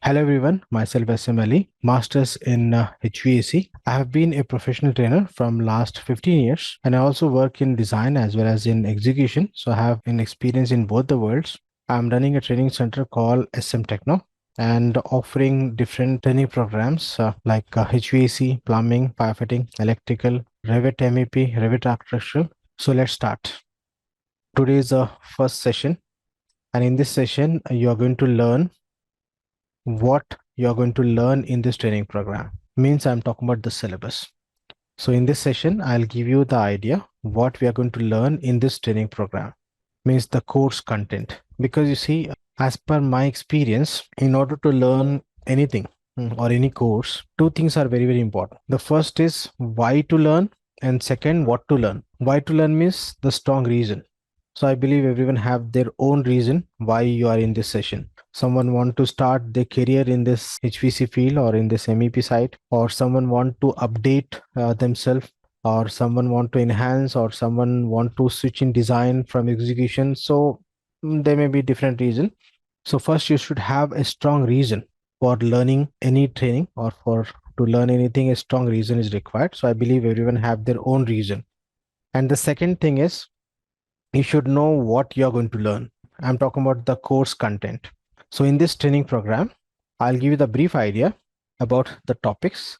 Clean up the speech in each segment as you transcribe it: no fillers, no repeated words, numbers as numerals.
Hello everyone, myself SM Ali, Masters in HVAC. I have been a professional trainer from last 15 years and I also work in design as well as in execution. So I have an experience in both the worlds. I'm running a training center called SM Techno and offering different training programs like HVAC, plumbing, firefighting, electrical, Revit MEP, Revit architectural. So let's start. Today is the first session and in this session you are going to learn what you're going to learn in this training program. Means I'm talking about the syllabus. So in this session, I'll give you the idea what we are going to learn in this training program. Means the course content. Because you see, as per my experience, in order to learn anything or any course, two things are very, very important. The first is why to learn, and second, what to learn. Why to learn means the strong reason. So I believe everyone have their own reason why you are in this session. Someone want to start their career in this HVC field or in this MEP side, or someone want to update themselves, or someone want to enhance, or someone want to switch in design from execution. So there may be different reason. So first you should have a strong reason for learning any training, or for to learn anything. A strong reason is required. So I believe everyone have their own reason. And the second thing is you should know what you're going to learn. I'm talking about the course content. So in this training program, I'll give you the brief idea about the topics,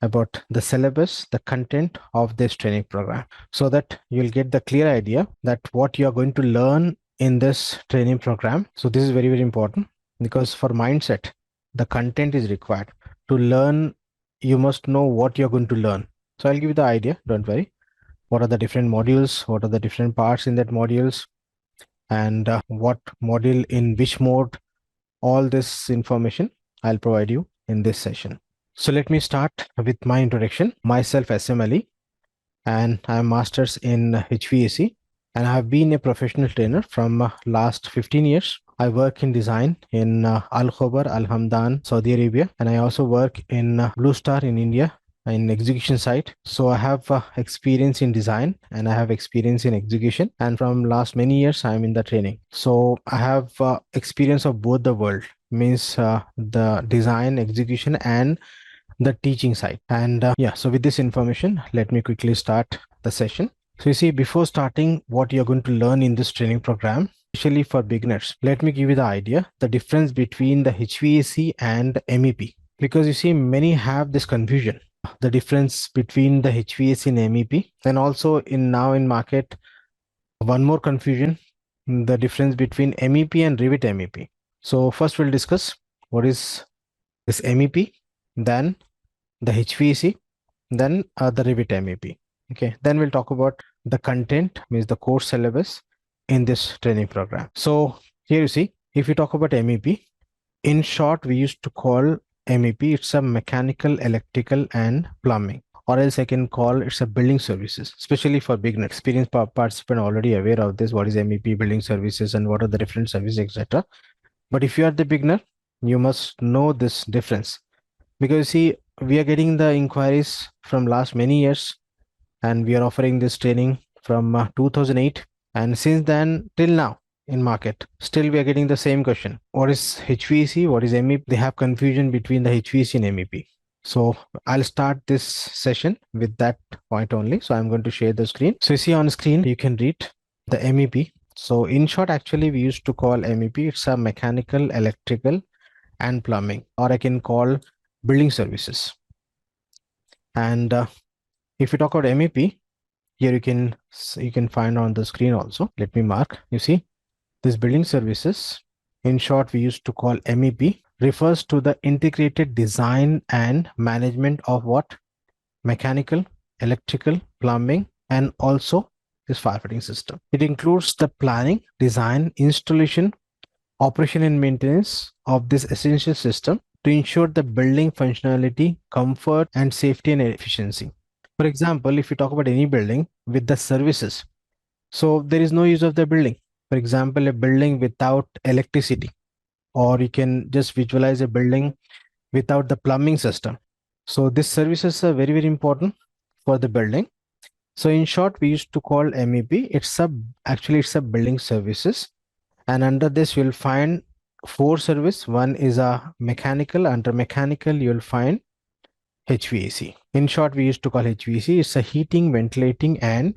about the syllabus, the content of this training program, so that you'll get the clear idea that what you're going to learn in this training program. So this is very, very important, because for mindset, the content is required. To learn, you must know what you're going to learn. So I'll give you the idea, don't worry. What are the different modules? What are the different parts in that modules? And what module in which mode? All this information I'll provide you in this session. So let me start with my introduction. Myself SM Ali, and I'm masters in HVAC, and I have been a professional trainer from last 15 years. I work in design in Al Khobar, Al Hamdan, Saudi Arabia, and I also work in Blue Star in India in execution side. So I have experience in design and I have experience in execution, and from last many years I'm in the training. So I have experience of both the world, means the design, execution, and the teaching side. And yeah, so with this information, let me quickly start the session. So you see, before starting what you're going to learn in this training program, especially for beginners, let me give you the idea, the difference between the HVAC and MEP. Because you see, many have this confusion, the difference between the HVAC and MEP. And also in now in market, one more confusion, the difference between MEP and Revit MEP. So first we'll discuss what is this MEP, then the HVAC, then the Revit MEP. Okay, then we'll talk about the content, means the course syllabus in this training program. So here you see, if you talk about MEP, in short, we used to call MEP, it's a mechanical, electrical, and plumbing, or else I can call it's a building services, especially for beginner. Experienced participant already aware of this, what is MEP, building services, and what are the different services, etc. But if you are the beginner, you must know this difference, because see, we are getting the inquiries from last many years, and we are offering this training from 2008, and since then till now in market, still we are getting the same question: what is HVAC, what is MEP? They have confusion between the HVAC and MEP. So I'll start this session with that point only. So I'm going to share the screen. So you see on screen, you can read the MEP. So in short, actually we used to call MEP, it's a mechanical, electrical, and plumbing, or I can call building services. And if you talk about MEP, here you can find on the screen also. Let me mark. You see, this building services, in short, we used to call MEP, refers to the integrated design and management of what? Mechanical, electrical, plumbing, and also this firefighting system. It includes the planning, design, installation, operation, and maintenance of this essential system to ensure the building functionality, comfort, and safety and efficiency. For example, if you talk about any building with the services, so there is no use of the building. For example, a building without electricity, or you can just visualize a building without the plumbing system. So these services are very, very important for the building. So in short, we used to call MEP. Actually it's a building services. And under this, you'll find four service. One is a mechanical. Under mechanical, you'll find HVAC. In short, we used to call HVAC. It's a heating, ventilating, and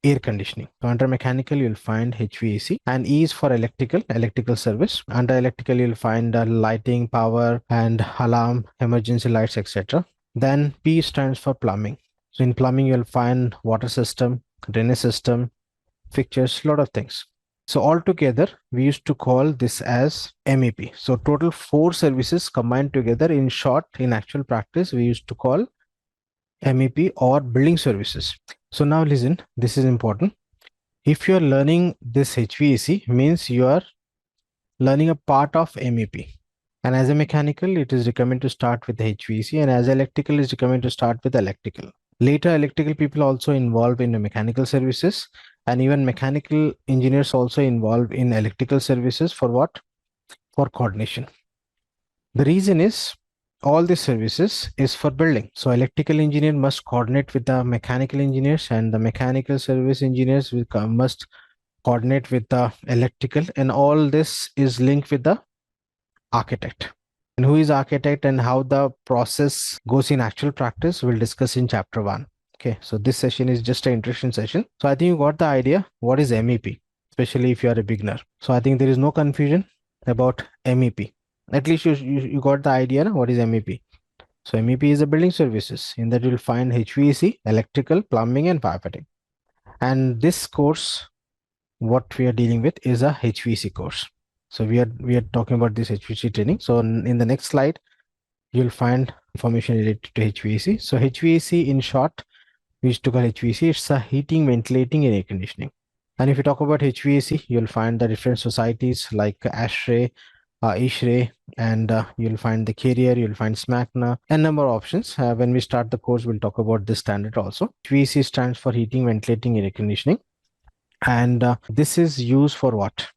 air conditioning. So under mechanical, you'll find HVAC, and E is for electrical service. Under electrical, you'll find lighting, power, and alarm, emergency lights, etc. Then P stands for plumbing. So in plumbing, you'll find water system, drainage system, fixtures, lot of things. So altogether, we used to call this as MEP. So total four services combined together. In short, in actual practice, we used to call MEP or building services. So now listen, this is important. If you are learning this HVAC, means you are learning a part of MEP. And as a mechanical, it is recommended to start with HVAC, and as electrical, it is recommended to start with electrical. Later, electrical people also involved in the mechanical services, and even mechanical engineers also involved in electrical services. For what? For coordination. The reason is all these services is for building. So electrical engineer must coordinate with the mechanical engineers, and the mechanical service engineers must coordinate with the electrical, and all this is linked with the architect. And who is architect and how the process goes in actual practice, we'll discuss in chapter 1. Okay, so this session is just an introduction session. So I think you got the idea what is MEP, especially if you are a beginner. So I think there is no confusion about MEP. At least you got the idea what is MEP. So MEP is a building services. In that you'll find HVAC, electrical, plumbing, and firefighting. And this course, what we are dealing with is a HVAC course. So we are talking about this HVAC training. So in the next slide, you'll find information related to HVAC. So HVAC, in short, we used to call HVAC. It's a heating, ventilating, and air conditioning. And if you talk about HVAC, you'll find the different societies like ASHRAE, ISHRAE, and you'll find the Carrier, you'll find SMACNA, and number of options. When we start the course, we'll talk about this standard also. HVAC stands for heating, ventilating, and air conditioning. And this is used for what?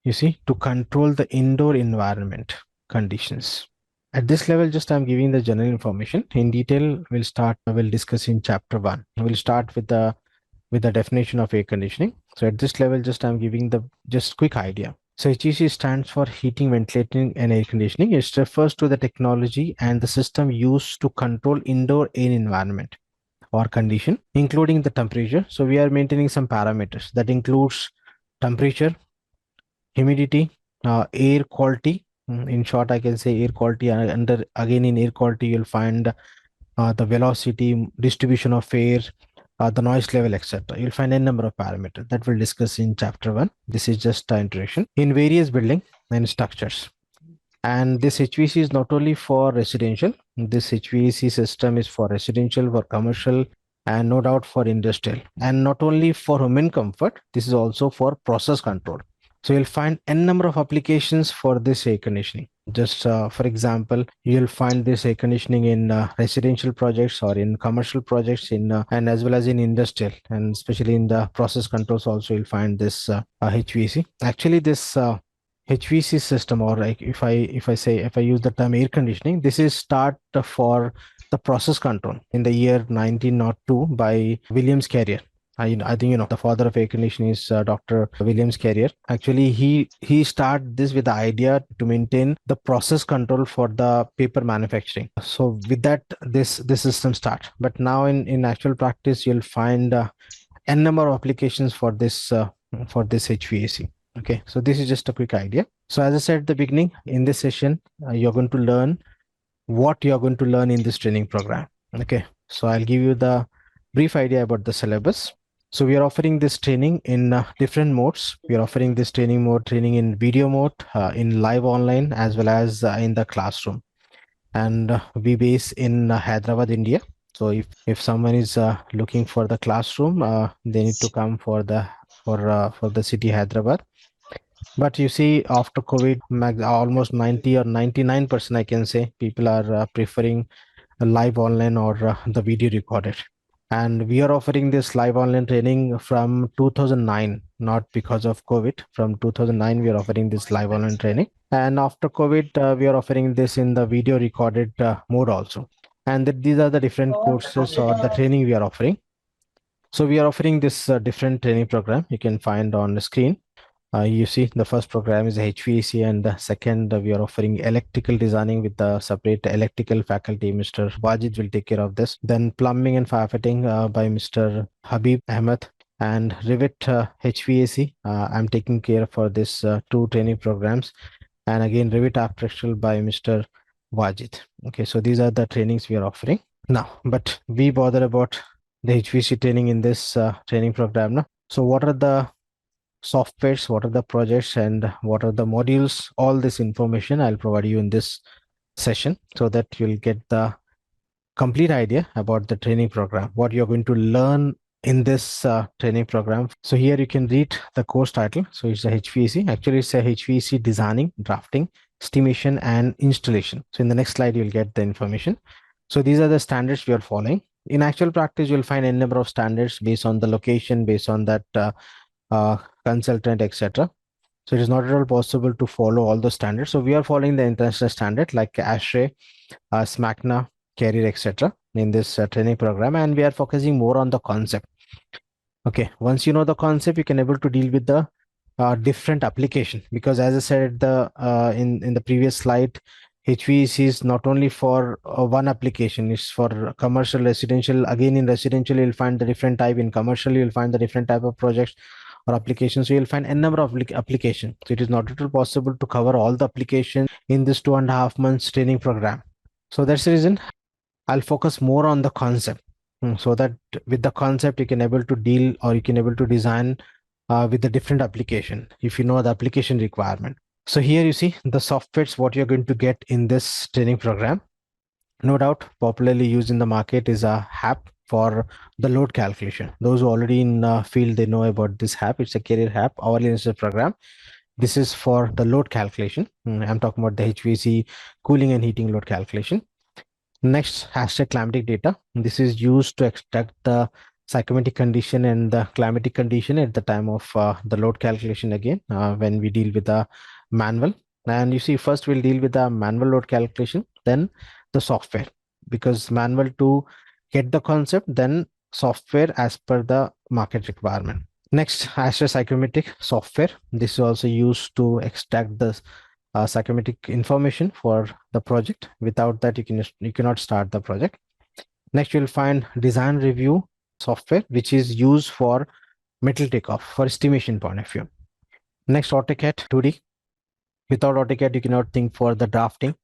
You see, to control the indoor environment conditions. At this level, just I'm giving the general information. In detail, we'll discuss in chapter 1. We'll start with the definition of air conditioning. So at this level, just I'm giving the just quick idea. So HEC stands for heating, ventilating, and air conditioning. It refers to the technology and the system used to control indoor air environment or condition, including the temperature. So we are maintaining some parameters that includes temperature, humidity, air quality. In short, I can say air quality. Under again in air quality, you'll find the velocity, distribution of air, the noise level, etc. You'll find a number of parameters that we'll discuss in chapter 1. This is just an introduction in various building and structures. And this HVAC is not only for residential. This HVAC system is for residential, for commercial, and no doubt for industrial. And not only for human comfort, this is also for process control. So you'll find n number of applications for this air conditioning. Just for example, you'll find this air conditioning in residential projects or in commercial projects, in and as well as in industrial, and especially in the process controls also you'll find this HVAC. Actually, this HVAC system, or like if I use the term air conditioning, this is start for the process control in the year 1902 by Williams Carrier. I think the father of air conditioning is Dr. Williams Carrier. Actually, he started this with the idea to maintain the process control for the paper manufacturing. So with that, this system starts. But now in actual practice, you'll find n number of applications for this HVAC. Okay, so this is just a quick idea. So as I said at the beginning, in this session, you're going to learn what you're going to learn in this training program. Okay, so I'll give you the brief idea about the syllabus. So we are offering this training in different modes. We are offering this training in video mode, in live online, as well as in the classroom. And we base in Hyderabad, India. So if someone is looking for the classroom, they need to come for the city Hyderabad. But you see, after COVID, almost 90 or 99%, I can say, people are preferring a live online or the video recorded. And we are offering this live online training from 2009, not because of COVID. From 2009, we are offering this live online training. And after COVID, we are offering this in the video recorded mode also. And these are the different courses or the training we are offering. So we are offering this different training program you can find on the screen. You see, the first program is HVAC, and the second we are offering electrical designing with the separate electrical faculty. Mr. Wajid will take care of this. Then plumbing and firefighting by Mr. Habib Ahmed, and Rivet HVAC. I'm taking care for this two training programs, and again Rivet architectural by Mr. Wajid. Okay, so these are the trainings we are offering now. But we bother about the HVAC training in this training program now. So what are the softwares, what are the projects, and what are the modules? All this information I'll provide you in this session so that you'll get the complete idea about the training program, what you're going to learn in this training program. So here you can read the course title. So it's a HVAC. Actually, it's a HVAC designing, drafting, estimation, and installation. So in the next slide, you'll get the information. So these are the standards we are following. In actual practice, you'll find a number of standards based on the location, based on that consultant, etc. So it is not at all possible to follow all the standards. So we are following the international standard like ASHRAE, SMACNA, Carrier, etc. in this training program, and we are focusing more on the concept. Okay, once you know the concept, you can able to deal with the different application, because as I said in the previous slide, HVAC is not only for one application, it's for commercial, residential. Again, in residential, you'll find the different type. In commercial, you'll find the different type of projects or applications. So you'll find a number of applications. So it is not at all possible to cover all the applications in this 2.5 months training program. So that's the reason I'll focus more on the concept, so that with the concept you can able to deal, or you can able to design with the different application if you know the application requirement. So here you see the softwares what you're going to get in this training program. No doubt popularly used in the market is a Hvac for the load calculation. Those who already in field, they know about this Hvac. It's a career Hvac hourly incentive program. This is for the load calculation. I'm talking about the HVAC cooling and heating load calculation. Next, hashtag climatic data. This is used to extract the psychometric condition and the climatic condition at the time of the load calculation again when we deal with the manual. And you see, first we'll deal with the manual load calculation, then the software, because manual to get the concept, then software as per the market requirement. Next, Astra psychometric software. This is also used to extract the psychometric information for the project. Without that, you cannot start the project. Next, you'll find design review software, which is used for metal takeoff for estimation point of view. Next, AutoCAD 2D. Without AutoCAD, you cannot think for the drafting.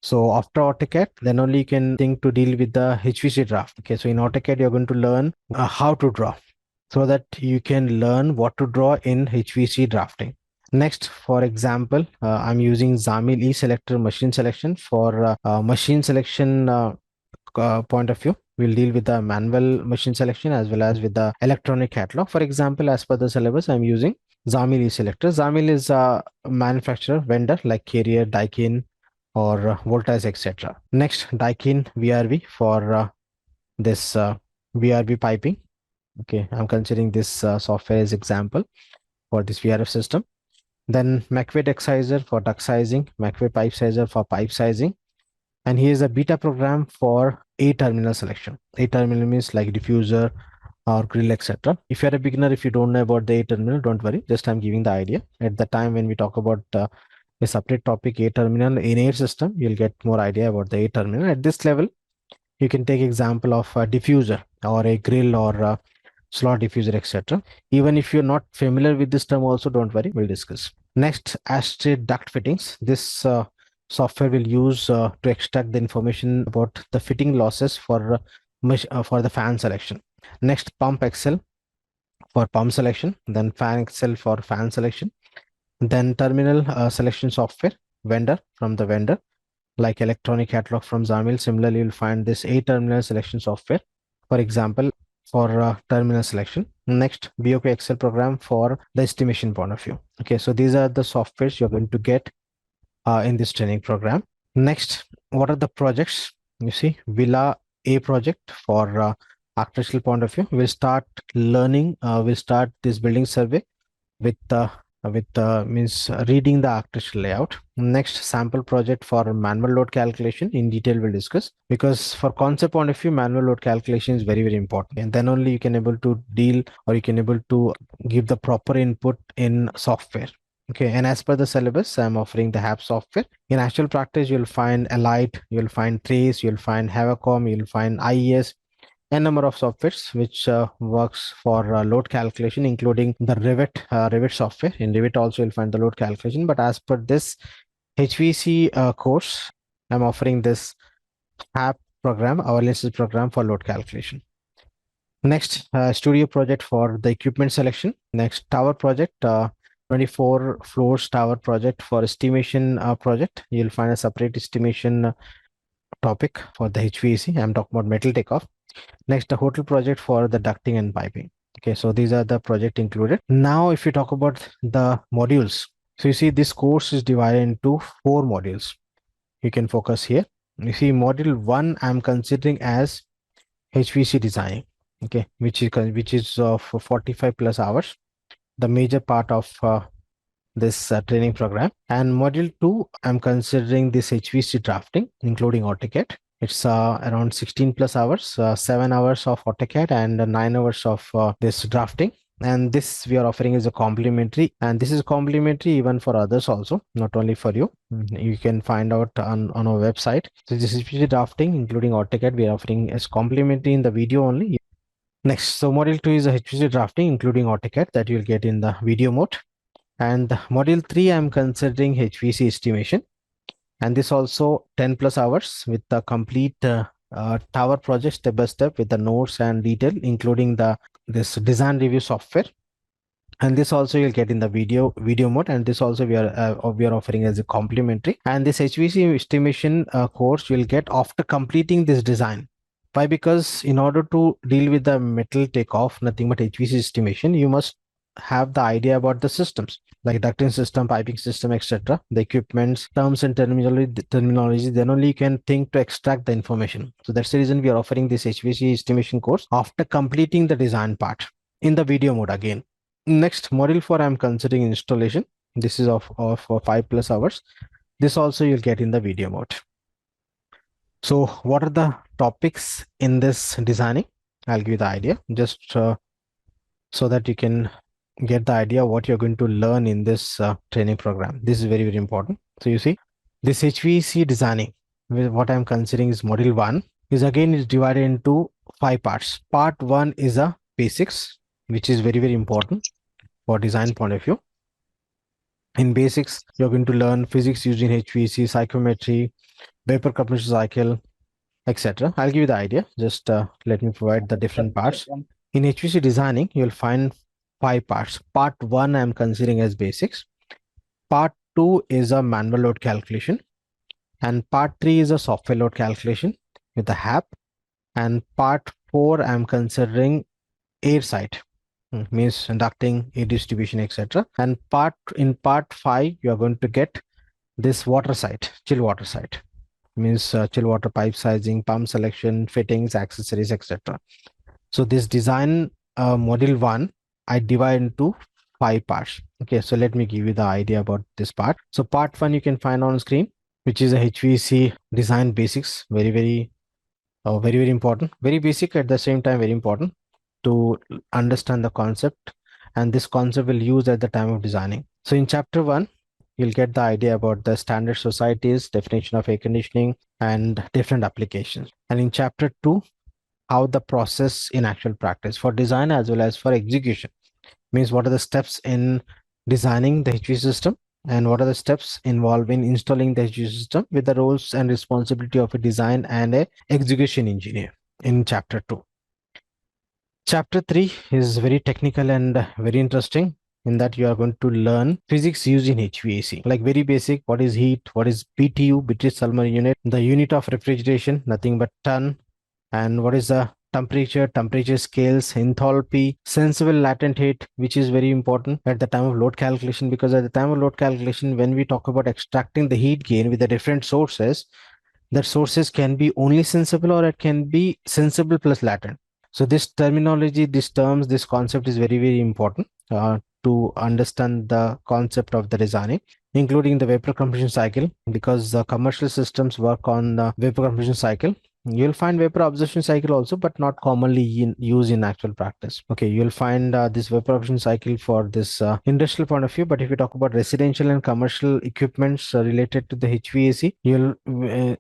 So after AutoCAD, then only you can think to deal with the HVAC draft. Okay, so in AutoCAD, you're going to learn how to draw, so that you can learn what to draw in HVAC drafting. Next, for example, I'm using Zamil E-Selector machine selection for machine selection point of view. We'll deal with the manual machine selection as well as with the electronic catalog. For example, as per the syllabus, I'm using Zamil E-Selector. Zamil is a manufacturer, vendor like Carrier, Daikin, or Voltage, etc. Next, Daikin VRV for this VRV piping. Okay, I'm considering this software as example for this VRF system. Then MEP duct sizer for duct sizing, MEP pipe sizer for pipe sizing. And here's a beta program for A terminal selection. A terminal means like diffuser or grill, etc. If you're a beginner, if you don't know about the A terminal, don't worry. Just I'm giving the idea. At the time when we talk about a separate topic, A terminal in air system, you'll get more idea about the A terminal. At this level, you can take example of a diffuser or a grill or a slot diffuser, etc. Even if you're not familiar with this term also, don't worry, we'll discuss. Next, Ashtray duct fittings. This software will use to extract the information about the fitting losses for the fan selection. Next, Pump Excel for pump selection, then Fan Excel for fan selection, then terminal selection software, vendor from the vendor, like electronic catalog from Zamil. Similarly, you'll find this A terminal selection software, for example, for terminal selection. Next, BOK Excel program for the estimation point of view. Okay, so these are the softwares you're going to get in this training program. Next, what are the projects? You see, Villa A project for architectural point of view. We'll start learning. We'll start this building survey with means reading the architectural layout. Next, sample project for manual load calculation. In detail we'll discuss, because for concept point of view, manual load calculation is very, very important, and then only you can able to deal, or you can able to give the proper input in software. Okay, and as per the syllabus, I'm offering the HAP software. In actual practice, you'll find Elite, you'll find Trace, you'll find Havacom, you'll find IES, a number of softwares which works for load calculation, including the Revit software. In Revit also you'll find the load calculation, but as per this HVC course, I'm offering this app program, our license program for load calculation. Next, studio project for the equipment selection. Next, tower project, 24 floors tower project for estimation project. You'll find a separate estimation topic for the HVAC. I'm talking about metal takeoff. Next, the hotel project for the ducting and piping. Okay, so these are the project included. Now, if you talk about the modules, so you see this course is divided into 4 modules. You can focus here. You see module 1, I'm considering as HVC design, okay, which is for 45 plus hours, the major part of this training program. And module 2, I'm considering this HVC drafting, including AutoCAD. It's around 16 plus hours, 7 hours of AutoCAD and 9 hours of this drafting. And this we are offering as a complimentary, and this is complimentary even for others also, not only for you. You can find out on our website. So this is HVC drafting, including AutoCAD, we are offering as complimentary in the video only. Next, so module 2 is a HVC drafting, including AutoCAD, that you'll get in the video mode. And module 3, I'm considering HVC estimation. And this also 10 plus hours with the complete tower project step by step with the notes and detail, including this design review software. And this also you'll get in the video mode. And this also we are offering as a complimentary. And this HVC estimation course you'll get after completing this design. Why? Because in order to deal with the metal takeoff, nothing but HVC estimation, you must have the idea about the systems like ducting system, piping system, etc., the equipments, terms and terminology. Then only you can think to extract the information. So that's the reason we are offering this HVC estimation course after completing the design part in the video mode again. Next, module 4, I'm considering installation. This is of 5 plus hours. This also you'll get in the video mode. So what are the topics in this designing? I'll give you the idea, just so that you can get the idea what you're going to learn in this training program. This is very, very important. So you see, this HVAC designing, what I'm considering is module 1, is divided into 5 parts. Part 1 is a basics, which is very, very important for design point of view. In basics, you're going to learn physics using HVAC, psychometry, vapor compression cycle, etc. I'll give you the idea. Just let me provide the different parts. In HVAC designing, you'll find 5 parts. Part 1, I'm considering as basics. Part 2 is a manual load calculation. And part 3 is a software load calculation with the HAP. And part 4, I'm considering air side, means ducting, air distribution, etc. And in part 5, you are going to get this water side, chill water side, means chill water pipe sizing, pump selection, fittings, accessories, etc. So this design module 1, I divide into 5 parts. Okay, so let me give you the idea about this part. So part 1 you can find on screen, which is a HVAC design basics. Very, very important. Very basic, at the same time very important to understand the concept. And this concept will use at the time of designing. So in chapter 1, you'll get the idea about the standard societies, definition of air conditioning, and different applications. And in chapter 2, how the process in actual practice for design as well as for execution, means what are the steps in designing the HVAC system and what are the steps involved in installing the HVAC system, with the roles and responsibility of a design and a execution engineer in chapter 2. Chapter 3 is very technical and very interesting, in that you are going to learn physics used in HVAC, like very basic, what is heat, what is BTU, British thermal unit, the unit of refrigeration, nothing but ton, and what is the temperature scales, enthalpy, sensible latent heat, which is very important at the time of load calculation, because at the time of load calculation, when we talk about extracting the heat gain with the different sources, that sources can be only sensible or it can be sensible plus latent. So this terminology, these terms, this concept is very, very important to understand the concept of the designing, including the vapor compression cycle, because the commercial systems work on the vapor compression cycle. You'll find vapor absorption cycle also, but not commonly used in actual practice. Okay, you'll find this vapor absorption cycle for this industrial point of view, but if you talk about residential and commercial equipments related to the HVAC, you'll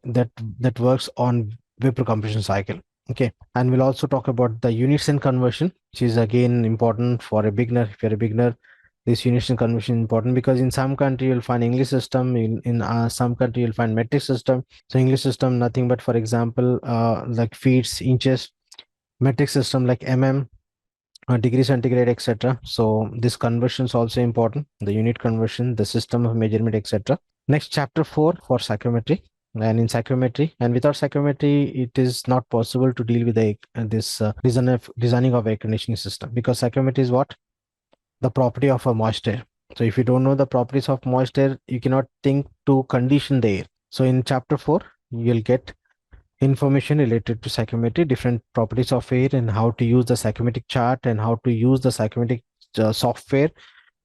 that works on vapor compression cycle. Okay, and we'll also talk about the units and conversion, which is again important for a beginner. If you're a beginner, this units and conversion is important, because in some country you'll find English system, in some country you'll find metric system. So English system, nothing but, for example, like feet, inches, metric system like mm, degree centigrade, etc. So this conversion is also important, the unit conversion, the system of measurement, etc. Next, chapter 4 for psychometry. And in psychometry, and without psychometry, it is not possible to deal with this designing of air conditioning system, because psychometry is what? The property of a moist air. So if you don't know the properties of moist air, you cannot think to condition the air. So in chapter 4, you'll get information related to psychometry, different properties of air, and how to use the psychometric chart, and how to use the psychometric software.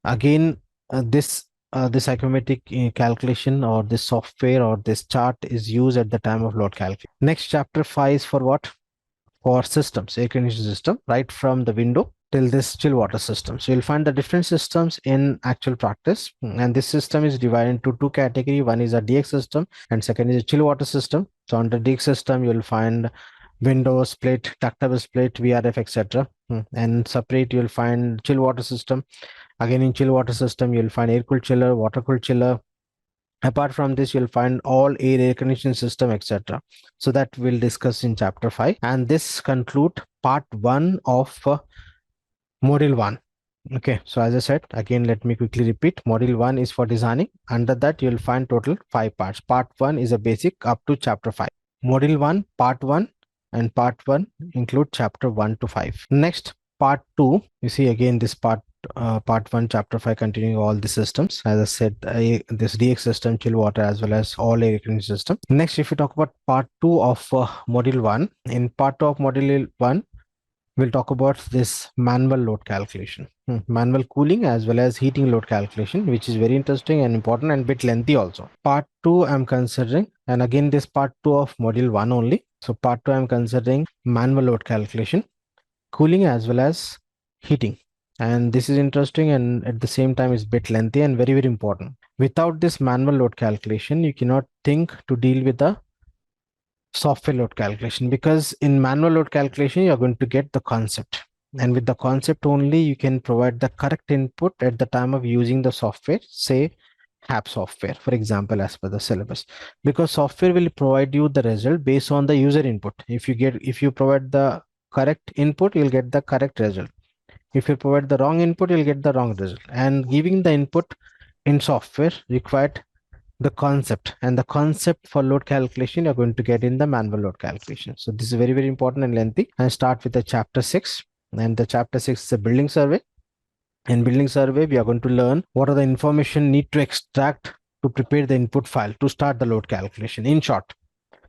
Again, the psychometric calculation, or this software, or this chart is used at the time of load calculation. Next, chapter 5 is for what? For systems, air conditioning system, right from the window till this chill water system. So you'll find the different systems in actual practice, and this system is divided into two categories. One is a DX system, and second is a chill water system. So under DX system, you'll find window split, ductable split, VRF, etc. And separate, you'll find chill water system. Again, in chill water system, you'll find air cooled chiller, water cooled chiller. Apart from this, you'll find all air conditioning system, etc. So that we'll discuss in chapter 5. And this conclude part 1 of module 1. Okay, so as I said, again, let me quickly repeat. Module 1 is for designing. Under that, you'll find total 5 parts. Part 1 is a basic up to chapter 5. Module 1, part 1, and part 1 include chapter 1 to 5. Next, part 2, you see again this part 1 chapter 5 continuing all the systems. As I said, this DX system, chill water, as well as all air conditioning system. Next, if you talk about part 2 of module 1, in part 2 of module 1, we'll talk about this manual load calculation, manual cooling as well as heating load calculation, which is very interesting and important and bit lengthy also. Part 2 I'm considering, and again this part 2 of module 1 only. So part 2 I'm considering manual load calculation, cooling as well as heating. And this is interesting, and at the same time is bit lengthy and very, very important. Without this manual load calculation, you cannot think to deal with the software load calculation, because in manual load calculation, you're going to get the concept. And with the concept only, you can provide the correct input at the time of using the software, say Hvac software, for example, as per the syllabus, because software will provide you the result based on the user input. If you provide the correct input, you'll get the correct result. If you provide the wrong input, you'll get the wrong result. And giving the input in software required the concept, and the concept for load calculation you're going to get in the manual load calculation. So this is very, very important and lengthy. And start with the chapter 6, and the chapter 6 is a building survey. In building survey, we are going to learn what are the information need to extract to prepare the input file to start the load calculation, in short.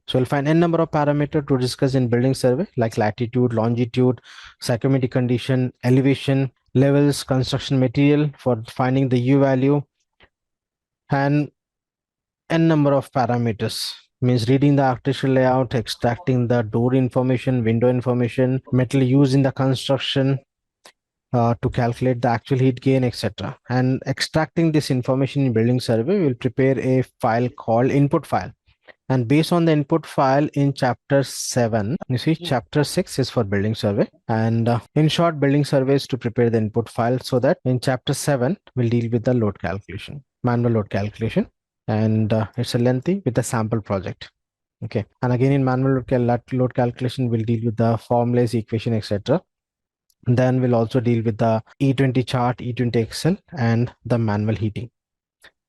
So we'll find n number of parameters to discuss in building survey, like latitude, longitude, psychometric condition, elevation, levels, construction material for finding the U value, and n number of parameters, means reading the architectural layout, extracting the door information, window information, metal used in the construction, to calculate the actual heat gain, etc. And extracting this information in building survey, we'll prepare a file called input file. And based on the input file in chapter 7, you see chapter 6 is for building survey. And in short, building surveys to prepare the input file, so that in chapter 7, we'll deal with the load calculation, manual load calculation. And it's a lengthy with a sample project. Okay. And again, in manual load calculation, we'll deal with the formulas, equation, etc. Then we'll also deal with the E20 chart, E20 Excel, and the manual heating.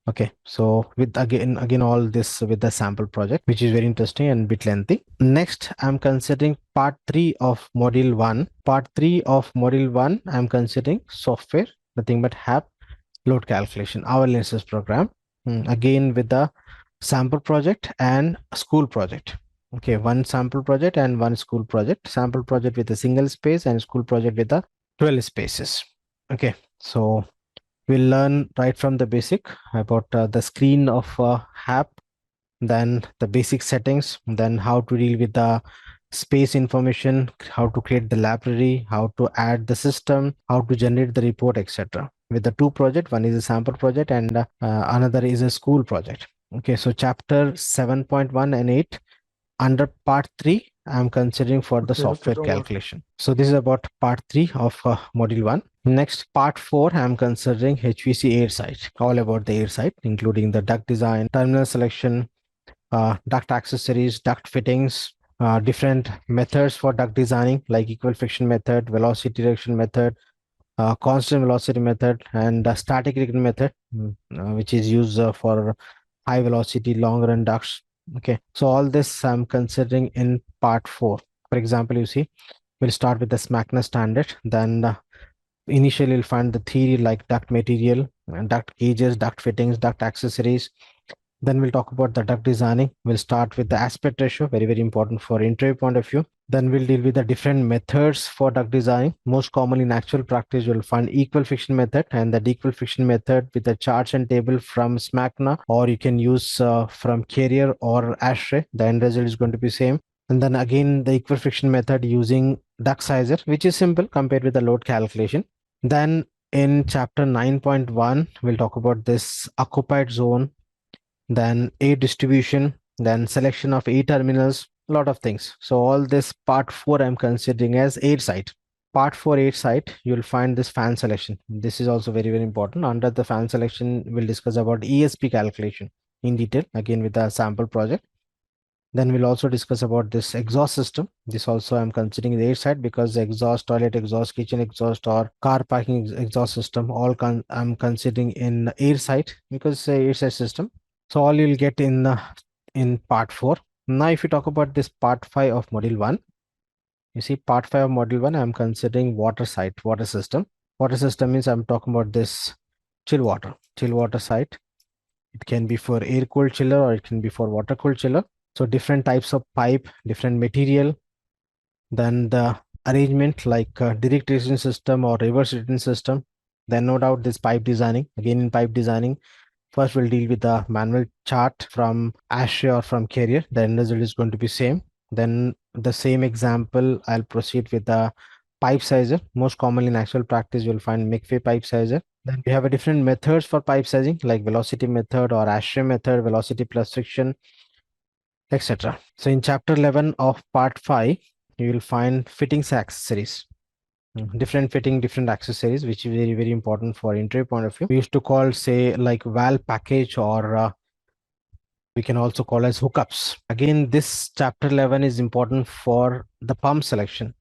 Okay, so with again all this with the sample project, which is very interesting and bit lengthy. Next, I'm considering part 3 of module 1. Part 3 of module 1, I'm considering software, nothing but Hvac load calculation, our analysis program. Again with the sample project and school project. Okay, one sample project and one school project. Sample project with a single space and school project with the 12 spaces. Okay, so We'll learn right from the basic about the screen of HAP, then the basic settings, then how to deal with the space information, how to create the library, how to add the system, how to generate the report, etc. With the two project, one is a sample project and another is a school project. Okay, so chapter 7.1 and 8 under part 3, I'm considering for the software calculation. So this is about part 3 of module 1. Next, part 4, I'm considering HVC air site, all about the air site, including the duct design, terminal selection, duct accessories, duct fittings, different methods for duct designing like equal friction method, velocity reduction method, constant velocity method, and static regression method, which is used for high velocity long run ducts. Okay, so all this I'm considering in part 4. For example, you see, we'll start with the SMACNA standard, then initially you'll find the theory like duct material, duct gauges, duct fittings, duct accessories. Then we'll talk about the duct designing. We'll start with the aspect ratio, very, very important for interview point of view. Then we'll deal with the different methods for duct designing. Most commonly in actual practice, you'll find equal friction method, and the equal friction method with the charts and table from SMACNA, or you can use from Carrier or ASHRAE. The end result is going to be same. And then again, the equal friction method using duct sizer, which is simple compared with the load calculation. Then in chapter 9.1, we'll talk about this occupied zone, then air distribution, then selection of air terminals, a lot of things. So all this part 4 I'm considering as air site. Part 4 air site, you'll find this fan selection. This is also very, very important. Under the fan selection, we'll discuss about ESP calculation in detail, again with the sample project. Then we'll also discuss about this exhaust system. This also I'm considering the air side because the exhaust, toilet exhaust, kitchen exhaust, or car parking exhaust system, all I'm considering in air side because it's a air side system. So all you'll get in part 4. Now, if you talk about this part 5 of module 1, you see part 5 of module 1, I'm considering water site, water system. Water system means I'm talking about this chill water site. It can be for air cooled chiller or it can be for water cooled chiller. So different types of pipe, different material, then the arrangement like direct retention system or reverse retention system. Then no doubt this pipe designing. Again in pipe designing, first we'll deal with the manual chart from ASHRAE or from Carrier. The end result is going to be same. Then the same example, I'll proceed with the pipe sizer. Most commonly in actual practice, you'll find MEP pipe sizer. Then we have a different methods for pipe sizing like velocity method or ASHRAE method, velocity plus friction, etc. So in chapter 11 of part 5, you will find fittings accessories. Different fitting, different accessories, which is very, very important for interview point of view. We used to call, say, like valve package, or we can also call as hookups. Again, this chapter 11 is important for the pump selection.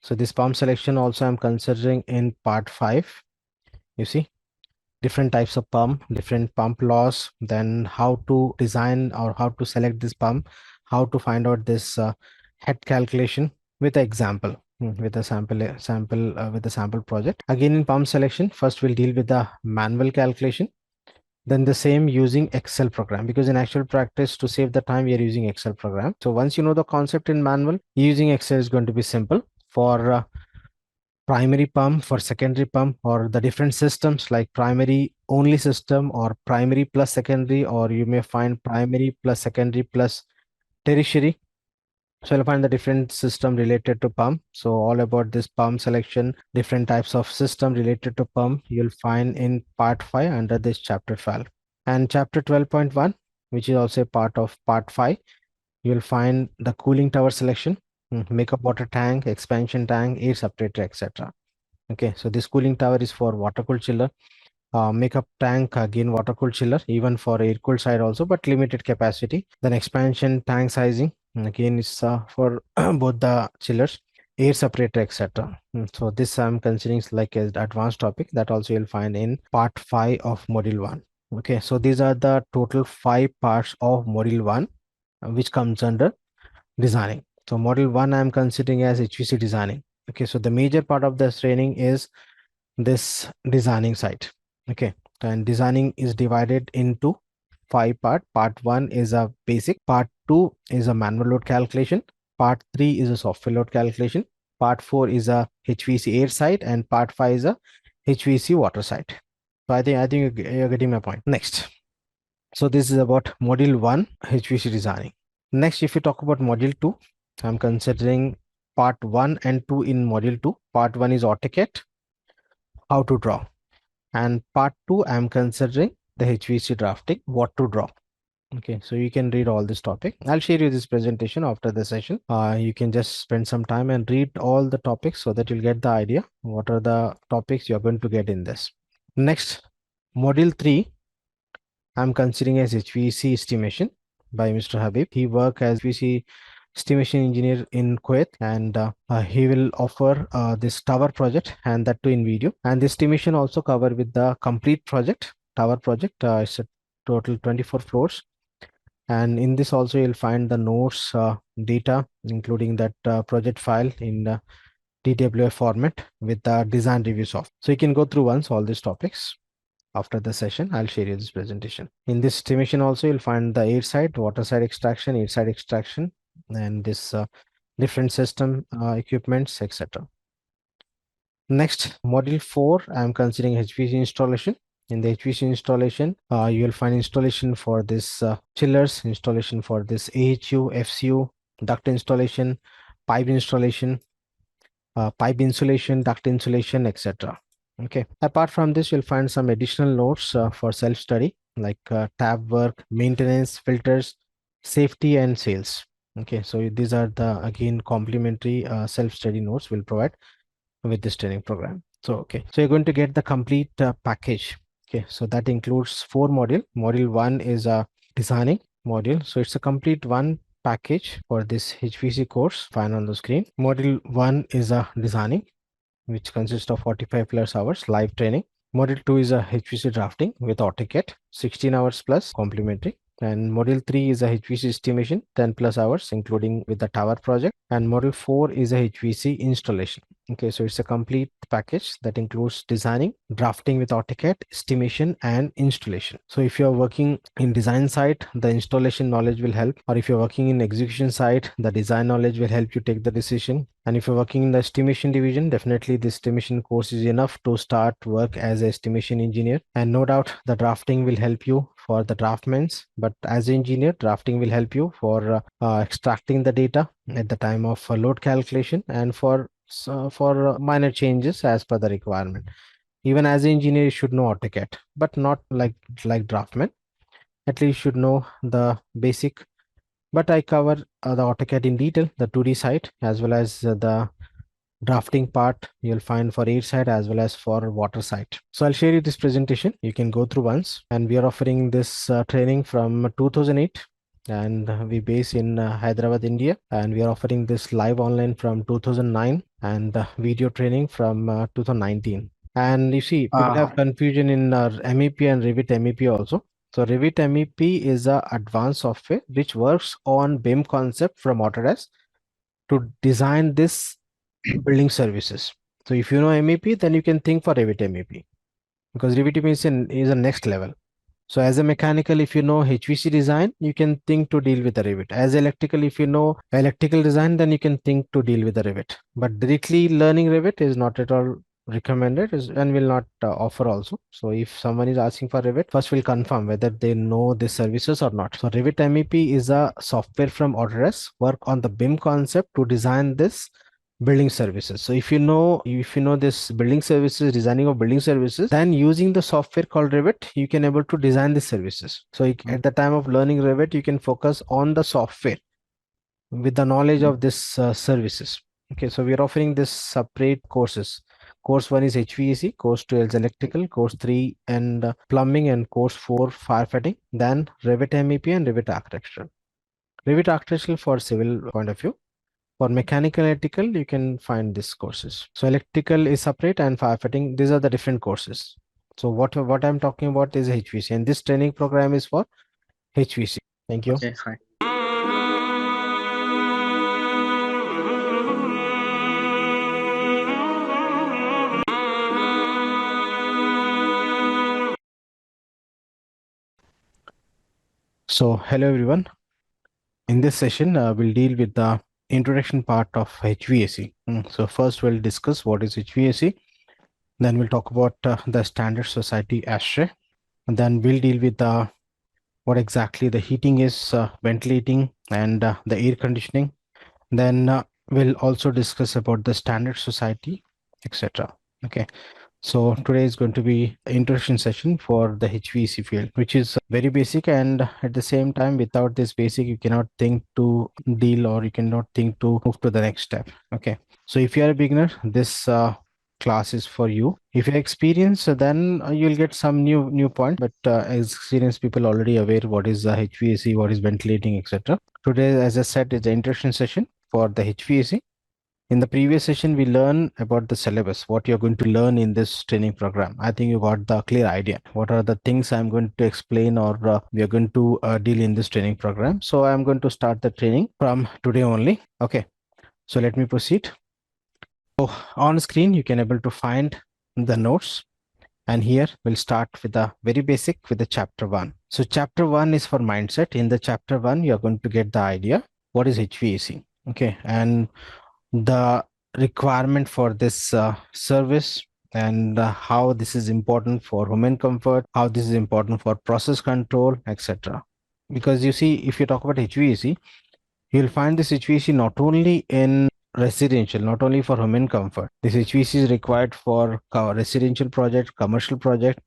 So this pump selection also I'm considering in part 5. You see, different types of pump, different pump laws, then how to design or how to select this pump, how to find out this head calculation with an example, with a sample project. Again in pump selection, first we'll deal with the manual calculation, then the same using Excel program, because in actual practice to save the time we are using Excel program. So once you know the concept in manual, using Excel is going to be simple. For primary pump, for secondary pump, or the different systems like primary only system or primary plus secondary, or you may find primary plus secondary plus tertiary. So you'll find the different system related to pump. So all about this pump selection, different types of system related to pump, you'll find in part 5 under this chapter 12. And chapter 12.1, which is also a part of part 5, you'll find the cooling tower selection, makeup water tank, expansion tank, air separator, etc. Okay, so this cooling tower is for water cooled chiller. Makeup tank, again water cooled chiller, even for air cooled side also, but limited capacity. Then expansion tank sizing, again is for both the chillers, air separator, etc. So this I'm considering like an advanced topic that also you'll find in part 5 of module 1. Okay, so these are the total 5 parts of module 1, which comes under designing. So module 1 I'm considering as HVC designing. Okay, so the major part of this training is this designing side. Okay, and designing is divided into 5 parts. Part 1 is a basic, part 2 is a manual load calculation, part 3 is a software load calculation, part 4 is a HVC air side, and part 5 is a HVC water side. So I think you're getting my point. Next. So this is about module 1, HVAC designing. Next, if you talk about module 2, I'm considering part 1 and 2 in module 2. Part 1 is AutoCAD, how to draw. And part 2, I'm considering the HVAC drafting, what to draw. Okay, so you can read all this topic. I'll share you this presentation after the session. You can just spend some time and read all the topics so that you'll get the idea what are the topics you're going to get in this. Next, module 3, I'm considering as HVAC estimation by Mr. Habib. He work as HVAC estimation engineer in Kuwait, and he will offer this tower project, and that too in video. And this estimation also cover with the complete project, tower project. It's a total 24 floors. And in this also you'll find the notes, data, including that project file in the DWF format with the design reviews of. So you can go through once all these topics. After the session, I'll share you this presentation. In this estimation also, you'll find the air side, water side extraction, air side extraction, and this different system equipments, etc. Next, module 4, I'm considering HVAC installation. In the HVAC installation, you will find installation for this chillers, installation for this AHU, FCU, duct installation, pipe installation, pipe insulation, duct insulation, etc. Okay. Apart from this, you'll find some additional notes for self-study like tab work, maintenance, filters, safety, and sales. Okay. So these are the again complementary self-study notes we'll provide with this training program. So okay. So you're going to get the complete package. Okay. So that includes 4 module. Module 1 is a designing module. So it's a complete one package for this HVC course. Find on the screen. Module 1 is a designing, which consists of 45 plus hours live training. Module 2 is a HVC drafting with AutoCAD, 16 hours plus complimentary. And module 3 is a HVC estimation, 10 plus hours, including with the tower project. And module 4 is a HVC installation. Okay, so it's a complete package that includes designing, drafting with AutoCAD, estimation, and installation. So if you're working in design side, the installation knowledge will help. Or if you're working in execution side, the design knowledge will help you take the decision. And if you're working in the estimation division, definitely the estimation course is enough to start work as an estimation engineer. And no doubt the drafting will help you for the draftments. But as an engineer, drafting will help you for extracting the data at the time of load calculation and for minor changes as per the requirement. Even as an engineer, you should know AutoCAD, but not like draftman. At least you should know the basic. But I cover the AutoCAD in detail, the 2D side, as well as the drafting part you'll find for air side as well as for water side. So I'll share you this presentation. You can go through once. And we are offering this training from 2008. And we base in Hyderabad, India. And we are offering this live online from 2009 and video training from 2019. And you see, people have confusion in MEP and Revit MEP also. So Revit MEP is a advanced software which works on BIM concept from Autodesk to design this building services. So if you know MEP, then you can think for Revit MEP, because Revit MEP is a next level. So as a mechanical, if you know HVC design, you can think to deal with the Revit. As electrical, if you know electrical design, then you can think to deal with the Revit. But directly learning Revit is not at all recommended and will not offer also. So if someone is asking for Revit, first we'll confirm whether they know the services or not. So Revit MEP is a software from Autodesk, work on the BIM concept to design this building services. So if you know this building services, designing of building services, then using the software called Revit, you can able to design the services. So at the time of learning Revit, you can focus on the software with the knowledge of this services. Okay, so we are offering this separate courses. Course 1 is HVAC, course 2 is electrical, course 3 and plumbing, and course 4 firefighting, then Revit MEP and Revit architecture. Revit architecture for civil point of view. For mechanical electrical, you can find these courses. So electrical is separate and firefighting, these are the different courses. So what I'm talking about is HVC, and this training program is for HVC. Thank you. Okay, fine. So hello everyone. In this session, we'll deal with the introduction part of HVAC. So first we'll discuss what is HVAC. Then we'll talk about the standard society ASHRAE. And then we'll deal with what exactly the heating is, ventilating, and the air conditioning. Then we'll also discuss about the standard society, etc. Okay. So today is going to be an introduction session for the HVAC field, which is very basic, and at the same time, without this basic, you cannot think to deal or you cannot think to move to the next step. Okay. So if you are a beginner, this class is for you. If you're experienced, then you'll get some new point. But as experienced people already aware what is HVAC, what is ventilating, etc. Today, as I said, is the introduction session for the HVAC. In the previous session, we learned about the syllabus, what you're going to learn in this training program. I think you got the clear idea. What are the things I'm going to explain or we are going to deal in this training program. So I'm going to start the training from today only. Okay. So let me proceed. So on screen, you can able to find the notes. And here we'll start with the very basic with the chapter 1. So chapter 1 is for mindset. In the chapter 1, you're going to get the idea. What is HVAC? Okay. And the requirement for this service and how this is important for human comfort, how this is important for process control, etc. Because you see, if you talk about HVAC, you'll find this HVAC not only in residential, not only for human comfort. This HVAC is required for residential project, commercial project,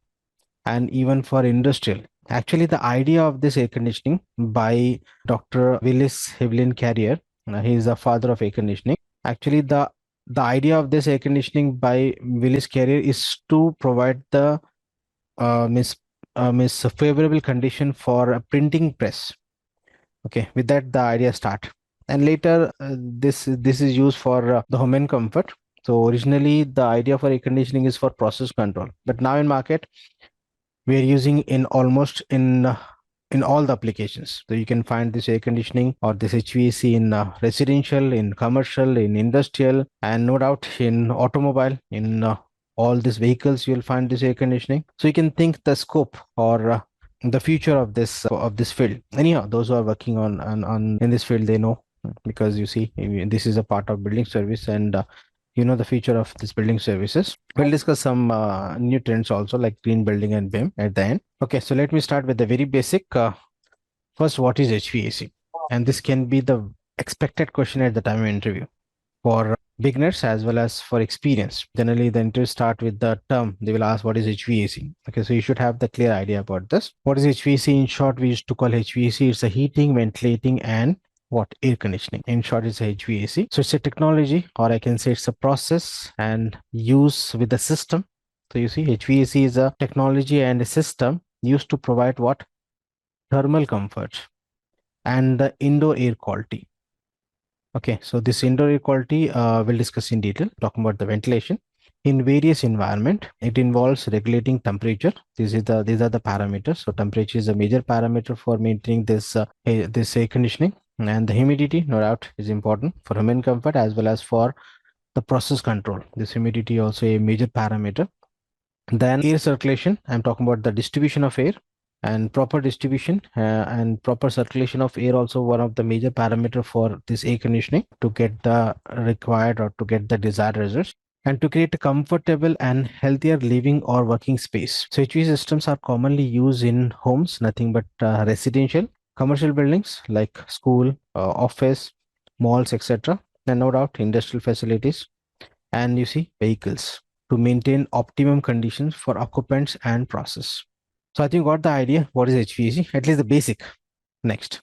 and even for industrial. Actually, the idea of this air conditioning by Dr. Willis Evelyn Carrier, he is the father of air conditioning. Actually, the idea of this air conditioning by Willis Carrier is to provide the miss favorable condition for a printing press. Okay, with that the idea start, and later this is used for the home and comfort. So originally the idea for air conditioning is for process control, but now in market we are using in almost in all the applications. So you can find this air conditioning or this HVAC in residential, in commercial, in industrial, and no doubt in automobile, in all these vehicles you'll find this air conditioning. So you can think the scope or the future of this field. Anyhow, those who are working on in this field, they know, because you see this is a part of building service, and you know the future of this building services. We'll discuss some new trends also, like green building and BIM at the end. Okay, so let me start with the very basic. First, what is HVAC? And this can be the expected question at the time of interview for beginners as well as for experience. Generally, the interview start with the term. They will ask what is HVAC. Okay, so you should have the clear idea about this. What is HVAC? In short, we used to call HVAC. It's a heating, ventilating, and what air conditioning. In short, it's a HVAC. So it's a technology, or I can say it's a process and use with the system. So you see, HVAC is a technology and a system used to provide what? Thermal comfort and the indoor air quality. Okay, so this indoor air quality we'll discuss in detail, talking about the ventilation. In various environment, it involves regulating temperature. These are the parameters. So temperature is a major parameter for maintaining this air conditioning, and the humidity, no doubt, is important for human comfort as well as for the process control. This humidity also a major parameter. Then air circulation, I'm talking about the distribution of air, and proper distribution and proper circulation of air also one of the major parameter for this air conditioning to get the required or to get the desired results, and to create a comfortable and healthier living or working space. So HVAC systems are commonly used in homes, nothing but residential, commercial buildings like school, office, malls, etc., and no doubt industrial facilities, and you see vehicles, to maintain optimum conditions for occupants and process. So I think you got the idea what is HVAC, at least the basic. Next.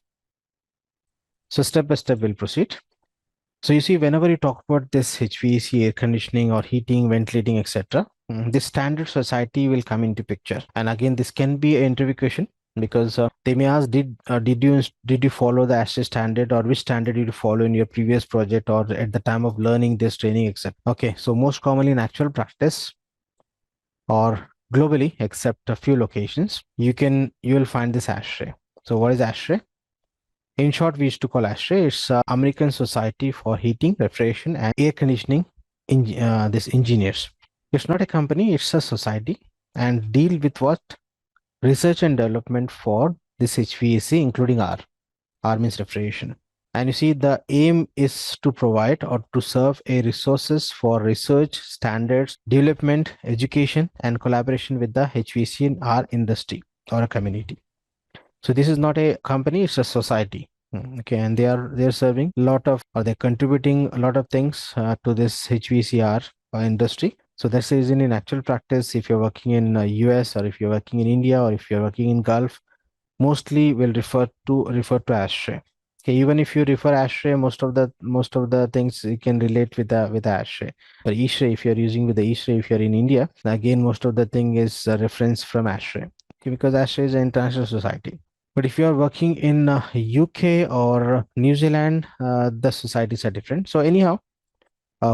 So step by step we'll proceed. So you see, whenever you talk about this HVAC, air conditioning or heating, ventilating, etc., this standard society will come into picture. And again, this can be an interview question, because they may ask, did you follow the ASHRAE standard, or which standard did you follow in your previous project or at the time of learning this training, etc. Okay, so most commonly in actual practice or globally, except a few locations, you will find this ASHRAE. So what is ASHRAE? In short, we used to call ASHRAE. It's American Society for Heating, Refrigeration, and Air Conditioning. This engineers. It's not a company; it's a society, and deal with what? Research and development for this HVAC, including R means refrigeration. And you see, the aim is to provide or to serve a resources for research, standards, development, education, and collaboration with the HVAC in our industry or a community. So this is not a company, it's a society. Okay, and they're serving a lot of, or they're contributing a lot of things to this HVACR industry. So that's the reason in actual practice, if you're working in US, or if you're working in India, or if you're working in Gulf, mostly will refer to ashtray. Okay, even if you refer ashtray, most of the things you can relate with the ashtray. But e-tray, if you're using with the e-tray, if you're in India, again most of the thing is reference from ashtray. Okay, because ashtray is an international society. But if you are working in UK or New Zealand, the societies are different. So anyhow,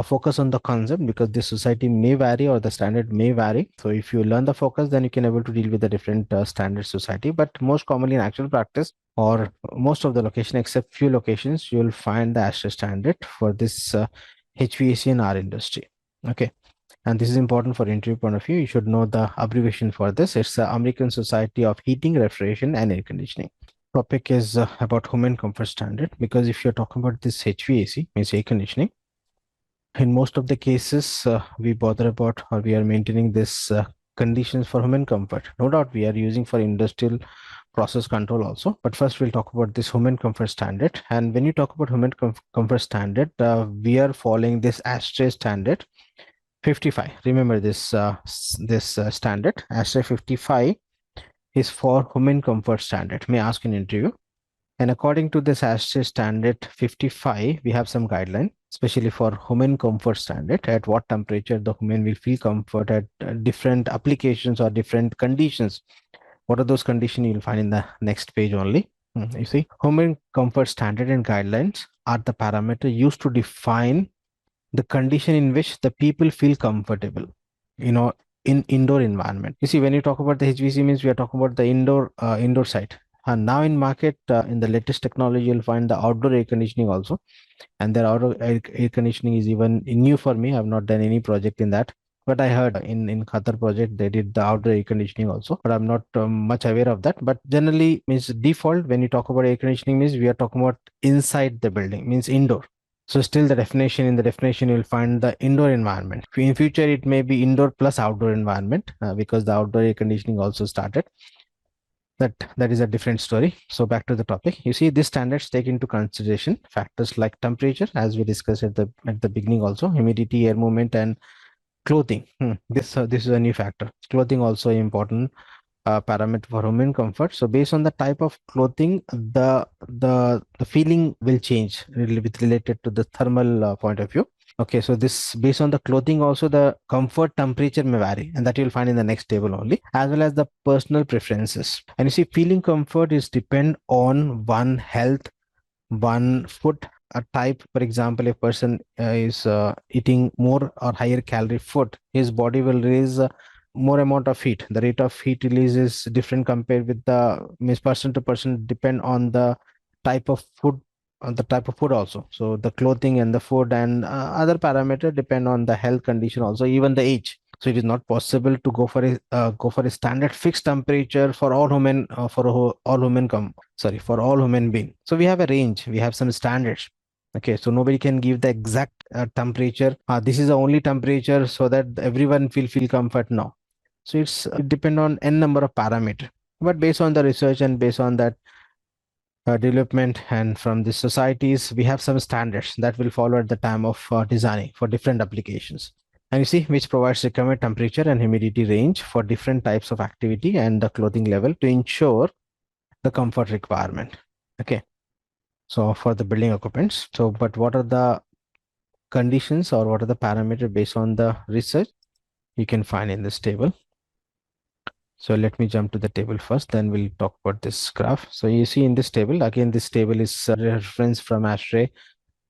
focus on the concept, because the society may vary or the standard may vary. So if you learn the focus, then you can able to deal with the different standard society. But most commonly in actual practice, or most of the location except few locations, you will find the ASHRAE standard for this HVAC in our industry. Okay. And this is important for interview point of view. You should know the abbreviation for this. It's the American Society of Heating, Refrigeration, and Air Conditioning. Topic is about home and comfort standard, because if you're talking about this HVAC, means air conditioning, in most of the cases, we bother about, or we are maintaining this conditions for home and comfort. No doubt we are using for industrial process control also. But first we'll talk about this home and comfort standard. And when you talk about home and comfort standard, we are following this ASHRAE standard 55. Remember this standard, ASHRAE 55 is for home and comfort standard. May ask in interview. And according to this ASHRAE standard 55, we have some guideline, especially for home and comfort standard, at what temperature the human will feel comfort at different applications or different conditions. What are those conditions? You'll find in the next page only. You see, home and comfort standard and guidelines are the parameter used to define the condition in which the people feel comfortable, in indoor environment. You see, when you talk about the HVAC, means we are talking about the indoor side. And now in market, in the latest technology, you'll find the outdoor air conditioning also. And their outdoor air conditioning is even new for me. I've not done any project in that. But I heard in Qatar project, they did the outdoor air conditioning also. But I'm not much aware of that. But generally, means default, when you talk about air conditioning, means we are talking about inside the building, means indoor. So still in the definition, you'll find the indoor environment. In future, it may be indoor plus outdoor environment, because the outdoor air conditioning also started. That is a different story. So back to the topic. You see, these standards take into consideration factors like temperature, as we discussed at the beginning also, humidity, air movement, and clothing. This is a new factor. Clothing also important parameter for home and comfort. So based on the type of clothing, the feeling will change related to the thermal point of view. Okay, so this based on the clothing also, the comfort temperature may vary, and that you'll find in the next table only, as well as the personal preferences. And you see, feeling comfort is depend on one health, one food type. For example, if person is eating more or higher calorie food, his body will release more amount of heat. The rate of heat release is different compared with the, means person to person, depend on the type of food, also. So the clothing and the food and other parameter depend on the health condition also, even the age. So it is not possible to go for a standard fixed temperature for all human for all human being. So we have a range, we have some standards. Okay, so nobody can give the exact temperature. This is the only temperature so that everyone feel comfort now. So it depend on n number of parameter. But based on the research and based on that development and from the societies, we have some standards that will follow at the time of designing for different applications. And you see, which provides recommended temperature and humidity range for different types of activity and the clothing level to ensure the comfort requirement. Okay. So for the building occupants. So, but what are the conditions, or what are the parameters based on the research? You can find in this table. So let me jump to the table first, then we'll talk about this graph. So you see in this table, again, this table is a reference from ASHRAE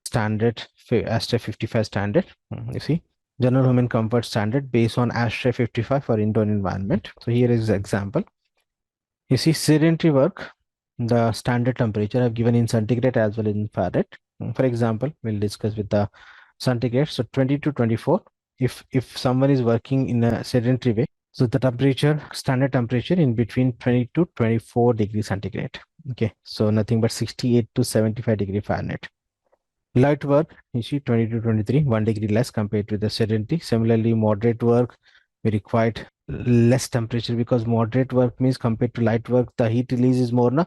standard, ASHRAE 55 standard. You see, general home and comfort standard based on ASHRAE 55 for indoor environment. So here is the example. You see, sedentary work, the standard temperature I've given in centigrade as well as in Fahrenheit. For example, we'll discuss with the centigrade. So 20 to 24. If someone is working in a sedentary way, so the temperature, standard temperature in between 20 to 24 degrees centigrade. Okay, so nothing but 68 to 75 degree Fahrenheit. Light work, you see 20 to 23, 1 degree less compared to the sedentary. Similarly, moderate work, we required less temperature, because moderate work means compared to light work, the heat release is more, na?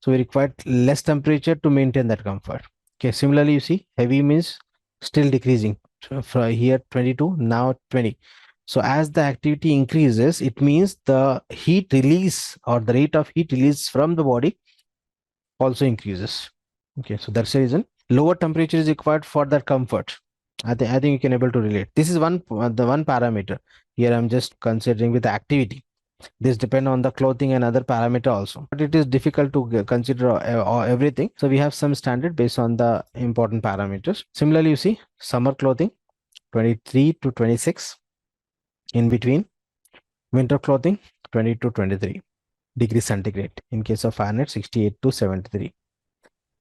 So we required less temperature to maintain that comfort. Okay, similarly, you see heavy means still decreasing. So from here 22, now 20. So as the activity increases, it means the heat release or the rate of heat release from the body also increases. Okay, so that's the reason lower temperature is required for that comfort. I think you can able to relate. This is the one parameter. Here I'm just considering with the activity. This depend on the clothing and other parameter also, but it is difficult to consider everything. So we have some standard based on the important parameters. Similarly, you see summer clothing 23 to 26, in between winter clothing 20 to 23 degrees centigrade, in case of Fahrenheit 68 to 73.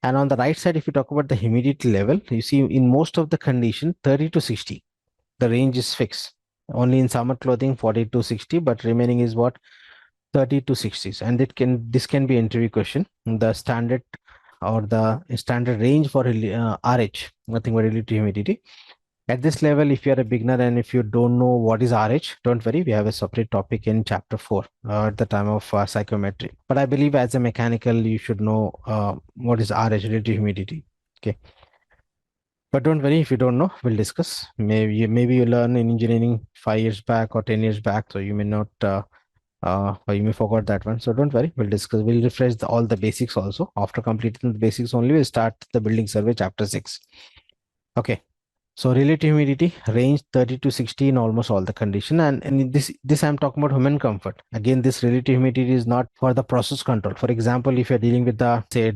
And on the right side, if you talk about the humidity level, you see in most of the condition 30 to 60, the range is fixed. Only in summer clothing 40 to 60, but remaining is what, 30 to 60s. And this can be interview question. The standard or the standard range for RH, nothing but relative humidity. At this level, if you are a beginner and if you don't know what is RH, don't worry, we have a separate topic in chapter 4 at the time of psychometry. But I believe as a mechanical, you should know what is RH, relative humidity. Okay. But don't worry, if you don't know, we'll discuss. Maybe you learn in engineering 5 years back or 10 years back, so you may not or you may forgot that one. So don't worry, we'll discuss. We'll refresh all the basics also. After completing the basics only, we'll start the building survey chapter 6. Okay. So relative humidity range 30 to 60 in almost all the condition. And in this I'm talking about human comfort. Again, this relative humidity is not for the process control. For example, if you're dealing with the say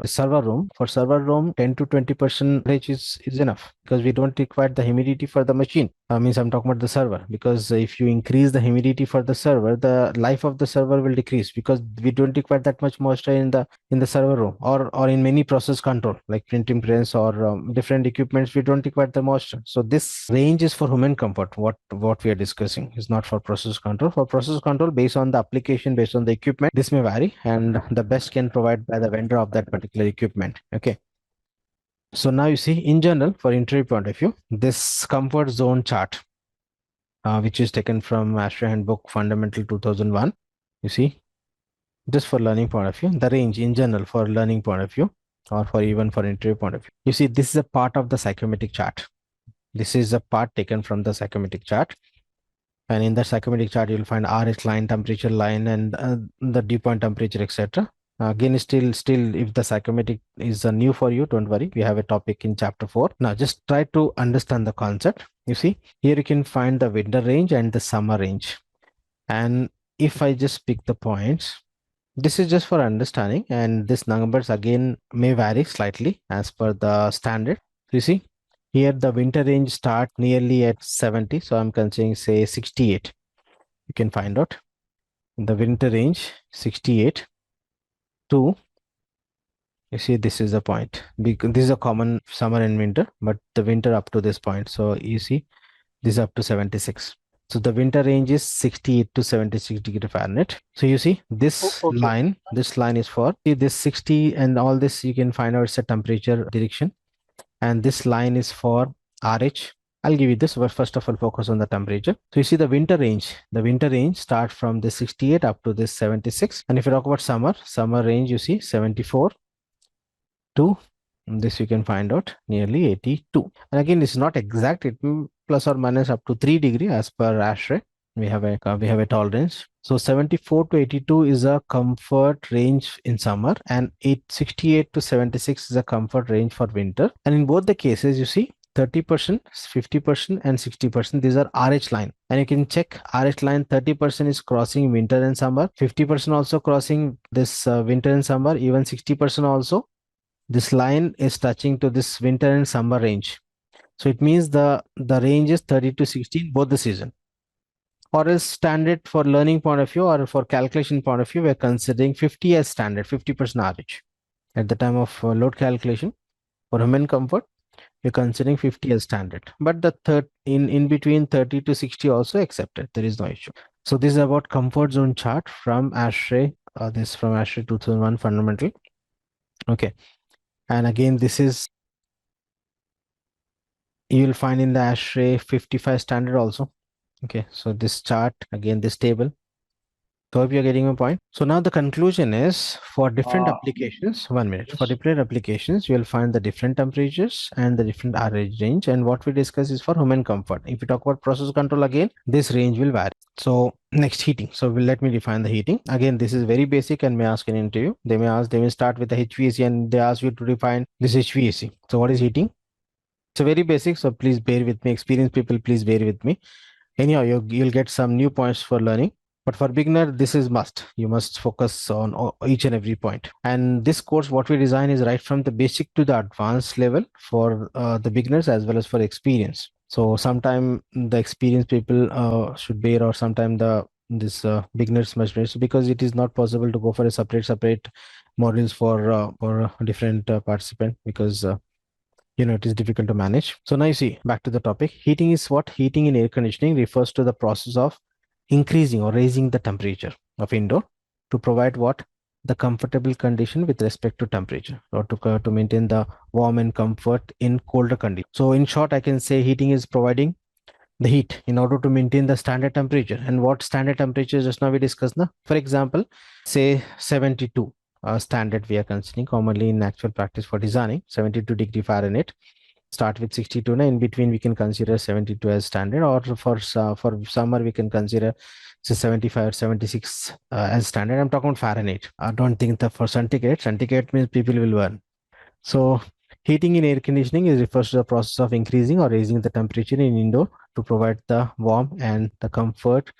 server room, for server room 10 to 20% is enough, because we don't require the humidity for the machine. Means I'm talking about the server, because if you increase the humidity for the server, the life of the server will decrease, because we don't require that much moisture in the server room, or in many process control like printing press or different equipments, we don't require the moisture. So this range is for human comfort. What we are discussing is not for process control. For process control, based on the application, based on the equipment, this may vary, and the best can provide by the vendor of that particular equipment. Okay. So now you see, in general, for interview point of view, this comfort zone chart, which is taken from Master Handbook Fundamental 2001, you see, just for learning point of view, the range in general for learning point of view, or for even for interview point of view. You see, this is a part of the psychometric chart. This is a part taken from the psychometric chart. And in the psychometric chart, you'll find RH line, temperature line, and the dew point temperature, etc. Again, still, if the psychometric is new for you, don't worry. We have a topic in chapter 4. Now, just try to understand the concept. You see, here you can find the winter range and the summer range. And if I just pick the points, this is just for understanding, and these numbers again may vary slightly as per the standard. You see, here the winter range start nearly at 70, so I'm considering say 68. You can find out the winter range 68 to, you see, this is the point, because this is a common summer and winter, but the winter up to this point. So you see, this is up to 76. So the winter range is 68 to 76 degree Fahrenheit. So you see this Okay. this line is for this 60, and all this you can find out it's a temperature direction. And this line is for RH. I'll give you this, but first of all, focus on the temperature. So you see the winter range starts from the 68 up to this 76. And if you talk about summer range, you see 74 to this, you can find out nearly 82. And again, this is not exact, it will plus or minus up to 3 degree as per ASHRAE. We have a tolerance. So 74 to 82 is a comfort range in summer, and 68 to 76 is a comfort range for winter. And in both the cases, you see 30%, 50%, and 60%. These are RH line. And you can check RH line, 30% is crossing winter and summer, 50% also crossing this winter and summer, even 60% also. This line is touching to this winter and summer range. So it means the range is 30 to 60 both the season. Or as standard for learning point of view or for calculation point of view, we're considering 50 as standard, 50% average. At the time of load calculation for human comfort, we're considering 50 as standard. But the third in between 30 to 60 also accepted. There is no issue. So this is about comfort zone chart from ASHRAE this from ASHRAE 2001 fundamental. Okay, and again, this is you will find in the ASHRAE 55 standard also. Okay, so this chart, again, this table. So hope you're getting my point. So now the conclusion is for different applications, 1 minute, for different applications, you will find the different temperatures and the different RH range. And what we discuss is for human comfort. If we talk about process control again, this range will vary. So next, heating. So let me define the heating. Again, this is very basic and may ask an interview. They may start with the HVAC and they ask you to define this HVAC. So what is heating? It's a very basic. So please bear with me. Experienced people, please bear with me. Anyhow, you'll get some new points for learning. But for beginner, this is must. You must focus on each and every point. And this course, what we design is right from the basic to the advanced level for the beginners as well as for experience. So sometime the experienced people should bear, or sometime this beginners must bear. So because it is not possible to go for a separate modules for different participant, because it is difficult to manage. So now you see, back to the topic. Heating is what? Heating in air conditioning refers to the process of increasing or raising the temperature of indoor to provide what? The comfortable condition with respect to temperature, or to maintain the warm and comfort in colder conditions. So in short, I can say heating is providing the heat in order to maintain the standard temperature. And what standard temperature just now we discussed now? For example, say 72 standard we are considering commonly in actual practice for designing, 72 degree Fahrenheit. Start with 62. Now in between we can consider 72 as standard, or for summer we can consider 75 or 76 as standard. I'm talking about Fahrenheit. I don't think that for centigrade means people will burn. So heating in air conditioning refers to the process of increasing or raising the temperature in indoor to provide the warmth and the comfort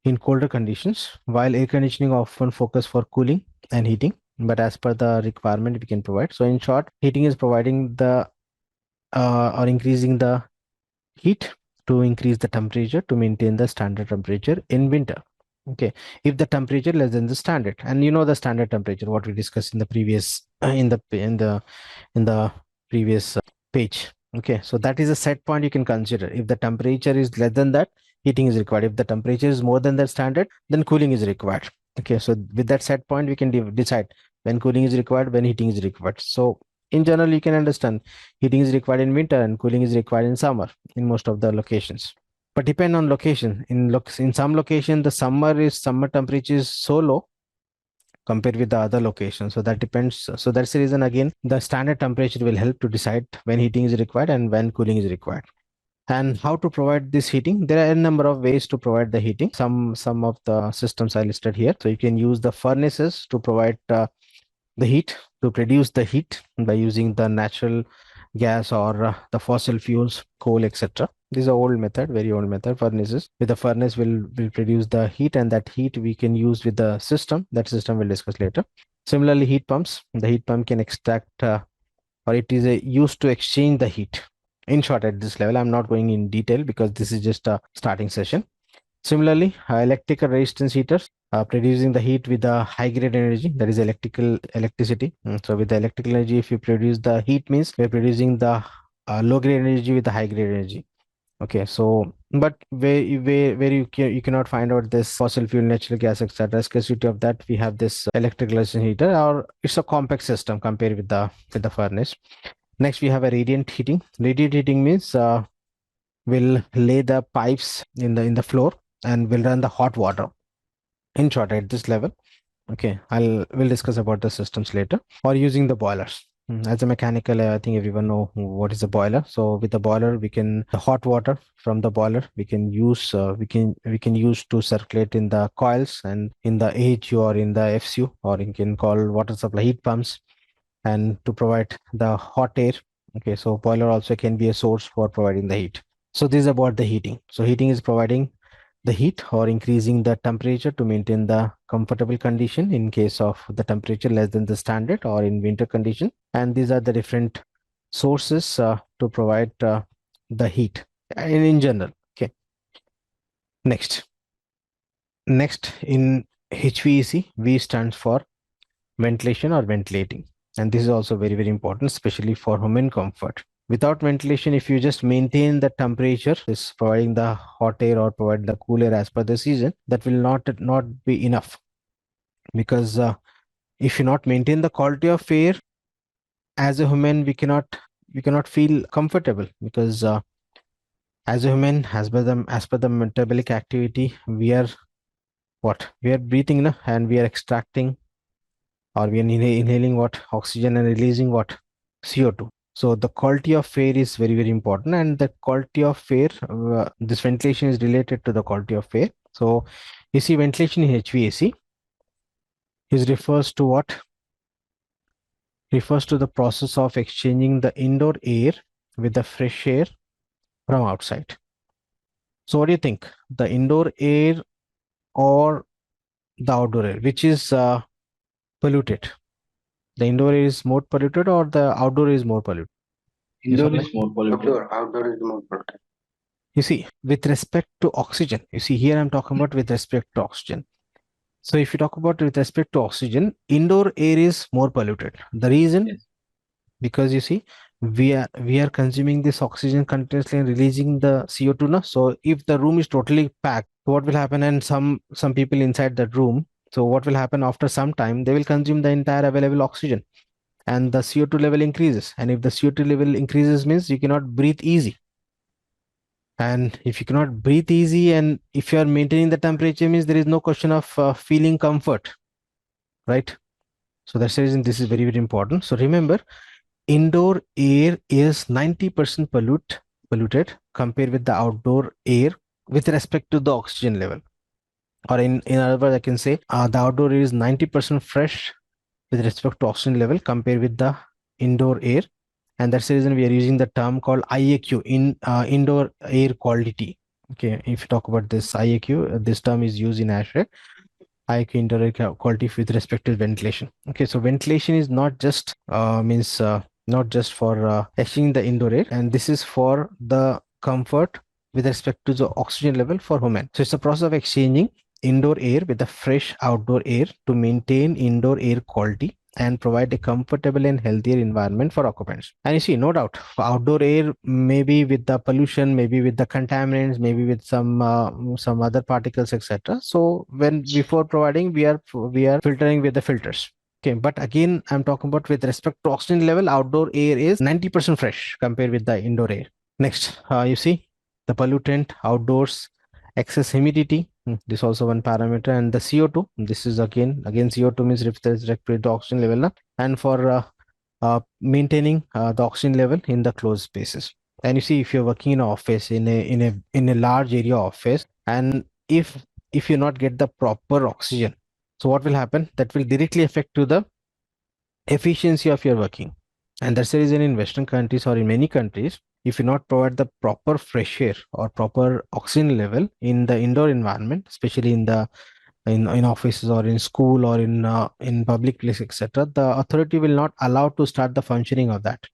in colder conditions, while air conditioning often focus for cooling and heating, but as per the requirement we can provide. So in short, heating is providing the or increasing the heat to increase the temperature to maintain the standard temperature in winter. Okay, if the temperature less than the standard, and the standard temperature what we discussed in the previous in the previous page. Okay, so that is a set point you can consider. If the temperature is less than that, heating is required. If the temperature is more than the standard, then cooling is required. Okay, so with that set point we can decide when cooling is required, when heating is required. So in general, you can understand heating is required in winter and cooling is required in summer in most of the locations. But depend on location. In some location, the summer temperature is so low compared with the other locations. So that depends. So that's the reason, again, the standard temperature will help to decide when heating is required and when cooling is required. And how to provide this heating? There are a number of ways to provide the heating. Some of the systems I listed here. So you can use the furnaces to provide the heat, to produce the heat by using the natural gas or the fossil fuels, coal, etc. This is an old method, very old method. Furnaces, with the furnace will produce the heat, and that heat we can use with the system. That system we'll discuss later. Similarly, heat pumps. The heat pump can extract or it is used to exchange the heat. In short, at this level, I'm not going in detail because this is just a starting session. Similarly, electrical resistance heaters producing the heat with the high grade energy, that is electricity. So with the electrical energy, if you produce the heat, means we're producing the low grade energy with the high grade energy. Okay, so but where you cannot find out this fossil fuel, natural gas, etc. Scarcity of that, we have this electrical resistance heater, or it's a compact system compared with the furnace. Next, we have a radiant heating. Radiant heating means we'll lay the pipes in the floor and we'll run the hot water. In short, at this level, okay, we'll discuss about the systems later. Or using the boilers. As a mechanical, I think everyone know what is a boiler. So with the boiler, the hot water from the boiler we can use to circulate in the coils and in the AHU or in the FCU, or you can call water supply heat pumps, and to provide the hot air. Okay, so boiler also can be a source for providing the heat. So this is about the heating. So heating is providing the heat or increasing the temperature to maintain the comfortable condition in case of the temperature less than the standard or in winter condition. And these are the different sources to provide the heat in general. Okay. Next in HVAC, V stands for ventilation or ventilating. And this is also very, very important, especially for human comfort. Without ventilation, if you just maintain the temperature, is providing the hot air or provide the cool air as per the season, that will not be enough. because if you not maintain the quality of air, as a human we cannot feel comfortable, because as a human, as per the metabolic activity, we are breathing, na, and we are extracting, or we are inhaling what oxygen and releasing what CO2. So the quality of air is very, very important, and the quality of air, this ventilation is related to the quality of air. So you see, ventilation in HVAC is refers to the process of exchanging the indoor air with the fresh air from outside. So what do you think? The indoor air or the outdoor air, which is polluted? The indoor air is more polluted or the outdoor is more polluted? Indoor is more polluted. Outdoor is more polluted. You see, with respect to oxygen, you see here I'm talking about with respect to oxygen. So if you talk about with respect to oxygen, indoor air is more polluted. The reason, Yes. because you see, we are consuming this oxygen continuously and releasing the CO2 now. So if the room is totally packed, what will happen? And some people inside that room, so what will happen after some time? They will consume the entire available oxygen, and the CO2 level increases. And if the CO2 level increases, means you cannot breathe easy. And if you cannot breathe easy, and if you are maintaining the temperature, means there is no question of feeling comfort, right? So that's the reason this is very, very important. So remember, indoor air is 90% polluted compared with the outdoor air with respect to the oxygen level. Or in other words, I can say the outdoor air is 90% fresh with respect to oxygen level compared with the indoor air. And that's the reason we are using the term called IAQ, in indoor air quality. Okay, if you talk about this IAQ, this term is used in ASHRAE, IAQ indoor air quality with respect to ventilation. Okay, so ventilation is not just means not just for exchanging the indoor air, and this is for the comfort with respect to the oxygen level for human. So it's a process of exchanging indoor air with the fresh outdoor air to maintain indoor air quality and provide a comfortable and healthier environment for occupants. And you see, no doubt, for outdoor air, maybe with the pollution, maybe with the contaminants, maybe with some other particles, etc. So when before providing, we are filtering with the filters. Okay, but again, I'm talking about with respect to oxygen level, outdoor air is 90% fresh compared with the indoor air. Next, you see the pollutant outdoors, excess humidity. This also one parameter, and the CO2. This is again CO2 means with respect to the oxygen level, na? And for maintaining the oxygen level in the closed spaces. And you see, if you're working in an office, in a large area office, and if you not get the proper oxygen, so what will happen? That will directly affect to the efficiency of your working. And that's the reason in Western countries or in many countries, if you not provide the proper fresh air or proper oxygen level in the indoor environment, especially in offices or in school or in public place, etc., the authority will not allow to start the functioning of that.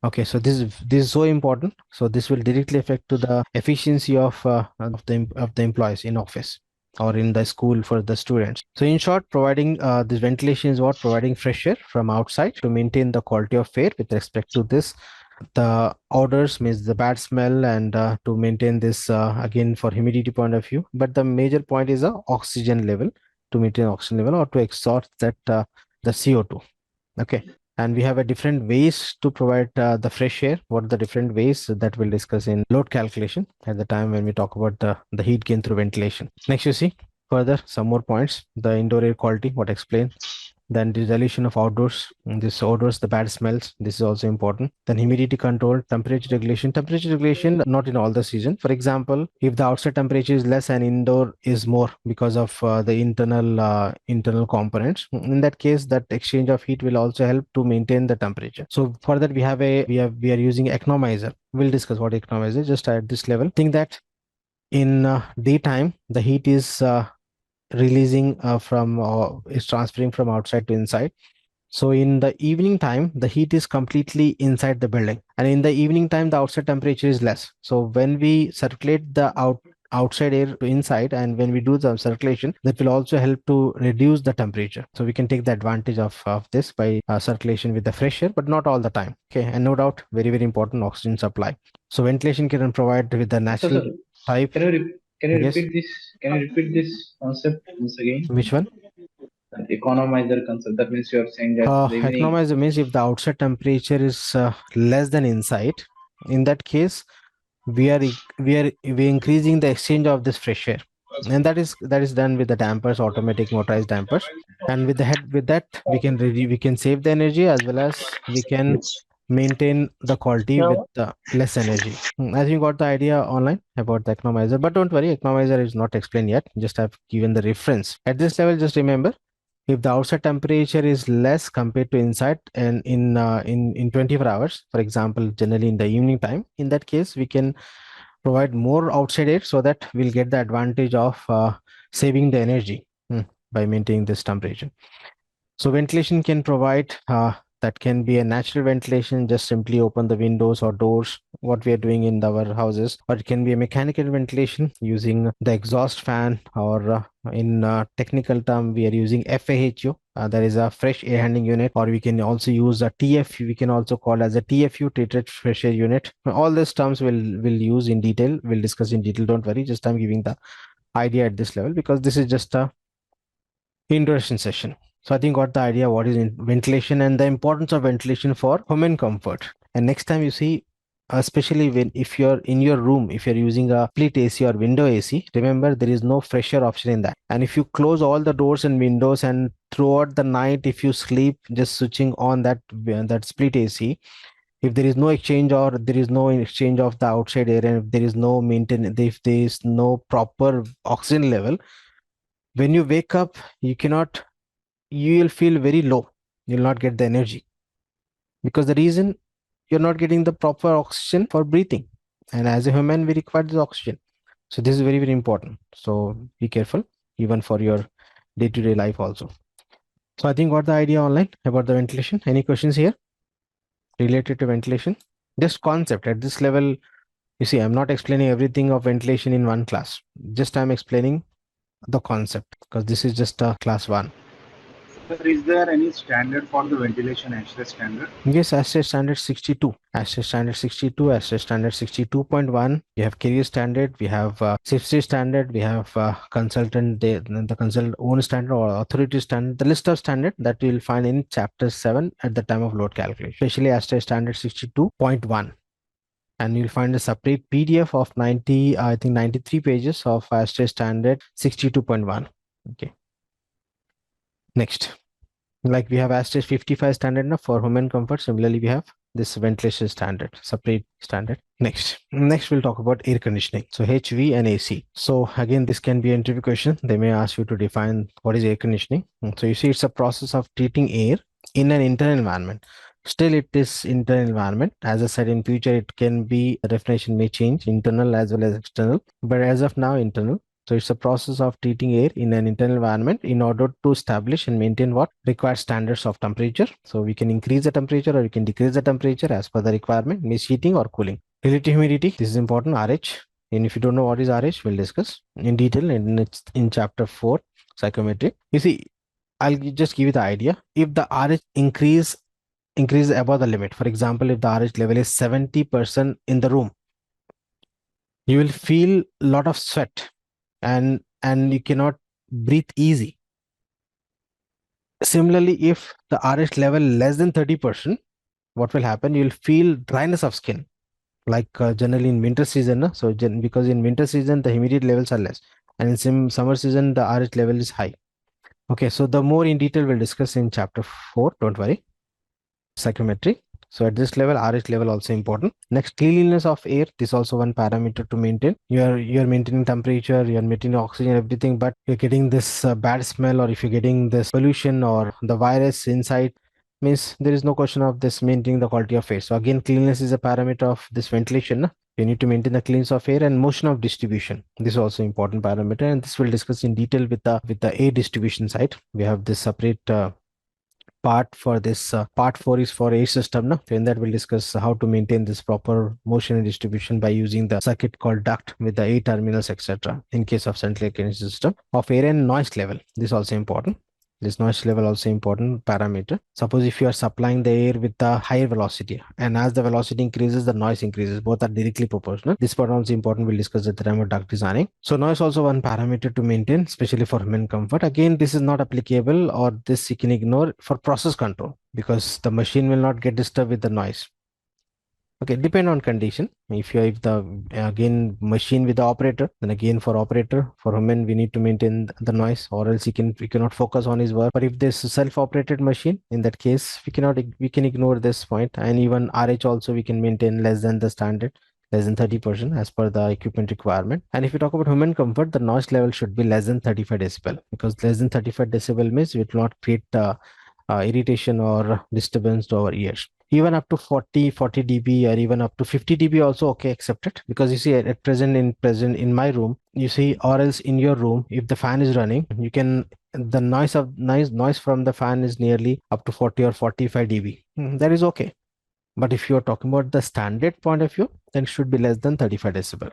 Okay, so this is so important. So this will directly affect to the efficiency of the employees in office or in the school for the students. So in short, providing this ventilation is what providing fresh air from outside to maintain the quality of air with respect to this. The odors means the bad smell, and to maintain this again for humidity point of view. But the major point is the oxygen level, to maintain oxygen level or to exhaust that the CO2. Okay, and we have a different ways to provide the fresh air. What are the different ways that we'll discuss in load calculation at the time when we talk about the heat gain through ventilation. Next, you see further some more points. The indoor air quality, what explained. Then the dilution of outdoors, this odors, the bad smells. This is also important. Then humidity control, temperature regulation. Temperature regulation not in all the season. For example, if the outside temperature is less and indoor is more because of the internal components, in that case, that exchange of heat will also help to maintain the temperature. So for that, we are using economizer. We'll discuss what economizer just at this level. Think that in daytime the heat is releasing is transferring from outside to inside. So in the evening time, the heat is completely inside the building, and in the evening time, the outside temperature is less. So when we circulate the outside air to inside, and when we do the circulation, that will also help to reduce the temperature. So we can take the advantage of this by circulation with the fresh air, but not all the time. Okay, and no doubt, very, very important, oxygen supply. So ventilation can provide with the So, natural sir, type. can you Yes, repeat this? Can you repeat this concept once again? which one? economizer concept. That means you are saying that saving. Economizer means if the outside temperature is less than inside, in that case, we increasing the exchange of this fresh air, and that is done with the dampers, automatic motorized dampers, and with that we can save the energy as well as we can maintain the quality with less energy. I think you got the idea online about the economizer, but don't worry, economizer is not explained yet. Just have given the reference at this level. Just remember, if the outside temperature is less compared to inside and in 24 hours, for example, generally in the evening time, in that case we can provide more outside air so that we'll get the advantage of saving the energy by maintaining this temperature. So ventilation can provide that can be a natural ventilation, just simply open the windows or doors, what we are doing in our houses, or it can be a mechanical ventilation using the exhaust fan, or in technical term we are using FAHU. That is a fresh air handling unit, or we can also use a TFU. We can also call as a TFU, treated fresh air unit. All these terms will use in detail. We'll discuss in detail. Don't worry. Just I'm giving the idea at this level because this is just a introduction session. So I think got the idea what is ventilation and the importance of ventilation for human comfort. And next time you see, especially when if you're in your room, if you're using a split AC or window AC, remember there is no fresher option in that. And if you close all the doors and windows and throughout the night, if you sleep just switching on that split AC, if there is no exchange or there is no exchange of the outside air, and if there is no maintenance, if there is no proper oxygen level, when you wake up, you will feel very low. You'll not get the energy because the reason you're not getting the proper oxygen for breathing. And as a human, we require this oxygen. So this is very, very important. So be careful, even for your day-to-day life also. So I think got the idea online about the ventilation. Any questions here related to ventilation? Just concept at this level. You see, I'm not explaining everything of ventilation in one class. Just I'm explaining the concept because this is just a class 1. Sir, is there any standard for the ventilation ASHRAE standard? Yes, ASHRAE standard 62, ASHRAE standard 62, ASHRAE standard 62.1. We have career standard, we have safety standard, we have consultant, the consultant own standard or authority standard. The list of standard that you will find in chapter 7 at the time of load calculation, especially ASHRAE standard 62.1. And you'll find a separate PDF of 93 pages of ASHRAE standard 62.1. Okay. Next, like we have ASHRAE 55 standard now for human comfort. Similarly, we have this ventilation standard, separate standard. Next we'll talk about air conditioning. So HV and AC. So again, this can be an interview question. They may ask you to define what is air conditioning. So you see, it's a process of treating air in an internal environment. Still, it is internal environment. As I said, in future, it can be, the definition may change, internal as well as external. But as of now, internal. So it's a process of treating air in an internal environment in order to establish and maintain what required standards of temperature. So we can increase the temperature or we can decrease the temperature as per the requirement, means heating or cooling. Relative humidity, this is important, RH. And if you don't know what is RH, we'll discuss in detail in chapter 4, psychometry. You see, I'll just give you the idea. If the RH increase above the limit, for example, if the RH level is 70% in the room, you will feel a lot of sweat and you cannot breathe easy. Similarly, if the RH level less than 30%, what will happen? You'll feel dryness of skin, like generally in winter season. So because in winter season the humidity levels are less, and in summer season the RH level is high. Okay, so the more in detail we'll discuss in chapter 4. Don't worry. Psychometry. So at this level, RH level also important. Next, cleanliness of air. This is also one parameter to maintain. You're maintaining temperature, you're maintaining oxygen, everything, but you're getting this bad smell, or if you're getting this pollution or the virus inside, means there is no question of this maintaining the quality of air. So again, cleanliness is a parameter of this ventilation. You need to maintain the cleanness of air and motion of distribution. This is also important parameter, and this we'll discuss in detail with the air distribution side. We have this separate part for this. Part 4 is for air system. Now in that we'll discuss how to maintain this proper motion and distribution by using the circuit called duct with the 8 terminals, etc. in case of central air conditioning system. Of air and noise level, this is also important. This noise level also important parameter. Suppose if you are supplying the air with the higher velocity, and as the velocity increases, the noise increases. Both are directly proportional. This part also important. We'll discuss at the time of duct designing. So noise also one parameter to maintain, especially for human comfort. Again, this is not applicable, or this you can ignore for process control, because the machine will not get disturbed with the noise. Okay, depend on condition. If the again machine with the operator, then again for operator, for human we need to maintain the noise, or else we cannot focus on his work. But if this self-operated machine, in that case we can ignore this point, and even RH also we can maintain less than the standard, less than 30% as per the equipment requirement. And if you talk about human comfort, the noise level should be less than 35 decibel, because less than 35 decibel means it will not create irritation or disturbance to our ears. Even up to 40 dB, or even up to 50 dB also okay, accepted. Because you see at present in my room, you see, or else in your room, if the fan is running, you can, the noise from the fan is nearly up to 40 or 45 dB. That is okay. But if you're talking about the standard point of view, then it should be less than 35 decibel.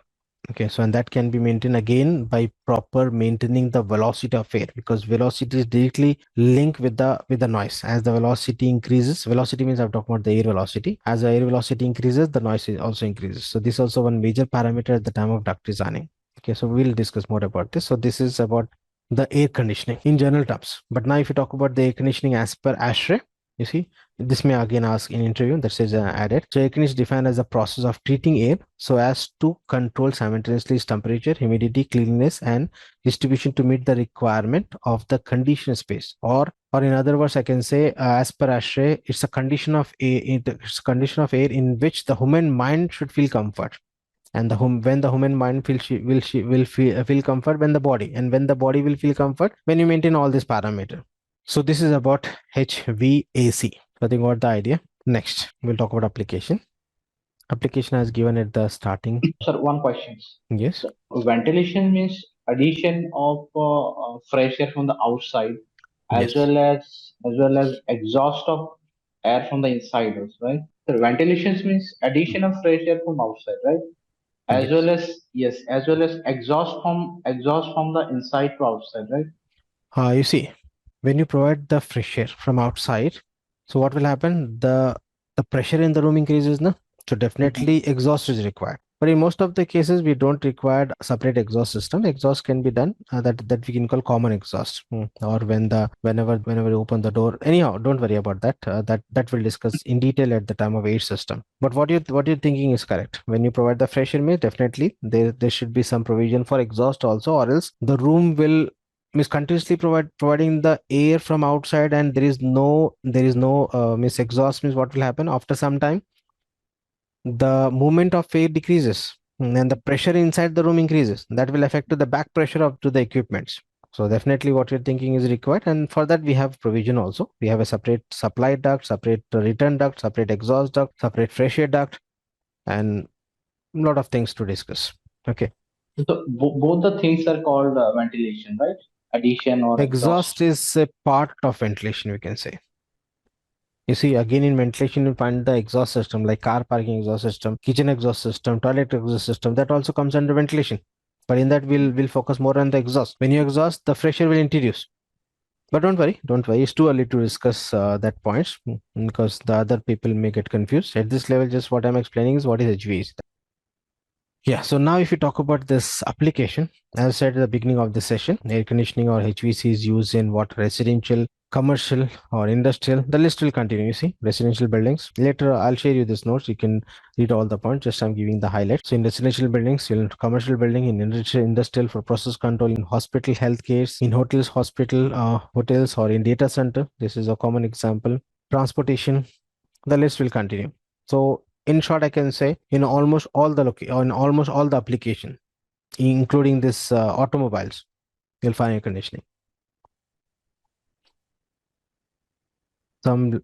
Okay, so and that can be maintained again by proper maintaining the velocity of air, because velocity is directly linked with the noise. As the velocity increases, velocity means I'm talking about the air velocity. As the air velocity increases, the noise also increases. So this is also one major parameter at the time of duct designing. Okay, so we'll discuss more about this. So this is about the air conditioning in general terms. But now if you talk about the air conditioning as per ASHRAE, you see, this may again ask in interview, that says added. So air conditioning is defined as a process of treating air so as to control simultaneously its temperature, humidity, cleanliness, and distribution to meet the requirement of the conditioned space. Or in other words, I can say, as per ASHRAE, it's a condition of air. It's a condition of air in which the human mind should feel comfort. And when the human mind will feel comfort when the body, and when the body will feel comfort when you maintain all these parameters. So this is about HVAC. I think what the idea. Next, we'll talk about application. Application as given at the starting. Sir, one question. Yes. So, ventilation means addition of fresh air from the outside, Yes. as well as exhaust of air from the inside, also, right? So ventilation means addition of fresh air from outside, right? As Yes. well as yes, as well as exhaust from the inside to outside, right? You see, when you provide the fresh air from outside, so what will happen? The pressure in the room increases, no? So definitely exhaust is required. But in most of the cases, we don't require a separate exhaust system. Exhaust can be done that we can call common exhaust. Or whenever you open the door. Anyhow, don't worry about that. That we'll discuss in detail at the time of air system. But what you're thinking is correct. When you provide the fresh air, means definitely there should be some provision for exhaust also, or else the room will means continuously providing the air from outside, and there is no means exhaust. Means what will happen after some time, the movement of air decreases, and the pressure inside the room increases. That will affect to the back pressure of to the equipments. So definitely what you're thinking is required, and for that we have provision also. We have a separate supply duct, separate return duct, separate exhaust duct, separate fresh air duct, and a lot of things to discuss. Okay. So both the things are called ventilation, right? Addition or Exhaust exhaust. is a part of ventilation, we can say. You see, again in ventilation, you find the exhaust system like car parking exhaust system, kitchen exhaust system, toilet exhaust system. That also comes under ventilation. But in that, we'll focus more on the exhaust. When you exhaust, the fresh air will introduce. But don't worry. It's too early to discuss that points, because the other people may get confused. At this level, just what I'm explaining is what is HVAC. Yeah, so now if you talk about this application, as I said at the beginning of the session, air conditioning or HVAC is used in what residential, commercial, or industrial. The list will continue. You see, residential buildings. Later, I'll share you this notes. You can read all the points. Just I'm giving the highlights. So in residential buildings, in commercial building, in industrial for process control, in hospital, healthcare, in hotels, hotels, or in data center. This is a common example. Transportation. The list will continue. So in short, I can say in almost all the application, including this automobiles, you'll find air conditioning. Some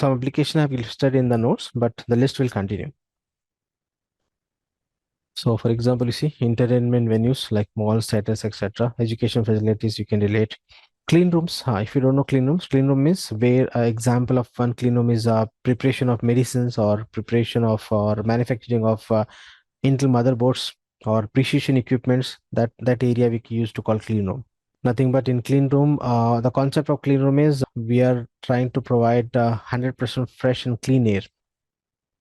application I've listed in the notes, but the list will continue. So for example, you see entertainment venues like malls, theaters, etc. Education facilities, you can relate. Clean rooms. If you don't know clean room means where example of one clean room is preparation of medicines, or preparation of or manufacturing of Intel motherboards or precision equipments. That area we used to call clean room. Nothing but in clean room, the concept of clean room is we are trying to provide 100% fresh and clean air.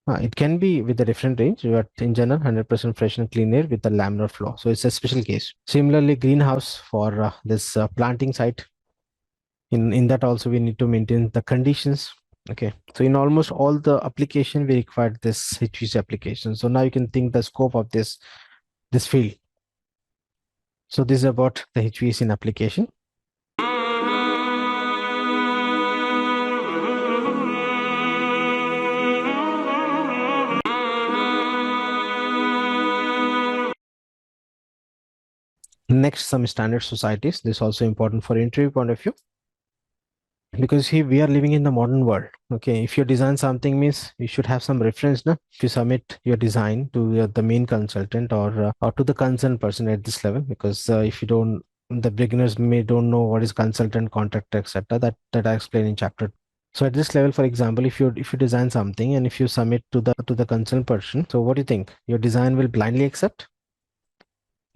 It can be with a different range, but in general, 100% fresh and clean air with the laminar flow. So it's a special case. Similarly, greenhouse for this planting site. In that also we need to maintain the conditions. Okay, so in almost all the application we require this HVAC application. So now you can think the scope of this field. So this is about the HVAC in application. Next, some standard societies. This is also important for interview point of view, because here we are living in the modern world. Okay, if you design something means you should have some reference. Now if you submit your design to the main consultant or to the concerned person at this level, because if you don't, the beginners may don't know what is consultant, contractor, etc. That I explained in chapter. So at this level, for example, if you design something and if you submit to the concerned person, so what do you think? Your design will blindly accept?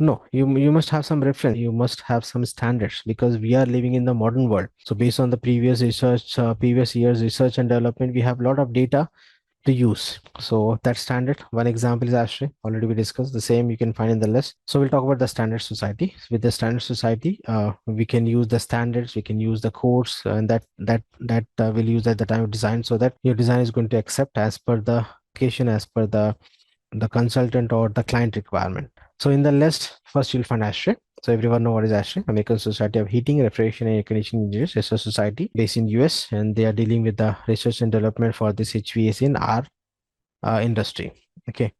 No, you must have some reference. You must have some standards, because we are living in the modern world. So based on the previous research, previous years research and development, we have a lot of data to use. So that standard, one example is ASHRAE. Already we discussed the same. You can find in the list. So we'll talk about the standard society. With the standard society, we can use the standards. We can use the codes, and that we'll use at the time of design, so that your design is going to accept as per the application, as per the consultant or the client requirement. So in the list, first you'll find ASHRAE. So everyone know what is ASHRAE, American Society of Heating, Refrigeration and Air Conditioning Engineers. It's a society based in US, and they are dealing with the research and development for this HVAC in our industry. Okay.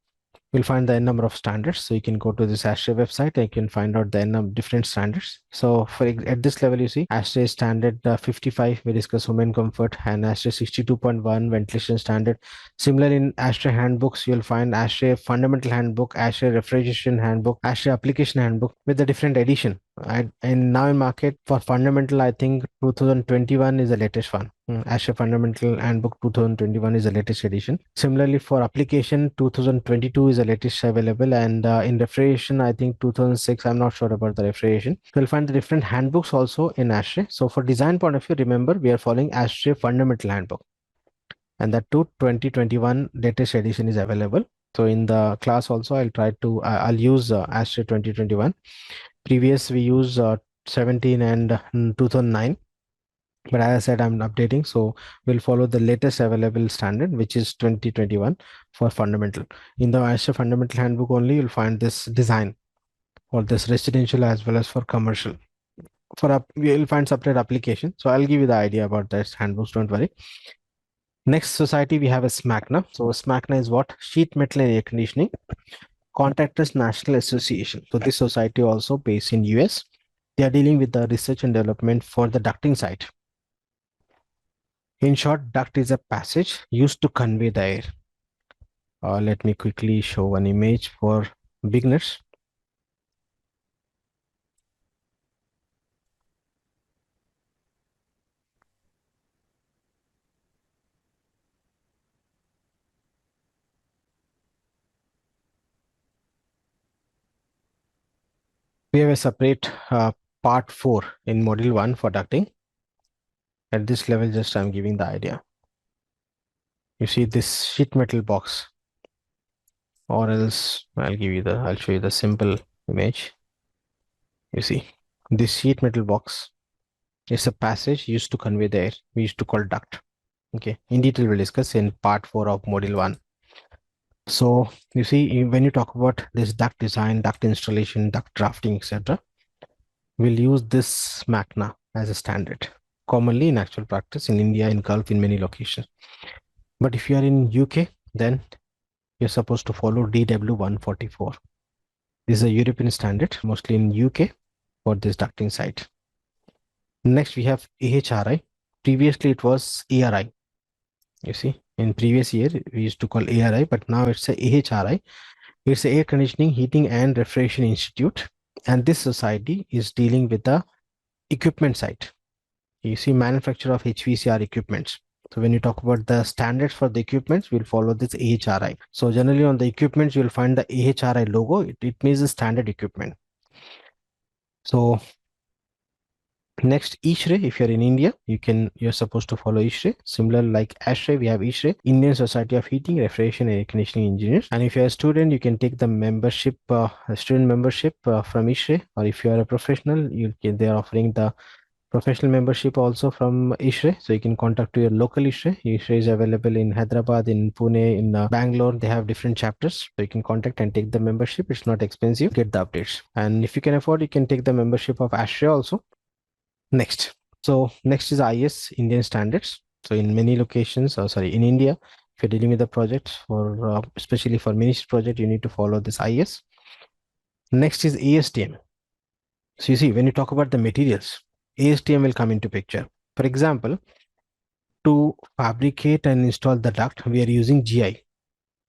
You'll find the n number of standards. So you can go to this ASHRAE website and you can find out the n number different standards. So at this level, you see ASHRAE standard 55, we discuss home comfort, and ASHRAE 62.1 ventilation standard. Similar in ASHRAE handbooks, you'll find ASHRAE fundamental handbook, ASHRAE refrigeration handbook, ASHRAE application handbook with the different edition. And now in market for fundamental, I think 2021 is the latest one. ASHRAE Fundamental Handbook 2021 is the latest edition. Similarly, for application, 2022 is the latest available, and in refrigeration, I think 2006. I'm not sure about the refrigeration. You'll find the different handbooks also in ASHRAE. So for design point of view, remember we are following ASHRAE Fundamental Handbook, and that 2021 latest edition is available. So in the class also, I'll use ASHRAE 2021. Previous we use 17 and 2009. But as I said, I'm updating. So we'll follow the latest available standard, which is 2021 for fundamental. In the ASHRAE Fundamental Handbook only, you'll find this design for this residential as well as for commercial. You'll find separate application. So I'll give you the idea about this handbooks, don't worry. Next society, we have a SMACNA. So SMACNA is what? Sheet Metal and Air Conditioning Contractors National Association. So this society also based in US. They are dealing with the research and development for the ducting side. In short, duct is a passage used to convey the air. Let me quickly show an image for beginners. We have a separate part 4 in module 1 for ducting. At this level, just I'm giving the idea. You see this sheet metal box, or else I'll show you the simple image. You see this sheet metal box is a passage used to convey the air. We used to call duct. Okay, in detail we'll discuss in part 4 of module 1. So you see, when you talk about this duct design, duct installation, duct drafting, etc., we'll use this SMACNA as a standard. Commonly in actual practice in India, in Gulf, in many locations. But if you are in UK, then you're supposed to follow DW 144. This is a European standard, mostly in UK for this ducting side. Next, we have AHRI. Previously, it was ARI. You see, in previous year, we used to call ARI, but now it's a AHRI. It's a Air Conditioning, Heating and Refrigeration Institute. And this society is dealing with the equipment side. You see, manufacture of HVACR equipments. So when you talk about the standards for the equipments, we'll follow this AHRI. So generally on the equipments, you'll find the AHRI logo. It means the standard equipment. So Next, ISHRE. If you're in India, you're supposed to follow ISHRE. Similar like ASHRE, we have ISHRE, Indian Society of Heating, Refrigeration and Air Conditioning Engineers. And if you're a student, you can take the membership, student membership from ISHRE. Or if you are a professional, they are offering the professional membership also from ISHRE. So you can contact your local ISHRE. ISHRE is available in Hyderabad, in Pune, in Bangalore. They have different chapters. So you can contact and take the membership. It's not expensive. Get the updates. And if you can afford, you can take the membership of ASHRE also. Next. So next is IS, Indian standards. So in many locations, in India, if you're dealing with a project or especially for ministry project, you need to follow this IS. Next is ASTM. So you see, when you talk about the materials, ASTM will come into picture. For example, to fabricate and install the duct, we are using GI.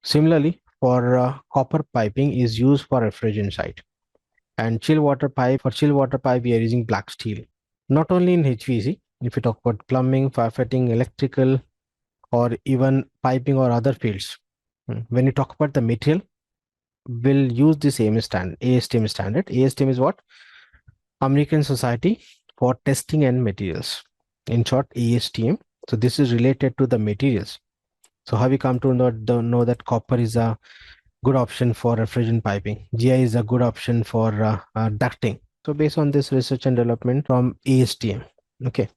Similarly, for copper piping is used for refrigerant side. And chill water pipe, for chill water pipe, we are using black steel. Not only in HVAC, if you talk about plumbing, firefighting, electrical, or even piping or other fields, when you talk about the material, we'll use this ASTM standard. ASTM is what? American Society for Testing and Materials. In short, ASTM. So this is related to the materials. So how we come to know that copper is a good option for refrigerant piping. GI is a good option for ducting. So based on this research and development from ASTM. Okay.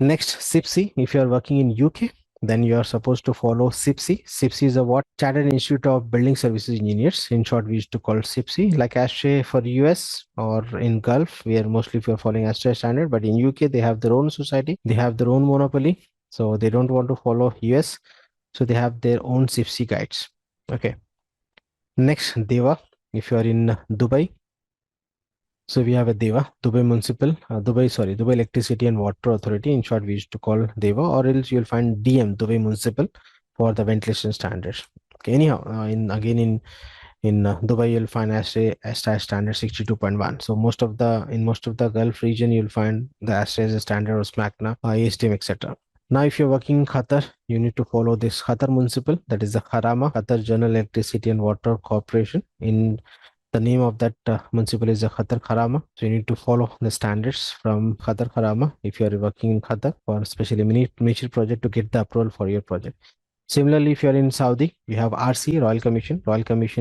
Next, SIPC. If you are working in UK, then you are supposed to follow SIPC. SIPC is a what? Chartered Institute of Building Services Engineers. In short, we used to call SIPC. Like ASHRAE for US or in Gulf, we are mostly if you're following ASHRAE standard, but in UK, they have their own society. They have their own monopoly. So they don't want to follow US. So they have their own SIPC guides. Okay. Next, DEWA. If you are in Dubai, so we have a DEWA, Dubai Electricity and Water Authority. In short, we used to call DEWA, or else you'll find DM, Dubai Municipal, for the ventilation standards. Okay, anyhow, in Dubai, you'll find ASHRAE standard 62.1. So most of the Gulf region, you'll find the ASHRAE standard or SMACNA, ASTM, etc. Now, if you're working in Qatar, you need to follow this Qatar Municipal, that is the Kharama, Qatar General Electricity and Water Corporation. In the name of that municipal is the Qatar Kharama. So you need to follow the standards from Qatar Kharama if you are working in Qatar for especially ministry project to get the approval for your project. Similarly, if you are in Saudi, you have RC, Royal Commission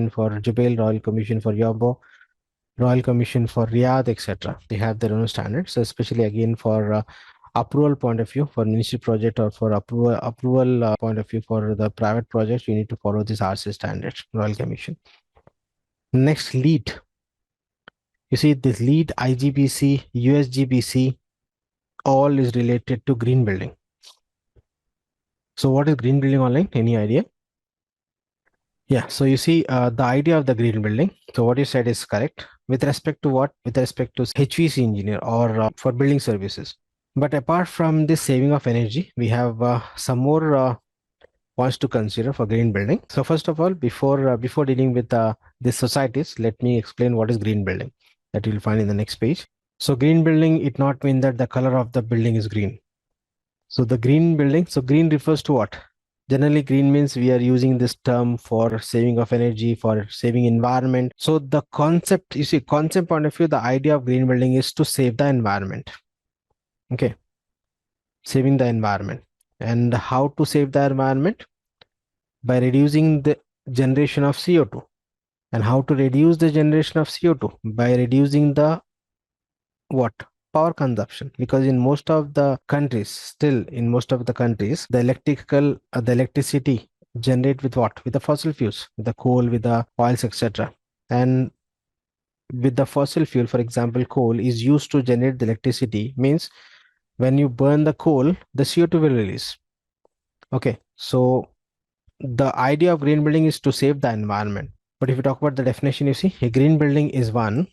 for Jubail, Royal Commission for Yabo, Royal Commission for Riyadh, etc. They have their own standards. So especially again for approval point of view for ministry project or for approval point of view for the private projects, you need to follow this RC standards, Royal Commission. Next, LEED. You see this LEED, IGBC, USGBC, all is related to green building. So what is green building online? Any idea? Yeah, so you see the idea of the green building. So what you said is correct. With respect to what? With respect to HVAC engineer or for building services. But apart from this saving of energy, we have some more points to consider for green building. So first of all, before dealing with these societies, let me explain what is green building that you'll find in the next page. So green building, it not mean that the color of the building is green. So the green building, so green refers to what? Generally, green means we are using this term for saving of energy, for saving environment. So the concept, you see, concept point of view, the idea of green building is to save the environment. Okay. Saving the environment. And how to save the environment? By reducing the generation of CO2. And how to reduce the generation of CO2? By reducing the what? Power consumption. Because in most of the countries, the electricity generate with what? With the fossil fuels, with the coal, with the oils, etc. And with the fossil fuel, for example, coal is used to generate the electricity, means when you burn the coal, the CO2 will release. Okay, so the idea of green building is to save the environment. But if you talk about the definition, you see, a green building is one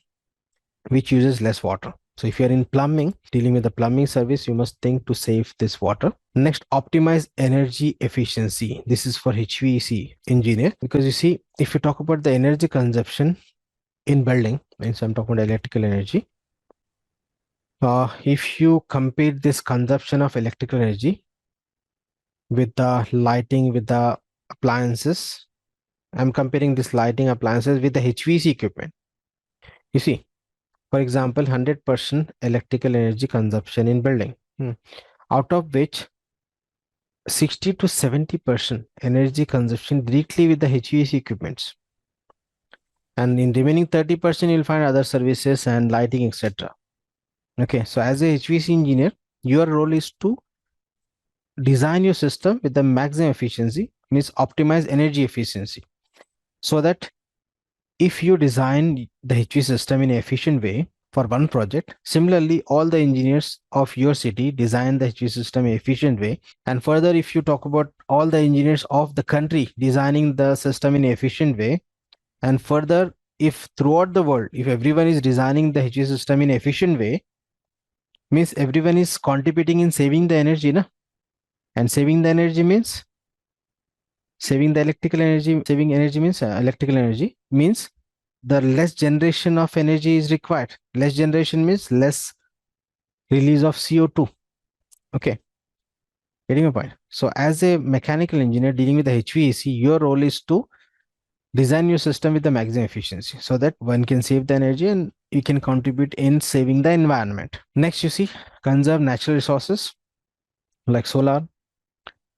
which uses less water. So if you're in plumbing, dealing with the plumbing service, you must think to save this water. Next, optimize energy efficiency. This is for HVAC engineer, because you see, if you talk about the energy consumption in building, means I'm talking about electrical energy. If you compare this consumption of electrical energy with the lighting, with the appliances, I'm comparing this lighting appliances with the HVAC equipment. You see, For example, 100% electrical energy consumption in building, out of which 60 to 70% energy consumption directly with the HVAC equipments. And in remaining 30%, you'll find other services and lighting, etc. Okay, so as a HVAC engineer, your role is to design your system with the maximum efficiency, means optimize energy efficiency, so that if you design the HV system in an efficient way for one project, similarly, all the engineers of your city design the HV system in an efficient way. And further, if you talk about all the engineers of the country designing the system in an efficient way, and further, if throughout the world, if everyone is designing the HV system in an efficient way, means everyone is contributing in saving the energy, na? And saving the energy means saving the electrical energy. Saving energy means electrical energy means the less generation of energy is required. Less generation means less release of CO2. Okay, getting my point. So as a mechanical engineer dealing with the HVAC, your role is to design your system with the maximum efficiency so that one can save the energy and you can contribute in saving the environment. Next, you see, conserve natural resources like solar,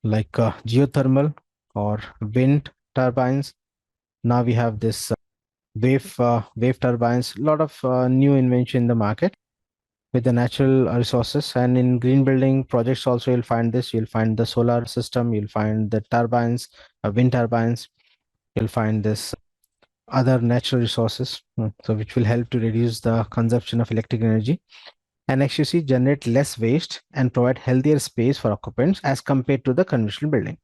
like geothermal or wind turbines. Now we have this wave turbines, a lot of new invention in the market with the natural resources. And in green building projects also, you'll find this. You'll find the solar system, you'll find the turbines, wind turbines, you'll find this other natural resources, so which will help to reduce the consumption of electric energy. And next, you see, generate less waste and provide healthier space for occupants as compared to the conventional building.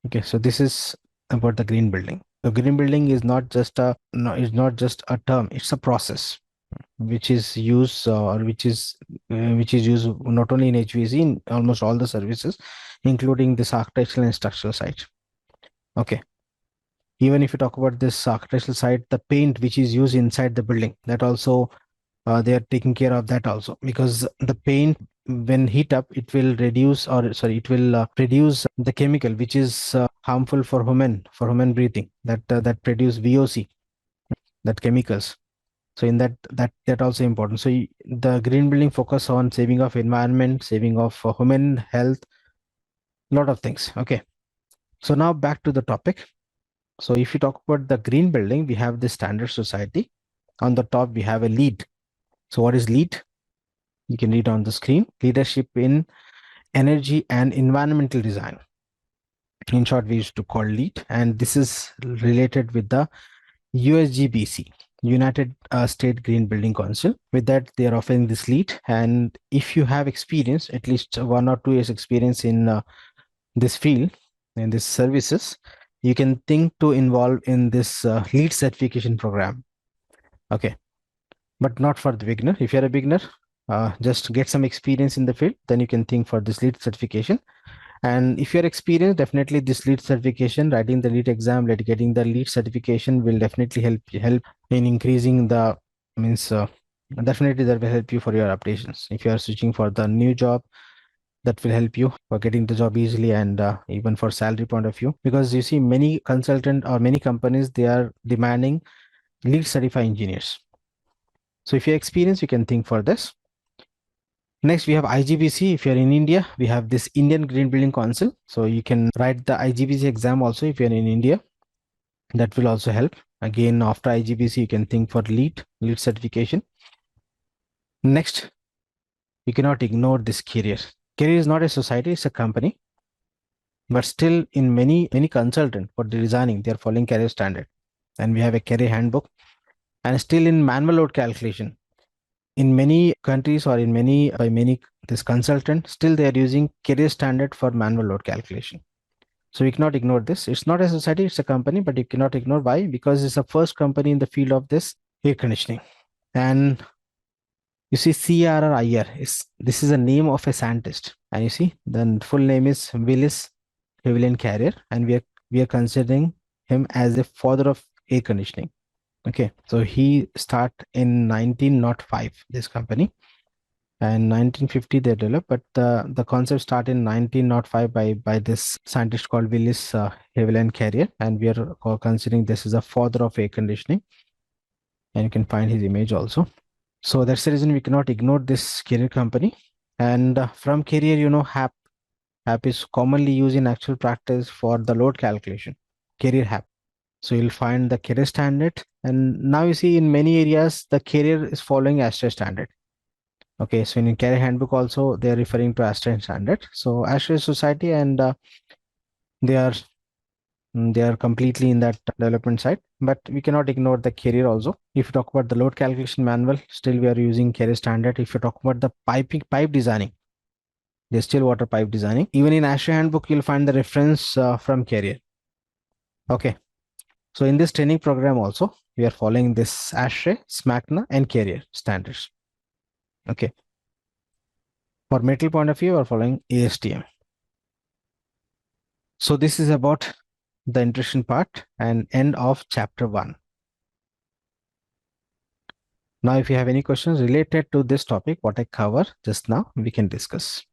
Okay, so this is about the green building. The green building is not just a no, is not just a term; it's a process which is used which is used not only in HVAC, in almost all the services, including this architectural and structural side. Okay, even if you talk about this architectural side, the paint which is used inside the building, that also they are taking care of that also, because the paint, when heat up, it will reduce, or sorry, it will produce the chemical which is harmful for human breathing, that produce VOC, that chemicals. So in that also important. So the green building focus on saving of environment, saving of human health, lot of things. Okay, so now back to the topic. So if you talk about the green building, we have the standard society. On the top we have a lead. So what is lead? You can read on the screen: leadership in energy and environmental design. In short, we used to call LEED, and this is related with the USGBC, United State Green Building Council. With that, they are offering this LEED, and if you have experience, at least 1 or 2 years experience in this field, in these services, you can think to involve in this LEED certification program. Okay, but not for the beginner. If you're a beginner, just get some experience in the field, then you can think for this LEED certification. And if you're experienced, definitely this LEED certification, writing the LEED exam, getting the LEED certification will definitely help in increasing the means. Definitely that will help you for your updations. If you are switching for the new job, that will help you for getting the job easily, and even for salary point of view, because you see many consultant or many companies, they are demanding LEED certified engineers. So if you're experienced, you can think for this. Next, we have IGBC. If you're in India, we have this Indian Green Building Council. So you can write the IGBC exam also if you're in India. That will also help. Again, after IGBC, you can think for LEED certification. Next, you cannot ignore this career. Career is not a society, it's a company. But still, in many consultants for designing, they are following career standard. And we have a career handbook. And still in manual load calculation, in many countries or in many this consultant, still they are using career standard for manual load calculation. So we cannot ignore this. It's not a society, it's a company, but you cannot ignore. Why? Because it's the first company in the field of this air conditioning. And you see, CRRIR this is a name of a scientist, and you see the full name is Willis Evelyn Carrier, and we are considering him as the father of air conditioning. Okay, so he start in 1905 this company, and 1950 they developed, but the concept start in 1905 by this scientist called Willis Evelyn Carrier, and we are considering this is a father of air conditioning, and you can find his image also. So that's the reason we cannot ignore this career company. And from career, HAP. HAP is commonly used in actual practice for the load calculation, career HAP. So you'll find the career standard. And now you see in many areas, the career is following ASTRA standard. Okay, so in career handbook also, they are referring to ASTRA standard. So ASTRA society, and they are they are completely in that development side, but we cannot ignore the career also. If you talk about the load calculation manual, still we are using career standard. If you talk about the pipe designing, the still water pipe designing, even in ASHRAE handbook, you'll find the reference from career. Okay. So in this training program also, we are following this ASHRAE, SMACNA, and career standards. Okay. For metal point of view, we are following ASTM. So this is about the introduction part and end of chapter 1. Now, if you have any questions related to this topic, what I cover just now, we can discuss.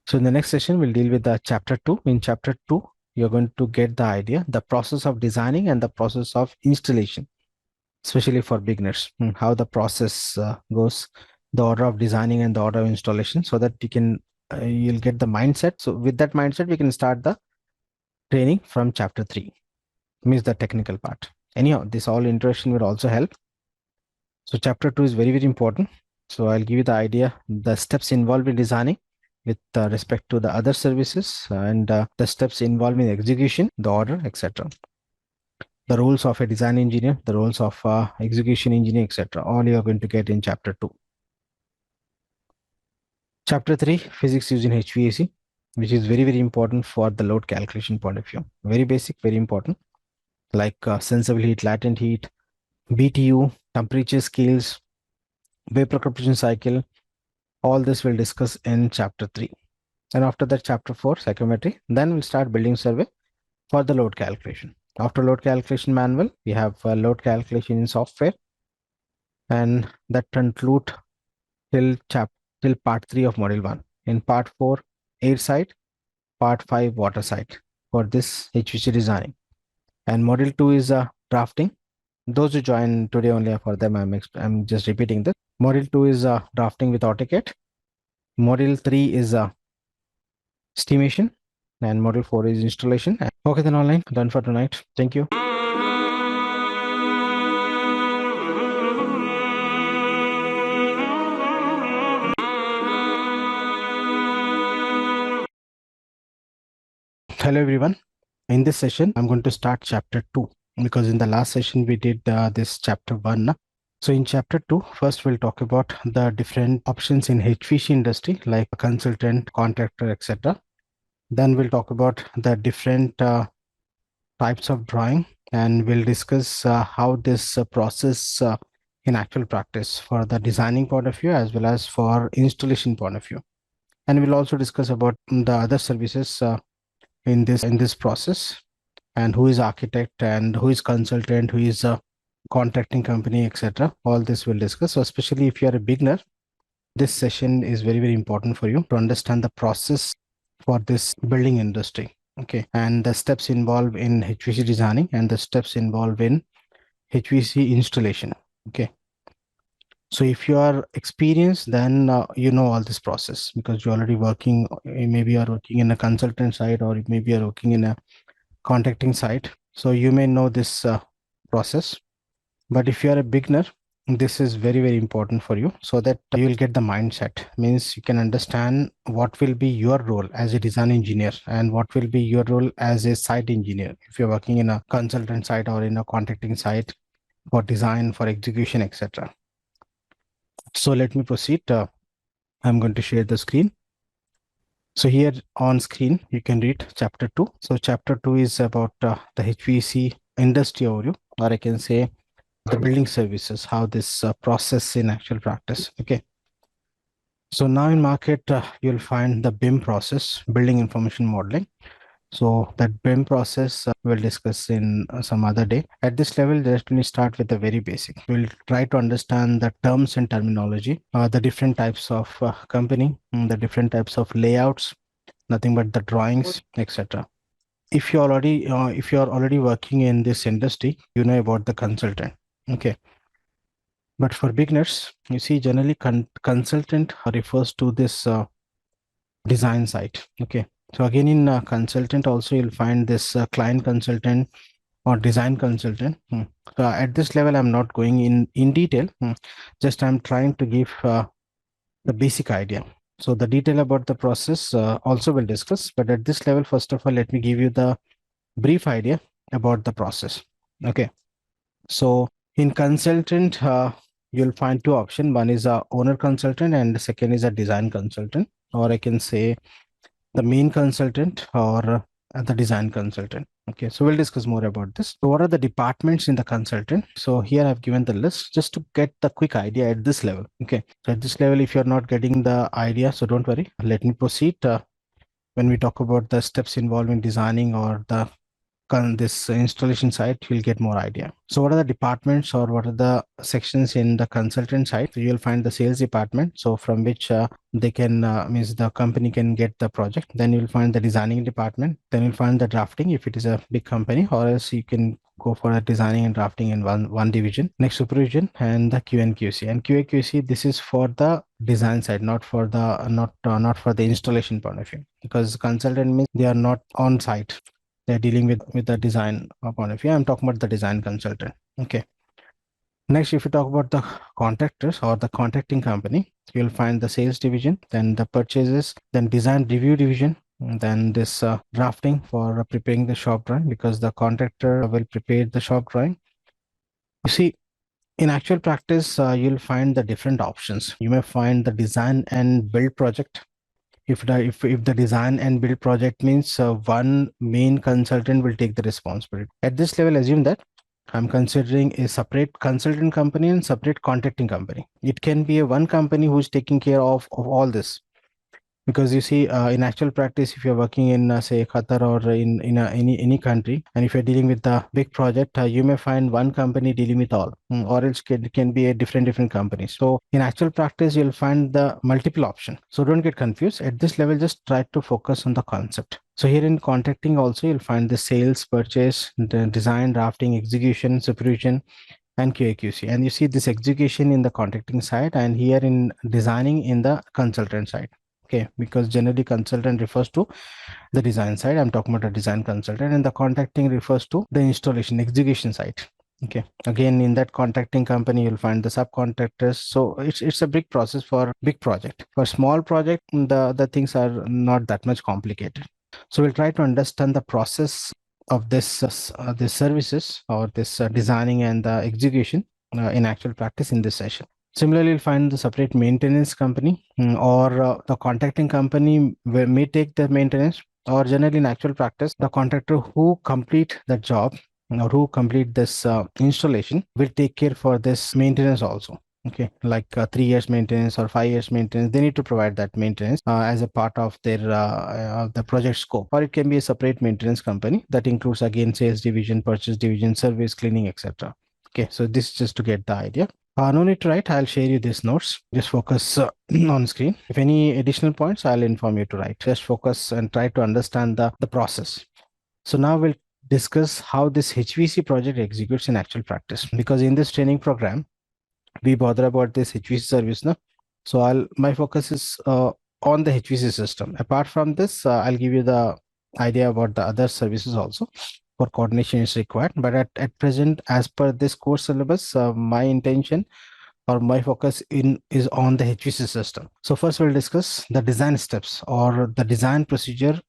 So in the next session, we'll deal with the chapter 2. In chapter 2, you're going to get the idea, the process of designing and the process of installation, especially for beginners, how the process goes, the order of designing and the order of installation, so that you can you'll get the mindset. So with that mindset, we can start the training from chapter 3, means the technical part. Anyhow, this all introduction will also help. So chapter 2 is very, very important. So I'll give you the idea, the steps involved in designing with respect to the other services, and the steps involved in execution, the order, etc. The roles of a design engineer, the roles of execution engineer, etc. All you are going to get in chapter 2. Chapter 3, physics using HVAC, which is very, very important for the load calculation point of view. Very basic, very important, like sensible heat, latent heat, BTU, temperature scales, vapor compression cycle. All this we'll discuss in chapter 3. And after that, chapter 4, psychometry. Then we'll start building survey for the load calculation. After load calculation manual, we have load calculation in software. And that conclude till part 3 of module 1. In part 4, air side, part 5, water side for this HVAC designing. And module 2 is drafting. Those who join today only, for them, I'm just repeating this. Module 2 is drafting with AutoCAD. Module 3 is estimation, and module 4 is installation. Okay, then online, done for tonight. Thank you. Hello everyone. In this session, I'm going to start chapter 2, because in the last session we did this chapter 1. So in chapter 2, first we'll talk about the different options in HVAC industry, like consultant, contractor, etc. Then we'll talk about the different types of drawing, and we'll discuss how this process in actual practice for the designing point of view as well as for installation point of view. And we'll also discuss about the other services in this process, and who is architect and who is consultant, who is a contracting company, etc. All this we'll discuss. So especially if you are a beginner, this session is very, very important for you to understand the process for this building industry. Okay, and the steps involved in HVAC designing and the steps involved in HVAC installation. Okay, so if you are experienced, then you know all this process, because you're already working. Maybe you are working in a consultant side, or maybe you're working in a contracting side. So you may know this process. But if you are a beginner, this is very, very important for you, so that you will get the mindset. Means you can understand what will be your role as a design engineer and what will be your role as a site engineer if you're working in a consultant side or in a contracting side for design, for execution, etc. So let me proceed. I'm going to share the screen. So here on screen, you can read chapter 2. So chapter 2 is about the HVAC industry overview, or I can say the building services, how this process in actual practice. Okay. So now in market, you'll find the BIM process, building information modeling. So that BIM process we'll discuss in some other day. At this level, let me start with the very basic. We'll try to understand the terms and terminology, the different types of company, the different types of layouts, nothing but the drawings, etc. if you're already working in this industry, you know about the consultant. Okay. But for beginners, you see, generally consultant refers to this design side. Okay. So again, in consultant also you'll find this client consultant or design consultant. So at this level, I'm not going in detail. Just I'm trying to give the basic idea. So the detail about the process also will discuss. But at this level, first of all, let me give you the brief idea about the process. Okay. So in consultant, you'll find two options. One is a owner consultant and the second is a design consultant, or I can say the main consultant or the design consultant. Okay, so we'll discuss more about this. So what are the departments in the consultant? So here I've given the list just to get the quick idea at this level. Okay, so at this level, if you're not getting the idea, so don't worry. Let me proceed. When we talk about the steps involved in designing or the this installation side, you'll get more idea. So what are the departments or what are the sections in the consultant side? So you'll find the sales department, so from which they can means the company can get the project. Then you'll find the designing department. Then you'll find the drafting if it is a big company, or else you can go for a designing and drafting in one division. Next, supervision and the Q and QC. And QA QC, this is for the design side, not for the not for the installation point of view, because consultant means they are not on site, they're dealing with the design point of view. I'm talking about the design consultant. Okay. Next, if you talk about the contractors or the contracting company, you'll find the sales division, then the purchases, then design review division, and then this drafting for preparing the shop drawing, because the contractor will prepare the shop drawing. You see, in actual practice, you'll find the different options. You may find the design and build project. If the design and build project means one main consultant will take the responsibility. At this level, assume that I'm considering a separate consultant company and separate contracting company. It can be a one company who's taking care of all this. Because you see, in actual practice, if you're working in say Qatar or in any country, and if you're dealing with the big project, you may find one company dealing with all, or else can be a different companies. So in actual practice, you'll find the multiple option. So don't get confused. At this level, just try to focus on the concept. So here in contracting also, you'll find the sales, purchase, the design, drafting, execution, supervision, and QAQC. And you see this execution in the contracting side, and here in designing in the consultant side. Okay, because generally consultant refers to the design side. I'm talking about a design consultant, and the contracting refers to the installation execution side. Okay, again in that contracting company you'll find the subcontractors. So it's a big process for big project. For small project, the things are not that much complicated. So we'll try to understand the process of this services or this designing and the execution in actual practice in this session. Similarly, you'll find the separate maintenance company, or the contracting company may take the maintenance, or generally in actual practice, the contractor who complete the job or who complete this installation will take care for this maintenance also. Okay, like 3 years maintenance or 5 years maintenance, they need to provide that maintenance as a part of their the project scope. Or it can be a separate maintenance company that includes again sales division, purchase division, service, cleaning, etc. Okay, so this is just to get the idea. No need to write. I'll share you these notes. Just focus on screen. If any additional points, I'll inform you to write. Just focus and try to understand the process. So now we'll discuss how this HVC project executes in actual practice. Because in this training program, we bother about this HVC service. No? So my focus is on the HVC system. Apart from this, I'll give you the idea about the other services also. For coordination is required, but at present, as per this course syllabus, my intention or my focus is on the HVC system. So first we'll discuss the design steps or the design procedure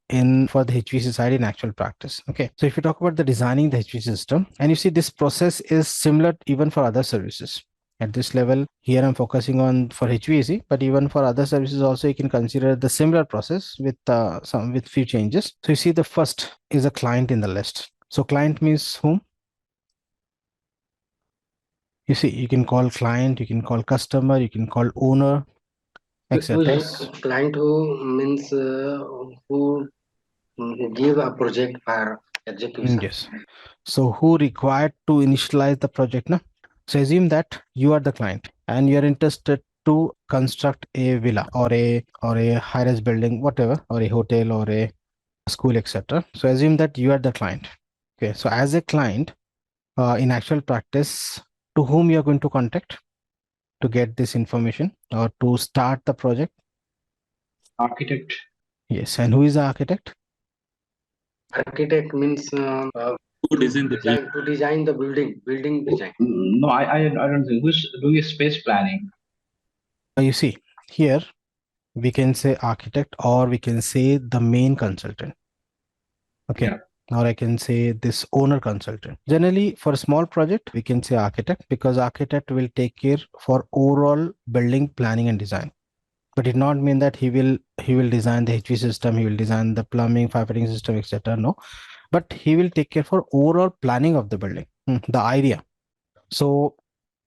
for the HVC side in actual practice. Okay, so if you talk about the designing the HVC system, and you see this process is similar even for other services. At this level, here I'm focusing on for HVAC, but even for other services also, you can consider the similar process with few changes. So you see the first is a client in the list. So client means whom? You see, you can call client, you can call customer, you can call owner, etc. Like client who means who give a project for execution. Yes. So who required to initialize the project? No? So assume that you are the client and you're interested to construct a villa or a high-rise building, whatever, or a hotel or a school, etc. So assume that you are the client. Okay, so as a client, in actual practice, to whom you are going to contact to get this information or to start the project? Architect. Yes, and who is the architect? Architect means Who design the building? to design the building design. No, I don't think. Who's doing space planning? You see, here we can say architect or we can say the main consultant. Okay. Yeah. Or I can say this owner consultant. Generally, for a small project, we can say architect because architect will take care for overall building planning and design. But it not mean that he will design the HV system, he will design the plumbing, firefighting system, etc. No, but he will take care for overall planning of the building, the idea. So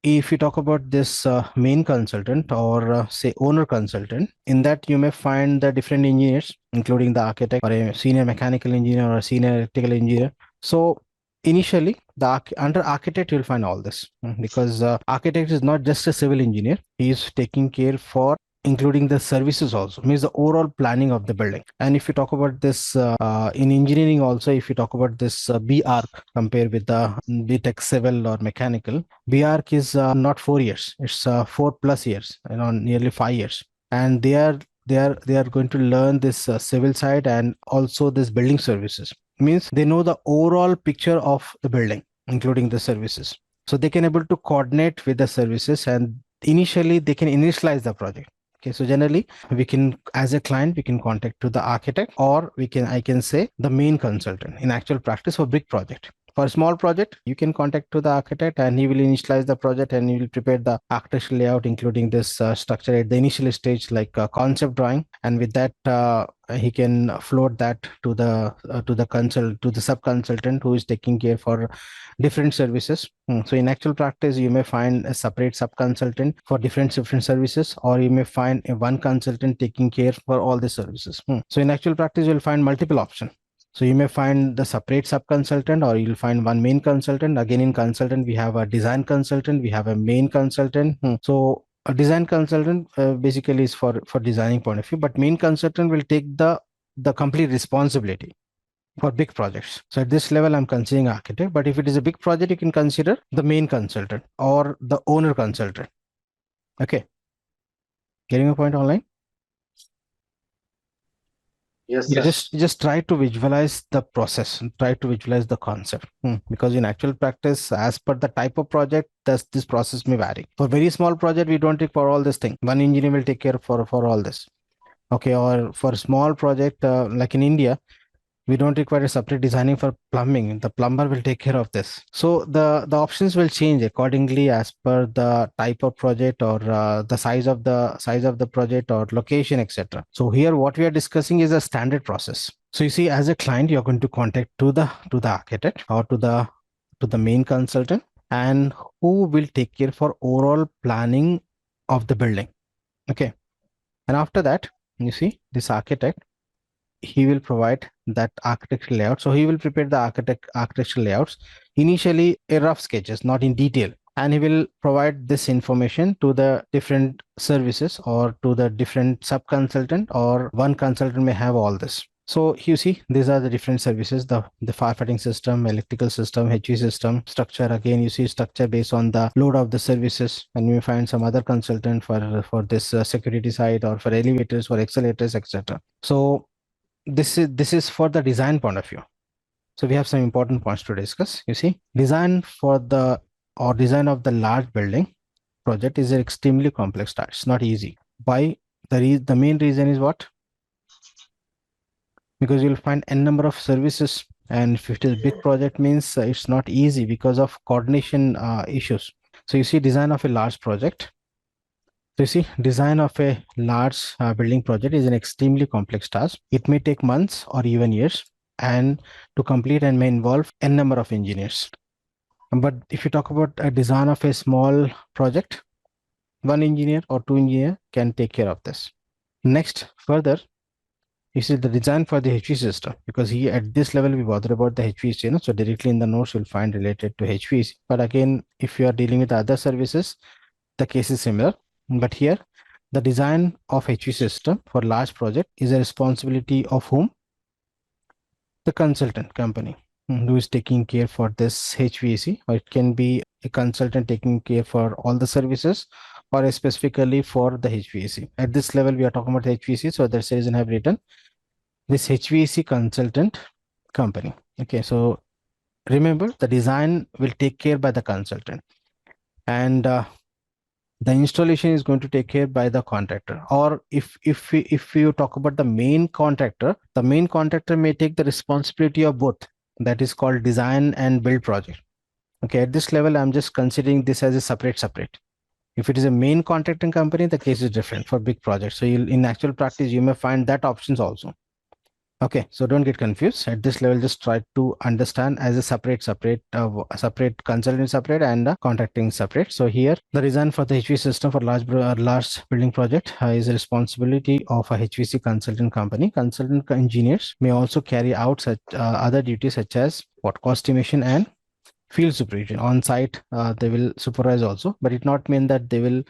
if you talk about this main consultant or say owner consultant, in that you may find the different engineers, including the architect or a senior mechanical engineer or a senior electrical engineer. So initially, under architect you'll find all this because architect is not just a civil engineer; he is taking care for including the services also, means the overall planning of the building. And if you talk about this in engineering also, if you talk about this BArch compared with the BTech civil or mechanical, BArch is not 4 years, it's 4+ years, nearly 5 years. And they are going to learn this civil side and also this building services. Means they know the overall picture of the building, including the services. So they can able to coordinate with the services and initially they can initialize the project. Okay, so generally we can, as a client, we can contact to the architect or I can say the main consultant in actual practice for big project. For a small project, you can contact to the architect and he will initialize the project and he will prepare the architectural layout, including this structure at the initial stage, like concept drawing. And with that, he can float that to the sub consultant who is taking care for different services. So in actual practice, you may find a separate sub consultant for different services, or you may find one consultant taking care for all the services. So in actual practice, you'll find multiple options. So you may find the separate sub consultant or you'll find one main consultant. Again, in consultant, we have a design consultant, we have a main consultant. So a design consultant basically is for designing point of view, but main consultant will take the complete responsibility for big projects. So at this level, I'm considering architect, but if it is a big project, you can consider the main consultant or the owner consultant. Okay. Getting a point online? Yes, Yes. sir. Just try to visualize the process and try to visualize the concept because in actual practice, as per the type of project, this process may vary. For very small project, we don't take for all this thing. One engineer will take care for all this. Okay, or for a small project like in India, we don't require a separate designing for plumbing. The plumber will take care of this. So the options will change accordingly as per the type of project or the size of the project or location, etc. So here what we are discussing is a standard process. So you see, as a client, you're going to contact to the architect or to the main consultant, and who will take care for overall planning of the building. Okay, and after that, you see, this architect, he will provide that architectural layout. So he will prepare the architectural layouts, initially a rough sketches, not in detail. And he will provide this information to the different services or to the different sub-consultant, or one consultant may have all this. So you see, these are the different services, the firefighting system, electrical system, HV system, structure. Again, you see structure based on the load of the services, and you may find some other consultant for this security side or for elevators, for accelerators, etc. So this is for the design point of view. So we have some important points to discuss. You see, design of the large building project is an extremely complex task. It's not easy. Why? The main reason is what? Because you'll find n number of services, and if it is big project means it's not easy because of coordination issues. So you see, design of a large project. So you see, design of a large building project is an extremely complex task. It may take months or even years, and to complete and may involve n number of engineers. But if you talk about a design of a small project, one engineer or two engineer can take care of this. Next, further, you see the design for the HV system, because here at this level we bother about the HVAC, so directly in the notes you'll find related to HVAC. But again, if you are dealing with other services, the case is similar. But here, the design of HV system for large project is a responsibility of whom? the consultant company who is taking care for this HVAC, or it can be a consultant taking care for all the services, or specifically for the HVAC. At this level, we are talking about HVAC, so that's the reason I have written this HVAC consultant company. Okay, so remember the design will take care by the consultant, and the installation is going to take care by the contractor. Or if you talk about the main contractor may take the responsibility of both. That is called design and build project. Okay, at this level I'm just considering this as a separate. If it is a main contracting company, the case is different for big projects. So you'll, in actual practice, you may find that options also. Okay, so don't get confused. At this level, just try to understand as a separate consultant separate and contracting separate. So here, the design for the HVAC system for large building project is a responsibility of a HVAC consultant company. Consultant engineers may also carry out such other duties such as what cost estimation and field supervision. On site, they will supervise also, but it not mean that they will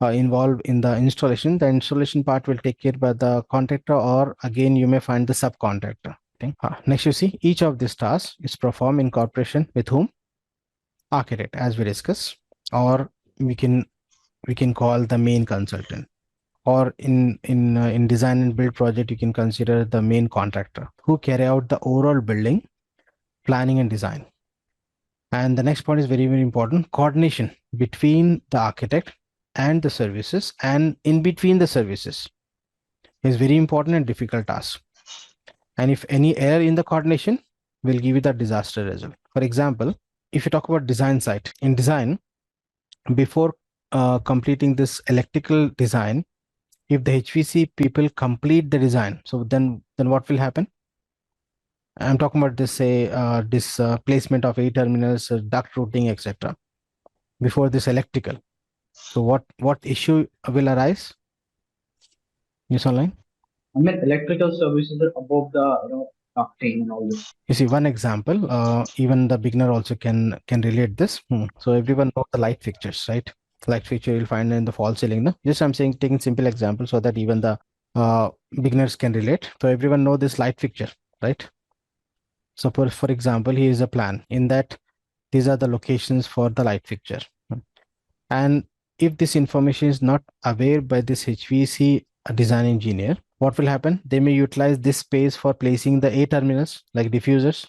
involved in the installation. The installation part will take care by the contractor, or again you may find the subcontractor. Okay. Next, you see each of these tasks is performed in cooperation with whom? Architect, as we discussed, or we can call the main consultant, or in design and build project you can consider the main contractor who carry out the overall building planning and design. And the next point is very important: coordination between the architect and the services and in between the services is very important and difficult task. And if any error in the coordination will give you the disaster result. For example, if you talk about design site, in design, before completing this electrical design, if the HVC people complete the design, so then what will happen? I'm talking about this, say, placement of 8 terminals, duct routing, etc. before this electrical. So what issue will arise? Yes, online? I mean, electrical services are above the ducting and all this. You see, one example, even the beginner also can relate this. So everyone knows the light fixtures, right? Light fixture you'll find in the false ceiling. No? Just I'm saying, taking simple example so that even the beginners can relate. So everyone know this light fixture, right? So for example, here is a plan. In that, these are the locations for the light fixture. And if this information is not aware by this HVAC design engineer, what will happen? They may utilize this space for placing the A terminals like diffusers.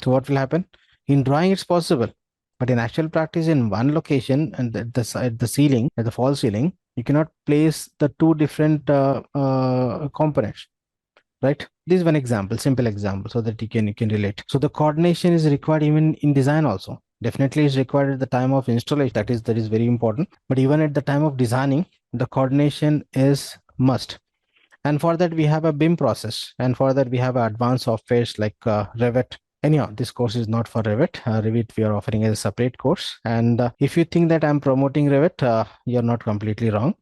So what will happen? In drawing, it's possible, but in actual practice, in one location and at the ceiling, at the false ceiling, you cannot place the two different components. Right? This is one example, simple example, so that you can relate. So the coordination is required even in design also. Definitely is required at the time of installation. That is very important. But even at the time of designing, the coordination is must. And for that we have a BIM process, and for that we have advanced softwares like Revit. Anyhow, this course is not for Revit. Revit we are offering as a separate course. And if you think that I'm promoting Revit, you're not completely wrong.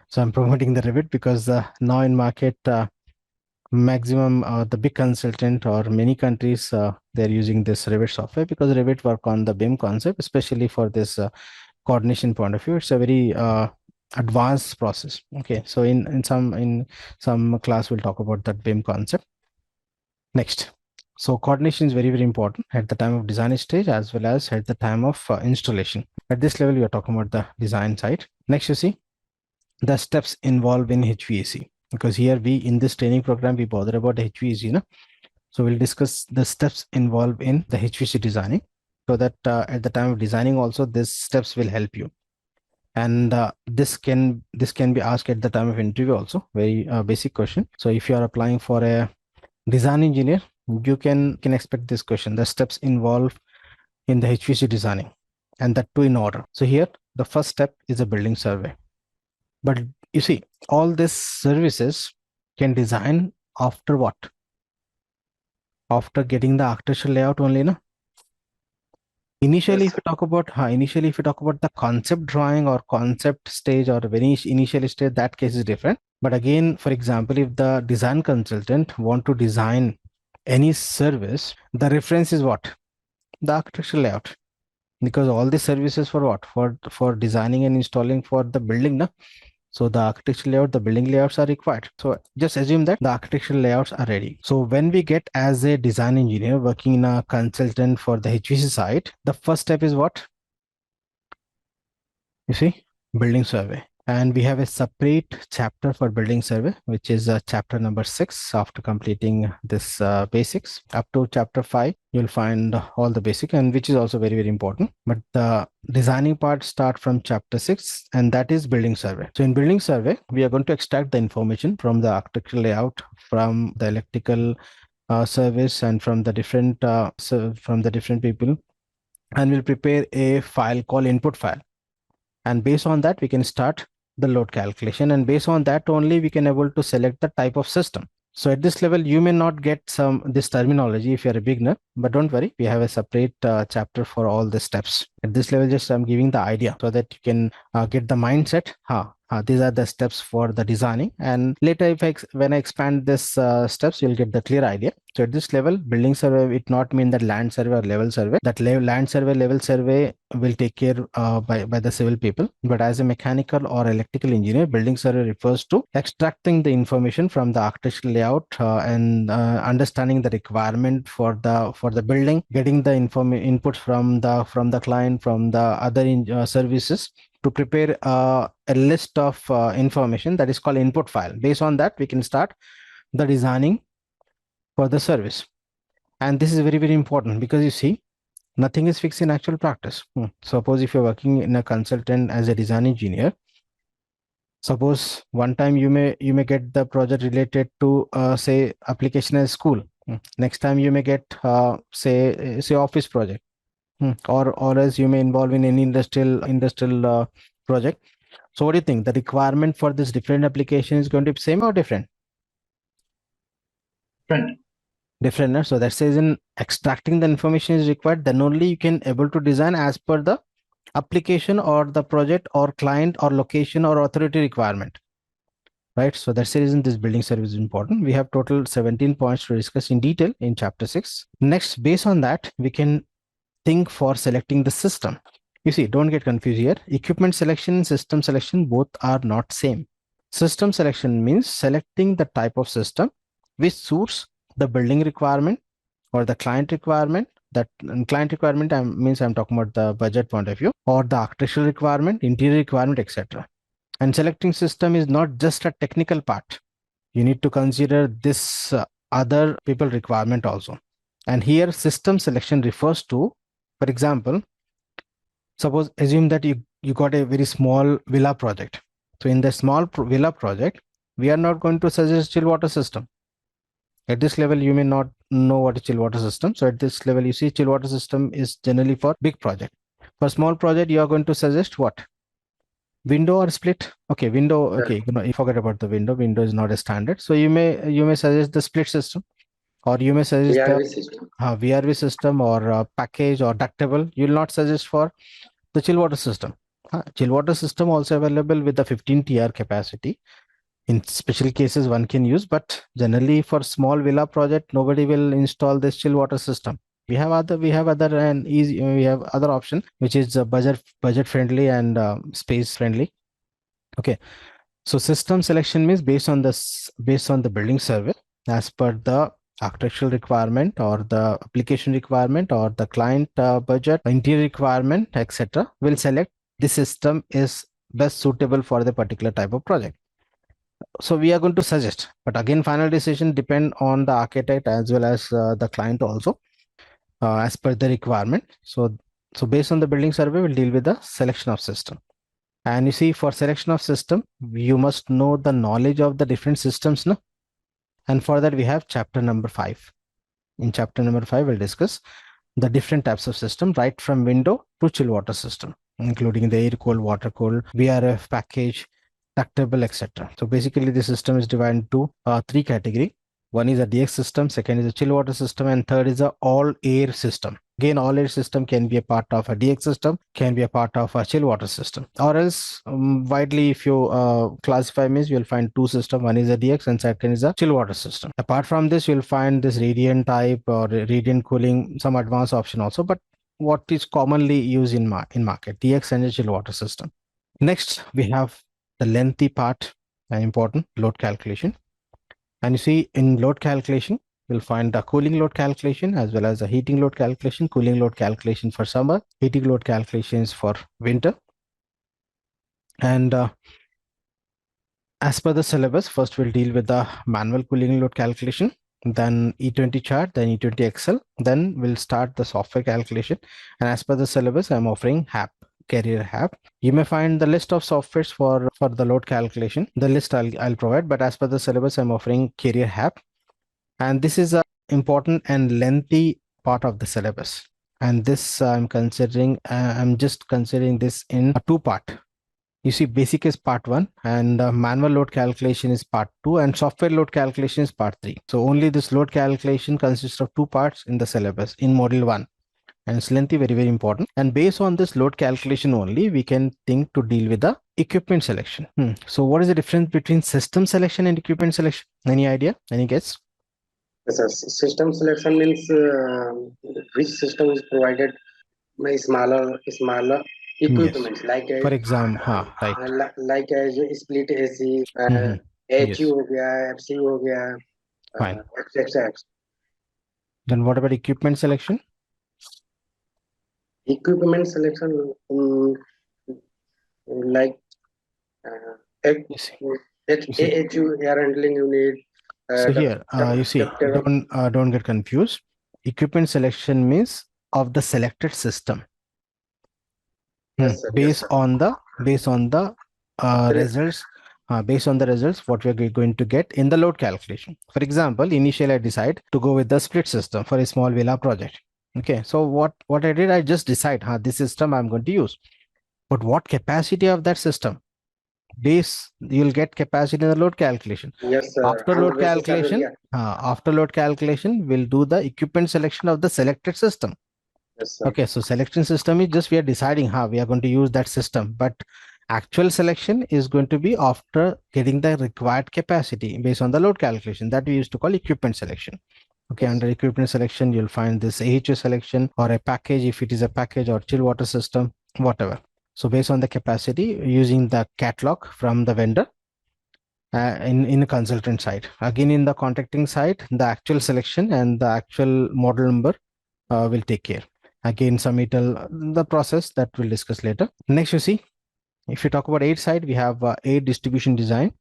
So I'm promoting the Revit because now in market, maximum the big consultant or many countries they're using this Revit software, because Revit work on the BIM concept, especially for this coordination point of view. It's a very advanced process. Okay, so in some class we'll talk about that BIM concept. Next, so coordination is very important at the time of design stage as well as at the time of installation. At this level we are talking about the design side. Next, you see the steps involved in HVAC, because here we in this training program we bother about HVAC, so we'll discuss the steps involved in the HVAC designing, so that at the time of designing also these steps will help you. And this can be asked at the time of interview also, very basic question. So if you are applying for a design engineer, you can expect this question: the steps involved in the HVAC designing, and that too in order. So here the first step is a building survey. But you see, all these services can design after what? After getting the architectural layout only, no? Initially, Yes. if you talk about the concept drawing or concept stage or very initial stage, that case is different. But again, for example, if the design consultant want to design any service, the reference is what? The architectural layout. Because all the services for what? For designing and installing for the building, no? So the architectural layout, the building layouts are required. So just assume that the architectural layouts are ready. So when we get as a design engineer working in a consultant for the HVC side, the first step is what? You see, building survey. And we have a separate chapter for building survey, which is chapter number 6. After completing this basics up to chapter 5, you'll find all the basic, and which is also very, very important. But the designing part start from chapter 6, and that is building survey. So in building survey, we are going to extract the information from the architectural layout, from the electrical service, and from the different people, and we'll prepare a file called input file. And based on that, we can start the load calculation, and based on that only we can able to select the type of system. So at this level, you may not get this terminology if you're a beginner, but don't worry, we have a separate chapter for all the steps. At this level, just I'm giving the idea so that you can get the mindset. These are the steps for the designing, and later when I expand this steps, you'll get the clear idea. So at this level, building survey, it not mean that land survey or level survey. That land survey, level survey will take care by the civil people. But as a mechanical or electrical engineer, building survey refers to extracting the information from the architectural layout and understanding the requirement for the building, getting the inputs from the client, from the other services, to prepare a list of information that is called input file. Based on that, we can start the designing for the service. And this is very, very important, because you see, nothing is fixed in actual practice. Suppose if you're working in a consultant as a design engineer, suppose one time you may get the project related to say application as school. Next time you may get say office project. Or else you may involve in any industrial project. So what do you think? The requirement for this different application is going to be same or different? Different. So that says in extracting the information is required, then only you can able to design as per the application or the project or client or location or authority requirement. Right. So that's the reason this building survey is important. We have total 17 points to discuss in detail in chapter 6. Next, based on that, we can think for selecting the system. You see, don't get confused here. Equipment selection and system selection both are not same. System selection means selecting the type of system which suits the building requirement or the client requirement. That client requirement means I'm talking about the budget point of view, or the architectural requirement, interior requirement, etc. And selecting system is not just a technical part. You need to consider this other people requirement also. And here system selection refers to, for example, suppose assume that you got a very small villa project. So in the small villa project, we are not going to suggest chill water system. At this level, you may not know what is chill water system. So at this level, you see chill water system is generally for big project. For small project, you are going to suggest what? Window or split? Okay, window. Okay, you forget about the window. Window is not a standard. So you may suggest the split system, or you may suggest VRV system. VRV system or package or ductable. You will not suggest for the chill water system. Chill water system also available with the 15 TR capacity. In special cases, one can use, but generally for small villa project, nobody will install this chill water system. We have other option, which is budget friendly and space friendly. Okay, so system selection means based on the building survey, as per the architectural requirement or the application requirement or the client budget, interior requirement, etc. Will select the system is best suitable for the particular type of project. So we are going to suggest, but again, final decision depend on the architect as well as the client also, as per the requirement. So based on the building survey, we'll deal with the selection of system. And you see, for selection of system, you must know the knowledge of the different systems, no? And for that, we have chapter number 5. In chapter number 5, we'll discuss the different types of system, right from window to chill water system, including the air cooled, water cooled, VRF, package, ductable, etc. So basically, the system is divided into 3 categories. One is a DX system, second is a chill water system, and third is a all air system. Again, all air system can be a part of a DX system, can be a part of a chill water system, or else widely, if you classify means, you'll find 2 systems. One is a DX and second is a chill water system. Apart from this, you'll find this radiant type or radiant cooling, some advanced option also, but what is commonly used in market, DX and a chill water system. Next, we have the lengthy part, important load calculation. And you see in load calculation, you'll find the cooling load calculation as well as the heating load calculation, cooling load calculation for summer, heating load calculations for winter. And as per the syllabus, first we'll deal with the manual cooling load calculation, then E20 chart, then E20 Excel, then we'll start the software calculation. And as per the syllabus, I'm offering HAP, Carrier HAP. You may find the list of softwares for the load calculation. The list I'll provide, but as per the syllabus, I'm offering Carrier HAP. And this is a important and lengthy part of the syllabus. And this I'm just considering this in a two-part. You see, basic is part 1, and manual load calculation is part 2, and software load calculation is part 3. So only this load calculation consists of 2 parts in the syllabus in module 1. And it's lengthy, very, very important. And based on this load calculation only, we can think to deal with the equipment selection. So what is the difference between system selection and equipment selection? Any idea? Any guess? Yes, sir. System selection means which system is provided by smaller equipment, like For example, right. like as split AC, HU Yes. हो गया, FC हो गया, Fine. etc. Then what about equipment selection? Equipment selection, like AHU, air handling unit. So here, you see, don't get confused. Equipment selection means of the selected system. Yes, sir. Based on the results, based on the results, what we're going to get in the load calculation. For example, initially I decide to go with the split system for a small villa project. Okay, so what I did, I just decide this system I'm going to use. But what capacity of that system? You'll get capacity in the load calculation. Yes, sir. After load calculation, we'll do the equipment selection of the selected system. Yes, sir. Okay, so selection system is just we are deciding how we are going to use that system, but actual selection is going to be after getting the required capacity based on the load calculation that we used to call equipment selection. Okay, under equipment selection, you'll find this AHU selection or a package, if it is a package, or chill water system, whatever. So based on the capacity, using the catalog from the vendor in a consultant side. Again, in the contracting side, the actual selection and the actual model number will take care. Again, submittal, the process that we'll discuss later. Next, you see, if you talk about aid side, we have aid distribution design.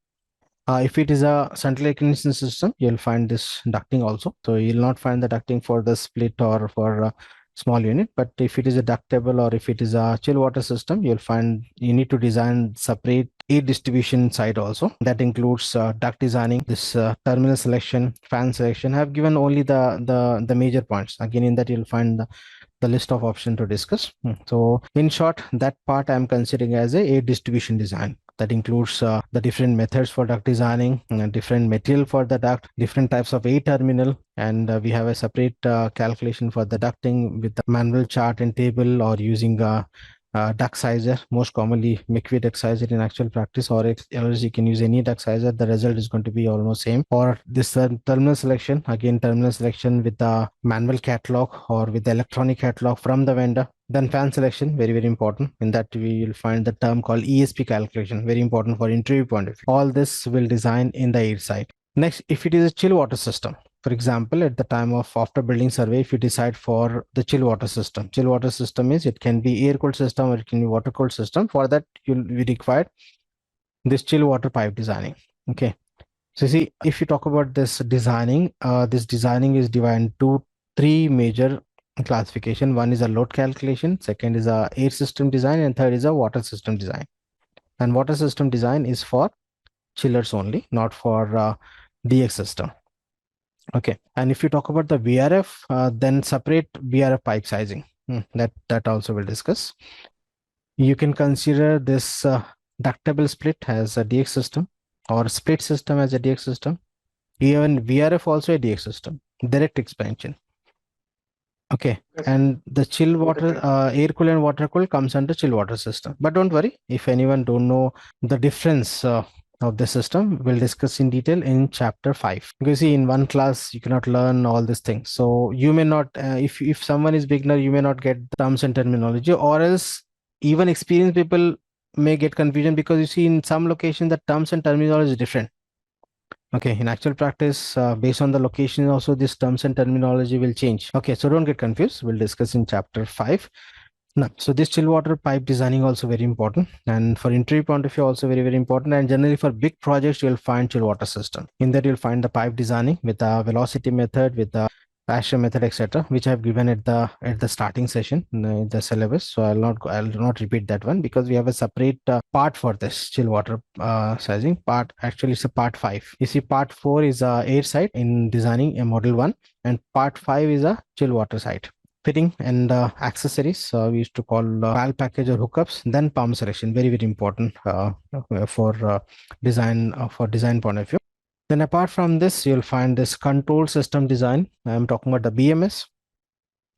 If it is a central air conditioning system, you'll find this ducting also. So you'll not find the ducting for the split or for a small unit. But if it is a ductable or if it is a chill water system, you'll find you need to design separate aid distribution side also. That includes duct designing, this terminal selection, fan selection. I have given only the major points. Again, in that you'll find the list of options to discuss. So in short, that part I'm considering as a aid distribution design. That includes the different methods for duct designing, different material for the duct, different types of A terminal, and we have a separate calculation for the ducting with the manual chart and table, or using duct sizer, most commonly MEP duct sizer in actual practice, or else you can use any duct sizer. The result is going to be almost same. Or this terminal selection, again terminal selection with the manual catalog or with the electronic catalog from the vendor. Then fan selection, very, very important. In that we will find the term called ESP calculation, very important for interview point of view. All this will design in the aid side. Next, if it is a chill water system, for example, at the time of after building survey, if you decide for the chill water system is, it can be air cooled system or it can be water cooled system. For that, you'll be required this chill water pipe designing. Okay. So see, if you talk about this designing is divided into 3 major classification. One is a load calculation, second is a air system design, and third is a water system design. And water system design is for chillers only, not for DX system. Okay, and if you talk about the VRF, then separate VRF pipe sizing. That also we'll discuss. You can consider this ductable split as a DX system, or split system as a DX system. Even VRF also a DX system, direct expansion. Okay, and the chill water, air cool and water cool comes under chill water system. But don't worry, if anyone don't know the difference of the system, we'll discuss in detail in chapter 5. Because see, in one class you cannot learn all these things. So you may not, if someone is beginner, you may not get the terms and terminology, or else even experienced people may get confusion because you see in some locations the terms and terminology is different. Okay, in actual practice, based on the location also this terms and terminology will change. Okay, so don't get confused. We'll discuss in chapter 5. Now, so this chill water pipe designing also very important, and for interview point of view also very important, and generally for big projects you'll find chill water system. In that you'll find the pipe designing with the velocity method, with the pressure method, etc., which I've given at the starting session in the syllabus. So I'll not repeat that one because we have a separate part for this chill water sizing part. Actually, it's a part 5. You see, part 4 is air side in designing a model 1, and part 5 is a chill water side. Fitting and accessories, we used to call valve package or hookups, then pump selection, very important for design point of view. Then apart from this, you'll find this control system design. I'm talking about the BMS,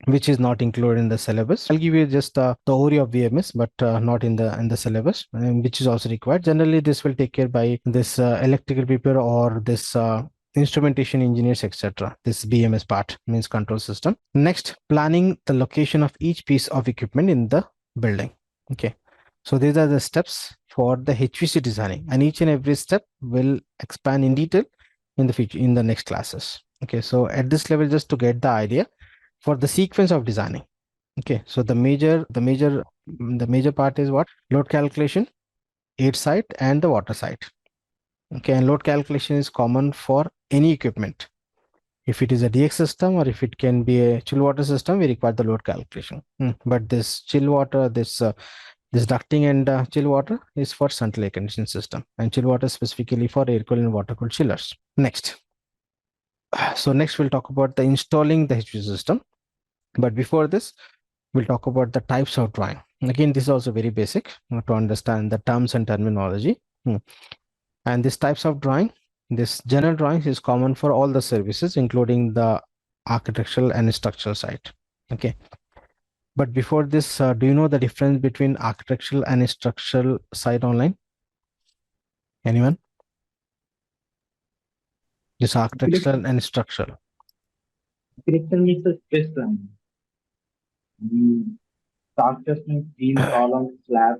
which is not included in the syllabus. I'll give you just the overview of BMS, but not in the syllabus, which is also required. Generally, this will take care by this electrical people or this instrumentation engineers, etc. This BMS part means control system. Next, planning the location of each piece of equipment in the building. Okay, so these are the steps for the HVC designing, and each and every step will expand in detail in the future in the next classes. Okay, so at this level, just to get the idea for the sequence of designing. Okay, so the major part is what? Load calculation, air side and the water side. Okay, and load calculation is common for any equipment. If it is a DX system or if it can be a chill water system, we require the load calculation. But this chill water, this ducting and chill water is for central air conditioning system, and chill water specifically for air cooled and water cooled chillers. Next, so next we'll talk about the installing the HVAC system. But before this, we'll talk about the types of drawing. Again, this is also very basic to understand the terms and terminology. And these types of drawing, this general drawings is common for all the services, including the architectural and structural side. Okay. But before this, do you know the difference between architectural and structural side online? Anyone? This architectural and structural. Architecture means a space plan. Structures means beam, column, slab.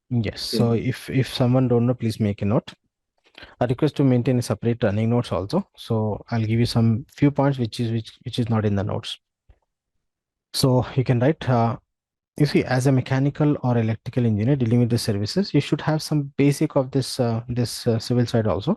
Yes. So if someone don't know, please make a note. A request to maintain a separate running notes also. So I'll give you some few points which is not in the notes. So you can write. You see, as a mechanical or electrical engineer dealing with the services, you should have some basic of this civil side also.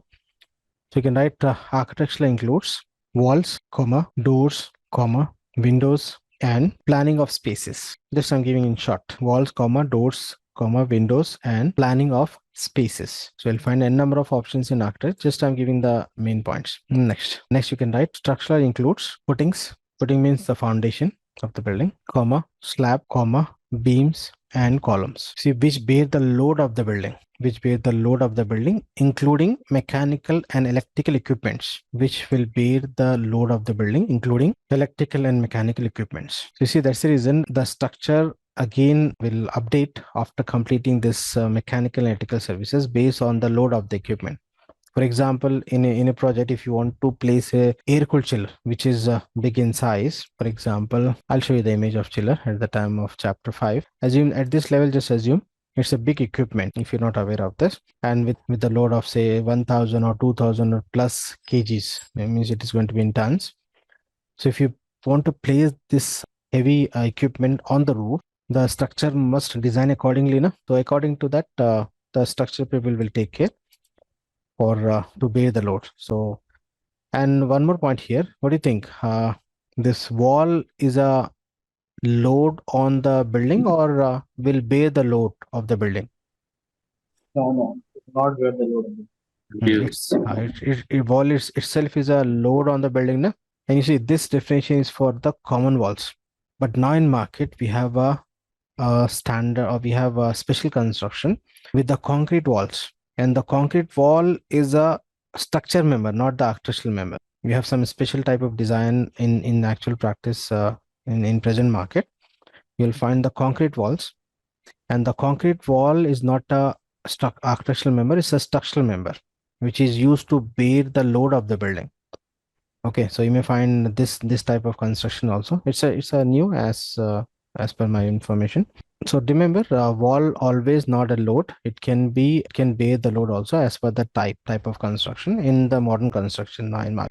So you can write architectural includes walls, comma, doors, comma, windows, and planning of spaces. This I'm giving in short: walls, comma, doors, comma, windows, and planning of spaces. So you'll find a number of options in architecture. Just I'm giving the main points. Next you can write structural includes footings. Footing means the foundation of the building, comma, slab, comma, beams and columns. See, which bear the load of the building. Including mechanical and electrical equipments, which will bear the load of the building, including electrical and mechanical equipments. So you see, that's the reason the structure again will update after completing this mechanical and electrical services based on the load of the equipment. For example, in a project, if you want to place a air cooled chiller, which is big in size, for example, I'll show you the image of chiller at the time of chapter 5. Assume at this level, just assume it's a big equipment if you're not aware of this, and with the load of say 1000 or 2000 or plus kgs, that means it is going to be in tons. So if you want to place this heavy equipment on the roof, the structure must design accordingly. So according to that, the structure people will take care for to bear the load. So, and one more point here, what do you think? This wall is a load on the building or will bear the load of the building? No, not bear the load. Wall itself is a load on the building, na? And you see, this definition is for the common walls. But now in market, we have a standard, or we have a special construction with the concrete walls. And the concrete wall is a structure member, not the architectural member. We have some special type of design in actual practice in present market. You'll find the concrete walls, and the concrete wall is not a architectural member, it's a structural member, which is used to bear the load of the building. Okay, so you may find this type of construction also. It's a new as as per my information. So remember, wall always not a load. It can bear the load also as per the type of construction in the modern construction now in my.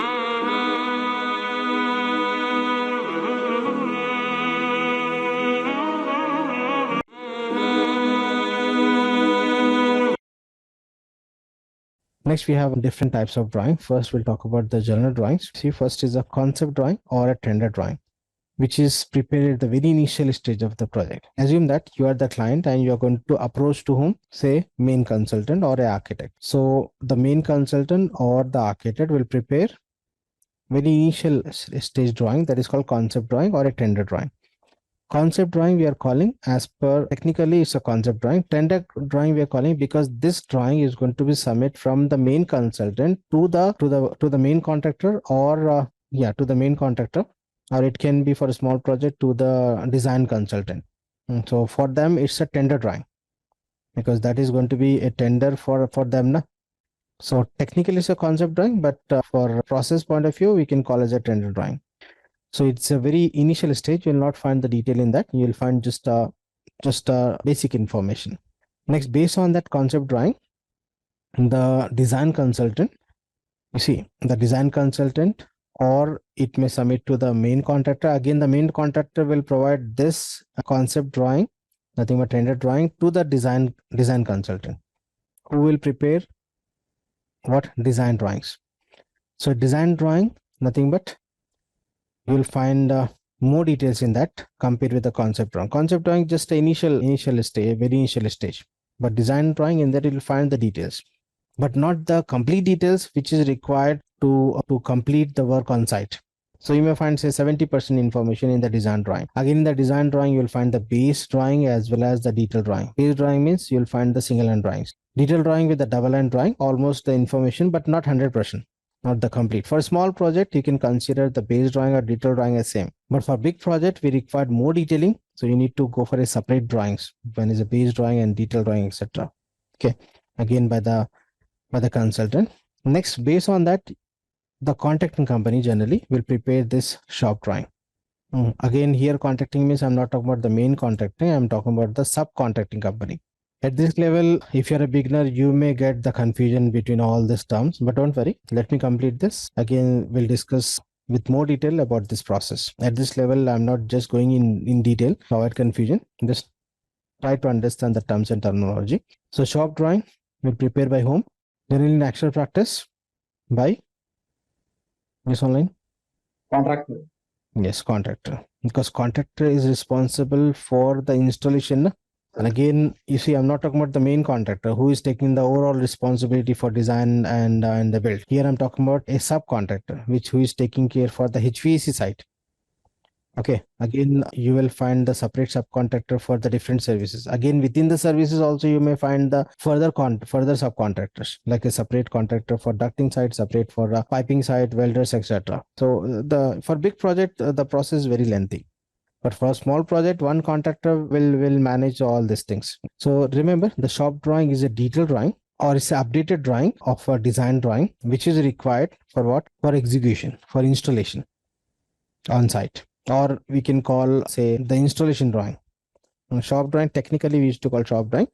Next, we have different types of drawing. First, we'll talk about the general drawings. See, first is a concept drawing or a tender drawing, which is prepared at the very initial stage of the project. Assume that you are the client and you are going to approach to whom? Say main consultant or an architect. So the main consultant or the architect will prepare very initial stage drawing, that is called concept drawing or a tender drawing. Concept drawing we are calling, as per technically it's a concept drawing. Tender drawing we are calling because this drawing is going to be submitted from the main consultant to the main contractor, or to the main contractor, or it can be for a small project to the design consultant. So for them it's a tender drawing because that is going to be a tender for them. Na? So technically it's a concept drawing, but for process point of view we can call as a tender drawing. So it's a very initial stage. You will not find the detail in that. You will find just basic information. Next, based on that concept drawing, the design consultant, you see, the design consultant, or it may submit to the main contractor. Again, the main contractor will provide this concept drawing, nothing but tender drawing, to the design consultant, who will prepare what? Design drawings. So design drawing, nothing but you will find more details in that compared with the concept drawing. Concept drawing just the initial stage, very initial stage. But design drawing, in that you will find the details, but not the complete details which is required to complete the work on site. So you may find say 70% information in the design drawing. Again, in the design drawing, you will find the base drawing as well as the detail drawing. Base drawing means you will find the single line drawings. Detail drawing with the double line drawing, almost the information, but not 100%. Not the complete. For a small project, you can consider the base drawing or detail drawing as same. But for big project, we require more detailing. So you need to go for a separate drawings. One is a base drawing and detail drawing, etc. Okay. Again, by the consultant. Next, based on that, the contracting company generally will prepare this shop drawing. Again, here contracting means I'm not talking about the main contracting. I'm talking about the subcontracting company. At this level, if you're a beginner, you may get the confusion between all these terms, but don't worry. Let me complete this. Again, we'll discuss with more detail about this process. At this level, I'm not just going in detail to avoid confusion. Just try to understand the terms and terminology. So shop drawing will prepare by whom? Generally in actual practice by Miss Online? Contractor. Yes, contractor. Because contractor is responsible for the installation. And again, you see, I'm not talking about the main contractor who is taking the overall responsibility for design and the build. Here I'm talking about a subcontractor, who is taking care for the HVAC site. Okay. Again, you will find the separate subcontractor for the different services. Again, within the services also, you may find the further subcontractors, like a separate contractor for ducting side, separate for piping side, welders, etc. So for big project, the process is very lengthy. But for a small project, one contractor will manage all these things. So remember, the shop drawing is a detailed drawing, or it's an updated drawing of a design drawing, which is required for what? For execution, for installation on site. Or we can call, say, the installation drawing. Shop drawing, technically we used to call shop drawing.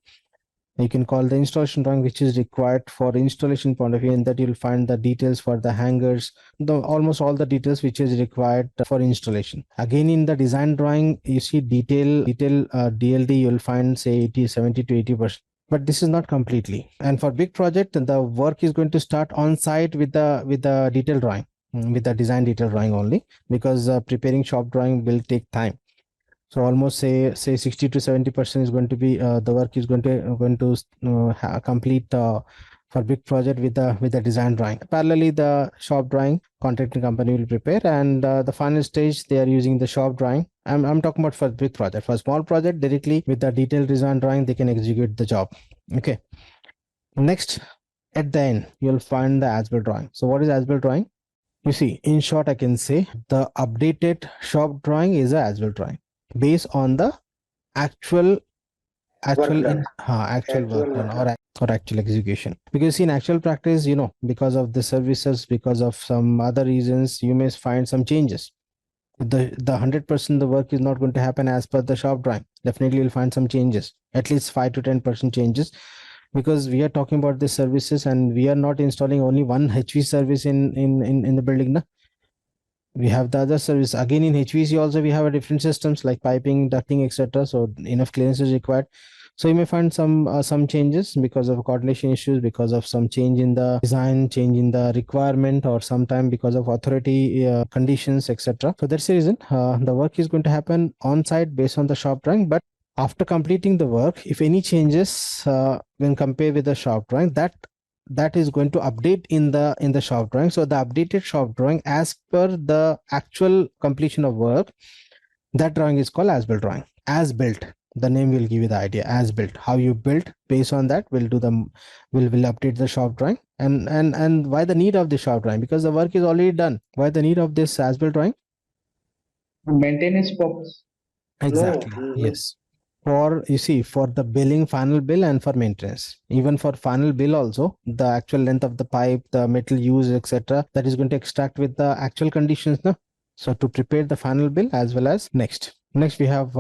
You can call the installation drawing, which is required for installation point of view, and that you'll find the details for the hangers, almost all the details which is required for installation. Again, in the design drawing, you see detail DLD, you'll find say 70 to 80%. But this is not completely. And for big project, the work is going to start on site with the detail drawing, with the design detail drawing only, because preparing shop drawing will take time. So almost say 60 to 70% is going to be the work is going to complete for big project with the design drawing. Parallelly, the shop drawing contracting company will prepare, and the final stage they are using the shop drawing. I'm talking about for big project. For small project, directly with the detailed design drawing, they can execute the job. Okay. Next, at the end, you'll find the as-built drawing. So what is as-built drawing? You see, in short, I can say the updated shop drawing is a as-built drawing, based on the actual work done or actual execution. Because in actual practice, because of the services, because of some other reasons, you may find some changes. The 100% the work is not going to happen as per the shop drawing. Definitely you'll find some changes, at least 5 to 10% changes, because we are talking about the services and we are not installing only one HV service in the building. Na? We have the other service again in HVC also. We have a different systems like piping, ducting, etc. So enough clearance is required. So you may find some changes because of coordination issues, because of some change in the design, change in the requirement, or sometime because of authority conditions, etc. So that's the reason the work is going to happen on site based on the shop drawing. But after completing the work, if any changes when compared with the shop drawing, that is going to update in the shop drawing. So the updated shop drawing as per the actual completion of work, that drawing is called as built drawing. As built, the name will give you the idea. As built, how you built, based on that we'll update the shop drawing. And why the need of the shop drawing? Because the work is already done. Why the need of this as built drawing? Maintenance purpose. Exactly. Yes. For, you see, for the billing, final bill, and for maintenance. Even for final bill also, the actual length of the pipe, the metal used, etc., that is going to extract with the actual conditions. No? So to prepare the final bill as well as next we have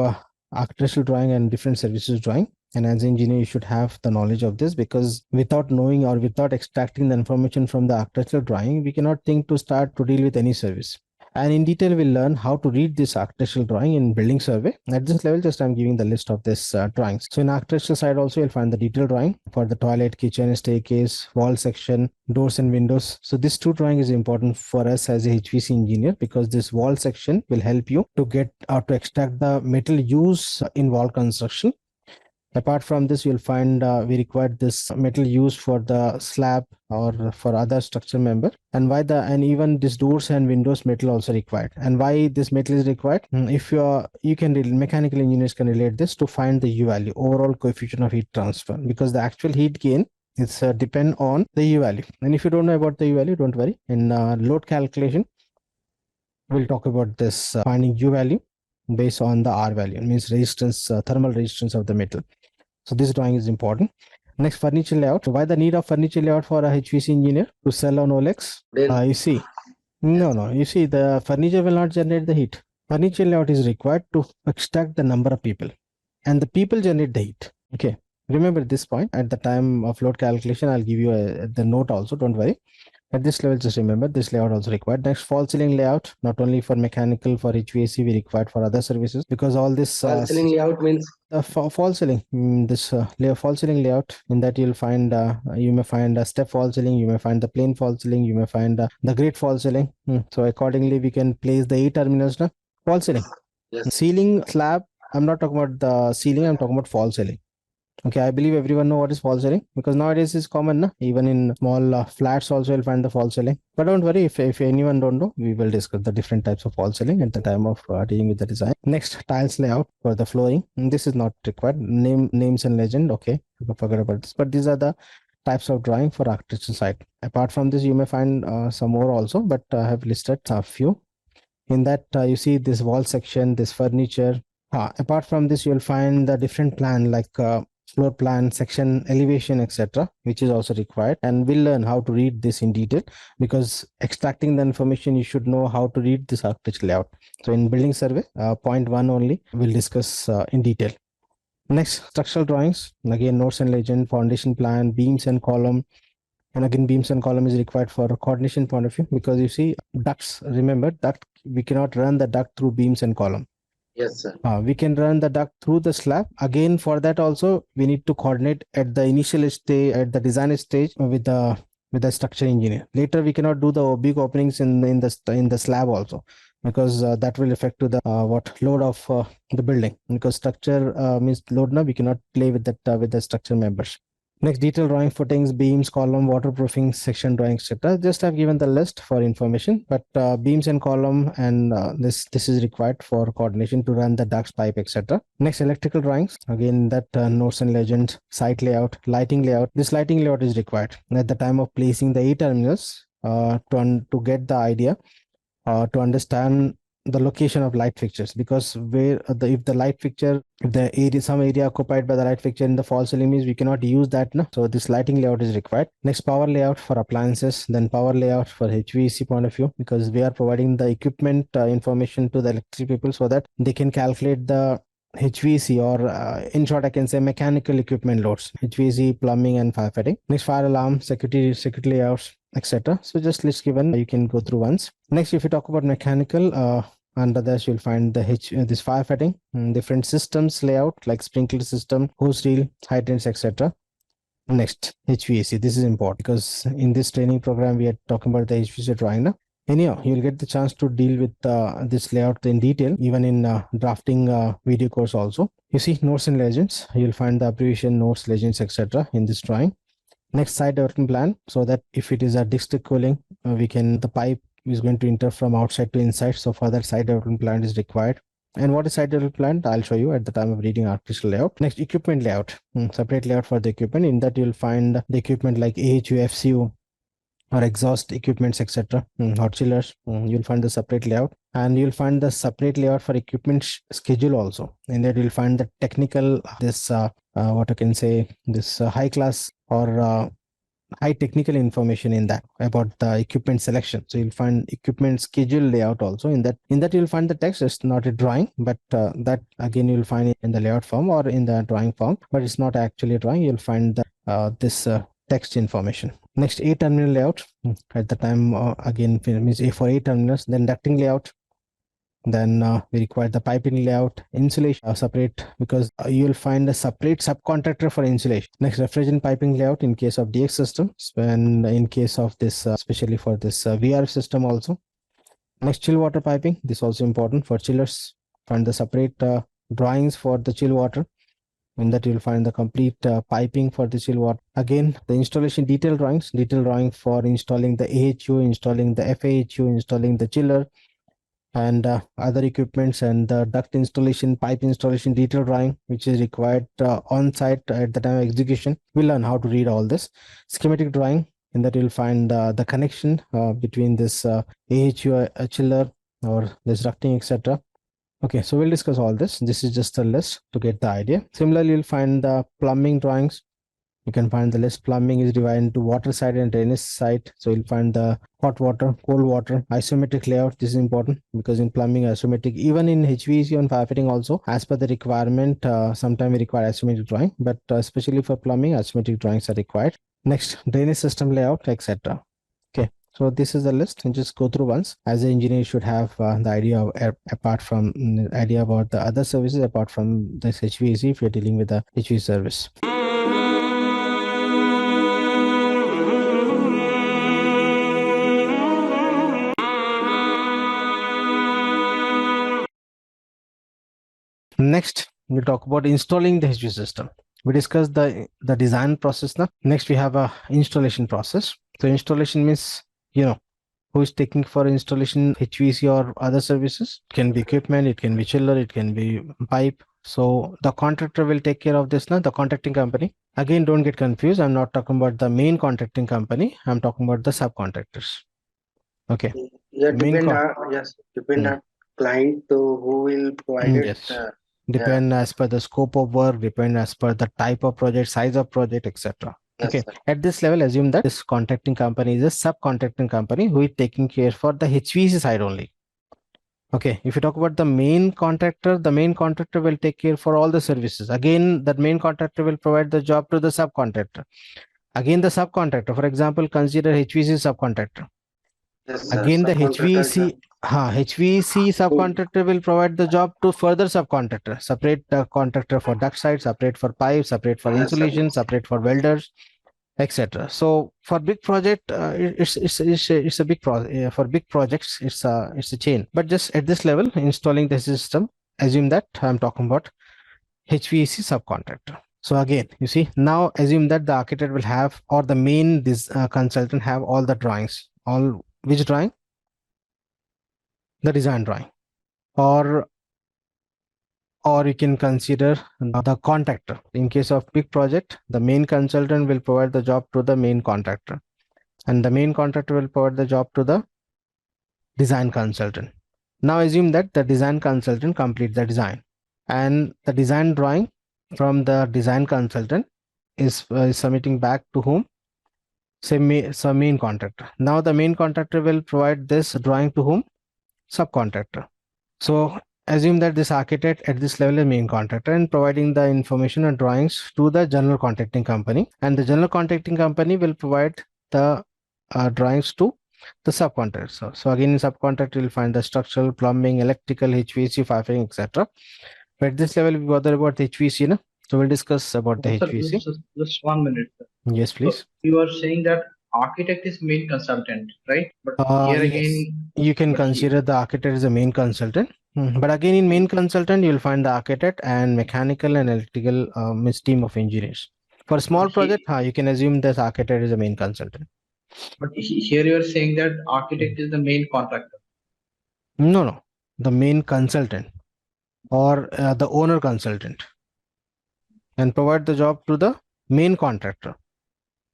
architectural drawing and different services drawing. And as an engineer, you should have the knowledge of this, because without knowing or without extracting the information from the architectural drawing, we cannot think to start to deal with any service. And in detail, we'll learn how to read this architectural drawing in building survey. At this level, just I'm giving the list of this drawings. So in architectural side also, you'll find the detailed drawing for the toilet, kitchen, staircase, wall section, doors and windows. So this two drawing is important for us as a HVC engineer, because this wall section will help you to get or to extract the metal use in wall construction. Apart from this, you'll find we require this metal used for the slab or for other structure member, and even this doors and windows metal also required. And why this metal is required? If mechanical engineers can relate this to find the U value, overall coefficient of heat transfer, because the actual heat gain is depend on the U value. And if you don't know about the U value, don't worry. In load calculation, we'll talk about this finding U value based on the R value. It means resistance, thermal resistance of the metal. So this drawing is important. Next, furniture layout. Why the need of furniture layout for a HVC engineer? To sell on OLEX? You see, you see, the furniture will not generate the heat. Furniture layout is required to extract the number of people, and the people generate the heat. Okay, remember this point at the time of load calculation. I'll give you the note also, don't worry. At this level, just remember this layout also required. Next, false ceiling layout, not only for mechanical, for HVAC, we required for other services, because all this False ceiling layout means false ceiling. This false ceiling layout, in that you'll find you may find a step false ceiling, you may find the plain false ceiling, you may find the grate false ceiling. So accordingly, we can place the 8 terminals. Na? False ceiling. yes. Ceiling slab. I'm not talking about the ceiling. I'm talking about false ceiling. Okay, I believe everyone know what is false ceiling, because nowadays it's common. Na? Even in small flats also you'll find the false ceiling. But don't worry, if anyone don't know, we will discuss the different types of false ceiling at the time of dealing with the design. Next, tiles layout for the flooring. This is not required. Names and legend. Okay, forget about this. But these are the types of drawing for architecture side. Apart from this, you may find some more also, but I have listed a few. In that, you see this wall section, this furniture. Apart from this, you'll find the different plan like floor plan, section, elevation, etc., which is also required. And we'll learn how to read this in detail, because extracting the information, you should know how to read this architecture layout. So in building survey, point 1 only, we'll discuss in detail. Next, structural drawings. Again, notes and legend, foundation plan, beams and column. And again, beams and column is required for a coordination point of view, because you see ducts, remember duct, we cannot run the duct through beams and column. Yes, sir. We can run the duct through the slab. Again, for that also, we need to coordinate at the initial stage, at the design stage, with the structure engineer. Later, we cannot do the big openings in the slab also, because that will affect to the load of the building. Because structure means load. Now we cannot play with that with the structure members. Next, detail drawing, footings, beams, column, waterproofing, section drawing, etc. Just have given the list for information, but beams and column, and this is required for coordination to run the ducts, pipe, etc. Next, electrical drawings. Again, that notes and legends, site layout, lighting layout. This lighting layout is required at the time of placing the 8 terminals to get the idea, to understand the location of light fixtures, because where if the light fixture, if the area, some area occupied by the light fixture in the false ceiling means we cannot use that, no? So this lighting layout is required. Next, power layout for appliances, then power layout for HVAC point of view, because we are providing the equipment information to the electric people so that they can calculate the HVAC, or in short I can say mechanical equipment loads, HVAC, plumbing and firefighting. Next, fire alarm, security layouts, etc. So just list given, you can go through once. Next, if you talk about mechanical, under this you'll find the this firefighting, different systems layout like sprinkler system, hose reel, hydrants, etc. Next, HVAC. This is important because in this training program we are talking about the HVAC drawing now. Anyhow, you'll get the chance to deal with this layout in detail, even in drafting video course also. You see notes and legends. You'll find the abbreviation, notes, legends, etc. in this drawing. Next, site development plan, so that if it is a district cooling, the pipe is going to enter from outside to inside. So for that, site development plan is required. And what is site development plan? I'll show you at the time of reading artificial layout. Next, equipment layout, separate layout for the equipment. In that, you'll find the equipment like AHU, FCU, or exhaust equipments, etc. Hot chillers. You'll find the separate layout, and you'll find the separate layout for equipment schedule also. In that, you'll find the technical, this what I can say, this high class or high technical information in that about the equipment selection. So you'll find equipment schedule layout also. In that you'll find the text. It's not a drawing, but that again you'll find it in the layout form or in the drawing form, but it's not actually a drawing. You'll find the this text information. Next, 8 terminal layout. At the time again means A for 8 terminals. Then ducting layout. Then we require the piping layout, insulation separate, because you'll find a separate subcontractor for insulation. Next, refrigerant piping layout in case of DX systems, and in case of this especially for this VR system also. Next, chill water piping. This is also important for chillers. Find the separate drawings for the chill water. In that you'll find the complete piping for the chill water. Again, the installation detail drawings, detail drawing for installing the AHU, installing the FAHU, installing the chiller, and other equipments, and the duct installation, pipe installation detail drawing, which is required on site at the time of execution. We'll learn how to read all this. Schematic drawing, in that you'll find the connection between this AHU chiller or this ducting, etc. Okay, so we'll discuss all this. This is just a list to get the idea. Similarly, you'll find the plumbing drawings. You can find the list. Plumbing is divided into water side and drainage side. So you'll find the hot water, cold water, isometric layout. This is important because in plumbing, isometric, even in HVAC and firefighting also, as per the requirement, sometimes we require isometric drawing, but especially for plumbing, isometric drawings are required. Next, drainage system layout, etc. Okay, so this is the list, and just go through once. As an engineer, you should have the idea of, apart from idea about the other services apart from this HVAC, if you're dealing with the HVAC service. Next, we'll talk about installing the HVAC system. We discussed the design process now. Next, we have a installation process. So installation means, who is taking for installation HVAC or other services. It can be equipment, it can be chiller, it can be pipe. So the contractor will take care of this now, the contracting company. Again, don't get confused. I'm not talking about the main contracting company. I'm talking about the subcontractors. Okay. Yeah, depend on client to who will provide it. Yes. Depend as per the scope of work, depend as per the type of project, size of project, etc. Yes, okay. Sir. At this level, assume that this contracting company is a subcontracting company who is taking care for the HVAC side only. Okay. If you talk about the main contractor will take care for all the services. Again, that main contractor will provide the job to the subcontractor. Again, the subcontractor, for example, consider HVAC subcontractor. Yes, Again, the HVAC subcontractor will provide the job to further subcontractor. Separate contractor for duct side, separate for pipe, separate for insulation, separate for welders, etc. So for big project, it's a big project. For big projects, it's a chain. But just at this level, installing the system, assume that I'm talking about HVAC subcontractor. So again, you see, now assume that the architect will have, or the main consultant have all the drawings. All which drawing? The design drawing. Or you can consider the contractor. In case of big project, the main consultant will provide the job to the main contractor, and the main contractor will provide the job to the design consultant. Now assume that the design consultant completes the design, and the design drawing from the design consultant is submitting back to whom? Say some main contractor. Now the main contractor will provide this drawing to whom? Subcontractor. So assume that this architect at this level is main contractor and providing the information and drawings to the general contracting company, and the general contracting company will provide the drawings to the subcontractor. So again, in subcontractor you'll find the structural, plumbing, electrical, HVAC, firefighting, etc. But at this level we bother about the HVAC, no? So we'll discuss about the Sir, HVAC. just 1 minute, sir. Yes, please. So you are saying that architect is main consultant, right? But here Yes, again, you can but consider the architect as a main consultant. But again, in main consultant, you'll find the architect and mechanical and electrical team of engineers. For a small But project, you can assume that architect is a main consultant. But here you are saying that architect is the main contractor. No, the main consultant or the owner consultant, and provide the job to the main contractor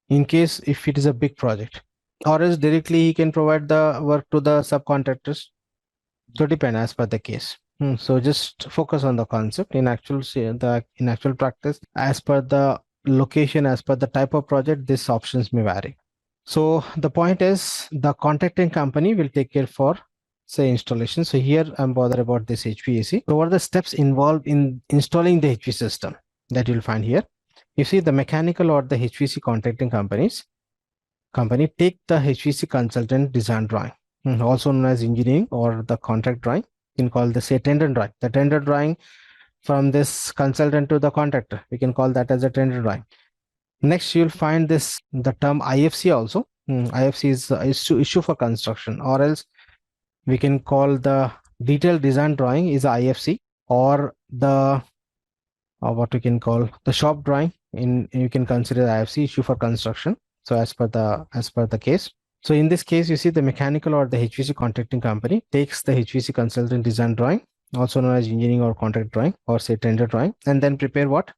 in case if it is a big project, or else directly he can provide the work to the subcontractors. So depend as per the case. So just focus on the concept. In actual practice, as per the location, as per the type of project, these options may vary. So the point is the contracting company will take care for say installation. So here I'm bothered about this HVAC. So what are the steps involved in installing the HVAC system that you'll find here? You see the mechanical or the HVAC contracting company take the HVAC consultant design drawing, also known as engineering or the contract drawing. You can call this a tender drawing. The tender drawing from this consultant to the contractor, we can call that as a tender drawing. Next, you'll find the term IFC also. IFC is to issue for construction, or else we can call the detailed design drawing is IFC, or the what we can call the shop drawing. You can consider the IFC issue for construction. So as per the case. So in this case, you see the mechanical or the HVAC contracting company takes the HVAC consultant design drawing, also known as engineering or contract drawing, or say tender drawing, and then prepare what?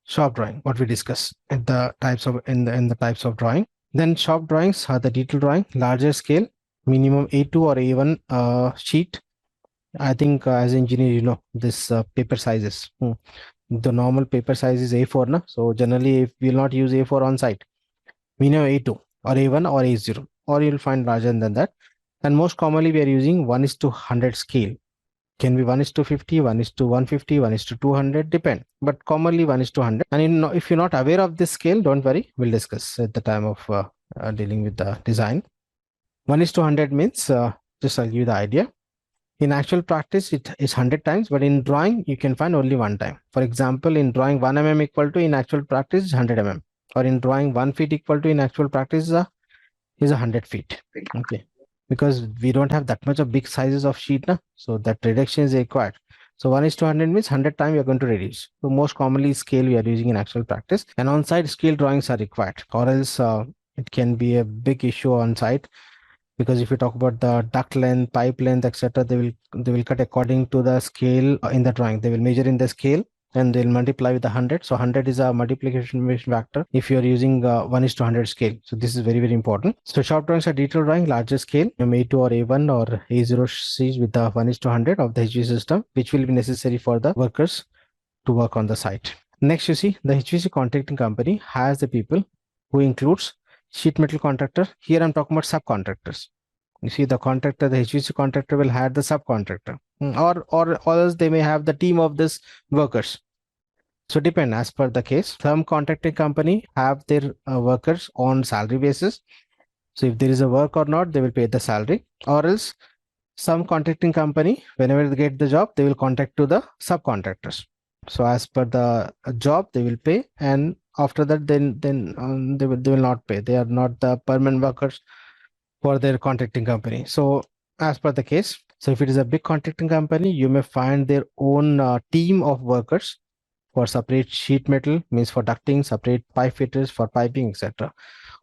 Shop drawing, what we discussed in the types of drawing. Then shop drawings are the detailed drawing, larger scale, minimum A2 or A1 sheet. I think as an engineer, you know this paper sizes. The normal paper size is A4, na? So generally, if we'll not use A4 on site, minimum A2 or A1 or A0, or you'll find larger than that. And most commonly, we are using 1:100 scale. Can be 1:50, 1:150, 1:200, depend. But commonly 1:100. And if you're not aware of this scale, don't worry. We'll discuss at the time of dealing with the design. 1:100 means, just I'll give you the idea. In actual practice, it is 100 times, but in drawing, you can find only one time. For example, in drawing 1 mm equal to in actual practice is 100 mm, or in drawing 1 feet equal to in actual practice is 100 feet. Okay, because we don't have that much of big sizes of sheet, na? So that reduction is required. So 1:100 means 100 times we are going to reduce. So most commonly scale we are using in actual practice, and on-site scale drawings are required, or else it can be a big issue on site. Because if you talk about the duct length, pipe length, etc., they will cut according to the scale in the drawing. They will measure in the scale and they'll multiply with 100. So 100 is a multiplication factor if you're using 1:100 scale. So this is very, very important. So shop drawings are detailed drawing, larger scale, A2 or A1 or A0 sheets with the 1:100 of the HVAC system, which will be necessary for the workers to work on the site. Next, you see the HVAC contracting company has the people who includes sheet metal contractor. Here I'm talking about subcontractors. You see the contractor, the HVAC contractor will hire the subcontractor, or else they may have the team of this workers. So depend as per the case. Some contracting company have their workers on salary basis. So if there is a work or not, they will pay the salary, or else some contracting company, whenever they get the job, they will contract to the subcontractors. So as per the job, they will pay, and after that, then they will not pay. They are not the permanent workers for their contracting company. So as per the case, so if it is a big contracting company, you may find their own team of workers for separate sheet metal, means for ducting, separate pipe fitters for piping, etc.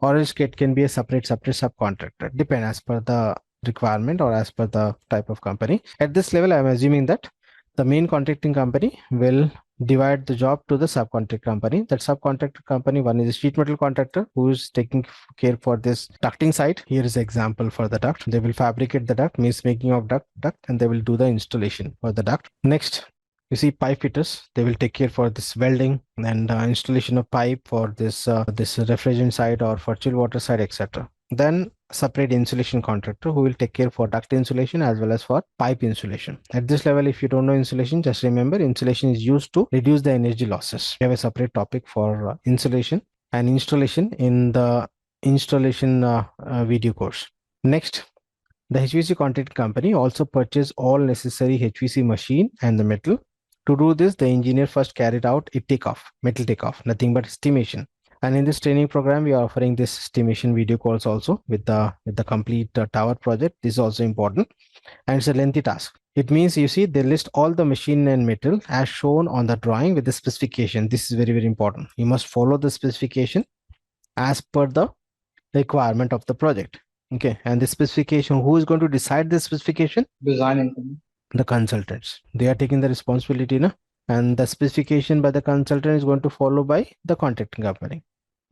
Or else it can be a separate subcontractor, depend as per the requirement or as per the type of company. At this level, I'm assuming that the main contracting company will divide the job to the subcontract company. That subcontractor company, one is a sheet metal contractor who is taking care for this ducting side. Here is an example for the duct. They will fabricate the duct, means making of duct, and they will do the installation for the duct. Next, you see pipe fitters. They will take care for this welding and installation of pipe for this refrigerant side or for chill water side, etc. Then separate insulation contractor who will take care for duct insulation as well as for pipe insulation. At this level, if you don't know insulation, just remember insulation is used to reduce the energy losses. We have a separate topic for insulation and installation in the installation video course. Next, the HVAC contract company also purchased all necessary HVAC machine and the metal. To do this, the engineer first carried out a takeoff, metal takeoff, nothing but estimation. And in this training program, we are offering this estimation video course also with the complete tower project. This is also important, and it's a lengthy task. It means, you see, they list all the machine and metal as shown on the drawing with the specification. This is very, very important. You must follow the specification as per the requirement of the project. Okay, and the specification, who is going to decide the specification? Design engineer. The consultants. They are taking the responsibility, no? And the specification by the consultant is going to follow by the contracting company.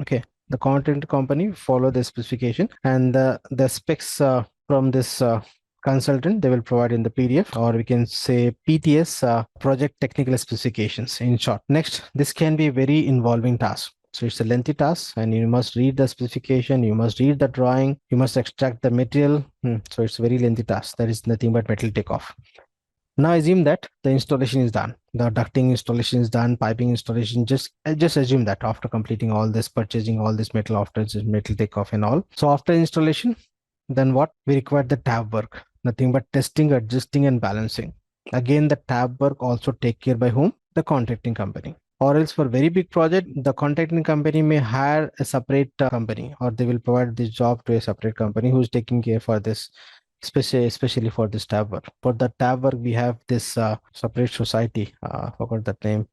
Okay, the contracting company follow the specification, and the specs from this consultant they will provide in the PDF, or we can say PTS, project technical specifications in short. Next, this can be a very involving task. So it's a lengthy task, and you must read the specification, you must read the drawing, you must extract the material. So it's a very lengthy task. That is nothing but metal takeoff. Now assume that the installation is done. The ducting installation is done, piping installation. Just assume that after completing all this, purchasing all this metal, after this metal takeoff and all. So after installation, then what? We require the tab work. Nothing but testing, adjusting, and balancing. Again, the tab work also take care by whom? The contracting company. Or else for very big project, the contracting company may hire a separate company, or they will provide this job to a separate company who is taking care for this, especially for this tab work. For the tab work, we have this separate society. Forgot that name.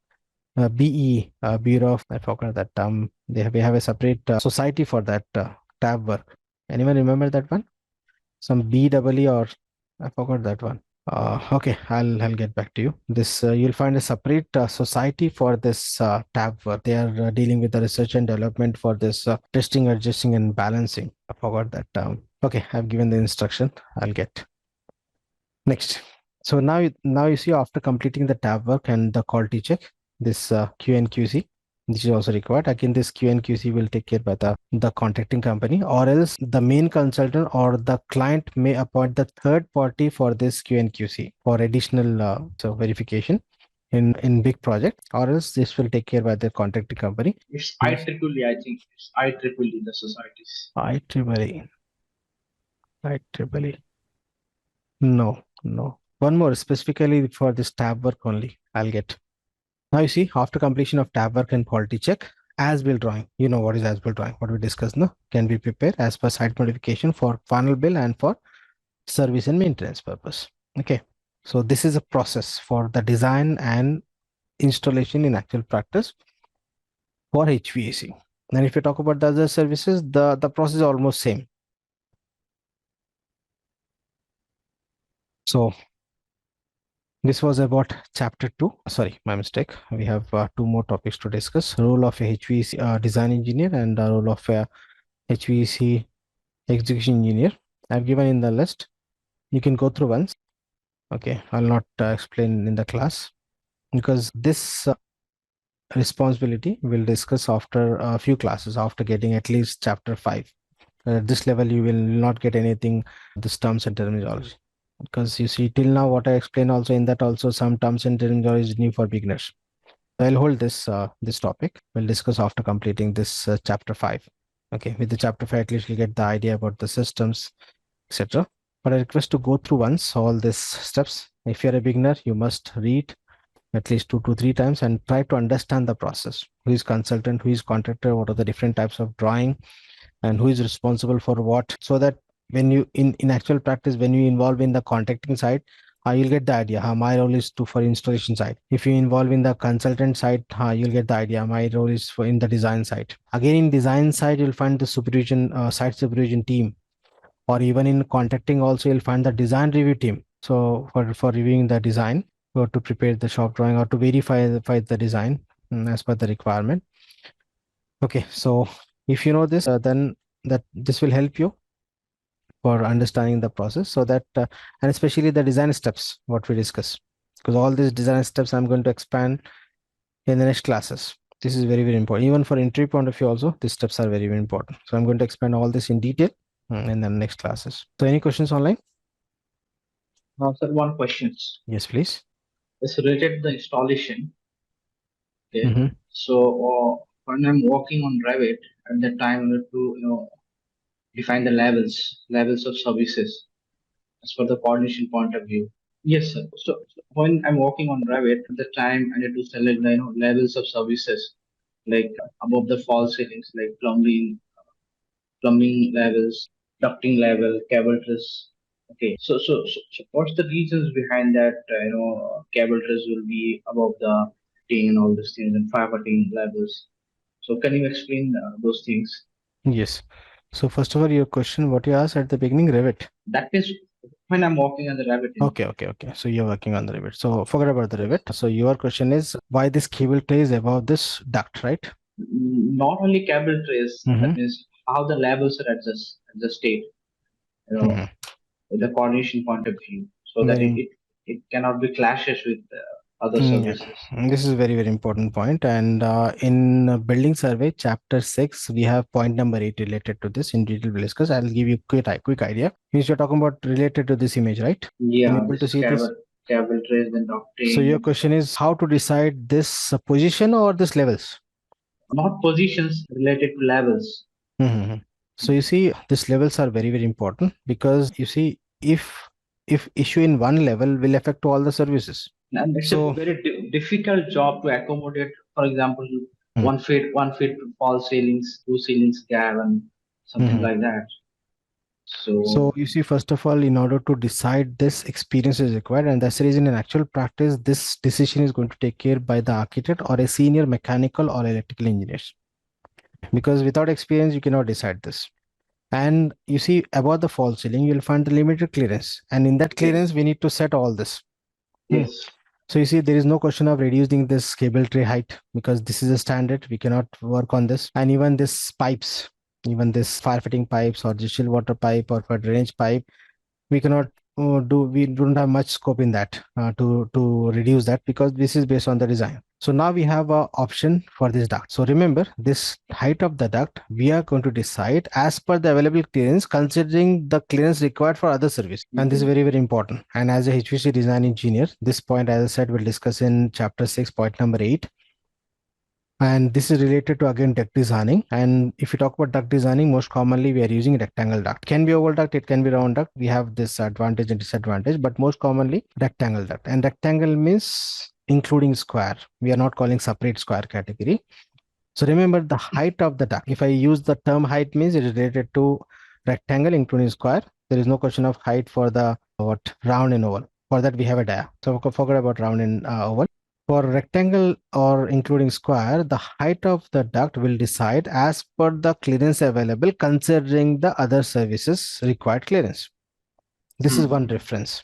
BE, Bureau of, I forgot that term. We have a separate society for that tab work. Anyone remember that one? Some BEE, or I forgot that one. Okay, I'll get back to you. This you'll find a separate society for this tab work. They are dealing with the research and development for this testing, adjusting, and balancing. I forgot that term. Okay, I've given the instruction. I'll get next. So now you see, after completing the tab work and the quality check, this QNQC, this is also required. Again, this QNQC will take care by the contracting company, or else the main consultant or the client may appoint the third party for this QNQC for additional verification in big project, or else this will take care by the contracting company. It's IEEE, I think. It's IEEE, the societies. IEEE. No. One more specifically for this tab work only. I'll get. Now you see, after completion of tab work and quality check, as-built drawing. You know what is as-built drawing? What we discussed, no? Can be prepared as per site modification for final bill and for service and maintenance purpose. Okay. So this is a process for the design and installation in actual practice for HVAC. And if you talk about the other services, the process is almost same. So this was about chapter 2. Sorry, my mistake. We have 2 more topics to discuss. Role of a HVAC design engineer and the role of a HVAC execution engineer. I've given in the list. You can go through once. Okay, I'll not explain in the class, because this responsibility we'll discuss after a few classes, after getting at least chapter 5. At this level, you will not get anything, this terms and terminology. Because you see, till now what I explained also, in that also some terms and terminology is new for beginners. So I'll hold this topic. We'll discuss after completing this chapter 5. Okay, with the chapter 5, at least you'll get the idea about the systems, etc. But I request to go through once all these steps. If you're a beginner, you must read at least 2 to 3 times and try to understand the process. Who is consultant, who is contractor, what are the different types of drawing, and who is responsible for what, so that when you in actual practice, when you involve in the contracting side, you'll get the idea how my role is for installation side. If you involve in the consultant side, you'll get the idea my role is for in the design side. Again, in design side, you'll find the supervision site supervision team, or even in contracting also you'll find the design review team. So for reviewing the design, or to prepare the shop drawing or to verify the design as per the requirement. Okay, so if you know this, then this will help you for understanding the process, so that and especially the design steps what we discuss, because all these design steps I'm going to expand in the next classes. This is very important. Even for entry point of view also, these steps are very, very important. So I'm going to expand all this in detail in the next classes. So any questions online? Sir, one question. Yes, please. It's related to the installation. Okay. Mm-hmm. So when I'm working on Revit, at that time I need to define the levels of services as per the coordination point of view. Yes, sir. So when I'm working on Revit, at the time I need to select the levels of services, like above the false ceilings, like plumbing levels, ducting level, cable trays. Okay, so what's the reasons behind that? Cable trays will be above the ting and all these things, and firefighting levels. So can you explain those things? Yes. So first of all, your question, what you asked at the beginning, Revit. That is when I'm working on the Revit. Okay. So you're working on the Revit. So forget about the Revit. So your question is why this cable tray is above this duct, right? Not only cable trays, that means how the levels are adjusted, with the coordination point of view, so that it cannot be clashes with other services. This is a very, very important point. And in building survey, chapter 6, we have point number 8 related to this. In detail we'll discuss. I'll give you a quick idea. Means you're talking about related to this image, right? Yeah, able to see this? Cable trays and ducting. So your question is how to decide this position or this levels? Not positions, related to levels. So you see, these levels are very, very important, because you see, if issue in one level will affect all the services. And it's a very difficult job to accommodate. For example, 1 feet false ceilings, 2 ceilings gap, and something like that. So you see, first of all, in order to decide, this experience is required, and that's the reason in actual practice, this decision is going to take care by the architect or a senior mechanical or electrical engineers, because without experience, you cannot decide this. And you see, above the false ceiling, you'll find the limited clearance, and in that clearance, we need to set all this. Yes. So you see, there is no question of reducing this cable tray height, because this is a standard. We cannot work on this. And even this pipes, even this firefighting pipes or the chill water pipe or for drainage pipe, we cannot we don't have much scope in that to reduce that, because this is based on the design. So now we have an option for this duct. So remember, this height of the duct, we are going to decide as per the available clearance, considering the clearance required for other service. And this is very, very important. And as a HVAC design engineer, this point, as I said, we'll discuss in chapter 6, point number 8. And this is related to, again, duct designing. And if you talk about duct designing, most commonly we are using rectangle duct. Can be oval duct, it can be round duct. We have this advantage and disadvantage, but most commonly rectangle duct. And rectangle means including square. We are not calling separate square category. So remember the height of the duct. If I use the term height, means it is related to rectangle including square. There is no question of height for the round and oval. For that we have a dia. So forget about round and oval. For rectangle or including square, the height of the duct will decide as per the clearance available, considering the other services required clearance. This is one reference.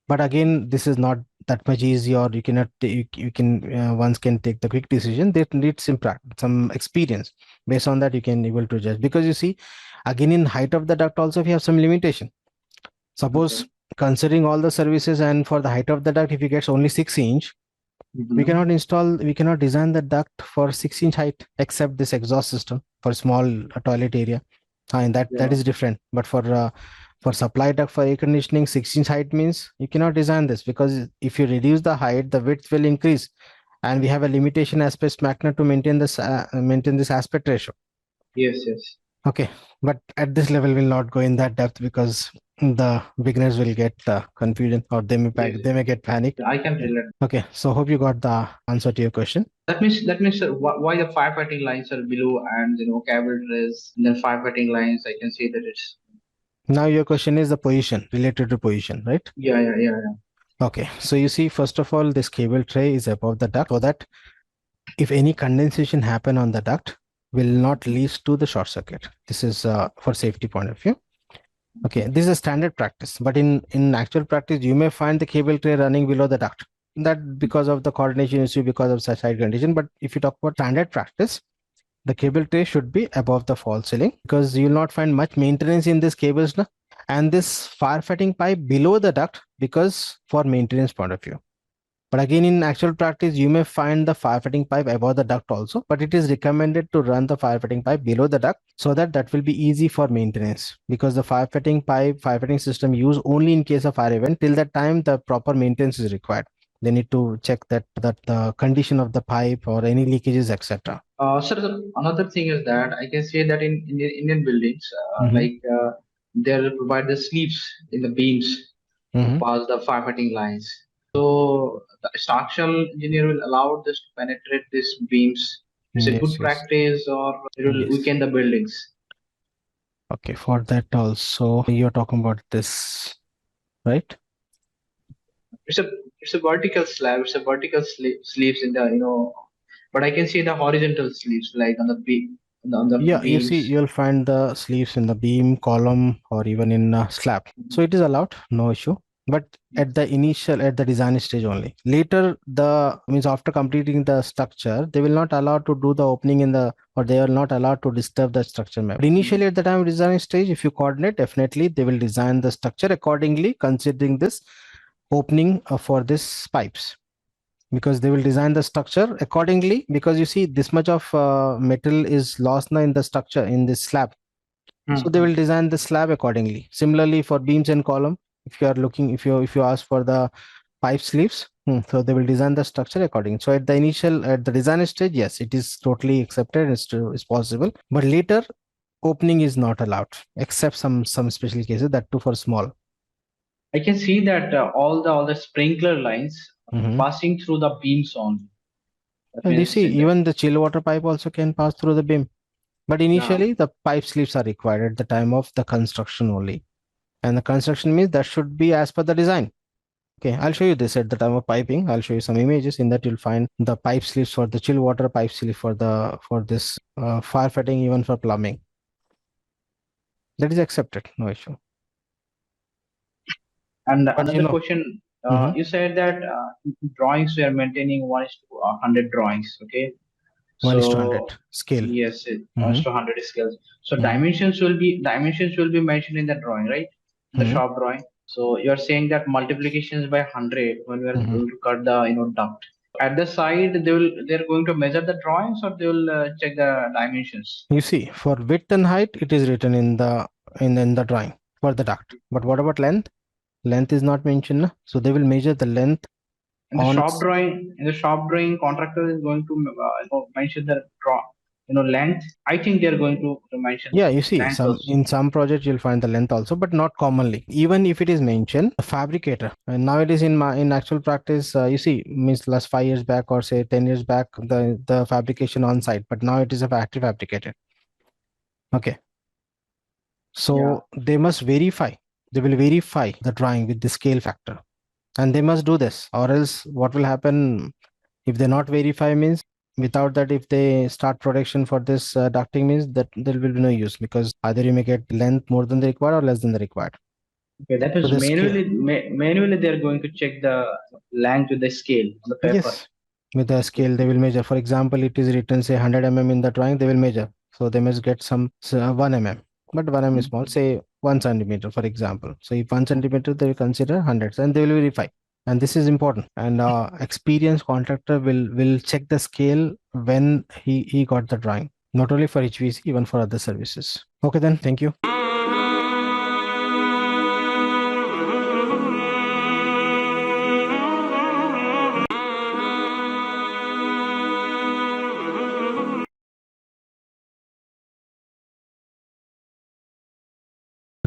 But again, this is not that much easy, or you cannot, once can take the quick decision. That needs some experience. Based on that, you can able to judge, because you see, again, in height of the duct also we have some limitation. Suppose considering all the services, and for the height of the duct, if you get only 6 inch, we cannot design the duct for 6 inch height, except this exhaust system for small toilet area. And that is different. But for supply duct for air conditioning, 6 inch height means you cannot design this, because if you reduce the height, the width will increase, and we have a limitation aspect factor to maintain this aspect ratio. Yes. Okay, but at this level we'll not go in that depth, because the beginners will get confusion, or they may get panicked. I can relate. Okay, so hope you got the answer to your question. That means why the firefighting lines are below, and cable trays, and then firefighting lines, I can say that it's. Now your question is the position, related to position, right? Yeah. Okay, so you see, first of all, this cable tray is above the duct, so that if any condensation happen on the duct, will not lead to the short circuit. This is for safety point of view. Okay, this is a standard practice, but in actual practice, you may find the cable tray running below the duct. that because of the coordination issue, because of such side condition. But if you talk about standard practice, the cable tray should be above the false ceiling, because you will not find much maintenance in these cables now. And this firefighting pipe below the duct, because for maintenance point of view. But again, in actual practice, you may find the firefighting pipe above the duct also, but it is recommended to run the firefighting pipe below the duct, so that that will be easy for maintenance, because the firefighting system used only in case of fire event. Till that time, the proper maintenance is required. They need to check that the condition of the pipe or any leakages, etc. Sir, another thing is that I can say that in Indian buildings, they'll provide the sleeves in the beams to pass the firefighting lines. So the structural engineer will allow this to penetrate these beams. Is it good practice, or it will weaken the buildings? Okay, for that also, you're talking about this, right? It's a vertical slab. It's a vertical sleeves in the but I can see the horizontal sleeves like on the beam. On the Yeah, beams. you see, you'll find the sleeves in the beam, column, or even in slab. So it is allowed, no issue. But at the design stage only. Later, after completing the structure, they will not allow to do the opening or they are not allowed to disturb the structure map. But initially, at the time of design stage, if you coordinate, definitely they will design the structure accordingly, considering this opening for these pipes, because they will design the structure accordingly, because you see this much of metal is lost now in the structure in this slab. So they will design the slab accordingly. Similarly for beams and column, if you are looking, if you ask for the pipe sleeves, so they will design the structure according. So at the design stage, yes, it is totally accepted, it's possible. But later, opening is not allowed, except some special cases, that too for small. I can see that all the sprinkler lines passing through the beams only. And you see, even the chill water pipe also can pass through the beam. But initially, the pipe sleeves are required at the time of the construction only. And the construction means that should be as per the design. Okay, I'll show you this at the time of piping. I'll show you some images. In that, you'll find the pipe sleeves for the chill water, pipe sleeve for this firefighting, even for plumbing. That is accepted, no issue. And another question, you said that drawings we are maintaining 1:100 drawings, okay? 1:100 scale. Yes, 1:100 scales. So dimensions will be mentioned in the drawing, right? The shop drawing. So you are saying that multiplications by 100 when we are going to cut the duct. At the side, they're going to measure the drawings, or they will check the dimensions. You see, for width and height, it is written in the drawing for the duct. But what about length? Length is not mentioned, so they will measure the length. In the shop drawing, contractor is going to mention the length. I think they are going to mention. Yeah, you see, in some projects you'll find the length also, but not commonly. Even if it is mentioned, a fabricator. And nowadays in actual practice, you see, means last 5 years back or say 10 years back, the fabrication on site, but now it is a factory fabricated. Okay. So they must verify. They will verify the drawing with the scale factor, and they must do this, or else what will happen if they not verify means, without that, if they start production for this ducting means that there will be no use, because either you may get length more than the required or less than the required. Okay, that is manually they're going to check the length with the scale on the paper. Yes, with the scale they will measure. For example, it is written say 100 mm in the drawing, they will measure. So they must get some 1 mm, but 1 mm is small, say 1 centimeter, for example. So if 1 centimeter, they will consider 100 and they will verify. And this is important. And experienced contractor will check the scale when he got the drawing, not only for HVAC, even for other services. Okay, then, thank you.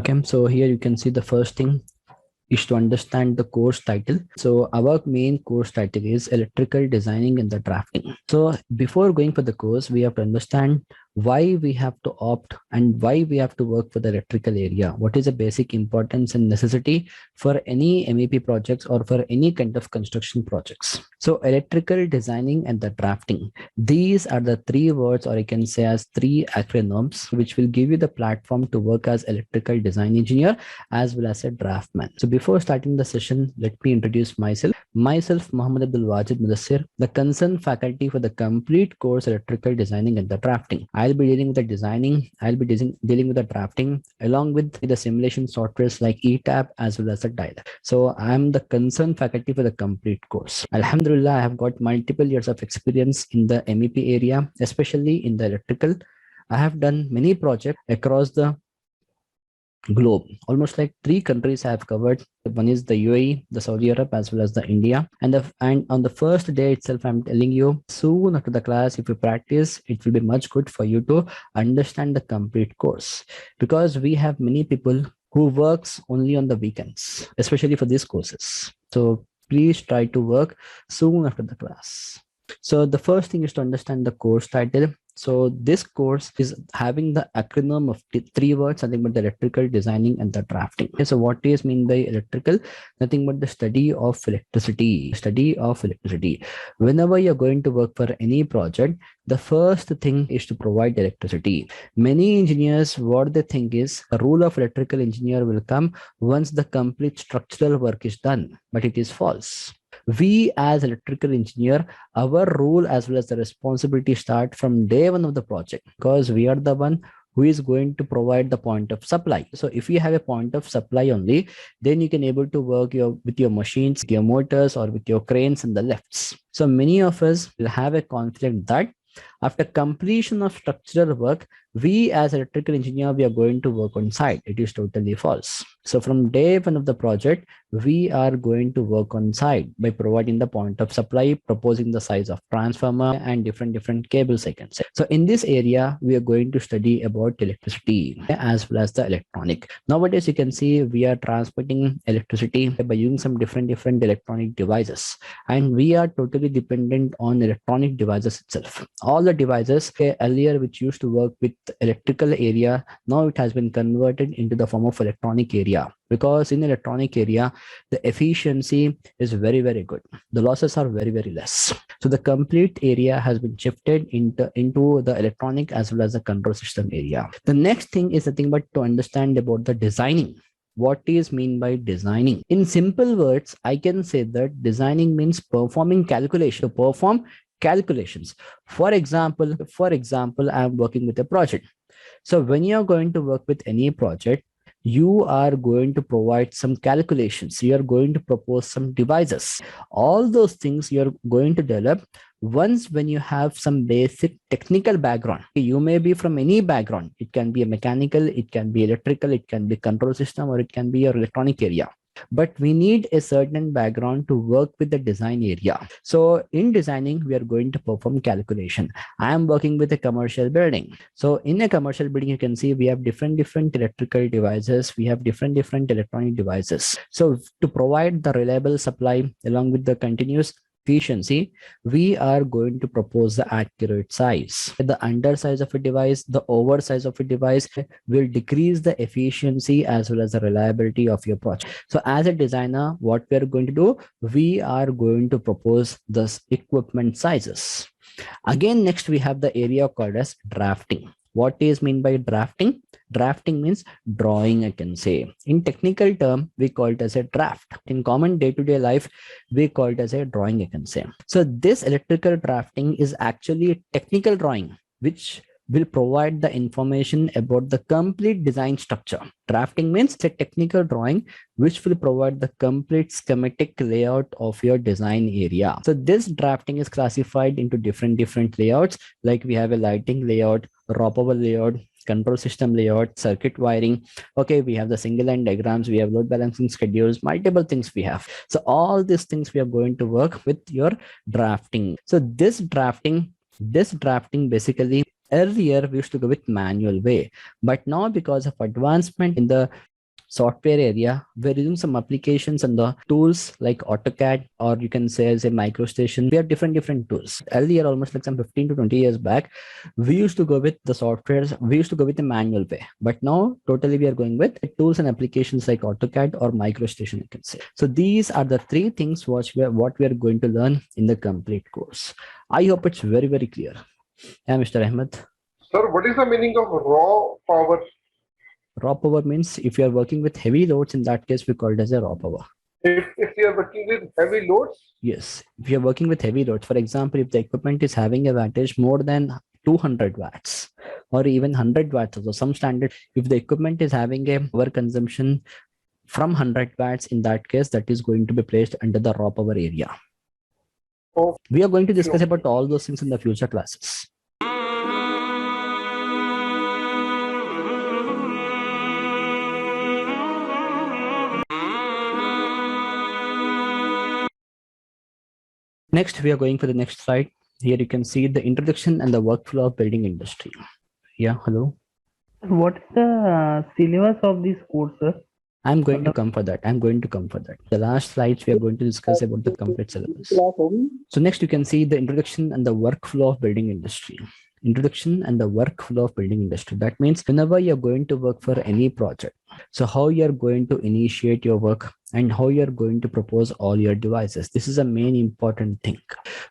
Okay, so here you can see the first thing is to understand the course title. So our main course title is Electrical Designing and the Drafting. So before going for the course, we have to understand why we have to opt and why we have to work for the electrical area. What is the basic importance and necessity for any MEP projects or for any kind of construction projects. So electrical designing and the drafting. These are the 3 words, or I can say as 3 acronyms, which will give you the platform to work as electrical design engineer as well as a draftman. So before starting the session, let me introduce myself. Myself, Muhammad Abdul Wajid Mudassir, the concerned faculty for the complete course Electrical Designing and the Drafting. I'll be dealing with the designing, I'll be dealing with the drafting along with the simulation softwares like ETAP as well as the dial. So I'm the concerned faculty for the complete course. Alhamdulillah, I have got multiple years of experience in the MEP area, especially in the electrical. I have done many projects across the globe. Almost like 3 countries I have covered. One is the UAE, the Saudi Arab, as well as the India. And on the first day itself, I'm telling you, soon after the class, if you practice, it will be much good for you to understand the complete course, because we have many people who works only on the weekends, especially for these courses. So please try to work soon after the class. So the first thing is to understand the course title. So this course is having the acronym of 3 words, nothing but the electrical designing and the drafting. Okay, so what is mean by electrical? Nothing but the study of electricity. Study of electricity. Whenever you're going to work for any project, the first thing is to provide electricity. Many engineers, what they think is a rule of electrical engineer will come once the complete structural work is done, but it is false. We as electrical engineer, our role as well as the responsibility start from day one of the project, because we are the one who is going to provide the point of supply. So if you have a point of supply only, then you can able to work with your machines, your motors, or with your cranes and the lifts. So many of us will have a conflict that after completion of structural work, we as electrical engineer, we are going to work on site. It is totally false. So from day one of the project, we are going to work on site by providing the point of supply, proposing the size of transformer and different cables, I can say. So in this area, we are going to study about electricity as well as the electronic. Nowadays, you can see we are transporting electricity by using some different electronic devices, and we are totally dependent on electronic devices itself. All the devices earlier which used to work with electrical area, now it has been converted into the form of electronic area, because in electronic area the efficiency is very good. The losses are very less. So the complete area has been shifted into the electronic as well as the control system area. The next thing is the thing but to understand about the designing. What is mean by designing? In simple words, I can say that designing means performing calculation. To perform calculations. For example, I'm working with a project. So when you're going to work with any project, you are going to provide some calculations. You are going to propose some devices. All those things you're going to develop once when you have some basic technical background. You may be from any background. It can be a mechanical, it can be electrical, it can be control system, or it can be your electronic area. But we need a certain background to work with the design area. So in designing, we are going to perform calculation. I am working with a commercial building. So in a commercial building, you can see we have different electrical devices. We have different electronic devices. So to provide the reliable supply along with the continuous efficiency, we are going to propose the accurate size. The undersize of a device, the oversize of a device will decrease the efficiency as well as the reliability of your project. So as a designer, what we are going to do, we are going to propose the equipment sizes. Again, next we have the area called as drafting. What is mean by drafting? Drafting means drawing, I can say. In technical term, we call it as a draft. In common day-to-day life, we call it as a drawing, I can say. So this electrical drafting is actually a technical drawing, which will provide the information about the complete design structure. Drafting means a technical drawing which will provide the complete schematic layout of your design area. So this drafting is classified into different layouts, like we have a lighting layout, raw power layout, control system layout, circuit wiring. Okay, we have the single line diagrams, we have load balancing schedules, multiple things we have. So all these things we are going to work with your drafting. So this drafting basically, earlier we used to go with manual way, but now because of advancement in the software area, we're using some applications and the tools like AutoCAD, or you can say as a MicroStation. We have different tools. Earlier, almost like some 15 to 20 years back, we used to go with the softwares, we used to go with the manual way, but now totally we are going with tools and applications like AutoCAD or MicroStation, you can say. So these are the 3 things what we are going to learn in the complete course. I hope it's very clear. Yeah, Mr. Ahmed. Sir, what is the meaning of raw power? Raw power means if you are working with heavy loads, in that case, we call it as a raw power. If you are working with heavy loads? Yes, if you're working with heavy loads, for example, if the equipment is having a wattage more than 200 watts or even 100 watts, so some standard, if the equipment is having a power consumption from 100 watts, in that case, that is going to be placed under the raw power area. Oh, We are going to discuss sure. about all those things in the future classes. Next, we are going for the next slide. Here you can see the introduction and the workflow of building industry. Yeah, hello. What is the syllabus of this course, sir? I'm going to come for that. I'm going to come for that. The last slides, we are going to discuss about the complete syllabus. So next you can see the introduction and the workflow of building industry. Introduction and the workflow of building industry. That means whenever you're going to work for any project, so how you're going to initiate your work and how you're going to propose all your devices. This is a main important thing.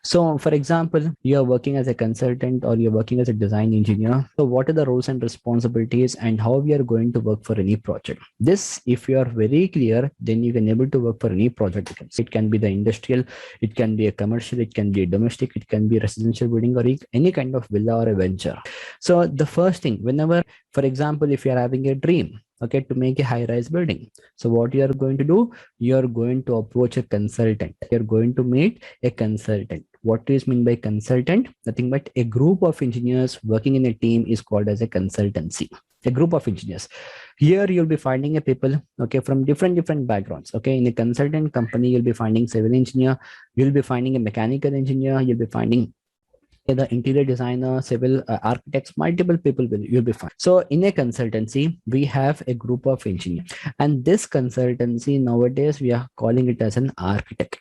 So for example, you're working as a consultant or you're working as a design engineer. So what are the roles and responsibilities and how we are going to work for any project? This, if you are very clear, then you can able to work for any project. It can be the industrial, it can be a commercial, it can be a domestic, it can be residential building or any kind of villa or a venture. So the first thing, whenever, for example, if you're having a dream, okay, to make a high-rise building. So what you are going to do, you are going to approach a consultant. You're going to meet a consultant. What is mean by consultant? Nothing but a group of engineers working in a team is called as a consultancy. A group of engineers. Here you'll be finding a people, okay, from different backgrounds. Okay, in a consultant company, you'll be finding civil engineer, you'll be finding a mechanical engineer, you'll be finding the interior designer, civil architects, multiple people you'll be fine. So in a consultancy, we have a group of engineers, and this consultancy nowadays we are calling it as an architect.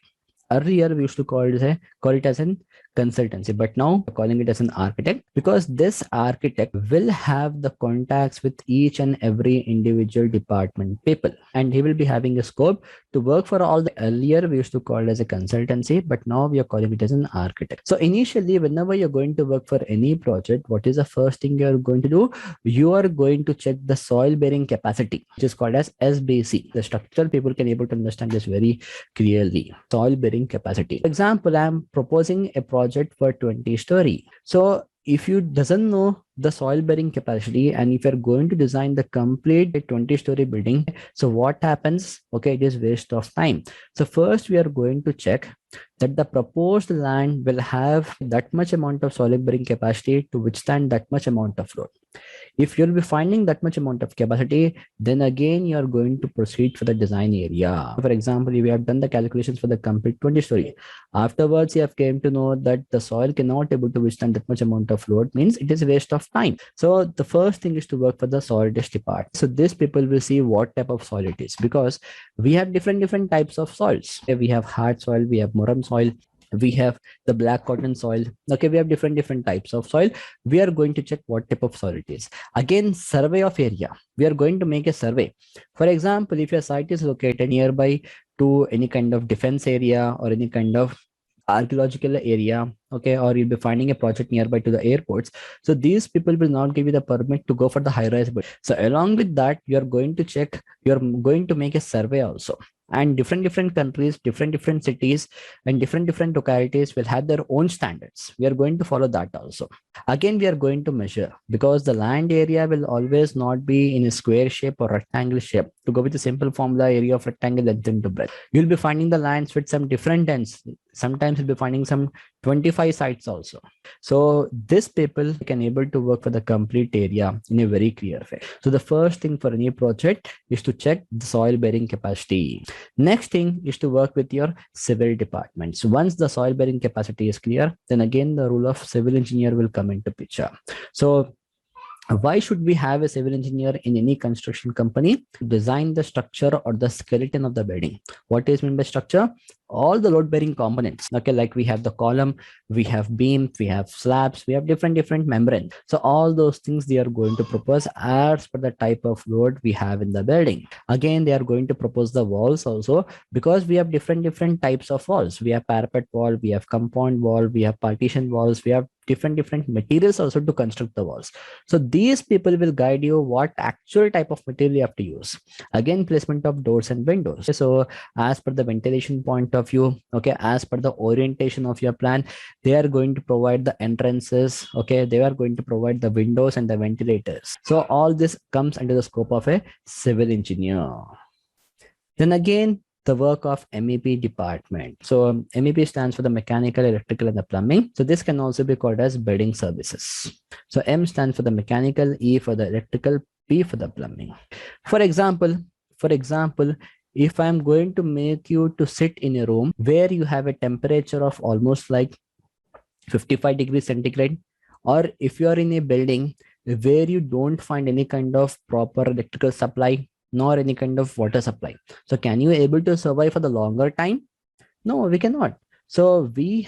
Earlier we used to call it as an consultancy, but now we're calling it as an architect, because this architect will have the contacts with each and every individual department people, and he will be having a scope to work for all the. Earlier we used to call it as a consultancy, but now we are calling it as an architect. So initially, whenever you're going to work for any project, what is the first thing you're going to do? You are going to check the soil bearing capacity, which is called as SBC. The structural people can able to understand this very clearly. Soil bearing capacity. For example, I'm proposing a project for 20 story. So if you doesn't know the soil bearing capacity, and if you're going to design the complete 20-story building, so what happens? Okay, it is waste of time. So first we are going to check that the proposed land will have that much amount of soil bearing capacity to withstand that much amount of load. If you'll be finding that much amount of capacity, then again you are going to proceed for the design area. For example, if you have done the calculations for the complete 20-story, afterwards you have came to know that the soil cannot able to withstand that much amount of load, means it is waste of time. So the first thing is to work for the soil test department. So this people will see what type of soil it is, because we have different types of soils. We have hard soil, we have moram soil, we have the black cotton soil. Okay, we have different types of soil. We are going to check what type of soil it is. Again, survey of area. We are going to make a survey. For example, if your site is located nearby to any kind of defense area or any kind of archaeological area, okay, or you'll be finding a project nearby to the airports, so these people will not give you the permit to go for the high-rise building. So along with that, you're going to check, you're going to make a survey also. And different countries, different cities, and different localities will have their own standards. We are going to follow that also. Again, we are going to measure, because the land area will always not be in a square shape or rectangle shape. To go with the simple formula, area of rectangle length into breadth, you'll be finding the lands with some different ends. Sometimes you'll be finding some 25 sites also. So this people can able to work for the complete area in a very clear way. So the first thing for any project is to check the soil bearing capacity. Next thing is to work with your civil departments. Once the soil bearing capacity is clear, then again the role of civil engineer will come into picture. So why should we have a civil engineer in any construction company? Design the structure or the skeleton of the building. What is meant by structure? All the load bearing components. Okay, like we have the column, we have beam, we have slabs, we have different membrane. So all those things they are going to propose as per the type of load we have in the building. Again, they are going to propose the walls also, because we have different types of walls. We have parapet wall, we have compound wall, we have partition walls, we have different materials also to construct the walls. So these people will guide you what actual type of material you have to use. Again, placement of doors and windows. So as per the ventilation point of view, okay, as per the orientation of your plan, they are going to provide the entrances, okay, they are going to provide the windows and the ventilators. So all this comes under the scope of a civil engineer. Then again, the work of MEP department. So MEP stands for the mechanical, electrical, and the plumbing. So this can also be called as building services. So M stands for the mechanical, E for the electrical, P for the plumbing. For example, if I'm going to make you to sit in a room where you have a temperature of almost like 55 degrees centigrade, or if you are in a building where you don't find any kind of proper electrical supply nor any kind of water supply, so can you able to survive for the longer time? No, we cannot. So we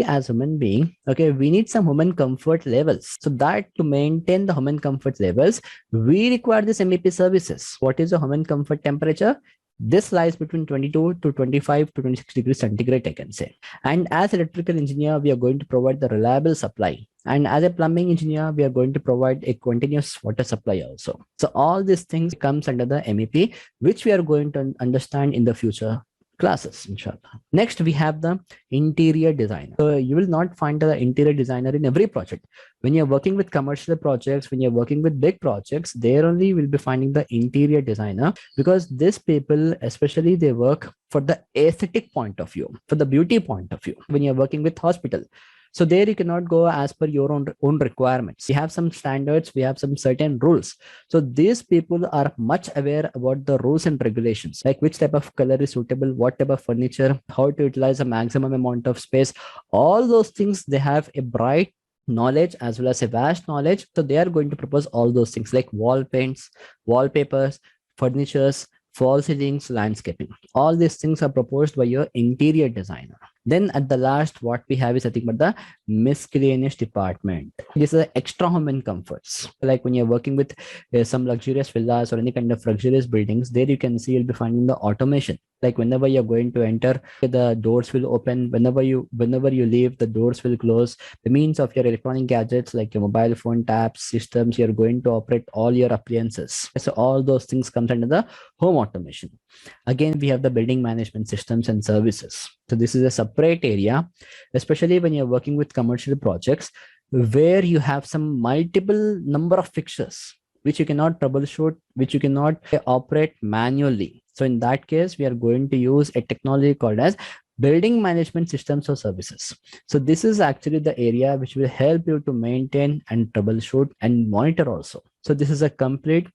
as human being, okay, we need some human comfort levels. So that to maintain the human comfort levels, we require this MEP services. What is the human comfort temperature? This lies between 22 to 25 to 26 degrees centigrade, I can say. And as electrical engineer, we are going to provide the reliable supply. And as a plumbing engineer, we are going to provide a continuous water supply also. So all these things comes under the MEP, which we are going to understand in the future classes, inshallah. Next, we have the interior designer. So you will not find the interior designer in every project. When you're working with commercial projects, when you're working with big projects, there only will be finding the interior designer, because these people, especially they work for the aesthetic point of view, for the beauty point of view. When you're working with hospital, so there you cannot go as per your own requirements. We have some standards, we have some certain rules. So these people are much aware about the rules and regulations, like which type of color is suitable, what type of furniture, how to utilize a maximum amount of space. All those things, they have a bright knowledge as well as a vast knowledge. So they are going to propose all those things like wall paints, wallpapers, furnitures, fall ceilings, landscaping. All these things are proposed by your interior designer. Then at the last, what we have is nothing but the miscellaneous department. This is extra human comforts. Like when you're working with some luxurious villas or any kind of luxurious buildings, there you can see you'll be finding the automation. Like whenever you're going to enter, the doors will open. Whenever you leave, the doors will close. The means of your electronic gadgets like your mobile phone, tabs, systems, you're going to operate all your appliances. So all those things comes under the home automation. Again, we have the building management systems and services. So this is a separate area, especially when you're working with commercial projects where you have some multiple number of fixtures which you cannot troubleshoot, which you cannot operate manually. So in that case, we are going to use a technology called as building management systems or services. So this is actually the area which will help you to maintain and troubleshoot and monitor also. So this is a complete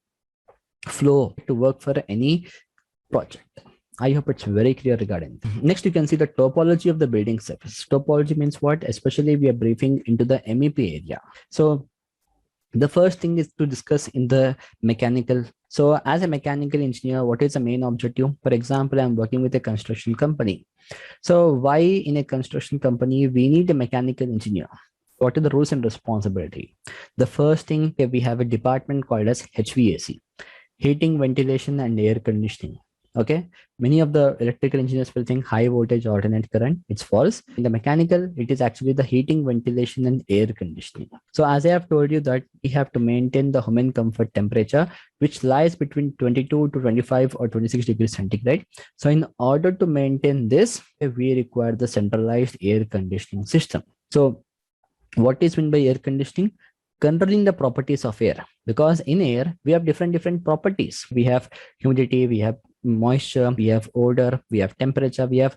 flow to work for any project. I hope it's very clear regarding. Next, you can see the topology of the building surface. Topology means what? Especially we are briefing into the MEP area. So the first thing is to discuss in the mechanical. So as a mechanical engineer, what is the main objective? For example, I'm working with a construction company. So why in a construction company, we need a mechanical engineer? What are the rules and responsibility? The first thing, we have a department called as HVAC, heating, ventilation, and air conditioning. Okay, many of the electrical engineers will think high voltage alternate current. It's false. In the mechanical, it is actually the heating, ventilation, and air conditioning. So as I have told you that we have to maintain the human comfort temperature, which lies between 22 to 25 or 26 degrees centigrade. So in order to maintain this, we require the centralized air conditioning system. So what is meant by air conditioning? Controlling the properties of air, because in air we have different properties. We have humidity, we have moisture, we have odor, we have temperature, we have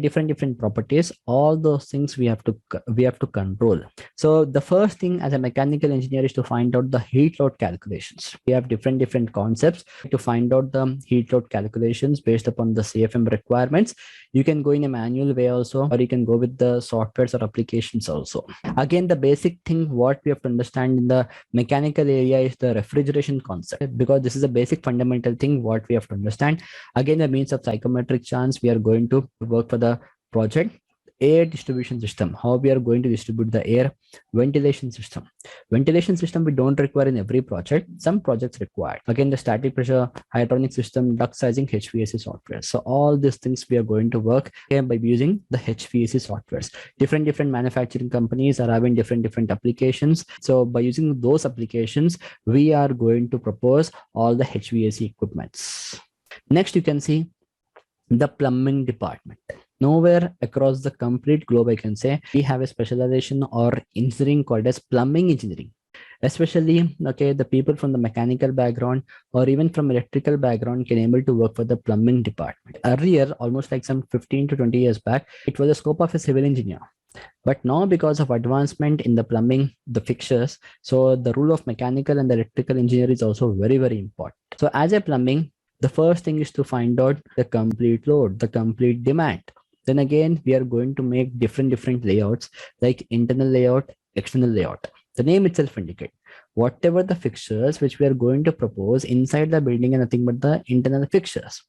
different properties. All those things we have to control. So the first thing as a mechanical engineer is to find out the heat load calculations. We have different concepts to find out the heat load calculations based upon the CFM requirements. You can go in a manual way also, or you can go with the softwares or applications also. Again, the basic thing what we have to understand in the mechanical area is the refrigeration concept, because this is a basic fundamental thing what we have to understand. Again, the means of psychometric chance, we are going to work for the project. air distribution system, how we are going to distribute the air. Ventilation system. Ventilation system we don't require in every project. Some projects require. Again, the static pressure, hydronic system, duct sizing, HVAC software. So all these things we are going to work by using the HVAC softwares. Different manufacturing companies are having different applications. So by using those applications, we are going to propose all the HVAC equipments. Next, you can see the plumbing department. Nowhere across the complete globe, I can say, we have a specialization or engineering called as plumbing engineering. Especially, okay, the people from the mechanical background or even from electrical background can able to work for the plumbing department. Earlier, almost like some 15 to 20 years back, it was the scope of a civil engineer. But now, because of advancement in the plumbing, the fixtures, so the role of mechanical and the electrical engineer is also very important. So as a plumbing, the first thing is to find out the complete load, the complete demand. Then again, we are going to make different layouts like internal layout, external layout. The name itself indicates whatever the fixtures which we are going to propose inside the building and nothing but the internal fixtures.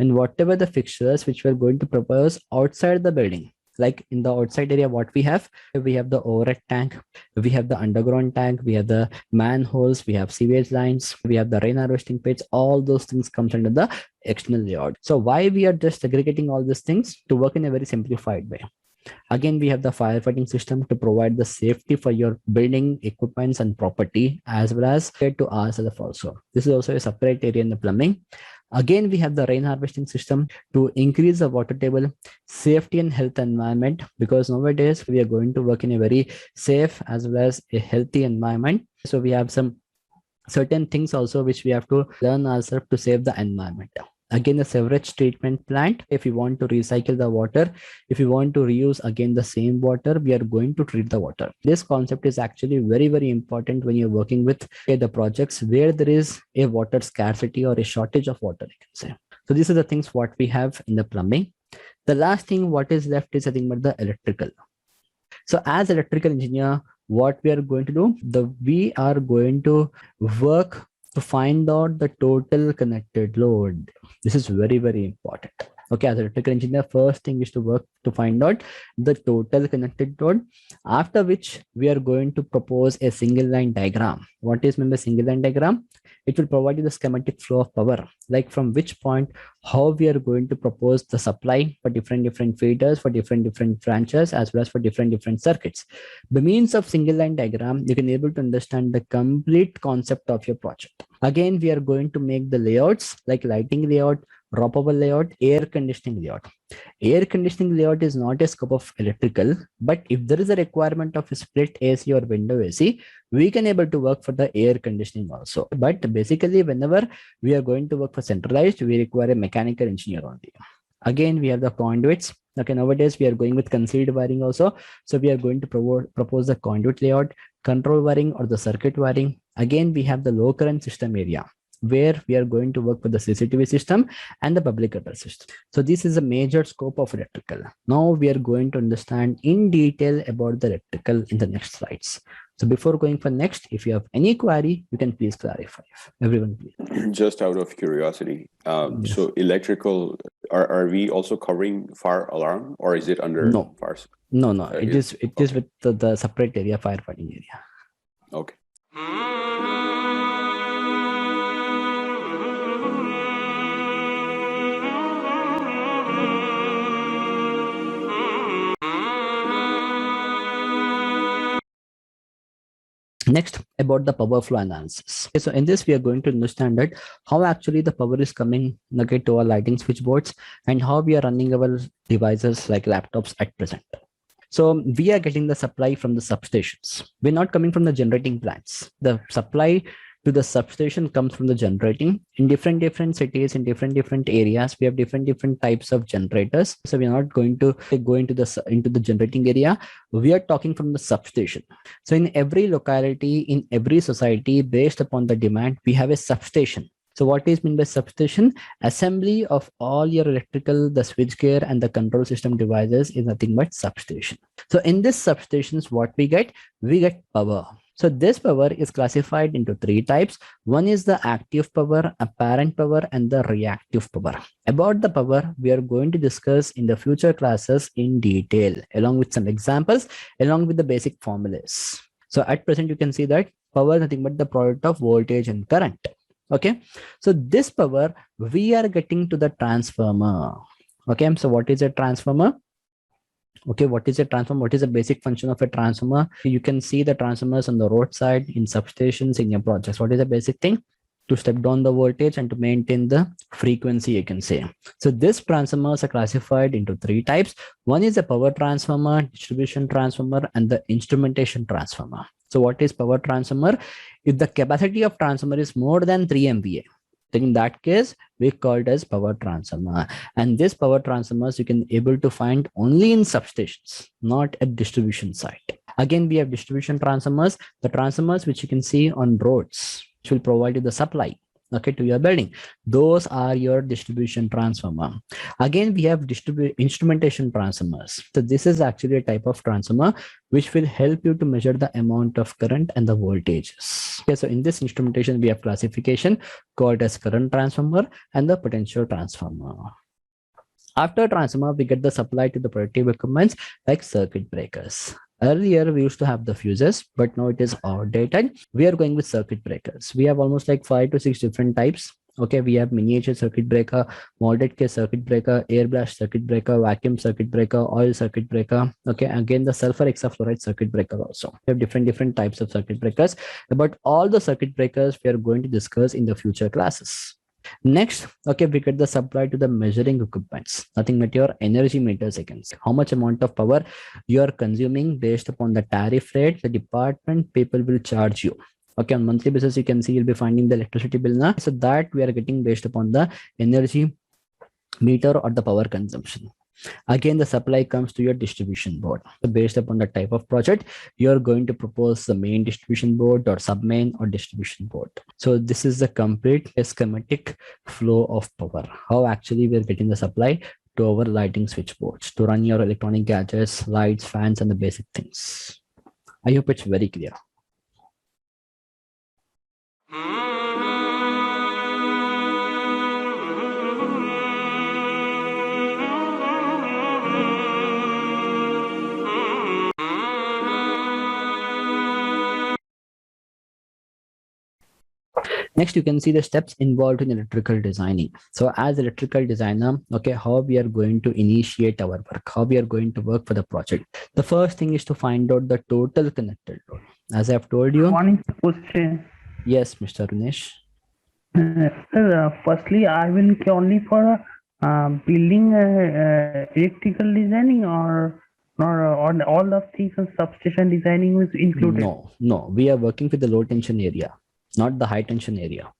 And whatever the fixtures which we are going to propose outside the building, like in the outside area, what we have the overhead tank, we have the underground tank, we have the manholes, we have sewage lines, we have the rain harvesting pits. All those things comes under the external layout. So why we are just segregating all these things? To work in a very simplified way. Again, we have the firefighting system to provide the safety for your building equipments and property, as well as to ourselves also. This is also a separate area in the plumbing. Again, we have the rain harvesting system to increase the water table, safety and health environment, because nowadays we are going to work in a very safe as well as a healthy environment. So we have some certain things also which we have to learn ourselves to save the environment. Again, the sewage treatment plant, if you want to recycle the water, if you want to reuse again the same water, we are going to treat the water. This concept is actually very important when you're working with the projects where there is a water scarcity or a shortage of water, I can say. So these are the things what we have in the plumbing. The last thing what is left is I think but the electrical. So as electrical engineer, what we are going to do, we are going to work to find out the total connected load. This is very important. Okay, as an electrical engineer, first thing is to work to find out the total connected load, after which we are going to propose a single line diagram. What is meant by single line diagram? It will provide you the schematic flow of power, like from which point, how we are going to propose the supply for different feeders, for different branches, as well as for different circuits. By means of single line diagram, you can able to understand the complete concept of your project. Again, we are going to make the layouts like lighting layout, raw power layout, air conditioning layout. Air conditioning layout is not a scope of electrical, but if there is a requirement of a split AC or window AC, we can able to work for the air conditioning also. But basically, whenever we are going to work for centralized, we require a mechanical engineer only. Again, we have the conduits. Okay, nowadays we are going with concealed wiring also. So we are going to propose the conduit layout, control wiring or the circuit wiring. Again, we have the low current system area, where we are going to work with the CCTV system and the public address system. So this is a major scope of electrical. Now we are going to understand in detail about the electrical in the next slides. So before going for next, if you have any query, you can please clarify. Everyone, please. Just out of curiosity, Yes. so electrical, are we also covering fire alarm, or is it under No. fire? No, it is with the separate area, firefighting area. Okay. Next, about the power flow analysis. Okay, so in this, we are going to understand that how actually the power is coming to our lighting switchboards and how we are running our devices like laptops at present. So we are getting the supply from the substations. We're not coming from the generating plants. The supply to the substation comes from the generating. In different cities, in different areas, we have different types of generators. So we're not going to go into the generating area. We are talking from the substation. So in every locality, in every society, based upon the demand, we have a substation. So what is meant by substation? Assembly of all your electrical, the switchgear and the control system devices is nothing but substation. So in this substations, what we get power. So this power is classified into three types. One is the active power, apparent power, and the reactive power. About the power, we are going to discuss in the future classes in detail, along with some examples, along with the basic formulas. So at present, you can see that power is nothing but the product of voltage and current. Okay, so this power we are getting to the transformer. Okay, so what is a transformer? Okay, what is a transformer? What is the basic function of a transformer? You can see the transformers on the roadside, in substations, in your projects. What is the basic thing? To step down the voltage and to maintain the frequency, you can say. So these transformers are classified into three types. One is a power transformer, distribution transformer, and the instrumentation transformer. So what is power transformer? If the capacity of transformer is more than 3 MVA, then in that case, we call it as power transformer. And this power transformers you can able to find only in substations, not at distribution site. Again, we have distribution transformers, the transformers which you can see on roads, which will provide you the supply, okay, to your building. Those are your distribution transformer. Again, we have instrumentation transformers. So this is actually a type of transformer which will help you to measure the amount of current and the voltages. Okay, so in this instrumentation, we have classification called as current transformer and the potential transformer. After transformer, we get the supply to the productive equipments like circuit breakers. Earlier, we used to have the fuses, but now it is outdated. We are going with circuit breakers. We have almost like 5 to 6 different types. Okay, we have miniature circuit breaker, molded case circuit breaker, air blast circuit breaker, vacuum circuit breaker, oil circuit breaker. Okay, again, the sulfur hexafluoride circuit breaker also. We have different types of circuit breakers. About all the circuit breakers we are going to discuss in the future classes. Next, okay, we get the supply to the measuring equipments, nothing but your energy meter seconds. How much amount of power you are consuming based upon the tariff rate, the department people will charge you. Okay, on monthly basis, you can see you'll be finding the electricity bill now. So that we are getting based upon the energy meter or the power consumption. Again, the supply comes to your distribution board. So based upon the type of project, you're going to propose the main distribution board or submain or distribution board. So this is the complete schematic flow of power. How actually we're getting the supply to our lighting switchboards to run your electronic gadgets, lights, fans, and the basic things. I hope it's very clear. Next, you can see the steps involved in electrical designing. So as electrical designer, okay, how we are going to initiate our work, how we are going to work for the project. The first thing is to find out the total connected load. As I have told you. One question. Yes, Mr. Runesh. Sir, firstly, I will only for building electrical designing or on all of things and substation designing is included? No, we are working with the low tension area, not the high tension area.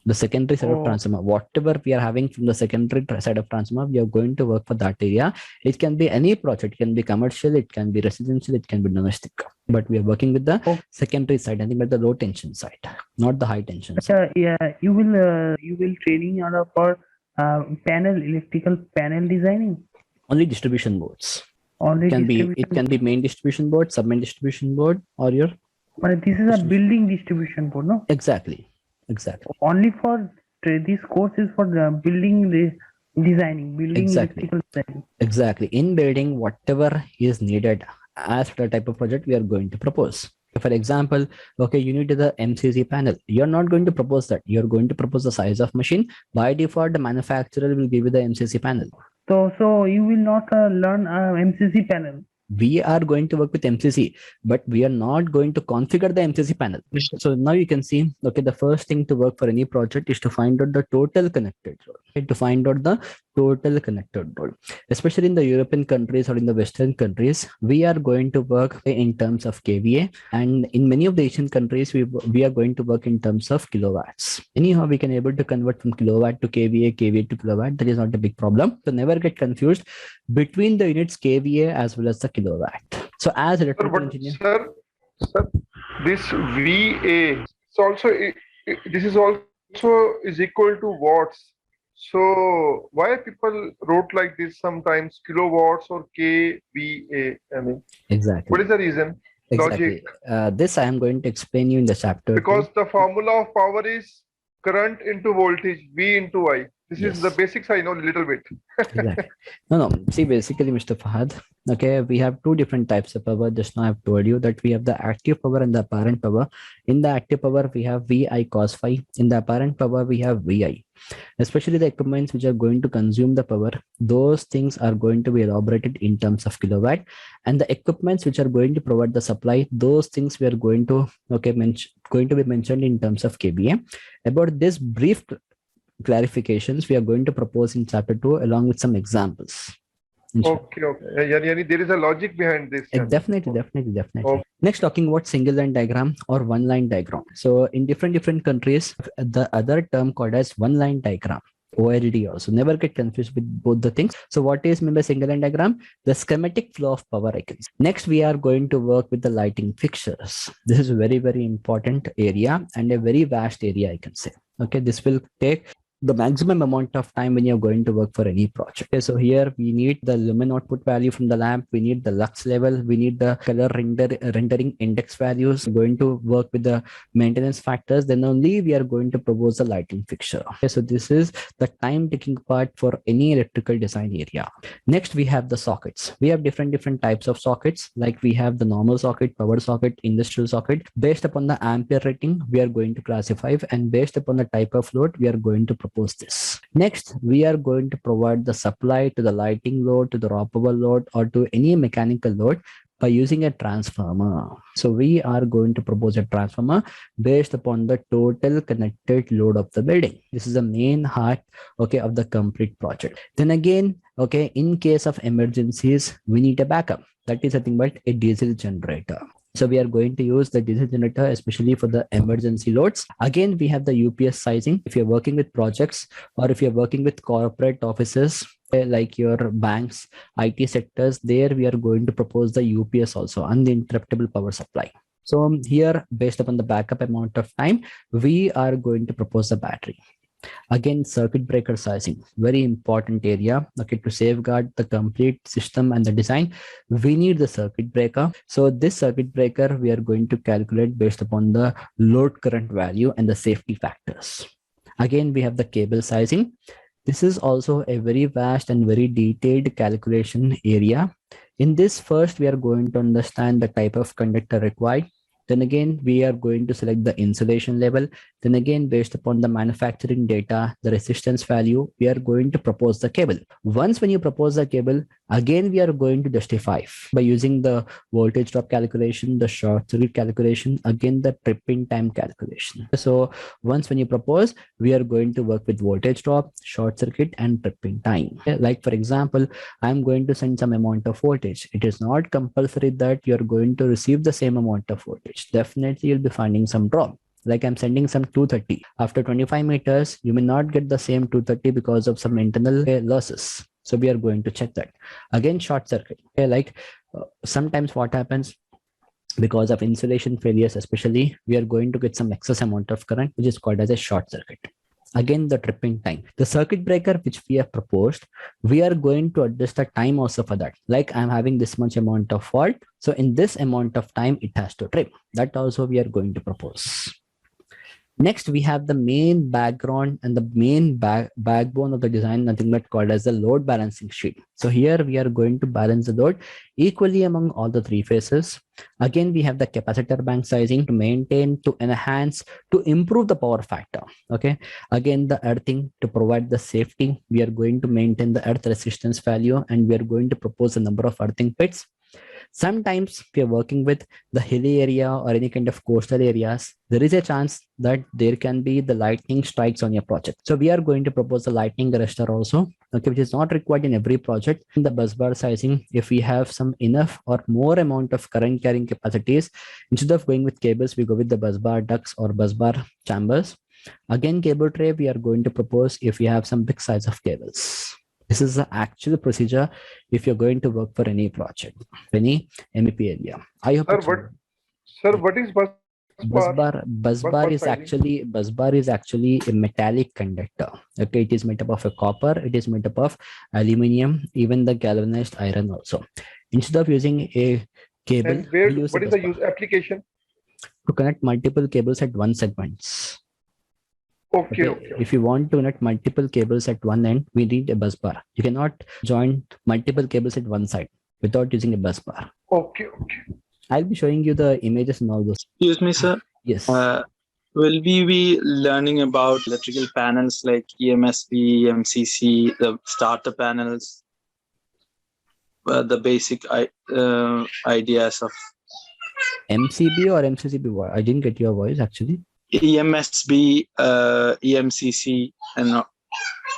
The secondary side of transformer, whatever we are having from the secondary side of transformer, we are going to work for that area. It can be any project, it can be commercial, it can be residential, it can be domestic. But we are working with the secondary side, I think at the low tension side, not the high tension side. Yeah, you will training for electrical panel designing. Only distribution boards. Only it can be main distribution board, submain distribution board, or your. But this is a building distribution board, no? Exactly. Only for this course is for the building designing, electrical designing. Exactly. In building, whatever is needed as the type of project we are going to propose. For example, okay, you need the MCC panel. You're not going to propose that. You're going to propose the size of machine. By default, the manufacturer will give you the MCC panel. So you will not learn MCC panel. We are going to work with MCC, but we are not going to configure the MCC panel. So now you can see, okay, the first thing to work for any project is to find out the total connected load. Okay, to find out the total connected load. Especially in the European countries or in the Western countries, we are going to work in terms of kVA, and in many of the Asian countries, we are going to work in terms of kilowatts. Anyhow, we can able to convert from kilowatt to kVA, kVA to kilowatt. That is not a big problem. So never get confused between the units kVA as well as the kilowatt. So as electrical engineer, sir, this VA this is also is equal to watts. So why people wrote like this sometimes, kilowatts or kVA? I mean, exactly. What is the reason? Exactly. This I am going to explain you in the chapter. Because the formula of power is current into voltage, V into I. This is the Yes. basics I know a little bit. Exactly. No. See, basically, Mr. Fahad, okay, we have two different types of power. Just now I've told you that we have the active power and the apparent power. In the active power, we have VI cos phi. In the apparent power, we have VI. Especially the equipments which are going to consume the power, those things are going to be elaborated in terms of kilowatt. And the equipments which are going to provide the supply, those things we are going to, going to be mentioned in terms of kVA. About this brief clarifications we are going to propose in chapter 2 along with some examples. Okay. Yani there is a logic behind this. Definitely. Okay. Next, talking about single line diagram or one line diagram. So in different countries, the other term called as one line diagram, OLD also. Never get confused with both the things. So what is meant by single line diagram? The schematic flow of power icons. Next, we are going to work with the lighting fixtures. This is a very important area and a very vast area, I can say. Okay, this will take the maximum amount of time when you're going to work for any project. Okay, so here we need the lumen output value from the lamp, we need the lux level, we need the color rendering index values. We're going to work with the maintenance factors, then only we are going to propose the lighting fixture. Okay, so this is the time taking part for any electrical design area. Next, we have the sockets. We have different types of sockets, like we have the normal socket, power socket, industrial socket. Based upon the ampere rating, we are going to classify, and based upon the type of load, we are going to propose this. Next, we are going to provide the supply to the lighting load, to the raw power load, or to any mechanical load by using a transformer. So we are going to propose a transformer based upon the total connected load of the building. This is the main heart, okay, of the complete project. Then again, okay, in case of emergencies, we need a backup. That is nothing but a diesel generator. So we are going to use the diesel generator, especially for the emergency loads. Again, we have the UPS sizing. If you're working with projects or if you're working with corporate offices, like your banks, IT sectors, there we are going to propose the UPS also, uninterruptible power supply. So here, based upon the backup amount of time, we are going to propose the battery. Again, circuit breaker sizing, very important area. Okay, to safeguard the complete system and the design, we need the circuit breaker. So this circuit breaker we are going to calculate based upon the load current value and the safety factors. Again, we have the cable sizing. This is also a very vast and very detailed calculation area. In this, first we are going to understand the type of conductor required. Then again, we are going to select the insulation level. Then again, based upon the manufacturing data, the resistance value, we are going to propose the cable. Once when you propose the cable, again, we are going to justify by using the voltage drop calculation, the short circuit calculation, again, the tripping time calculation. So once when you propose, we are going to work with voltage drop, short circuit, and tripping time. Like for example, I'm going to send some amount of voltage. It is not compulsory that you're going to receive the same amount of voltage. Definitely you'll be finding some drop. Like I'm sending some 230. After 25 meters, you may not get the same 230 because of some internal losses. So we are going to check that. Again, short circuit. Okay, like sometimes what happens, because of insulation failures especially, we are going to get some excess amount of current, which is called as a short circuit. Again, the tripping time. The circuit breaker which we have proposed, we are going to adjust the time also for that. Like I'm having this much amount of fault. So in this amount of time, it has to trip. That also we are going to propose. Next, we have the main background and the main backbone of the design, nothing but called as the load balancing sheet. So here we are going to balance the load equally among all the three phases. Again, we have the capacitor bank sizing to maintain, to enhance, to improve the power factor. Okay. Again, the earthing to provide the safety. We are going to maintain the earth resistance value, and we are going to propose a number of earthing pits. Sometimes if you're working with the hilly area or any kind of coastal areas, there is a chance that there can be the lightning strikes on your project. So we are going to propose the lightning arrestor also, okay, which is not required in every project. In the busbar sizing, if we have some enough or more amount of current carrying capacities, instead of going with cables, we go with the busbar ducts or busbar chambers. Again, cable tray, we are going to propose if we have some big size of cables. This is the actual procedure if you're going to work for any project, any MEP area. I hope. Sir, what is busbar? Busbar is actually a metallic conductor. Okay, it is made up of a copper, it is made up of aluminium, even the galvanized iron also. Instead of using a Cable. And where, we use what a is the bus use bar application? to connect multiple cables at one segments. Okay, Okay. okay. If you want to connect multiple cables at one end, we need a bus bar. You cannot join multiple cables at one side without using a bus bar. Okay, okay. I'll be showing you the images and all those. Excuse me, sir. Yes. Will we be learning about electrical panels like EMSB, MCC, the starter panels, the basic ideas of MCB or MCCB? I didn't get your voice actually. EMSB, EMCC, and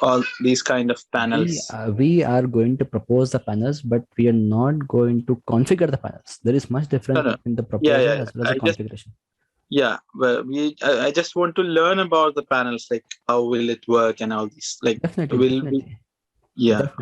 all these kind of panels? We are going to propose the panels, but we are not going to configure the panels. There is much difference No. between the proposal Yeah. as well as the configuration. Well, I just want to learn about the panels, like how will it work and all these. Like, Definitely.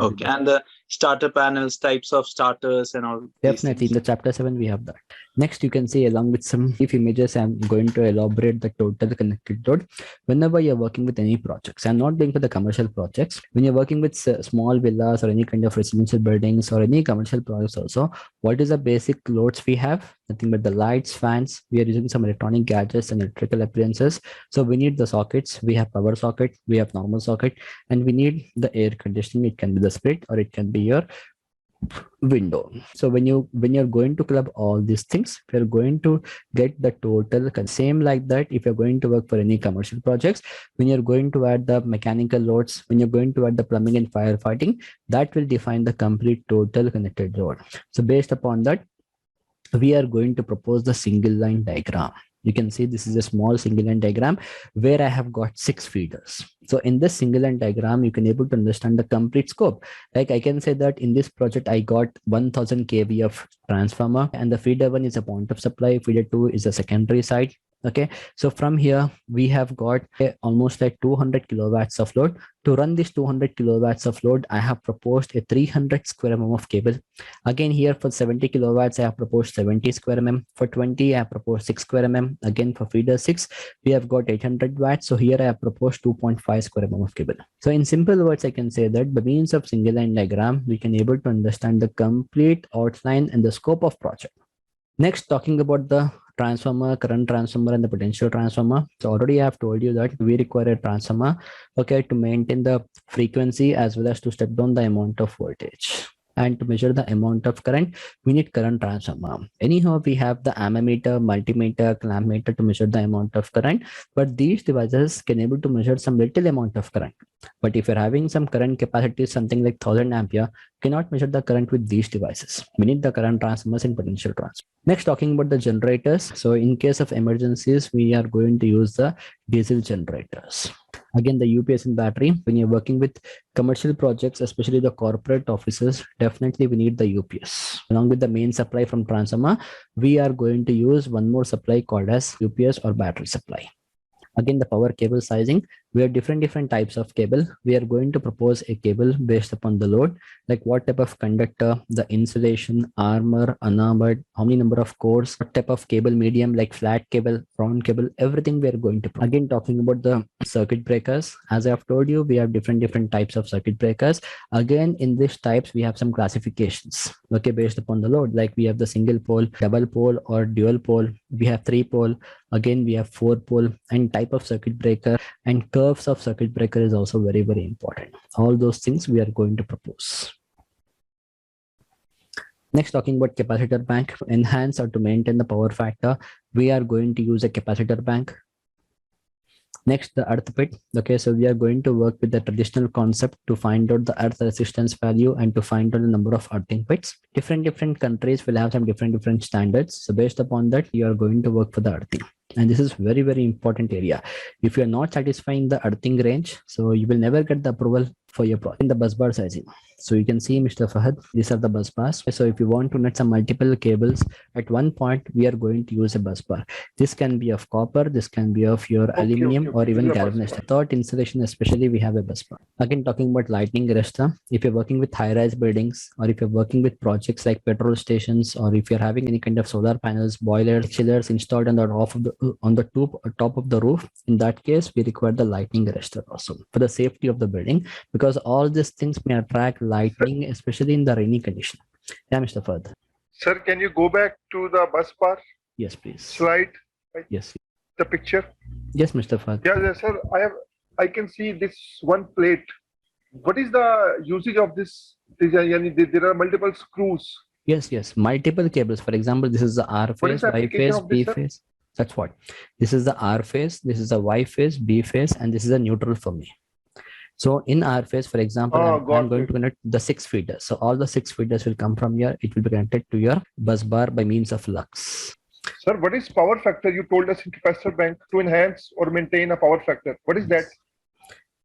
Okay. And the starter panels, types of starters and all. Definitely. In the chapter 7, we have that. Next, you can see along with some brief images, I'm going to elaborate the total connected load. Whenever you're working with any projects, I'm not going for the commercial projects. When you're working with small villas or any kind of residential buildings or any commercial projects also, what is the basic loads we have? Nothing but the lights, fans. We are using some electronic gadgets and electrical appliances. So we need the sockets. We have power socket, we have normal socket, and we need the air conditioning. It can be the split or it can be your window. So when you're going to club all these things, we're going to get the total same like that. If you're going to work for any commercial projects, when you're going to add the mechanical loads, when you're going to add the plumbing and firefighting, that will define the complete total connected load. So based upon that, we are going to propose the single line diagram. You can see this is a small single line diagram where I have got 6 feeders. So in this single line diagram, you can able to understand the complete scope. Like I can say that in this project, I got 1000 kV of transformer, and the feeder 1 is a point of supply. Feeder 2 is a secondary side. Okay. So from here, we have got almost like 200 kilowatts of load. To run this 200 kilowatts of load, I have proposed a 300 square mm of cable. Again, here for 70 kilowatts, I have proposed 70 square mm. For 20, I have proposed 6 square mm. Again, for feeder 6, we have got 800 watts. So here I have proposed 2.5 square mm of cable. So in simple words, I can say that by means of single line diagram, we can able to understand the complete outline and the scope of project. Next, talking about the transformer, current transformer, and the potential transformer. So already I have told you that we require a transformer, okay, to maintain the frequency as well as to step down the amount of voltage. And to measure the amount of current, we need current transformer. Anyhow, we have the ammeter, multimeter, clamp meter to measure the amount of current, but these devices can able to measure some little amount of current. But if you're having some current capacity, something like 1000 ampere, cannot measure the current with these devices. We need the current transformers and potential transformers. Next, talking about the generators. So in case of emergencies, we are going to use the diesel generators. Again, the UPS and battery. When you're working with commercial projects, especially the corporate offices, definitely we need the UPS. Along with the main supply from transformer, we are going to use one more supply called as UPS or battery supply. Again, the power cable sizing, we have different types of cable. We are going to propose a cable based upon the load, like what type of conductor, the insulation, armor, unarmored, how many number of cores, what type of cable medium, like flat cable, round cable, everything we are going to. Again, talking about the circuit breakers, as I have told you, we have different types of circuit breakers. Again, in these types, we have some classifications, okay, based upon the load, like we have the single pole, double pole, or dual pole. We have 3 pole. Again, we have 4 pole, and type of circuit breaker and curves of circuit breaker is also very important. All those things we are going to propose. Next, talking about capacitor bank, enhance or to maintain the power factor, we are going to use a capacitor bank. Next, the earth pit. Okay, so we are going to work with the traditional concept to find out the earth resistance value and to find out the number of earthing pits. Different countries will have some different standards. So based upon that, you are going to work for the earthing. And this is very important area. If you are not satisfying the earthing range, so you will never get the approval for your project. In the bus bar sizing, so you can see, Mr. Fahad, these are the bus bars. So if you want to net some multiple cables at one point, we are going to use a bus bar. This can be of copper, this can be of your aluminum or even galvanized. Third insulation, especially, we have a bus bar. Again, talking about lightning arrestor, if you're working with high-rise buildings, or if you're working with projects like petrol stations, or if you're having any kind of solar panels, boilers, chillers installed on the top of the roof, in that case, we require the lightning arrestor also for the safety of the building, because all these things may attract lightning, especially in the rainy condition. Yeah, Mr. Fahad. Sir, can you go back to the bus bar Yes, please. slide, Yes. the picture? Yes, Mr. Hvac. Yeah, yes, sir. I can see this one plate. What is the usage of this? There are multiple screws. Yes. Multiple cables. For example, this is the R What is phase, the Y application phase, of this, B sir? phase. That's what. This is the R phase, this is the Y phase, B phase, and this is a neutral for me. So in R phase, for example, Oh, I'm got going it. to connect the 6 feeders. So all the 6 feeders will come from here. It will be connected to your bus bar by means of lux. Sir, what is power factor? You told us in capacitor bank to enhance or maintain a power factor. What is that?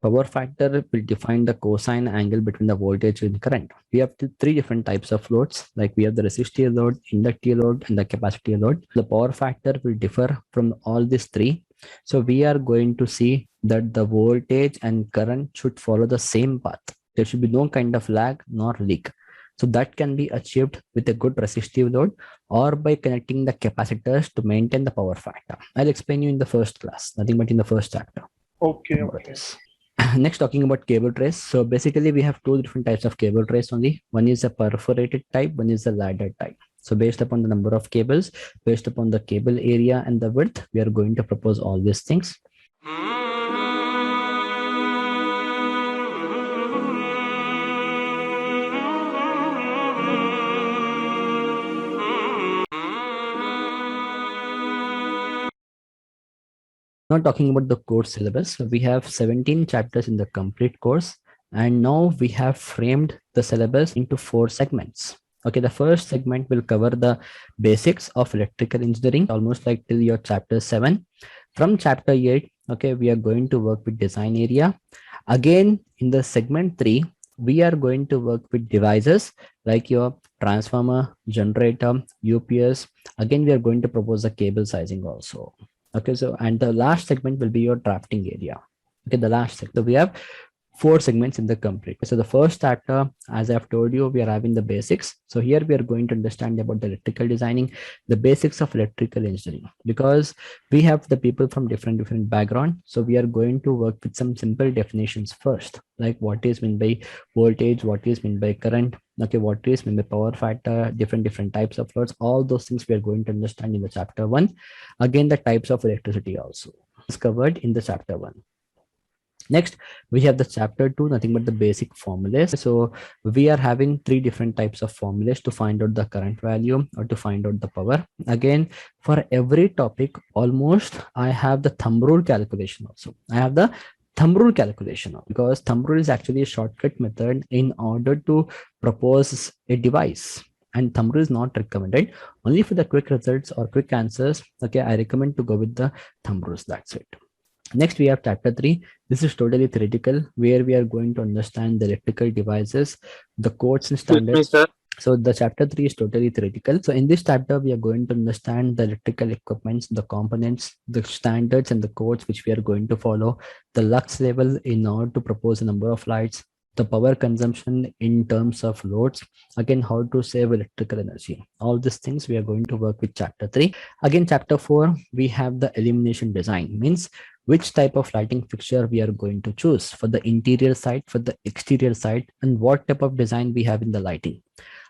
Power factor will define the cosine angle between the voltage and current. We have 3 different types of loads, like we have the resistive load, inductive load, and the capacitive load. The power factor will differ from all these 3. So we are going to see that the voltage and current should follow the same path. There should be no kind of lag nor leak. So that can be achieved with a good resistive load or by connecting the capacitors to maintain the power factor. I'll explain you in the first class, nothing but in the first chapter. Okay. Next, talking about cable trays. So basically we have 2 different types of cable trays only. One is a perforated type, one is a ladder type. So based upon the number of cables, based upon the cable area and the width, we are going to propose all these things. Now talking about the course syllabus, so we have 17 chapters in the complete course, and now we have framed the syllabus into 4 segments. Okay, the first segment will cover the basics of electrical engineering, almost like till your chapter 7. From chapter 8, okay, we are going to work with design area. Again, in the segment 3, we are going to work with devices like your transformer, generator, UPS. Again, we are going to propose the cable sizing also. Okay, so and the last segment will be your drafting area. Okay, the last segment. So we have 4 segments in the complete. So the first chapter, as I've told you, we are having the basics. So here we are going to understand about the electrical designing, the basics of electrical engineering, because we have the people from different background. So we are going to work with some simple definitions first, like what is meant by voltage, what is meant by current, okay, what is meant by power factor, different types of loads. All those things we are going to understand in the chapter 1. Again, the types of electricity also is covered in the chapter 1. Next, we have the chapter 2, nothing but the basic formulas. So we are having 3 different types of formulas to find out the current value or to find out the power. Again, for every topic, almost I have the thumb rule calculation also. I have the thumb rule calculation because thumb rule is actually a shortcut method in order to propose a device. And thumb rule is not recommended. Only for the quick results or quick answers, okay, I recommend to go with the thumb rules. That's it. Next, we have chapter 3. This is totally theoretical, where we are going to understand the electrical devices, the codes and standards. So the chapter 3 is totally theoretical. So in this chapter, we are going to understand the electrical equipments, the components, the standards and the codes which we are going to follow, the lux level in order to propose a number of lights, the power consumption in terms of loads, again, how to save electrical energy. All these things we are going to work with chapter 3. Again, chapter 4, we have the illumination design, means which type of lighting fixture we are going to choose for the interior side, for the exterior side, and what type of design we have in the lighting.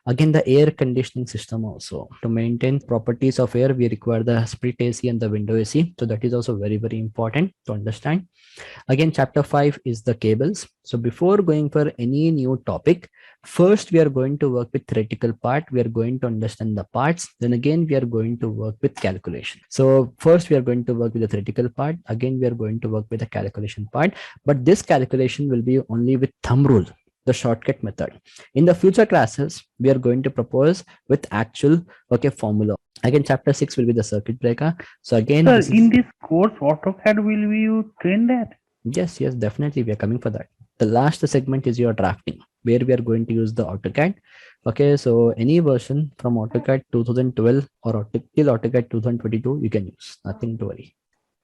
Again, the air conditioning system also. To maintain properties of air, we require the split AC and the window AC. So that is also very important to understand. Again, chapter 5 is the cables. So before going for any new topic, first we are going to work with theoretical part. We are going to understand the parts. Then again, we are going to work with calculation. So first we are going to work with the theoretical part. Again, we are going to work with the calculation part. But this calculation will be only with thumb rule, the shortcut method. In the future classes, we are going to propose with actual formula. Again, chapter 6 will be the circuit breaker. So again, sir, in this course, AutoCAD will be you train that? Yes, definitely. We are coming for that. The last segment is your drafting, where we are going to use the AutoCAD. Okay, so any version from AutoCAD 2012 or till AutoCAD 2022, you can use. Nothing to worry.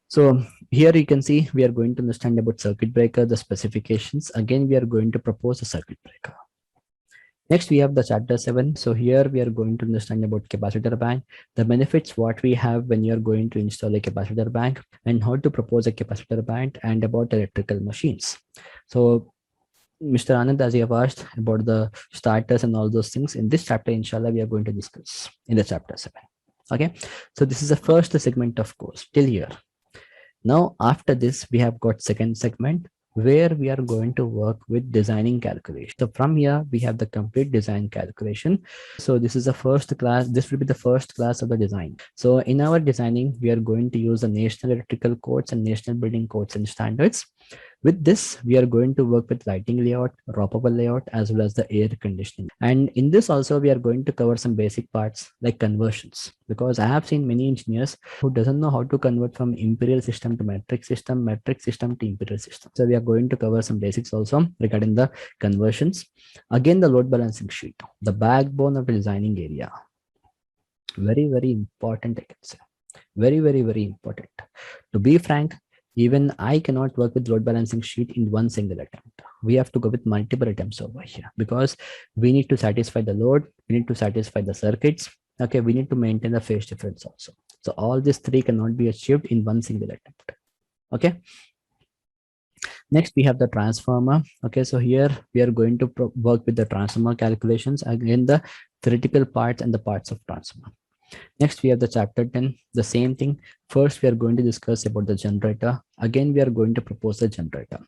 So here you can see we are going to understand about circuit breaker, the specifications. Again, we are going to propose a circuit breaker. Next, we have the chapter 7. So here we are going to understand about capacitor bank, the benefits what we have when you are going to install a capacitor bank, and how to propose a capacitor bank, and about electrical machines. So Mr. Anand, as you have asked about the starters and all those things, in this chapter, inshallah, we are going to discuss in the chapter 7. Okay, so this is the first segment of course till here. Now, after this, we have got second segment where we are going to work with designing calculation. So from here, we have the complete design calculation. So this is the first class. This will be the first class of the design. So in our designing, we are going to use the National Electrical Codes and National Building Codes and Standards. With this, we are going to work with lighting layout, ropeable layout, as well as the air conditioning. And in this also, we are going to cover some basic parts like conversions, because I have seen many engineers who doesn't know how to convert from imperial system to metric system to imperial system. So we are going to cover some basics also regarding the conversions. Again, the load balancing sheet, the backbone of the designing area. Very, very important, I can say. Very, very, very important. To be frank, even I cannot work with load balancing sheet in one single attempt. We have to go with multiple attempts over here because we need to satisfy the load, we need to satisfy the circuits. Okay, we need to maintain the phase difference also. So all these three cannot be achieved in one single attempt. Okay. Next, we have the transformer. Okay, so here we are going to work with the transformer calculations, again the theoretical parts and the parts of transformer. Next, we have the chapter 10, the same thing. First, we are going to discuss about the generator. Again, we are going to propose the generator.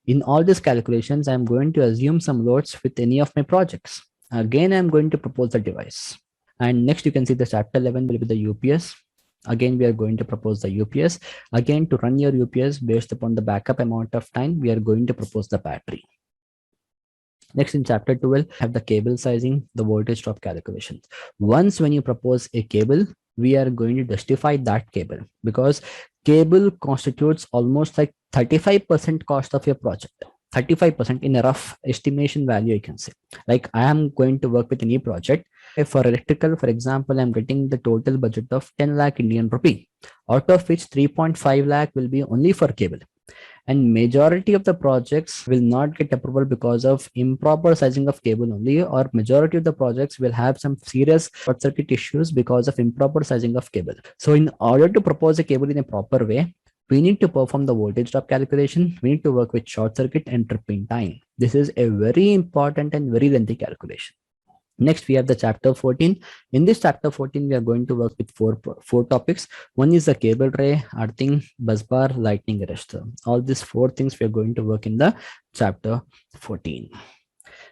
In all these calculations, I'm going to assume some loads with any of my projects. Again, I'm going to propose the device. And next, you can see the chapter 11 will be the UPS. Again, we are going to propose the UPS. Again, to run your UPS based upon the backup amount of time, we are going to propose the battery. Next, in chapter 12, have the cable sizing, the voltage drop calculation. Once when you propose a cable, we are going to justify that cable because cable constitutes almost like 35% cost of your project. 35% in a rough estimation value, I can say. Like I am going to work with any project. For electrical, for example, I'm getting the total budget of 10 lakh Indian rupee, out of which 3.5 lakh will be only for cable. And majority of the projects will not get approval because of improper sizing of cable only, or majority of the projects will have some serious short circuit issues because of improper sizing of cable. So in order to propose a cable in a proper way, we need to perform the voltage drop calculation. We need to work with short circuit and tripping time. This is a very important and very lengthy calculation. Next, we have the chapter 14. In this chapter 14, we are going to work with four topics. One is the cable tray, earthing, busbar, lightning arrestor. All these four things we are going to work in the chapter 14.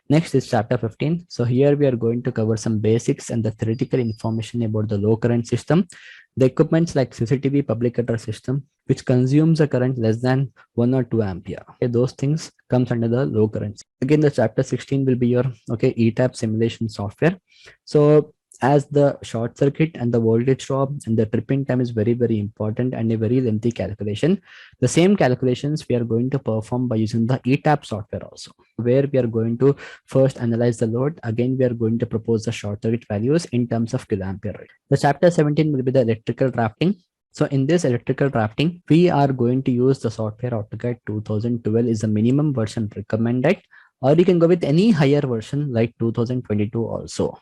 Next is chapter 15. So here we are going to cover some basics and the theoretical information about the low current system. The equipments like CCTV public address system, which consumes a current less than 1 or 2 ampere. Okay, those things comes under the low current. Again, the chapter 16 will be your ETAP simulation software. So as the short circuit and the voltage drop and the tripping time is very, very important and a very lengthy calculation. The same calculations we are going to perform by using the ETAP software also, where we are going to first analyze the load. Again, we are going to propose the short circuit values in terms of kiloampere rate. The chapter 17 will be the electrical drafting. So in this electrical drafting, we are going to use the software AutoCAD 2012 is the minimum version recommended, or you can go with any higher version like 2022 also.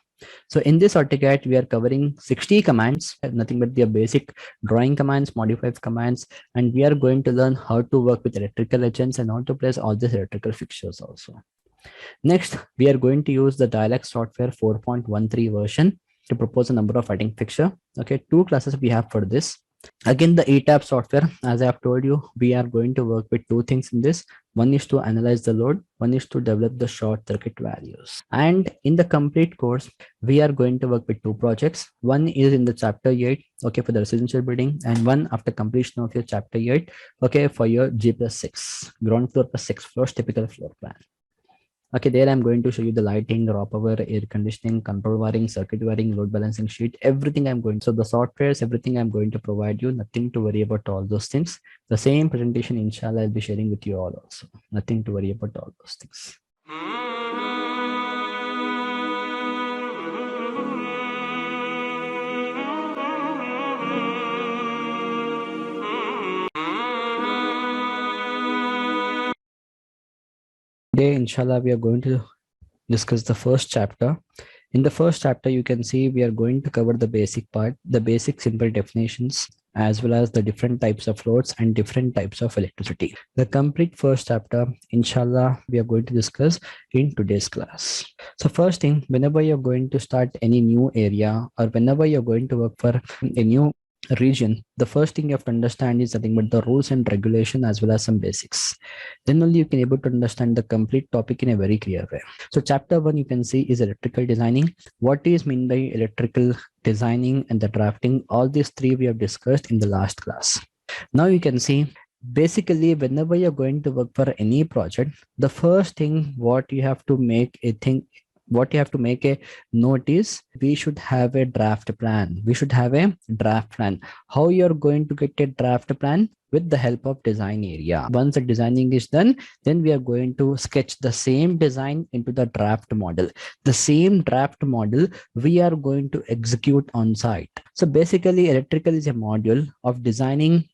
So in this AutoCAD, we are covering 60 commands, nothing but the basic drawing commands, modify commands, and we are going to learn how to work with electrical agents and how to place all these electrical fixtures also. Next, we are going to use the Dialect software 4.13 version to propose a number of lighting fixture. Okay, 2 classes we have for this. Again, the ETAP software, as I have told you, we are going to work with 2 things in this. One is to analyze the load, one is to develop the short circuit values. And in the complete course, we are going to work with 2 projects. One is in the chapter 8, okay, for the residential building, and one after completion of your chapter 8, okay, for your G+6, ground floor plus 6 floors, typical floor plan. Okay, there I'm going to show you the lighting, raw power, air conditioning, control wiring, circuit wiring, load balancing sheet, everything I'm going to. So the softwares, everything I'm going to provide you, nothing to worry about all those things. The same presentation, inshallah, I'll be sharing with you all also. Nothing to worry about all those things. Today, inshallah, we are going to discuss the first chapter. In the first chapter, you can see we are going to cover the basic part, the basic simple definitions, as well as the different types of loads and different types of electricity. The complete first chapter, inshallah, we are going to discuss in today's class. So first thing, whenever you're going to start any new area or whenever you're going to work for a new region, the first thing you have to understand is nothing but the rules and regulation as well as some basics. Then only you can able to understand the complete topic in a very clear way. So chapter 1 you can see is electrical designing. What is mean by electrical designing and the drafting? All these three we have discussed in the last class. Now you can see basically whenever you're going to work for any project, the first thing what you have to make a note is we should have a draft plan. We should have a draft plan. How you're going to get a draft plan? With the help of design area. Once the designing is done, then we are going to sketch the same design into the draft model. The same draft model we are going to execute on site. So basically electrical is a module of designing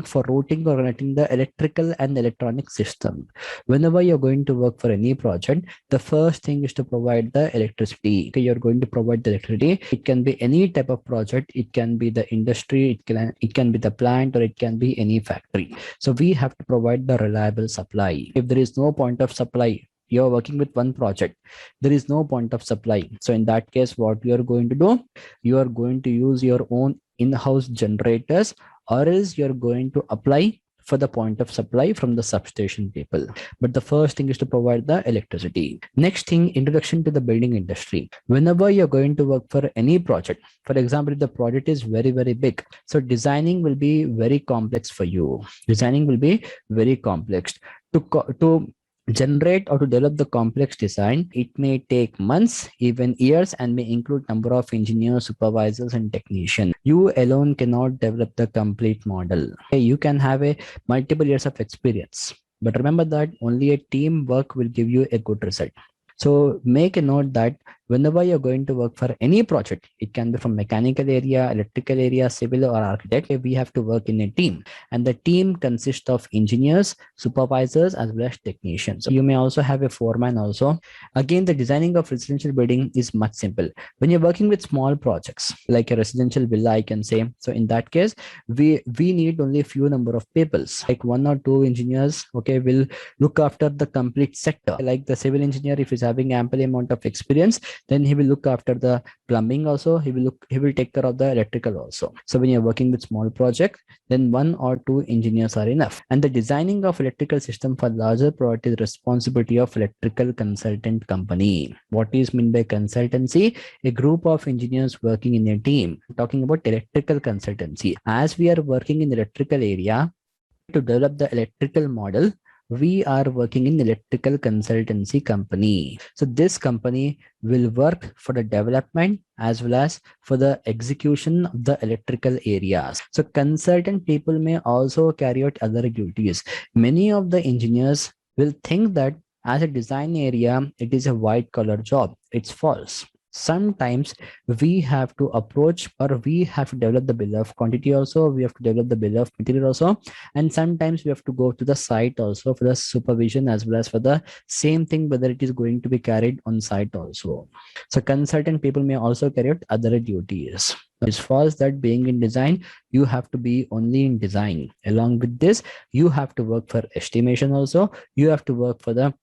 for routing or connecting the electrical and electronic system. Whenever you're going to work for any project, the first thing is to provide the electricity. Okay, you're going to provide the electricity. It can be any type of project. It can be the industry. It can be the plant, or it can be any factory. So we have to provide the reliable supply. If there is no point of supply, you're working with one project, there is no point of supply. So in that case, what you are going to do, you are going to use your own in-house generators, or else you're going to apply for the point of supply from the substation people. But the first thing is to provide the electricity. Next thing, introduction to the building industry. Whenever you're going to work for any project, for example, if the project is very, very big, so designing will be very complex for you. Designing will be very complex. To generate or to develop the complex design, it may take months, even years, and may include number of engineers, supervisors, and technicians. You alone cannot develop the complete model. Okay, you can have a multiple years of experience, but remember that only a teamwork will give you a good result. So make a note that whenever you're going to work for any project, it can be from mechanical area, electrical area, civil, or architect, we have to work in a team. And the team consists of engineers, supervisors, as well as technicians. So you may also have a foreman also. Again, the designing of residential building is much simple. When you're working with small projects, like a residential villa, I can say, so in that case, we need only a few number of people, like 1 or 2 engineers, okay, will look after the complete sector. Like the civil engineer, if he's having ample amount of experience, then he will look after the plumbing also. He will take care of the electrical also. So when you're working with small project, then 1 or 2 engineers are enough. And the designing of electrical system for larger project is responsibility of electrical consultant company. What is meant by consultancy? A group of engineers working in a team. Talking about electrical consultancy. As we are working in the electrical area to develop the electrical model, we are working in electrical consultancy company. So this company will work for the development as well as for the execution of the electrical areas. So consultant people may also carry out other duties. Many of the engineers will think that as a design area, it is a white collar job. It's false. Sometimes we have to approach, or we have to develop the bill of quantity also, we have to develop the bill of material also, and sometimes we have to go to the site also for the supervision as well as for the same thing whether it is going to be carried on site also. So consultant people may also carry out other duties. As far as that being in design, you have to be only in design. Along with this, you have to work for estimation also, you have to work for the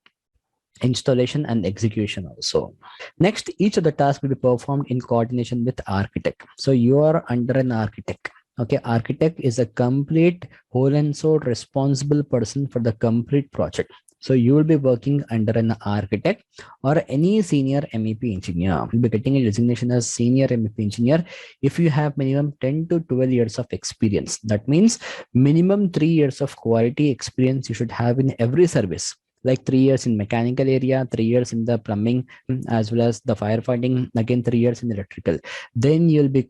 installation and execution also. Next, each of the tasks will be performed in coordination with architect. So you are under an architect. Okay, architect is a complete whole and soul responsible person for the complete project. So you will be working under an architect or any senior MEP engineer. You'll be getting a designation as senior MEP engineer if you have minimum 10 to 12 years of experience. That means minimum 3 years of quality experience you should have in every service. Like 3 years in mechanical area, 3 years in the plumbing, as well as the firefighting, again 3 years in electrical. Then you'll be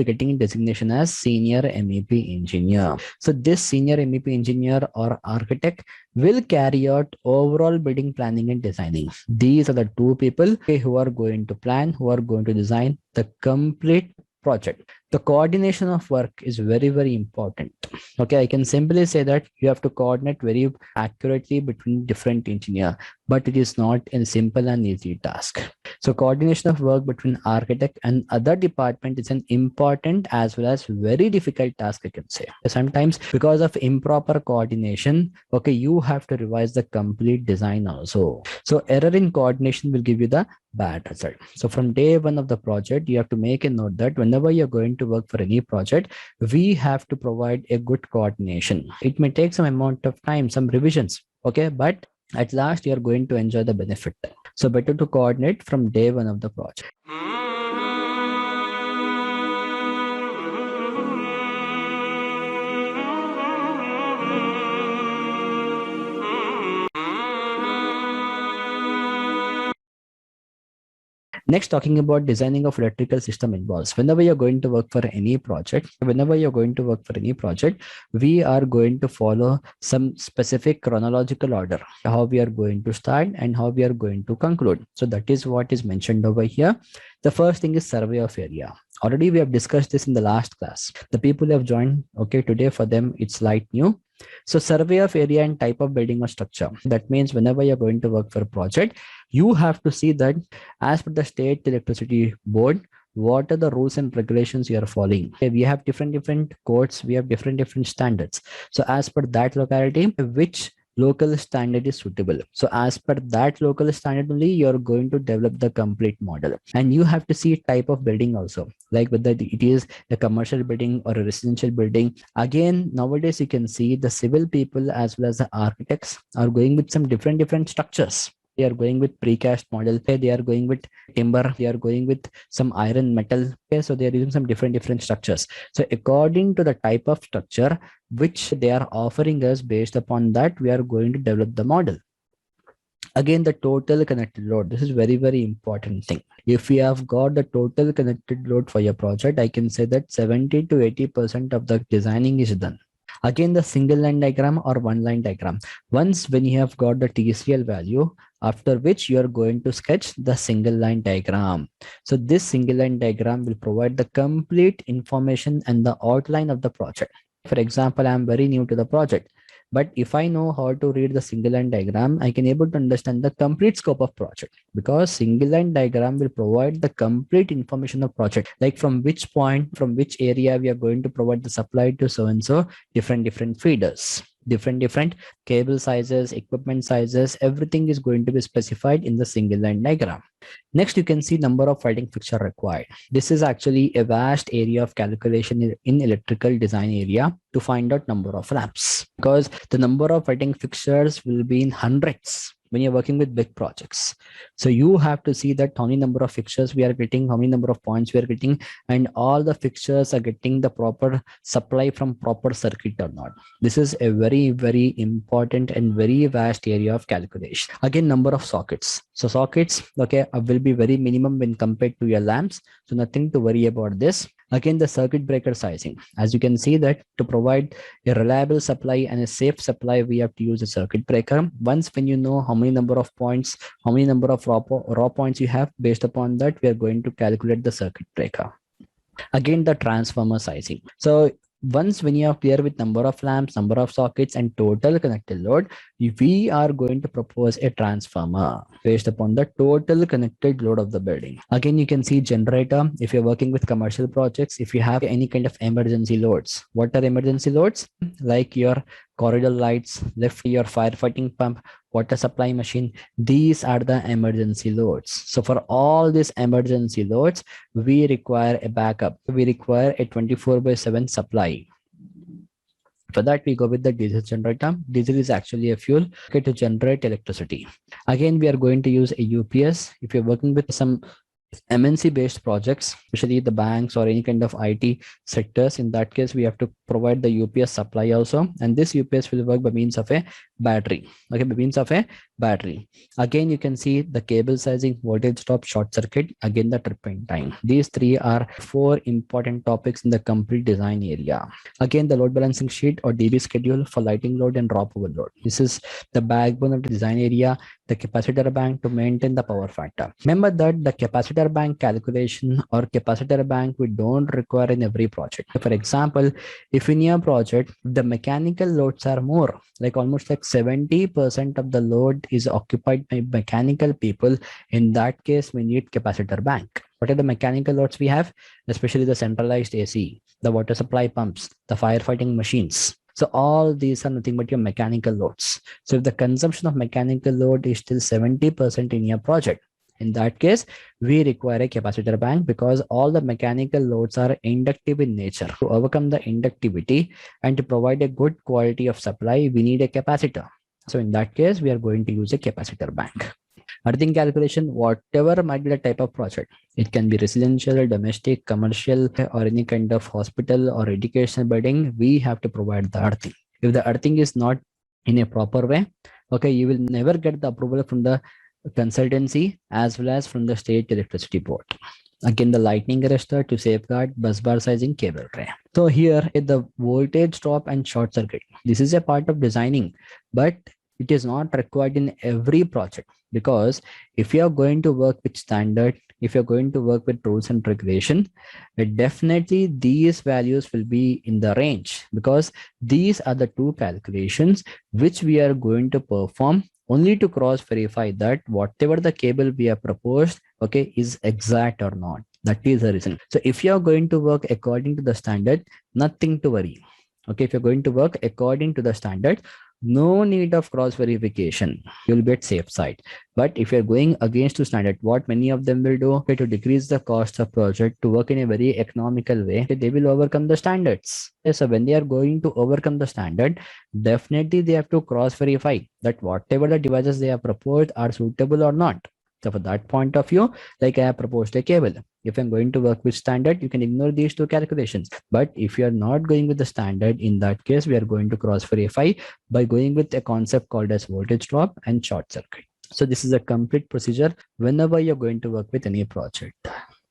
getting a designation as senior MEP engineer. So this senior MEP engineer or architect will carry out overall building planning and designing. These are the 2 people who are going to plan, who are going to design the complete project. The coordination of work is very, very important. Okay, I can simply say that you have to coordinate very accurately between different engineers, but it is not a simple and easy task. So coordination of work between architect and other department is an important as well as very difficult task, I can say. Sometimes because of improper coordination, okay, you have to revise the complete design also. So error in coordination will give you the bad result. So from day one of the project, you have to make a note that whenever you're going to work for any project, we have to provide a good coordination. It may take some amount of time, some revisions, okay, but at last you're going to enjoy the benefit. So better to coordinate from day one of the project. Next, talking about designing of electrical system involves. Whenever you're going to work for any project, we are going to follow some specific chronological order, how we are going to start and how we are going to conclude. So that is what is mentioned over here. The first thing is survey of area. Already we have discussed this in the last class. The people who have joined, okay, today for them, it's light new. So survey of area and type of building or structure. That means whenever you're going to work for a project, you have to see that as per the state electricity board, what are the rules and regulations you are following. Okay, we have different codes, we have different standards. So as per that locality, which local standard is suitable. So as per that local standard only, you're going to develop the complete model. And you have to see type of building also, like whether it is a commercial building or a residential building. Again, nowadays you can see the civil people as well as the architects are going with some different structures. They are going with precast model. They are going with timber. They are going with some iron metal. Okay, so they are using some different structures. So according to the type of structure which they are offering us, based upon that, we are going to develop the model. Again, the total connected load. This is very important thing. If we have got the total connected load for your project, I can say that 70 to 80% of the designing is done. Again, the single line diagram or one line diagram. Once when you have got the TCL value, after which you are going to sketch the single line diagram. So this single line diagram will provide the complete information and the outline of the project. For example, I am very new to the project, but if I know how to read the single line diagram, I can able to understand the complete scope of project, because single line diagram will provide the complete information of project, like from which point, from which area we are going to provide the supply to so and so, different feeders, different cable sizes, equipment sizes, everything is going to be specified in the single line diagram. Next, you can see number of fighting fixture required. This is actually a vast area of calculation in electrical design area to find out number of lamps, because the number of fighting fixtures will be in hundreds when you're working with big projects. So you have to see that how many number of fixtures we are getting, how many number of points we are getting, and all the fixtures are getting the proper supply from proper circuit or not. This is a very important and very vast area of calculation. Again, number of sockets. So sockets, okay, will be very minimum when compared to your lamps. So nothing to worry about this. Again, the circuit breaker sizing. As you can see that to provide a reliable supply and a safe supply, we have to use a circuit breaker. Once when you know how many number of points, how many number of raw points you have, based upon that, we are going to calculate the circuit breaker. Again, the transformer sizing. So once when you are clear with number of lamps, number of sockets, and total connected load, we are going to propose a transformer based upon the total connected load of the building. Again, you can see generator. If you're working with commercial projects, if you have any kind of emergency loads, what are emergency loads? Like your corridor lights, lift, your firefighting pump, water supply machine. These are the emergency loads. So for all these emergency loads, we require a backup. We require a 24/7 supply. For that, we go with the diesel generator. Diesel is actually a fuel to generate electricity. Again, we are going to use a UPS. If you're working with some MNC based projects, especially the banks or any kind of IT sectors, in that case, we have to provide the UPS supply also. And this UPS will work by means of a battery. Okay, by means of a battery. Again, you can see the cable sizing, voltage stop, short circuit, again the tripping time. These three are 4 important topics in the complete design area. Again, the load balancing sheet or DB schedule for lighting load and drop over load. This is the backbone of the design area, the capacitor bank to maintain the power factor. Remember that the capacitor capacitor bank calculation or capacitor bank we don't require in every project. For example, if in your project the mechanical loads are more, like almost like 70% of the load is occupied by mechanical people, in that case we need capacitor bank. What are the mechanical loads we have? Especially the centralized AC, the water supply pumps, the firefighting machines. So all these are nothing but your mechanical loads. So if the consumption of mechanical load is still 70% in your project, in that case, we require a capacitor bank because all the mechanical loads are inductive in nature. To overcome the inductivity and to provide a good quality of supply, we need a capacitor. So in that case, we are going to use a capacitor bank. Earthing calculation, whatever might be the type of project, it can be residential, domestic, commercial, or any kind of hospital or educational building, we have to provide the earthing. If the earthing is not in a proper way, okay, you will never get the approval from the consultancy as well as from the state electricity board. Again, the lightning arrestor to safeguard busbar sizing cable tray. So here the voltage drop and short circuit. This is a part of designing, but it is not required in every project, because if you are going to work with standard, if you're going to work with rules and regulation, definitely these values will be in the range, because these are the two calculations which we are going to perform only to cross verify that whatever the cable we have proposed, okay, is exact or not. That is the reason. So if you are going to work according to the standard, nothing to worry. Okay, if you're going to work according to the standard, no need of cross verification, you'll be at safe side. But if you're going against the standard, what many of them will do, okay, to decrease the cost of project, to work in a very economical way, they will overcome the standards. So when they are going to overcome the standard, definitely they have to cross verify that whatever the devices they have proposed are suitable or not. So for that point of view, like I have proposed a cable, if I'm going to work with standard, you can ignore these two calculations. But if you are not going with the standard, in that case, we are going to cross verify by going with a concept called as voltage drop and short circuit. So this is a complete procedure whenever you're going to work with any project.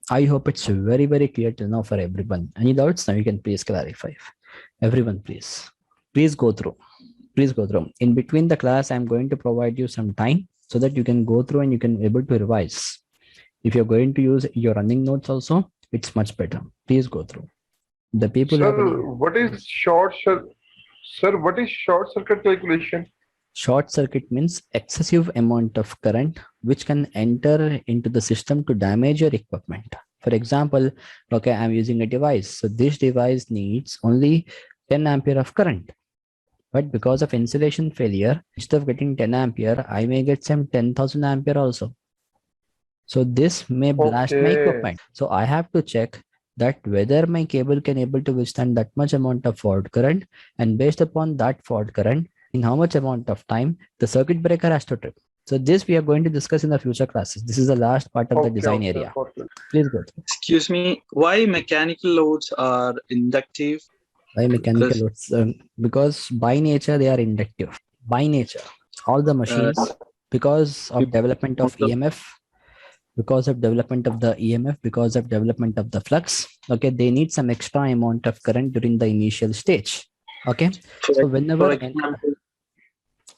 I hope it's very, very clear to now for everyone. Any doubts? Now you can please clarify. Everyone, please go through. Please go through. In between the class, I'm going to provide you some time so that you can go through and you can able to revise. If you're going to use your running notes also, it's much better. Please go through. The people Sir, have what is short circuit calculation? Short circuit means excessive amount of current which can enter into the system to damage your equipment. For example, okay, I'm using a device. So this device needs only 10 ampere of current. But because of insulation failure, instead of getting 10 ampere, I may get some 10,000 ampere also. So this may blast my equipment. So I have to check that whether my cable can able to withstand that much amount of fault current, and based upon that fault current, in how much amount of time the circuit breaker has to trip. So this we are going to discuss in the future classes. This is the last part of the design area. Please go through. Excuse me, why mechanical loads are inductive? Why mechanical loads? Because by nature they are inductive. By nature, all the machines, because of development of EMF, because of development of the EMF, because of development of the flux, okay, they need some extra amount of current during the initial stage. Okay, so whenever,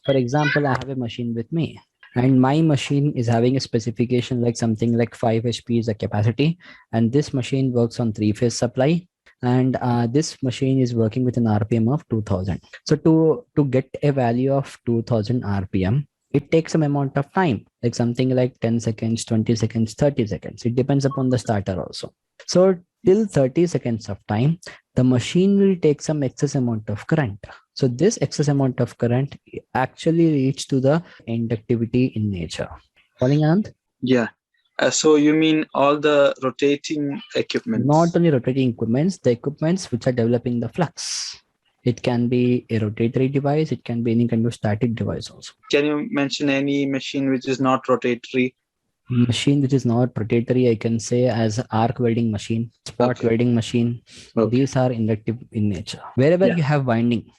for example, I have a machine with me, and my machine is having a specification like something like 5 HP is a capacity, and this machine works on 3-phase supply, and this machine is working with an RPM of 2000. So to get a value of 2000 RPM, it takes some amount of time, like something like 10 seconds, 20 seconds, 30 seconds. It depends upon the starter also. So till 30 seconds of time, the machine will take some excess amount of current. So this excess amount of current actually leads to the inductivity in nature. Following, Anand? Yeah. So you mean all the rotating equipment? Not only rotating equipments, the equipments which are developing the flux. It can be a rotatory device. It can be any kind of static device also. Can you mention any machine which is not rotatory? Machine which is not rotatory, I can say as arc welding machine, spot welding machine. Okay. These are inductive in nature. Wherever you have winding,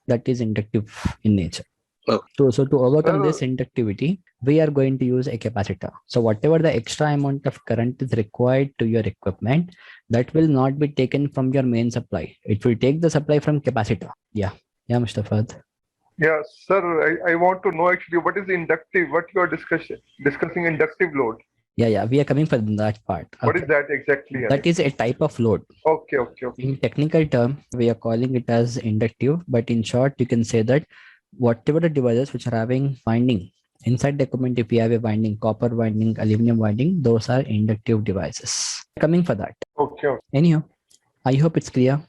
that is inductive in nature. Okay. So to overcome this inductivity, we are going to use a capacitor. So whatever the extra amount of current is required to your equipment, that will not be taken from your main supply. It will take the supply from capacitor. Yeah, Mr. Fahad. Yeah, sir, I want to know actually what is inductive, what you are discussing inductive load. Yeah, we are coming for that part. What Okay. is that exactly? That is a type of load. Okay. In technical term, we are calling it as inductive, but in short, you can say that whatever the devices which are having winding inside the equipment, if you have a winding, copper winding, aluminum winding, those are inductive devices. Coming for that. Okay. Anyhow, I hope it's clear.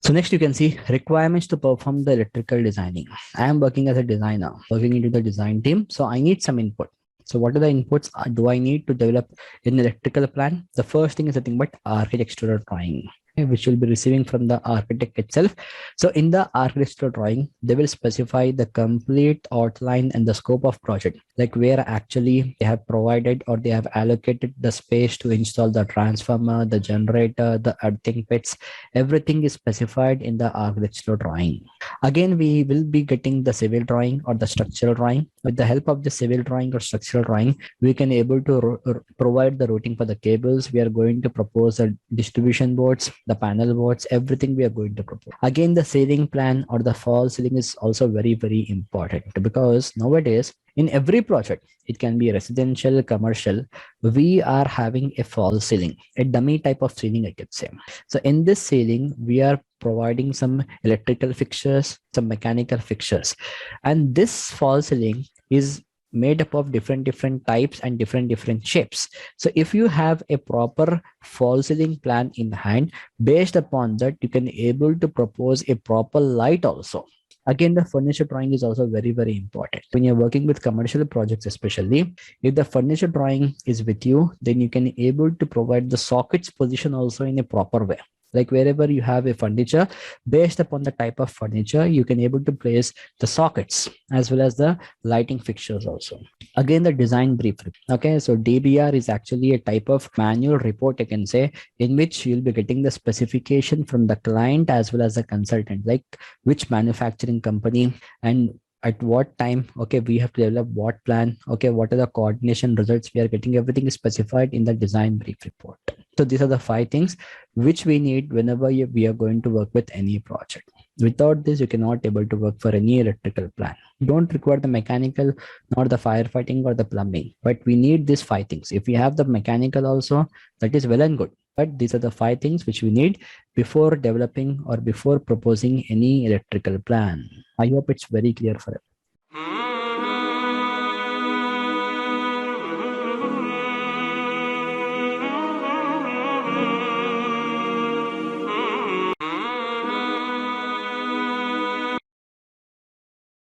So next you can see requirements to perform the electrical designing. I am working as a designer, working into the design team. So I need some input. So what are the inputs do I need to develop an electrical plan? The first thing is nothing but architectural drawing, which will be receiving from the architect itself. So in the architectural drawing, they will specify the complete outline and the scope of project, like where actually they have provided or they have allocated the space to install the transformer, the generator, the earthing pits. Everything is specified in the architectural drawing. Again, we will be getting the civil drawing or the structural drawing. With the help of the civil drawing or structural drawing, we can able to provide the routing for the cables. We are going to propose the distribution boards, the panel boards, everything we are going to propose. Again, the ceiling plan or the false ceiling is also very, very important, because nowadays in every project, it can be residential, commercial, we are having a false ceiling, a dummy type of ceiling, I could say. So in this ceiling, we are providing some electrical fixtures, some mechanical fixtures, and this false ceiling is made up of different types and different shapes. So if you have a proper false ceiling plan in hand, based upon that, you can able to propose a proper light also. Again, the furniture drawing is also very, very important. When you're working with commercial projects, especially, if the furniture drawing is with you, then you can able to provide the sockets position also in a proper way. Like wherever you have a furniture, based upon the type of furniture, you can able to place the sockets as well as the lighting fixtures also. Again, the design brief. Okay, so DBR is actually a type of manual report, I can say, in which you'll be getting the specification from the client as well as the consultant, like which manufacturing company and at what time, okay, we have to develop what plan, okay, what are the coordination results we are getting, everything is specified in the design brief report. So these are the 5 things which we need whenever we are going to work with any project. Without this, you cannot able to work for any electrical plan. You don't require the mechanical, nor the firefighting or the plumbing, but we need these 5 things. If we have the mechanical also, that is well and good. But these are the 5 things which we need before developing or before proposing any electrical plan. I hope it's very clear for it.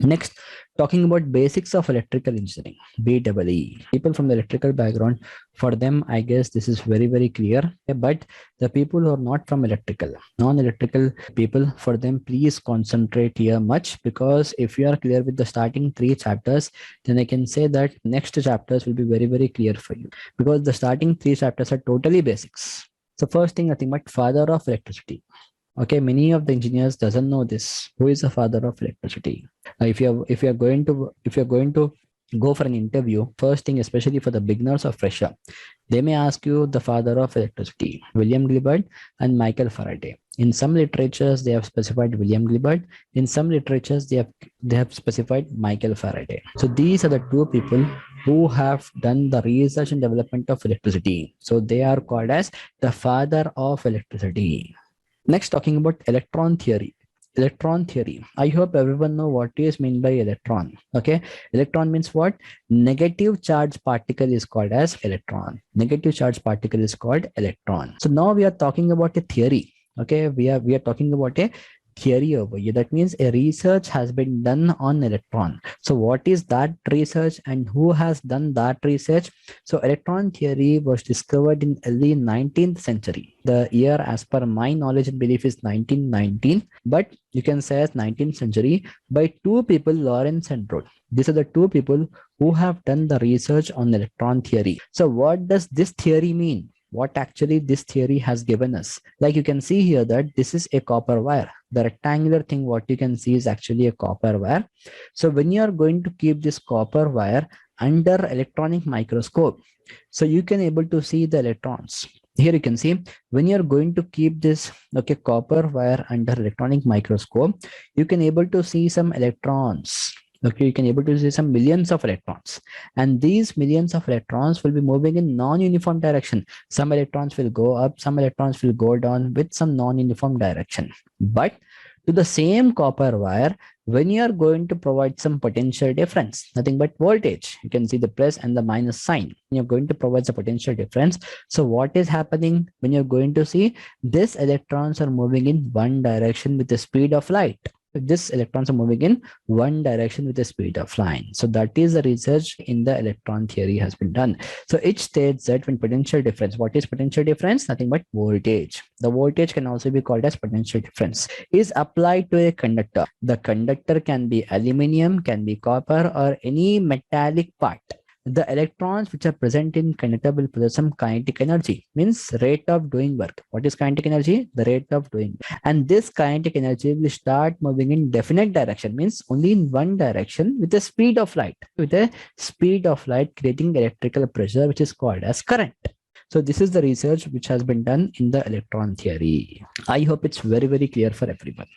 Next, talking about basics of electrical engineering, BEE. People from the electrical background, for them, I guess this is very, very clear. But the people who are not from electrical, non-electrical people, for them, please concentrate here much, because if you are clear with the starting 3 chapters, then I can say that next chapters will be very, very clear for you, because the starting 3 chapters are totally basics. So first thing, nothing but father of electricity. Okay, many of the engineers doesn't know this. Who is the father of electricity? If you're going to go for an interview, first thing, especially for the beginners or fresher, they may ask you the father of electricity, William Gibbard and Michael Faraday. In some literatures, they have specified William Gibbard. In some literatures, they have specified Michael Faraday. So these are the 2 people who have done the research and development of electricity. So they are called as the father of electricity. Next, talking about electron theory. Electron theory. I hope everyone know what is meant by electron. Okay, electron means what? Negative charge particle is called as electron. Negative charge particle is called electron. So now we are talking about a theory. Okay, we are talking about a theory over here. That means a research has been done on electron. So what is that research and who has done that research? So electron theory was discovered in early 19th century. The year, as per my knowledge and belief, is 1919, but you can say as 19th century by 2 people, Lawrence and Roth. These are the 2 people who have done the research on electron theory. So what does this theory mean? What actually this theory has given us? Like you can see here that this is a copper wire. The rectangular thing, what you can see is actually a copper wire. So when you are going to keep this copper wire under electronic microscope. So you can able to see the electrons. Here you can see when you're going to keep this copper wire under electronic microscope, you can able to see some electrons. Okay, you can able to see some millions of electrons, and these millions of electrons will be moving in non-uniform direction. Some electrons will go up, some electrons will go down with some non-uniform direction. But to the same copper wire, when you are going to provide some potential difference, nothing but voltage, you can see the plus and the minus sign. You're going to provide the potential difference. So what is happening when you're going to see these electrons are moving in one direction with the speed of light. This electrons are moving in one direction with the speed of light. So that is the research in the electron theory has been done. So it states that when potential difference, what is potential difference? Nothing but voltage. The voltage can also be called as potential difference, is applied to a conductor. The conductor can be aluminum, can be copper, or any metallic part. The electrons which are present in conductor will possess some kinetic energy, means rate of doing work. What is kinetic energy? The rate of doing. And this kinetic energy will start moving in definite direction, means only in one direction with the speed of light. With a speed of light, creating electrical pressure, which is called as current. So this is the research which has been done in the electron theory. I hope it's very, very clear for everyone.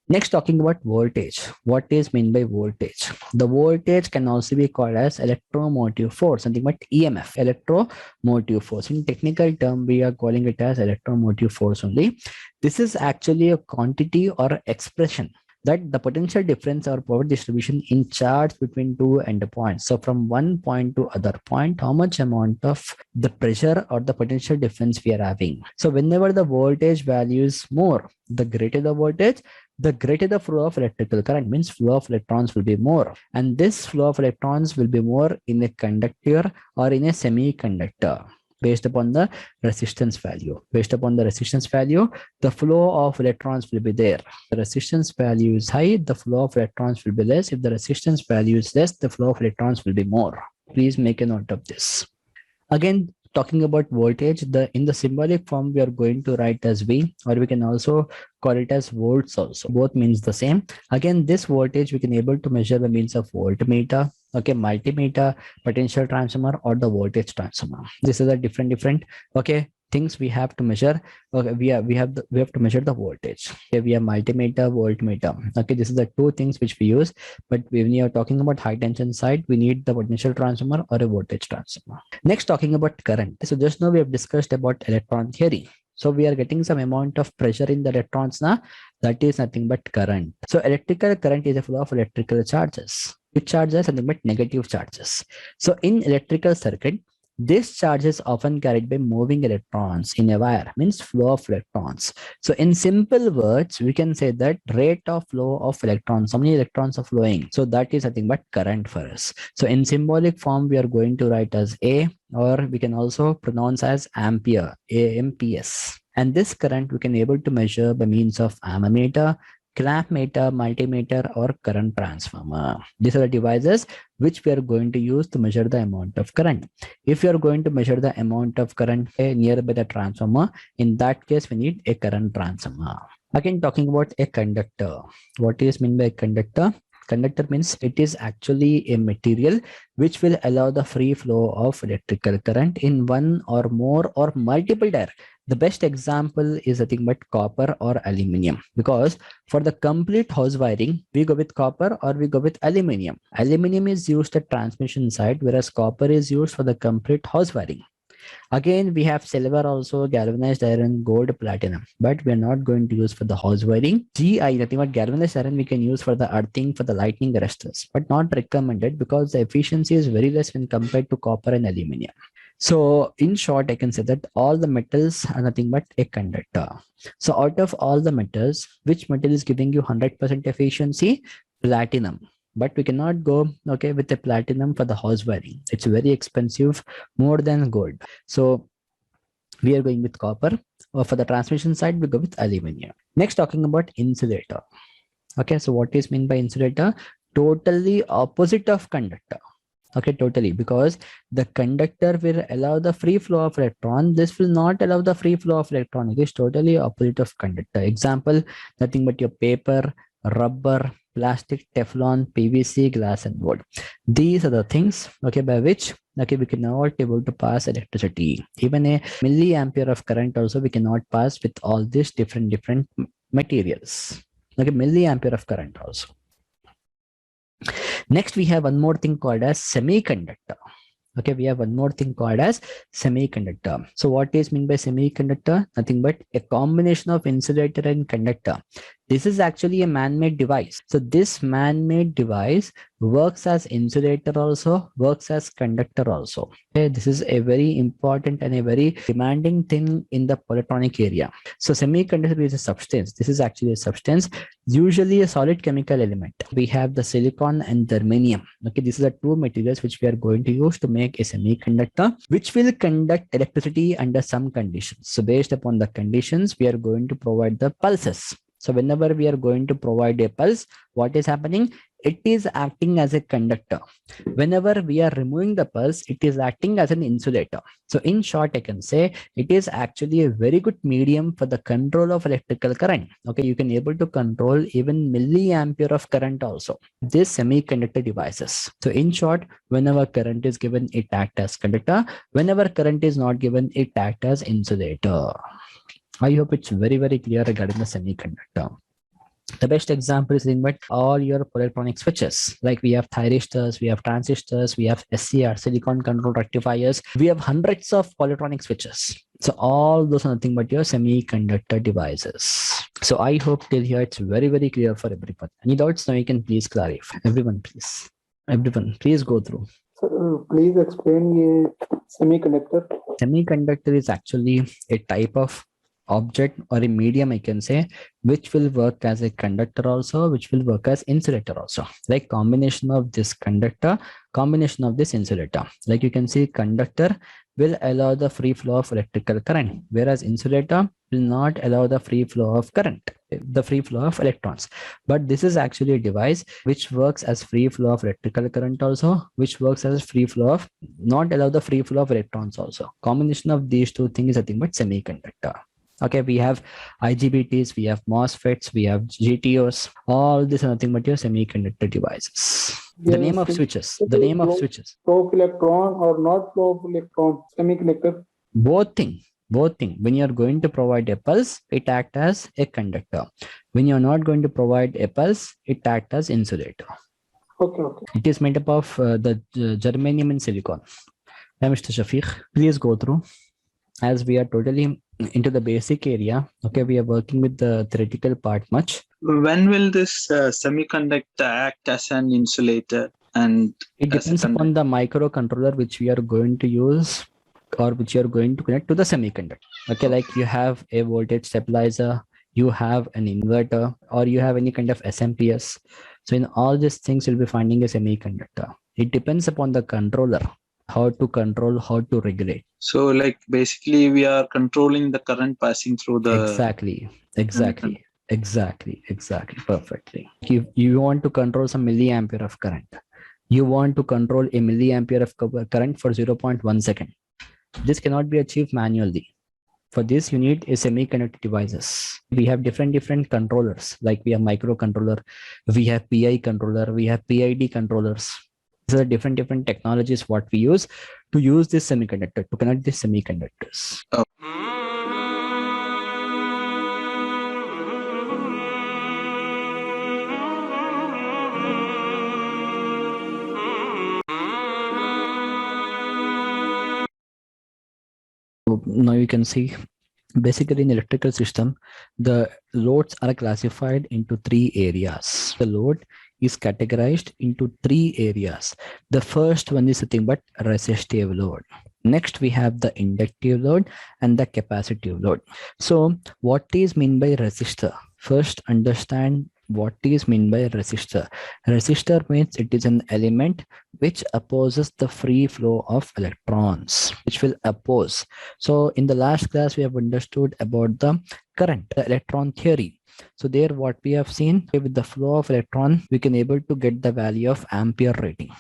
Next, talking about voltage. What is meant by voltage? The voltage can also be called as electromotive force, something but EMF, electromotive force. In technical term, we are calling it as electromotive force only. This is actually a quantity or expression that the potential difference or power distribution in charge between two endpoints. So from one point to other point, how much amount of the pressure or the potential difference we are having. So whenever the voltage value is more, the greater the voltage, the greater the flow of electrical current, means flow of electrons will be more. And this flow of electrons will be more in a conductor or in a semiconductor based upon the resistance value. Based upon the resistance value, the flow of electrons will be there. The resistance value is high, the flow of electrons will be less. If the resistance value is less, the flow of electrons will be more. Please make a note of this. Again, talking about voltage, in the symbolic form, we are going to write as V, or we can also call it as volts also. Both means the same. Again, this voltage we can able to measure by means of voltmeter, multimeter, potential transformer, or the voltage transformer. This is a different things we have to measure. Okay, we have to measure the voltage. Okay, we have multimeter, voltmeter. Okay, this is the two things which we use. But when you are talking about high tension side, we need the potential transformer or a voltage transformer. Next, talking about current. So just now we have discussed about electron theory. So we are getting some amount of pressure in the electrons now. That is nothing but current. So electrical current is a flow of electrical charges. Which charges are something but negative charges. So in electrical circuit, this charge is often carried by moving electrons in a wire, means flow of electrons. So in simple words, we can say that rate of flow of electrons, how many electrons are flowing. So that is nothing but current for us. So in symbolic form, we are going to write as A, or we can also pronounce as ampere, AMPS. And this current we can able to measure by means of ammeter, clamp meter, multimeter, or current transformer. These are the devices which we are going to use to measure the amount of current. If you are going to measure the amount of current nearby the transformer, in that case we need a current transformer. Again, talking about a conductor. What is meant by a conductor? Conductor means it is actually a material which will allow the free flow of electrical current in one or more or multiple directions. The best example is nothing but copper or aluminium, because for the complete house wiring, we go with copper or we go with aluminium. Aluminium is used at transmission side, whereas copper is used for the complete house wiring. Again, we have silver also, galvanized iron, gold, platinum, but we are not going to use for the house wiring. GI, nothing but galvanized iron, we can use for the earthing, for the lightning arresters, but not recommended because the efficiency is very less when compared to copper and aluminium. So in short, I can say that all the metals are nothing but a conductor. So out of all the metals, which metal is giving you 100% efficiency? Platinum. But we cannot go with the platinum for the house wiring. It's very expensive, more than gold. So we are going with copper. Or for the transmission side, we go with aluminium. Next, talking about insulator. Okay, so what is meant by insulator? Totally opposite of conductor. Okay, totally, because the conductor will allow the free flow of electron. This will not allow the free flow of electron. It is totally opposite of conductor. Example, nothing but your paper, rubber, plastic, Teflon, PVC, glass, and wood. These are the things, okay, by which, okay, we cannot able to pass electricity. Even a milliampere of current also we cannot pass with all these different materials. Okay, milliampere of current also. Next, we have one more thing called as semiconductor. Okay, we have one more thing called as semiconductor. So what is meant by semiconductor? Nothing but a combination of insulator and conductor. This is actually a man-made device. So this man-made device works as insulator also, works as conductor also. Okay, this is a very important and a very demanding thing in the polytronic area. So semiconductor is a substance. This is actually a substance, usually a solid chemical element. We have the silicon and germanium. Okay, these are the two materials which we are going to use to make a semiconductor, which will conduct electricity under some conditions. So based upon the conditions, we are going to provide the pulses. So whenever we are going to provide a pulse, what is happening? It is acting as a conductor. Whenever we are removing the pulse, it is acting as an insulator. So in short, I can say it is actually a very good medium for the control of electrical current. Okay, you can able to control even milliampere of current also. These semiconductor devices. So in short, whenever current is given, it acts as conductor. Whenever current is not given, it acts as insulator. I hope it's very, very clear regarding the semiconductor. The best example is in all your polytronic switches. Like we have thyristors, we have transistors, we have SCR, silicon control rectifiers. We have hundreds of polytronic switches. So all those are nothing but your semiconductor devices. So I hope till here it's very, very clear for everyone. Any doubts? Now you can please clarify. Everyone, please. Everyone, please go through. Please explain semiconductor. Semiconductor is actually a type of object or a medium, I can say, which will work as a conductor also, which will work as insulator also. Like combination of this conductor, combination of this insulator. Like you can see, conductor will allow the free flow of electrical current, whereas insulator will not allow the free flow of current, the free flow of electrons. But this is actually a device which works as free flow of electrical current also, which works as free flow of, not allow the free flow of electrons also. Combination of these two things is nothing but semiconductor. Okay, we have IGBTs, we have MOSFETs, we have GTOs. All these are nothing but your semiconductor devices. The name of switches. The name of switches. Flow of electron or not flow of electron. Semiconductor. Both thing. When you are going to provide a pulse, it acts as a conductor. When you are not going to provide a pulse, it acts as insulator. Okay. It is made up of the germanium and silicon. Mr. Shafiq, please go through. As we are totally into the basic area, okay, we are working with the theoretical part much. When will this semiconductor act as an insulator? And it depends upon the microcontroller which we are going to use or which you are going to connect to the semiconductor. Okay, like you have a voltage stabilizer, you have an inverter, or you have any kind of SMPS. So in all these things, you'll be finding a semiconductor. It depends upon the controller, how to control, how to regulate. So like basically we are controlling the current passing through the... Exactly. Perfectly. You want to control some milliampere of current. You want to control a milliampere of current for 0.1 second. This cannot be achieved manually. For this, you need a semiconductor devices. We have different controllers. Like we have microcontroller, we have PI controller, we have PID controllers. These are different technologies what we use to use this semiconductor, to connect these semiconductors. Oh. Now you can see, basically in electrical system, the loads are classified into 3 areas. The load is categorized into 3 areas. The first one is nothing but resistive load. Next, we have the inductive load and the capacitive load. So what is meant by resistor? First, understand what is meant by resistor. Resistor means it is an element which opposes the free flow of electrons, which will oppose. So in the last class, we have understood about the current, the electron theory. So there what we have seen, with the flow of electron, we can able to get the value of ampere rating.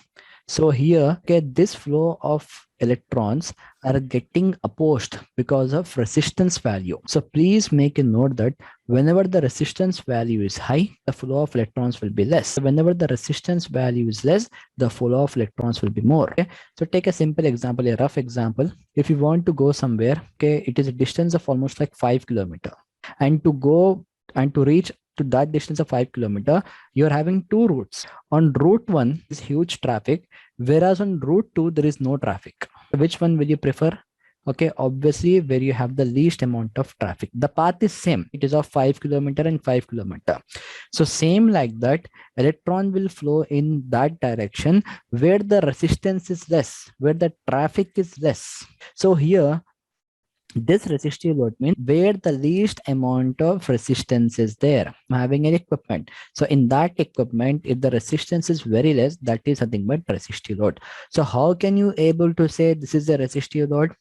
So here, okay, this flow of electrons are getting opposed because of resistance value. So please make a note that whenever the resistance value is high, the flow of electrons will be less. Whenever the resistance value is less, the flow of electrons will be more. Okay? So take a simple example, a rough example. If you want to go somewhere, okay, it is a distance of almost like 5 kilometers. And to go and to reach to that distance of 5 kilometers, you're having two routes. On route 1 is huge traffic, whereas on route 2 there is no traffic. Which one will you prefer? Okay, obviously where you have the least amount of traffic. The path is same. It is of 5 kilometers and 5 kilometers. So same like that, electron will flow in that direction where the resistance is less, where the traffic is less. So here, this resistive load means where the least amount of resistance is there. I'm having an equipment. So in that equipment, if the resistance is very less, that is nothing but resistive load. So how can you able to say this is a resistive load?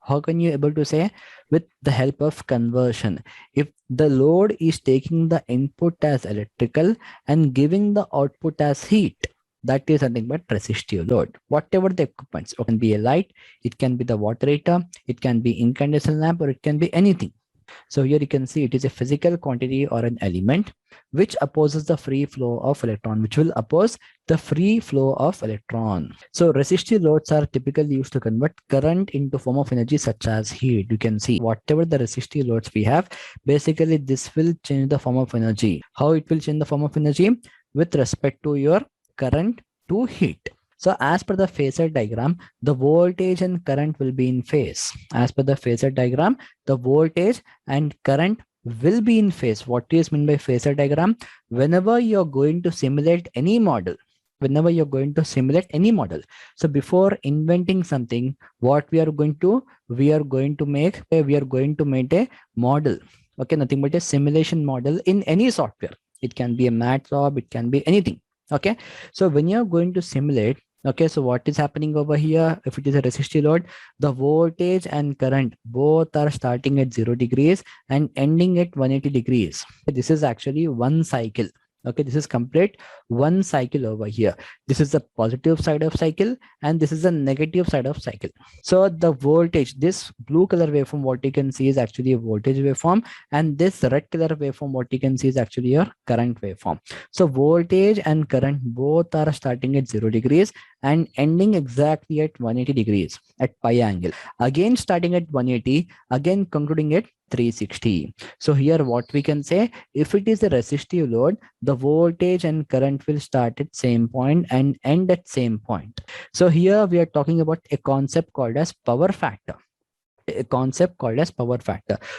How can you able to say? With the help of conversion. If the load is taking the input as electrical and giving the output as heat, that is nothing but resistive load. Whatever the equipment, it can be a light, it can be the water heater, it can be incandescent lamp, or it can be anything. So here you can see it is a physical quantity or an element which opposes the free flow of electron, which will oppose the free flow of electron. So resistive loads are typically used to convert current into form of energy such as heat. You can see whatever the resistive loads we have, basically this will change the form of energy. How it will change the form of energy? With respect to your current to heat. So as per the phasor diagram, the voltage and current will be in phase. As per the phasor diagram, the voltage and current will be in phase. What is meant by phasor diagram? Whenever you're going to simulate any model, so before inventing something, what we are going to make a model. Okay, nothing but a simulation model in any software. It can be a MATLAB, it can be anything. Okay, so when you're going to simulate, okay, so what is happening over here? If it is a resistive load, the voltage and current both are starting at 0 degrees and ending at 180 degrees. This is actually one cycle. Okay, this is complete one cycle over here. This is the positive side of cycle and this is the negative side of cycle. So the voltage, this blue color waveform, what you can see is actually a voltage waveform, and this red color waveform, what you can see is actually your current waveform. So voltage and current both are starting at 0 degrees and ending exactly at 180 degrees at pi angle. Again starting at 180, again concluding at 360. So here what we can say, if it is a resistive load, the voltage and current will start at same point and end at same point. So here we are talking about a concept called as power factor.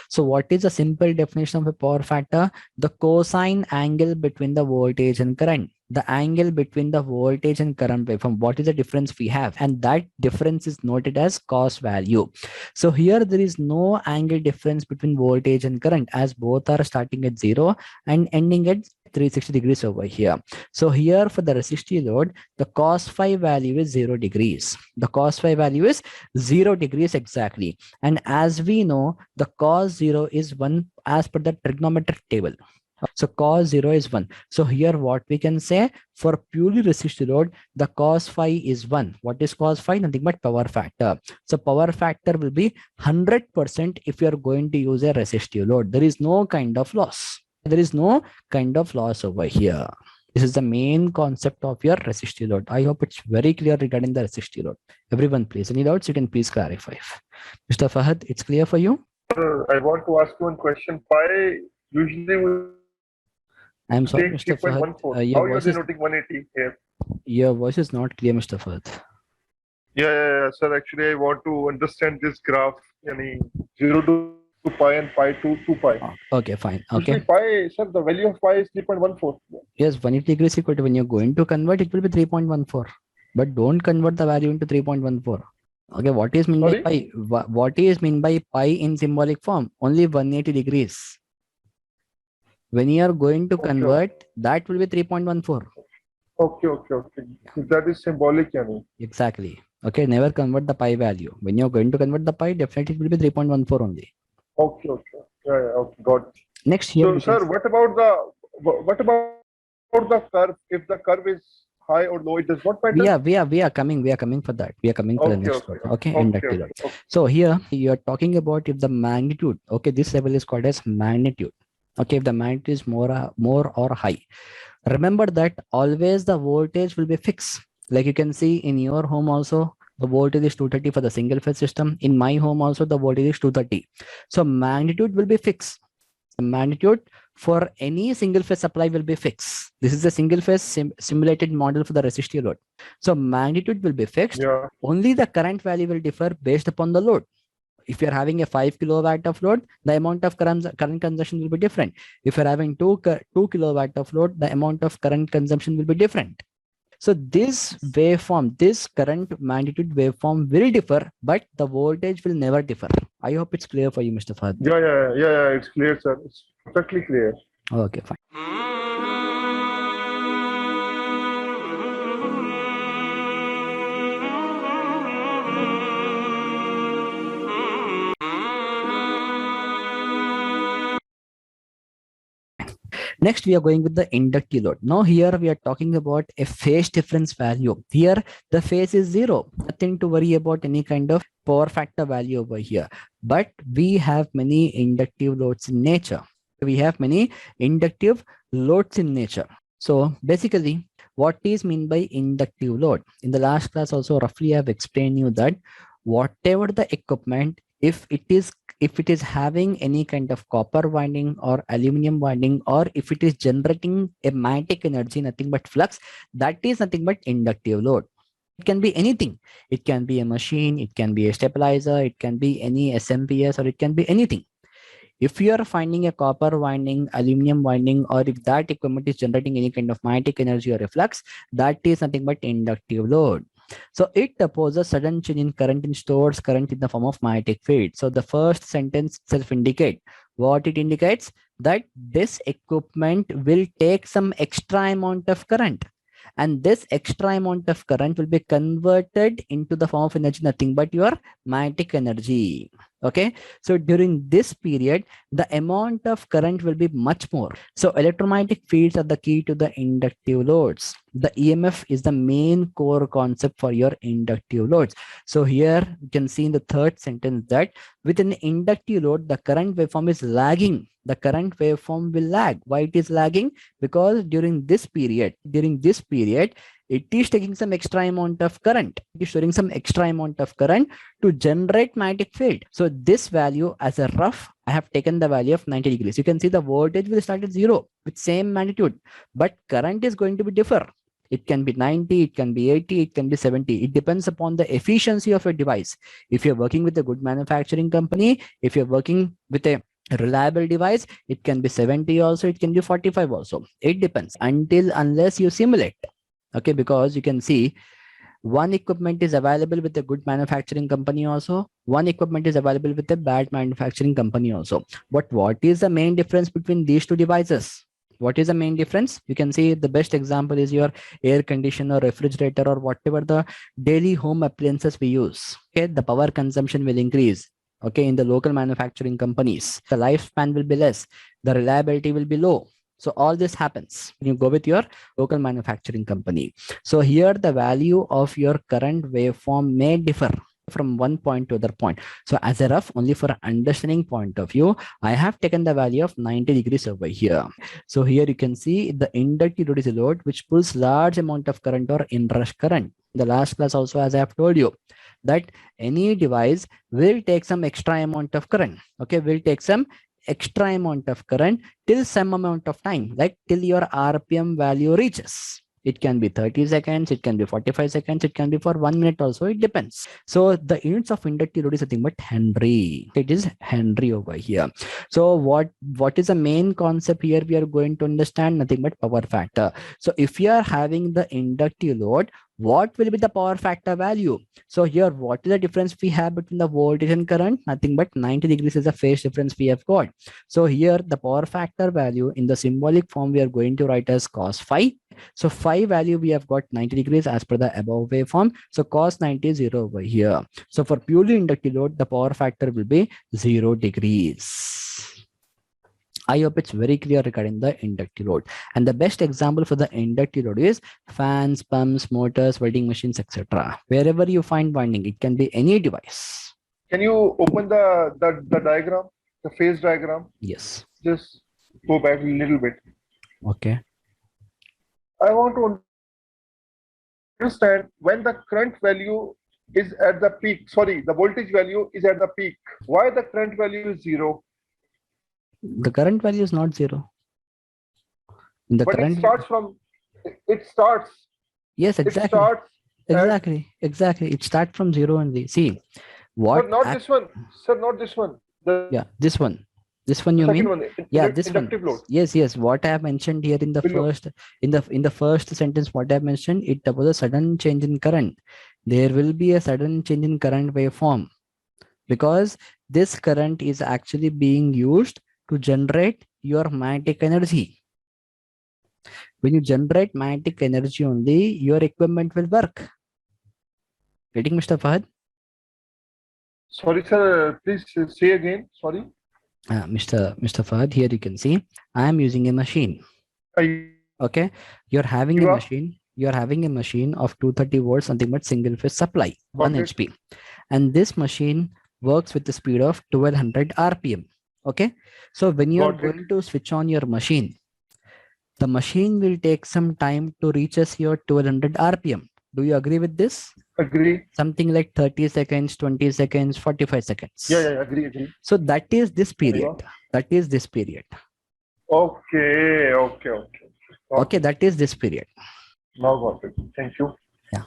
So what is a simple definition of a power factor? The cosine angle between the voltage and current. The angle between the voltage and current waveform. What is the difference we have? And that difference is noted as cos value. So here there is no angle difference between voltage and current, as both are starting at 0 and ending at 360 degrees over here. So here for the resistive load, the cos phi value is 0 degrees. The cos phi value is 0 degrees exactly. And as we know, the cos 0 is 1 as per the trigonometric table. So cos 0 is 1. So here what we can say, for purely resistive load, the cos phi is 1. What is cos phi? Nothing but power factor. So power factor will be 100% if you are going to use a resistive load. There is no kind of loss. There is no kind of loss over here. This is the main concept of your resistive load. I hope it's very clear regarding the resistive load. Everyone, please, any doubts, you can please clarify. Mr. Fahad, it's clear for you? I want to ask one question. Pi usually I'm sorry, take Mr. Fahad. 3.14. How you are denoting 180 here? Your voice is not clear, Mr. Fahad. Yeah, sir. Actually, I want to understand this graph. 0 to pi and pi to 2 pi. Okay, fine. Okay. Usually pi, sir, the value of pi is 3.14. Yes, 180 degrees equal to, when you're going to convert, it will be 3.14. But don't convert the value into 3.14. Okay, what is mean by pi? What is mean by pi in symbolic form? Only 180 degrees. When you are going to convert, that will be 3.14. Okay. That is symbolic, yani. Exactly. Okay, never convert the pi value. When you're going to convert the pi, definitely it will be 3.14 only. Okay. Yeah, okay, got it. Next here. So, sir, what about the curve? If the curve is high or low, it does not matter. We are coming for that. We are coming for the next one. Okay, inductive load. So here you are talking about if the magnitude, okay, this level is called as magnitude. Okay, if the magnitude is more or high, remember that always the voltage will be fixed. Like you can see in your home also, the voltage is 230 for the single phase system. In my home also, the voltage is 230. So magnitude will be fixed. The magnitude for any single phase supply will be fixed. This is a single phase simulated model for the resistive load. So magnitude will be fixed. Only the current value will differ based upon the load. If you're having a 5 kilowatt of load, the amount of current consumption will be different. If you're having 2 kilowatt of load, the amount of current consumption will be different. So this waveform, this current magnitude waveform will differ, but the voltage will never differ. I hope it's clear for you, Mr. Fahad. Yeah, it's clear, sir. It's perfectly clear. Okay, fine. Next, we are going with the inductive load. Now here we are talking about a phase difference value. Here the phase is 0. Nothing to worry about any kind of power factor value over here. But we have many inductive loads in nature. We have many inductive loads in nature. So basically, what is meant by inductive load? In the last class also roughly I have explained you that whatever the equipment, if it is having any kind of copper winding or aluminum winding, or if it is generating a magnetic energy, nothing but flux, that is nothing but inductive load. It can be anything. It can be a machine, it can be a stabilizer, it can be any SMPS, or it can be anything. If you are finding a copper winding, aluminum winding, or if that equipment is generating any kind of magnetic energy or a flux, that is nothing but inductive load. So it opposes sudden change in current and stores current in the form of magnetic field. So the first sentence itself indicate what it indicates, that this equipment will take some extra amount of current, and this extra amount of current will be converted into the form of energy, nothing but your magnetic energy. Okay, so during this period, the amount of current will be much more. So electromagnetic fields are the key to the inductive loads. The EMF is the main core concept for your inductive loads. So here you can see in the third sentence that with an inductive load, the current waveform is lagging. The current waveform will lag. Why it is lagging? Because during this period, it is taking some extra amount of current. It is storing some extra amount of current to generate magnetic field. So this value as a rough, I have taken the value of 90 degrees. You can see the voltage will start at 0 with same magnitude, but current is going to be differ. It can be 90, it can be 80, it can be 70. It depends upon the efficiency of your device. If you're working with a good manufacturing company, if you're working with a reliable device, it can be 70 also, it can be 45 also. It depends unless you simulate. Okay, because you can see one equipment is available with a good manufacturing company also, one equipment is available with a bad manufacturing company also. But what is the main difference between these two devices? What is the main difference? You can see the best example is your air conditioner, refrigerator, or whatever the daily home appliances we use. Okay, the power consumption will increase. Okay, in the local manufacturing companies, the lifespan will be less, the reliability will be low. So all this happens when you go with your local manufacturing company. So here the value of your current waveform may differ from one point to other point. So as a rough, only for understanding point of view, I have taken the value of 90 degrees over here. So here you can see the inductive load is a load which pulls large amount of current or inrush current. In the last class also, as I have told you, that any device will take some extra amount of current. Okay, will take some extra amount of current till some amount of time, like till your RPM value reaches. It can be 30 seconds, it can be 45 seconds, it can be for 1 minute also, it depends. So the units of inductive load is nothing but Henry. It is Henry over here. So what is the main concept here we are going to understand? Nothing but power factor. So if you are having the inductive load, what will be the power factor value? So here, what is the difference we have between the voltage and current? Nothing but 90 degrees is the phase difference we have got. So here the power factor value in the symbolic form we are going to write as cos phi. So phi value we have got 90 degrees as per the above waveform. So cos 90 is 0 over here. So for purely inductive load, the power factor will be 0 degrees. I hope it's very clear regarding the inductive load. And the best example for the inductive load is fans, pumps, motors, welding machines, etc. Wherever you find winding, it can be any device. Can you open the diagram, the phase diagram? Yes. Just go back a little bit. Okay. I want to understand when the current value is at the peak. Sorry, the voltage value is at the peak. Why the current value is 0? The current value is not 0. The But current it starts from, it starts. Yes, exactly. It starts. Exactly. It starts from 0 only. See, what? Sir, not this one. Sir, not this one. Yeah, this one. This one you mean? One, yeah, this one. Load. Yes. What I have mentioned here in the first, in the first sentence, what I have mentioned, it was a sudden change in current. There will be a sudden change in current waveform because this current is actually being used to generate your magnetic energy. When you generate magnetic energy only, your equipment will work. Getting Mr. Fahad? Sorry, sir. Please say again. Sorry. Mr. Fahad, here you can see I am using a machine. Okay, you're having a machine. You're having a machine of 230 volts, nothing but single phase supply, 1 HP, and this machine works with the speed of 1200 RPM. Okay, so when you're going to switch on your machine, the machine will take some time to reach us your 1200 RPM. Do you agree with this? Agree. Something like 30 seconds, 20 seconds, 45 seconds. Yeah, agree. So that is this period. That is this period. Okay. Okay, that is this period. Now got it. Thank you. Yeah.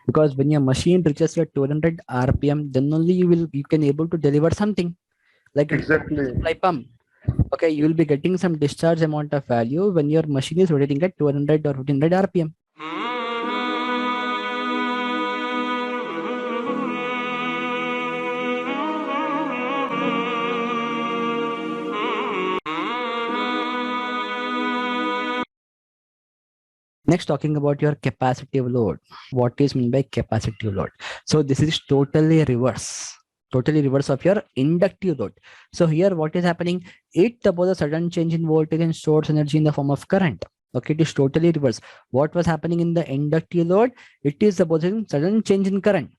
Because when your machine reaches your 200 RPM, then only you can able to deliver something. Like exactly. Supply pump. Okay, you will be getting some discharge amount of value when your machine is rotating at 200 or 1500 RPM. Next, talking about your capacitive load. What is meant by capacitive load? So this is totally reverse of your inductive load. So here what is happening? It suppose a sudden change in voltage and stores energy in the form of current. Okay, it is totally reverse. What was happening in the inductive load? It is supposing sudden change in current.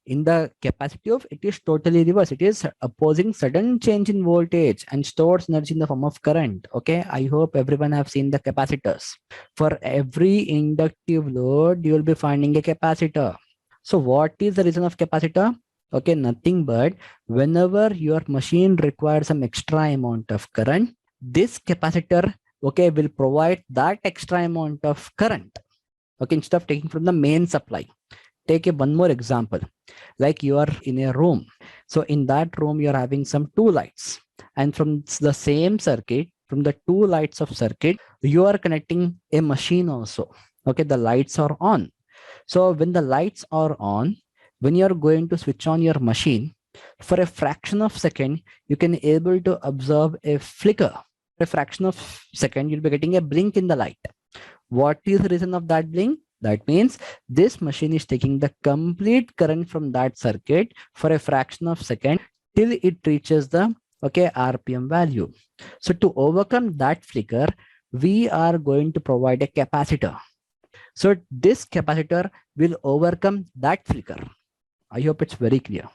In the capacitive, it is totally reverse. It is opposing sudden change in voltage and stores energy in the form of current. Okay, I hope everyone have seen the capacitors. For every inductive load, you will be finding a capacitor. So what is the reason of capacitor? Okay, nothing but whenever your machine requires some extra amount of current, this capacitor, okay, will provide that extra amount of current. Okay, instead of taking from the main supply. Take one more example. Like you are in a room. So in that room, you're having some 2 lights. And from the same circuit, from the 2 lights of circuit, you are connecting a machine also. Okay, the lights are on. So when the lights are on, when you're going to switch on your machine, for a fraction of second, you can able to observe a flicker. For a fraction of second, you'll be getting a blink in the light. What is the reason of that blink? That means this machine is taking the complete current from that circuit for a fraction of second till it reaches the RPM value. So to overcome that flicker, we are going to provide a capacitor. So this capacitor will overcome that flicker. I hope it's very clear.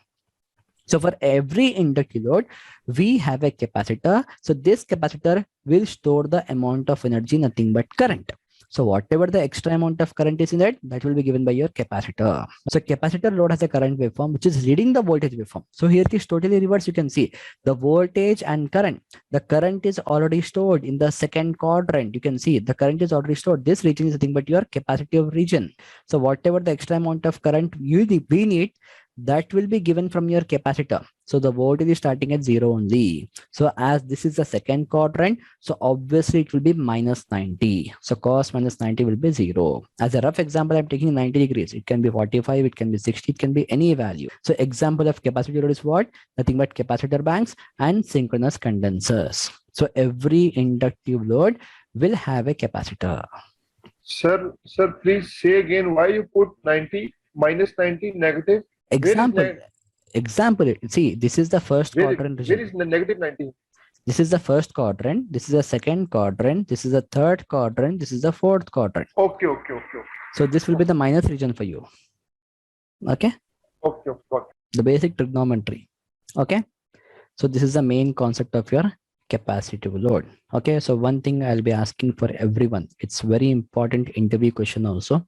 So for every inductive load, we have a capacitor. So this capacitor will store the amount of energy, nothing but current. So whatever the extra amount of current is in it, that will be given by your capacitor. So capacitor load has a current waveform, which is reading the voltage waveform. So here it is totally reverse. You can see the voltage and current. The current is already stored in the second quadrant. You can see the current is already stored. This region is nothing but your capacitive region. So whatever the extra amount of current we need, that will be given from your capacitor. So the voltage is starting at 0 only. So as this is the second quadrant, so obviously it will be minus 90. So cos minus 90 will be 0. As a rough example, I'm taking 90 degrees. It can be 45, it can be 60, it can be any value. So example of capacitor load is what? Nothing but capacitor banks and synchronous condensers. So every inductive load will have a capacitor. Sir, please say again why you put 90, minus 90, negative. Example. See, this is the first quadrant region. Where is negative 90? This is the first quadrant. This is the second quadrant. This is the third quadrant. This is the fourth quadrant. Okay. So this will be the minus region for you. Okay. Okay. The basic trigonometry. Okay. So this is the main concept of your capacitive load. Okay. So one thing I'll be asking for everyone. It's very important interview question also.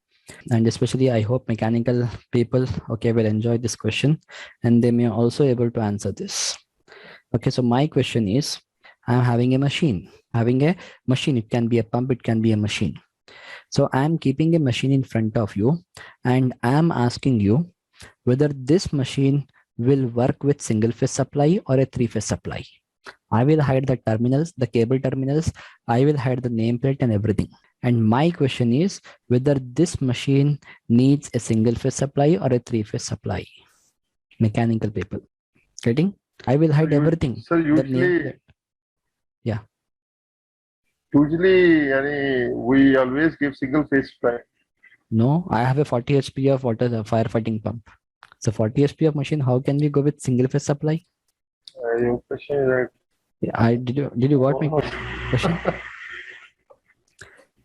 And especially I hope mechanical people, okay, will enjoy this question and they may also able to answer this. Okay. So my question is, I'm having a machine. It can be a pump, it can be a machine. So I'm keeping a machine in front of you and I'm asking you whether this machine will work with single phase supply or a 3-phase supply. I will hide the terminals, the cable terminals. I will hide the nameplate and everything. And my question is whether this machine needs a single phase supply or a 3-phase supply. Mechanical people. Getting? I will hide everything. So usually, we always give single phase supply. No, I have a 40 HP of water firefighting pump. So 40 HP of machine, how can we go with single phase supply? Your question is right. Did you got my question?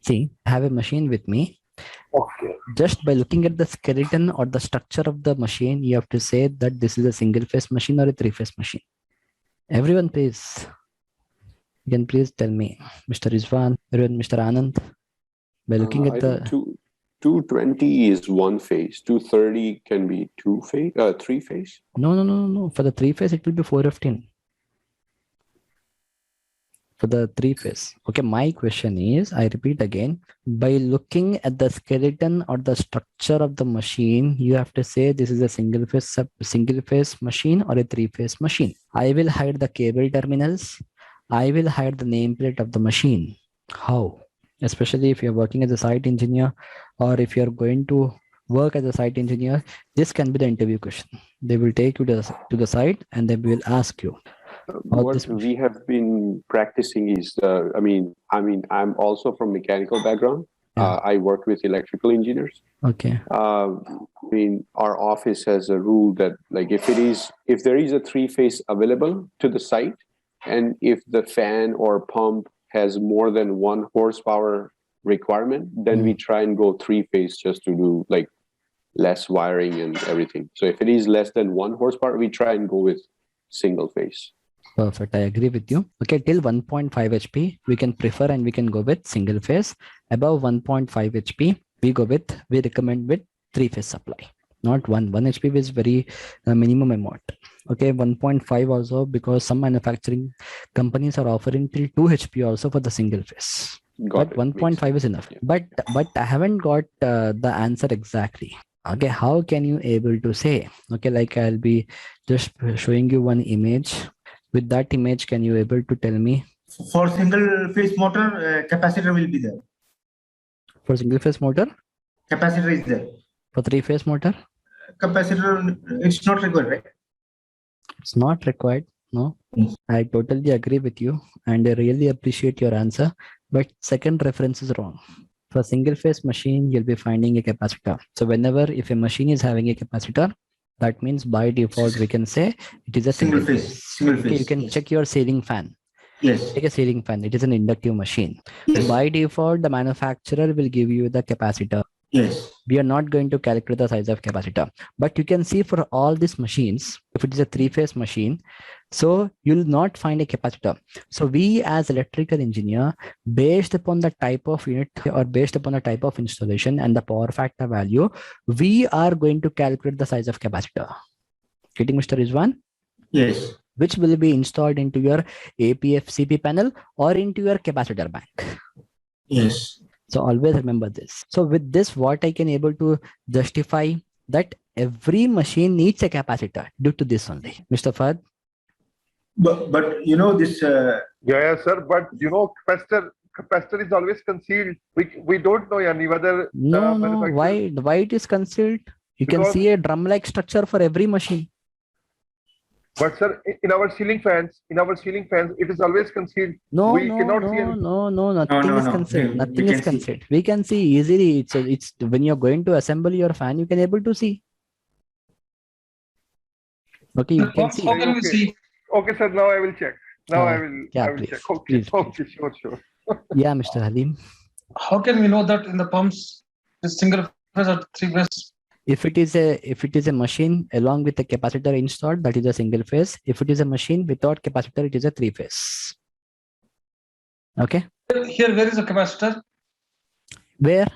See, I have a machine with me. Okay. Just by looking at the skeleton or the structure of the machine, you have to say that this is a single phase machine or a 3-phase machine. Everyone, please. You can please tell me, Mr. Rizwan, Mr. Anand, by looking at the 220 is 1 phase. 230 can be 3 phase. No. For the 3-phase, it will be 415. For the 3-phase. Okay, my question is, I repeat again, by looking at the skeleton or the structure of the machine, you have to say this is a single phase machine or a 3-phase machine. I will hide the cable terminals. I will hide the nameplate of the machine. How? Especially if you're working as a site engineer or if you're going to work as a site engineer, this can be the interview question. They will take you to the site and they will ask you. What we have been practicing is, I'm also from mechanical background. Yeah. I work with electrical engineers. Okay. Our office has a rule that, like, if there is a 3-phase available to the site, and if the fan or pump has more than 1 horsepower requirement, then we try and go 3-phase just to do like less wiring and everything. So if it is less than 1 horsepower, we try and go with single phase. Perfect. I agree with you. Okay, till 1.5 HP, we can prefer and we can go with single phase. Above 1.5 HP, we recommend with 3-phase supply. Not 1 HP is very minimum amount. Okay, 1.5 also, because some manufacturing companies are offering till 2 HP also for the single phase. But 1.5 is enough. Yeah. But I haven't got the answer exactly. Okay, how can you able to say? Okay, like I'll be just showing you one image. With that image, can you able to tell me? For single phase motor, capacitor will be there. For single phase motor? Capacitor is there. For 3-phase motor? Capacitor, it's not required, right? It's not required. No, I totally agree with you and I really appreciate your answer. But second reference is wrong. For single phase machine, you'll be finding a capacitor. So whenever if a machine is having a capacitor, that means by default, we can say it is a single phase. Single phase. Okay, you can check your ceiling fan. Yes. Take a ceiling fan. It is an inductive machine. Yes. By default, the manufacturer will give you the capacitor. Yes. We are not going to calculate the size of capacitor. But you can see for all these machines, if it is a 3-phase machine, so you'll not find a capacitor. So we as electrical engineer, based upon the type of unit or based upon the type of installation and the power factor value, we are going to calculate the size of capacitor. Getting Mr. Rizwan? Yes. Which will be installed into your APF-CP panel or into your capacitor bank. Yes. So always remember this. So with this, what I can able to justify that every machine needs a capacitor due to this only. Mr. Fahd? But you know this. Yeah, sir. But you know, capacitor is always concealed. We don't know any whether. No. Why it is concealed? You can see a drum-like structure for every machine. But sir, in our ceiling fans, it is always concealed. No, we cannot see any. nothing is concealed. Nothing is concealed. We can see easily. It's when you're going to assemble your fan, you can able to see. Okay, you can see. Okay, sir. Now I will check. Now I will please, check. Okay, please. okay, sure. Yeah, Mr. Halim. How can we know that in the pumps is single phase or three phase? If it is a machine along with a capacitor installed, that is a single phase. If it is a machine without capacitor, it is a three phase. Okay. Here, where is the capacitor? Where?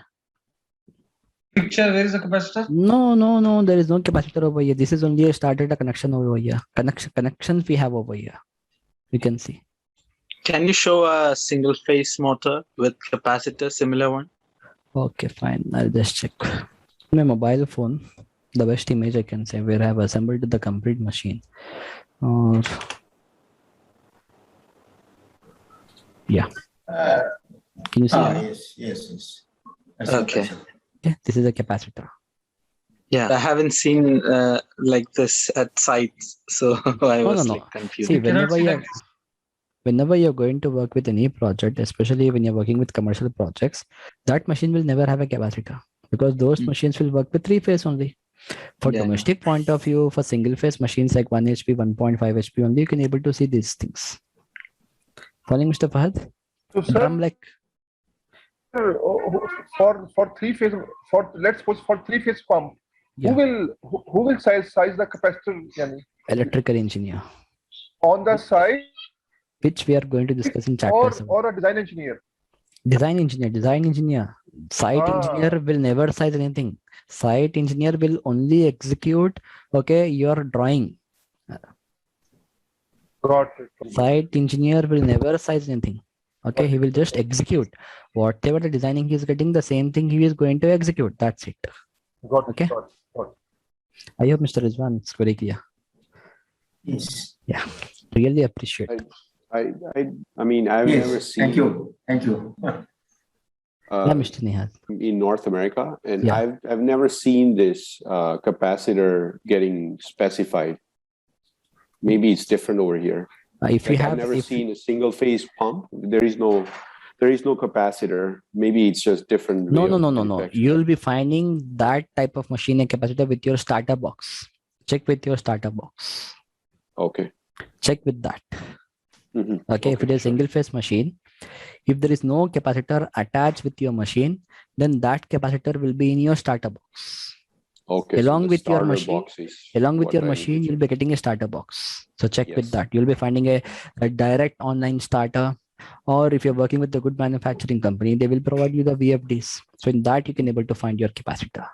Picture, where is the capacitor? No. There is no capacitor over here. This is only a started a connection over here. Connections we have over here. You can see. Can you show a single phase motor with capacitor, similar one? Okay, fine. I'll just check. My mobile phone, the best image I can say where I have assembled the complete machine. Or yeah. Can you see? Yes. Okay. Yeah, this is a capacitor. Yeah, I haven't seen like this at sites, so I was like confused. See, whenever you're going to work with any project, especially when you're working with commercial projects, that machine will never have a capacitor because those machines will work with three phase only. For domestic point of view, for single phase machines like 1 HP, 1.5 HP only, you can able to see these things. Following, Mr. Fahad? So, sir, for three phase, let's suppose for three phase pump, who will size the capacitor? Yani? Electrical engineer. On the side, which we are going to discuss in chapter 7. Or a design engineer. Design engineer. Site engineer will never size anything. Site engineer will only execute, your drawing. Got it. Site engineer will never size anything. Okay, he will just execute. Whatever the designing he is getting, the same thing he is going to execute. That's it. Got it. I hope Mr. Rizwan it's very clear. Yes. Yeah, really appreciate. I mean, I've never seen. Thank you. Mr. Nihal. In North America, and I've never seen this capacitor getting specified. Maybe it's different over here. I've never seen a single phase pump. There is no capacitor. Maybe it's just different. No. You'll be finding that type of machine and capacitor with your starter box. Check with your starter box. Okay. Check with that. Okay, if it is a single phase machine, if there is no capacitor attached with your machine, then that capacitor will be in your starter box. Okay. Along with your machine, you'll be getting a starter box. So check with that. You'll be finding a direct online starter, or if you're working with a good manufacturing company, they will provide you the VFDs. So in that, you can able to find your capacitor.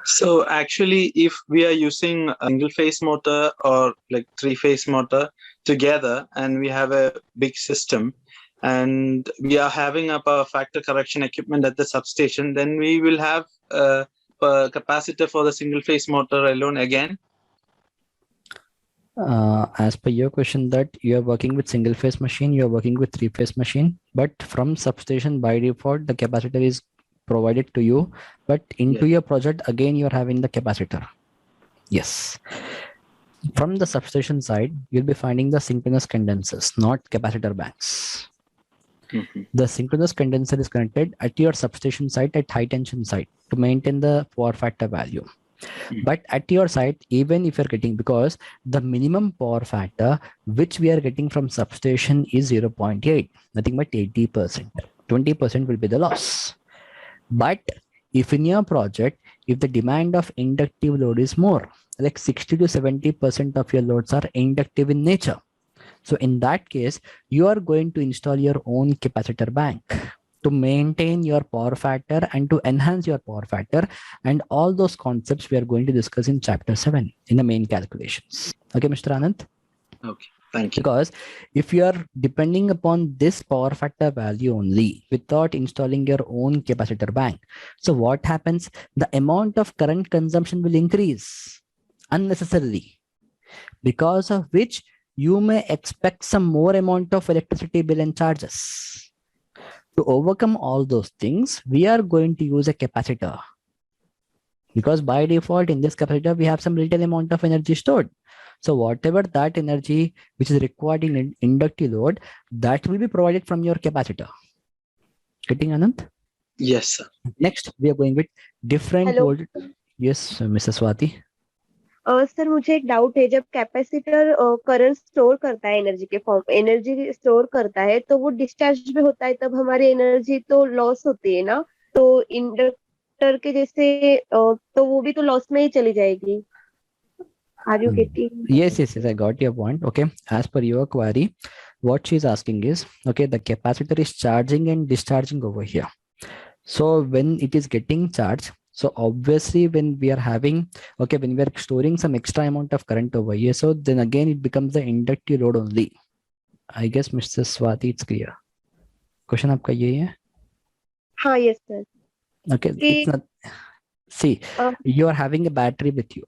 So actually, if we are using a single phase motor or like three phase motor together, and we have a big system, and we are having a power factor correction equipment at the substation, then we will have a capacitor for the single phase motor alone again. As per your question that you are working with single phase machine, you are working with three phase machine, but from substation by default, the capacitor is provided to you, but into your project again you are having the capacitor. Yes. From the substation side, you'll be finding the synchronous condensers, not capacitor banks. The synchronous condenser is connected at your substation site at high tension site to maintain the power factor value. But at your site, even if you're getting, because the minimum power factor which we are getting from substation is 0.8, nothing but 80%. 20% will be the loss. But if in your project, if the demand of inductive load is more, like 60 to 70% of your loads are inductive in nature. So in that case, you are going to install your own capacitor bank to maintain your power factor and to enhance your power factor. And all those concepts we are going to discuss in chapter 7 in the main calculations. Okay, Mr. Anand? Okay, thank you. Because if you are depending upon this power factor value only without installing your own capacitor bank, so what happens? The amount of current consumption will increase unnecessarily, because of which you may expect some more amount of electricity bill and charges. To overcome all those things, we are going to use a capacitor, because by default in this capacitor, we have some little amount of energy stored. So whatever that energy which is required in inductive load, that will be provided from your capacitor. Getting Anand? Yes, sir. Next, we are going with different voltage. Yes, Mrs. Swati. Sir मुझे एक doubt है, जब capacitor current store करता है energy के form, energy store करता है, तो वो डिस्चार्ज में होता है तब हमारी एनर्जी तो लॉस होती है ना, तो इंडक्टर के जैसे तो वो भी तो लॉस में ही चली जाएगी। Are you getting? Yes, I got your point. Okay, as per your query, what she's asking is, okay, the capacitor is charging and discharging over here. So when it is getting charged, so obviously when we are having, okay, when we are storing some extra amount of current over here, so then again it becomes the inductive load only. I guess Mr. Swati, it's clear. Question आपका यही है? हाँ, yes sir. Okay, it's not. See, you are having a battery with you.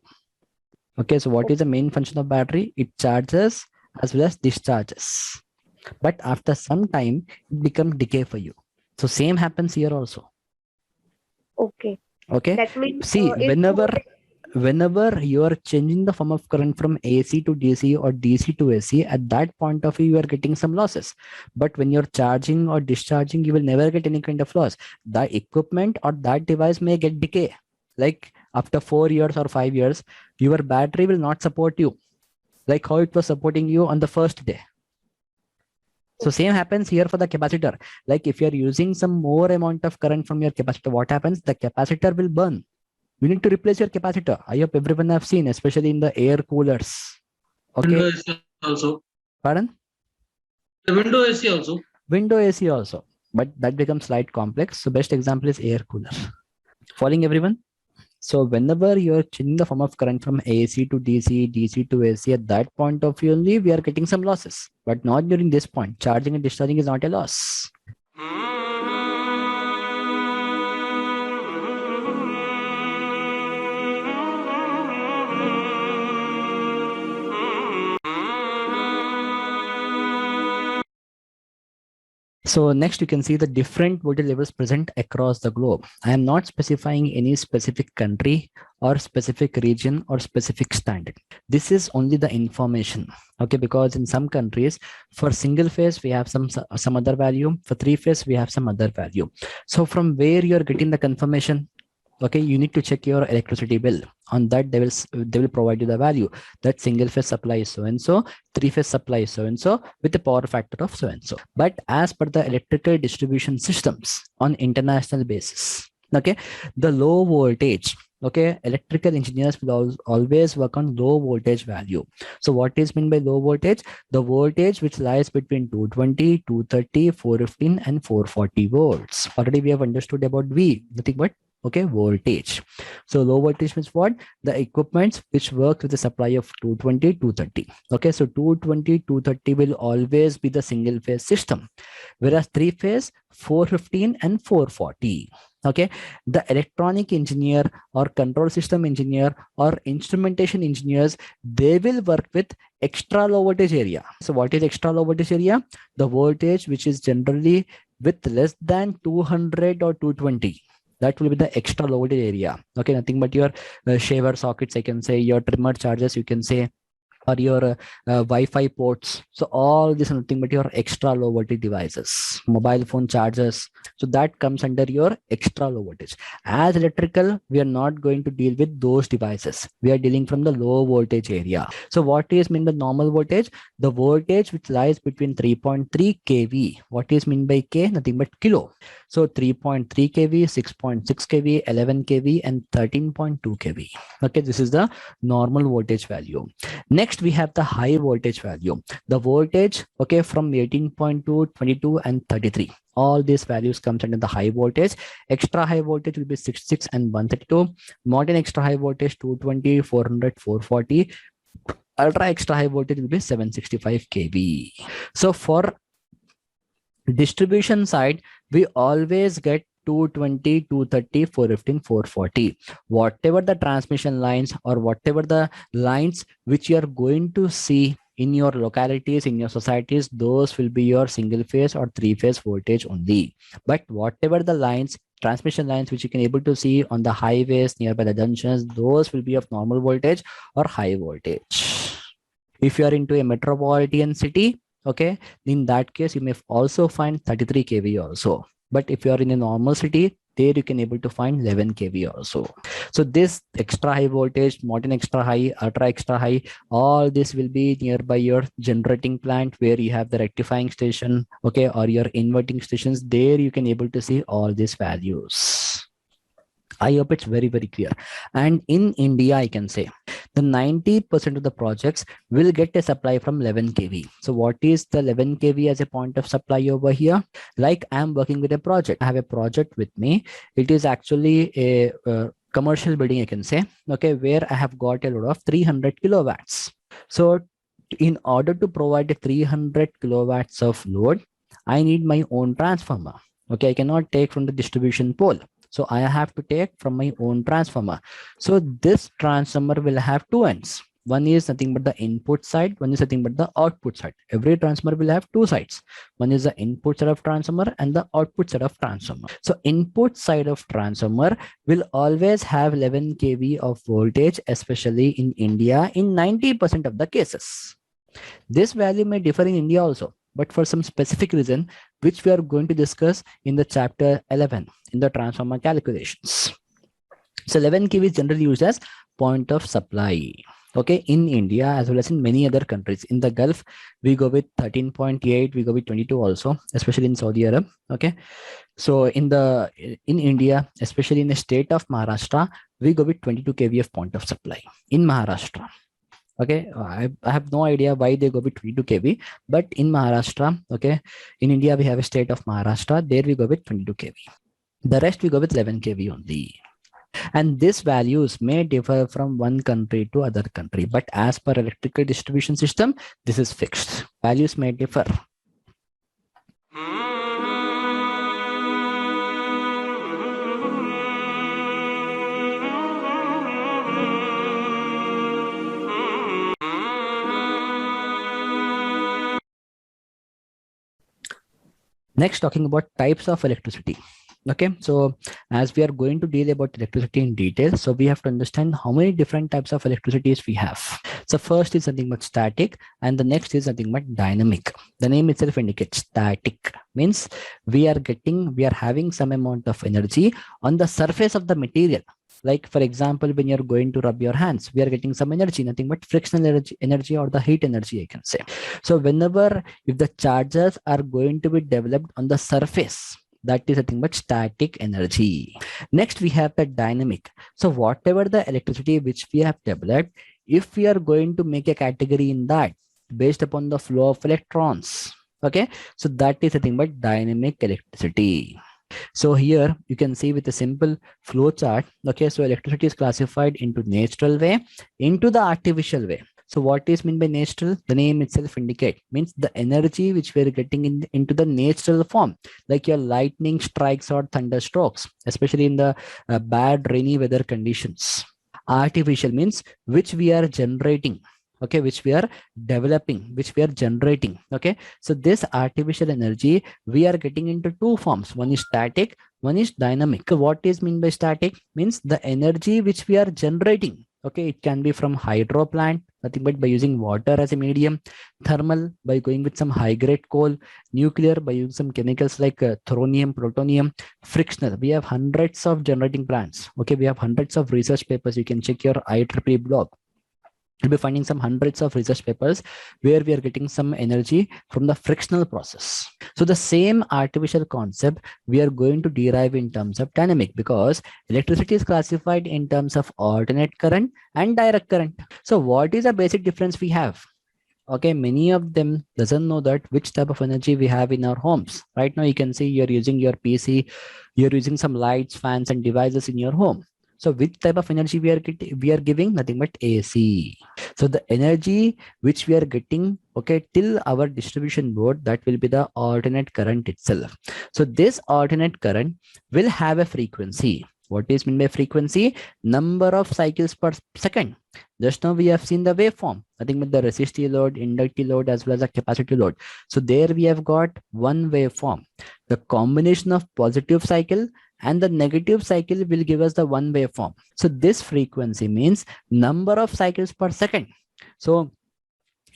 Okay, so what is the main function of battery? It charges as well as discharges. But after some time, it becomes decay for you. So same happens here also. Okay. Okay. That means, see, whenever you are changing the form of current from AC to DC or DC to AC, at that point of view, you are getting some losses. But when you're charging or discharging, you will never get any kind of loss. The equipment or that device may get decay. Like after 4 years or 5 years, your battery will not support you like how it was supporting you on the first day. So same happens here for the capacitor. Like if you're using some more amount of current from your capacitor, what happens? The capacitor will burn. You need to replace your capacitor. I hope everyone have seen, especially in the air coolers. Okay. Window AC also. Pardon? The window AC also. Window AC also. But that becomes slight complex. So best example is air cooler. Following everyone? So whenever you're changing the form of current from AC to DC, DC to AC, at that point of view only, we are getting some losses, but not during this point. Charging and discharging is not a loss. So next you can see the different voltage levels present across the globe. I am not specifying any specific country or specific region or specific standard. This is only the information. Okay, because in some countries for single phase we have some other value, for three phase we have some other value. So from where you are getting the confirmation? Okay, you need to check your electricity bill. On that they will provide you the value that single phase supply is so and so, three phase supply is so and so, with a power factor of so and so. But as per the electrical distribution systems on international basis, okay, the low voltage, okay, electrical engineers will always work on low voltage value. So what is meant by low voltage? The voltage which lies between 220, 230, 415 and 440 volts. Already we have understood about V, nothing but okay, voltage. So low voltage means what? The equipments which work with the supply of 220, 230. Okay, so 220, 230 will always be the single phase system, whereas three phase 415 and 440. Okay, the electronic engineer or control system engineer or instrumentation engineers, they will work with extra low voltage area. So what is extra low voltage area? The voltage which is generally with less than 200 or 220. That will be the extra low voltage area. Okay, nothing but your shaver sockets, I can say, your trimmer chargers, you can say, or your Wi-Fi ports. So all this is nothing but your extra low voltage devices, mobile phone chargers. So that comes under your extra low voltage. As electrical, we are not going to deal with those devices. We are dealing from the low voltage area. So what is mean by normal voltage? The voltage which lies between 3.3 kV. What is mean by K? Nothing but kilo. So 3.3 kV, 6.6 kV, 11 kV and 13.2 kV. Okay, this is the normal voltage value. Next, we have the high voltage value. The voltage, okay, from 18.2, 22 and 33. All these values comes under the high voltage. Extra high voltage will be 66 and 132. Modern extra high voltage 220, 400, 440. Ultra extra high voltage will be 765 kV. So for distribution side, we always get 220, 230, 415, 440. Whatever the transmission lines or whatever the lines which you are going to see in your localities, in your societies, those will be your single phase or three phase voltage only. But whatever the lines, transmission lines which you can able to see on the highways, nearby the junctions, those will be of normal voltage or high voltage. If you are into a metropolitan city, okay, in that case, you may also find 33 kV also. But if you are in a normal city, there you can able to find 11 kV also. So this extra high voltage, modern extra high, ultra extra high, all this will be nearby your generating plant where you have the rectifying station, okay, or your inverting stations. There you can able to see all these values. I hope it's very, very clear. And in India, I can say the 90% of the projects will get a supply from 11 kV. So what is the 11 kV as a point of supply over here? Like I'm working with a project. I have a project with me. It is actually a commercial building, I can say, okay, where I have got a load of 300 kilowatts. So in order to provide a 300 kilowatts of load, I need my own transformer. Okay, I cannot take from the distribution pole. So I have to take from my own transformer. So this transformer will have two ends. One is nothing but the input side, one is nothing but the output side. Every transformer will have two sides. One is the input side of transformer and the output side of transformer. So input side of transformer will always have 11 kV of voltage, especially in India in 90% of the cases. This value may differ in India also, but for some specific reason, which we are going to discuss in the chapter 11 in the transformer calculations. So 11 kV is generally used as point of supply. Okay, in India as well as in many other countries. In the Gulf, we go with 13.8, we go with 22 also, especially in Saudi Arab. Okay, so in India, especially in the state of Maharashtra, we go with 22 kV of point of supply in Maharashtra. Okay, I have no idea why they go with 22 kV, but in Maharashtra, okay, in India we have a state of Maharashtra, there we go with 22 kV. The rest we go with 11 kV only. And these values may differ from one country to other country, but as per electrical distribution system, this is fixed. Values may differ. Next, talking about types of electricity. Okay, so as we are going to deal about electricity in detail, so we have to understand how many different types of electricities we have. So first is nothing but static, and the next is nothing but dynamic. The name itself indicates static, means we are having some amount of energy on the surface of the material. Like for example, when you're going to rub your hands, we are getting some energy, nothing but frictional energy or the heat energy, I can say. So whenever if the charges are going to be developed on the surface, that is nothing but static energy. Next, we have the dynamic. So whatever the electricity which we have developed, if we are going to make a category in that based upon the flow of electrons, okay, so that is nothing but dynamic electricity. So here you can see with a simple flow chart. Okay, so electricity is classified into natural way, into the artificial way. So what is meant by natural? The name itself indicate, means the energy which we are getting into the natural form, like your lightning strikes or thunder strokes, especially in the bad rainy weather conditions. Artificial means which we are generating. Okay, which we are developing, which we are generating. Okay, so this artificial energy we are getting into two forms. One is static, one is dynamic. So what is meant by static? Means the energy which we are generating. Okay, it can be from hydro plant, nothing but by using water as a medium, thermal by going with some high grade coal, nuclear by using some chemicals like thorium, plutonium, frictional. We have hundreds of generating plants. Okay, we have hundreds of research papers. You can check your IEEE blog. You'll be finding some hundreds of research papers where we are getting some energy from the frictional process. So the same artificial concept we are going to derive in terms of dynamic, because electricity is classified in terms of alternate current and direct current. So what is the basic difference we have? Okay, many of them doesn't know that which type of energy we have in our homes. Right now you can see you're using your PC, you're using some lights, fans and devices in your home. So which type of energy we are giving? Nothing but AC. So the energy which we are getting, okay, till our distribution board, that will be the alternate current itself. So this alternate current will have a frequency. What is meant by frequency? Number of cycles per second. Just now we have seen the waveform, nothing but the resistive load, inductive load as well as the capacitive load. So there we have got one waveform. The combination of positive cycle and the negative cycle will give us the one waveform. So this frequency means number of cycles per second. So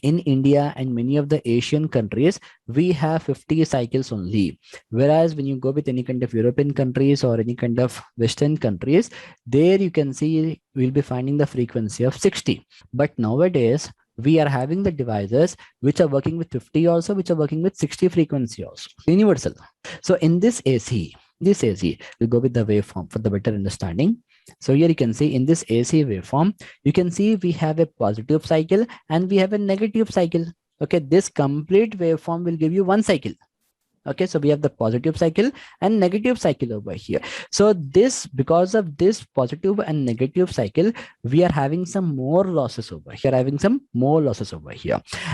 in India and many of the Asian countries, we have 50 cycles only. Whereas when you go with any kind of European countries or any kind of Western countries, there you can see we'll be finding the frequency of 60. But nowadays, we are having the devices which are working with 50 also, which are working with 60 frequency also, universal. So in this AC, we'll go with the waveform for the better understanding. So here you can see in this AC waveform, you can see we have a positive cycle and we have a negative cycle. Okay, this complete waveform will give you one cycle. Okay, so we have the positive cycle and negative cycle over here. So this, because of this positive and negative cycle, we are having some more losses over here,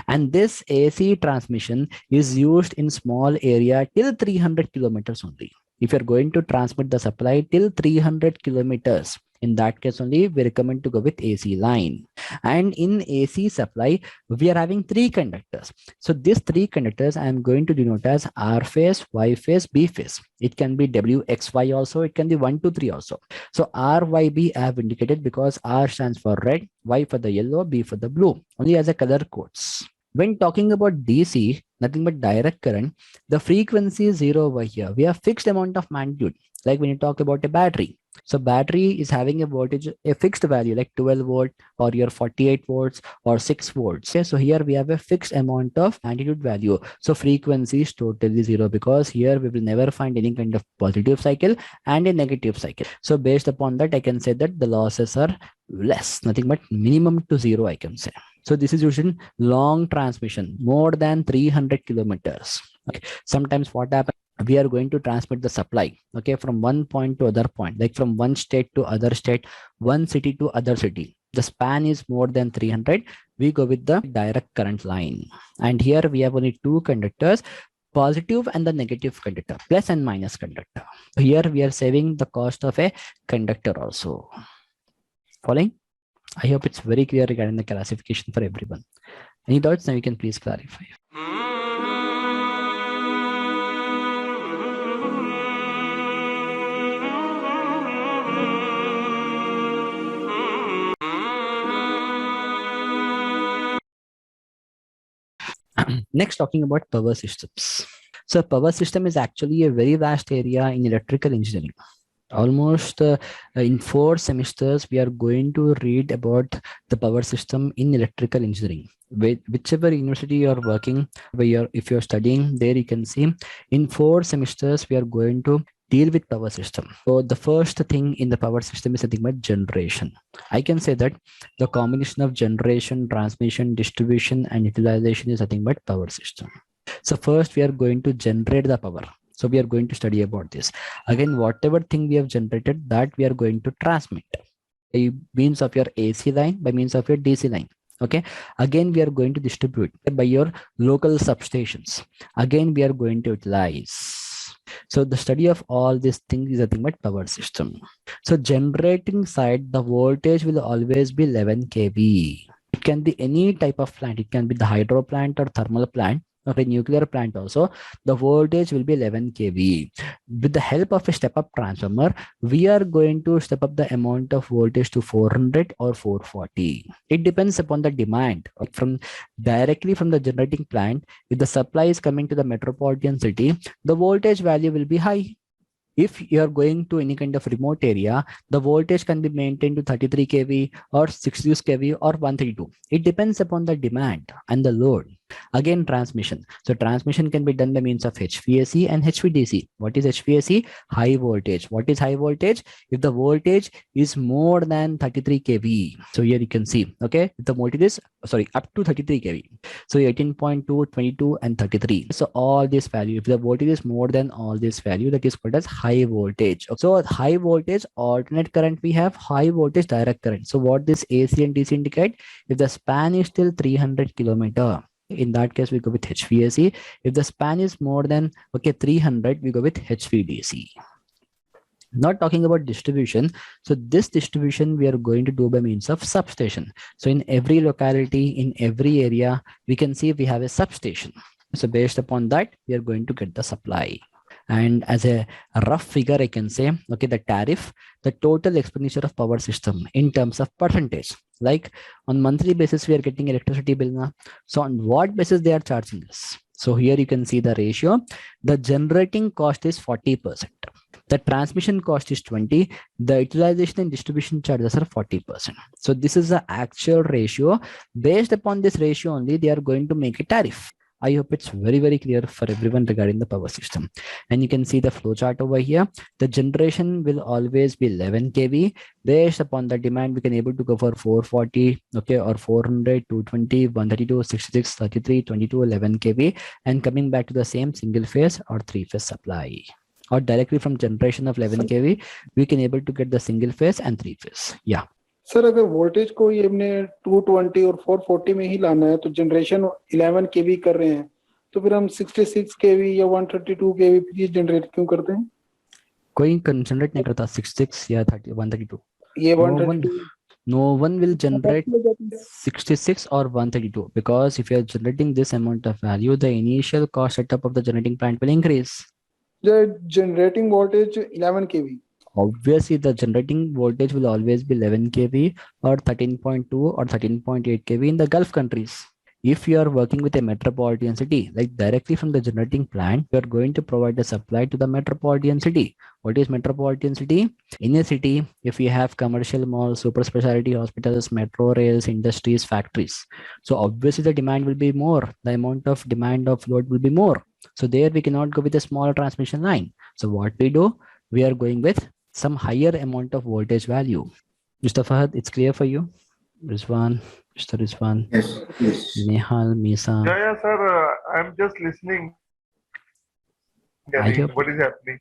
and this AC transmission is used in small area till 300 kilometers only. If you're going to transmit the supply till 300 kilometers, in that case only we recommend to go with AC line. And in AC supply, we are having 3 conductors. So these 3 conductors I am going to denote as R phase, Y phase, B phase. It can be WXY also, it can be 1, 2, 3 also. So RYB I have indicated because R stands for red, Y for the yellow, B for the blue, only as a color codes. When talking about DC, nothing but direct current, the frequency is 0 over here. We have fixed amount of magnitude. Like when you talk about a battery. So battery is having a voltage, a fixed value like 12 volt or your 48 volts or 6 volts. Okay, so here we have a fixed amount of magnitude value. So frequency is totally 0 because here we will never find any kind of positive cycle and a negative cycle. So based upon that, I can say that the losses are less, nothing but minimum to 0, I can say. So this is using long transmission, more than 300 kilometers. Okay. Sometimes what happens, we are going to transmit the supply, okay, from one point to other point, like from one state to other state, one city to other city. The span is more than 300. We go with the direct current line. And here we have only 2 conductors, positive and the negative conductor, plus and minus conductor. Here we are saving the cost of a conductor also. Following? I hope it's very clear regarding the classification for everyone. Any doubts? Now you can please clarify. Next, talking about power systems. So power system is actually a very vast area in electrical engineering. Almost in 4 semesters, we are going to read about the power system in electrical engineering. Whichever university you are working, if you're studying there, you can see in 4 semesters, we are going to deal with power system. So the first thing in the power system is something about generation. I can say that the combination of generation, transmission, distribution, and utilization is something about power system. So first we are going to generate the power. So we are going to study about this. Again, whatever thing we have generated, that we are going to transmit by means of your AC line, by means of your DC line. Okay. Again, we are going to distribute by your local substations. Again, we are going to utilize. So the study of all these things is nothing but power system. So generating side, the voltage will always be 11 kV. It can be any type of plant. It can be the hydro plant or thermal plant. Or a nuclear plant also, the voltage will be 11 kV. With the help of a step-up transformer, we are going to step up the amount of voltage to 400 or 440. It depends upon the demand. Directly from the generating plant, if the supply is coming to the metropolitan city, the voltage value will be high. If you are going to any kind of remote area, the voltage can be maintained to 33 kV or 66 kV or 132. It depends upon the demand and the load. Again, transmission. So transmission can be done by means of HVAC and HVDC. What is HVAC? High voltage. What is high voltage? If the voltage is more than 33 kV. So here you can see, okay, if the voltage is, up to 33 kV. So 18.2, 22 and 33. So all this value, if the voltage is more than all this value, that is called as high voltage. So high voltage alternate current, we have high voltage direct current. So what this AC and DC indicate? If the span is still 300 kilometer, in that case we go with HVAC. If the span is more than 300, we go with HVDC. Not talking about distribution. So this distribution we are going to do by means of substation. So in every locality, in every area, we can see we have a substation. So based upon that, we are going to get the supply. And as a rough figure, I can say, okay, the tariff, the total expenditure of power system in terms of percentage. Like on monthly basis, we are getting electricity bill now. So on what basis they are charging us? So here you can see the ratio. The generating cost is 40%. The transmission cost is 20. The utilization and distribution charges are 40%. So this is the actual ratio. Based upon this ratio only, they are going to make a tariff. I hope it's very, very clear for everyone regarding the power system. And you can see the flow chart over here. The generation will always be 11 kV. Based upon the demand, we can able to go for 440, okay, or 400, 220, 132, 66, 33, 22, 11 kV. And coming back to the same single phase or three phase supply. Or directly from generation of 11 kV, we can able to get the single phase and three phase. Yeah. Sir अगर voltage को ये हमने 220 और 440 में ही लाना है तो generation 11 केवी कर रहे हैं तो फिर हम 66 केवी या 132 केवी फिर जनरेट क्यों करते हैं? कोई जनरेट नहीं करता 66 या 30 132. ये 132 no one will generate 66 or 132 because if you are generating this amount of value, the initial cost setup of the generating plant will increase. The generating voltage 11 kV. Obviously, the generating voltage will always be 11 kV or 13.2 or 13.8 kV in the Gulf countries. If you are working with a metropolitan city, like directly from the generating plant, you are going to provide the supply to the metropolitan city. What is metropolitan city? In a city, if you have commercial malls, super specialty hospitals, metro rails, industries, factories. So obviously the demand will be more. The amount of demand of load will be more. So there we cannot go with a small transmission line. So what we do, we are going with some higher amount of voltage value. Mr. Fahad, it's clear for you? Rizwan, Mr. Rizwan. Yes, yes. Nehal, Misa. Yeah, sir. I'm just listening. What is happening?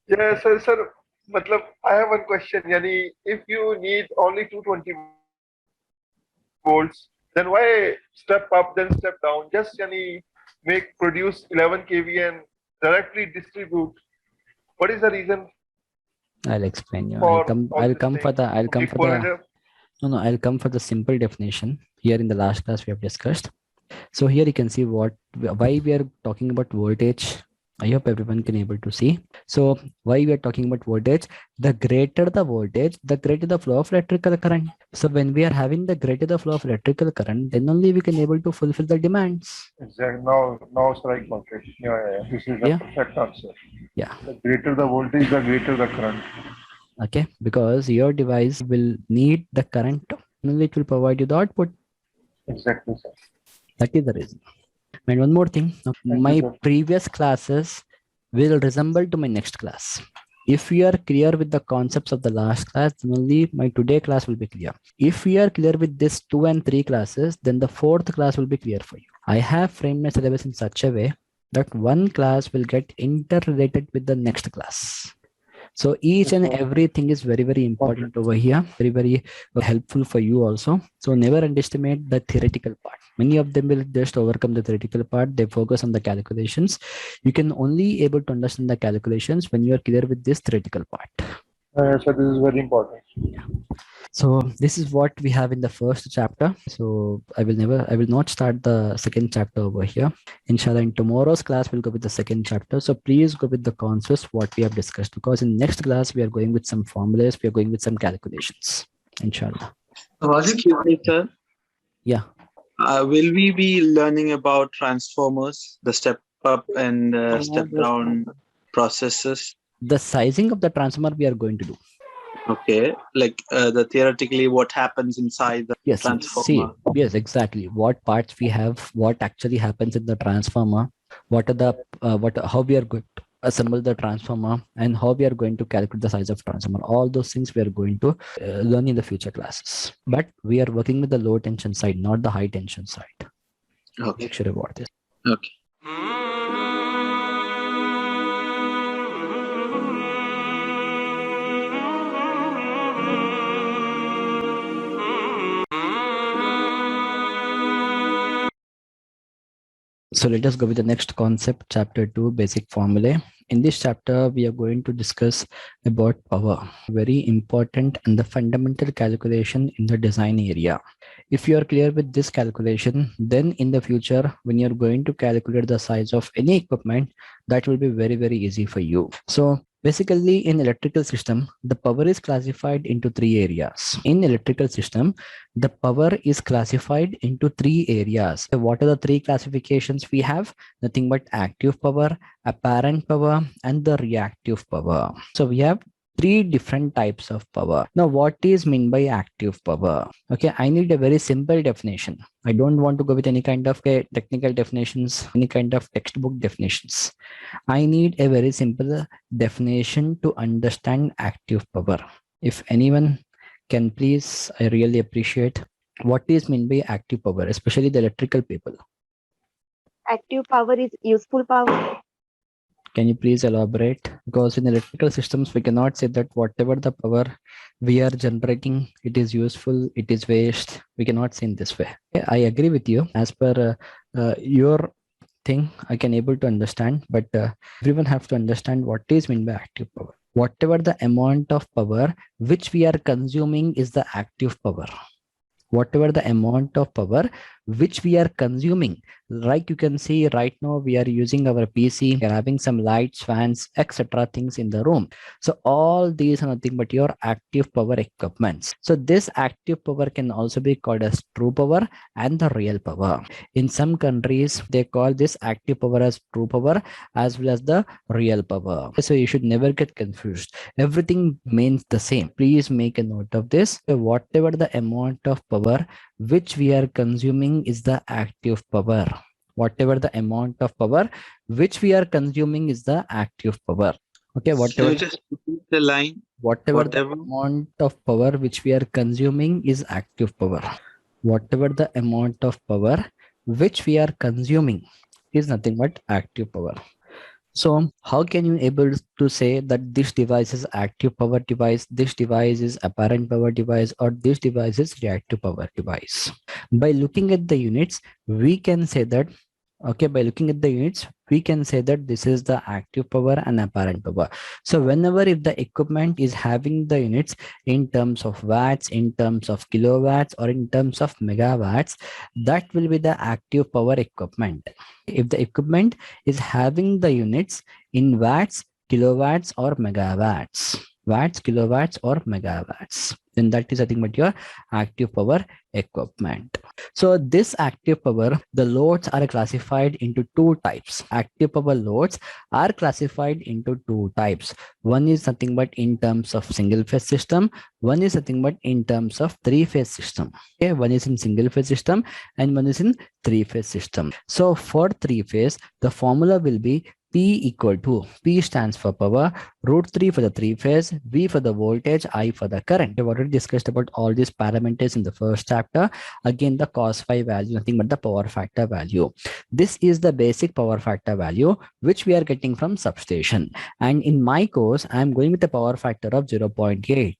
Yeah, sir. Matlab, I have one question. Yani, if you need only 220 volts, then why step up, then step down? Just produce 11 kV and directly distribute. What is the reason? I'll explain you. I'll come for the simple definition. Here in the last class we have discussed. So here you can see why we are talking about voltage. I hope everyone can able to see. So why we are talking about voltage? The greater the voltage, the greater the flow of electrical current. So when we are having the greater the flow of electrical current, then only we can able to fulfill the demands. Exactly. Now strike voltage. Yeah. This is the perfect answer. Yeah. The greater the voltage, the greater the current. Okay, because your device will need the current, only it will provide you the output. Exactly, sir. That is the reason. And one more thing, my previous classes will resemble to my next class. If we are clear with the concepts of the last class, then only my today class will be clear. If we are clear with this 2 and 3 classes, then the 4th class will be clear for you. I have framed my syllabus in such a way that one class will get interrelated with the next class. So each and everything is very, very important over here, very, very helpful for you also. So never underestimate the theoretical part. Many of them will just overcome the theoretical part. They focus on the calculations. You can only able to understand the calculations when you are clear with this theoretical part. So this is very important. Yeah. So this is what we have in the first chapter. So I will not start the second chapter over here. Inshallah, in tomorrow's class, we'll go with the second chapter. So please go with the concepts what we have discussed, because in next class, we are going with some formulas. We are going with some calculations. Inshallah. Excuse me, sir. Yeah. Will we be learning about transformers, the step up and step down processes? The sizing of the transformer we are going to do. Okay, like the theoretically what happens inside the transformer. Yes, exactly. What parts we have, what actually happens in the transformer, what are the how we are going to assemble the transformer, and how we are going to calculate the size of transformer. All those things we are going to learn in the future classes. But we are working with the low tension side, not the high tension side. Okay. Make sure about this. Okay. So let us go with the next concept, chapter 2, basic formulae. In this chapter, we are going to discuss about power, very important and the fundamental calculation in the design area. If you are clear with this calculation, then in the future, when you're going to calculate the size of any equipment, that will be very, very easy for you. So basically in electrical system, the power is classified into three areas. In electrical system, the power is classified into three areas. So what are the three classifications we have? Nothing but active power, apparent power, and the reactive power. So we have three different types of power. Now, what is meant by active power? Okay, I need a very simple definition. I don't want to go with any kind of technical definitions, any kind of textbook definitions. I need a very simple definition to understand active power. If anyone can please, I really appreciate what is meant by active power, especially the electrical people. Active power is useful power. Can you please elaborate? Because in electrical systems, we cannot say that whatever the power we are generating, it is useful, it is waste. We cannot say in this way. I agree with you. As per your thing, I can able to understand, but everyone have to understand what is meant by active power. Whatever the amount of power which we are consuming is the active power. Whatever the amount of power which we are consuming, like you can see right now we are using our PC, we are having some lights, fans, etc. things in the room. So all these are nothing but your active power equipments. So this active power can also be called as true power and the real power. In some countries they call this active power as true power as well as the real power. So you should never get confused. Everything means the same. Please make a note of this. So whatever the amount of power which we are consuming is the active power. Whatever the amount of power which we are consuming is the active power. Okay, whatever. Can you just repeat the line? Whatever the amount of power which we are consuming is active power. Whatever the amount of power which we are consuming is nothing but active power. So how can you able to say that this device is active power device, this device is apparent power device, or this device is reactive power device? By looking at the units, we can say that, okay, by looking at the units, we can say that this is the active power and apparent power. So whenever if the equipment is having the units in terms of watts, in terms of kilowatts, or in terms of megawatts, that will be the active power equipment. If the equipment is having the units in watts, kilowatts, or megawatts, watts, kilowatts, or megawatts, then that is nothing but your active power equipment. So this active power, the loads are classified into two types. Active power loads are classified into two types. One is nothing but in terms of single phase system. One is nothing but in terms of three phase system. Okay, one is in single phase system and one is in three phase system. So for three phase, the formula will be P equal to, P stands for power, √3 for the three phase, V for the voltage, I for the current. We've already discussed about all these parameters in the first chapter. Again, the cos phi value, nothing but the power factor value. This is the basic power factor value which we are getting from substation. And in my course, I'm going with a power factor of 0.8.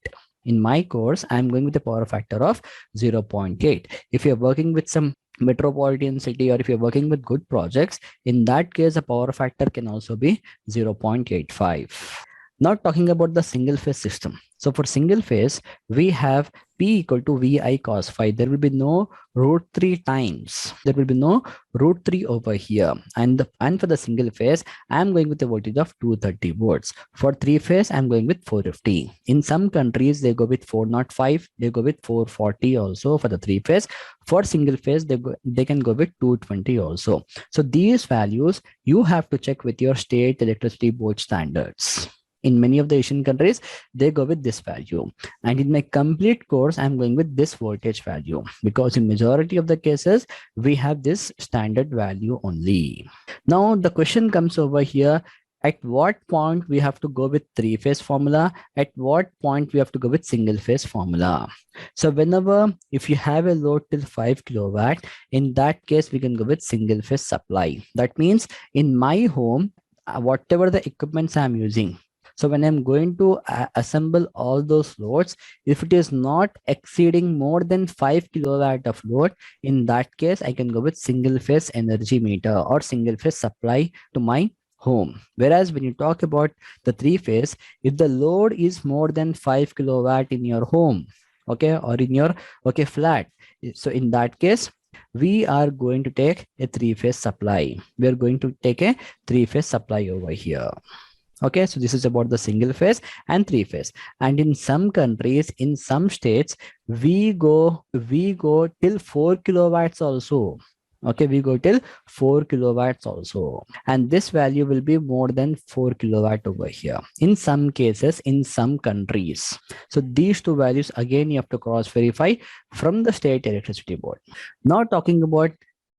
In my course, I'm going with a power factor of 0.8. If you're working with some metropolitan city or if you're working with good projects, in that case, the power factor can also be 0.85. Now talking about the single phase system. So for single phase, we have P equal to VI cos phi. There will be no √3 times. There will be no √3 over here. And for the single phase, I'm going with a voltage of 230 volts. For three phase, I'm going with 450. In some countries, they go with 405. They go with 440 also for the three phase. For single phase, they can go with 220 also. So these values, you have to check with your state electricity board standards. In many of the Asian countries, they go with this value. And in my complete course, I'm going with this voltage value because in majority of the cases, we have this standard value only. Now, the question comes over here. At what point we have to go with three phase formula? At what point we have to go with single phase formula? So whenever, if you have a load till 5 kilowatt, in that case, we can go with single phase supply. That means in my home, whatever the equipments I'm using, so when I'm going to assemble all those loads, if it is not exceeding more than 5 kilowatt of load, in that case, I can go with single phase energy meter or single phase supply to my home. Whereas when you talk about the three phase, if the load is more than 5 kilowatt in your home, okay, or in your flat, so in that case we are going to take a three-phase supply. We are going to take a three-phase supply over here. Okay, so this is about the single phase and three phase. And in some countries, in some states, we go till 4 kilowatts also. Okay, we go till 4 kilowatts also, and this value will be more than 4 kilowatt over here in some cases, in some countries. So these two values again you have to cross verify from the state electricity board. Now talking about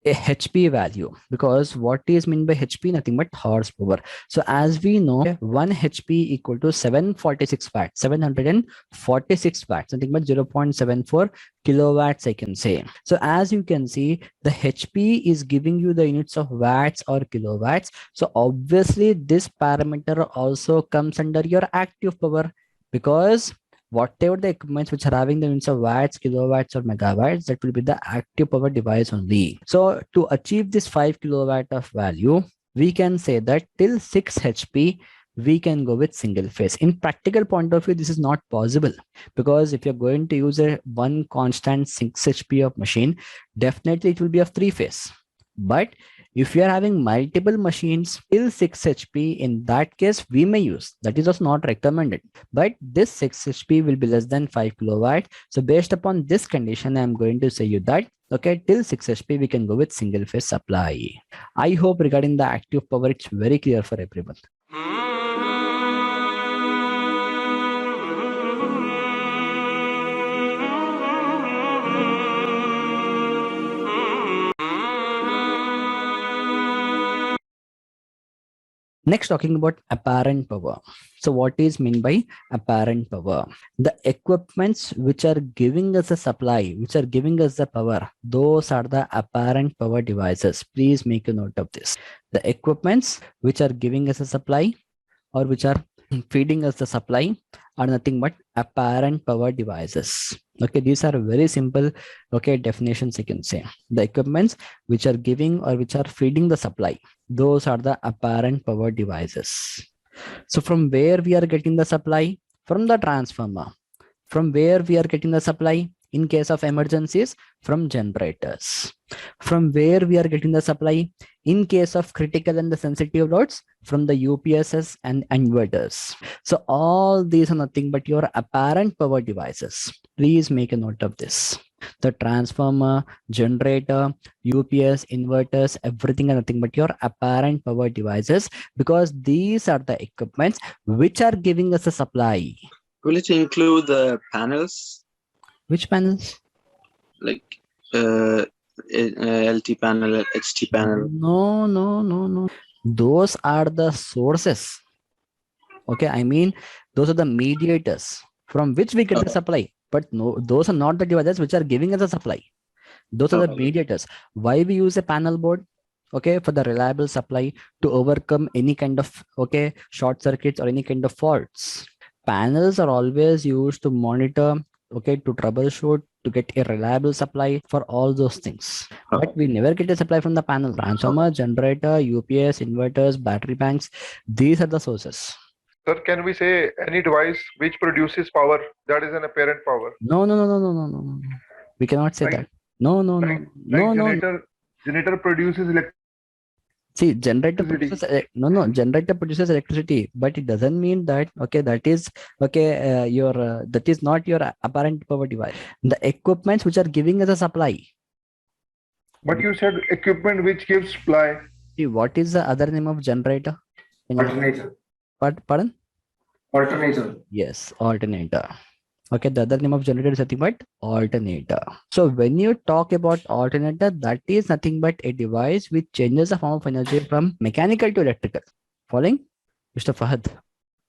a HP value, because what is meant by HP? Nothing but horsepower. So as we know, 1 HP equal to 746 watts, 746 watts, nothing but 0.74 kilowatts, I can say. So as you can see, the HP is giving you the units of watts or kilowatts. So obviously this parameter also comes under your active power, because whatever the equipments which are having the units of watts, kilowatts, or megawatts, that will be the active power device only. So to achieve this 5 kilowatt of value, we can say that till 6 HP, we can go with single phase. In practical point of view, this is not possible, because if you're going to use a one constant 6 HP of machine, definitely it will be of three phase. But if you are having multiple machines till 6 HP, in that case, we may use, that is also not recommended. But this 6 HP will be less than 5 kilowatt. So based upon this condition, I'm going to say you that, okay, till 6 HP, we can go with single phase supply. I hope regarding the active power, it's very clear for everyone. Next, talking about apparent power. So what is meant by apparent power? The equipments which are giving us a supply, which are giving us the power, those are the apparent power devices. Please make a note of this. The equipments which are giving us a supply or which are feeding us the supply are nothing but apparent power devices. Okay, these are very simple, okay, definitions I can say. The equipments which are giving or which are feeding the supply, those are the apparent power devices. So from where we are getting the supply? From the transformer. From where we are getting the supply? In case of emergencies, from generators. From where we are getting the supply? In case of critical and the sensitive loads, from the UPSs and inverters. So all these are nothing but your apparent power devices. Please make a note of this. The transformer, generator, UPS, inverters, everything are nothing but your apparent power devices, because these are the equipments which are giving us a supply. Will it include the panels? Which panels? Like LT panel, HT panel? No. Those are the sources. Okay, I mean, those are the mediators from which we get the supply. But no, those are not the devices which are giving us a supply. Those are the mediators. Why we use a panel board? Okay, for the reliable supply to overcome any kind of, okay, short circuits or any kind of faults. Panels are always used to monitor, okay, to troubleshoot, to get a reliable supply for all those things. But we never get a supply from the panel. Transformer, generator, UPS, inverters, battery banks, these are the sources. Sir, can we say any device which produces power, that is an apparent power? No. We cannot say that. No. Generator produces electricity. See, generator produces generator produces electricity, but it doesn't mean that, okay, that is, okay, that is not your apparent power device. The equipments which are giving us a supply. But you said equipment which gives supply. See, what is the other name of generator? Alternator. Pardon? Alternator. Yes, alternator. Okay, the other name of generator is nothing but alternator. So when you talk about alternator, that is nothing but a device which changes the form of energy from mechanical to electrical. Following, Mr. Fahad?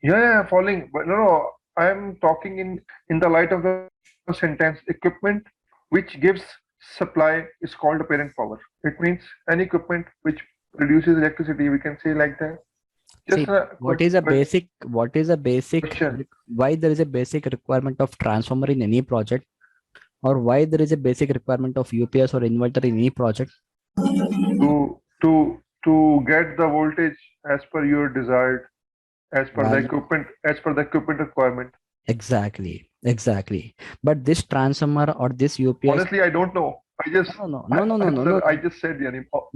Yeah, following. But no, I am talking in the light of the sentence. Equipment which gives supply is called apparent power. It means any equipment which produces electricity, we can say like that. See, what is a basic, why there is a basic requirement of transformer in any project, or why there is a basic requirement of UPS or inverter in any project? To to get the voltage as per your desired, as per the Value. equipment, as per the equipment requirement. Exactly, exactly. But this transformer or this UPS. Honestly, I don't know. I just I just said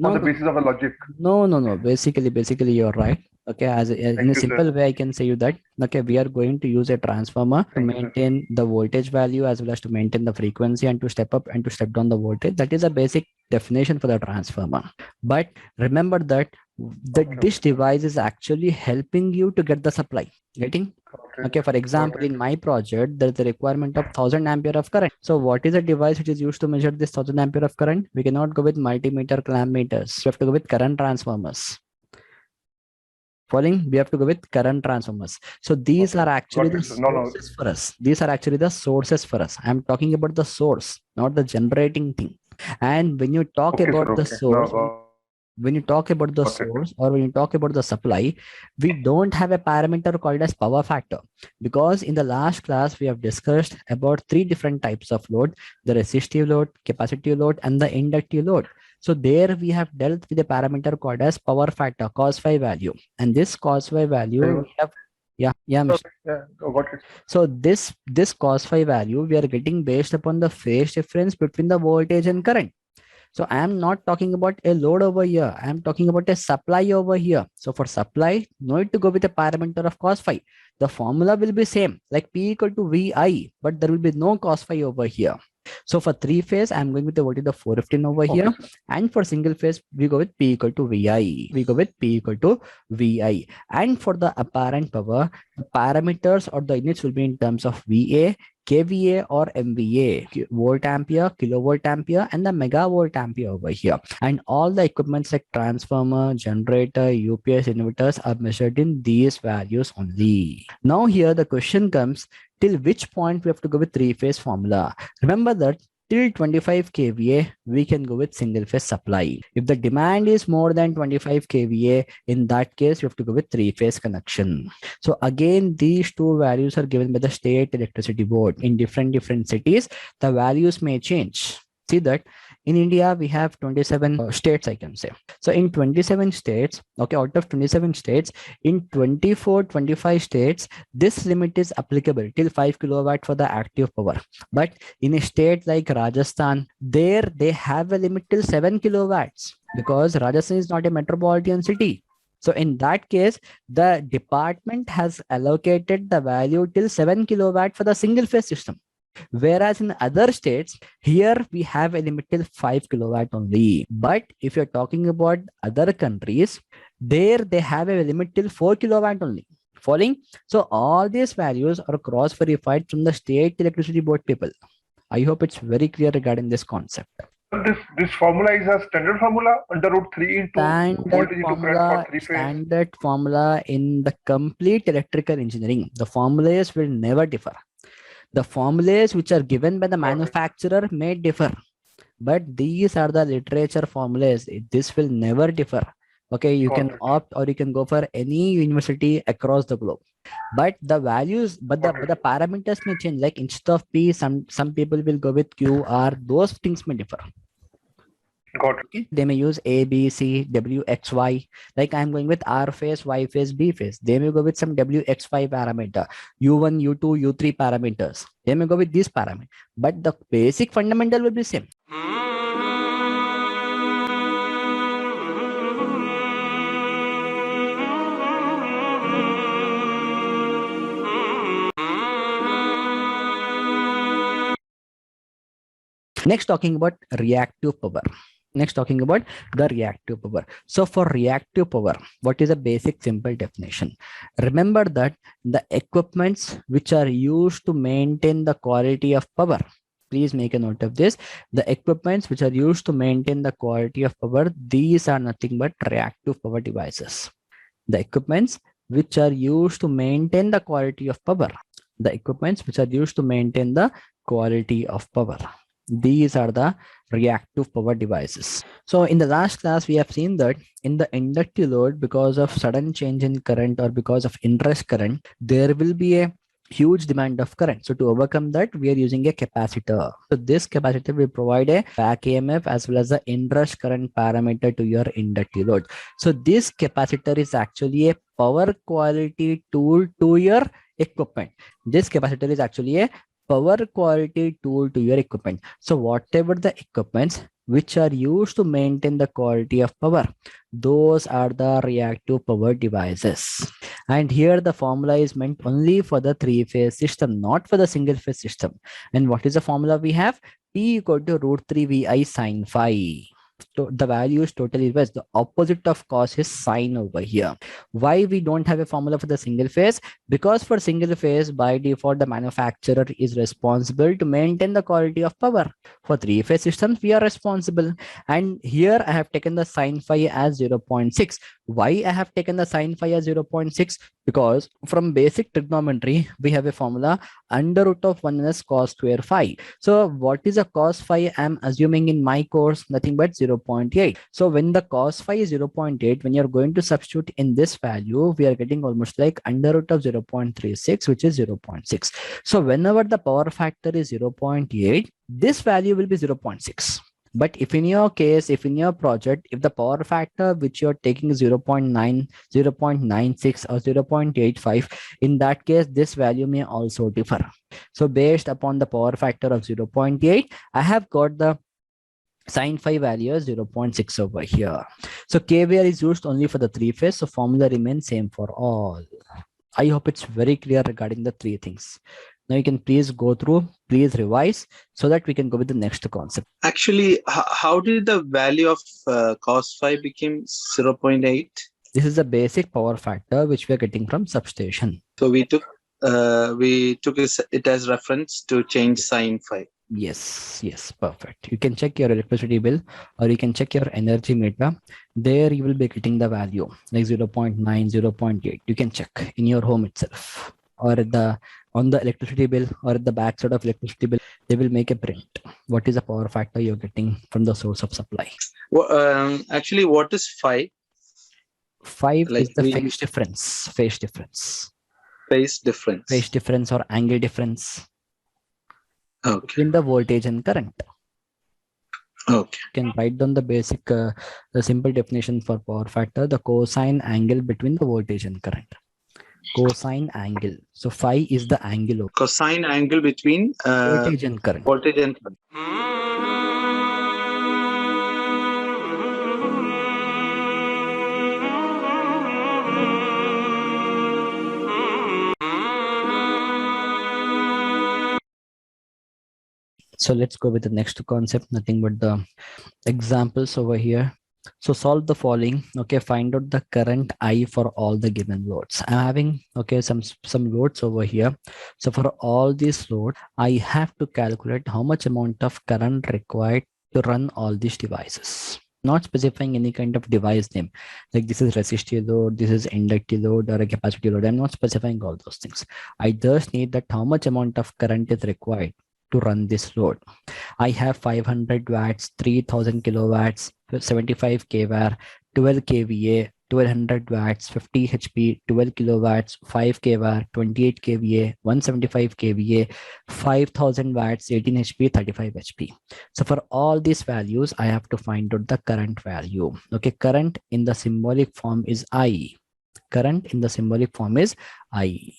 on the basis of a logic. No. Basically, you're right. Okay, in a you, simple sir. way, I can say you that okay, we are going to use a transformer to maintain the voltage value as well as to maintain the frequency and to step up and to step down the voltage. That is a basic definition for the transformer. But remember that this device is actually helping you to get the supply. Getting? Okay, for example, in my project, there's a requirement of 1000 ampere of current. So what is a device which is used to measure this 1000 ampere of current? We cannot go with multimeter, clamp meters. We have to go with current transformers. Following, we have to go with current transformers. So these are actually the sources for us. These are actually the sources for us. I'm talking about the source, not the generating thing. And when you talk about the source, when you talk about the source or when you talk about the supply, we don't have a parameter called as power factor, because in the last class we have discussed about 3 different types of load: the resistive load, capacitive load, and the inductive load. So there we have dealt with a parameter called as power factor, cos phi value, and this cos phi value we have So this cos phi value we are getting based upon the phase difference between the voltage and current. So I am not talking about a load over here. I am talking about a supply over here. So for supply, no need to go with a parameter of cos phi. The formula will be same, like P equal to VI, but there will be no cos phi over here. So for 3 phase, I'm going with the voltage of 415 over here. And for single phase, we go with P equal to VI. We go with P equal to VI. And for the apparent power, the parameters or the units will be in terms of VA, kVA or MVA, volt ampere, kilovolt ampere, and the megavolt ampere over here. And all the equipments like transformer, generator, UPS, inverters are measured in these values only. Now here the question comes, till which point we have to go with 3-phase formula? Remember that till 25 kVA, we can go with single phase supply. If the demand is more than 25 kVA, in that case, you have to go with 3-phase connection. So again, these 2 values are given by the state electricity board. In different cities, the values may change. See that in India, we have 27 states, I can say. So in 27 states, okay, out of 27 states, in 25 states, this limit is applicable till 5 kilowatt for the active power. But in a state like Rajasthan, there they have a limit till 7 kilowatts because Rajasthan is not a metropolitan city. So in that case, the department has allocated the value till 7 kilowatt for the single phase system. Whereas in other states, here we have a limit till 5 kilowatt only. But if you're talking about other countries, there they have a limit till 4 kilowatt only. Following? So all these values are cross-verified from the state electricity board people. I hope it's very clear regarding this concept. This formula is a standard formula under root 3 into voltage into current for 3 phase. Standard formula in the complete electrical engineering. The formulas will never differ. The formulas which are given by the manufacturer may differ, but these are the literature formulas. This will never differ. Okay, you can opt or you can go for any university across the globe. But the values, but the parameters may change. Like instead of P, some people will go with Q, R. Those things may differ. Got it. Okay. They may use A, B, C, W, X, Y. Like I'm going with R phase, Y phase, B phase. They may go with some W, X, Y parameter, U1, U2, U3 parameters. They may go with these parameters. But the basic fundamental will be same. Next, talking about reactive power. Next, talking about the reactive power. So for reactive power, what is a basic simple definition? Remember that the equipments which are used to maintain the quality of power, please make a note of this. The equipments which are used to maintain the quality of power, these are nothing but reactive power devices. The equipments which are used to maintain the quality of power. The equipments which are used to maintain the quality of power. These are the reactive power devices. So in the last class, we have seen that in the inductive load, because of sudden change in current or because of inrush current, there will be a huge demand of current. So to overcome that, we are using a capacitor. So this capacitor will provide a back EMF as well as the inrush current parameter to your inductive load. So this capacitor is actually a power quality tool to your equipment. This capacitor is actually a power quality tool to your equipment. So whatever the equipments which are used to maintain the quality of power, those are the reactive power devices. And here the formula is meant only for the three-phase system, not for the single-phase system. And what is the formula we have? P equal to root 3 VI sine phi. So the value is totally reversed. The opposite of cos is sine over here. Why we don't have a formula for the single phase? Because for single phase, by default, the manufacturer is responsible to maintain the quality of power. For three-phase systems, we are responsible. And here I have taken the sine phi as 0.6. Why I have taken the sine phi as 0.6? Because from basic trigonometry, we have a formula under root of 1 minus cos square phi. So what is a cos phi? I'm assuming in my course, nothing but 0.8. So when the cos phi is 0.8, when you're going to substitute in this value, we are getting almost like under root of 0.36, which is 0.6. So whenever the power factor is 0.8, this value will be 0.6. But if in your case, if in your project, if the power factor which you're taking is 0.9, 0.96 or 0.85, in that case, this value may also differ. So based upon the power factor of 0.8, I have got the sine phi value is 0.6 over here. So KVR is used only for the three-phase, so formula remains same for all. I hope it's very clear regarding the three things. Now you can please go through, please revise so that we can go with the next concept. Actually, how did the value of cos phi become 0.8? This is the basic power factor which we are getting from substation. So we took it as reference to change sine phi. Yes, perfect. You can check your electricity bill or you can check your energy meter. There you will be getting the value like 0.9, 0.8. You can check in your home itself or on the electricity bill or at the back side of electricity bill. They will make a print. What is the power factor you're getting from the source of supply? Well, actually, what is phi? Phi Like is the phase difference. Phase difference. Phase difference. Phase difference or angle difference. Okay. Between the voltage and current. Okay. You can write down the basic, the simple definition for power factor, the cosine angle between the voltage and current. Cosine angle. So phi is the angle. Cosine angle between voltage and current. Voltage and current. So let's go with the next concept, nothing but the examples over here. So solve the following. Okay, find out the current I for all the given loads. I'm having some loads over here. So for all these loads, I have to calculate how much amount of current required to run all these devices. Not specifying any kind of device name, like this is resistive load, this is inductive load or a capacitive load. I'm not specifying all those things. I just need that how much amount of current is required to run this load. I have 500 watts, 3000 kilowatts, 75 kVAR, 12 kVA, 1200 watts, 50 HP, 12 kilowatts, 5 kVAR, 28 kVA, 175 kVA, 5000 watts, 18 HP, 35 HP. So for all these values, I have to find out the current value. Okay, current in the symbolic form is I. Current in the symbolic form is I.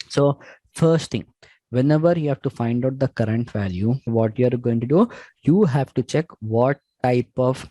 So first thing, whenever you have to find out the current value, what you are going to do, you have to check what type of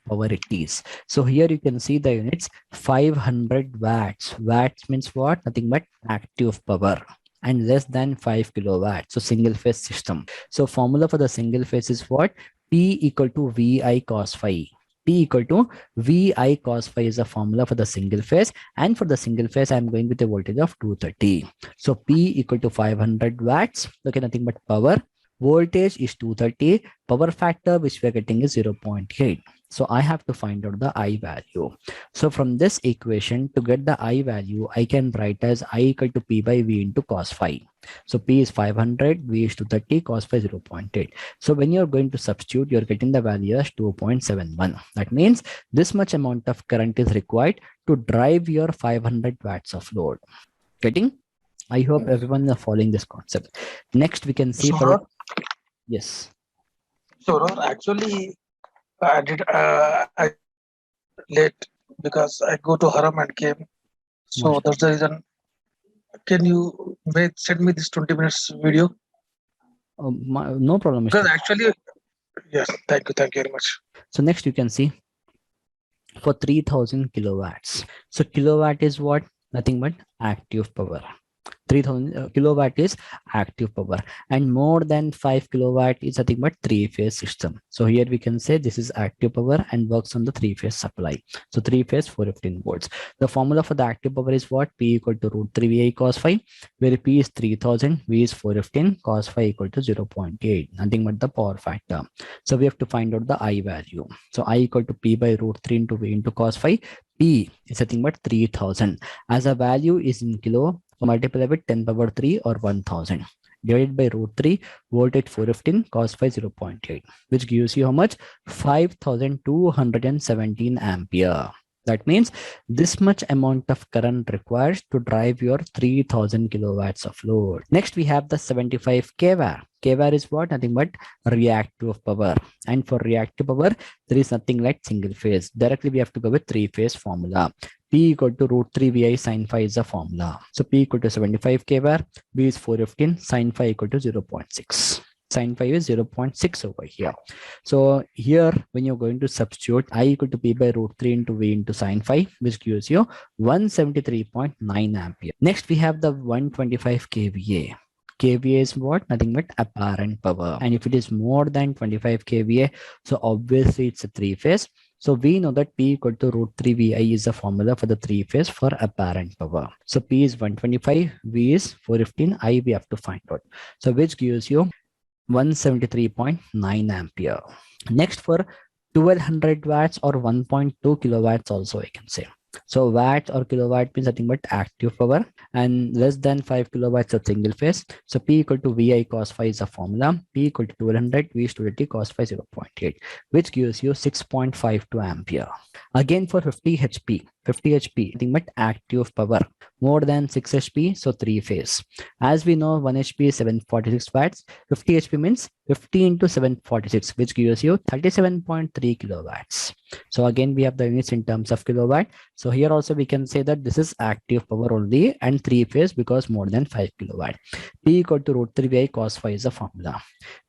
power it is. So here you can see the units 500 watts. Watts means what? Nothing but active power, and less than 5 kilowatts. So single phase system. So formula for the single phase is what? P equal to VI cos phi. P equal to VI cos phi is the formula for the single phase, and for the single phase I'm going with a voltage of 230. So P equal to 500 watts. Okay, nothing but power. Voltage is 230. Power factor which we are getting is 0.8. So I have to find out the I value. So from this equation, to get the I value, I can write as I equal to P by V into cos phi. So P is 500, V is 230, cos phi 0.8. So when you're going to substitute, you're getting the value as 2.71. That means this much amount of current is required to drive your 500 watts of load. Getting? I hope everyone is following this concept. Next, we can see for yes. So actually, I did I late because I go to Haram and came. So that's the reason. Can you send me this 20 minutes video? No problem. Because actually, yes, thank you very much. So next you can see for 3000 kilowatts. So kilowatt is what? Nothing but active power. 3000 kilowatt is active power, and more than 5 kilowatt is nothing but three-phase system. So here we can say this is active power and works on the three-phase supply. So three-phase 415 volts. The formula for the active power is what? P equal to root 3 VI cos phi, where P is 3000, V is 415, cos phi equal to 0.8, nothing but the power factor. So we have to find out the I value. So I equal to P by root 3 into V into cos phi. P is nothing but 3000. As a value is in kilo, so multiply with 10 power 3 or 1000 divided by root 3, voltage 415, cos phi 0.8, which gives you how much? 5217 ampere. That means this much amount of current requires to drive your 3000 kilowatts of load. Next, we have the 75 kVAr. kVAr is what? Nothing but reactive power. And for reactive power, there is nothing like single phase. Directly, we have to go with three-phase formula. P equal to root 3 VI sin phi is the formula. So P equal to 75 kVAr, V is 415, sin phi equal to 0.6. Sin phi is 0.6 over here. So here, when you're going to substitute I equal to P by root 3 into V into sin phi, which gives you 173.9 ampere. Next, we have the 125 kVA. kVA is what? Nothing but apparent power. And if it is more than 25 kVA, so obviously it's a three-phase. So we know that P equal to root 3 VI is the formula for the three-phase for apparent power. So P is 125, V is 415, I we have to find out. So which gives you 173.9 ampere. Next, for 1200 watts or 1.2 kilowatts also I can say. So watt or kilowatt means nothing but active power, and less than 5 kilowatts of single phase. So P equal to VI cos phi is a formula. P equal to 1200, V is 280, cos phi 0.8, which gives you 6.52 ampere. Again for 50 HP, nothing but active power, more than 6 HP, so three phase. As we know, 1 HP is 746 watts. 50 HP means 50 into 746, which gives you 37.3 kilowatts. So again, we have the units in terms of kilowatt. So here also we can say that this is active power only and three phase because more than 5 kilowatt. P equal to root 3 VI cos phi is the formula.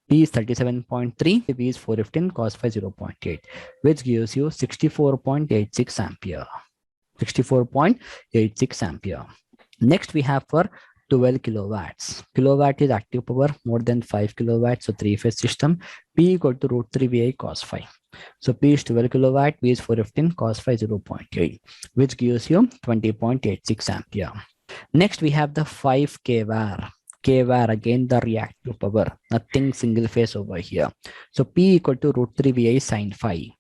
P is 37.3, V is 415, cos phi 0.8, which gives you 64.86 ampere. 64.86 ampere. Next, we have for 12 kilowatts. Kilowatt is active power more than 5 kilowatts, so three-phase system. P equal to root 3 VI cos phi. So P is 12 kilowatt, V is 415, cos phi 0.8, which gives you 20.86 ampere. Next, we have the 5 kVAr. kVAr, again the reactive power, nothing single phase over here. So P equal to root 3 VI sin phi.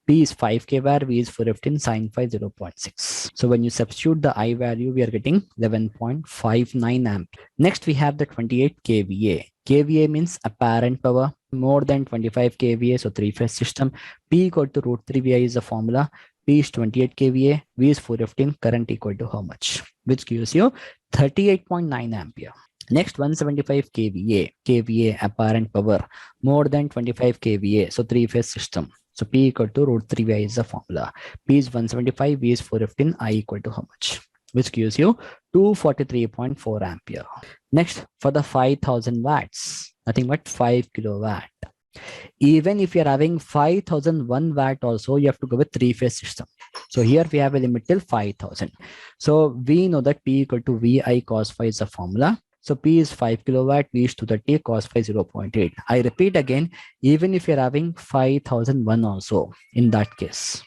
P is 5 kVAr, V is 415, sin phi 0.6. So when you substitute the I value, we are getting 11.59 amp. Next, we have the 28 kVA. kVA means apparent power, more than 25 kVA, so three-phase system. P equal to root 3 VI is the formula. P is 28 kVA, V is 415, current equal to how much? Which gives you 38.9 ampere. Next, 175 kVA. kVA apparent power, more than 25 kVA, so three-phase system. So P equal to root 3 VI is the formula. P is 175, V is 415, I equal to how much? Which gives you 243.4 ampere. Next, for the 5000 watts, nothing but 5 kilowatt. Even if you're having 5001 watt also, you have to go with three-phase system. So here we have a limit till 5000. So we know that P equal to VI cos phi is the formula. So P is 5 kilowatt, V is 230, cos phi 0.8. I repeat again, even if you're having 5001 also in that case.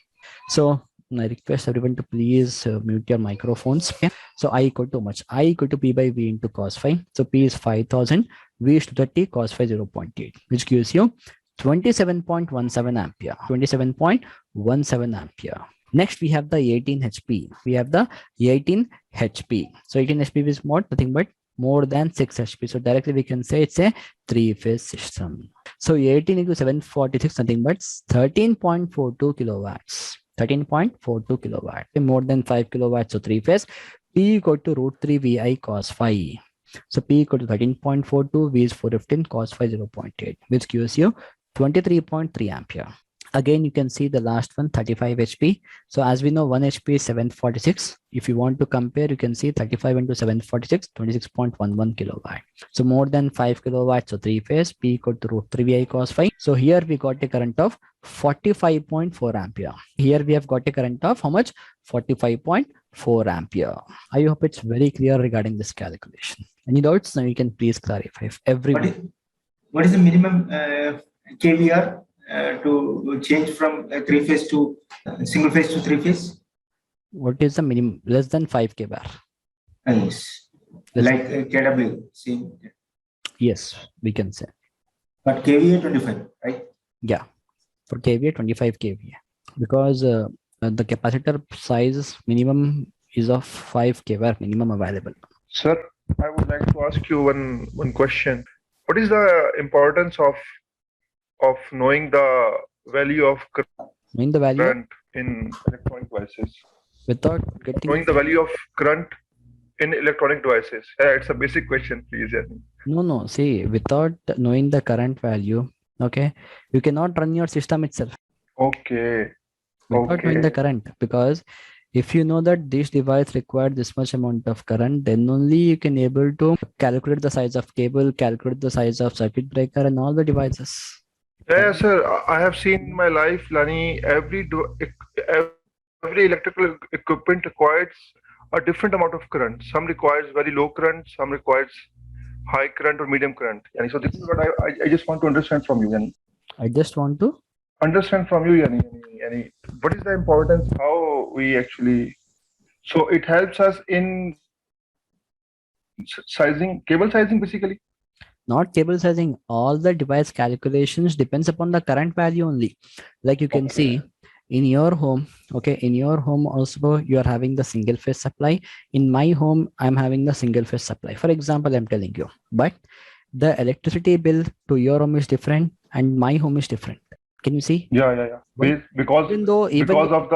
So I request everyone to please mute your microphones. Okay. So I equal to much? I equal to P by V into cos phi. So P is 5000, V is 230, cos phi 0.8, which gives you 27.17 ampere. 27.17 ampere. Next, we have the 18 HP. We have the 18 HP. So 18 HP is what? Nothing but more than 6 HP. So directly we can say it's a three-phase system. So 18 into 746, nothing but 13.42 kilowatts. 13.42 kilowatt, more than 5 kilowatts, so three-phase. P equal to root 3 VI cos phi. So P equal to 13.42, V is 415, cos phi 0.8, which gives you 23.3 ampere. Again, you can see the last one, 35 HP. So as we know, 1 HP is 746. If you want to compare, you can see 35 into 746, 26.11 kilowatt. So more than 5 kilowatts, so 3 phase, P equal to root 3 VI cos phi. So here we got a current of 45.4 ampere. Here we have got a current of how much? 45.4 ampere. I hope it's very clear regarding this calculation. Any doubts? Now you can please clarify. If everyone. What is the minimum kVr to change from three phase to single phase to three phase? What is the minimum? Less than 5 kVar. Yes. Like KW, same. Yes, we can say. But kVA 25, right? Yeah, for kVA 25 kVA, because the capacitor size minimum is of 5 kVar minimum available. Sir, I would like to ask you one question. What is the importance of knowing the value of current in electronic devices? Without getting knowing the value of current in electronic devices. It's a basic question, please. No. See, without knowing the current value, okay, you cannot run your system itself. Okay. Without knowing the current, because if you know that this device required this much amount of current, then only you can able to calculate the size of cable, calculate the size of circuit breaker and all the devices. Yeah, sir. I have seen in my life, Lani, every electrical equipment requires a different amount of current. Some requires very low current, some requires high current or medium current. Yani, so this is what I just want to understand from you, Yani. I just want to understand from you, Yani. What is the importance? How we actually? So it helps us in sizing, cable sizing, basically. Not cable sizing. All the device calculations depends upon the current value only. Like you can see in your home, okay, in your home also you are having the single phase supply. In my home, I'm having the single phase supply. For example, I'm telling you, but the electricity bill to your home is different and my home is different. Can you see? Yeah. Because of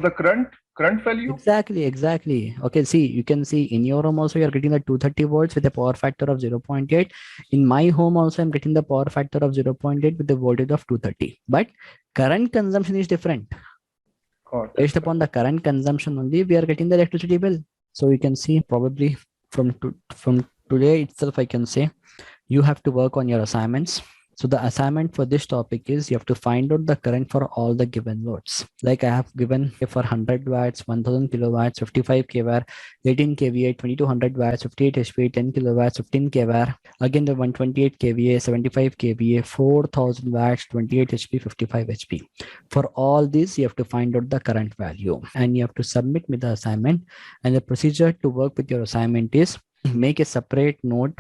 the current value. Exactly. Okay, see, you can see in your home also you are getting the 230 volts with a power factor of 0.8. In my home also I'm getting the power factor of 0.8 with the voltage of 230. But current consumption is different. Based upon the current consumption only, we are getting the electricity bill. So you can see probably from today itself, I can say you have to work on your assignments. So the assignment for this topic is you have to find out the current for all the given loads. Like I have given for 100 watts, 1000 kilowatts, 55 kVAr, 18 kVA, 2200 watts, 58 HP, 10 kilowatts, 15 kVAr. Again the 128 kVA, 75 kVA, 4000 watts, 28 HP, 55 HP. For all these, you have to find out the current value and you have to submit me the assignment. And the procedure to work with your assignment is make a separate note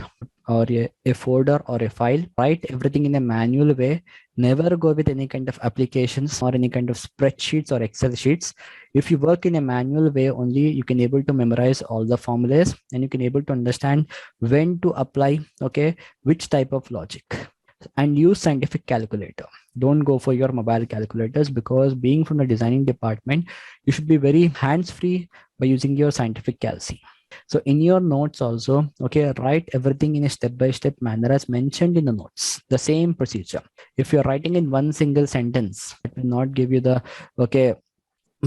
or a folder or a file, write everything in a manual way. Never go with any kind of applications or any kind of spreadsheets or Excel sheets. If you work in a manual way only, you can able to memorize all the formulas and you can able to understand when to apply, okay, which type of logic. And use scientific calculator. Don't go for your mobile calculators, because being from the designing department, you should be very hands-free by using your scientific calci. So in your notes also, okay, write everything in a step-by-step manner as mentioned in the notes, the same procedure. If you're writing in one single sentence, it will not give you the, okay,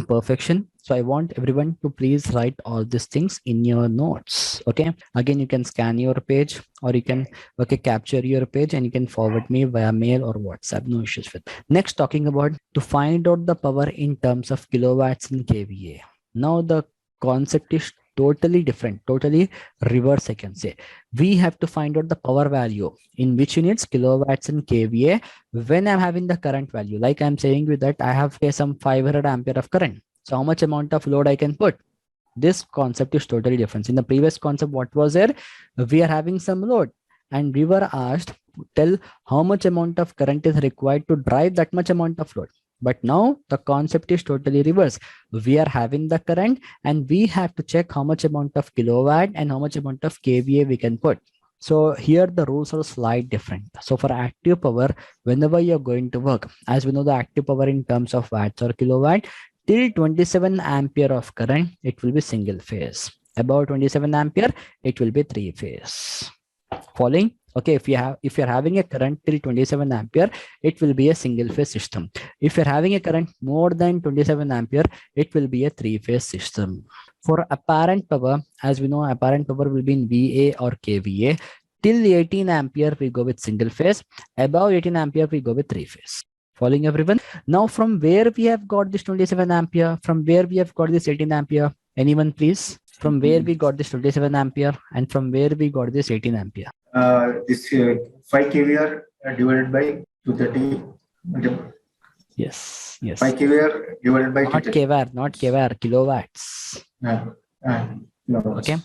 perfection. So I want everyone to please write all these things in your notes. Okay, again, you can scan your page or you can, okay, capture your page and you can forward me via mail or WhatsApp. No issues with. Next, talking about to find out the power in terms of kilowatts in kVA. Now the concept is totally different, totally reverse, I can say. We have to find out the power value in which units, kilowatts and kVA, when I'm having the current value. Like I'm saying you that I have some 500 ampere of current. So how much amount of load I can put? This concept is totally different. In the previous concept, what was there? We are having some load and we were asked to tell how much amount of current is required to drive that much amount of load. But now the concept is totally reverse. We are having the current and we have to check how much amount of kilowatt and how much amount of kVA we can put. So here the rules are slightly different. So for active power, whenever you're going to work, as we know the active power in terms of watts or kilowatt, till 27 ampere of current, it will be single phase. Above 27 ampere, it will be three phase. Following? Okay, if you're having a current till 27 ampere, it will be a single phase system. If you're having a current more than 27 ampere, it will be a three phase system. For apparent power, as we know, apparent power will be in VA or kVA. Till 18 ampere, we go with single phase. Above 18 ampere, we go with three phase. Following everyone? Now, from where we have got this 27 ampere? From where we have got this 18 ampere? Anyone, please? From where we got this 27 ampere and from where we got this 18 ampere? This 5 kVR divided by 230. Yes, yes. 5 kVR divided by not 230. kVAR, not kVAR, kilowatts. Kilowatts. Okay.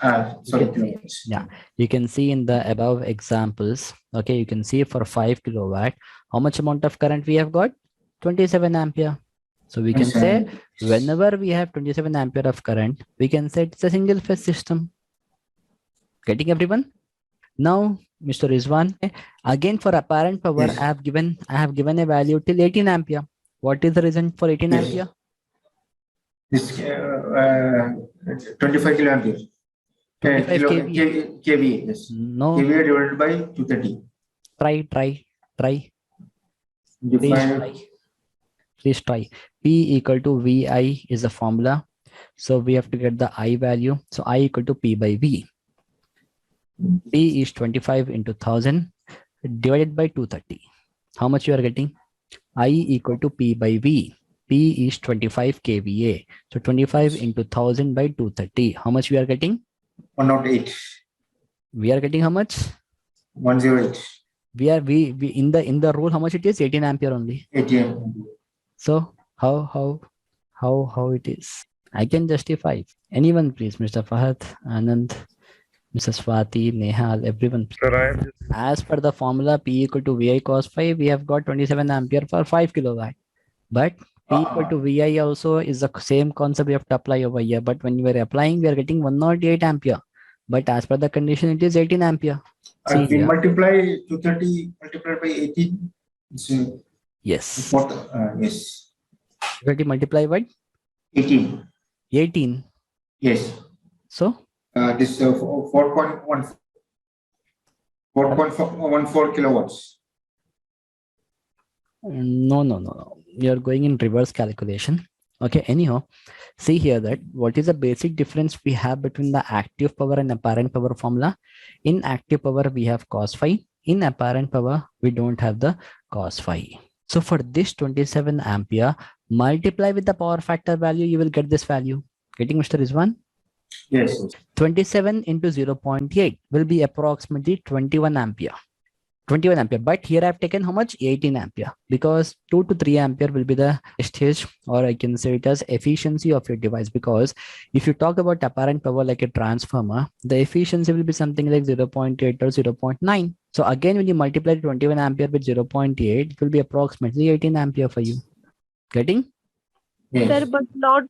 Sorry, kilowatts. Yeah, you can see in the above examples. Okay, you can see for 5 kilowatt, how much amount of current we have got? 27 ampere. So we can say whenever we have 27 ampere of current, we can say it's a single phase system. Getting everyone? Now, Mr. Rizwan, again for apparent power, Yes. I have given a value till 18 ampere. What is the reason for 18 Yes. ampere? This 25 kiloampere. 25 kVA. kVA, yes. No. kVA divided by 230. Try. Define. Please try. P equal to VI is the formula. So we have to get the I value. So I equal to P by V. P is 25 into 1000 divided by 230. How much you are getting? I equal to P by V. P is 25 kVA. So 25 into 1000 by 230. How much we are getting? 108. We are getting how much? 108. We in the rule, how much it is? 18 ampere only. 18. So how it is? I can justify. Anyone, please, Mr. Fahad, Anand, Mrs. Swati, Nehal, everyone. Sir, As per the formula P equal to VI cos phi, we have got 27 ampere for 5 kilowatt. But P equal to VI also is the same concept we have to apply over here. But when we are applying, we are getting 108 ampere. But as per the condition, it is 18 ampere. If we multiply 230 multiplied by 18. Yes. Yes. 230 multiply by 18. 18. Yes. So? This 4.14 kilowatts. No. You are going in reverse calculation. Okay, anyhow, see here that what is the basic difference we have between the active power and apparent power formula. In active power, we have cos phi. In apparent power, we don't have the cos phi. So for this 27 ampere, multiply with the power factor value, you will get this value. Getting Mr. Rizwan? Yes. 27 into 0.8 will be approximately 21 ampere. 21 ampere, but here I've taken how much? 18 ampere, because 2 to 3 ampere will be the stage, or I can say it as efficiency of your device. Because if you talk about apparent power like a transformer, the efficiency will be something like 0.8 or 0.9. So again, when you multiply 21 ampere with 0.8, it will be approximately 18 ampere for you. Getting? Yes. Sir, but not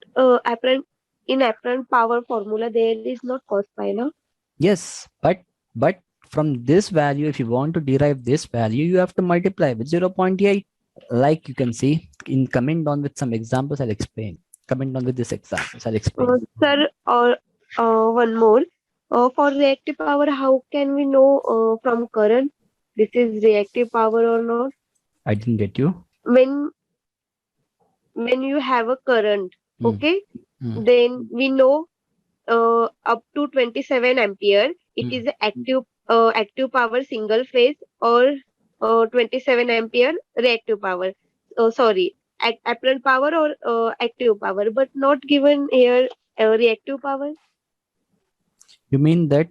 apparent. In apparent power formula, there is not cos phi, no? Yes, but from this value, if you want to derive this value, you have to multiply with 0.8. Like you can see in coming down with some examples, I'll explain. Coming down with this examples, I'll explain. Sir, one more. For reactive power, how can we know from current this is reactive power or not? I didn't get you. When you have a current, okay, then we know up to 27 ampere, it is active power single phase, or 27 ampere reactive power. Sorry, apparent power or active power, but not given here reactive power. You mean that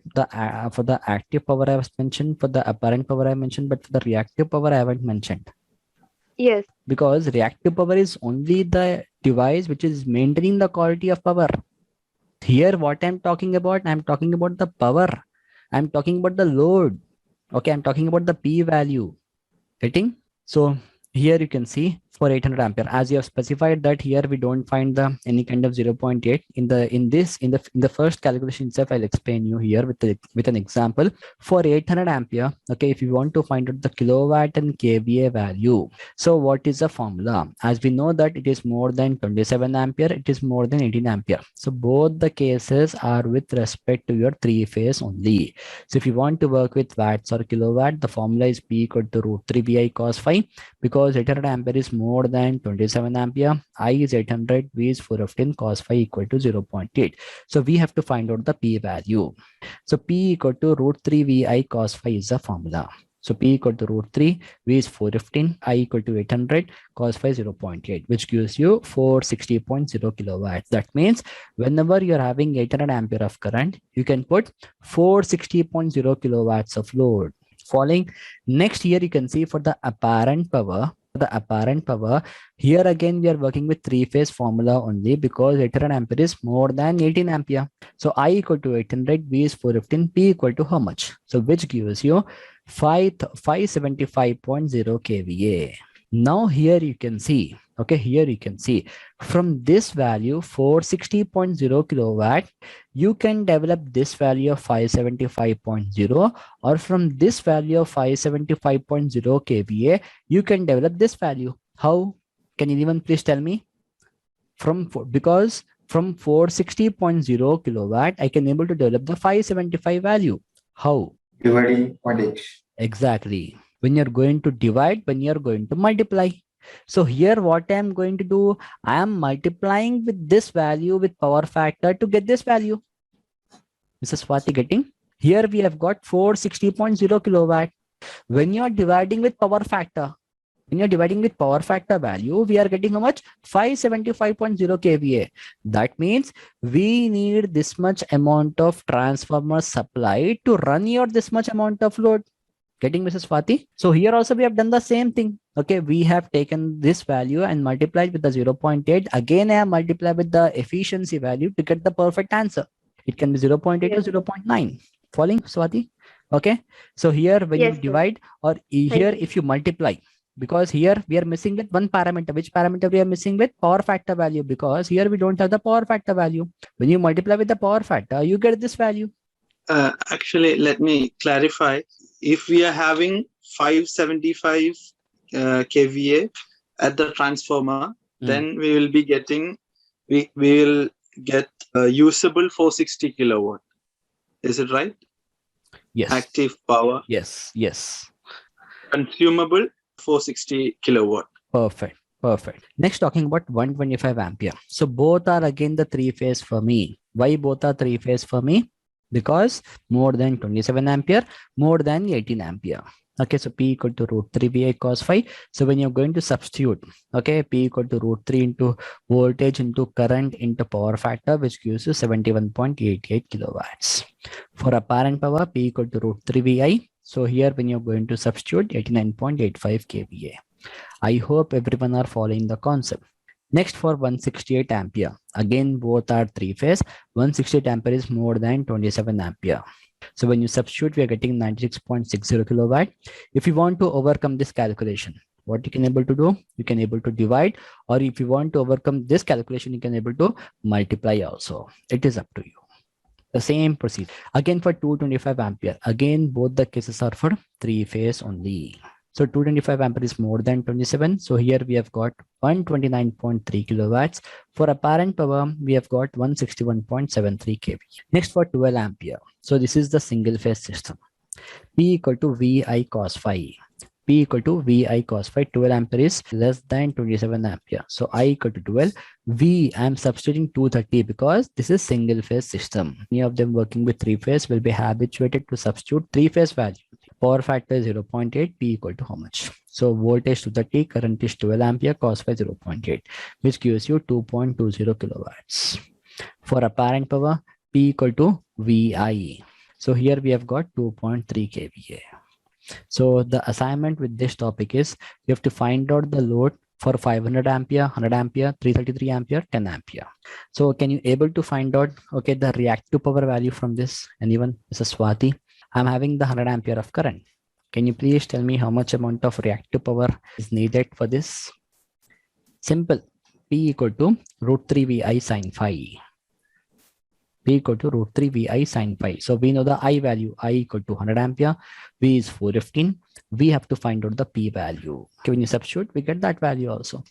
for the active power I was mentioned, for the apparent power I mentioned, but for the reactive power I haven't mentioned. Yes. Because reactive power is only the device which is maintaining the quality of power. Here, what I'm talking about the power. I'm talking about the load. Okay, I'm talking about the P value. Getting? So here you can see for 800 ampere. As you have specified that here we don't find the any kind of 0.8 in the first calculation itself. I'll explain you here with an example. For 800 ampere, okay, if you want to find out the kilowatt and kVA value, so what is the formula? As we know that it is more than 27 ampere, it is more than 18 ampere. So both the cases are with respect to your three phase only. So if you want to work with watts or kilowatt, the formula is P equal to root 3 VI cos phi, because 800 ampere is more than 27 ampere, I is 800, V is 415, cos phi equal to 0.8. So we have to find out the P value. So P equal to root 3 VI cos phi is the formula. So P equal to root 3, V is 415, I equal to 800, cos phi 0.8, which gives you 460.0 kilowatts. That means whenever you're having 800 ampere of current, you can put 460.0 kilowatts of load. Following, next here you can see for the apparent power, here again we are working with three phase formula only, because 800 ampere is more than 18 ampere. So I equal to 800, V is 415, P equal to how much? So which gives you 575.0 kVA. Now here you can see, okay, here you can see from this value 460.0 kilowatt, you can develop this value of 575.0, or from this value of 575.0 kVA, you can develop this value. How? Can anyone please tell me? Because from 460.0 kilowatt, I can able to develop the 575 value. How? Dividing 0.8. Exactly. When you're going to divide, when you're going to multiply. So here what I am going to do, I am multiplying with this value with power factor to get this value. Mrs. Swati getting? Here we have got 460.0 kilowatt. When you're dividing with power factor, value, we are getting how much? 575.0 kVA. That means we need this much amount of transformer supply to run your this much amount of load. Getting, Mrs. Swati? So here also we have done the same thing. Okay, we have taken this value and multiplied with the 0.8. Again, I have multiplied with the efficiency value to get the perfect answer. It can be 0.8 or 0.9. Following, Swati? Okay. So here when you divide, or here if you multiply, because here we are missing with one parameter. Which parameter we are missing with? Power factor value, because here we don't have the power factor value. When you multiply with the power factor, you get this value. Actually, let me clarify. If we are having 575 kVA at the transformer, then we will be getting, we will get usable 460 kilowatt. Is it right? Yes. Active power. Yes. Yes. Consumable 460 kilowatt. Perfect. Perfect. Next, talking about 125 ampere. So both are again the three phase for me. Why both are three phase for me? Because more than 27 ampere, more than 18 ampere. Okay, so P equal to root 3 VI cos phi. So when you're going to substitute, okay, P equal to root 3 into voltage into current into power factor, which gives you 71.88 kilowatts. For apparent power, P equal to root 3 VI. So here when you're going to substitute 89.85 kVA. I hope everyone are following the concept. Next, for 168 ampere, again both are three phase. 168 ampere is more than 27 ampere. So when you substitute, we are getting 96.60 kilowatt. If you want to overcome this calculation, what you can able to do, you can able to divide, or if you want to overcome this calculation, you can able to multiply also. It is up to you. The same procedure. Again for 225 ampere, again both the cases are for three phase only. So 225 ampere is more than 27. So here we have got 129.3 kilowatts. For apparent power, we have got 161.73 kV. Next, for 12 ampere. So this is the single phase system. P equal to VI cos phi. P equal to VI cos phi. 12 ampere is less than 27 ampere. So I equal to 12. V, I am substituting 230 because this is single phase system. Any of them working with three phase will be habituated to substitute three phase value. Power factor is 0.8, P equal to how much? So voltage to 30, current is 12 ampere, cos phi 0.8, which gives you 2.20 kilowatts. For apparent power, P equal to VI. So here we have got 2.3 kVA. So the assignment with this topic is you have to find out the load for 500 ampere, 100 ampere, 333 ampere, 10 ampere. So can you able to find out, okay, the reactive power value from this? Anyone? Mrs. Swati? I'm having the 100 ampere of current. Can you please tell me how much amount of reactive power is needed for this? Simple. P equal to root 3 VI sine phi. P equal to root 3 VI sine phi. So we know the I value, I equal to 100 ampere, V is 415. We have to find out the P value. Okay, when you substitute, we get that value also.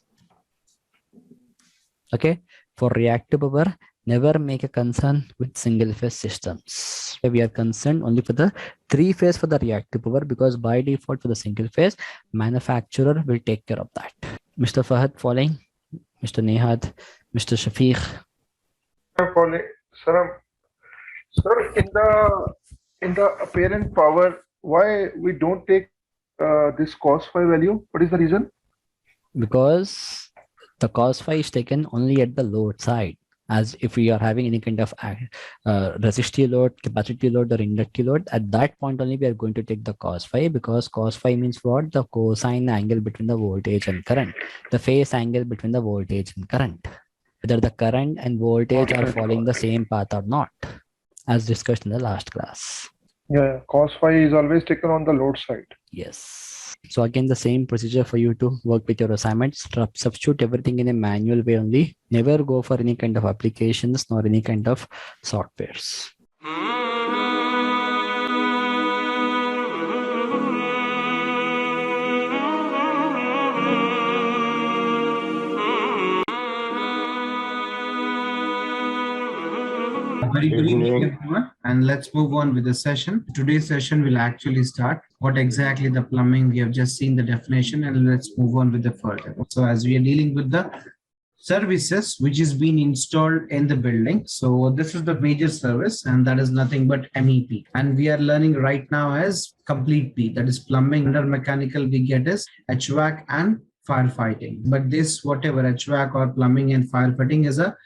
Okay, for reactive power, never make a concern with single phase systems. We are concerned only for the 3-phase for the reactive power, because by default for the single phase, manufacturer will take care of that. Mr. Fahad following, Mr. Nehad, Mr. Shafiq. Sir, in the apparent power, why we don't take this cos phi value? What is the reason? Because the cos phi is taken only at the load side. As if we are having any kind of resistive load, capacity load, or inductive load, at that point only we are going to take the cos phi, because cos phi means what? The cosine angle between the voltage and current, the phase angle between the voltage and current, whether the current and voltage are following the same path or not, as discussed in the last class. Yeah, cos phi is always taken on the load side. Yes. So again, the same procedure for you to work with your assignments. Substitute everything in a manual way only. Never go for any kind of applications nor any kind of softwares. Very good evening, everyone, and let's move on with the session. Today's session will actually start what exactly the plumbing. We have just seen the definition, and let's move on with the further. So as we are dealing with the services which is being installed in the building, so this is the major service, and that is nothing but MEP, and we are learning right now as complete P, that is plumbing. Under mechanical we get is HVAC and firefighting, but this whatever HVAC or plumbing and firefighting is a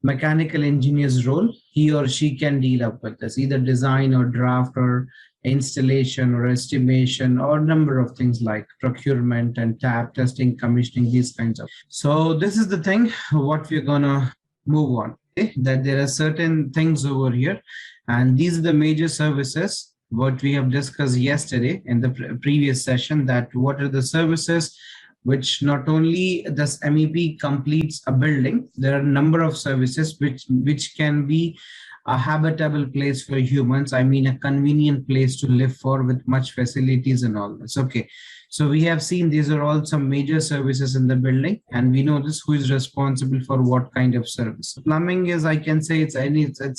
mechanical engineer's role. He or she can deal up with this, either design or draft or installation or estimation or number of things like procurement and tap testing, commissioning, these kinds of. So this is the thing what we're gonna move on. Okay? That there are certain things over here, and these are the major services what we have discussed yesterday in the previous session, that what are the services which not only this MEP completes a building, there are a number of services which can be a habitable place for humans. I mean, a convenient place to live for with much facilities and all this. Okay, so we have seen these are all some major services in the building, and we know this who is responsible for what kind of service. Plumbing is, I can say, it's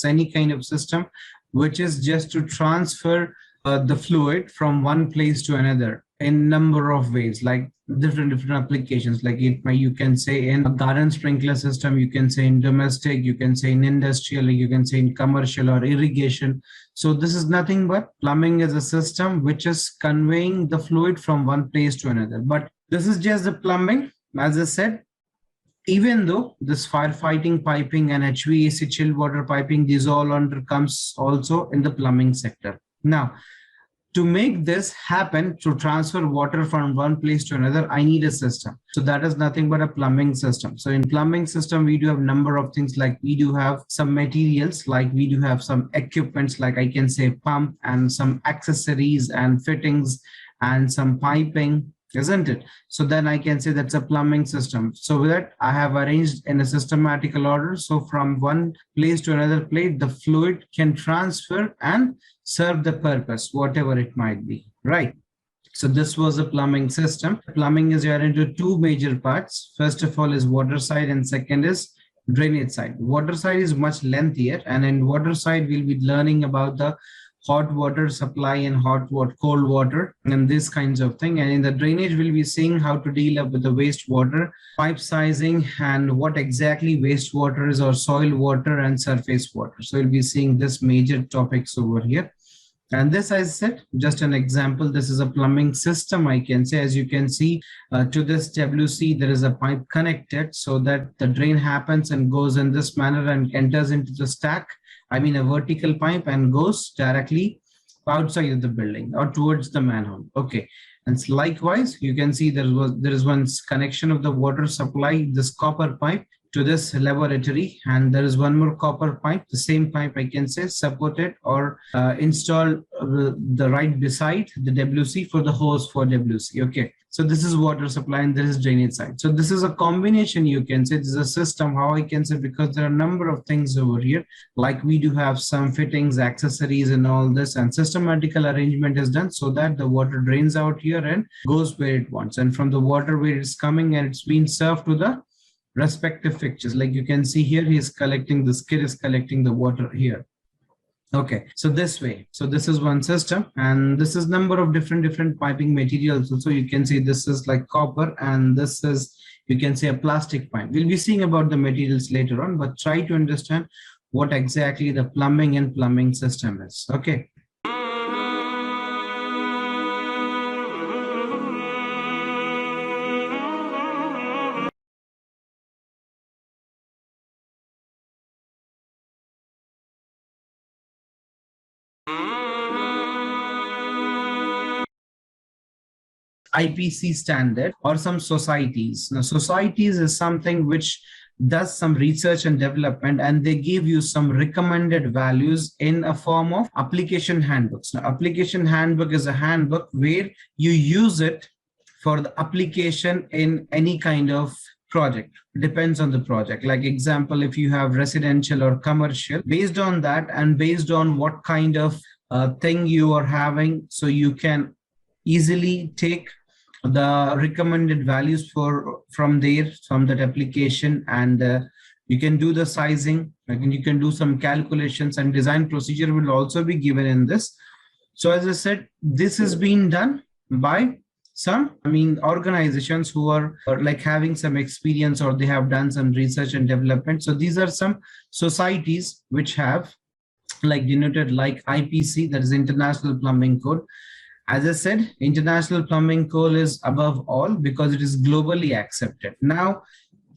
any kind of system which is just to transfer the fluid from one place to another in number of ways, like different applications. Like you can say in a garden sprinkler system, you can say in domestic, you can say in industrial, you can say in commercial or irrigation. So this is nothing but plumbing is a system which is conveying the fluid from one place to another. But this is just the plumbing. As I said, even though this firefighting piping and HVAC chilled water piping, these all comes also in the plumbing sector. Now, to make this happen, to transfer water from one place to another, I need a system. So that is nothing but a plumbing system. So in plumbing system, we do have a number of things, like we do have some materials, like we do have some equipments, like I can say pump and some accessories and fittings and some piping, isn't it? So then I can say that's a plumbing system. So with that, I have arranged in a systematical order. So from one place to another place, the fluid can transfer and serve the purpose, whatever it might be, right? So this was a plumbing system. Plumbing is divided into two major parts. First of all is water side, and second is drainage side. Water side is much lengthier, and in water side, we'll be learning about the hot water supply and cold water and these kinds of thing. And in the drainage, we'll be seeing how to deal up with the wastewater, pipe sizing, and what exactly wastewater is, or soil water and surface water. So we'll be seeing this major topics over here. And this, I said, just an example. This is a plumbing system, I can say. As you can see, to this WC, there is a pipe connected so that the drain happens and goes in this manner and enters into the stack. I mean, a vertical pipe, and goes directly outside of the building or towards the manhole. Okay. And likewise, you can see there is one connection of the water supply, this copper pipe, to this laboratory, and there is one more copper pipe, the same pipe I can say supported or installed the right beside the WC for the hose for WC. Okay, so this is water supply and this is drainage side. So this is a combination, you can say. This is a system, how I can say, because there are a number of things over here. Like we do have some fittings, accessories and all this, and systematical arrangement is done so that the water drains out here and goes where it wants. And from the water where it's coming and it's being served to the respective fixtures. Like you can see here, he is collecting, the skid is collecting the water here. Okay, so this way. So this is one system, and this is number of different piping materials. So you can see this is like copper, and this is, you can say, a plastic pipe. We'll be seeing about the materials later on, but try to understand what exactly the plumbing system is. Okay. IPC standard or some societies. Now, societies is something which does some research and development, and they give you some recommended values in a form of application handbooks. Now, application handbook is a handbook where you use it for the application in any kind of project. Depends on the project. Like example, if you have residential or commercial, based on that and based on what kind of thing you are having, so you can easily take the recommended values from that application, and you can do the sizing, and you can do some calculations, and design procedure will also be given in this. So as I said, this is being done by some, organizations who are like having some experience, or they have done some research and development. So these are some societies which have like denoted like IPC, that is International Plumbing Code. As I said, International Plumbing Code is above all because it is globally accepted. Now,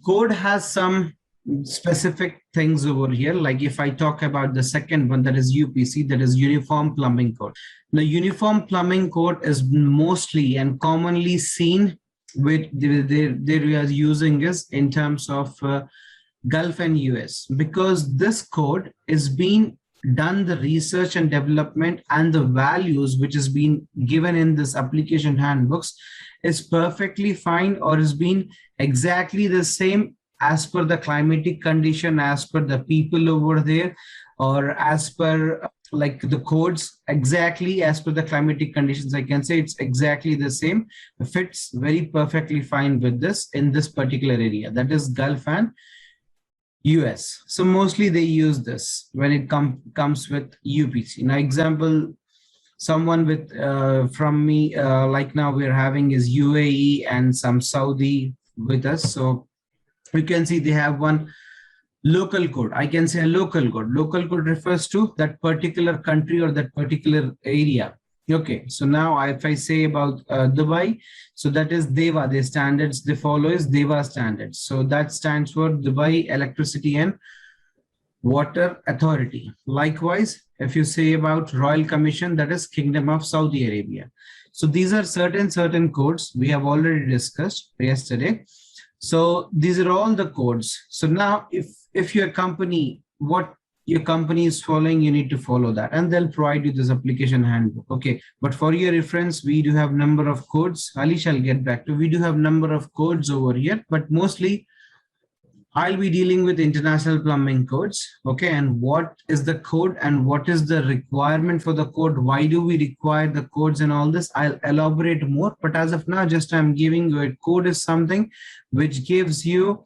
code has some specific things over here. Like if I talk about the second one, that is UPC, that is Uniform Plumbing Code. The Uniform Plumbing Code is mostly and commonly seen with they are using is in terms of Gulf and US, because this code is being done the research and development, and the values which is being given in this application handbooks is perfectly fine, or is being exactly the same as per the climatic condition, as per the people over there, or as per like the codes, exactly as per the climatic conditions. I can say it's exactly the same. It fits very perfectly fine with this in this particular area, that is Gulf and US. So mostly they use this when it comes with UPC. Now example, someone with from me, like now we're having is UAE and some Saudi with us. So you can see they have one local code. I can say a local code. Local code refers to that particular country or that particular area. Okay, so now if I say about Dubai, so that is DEWA, the standards they follow is DEWA standards. So that stands for Dubai Electricity and Water Authority. Likewise, if you say about Royal Commission, that is Kingdom of Saudi Arabia. So these are certain codes we have already discussed yesterday. So these are all the codes. So now if your company, what your company is following, you need to follow that, and they'll provide you this application handbook. Okay, but for your reference, we do have number of codes. Ali shall get back to. We do have number of codes over here, but mostly I'll be dealing with international plumbing codes. Okay, and what is the code and what is the requirement for the code? Why do we require the codes and all this? I'll elaborate more, but as of now, just I'm giving you a code is something which gives you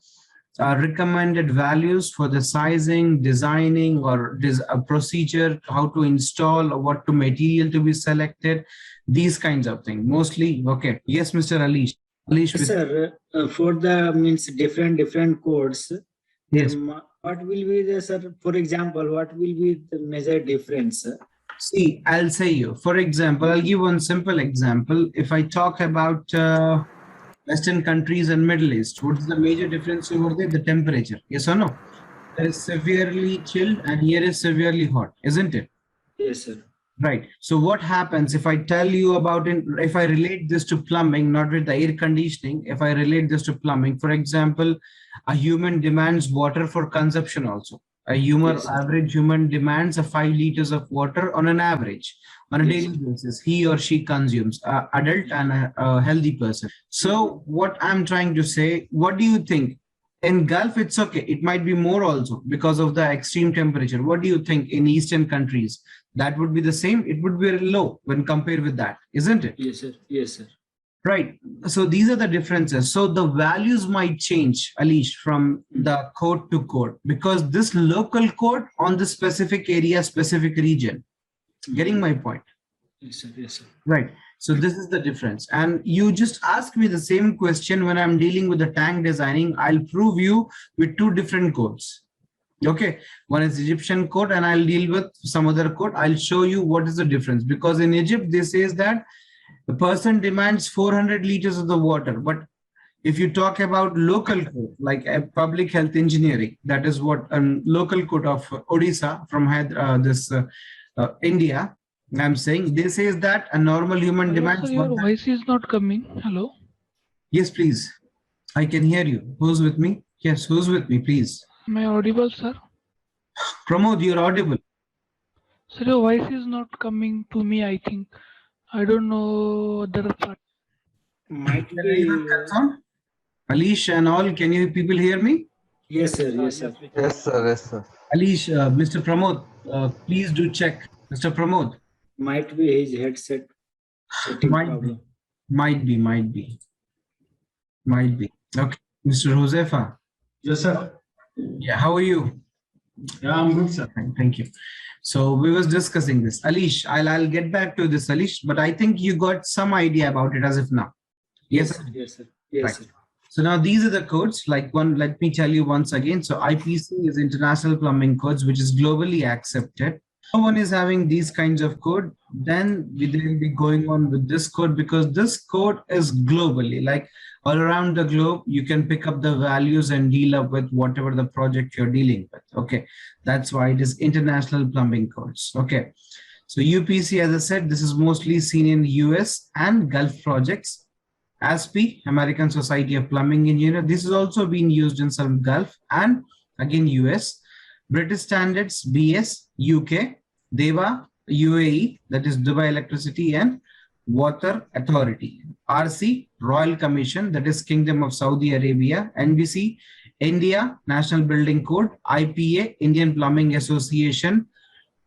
recommended values for the sizing, designing, or a procedure, how to install, or what to material to be selected, these kinds of things. Mostly, okay. Yes, Mr. Alish. Yes, sir. For the different codes, yes. What will be the, sir? For example, what will be the major difference? See, I'll say you. For example, I'll give one simple example. If I talk about Western countries and Middle East, what is the major difference over there? The temperature. Yes or no? There is severely chilled and here is severely hot, isn't it? Yes, sir. Right. So what happens if I tell you about it, if I relate this to plumbing, not with the air conditioning, if I relate this to plumbing, for example, a human demands water for consumption also. Yes, average human demands 5 liters of water on an average on a daily basis. He or she consumes, adult and a healthy person. So what I'm trying to say, what do you think? In Gulf, it's okay. It might be more also because of the extreme temperature. What do you think in Eastern countries? That would be the same. It would be very low when compared with that, isn't it? Yes, sir. Yes, sir. Right. So these are the differences. So the values might change, Alish, from the code to code, because this local code on the specific area, specific region. Getting my point? Yes, sir. Yes, sir. Right. So this is the difference. And you just ask me the same question when I'm dealing with the tank designing. I'll prove you with 2 different codes. Okay. One is Egyptian code and I'll deal with some other code. I'll show you what is the difference, because in Egypt, this says that the person demands 400 liters of the water. But if you talk about local code, like a public health engineering, that is what a local code of Odisha from India, I'm saying, this says that a normal human demands. Sir, your voice is not coming. Hello? Yes, please. I can hear you. Who's with me? Yes, who's with me, please? Am I audible, sir? Pramod, you're audible. Sir, your voice is not coming to me, I think. I don't know other part. Might be. Alish and all, can you people hear me? Yes, sir. Yes, sir. Yes, sir. Yes, sir. Alish, Mr. Pramod, please do check. Mr. Pramod. Might be his headset setting problem. Might be. Okay. Mr. Josefa. Yes, sir. Yeah, how are you? Yeah, I'm good, sir. Thank you. So we was discussing this. Alish, I'll get back to this, Alish, but I think you got some idea about it as of now. Yes, sir. Yes, sir. Yes, right. sir. So now these are the codes. Like let me tell you once again. So IPC is International Plumbing Codes, which is globally accepted. No one is having these kinds of code, then we will be going on with this code, because this code is globally, like all around the globe, you can pick up the values and deal up with whatever the project you're dealing with. Okay, that's why it is International Plumbing Codes. Okay, so UPC, as I said, this is mostly seen in US and Gulf projects. ASPE, American Society of Plumbing Engineer, this is also being used in some Gulf and again US. British Standards, BS, UK, DEWA, UAE, that is Dubai Electricity and Water Authority. RC, Royal Commission, that is Kingdom of Saudi Arabia. NBC, India, National Building Code. IPA, Indian Plumbing Association.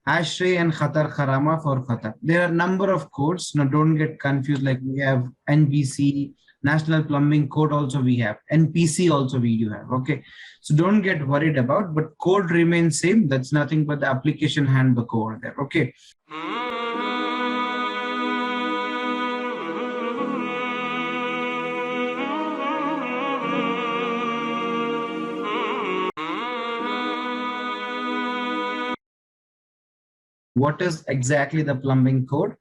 ASHRAE and Qatar Kharama for Qatar. There are a number of codes. Now don't get confused, like we have NBC, National Plumbing Code also we have. NPC also we do have. Okay. So don't get worried about, but code remains same. That's nothing but the application handbook over there. Okay. What is exactly the plumbing code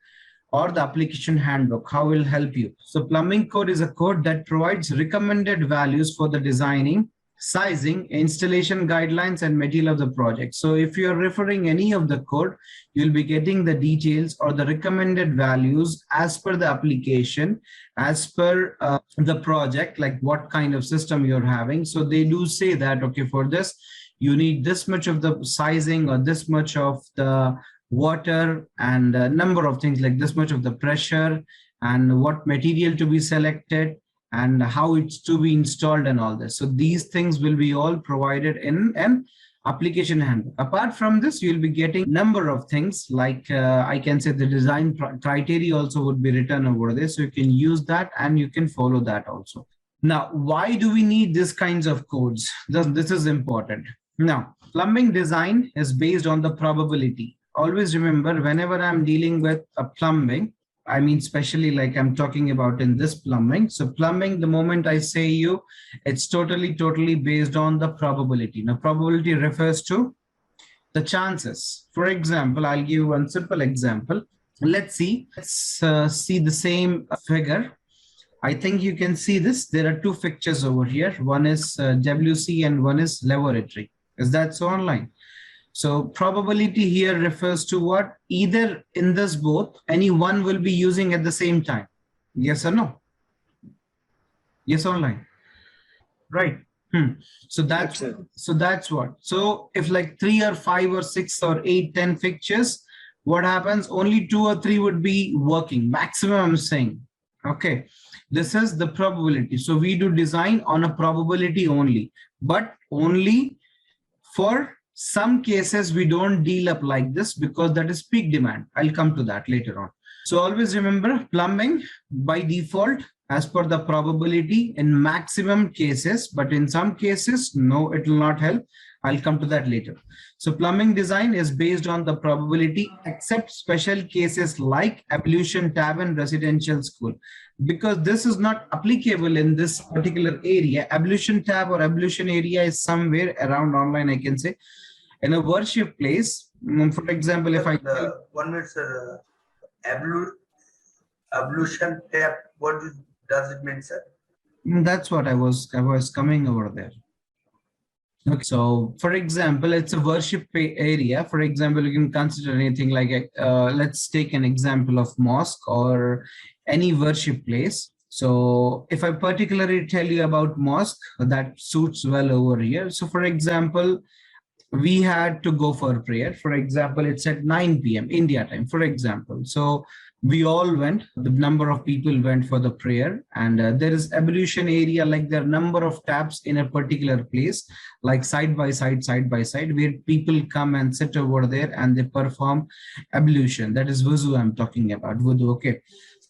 or the application handbook? How will help you? So plumbing code is a code that provides recommended values for the designing, sizing, installation guidelines, and material of the project. So if you're referring any of the code, you'll be getting the details or the recommended values as per the application, as per the project, like what kind of system you're having. So they do say that, okay, for this, you need this much of the sizing or this much of the water and a number of things, like this much of the pressure and what material to be selected and how it's to be installed and all this. So these things will be all provided in an application handbook. Apart from this, you'll be getting number of things like I can say the design criteria also would be written over there. So you can use that and you can follow that also. Now, why do we need these kinds of codes? This is important. Now, plumbing design is based on the probability. Always remember, whenever I'm dealing with a plumbing, I mean, especially like I'm talking about in this plumbing. So plumbing, the moment I say you, it's totally based on the probability. Now, probability refers to the chances. For example, I'll give you one simple example. Let's see the same figure. I think you can see this. There are two pictures over here. One is WC and one is laboratory. Is that so online? So probability here refers to what? Either in this both, any one will be using at the same time. Yes or no? Yes, online. Right. So that's what. So if like 3 or 5 or 6 or 8, 10 fixtures, what happens? Only 2 or 3 would be working. Maximum, I'm saying. Okay. This is the probability. So we do design on a probability only, but only for some cases we don't deal up like this because that is peak demand. I'll come to that later on. So always remember, plumbing by default as per the probability in maximum cases, but in some cases, no, it will not help. I'll come to that later. So plumbing design is based on the probability, except special cases like ablution tab in residential school. Because this is not applicable in this particular area. Ablution tab or ablution area is somewhere around online, I can say. In a worship place, for example, if I... 1 minute, sir. Ablution tab, what does it mean, sir? That's what I was coming over there. Okay, so for example, it's a worship area. For example, you can consider anything like, let's take an example of mosque or any worship place. So if I particularly tell you about mosque, that suits well over here. So for example, we had to go for prayer. For example, it's at 9 p.m. India time, for example. So we all went, the number of people went for the prayer, and there is ablution area, like there are number of taps in a particular place, like side by side, where people come and sit over there and they perform ablution. That is wuzu I'm talking about, wudu, okay.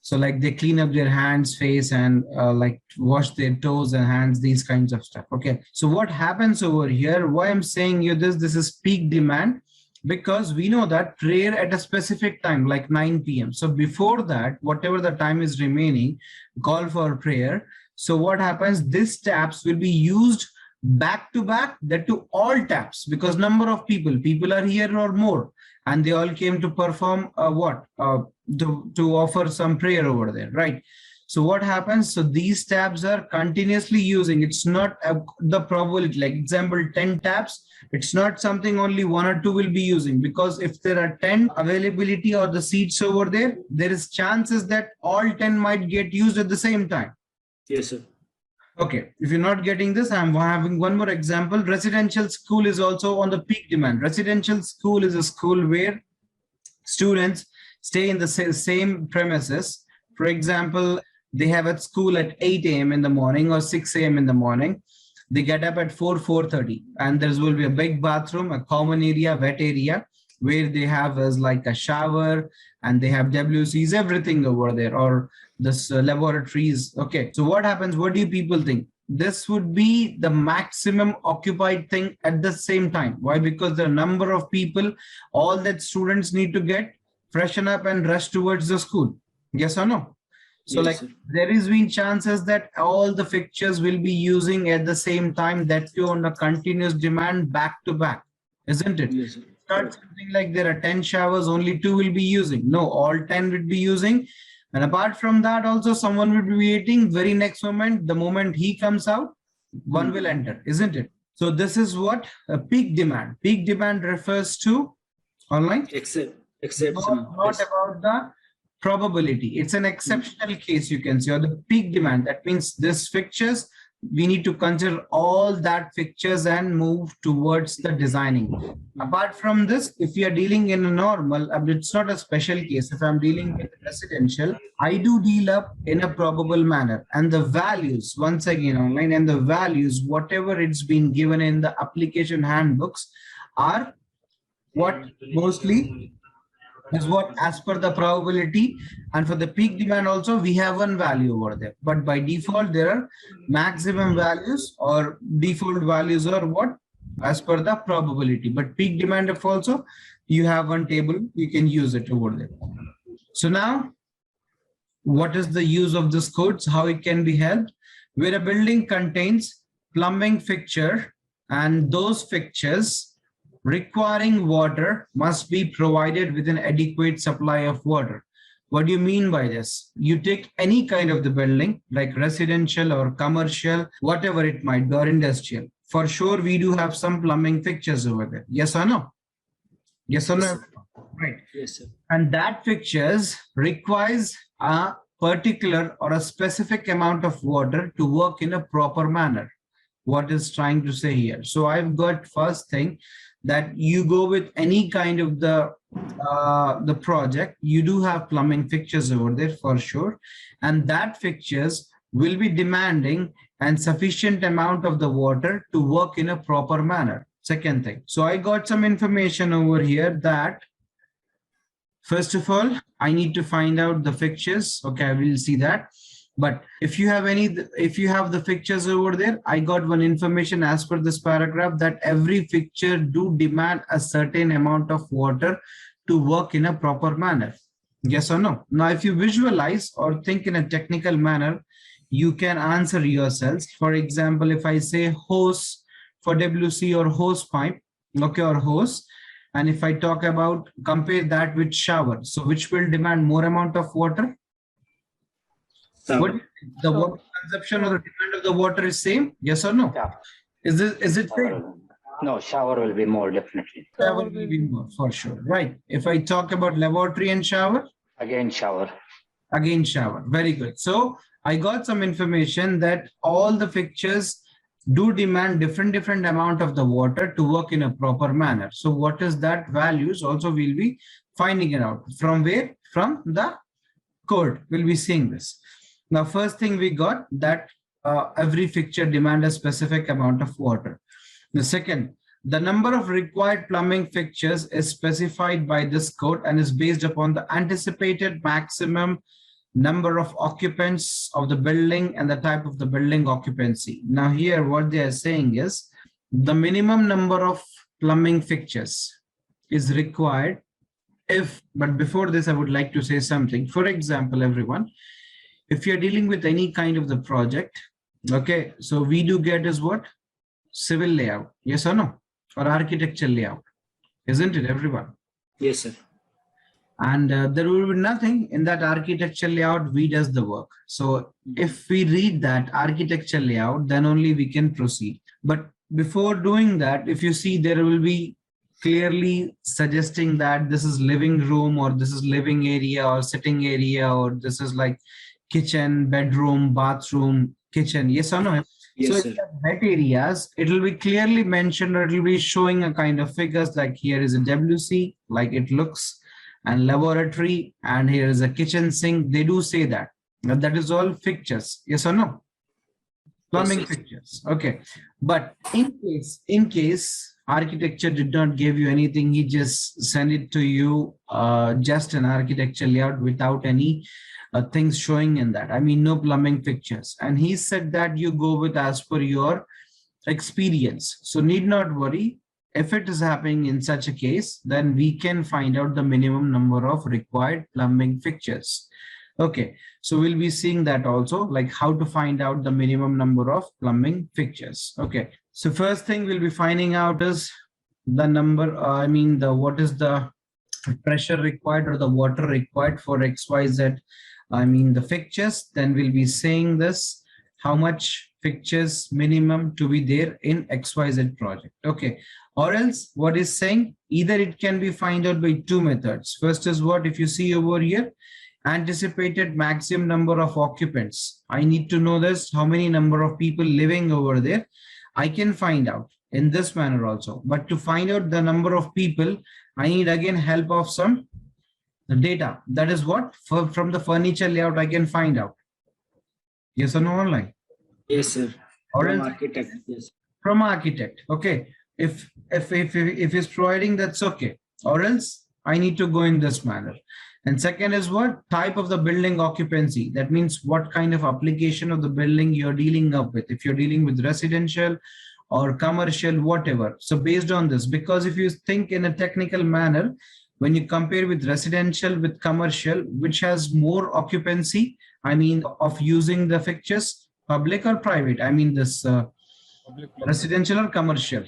So like they clean up their hands, face, and like wash their toes and hands, these kinds of stuff. Okay. So what happens over here, why I'm saying you this is peak demand, because we know that prayer at a specific time, like 9 p.m. So before that, whatever the time is remaining, call for prayer. So what happens, these taps will be used back to back, that to all taps, because number of people are here or more, and they all came to perform to offer some prayer over there, right? So what happens? So these tabs are continuously using. It's not the probability, like example, 10 tabs. It's not something only 1 or 2 will be using, because if there are 10 availability or the seats over there, there is chances that all 10 might get used at the same time. Yes, sir. Okay, if you're not getting this, I'm having one more example. Residential school is also on the peak demand. Residential school is a school where students stay in the same premises. For example, they have at school at 8 a.m. in the morning or 6 a.m. in the morning. They get up at 4:30, and there will be a big bathroom, a common area, wet area, where they have as like a shower, and they have WCs, everything over there, or this laboratories. Okay, so what happens? What do you people think? This would be the maximum occupied thing at the same time. Why? Because the number of people, all that students need to get, freshen up and rush towards the school. Yes or no? So yes, like sir. There is been chances that all the fixtures will be using at the same time, that too on a continuous demand back to back, isn't it? Yes, sir. Not something like there are 10 showers, only 2 will be using. No, all 10 would be using. And apart from that, also someone will be waiting very next moment. The moment he comes out, one will enter, isn't it? So this is what a peak demand. Peak demand refers to online. Except not about the probability. It's an exceptional case, you can say, or the peak demand. That means this fixtures, we need to consider all that fixtures and move towards the designing. Apart from this, if we are dealing in a normal, it's not a special case. If I'm dealing with residential, I do deal up in a probable manner. And the values, once again online, and the values, whatever it's been given in the application handbooks, are what mostly is what as per the probability. And for the peak demand also, we have one value over there, but by default there are maximum values, or default values are what as per the probability. But peak demand, if also you have one table, you can use it over there. So now, what is the use of this codes, how it can be helped? Where a building contains plumbing fixture, and those fixtures requiring water must be provided with an adequate supply of water. What do you mean by this? You take any kind of the building, like residential or commercial, whatever it might be, or industrial. For sure, we do have some plumbing fixtures over there. Yes or no? Yes or no? Right. Yes, sir. And that fixtures requires a particular or a specific amount of water to work in a proper manner. what is trying to say here. So I've got first thing that you go with any kind of the project, you do have plumbing fixtures over there for sure, and that fixtures will be demanding and sufficient amount of the water to work in a proper manner. Second thing, so I got some information over here that first of all, I need to find out the fixtures. Okay, I will see that. But if you have the fixtures over there, I got one information as per this paragraph that every fixture do demand a certain amount of water to work in a proper manner. Yes or no? Now, if you visualize or think in a technical manner, you can answer yourselves. For example, if I say hose for WC or hose pipe, okay, or hose, and if I talk about compare that with shower, so which will demand more amount of water? What the water consumption or the demand of the water is same? Yes or no? Yeah. Is it same? No, shower will be more, definitely. Shower will be more for sure, right? If I talk about lavatory and shower, Again, shower. again shower. Very good. So I got some information that all the fixtures do demand different amount of the water to work in a proper manner. So what is that values? Also we'll be finding it out. From where? From the code. We'll be seeing this. Now, first thing we got that every fixture demand a specific amount of water. The second, the number of required plumbing fixtures is specified by this code and is based upon the anticipated maximum number of occupants of the building and the type of the building occupancy. Now here what they are saying is the minimum number of plumbing fixtures is required if, but before this I would like to say something. For example, everyone, if you're dealing with any kind of the project, okay, so we do get is what? Civil layout, yes or no? Or architectural layout, isn't it, everyone? Yes, sir. And there will be nothing in that architectural layout, we does the work. So if we read that architectural layout, then only we can proceed. But before doing that, if you see, there will be clearly suggesting that this is living room or this is living area or sitting area or this is like kitchen, bedroom, bathroom, kitchen, yes or no? Yes, so sir. that areas, it will be clearly mentioned or it will be showing a kind of figures like here is a WC, like it looks, and laboratory, and here is a kitchen sink. They do say that. Now, that is all fixtures, yes or no? Plumbing Yes, sir. fixtures, okay. But in case architecture did not give you anything, he just send it to you just an architecture layout without any things showing in that. I mean, no plumbing fixtures. And he said that you go with as per your experience. So need not worry. If it is happening in such a case, then we can find out the minimum number of required plumbing fixtures. Okay, so we'll be seeing that also, like how to find out the minimum number of plumbing fixtures. Okay, so first thing we'll be finding out is the number, what is the pressure required or the water required for XYZ, the fixtures. Then we'll be saying this, how much fixtures minimum to be there in XYZ project. Okay, or else what is saying, either it can be find out by two methods. First is what, if you see over here, anticipated maximum number of occupants. I need to know this, how many number of people living over there. I can find out in this manner also. But to find out the number of people, I need again help of some data. That is what, from the furniture layout, I can find out. Yes or no, online? Yes, sir. Or From else, architect. Yes. from architect. Okay, if he's providing, that's okay. Or else I need to go in this manner. And second is what, type of the building occupancy. That means what kind of application of the building you're dealing up with. If you're dealing with residential or commercial, whatever. So based on this, because if you think in a technical manner, when you compare with residential with commercial, which has more occupancy, of using the fixtures, public or private? This residential or commercial?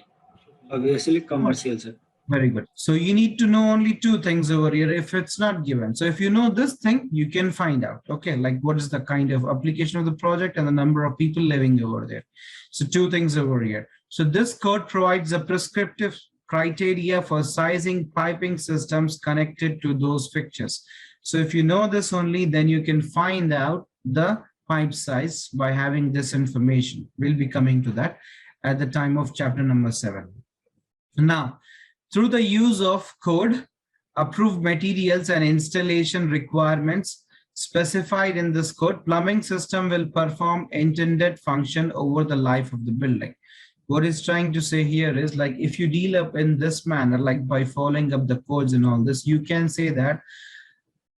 Obviously, commercial, sir. Very good. So you need to know only two things over here if it's not given. So if you know this thing, you can find out, okay, like what is the kind of application of the project and the number of people living over there. So two things over here. So this code provides a prescriptive criteria for sizing piping systems connected to those fixtures. So if you know this only, then you can find out the pipe size by having this information. We'll be coming to that. at the time of chapter number 7. Now, through the use of code, approved materials and installation requirements specified in this code, plumbing system will perform intended function over the life of the building. What it's trying to say here is, like, if you deal up in this manner, like by following up the codes and all this, you can say that,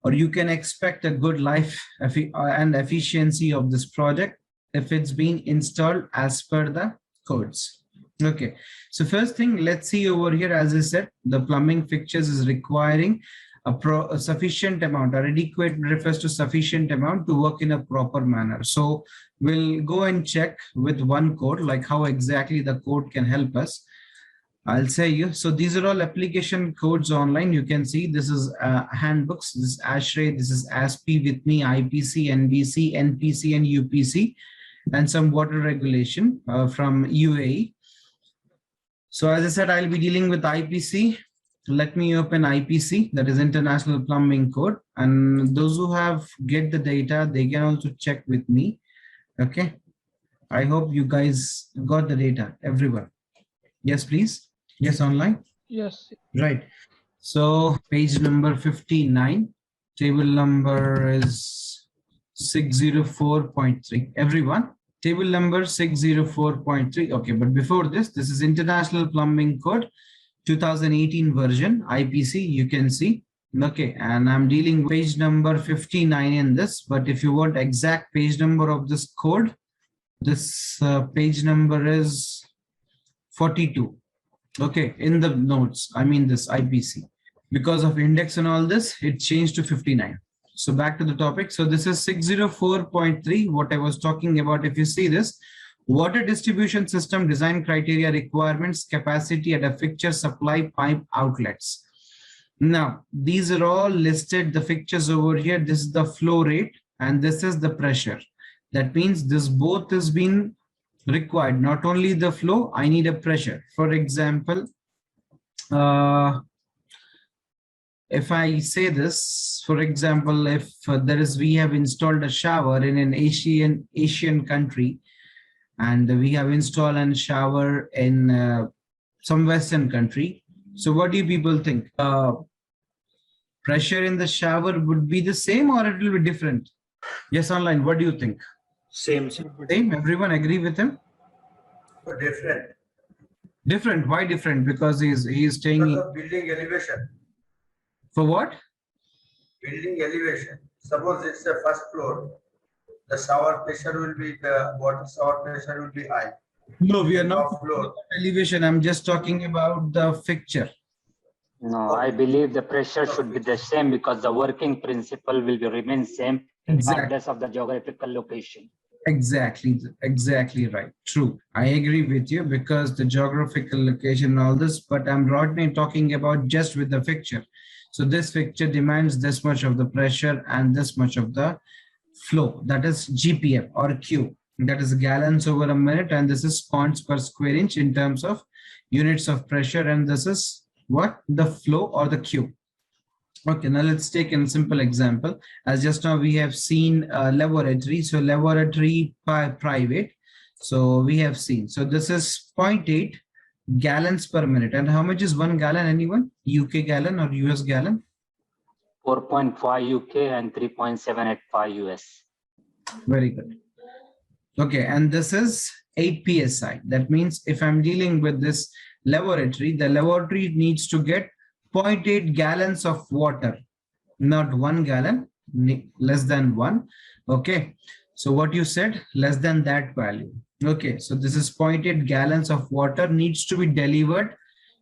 or you can expect a good life and efficiency of this project if it's being installed as per the codes. Okay, so first thing, let's see over here. As I said, the plumbing fixtures is requiring a sufficient amount, or adequate refers to sufficient amount to work in a proper manner. So we'll go and check with one code, like how exactly the code can help us. I'll say you. So these are all application codes online. You can see this is handbooks. This is ASHRAE. This is ASPE with me, IPC, NBC, NPC, and UPC, and some water regulation from UAE. So as I said, I'll be dealing with IPC. Let me open IPC, that is International Plumbing Code. And those who have get the data, they can also check with me. Okay. I hope you guys got the data, everyone. Yes, please. Yes, online. Yes. Right. So page number 59, table number is 604.3. Everyone. Table number 604.3. Okay, but before this, this is International Plumbing Code 2018 version, IPC, you can see. Okay, and I'm dealing with page number 59 in this, but if you want exact page number of this code, this page number is 42. Okay, in the notes, I mean this IPC. Because of index and all this, it changed to 59. So back to the topic. So this is 604.3, what I was talking about. If you see this, water distribution system design criteria requirements, capacity at a fixture supply pipe outlets. Now, these are all listed, the fixtures over here. This is the flow rate and this is the pressure. That means this both is being required. Not only the flow, I need a pressure. For example, if I say this, for example, if we have installed a shower in an Asian country, and we have installed a shower in some Western country. So what do you people think? Pressure in the shower would be the same or it will be different? Yes, online, what do you think? Same. Same, everyone agree with him? Different. Different, why different? Because he's staying... Because of building elevation. For what? Building elevation. Suppose it's the first floor. The shower pressure will be, the water shower pressure will be high. No, we are not talking about elevation. I'm just talking about the fixture. No, I believe the pressure should be the same because the working principle will remain same regardless of the geographical location. Exactly right. True. I agree with you because the geographical location and all this, but I'm Rodney talking about just with the fixture. So this fixture demands this much of the pressure and this much of the flow, that is GPM or Q, that is gallons over a minute, and this is pounds per square inch in terms of units of pressure, and this is what? The flow or the Q. Okay, now let's take a simple example. As just now we have seen laboratory, so laboratory private, so we have seen, so this is 0.8 gallons per minute. And how much is 1 gallon, anyone? UK gallon or US gallon? 4.5 UK and 3.785 US. Very good. Okay, and this is 8 PSI. That means if I'm dealing with this laboratory, the laboratory needs to get 0.8 gallons of water, not 1 gallon, less than 1. Okay, so what you said, less than that value. Okay, so this is 0.8 gallons of water needs to be delivered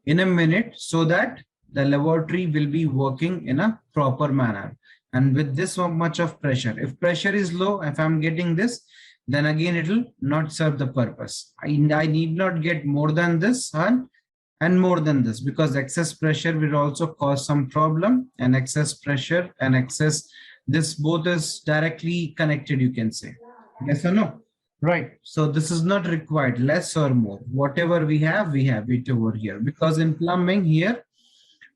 in a minute so that the laboratory will be working in a proper manner. And with this much of pressure, if pressure is low, if I'm getting this, then again it will not serve the purpose. I need not get more than this and more than this, because excess pressure will also cause some problem, and excess pressure and excess, this both is directly connected, you can say. Yes or no? Right. So this is not required, less or more. Whatever we have it over here, because in plumbing here,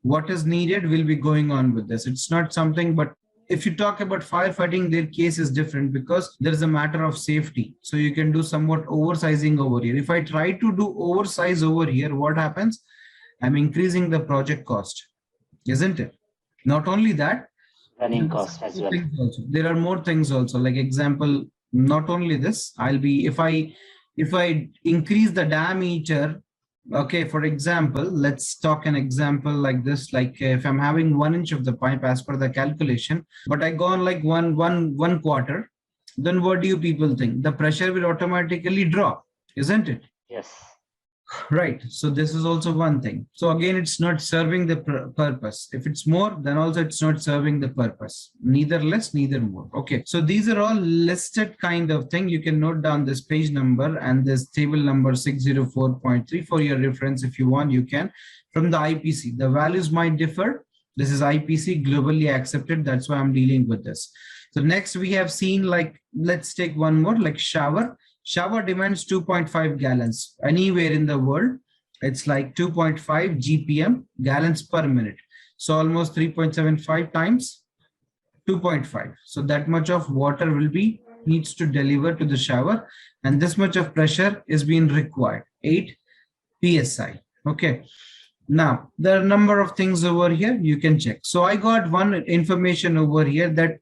what is needed will be going on with this. It's not something but if you talk about firefighting, their case is different because there is a matter of safety. So you can do somewhat oversizing over here. If I try to do oversize over here, what happens? I'm increasing the project cost, isn't it? Not only that, running cost as well. there are more things also. Like example, not only this, if I increase the diameter, okay, for example, let's talk an example like this. Like if I'm having 1 inch of the pipe as per the calculation, but I go on like one quarter, then what do you people think? The pressure will automatically drop, isn't it? Yes. Right. So this is also one thing. So again, it's not serving the purpose. If it's more, then also it's not serving the purpose. Neither less, neither more. Okay. So these are all listed kind of thing. You can note down this page number and this table number 604.3 for your reference. If you want, you can. From the IPC, the values might differ. This is IPC, globally accepted. That's why I'm dealing with this. So next we have seen, like, let's take one more, like shower. Shower demands 2.5 gallons. Anywhere in the world, it's like 2.5 GPM, gallons per minute. So almost 3.75 times 2.5. So that much of water needs to deliver to the shower. And this much of pressure is being required, 8 PSI. Okay. Now, there are a number of things over here you can check. So I got one information over here that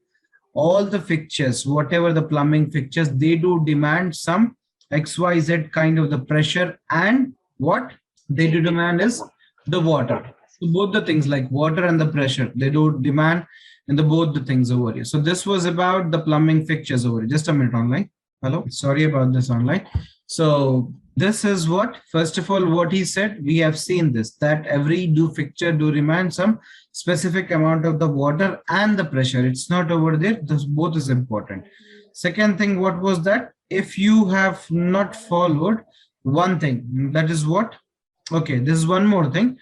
all the fixtures, whatever the plumbing fixtures, they do demand some XYZ kind of the pressure, and what they do demand is the water. So both the things like water and the pressure, they do demand in both the things over here. So this was about the plumbing fixtures over here. Just a minute online. Hello, sorry about this online. So this is what, first of all, what he said, we have seen this, that every fixture do demand some specific amount of the water and the pressure. It's not over there. This both is important. Second thing, what was that? If you have not followed one thing, that is what? Okay, this is one more thing.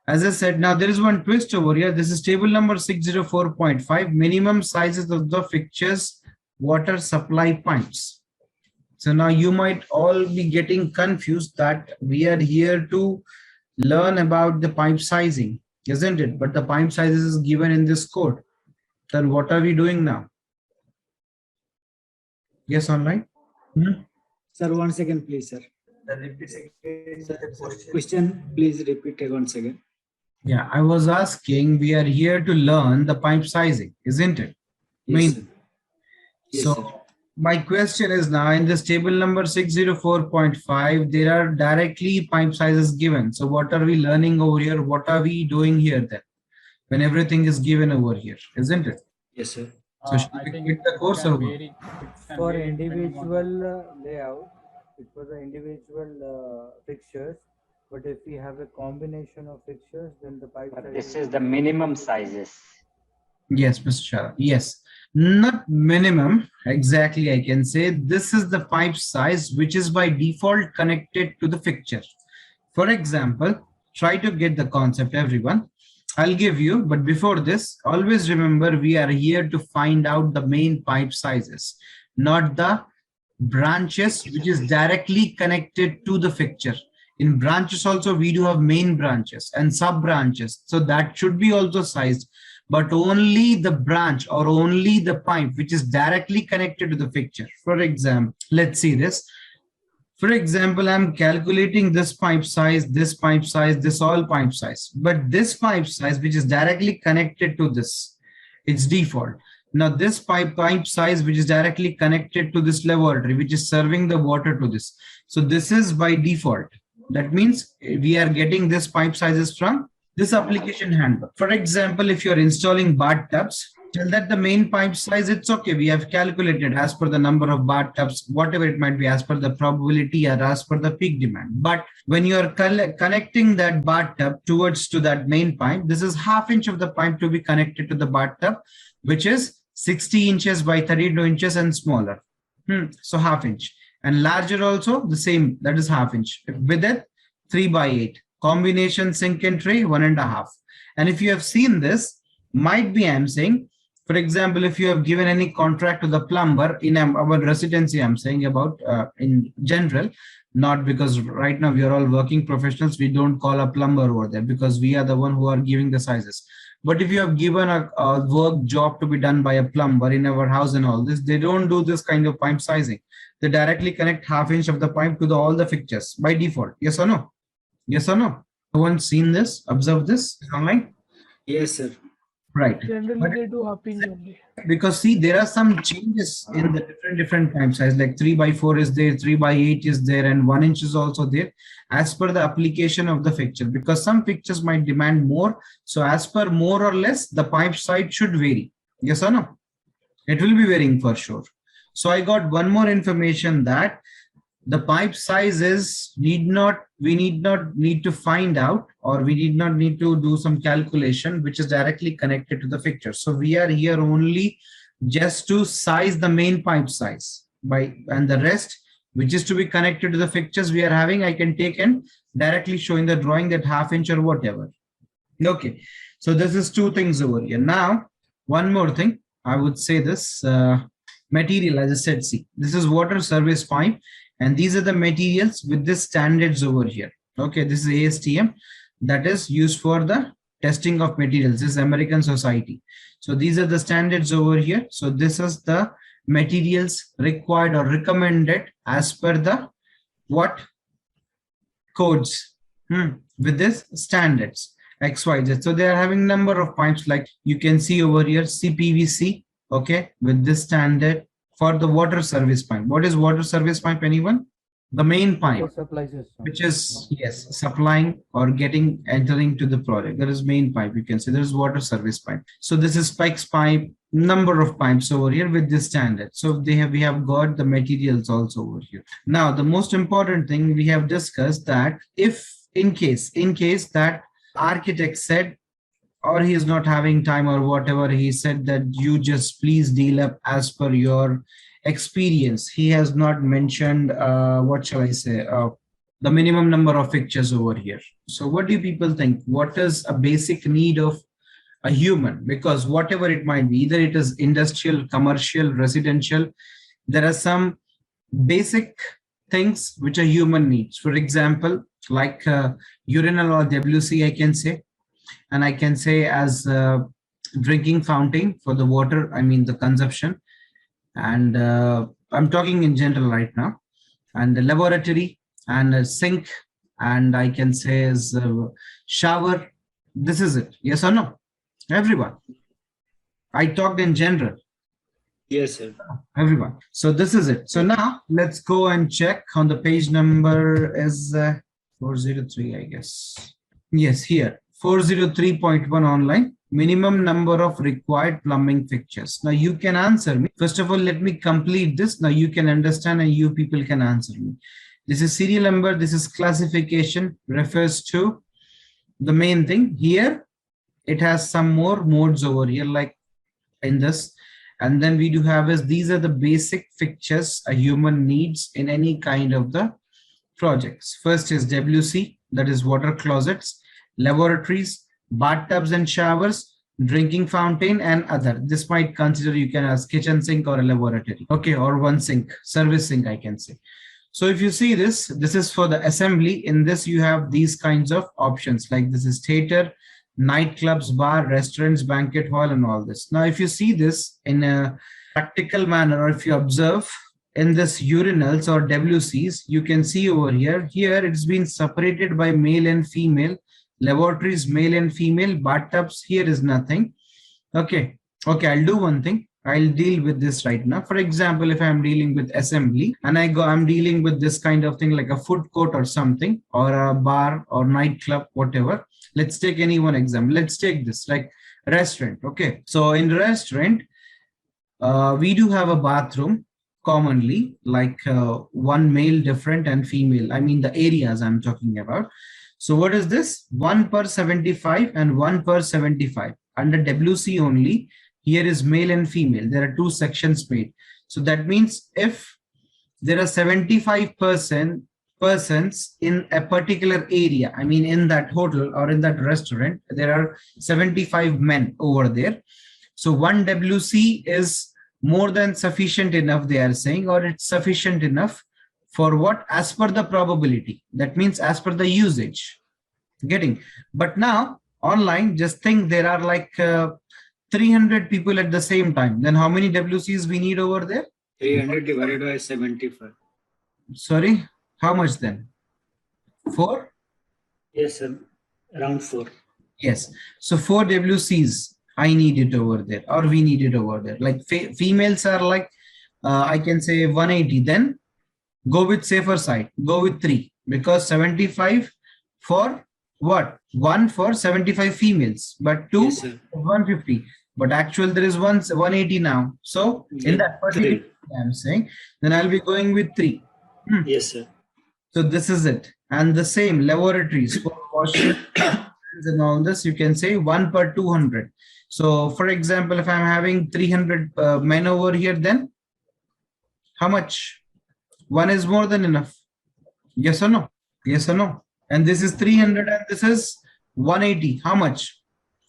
As I said, now there is one twist over here. This is table number 604.5, minimum sizes of the fixtures, water supply pipes. So now you might all be getting confused that we are here to learn about the pipe sizing, isn't it? But the pipe sizes is given in this code. Then what are we doing now? Yes, online? Sir, 1 second, please, sir. Question, please repeat it once again. Yeah, I was asking, we are here to learn the pipe sizing, isn't it? Yes, sir. Yes, so sir. My question is now in this table number 604.5, there are directly pipe sizes given. So what are we learning over here? What are we doing here then? When everything is given over here, isn't it? Yes, sir. So should we quit the course or what? For individual layout, it was the individual fixtures. But if we have a combination of fixtures, then the pipe size. This is the minimum sizes. Yes, Mr. Shah. Yes, not minimum. Exactly, I can say this is the pipe size which is by default connected to the fixture. For example, try to get the concept, everyone. I'll give you, but before this, always remember we are here to find out the main pipe sizes, not the branches which is directly connected to the fixture. In branches also, we do have main branches and sub branches. So that should be also sized, but only the branch or only the pipe which is directly connected to the fixture. For example, let's see this. For example, I'm calculating this pipe size, this all pipe size, but this pipe size which is directly connected to this, it's default. Now this pipe size which is directly connected to this laboratory, which is serving the water to this. So this is by default. That means we are getting this pipe sizes from this application handbook. For example, if you're installing bathtubs, tell that the main pipe size, it's okay. We have calculated as per the number of bathtubs, whatever it might be, as per the probability or as per the peak demand. But when you are connecting that bathtub towards to that main pipe, this is ½ inch of the pipe to be connected to the bathtub, which is 60 inches by 32 inches and smaller. So ½ inch. And larger also the same, that is ½ inch. With it, 3/8. Combination sink and tray, 1.5. And if you have seen this, might be I'm saying, For example, if you have given any contract to the plumber in our residency, I'm saying about in general, not because right now we are all working professionals, we don't call a plumber over there because we are the one who are giving the sizes. But if you have given a work job to be done by a plumber in our house and all this, they don't do this kind of pipe sizing. They directly connect ½ inch of the pipe to all the fixtures by default. Yes or no? Yes or no? No one's seen this, observed this online? Yes, sir. Right. Generally, they do half inch only. Because see, there are some changes in the different pipe size, like 3x4 is there, 3x8 is there, and 1 inch is also there, as per the application of the fixture. Because some fixtures might demand more, so as per more or less, the pipe size should vary. Yes or no? It will be varying for sure. So I got one more information that the pipe sizes we need not need to find out, or we did not need to do some calculation which is directly connected to the fixture. So we are here only just to size the main pipe size and the rest which is to be connected to the fixtures we are having, I can take and directly show in the drawing that ½ inch or whatever. Okay, so this is two things over here. Now one more thing I would say, this material, as I said, see, this is water service pipe. And these are the materials with the standards over here. Okay, this is ASTM, that is used for the testing of materials. This is American Society. So these are the standards over here. So this is the materials required or recommended as per the what codes with this standards XYZ. So they are having number of pipes, like you can see over here, CPVC. Okay, with this standard. For the water service pipe. What is water service pipe, anyone? The main pipe, which is, yes, supplying or entering to the project. That is main pipe. You can say there is water service pipe. So this is PEX pipe, number of pipes over here with this standard. So we have got the materials also over here. Now, the most important thing we have discussed, that if in case that architect said, or he is not having time or whatever, he said that you just please deal up as per your experience. He has not mentioned, what shall I say, the minimum number of fixtures over here. So what do people think? What is a basic need of a human? Because whatever it might be, either it is industrial, commercial, residential, there are some basic things which a human needs. For example, like urinal or WC, I can say. And I can say as drinking fountain for the water, I mean the consumption. And I'm talking in general right now. And the laboratory and a sink, and I can say as shower. This is it. Yes or no? Everyone. I talked in general. Yes, sir. Everyone. So this is it. So now let's go and check on the page number is 403, I guess. Yes, here. 403.1 online, minimum number of required plumbing fixtures. Now you can answer me. First of all, let me complete this. Now you can understand and you people can answer me. This is serial number. This is classification, refers to the main thing. Here, it has some more modes over here, like in this. And then we do have is these are the basic fixtures a human needs in any kind of the projects. First is WC, that is water closets, laboratories, bathtubs and showers, drinking fountain, and other. This might consider you can as kitchen sink or a laboratory. Okay, or one sink, service sink, I can say. So if you see this is for the assembly. In this, you have these kinds of options, like this is theater, nightclubs, bar, restaurants, banquet hall, and all this. Now, if you see this in a practical manner, or if you observe in this urinals or WCs, you can see over here, it's been separated by male and female. Laboratories, male and female. Bathtubs, here is nothing. Okay, I'll do one thing. I'll deal with this right now. For example, if I'm dealing with assembly and I'm dealing with this kind of thing like a food court or something, or a bar or nightclub, whatever. Let's take any one example. Let's take this, like restaurant. Okay, so in restaurant, we do have a bathroom commonly, like one male different and female. I mean the areas I'm talking about. So what is this? 1 per 75 and 1 per 75. Under WC only, here is male and female. There are two sections made. So that means if there are 75 persons in a particular area, I mean in that hotel or in that restaurant, there are 75 men over there. So 1 WC is more than sufficient enough, they are saying, or it's sufficient enough for what? As per the probability. That means as per the usage. Getting. But now online, just think there are like 300 people at the same time. Then how many WCs we need over there? 300 divided by 75. Sorry, how much then? 4? Yes, sir. Around 4. Yes. So 4 WCs I need it over there, or we need it over there. Like females are like, I can say 180. Then go with safer side. Go with 3, because 75 for what? 1 for 75 females, but 2 Yes, sir. 150. But actual there is 180 now. So in that particular, I'm saying, then I'll be going with 3. Yes, sir. So this is it. And the same laboratories for washing and all this, you can say 1 per 200. So for example, if I'm having 300 men over here, then how much? 1 is more than enough. Yes or no? Yes or no? And this is 300 and this is 180. How much?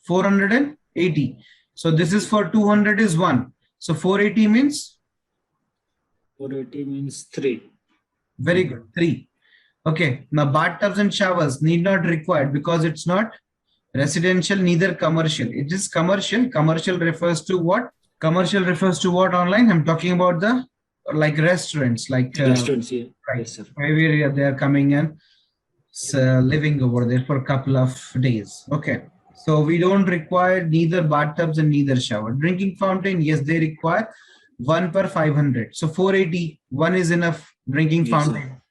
480. So this is for 200 is 1. So 480 means? 480 means 3. Very good. 3. Okay. Now bathtubs and showers need not required because it's not residential, neither commercial. It is commercial. Commercial refers to what? Commercial refers to what online? I'm talking about the like restaurants, like Restaurants, yeah. right. Yes, sir. Area they are coming and living over there for a couple of days. Okay. So we don't require neither bathtubs and neither shower. Drinking fountain, yes, they require 1 per 500. So 480, 1 is enough. Drinking fountain.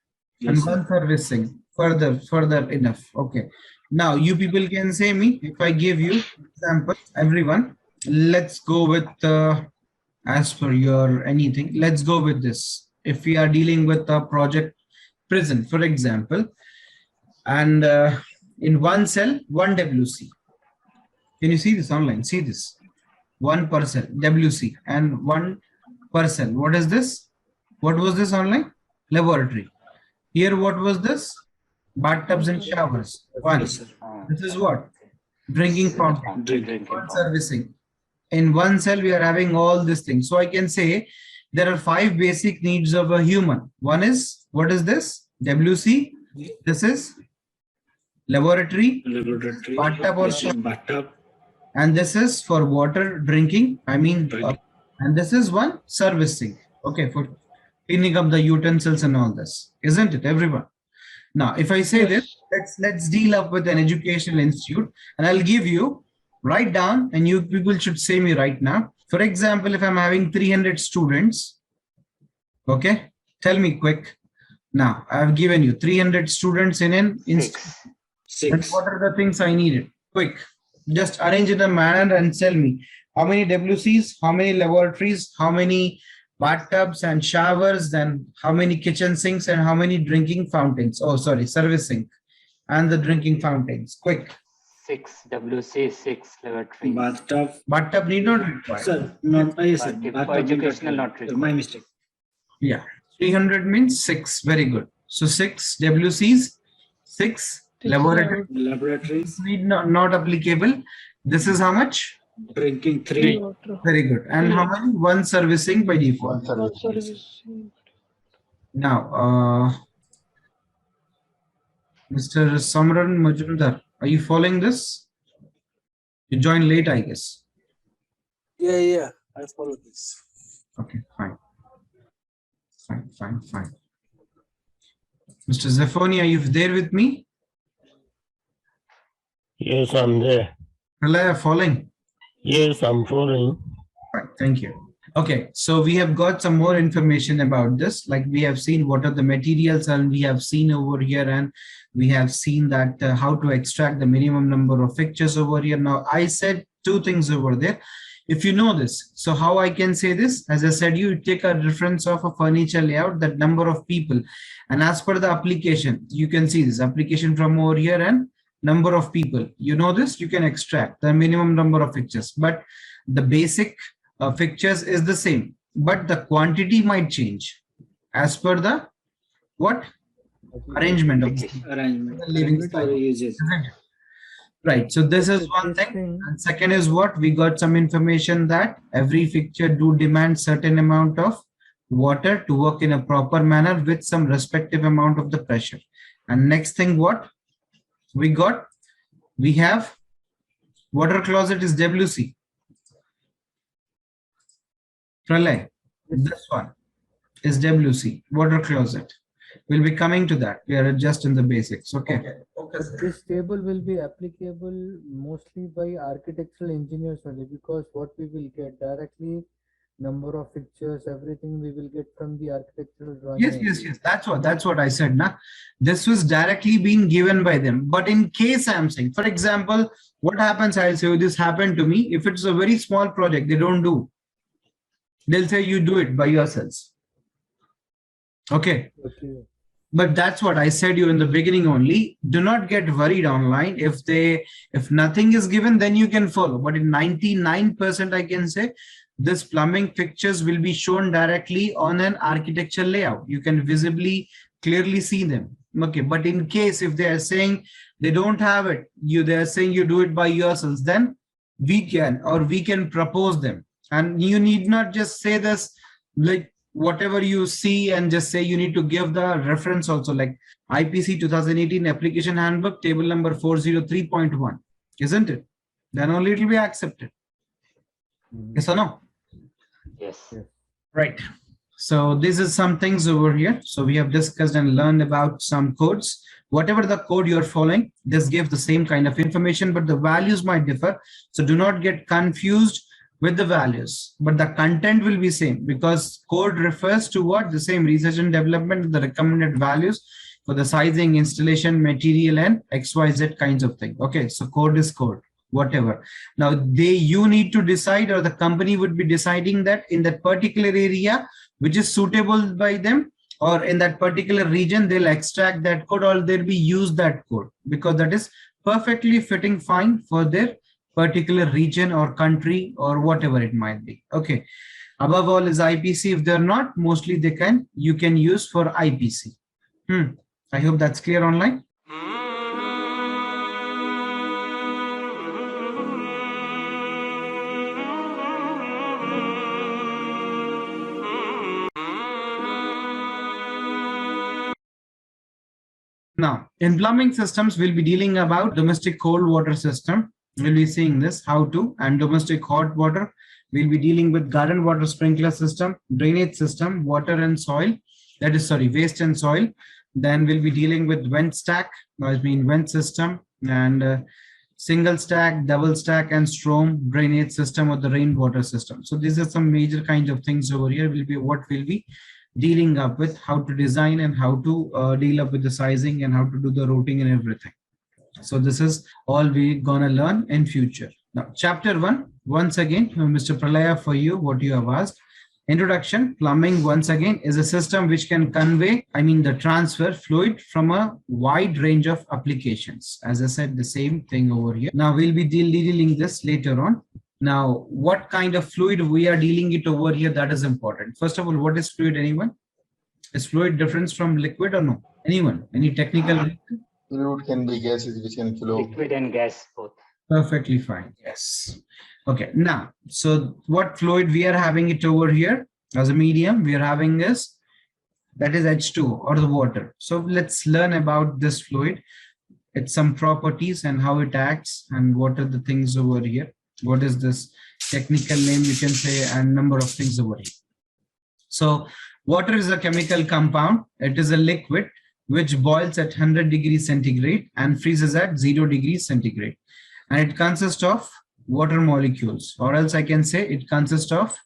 Yes, And 1 servicing. Further enough. Okay. Now you people can say me, if I give you example, everyone, let's go with as per your anything, let's go with this. If we are dealing with a project prison, for example, and in one cell, 1 WC. Can you see this online? See this. 1 per cell, WC, and 1 per cell. What is this? What was this online? Laboratory. Here, what was this? Bathtubs and showers. 1. This is what? Drinking fountain. One servicing. In one cell, we are having all these things. So I can say there are 5 basic needs of a human. One is, what is this? WC. This is laboratory, bathtub or shower. And this is for water drinking. I mean, and this is one servicing. Okay, for cleaning up the utensils and all this, isn't it, everyone? Now, if I say this, let's deal up with an educational institute, and I'll give you, write down, and you people should say me right now. For example, if I'm having 300 students, okay, tell me quick. Now, I've given you 300 students in an institute. And what are the things I needed? Quick, just arrange in a manner and tell me how many WCs, how many laboratories, how many bathtubs and showers, then how many kitchen sinks, and how many drinking fountains. Oh, sorry, service sink and the drinking fountains. Quick. 6 WC, 6 laboratory. Bathtub need not require. Sir, no, yes, sir. For educational not required. My mistake. Yeah, 300 means 6. Very good. So 6 WCs, 6 laboratories. Need not applicable. This is how much? Drinking 3. Very good. And how many? 1 servicing by default. Now, Mr. Samran Majumdar, are you following this? You joined late, I guess. Yeah, I follow this. Okay, fine. Fine. Mr. Zafoni, are you there with me? Yes, I'm there. Are you following? Yes, I'm following. Right, thank you. Okay, so we have got some more information about this. Like we have seen what are the materials, and we have seen over here, and we have seen that how to extract the minimum number of fixtures over here. Now, I said 2 things over there. If you know this, so how I can say this, as I said, you take a reference of a furniture layout, that number of people, and as per the application, you can see this application from over here and number of people. You know this, you can extract the minimum number of fixtures, but the basic fixtures is the same, but the quantity might change as per the what? Arrangement of the living style. Right. So this Okay, is one this thing. And second is what? We got some information that every fixture do demand certain amount of water to work in a proper manner with some respective amount of the pressure. And next thing what? We got? We have water closet is WC. Pralay. This one is WC, water closet. We'll be coming to that. We are just in the basics. Okay. But this table will be applicable mostly by architectural engineers only, because what we will get directly, number of fixtures, everything we will get from the architectural drawing. Yes. That's what I said. Nah? This was directly being given by them. But in case I'm saying, for example, what happens, I'll say this happened to me. If it's a very small project, they don't do. They'll say you do it by yourselves. Okay. But that's what I said you in the beginning only. Do not get worried online. If nothing is given, then you can follow. But in 99%, I can say this plumbing fixtures will be shown directly on an architecture layout. You can visibly, clearly see them. Okay. But in case if they are saying they don't have it, they are saying you do it by yourselves, then we can propose them. And you need not just say this like whatever you see and just say, you need to give the reference also, like IPC 2018 application handbook table number 403.1, isn't it? Then only it will be accepted. Yes or no? Yes. Right. So this is some things over here. So we have discussed and learned about some codes. Whatever the code you're following, this gives the same kind of information, but the values might differ. So do not get confused with the values, but the content will be same, because code refers to what? The same research and development, the recommended values for the sizing, installation, material, and XYZ kinds of thing. Okay, so code is code, whatever. Now you need to decide, or the company would be deciding that in that particular area, which is suitable by them, or in that particular region, they'll extract that code or they'll be use that code, because that is perfectly fitting fine for their particular region or country or whatever it might be. Okay. Above all is IPC. If they're not, mostly you can use for IPC. I hope that's clear online. Now, in plumbing systems, we'll be dealing about domestic cold water system. We'll be seeing this, how to, and domestic hot water. We'll be dealing with garden water sprinkler system, drainage system, water and soil, waste and soil. Then we'll be dealing with vent stack, vent system, and single stack, double stack, and storm drainage system, or the rainwater system. So these are some major kinds of things over here. Will be what we'll be dealing up with, how to design and how to deal up with the sizing and how to do the routing and everything. So this is all we're gonna learn in future. Now, chapter 1, once again, Mr. Pralaya, for you, what you have asked. Introduction. Plumbing, once again, is a system which can convey, the transfer fluid from a wide range of applications. As I said, the same thing over here. Now we'll be dealing this later on. Now, what kind of fluid we are dealing it over here, that is important. First of all, what is fluid, anyone? Is fluid different from liquid or no? Anyone? Any technical reason? Fluid can be gases which can flow. Liquid and gas both. Perfectly fine. Yes. Okay. Now, so what fluid we are having it over here as a medium, we are having is, that is H2 or the water. So let's learn about this fluid, its some properties and how it acts and what are the things over here. What is this technical name you can say, and number of things over here. So water is a chemical compound. It is a liquid which boils at 100 degrees centigrade and freezes at 0 degrees centigrade. And it consists of water molecules, or else I can say it consists of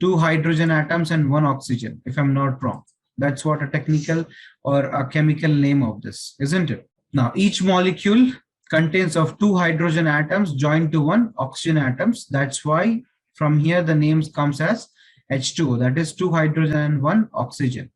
2 hydrogen atoms and 1 oxygen, if I'm not wrong. That's what a technical or a chemical name of this, isn't it? Now, each molecule contains of 2 hydrogen atoms joined to 1 oxygen atoms. That's why from here the name comes as H2O, that is 2 hydrogen and 1 oxygen,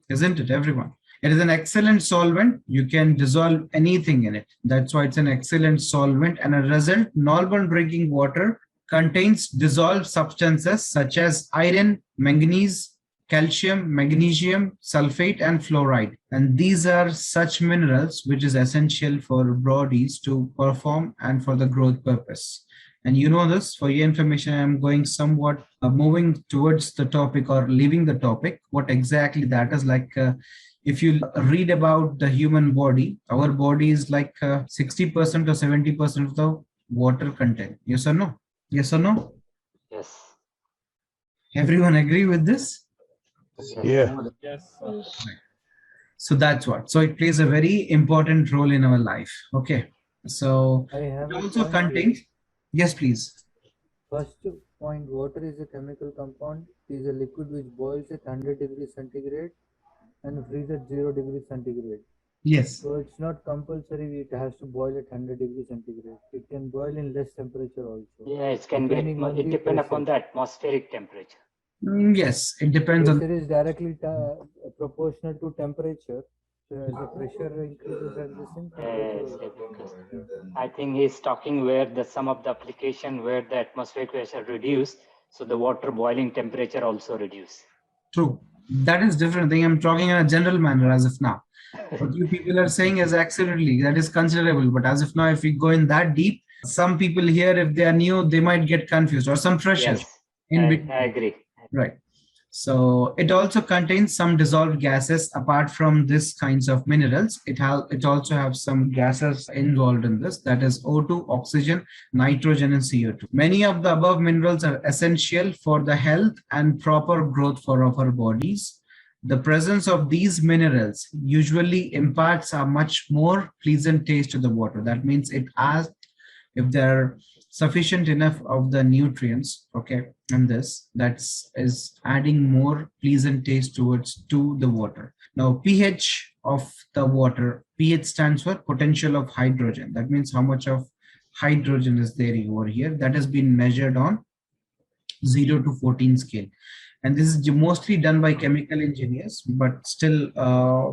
isn't it, everyone? It is an excellent solvent. You can dissolve anything in it. That's why it's an excellent solvent. And a result, normal drinking water contains dissolved substances such as iron, manganese, calcium, magnesium, sulfate, and fluoride. And these are such minerals which is essential for bodies to perform and for the growth purpose. And you know this, for your information, I'm going somewhat moving towards the topic or leaving the topic, what exactly that is like. If you read about the human body, our body is like 60% or 70% of the water content. Yes or no? Yes or no? Yes. Everyone agree with this? Yeah. Yes. So that's what. So it plays a very important role in our life. Okay. So I have it a also point contains. here. Yes, please. First point, water is a chemical compound. It is a liquid which boils at 100 degrees centigrade and freezes at 0 degrees centigrade. Yes. So it's not compulsory it has to boil at 100 degrees centigrade. It can boil in less temperature also. Yeah, it can be. It depends upon the atmospheric temperature. Yes, it depends on. Pressure is directly proportional to temperature. So as the pressure increases at the same temperature. Yes, I think he's talking where some of the application where the atmospheric pressure reduce, so the water boiling temperature also reduce. True. That is different thing. I'm talking in a general manner as of now. What you people are saying is absolutely, that is considerable. But as of now, if we go in that deep, some people here, if they are new, they might get confused, or some freshers. Yes, in between. I agree. Right. So it also contains some dissolved gases. Apart from this kinds of minerals, it also have some gases involved in this, that is O2, oxygen, nitrogen, and CO2. Many of the above minerals are essential for the health and proper growth for our bodies. The presence of these minerals usually imparts a much more pleasant taste to the water. That means it adds, if there are sufficient enough of the nutrients, okay, and this is adding more pleasant taste to the water. Now pH of the water, pH stands for potential of hydrogen. That means how much of hydrogen is there over here. That has been measured on 0 to 14 scale. And this is mostly done by chemical engineers, but still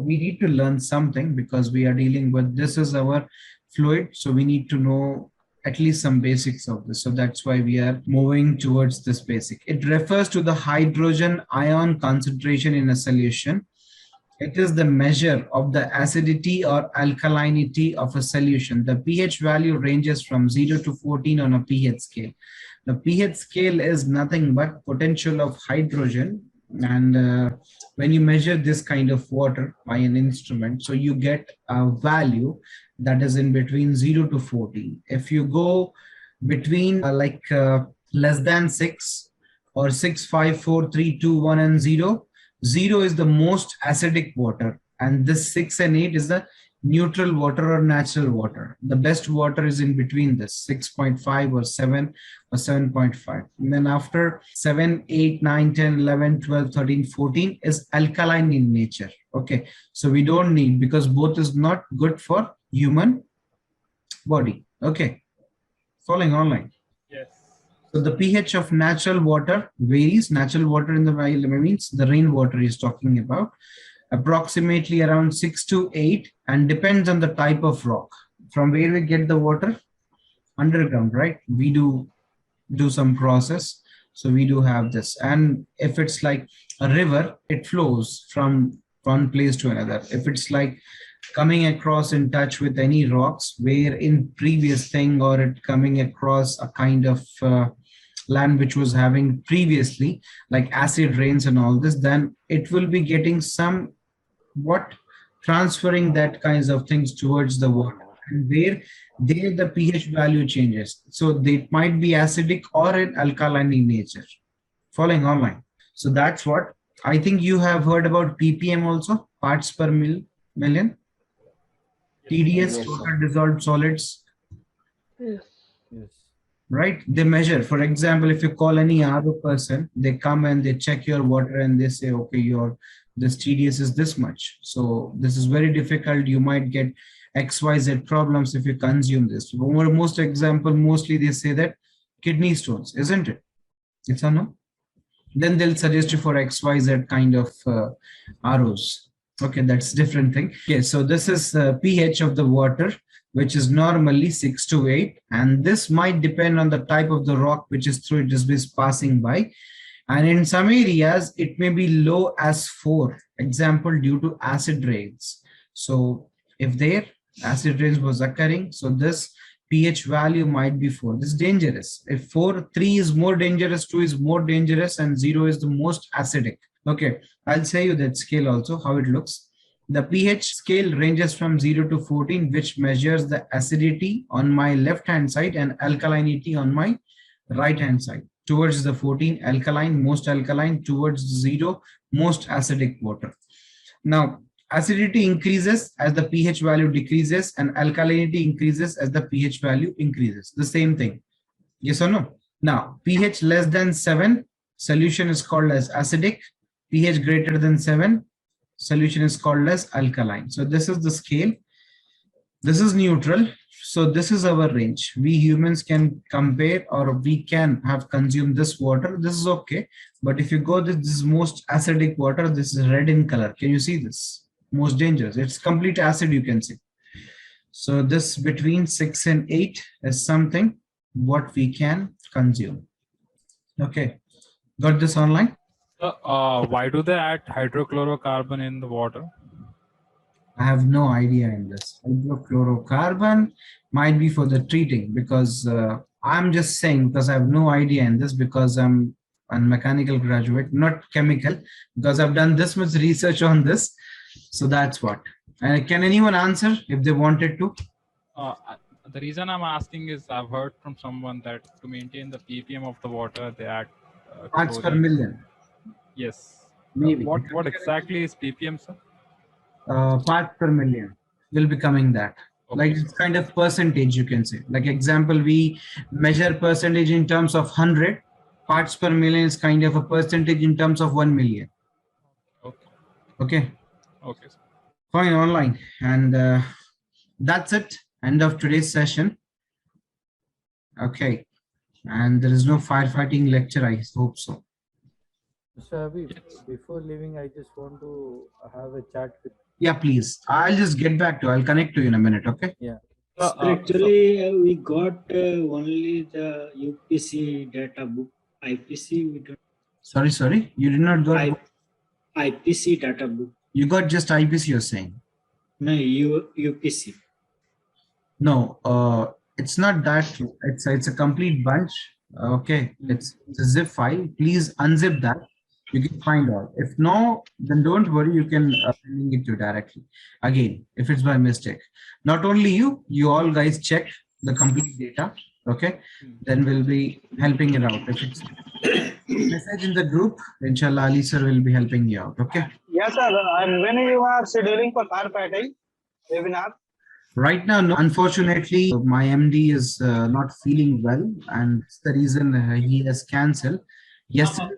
we need to learn something because we are dealing with, this is our fluid, so we need to know at least some basics of this. So that's why we are moving towards this basic. It refers to the hydrogen ion concentration in a solution. It is the measure of the acidity or alkalinity of a solution. The pH value ranges from 0 to 14 on a pH scale. The pH scale is nothing but potential of hydrogen. And when you measure this kind of water by an instrument, so you get a value that is in between 0 to 14. If you go between less than 6 or 6, 5, 4, 3, 2, 1, and 0, 0 is the most acidic water, and this 6 and 8 is the neutral water or natural water. The best water is in between this 6.5 or 7 or 7.5. And then after 7, 8, 9, 10, 11, 12, 13, 14 is alkaline in nature. Okay, so we don't need, because both is not good for human body. Okay, following online. Yes. So the pH of natural water varies. Natural water in the means the rainwater is talking about, approximately around 6 to 8, and depends on the type of rock. From where we get the water? Underground, right? We do some process, so we do have this. And if it's like a river, it flows from one place to another. If it's like coming across in touch with any rocks where in previous thing, or it coming across a kind of land which was having previously like acid rains and all this, then it will be getting some transferring that kinds of things towards the water, and where there the pH value changes, so they might be acidic or an alkaline in nature. Following online. So that's what I think you have heard about. ppm also, parts per million. TDS, total dissolved solids. Yes. Right, they measure. For example, if you call any RO person, they come and they check your water and they say, okay, this TDS is this much, so this is very difficult, you might get XYZ problems if you consume this. Mostly they say that kidney stones, isn't it? It's a no. Then they'll suggest you for XYZ kind of ROs. Okay, that's different thing. Okay, so this is pH of the water, which is normally 6 to 8, and this might depend on the type of the rock which is through it is passing by. And in some areas, it may be low as 4, example, due to acid rains. So if there acid rains was occurring, so this pH value might be 4. This is dangerous. If 3 is more dangerous, 2 is more dangerous, and 0 is the most acidic. Okay, I'll show you that scale also, how it looks. The pH scale ranges from 0 to 14, which measures the acidity on my left-hand side and alkalinity on my right-hand side. Towards the 14, alkaline, most alkaline; towards 0, most acidic water. Now, acidity increases as the pH value decreases, and alkalinity increases as the pH value increases. The same thing. Yes or no? Now, pH less than 7, solution is called as acidic. pH greater than 7, solution is called as alkaline. So this is the scale. This is neutral. So this is our range. We humans can compare, or we can have consumed this water. This is okay. But if you go this is most acidic water, this is red in color. Can you see this? Most dangerous. It's complete acid, you can see. So this between 6 and 8 is something what we can consume. Okay. Got this online? Why do they add hydrochlorocarbon in the water? I have no idea in this. Hydrochlorocarbon might be for the treating, because I'm just saying, because I have no idea in this, because I'm a mechanical graduate, not chemical, because I've done this much research on this. So that's what. And can anyone answer if they wanted to? The reason I'm asking is I've heard from someone that to maintain the ppm of the water, they add Parts per chlorine. million. Yes. Maybe. What exactly is ppm, sir? Parts per million will be coming that. Okay. Like it's kind of percentage, you can say. Like example, we measure percentage in terms of 100. Parts per million is kind of a percentage in terms of 1 million. Okay. Okay. Okay. Sir. Fine, online. And that's it. End of today's session. Okay. And there is no firefighting lecture, I hope so. Mr. Habib, before leaving, I just want to have a chat with. Yeah, please. I'll just get back to. I'll connect to you in a minute. Okay. Yeah. Actually, we got only the UPC data book. IPC we don't. Sorry. You did not got IPC data book. You got just IPC, you're saying? No, UPC. No, it's not that. It's a complete bunch. Okay, it's a zip file. Please unzip that. You can find out. If no, then don't worry. You can link it to directly. Again, if it's by mistake. Not only you all guys check the complete data. Okay, then we'll be helping it out. If it's message in the group, inshallah, Ali sir will be helping you out. Okay. Yes, sir. And when you are scheduling for firefighting webinar? Right now, no, unfortunately, my MD is not feeling well, and that's the reason he has cancelled. Yesterday,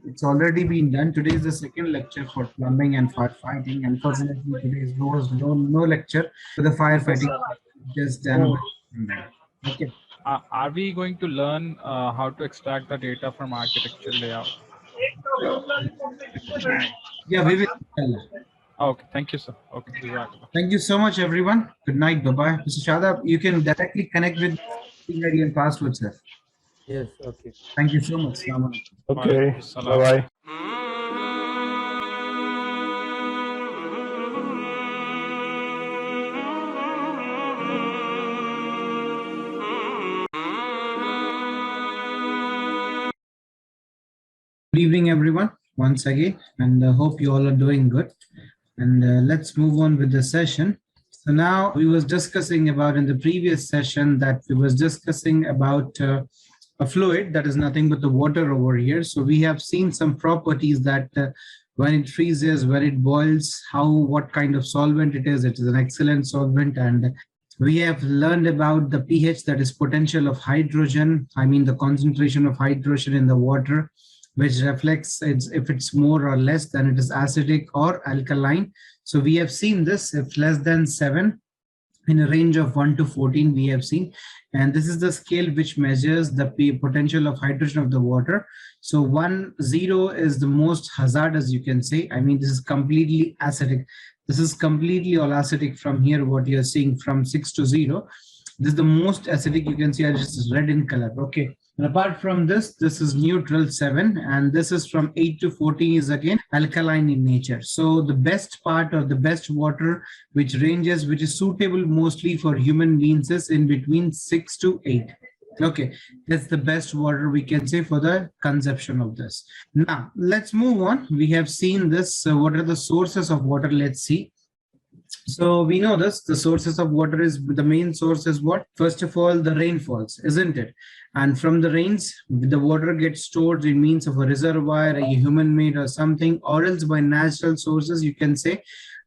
it's already been done. Today is the second lecture for plumbing and firefighting. Unfortunately, today is no lecture for the firefighting. Just done. Okay. Are we going to learn how to extract the data from architectural layout? Yeah, we will. Okay, thank you, sir. Okay, thank you so much, everyone. Good night. Bye-bye. Mr. Shadab, you can directly connect with ID and password, sir. Yes, okay. Thank you so much. Okay, bye-bye. Good evening, everyone, once again, and I hope you all are doing good. And let's move on with the session. So now we was discussing about in the previous session that we was discussing about a fluid that is nothing but the water over here. So we have seen some properties that when it freezes, when it boils, what kind of solvent it is. It is an excellent solvent. And we have learned about the pH, that is potential of hydrogen. I mean the concentration of hydrogen in the water, which reflects if it's more or less, then it is acidic or alkaline. So we have seen this, if less than 7, in a range of 1 to 14 we have seen. And this is the scale which measures the potential of hydrogen of the water. So 0 is the most hazardous, you can say. I mean, this is completely acidic. This is completely all acidic from here, what you're seeing from 6 to 0. This is the most acidic, you can see, it's red in color. Okay. And apart from this, this is neutral 7, and this is from 8 to 14 is again alkaline in nature. So the best part or the best water which ranges, which is suitable mostly for human beings, is in between 6 to 8. Okay, that's the best water we can say for the consumption of this. Now let's move on. We have seen this. What are the sources of water? Let's see. So we know this, the sources of water is, the main source is what? First of all, the rainfalls, isn't it? And from the rains, the water gets stored in means of a reservoir, a human made or something, or else by natural sources, you can say,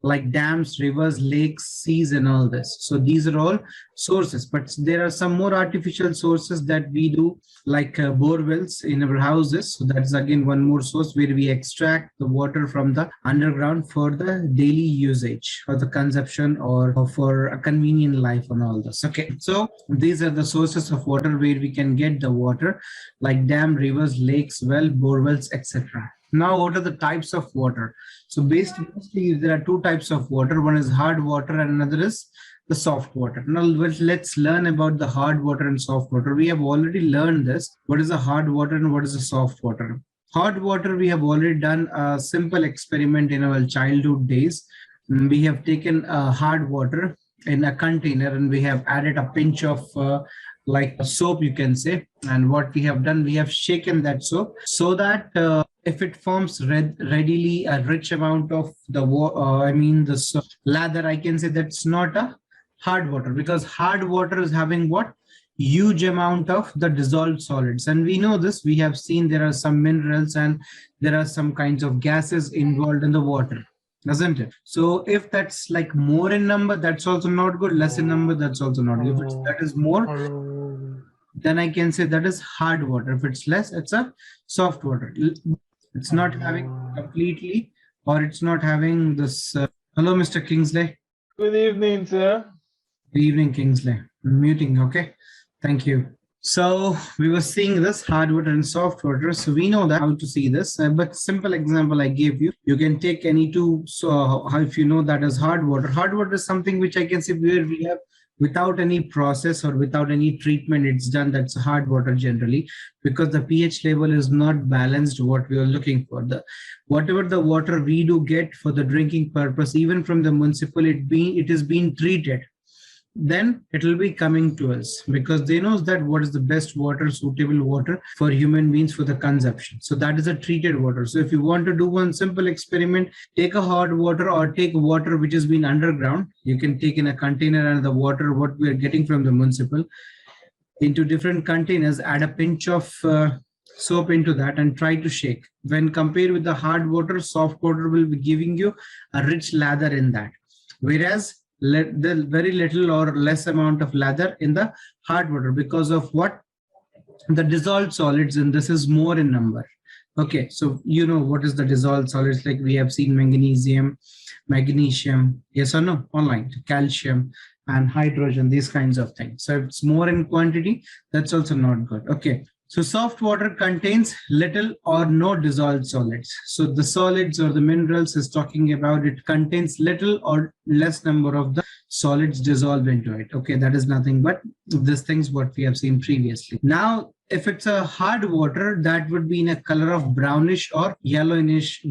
like dams, rivers, lakes, seas, and all this. So these are all sources, but there are some more artificial sources that we do, like bore wells in our houses. So that's again one more source where we extract the water from the underground for the daily usage or the consumption or for a convenient life and all this. Okay, so these are the sources of water where we can get the water, like dam, rivers, lakes, well, bore wells, etc. Now, what are the types of water? So basically, there are two types of water. One is hard water and another is the soft water. Now, let's learn about the hard water and soft water. We have already learned this. What is the hard water and what is the soft water? Hard water, we have already done a simple experiment in our childhood days. We have taken hard water in a container and we have added a pinch of like a soap, you can say. And what we have done, we have shaken that soap so that if it forms readily a rich amount of the lather, I can say that's not a hard water, because hard water is having what? Huge amount of the dissolved solids. And we know this, we have seen there are some minerals and there are some kinds of gases involved in the water, doesn't it? So if that's like more in number, that's also not good. Less in number, that's also not good. If that is more, then I can say that is hard water. If it's less, it's a soft water. It's not having completely, or it's not having this. Hello, Mr. Kingsley. Good evening, sir. Good evening, Kingsley. I'm muting, okay? Thank you. So we were seeing this hard water and soft water. So we know that how to see this, but simple example I gave you, you can take any two. So if you know that is hard water is something which I can say where we have without any process or without any treatment, it's done. That's hard water generally, because the pH level is not balanced what we are looking for. Whatever the water we do get for the drinking purpose, even from the municipal, it is being treated, then it will be coming to us, because they know that what is the best water, suitable water for human beings for the consumption. So that is a treated water. So if you want to do one simple experiment, take a hard water or take water which has been underground. You can take in a container and the water what we are getting from the municipal into different containers, add a pinch of soap into that and try to shake. When compared with the hard water, soft water will be giving you a rich lather in that, whereas the very little or less amount of lather in the hard water, because of what? The dissolved solids in this is more in number. Okay, so you know what is the dissolved solids, like we have seen magnesium, yes or no, online, calcium and hydrogen, these kinds of things. So if it's more in quantity, that's also not good. Okay, so soft water contains little or no dissolved solids. So the solids or the minerals is talking about, it contains little or less number of the solids dissolved into it. Okay, that is nothing but these things what we have seen previously. Now, if it's a hard water, that would be in a color of brownish or yellowish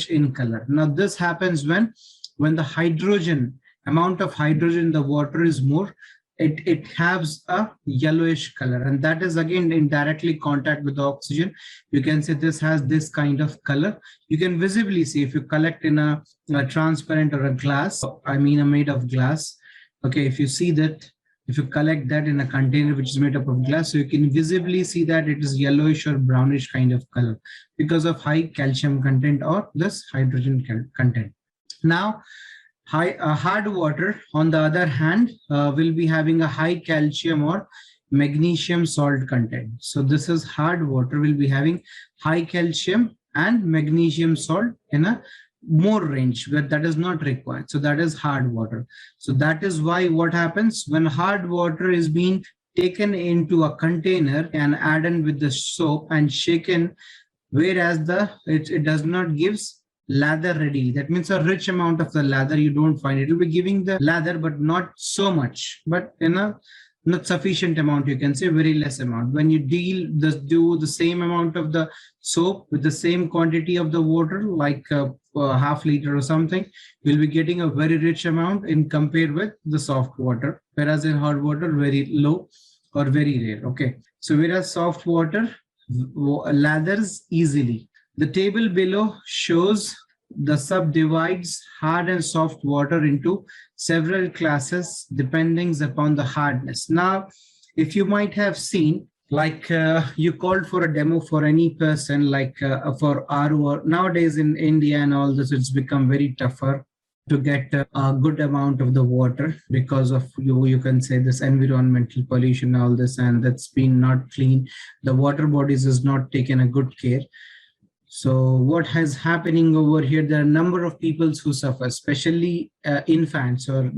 in color. Now this happens when the hydrogen, amount of hydrogen in the water is more, it has a yellowish color, and that is again in directly contact with the oxygen. You can say this has this kind of color. You can visibly see if you collect in a transparent or a glass, made of glass. Okay, if you see that, if you collect that in a container which is made up of glass, so you can visibly see that it is yellowish or brownish kind of color because of high calcium content or this hydrogen content. Now, hard water, on the other hand, will be having a high calcium or magnesium salt content. So this is hard water will be having high calcium and magnesium salt in a more range, but that is not required. So that is hard water. So that is why what happens when hard water is being taken into a container and added with the soap and shaken, whereas it does not gives lather ready. That means a rich amount of the lather you don't find. It will be giving the lather, but not so much. But not sufficient amount, you can say very less amount. When you do the same amount of the soap with the same quantity of the water, like half liter or something, you'll be getting a very rich amount in compared with the soft water, whereas in hot water, very low or very rare. Okay, so whereas soft water lathers easily. The table below shows the subdivides hard and soft water into several classes depending upon the hardness. Now, if you might have seen, like you called for a demo for any person, like for RO, nowadays in India and all this, it's become very tougher to get a good amount of the water because of you can say this environmental pollution, all this, and that's been not clean. The water bodies is not taken a good care. So what has happening over here, there are a number of people who suffer, especially infants or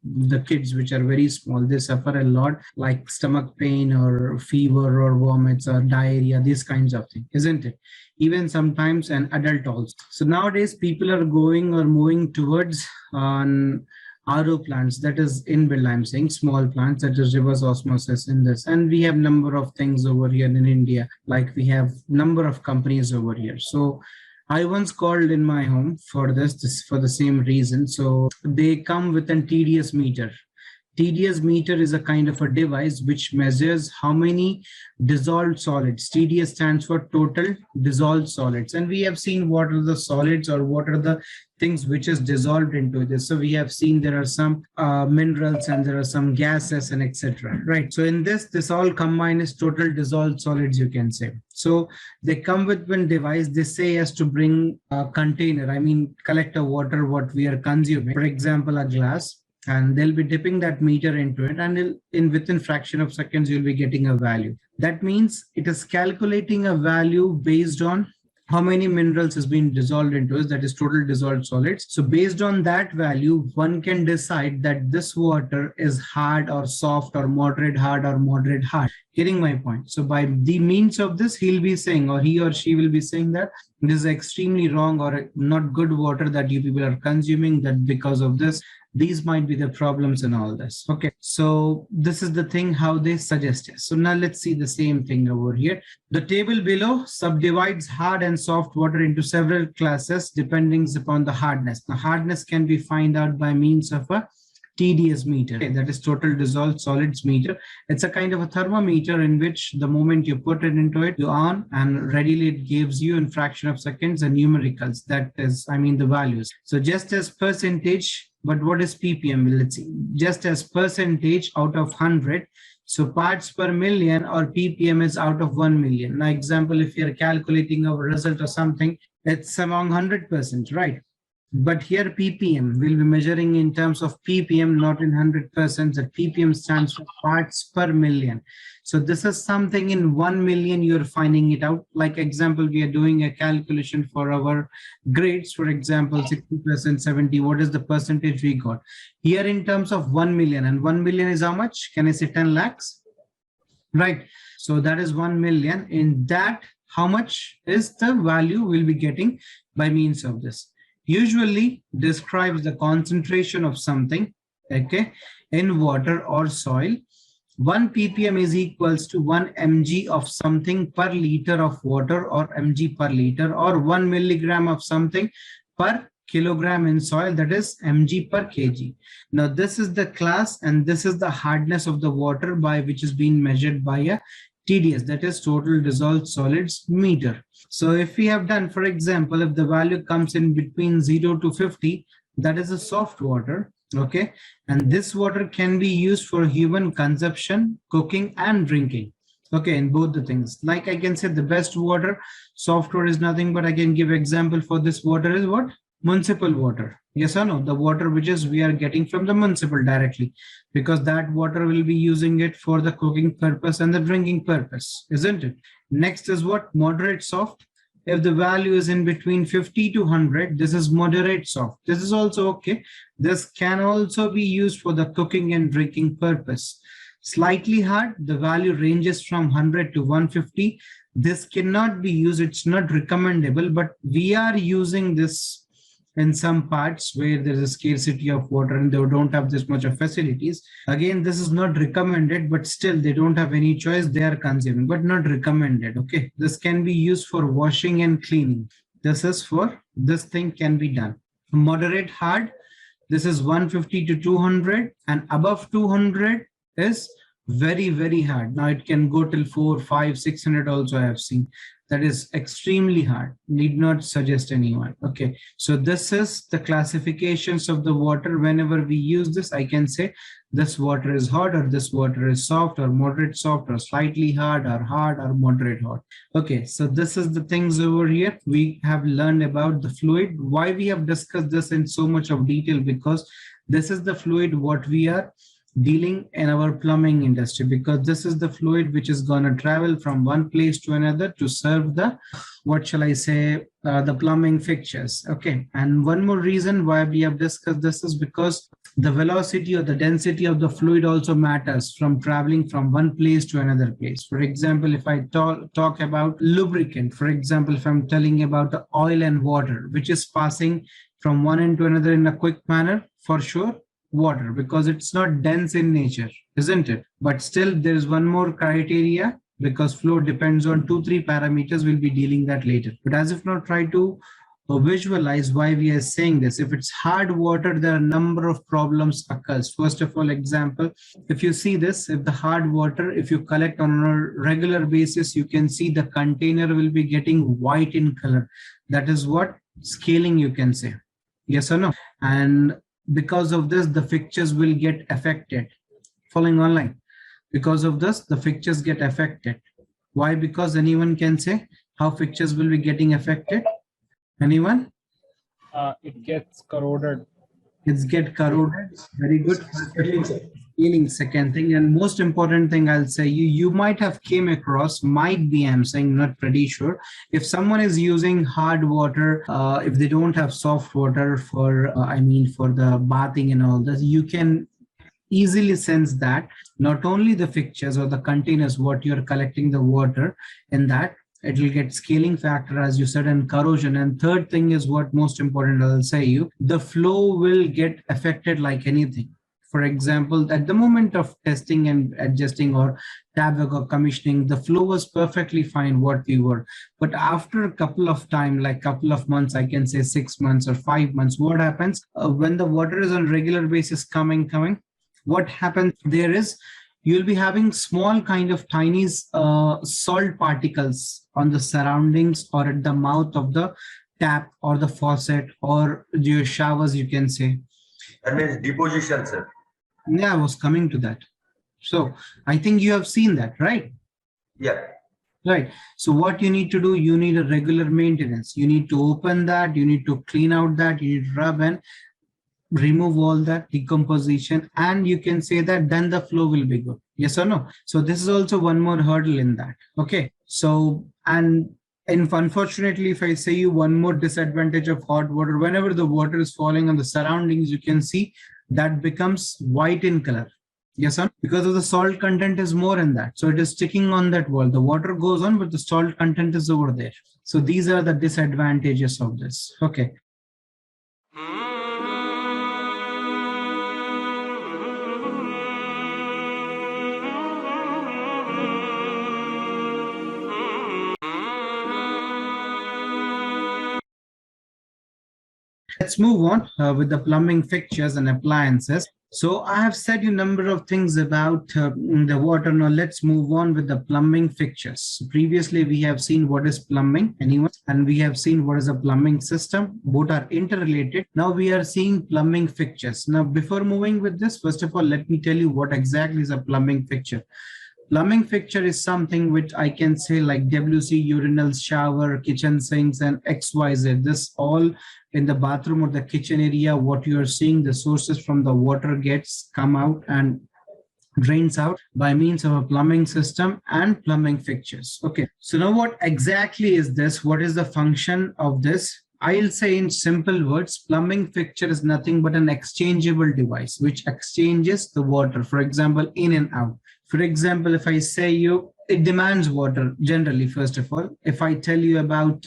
the kids which are very small. They suffer a lot, like stomach pain or fever or vomits or diarrhea, these kinds of things, isn't it? Even sometimes an adult also. So nowadays people are going or moving towards RO plants, that is inbuilt, I'm saying small plants, that is reverse osmosis in this. And we have number of things over here in India, like we have number of companies over here. So I once called in my home for this for the same reason. So they come with an TDS meter. TDS meter is a kind of a device which measures how many dissolved solids. TDS stands for total dissolved solids. And we have seen what are the solids or what are the things which is dissolved into this. So we have seen there are some minerals and there are some gases and etc. Right. So in this all combined is total dissolved solids, you can say. So they come with one device. They say us to bring a container, I mean collect a water what we are consuming, for example a glass, and they'll be dipping that meter into it, and within fraction of seconds you'll be getting a value. That means it is calculating a value based on how many minerals has been dissolved into it, that is total dissolved solids. So based on that value, one can decide that this water is hard or soft or moderate hard or moderate hard. Getting my point? So by the means of this, he'll be saying, or he or she will be saying that this is extremely wrong or not good water that you people are consuming, that because of this, these might be the problems and all this. Okay, so this is the thing how they suggest it. So now let's see the same thing over here. The table below subdivides hard and soft water into several classes depending upon the hardness. The hardness can be found out by means of a TDS meter, okay, that is total dissolved solids meter. It's a kind of a thermometer in which the moment you put it into it, you on, and readily it gives you in fraction of seconds the numericals, that is, I mean the values. So just as percentage, but what is ppm? Let's see, just as percentage out of 100. So parts per million or ppm is out of 1 million. Now example, if you're calculating a result or something, it's among 100%, right? But here ppm will be measuring in terms of ppm, not in 100%. That ppm stands for parts per million. So this is something in 1 million you're finding it out. Like example, we are doing a calculation for our grades, for example 60%, 70, what is the percentage we got here in terms of 1 million, and 1 million is how much? Can I say 10 lakhs? Right. So that is 1 million. In that, how much is the value we'll be getting by means of this? Usually describes the concentration of something, okay, in water or soil. 1 ppm is equals to 1 mg of something per liter of water, or mg per liter, or 1 milligram of something per kilogram in soil, that is mg per kg. Now this is the class and this is the hardness of the water by which is being measured by a TDS, that is total dissolved solids meter. So if we have done, for example, if the value comes in between 0 to 50, that is a soft water, okay, and this water can be used for human consumption, cooking and drinking, okay, in both the things. Like I can say the best water, soft water is nothing but I can give example for this water is what? Municipal water. Yes or no? The water which is we are getting from the municipal directly, because that water will be using it for the cooking purpose and the drinking purpose, isn't it? Next is what? Moderate soft. If the value is in between 50 to 100, this is moderate soft. This is also okay. This can also be used for the cooking and drinking purpose. Slightly hard, the value ranges from 100 to 150. This cannot be used. It's not recommendable, but we are using this in some parts where there's a scarcity of water and they don't have this much of facilities. Again, this is not recommended, but still they don't have any choice. They are consuming, but not recommended. Okay. This can be used for washing and cleaning. This thing can be done. Moderate hard, this is 150 to 200, and above 200 is very, very hard. Now it can go till 4, 5, 600 also I have seen. That is extremely hard. Need not suggest anyone. Okay. So this is the classifications of the water. Whenever we use this, I can say this water is hot, or this water is soft, or moderate soft, or slightly hard, or moderate hot. Okay. So this is the things over here. We have learned about the fluid. Why we have discussed this in so much of detail? Because this is the fluid what we are dealing in our plumbing industry, because this is the fluid which is going to travel from one place to another to serve the, what shall I say, the plumbing fixtures. Okay. And one more reason why we have discussed this is because the velocity or the density of the fluid also matters from traveling from one place to another place. For example, if I talk about lubricant, for example, if I'm telling about the oil and water, which is passing from one end to another in a quick manner, for sure, water, because it's not dense in nature, isn't it? But still there is one more criteria, because flow depends on 2-3 parameters. We'll be dealing that later. But as if not, try to visualize why we are saying this. If it's hard water, there are a number of problems occurs. First of all, example, if you see this, if the hard water, if you collect on a regular basis, you can see the container will be getting white in color. That is what scaling, you can say. Yes or no? And because of this, the fixtures will get affected. Following online. Because of this, the fixtures get affected. Why? Because anyone can say how fixtures will be getting affected? Anyone? It gets corroded. It's get corroded. Very good. Scaling, second thing, and most important thing I'll say, you might have came across, might be, I'm saying, not pretty sure, if someone is using hard water, if they don't have soft water for for the bathing and all this, you can easily sense that not only the fixtures or the containers what you're collecting the water in that, it will get scaling factor, as you said, and corrosion. And third thing is what most important, I'll say you, the flow will get affected like anything. For example, at the moment of testing and adjusting or tab work or commissioning, the flow was perfectly fine what we were. But after a couple of time, like couple of months, I can say 6 months or 5 months, what happens when the water is on regular basis coming, what happens there is you'll be having small kind of tiny salt particles on the surroundings or at the mouth of the tap or the faucet or your showers, you can say. That means deposition, sir. Yeah, I was coming to that. So I think you have seen that, right? Yeah. Right. So what you need to do, you need a regular maintenance. You need to open that, you need to clean out that, you need to rub and remove all that decomposition, and you can say that then the flow will be good. Yes or no? So this is also one more hurdle in that. Okay. So, and unfortunately, if I say you one more disadvantage of hot water, whenever the water is falling on the surroundings, you can see that becomes white in color. Yes, sir? Because of the salt content is more in that. So it is sticking on that wall. The water goes on, but the salt content is over there. So these are the disadvantages of this. Okay. Let's move on with the plumbing fixtures and appliances. So I have said you a number of things about the water. Now let's move on with the plumbing fixtures. Previously, we have seen what is plumbing, anyone, and we have seen what is a plumbing system. Both are interrelated. Now we are seeing plumbing fixtures. Now, before moving with this, first of all, let me tell you what exactly is a plumbing fixture. Plumbing fixture is something which I can say like WC, urinals, shower, kitchen sinks, and XYZ. This all in the bathroom or the kitchen area, what you are seeing, the sources from the water gets come out and drains out by means of a plumbing system and plumbing fixtures. Okay, so now what exactly is this? What is the function of this? I'll say in simple words, plumbing fixture is nothing but an exchangeable device which exchanges the water, for example, in and out. For example, if I say you, it demands water generally, first of all. If I tell you about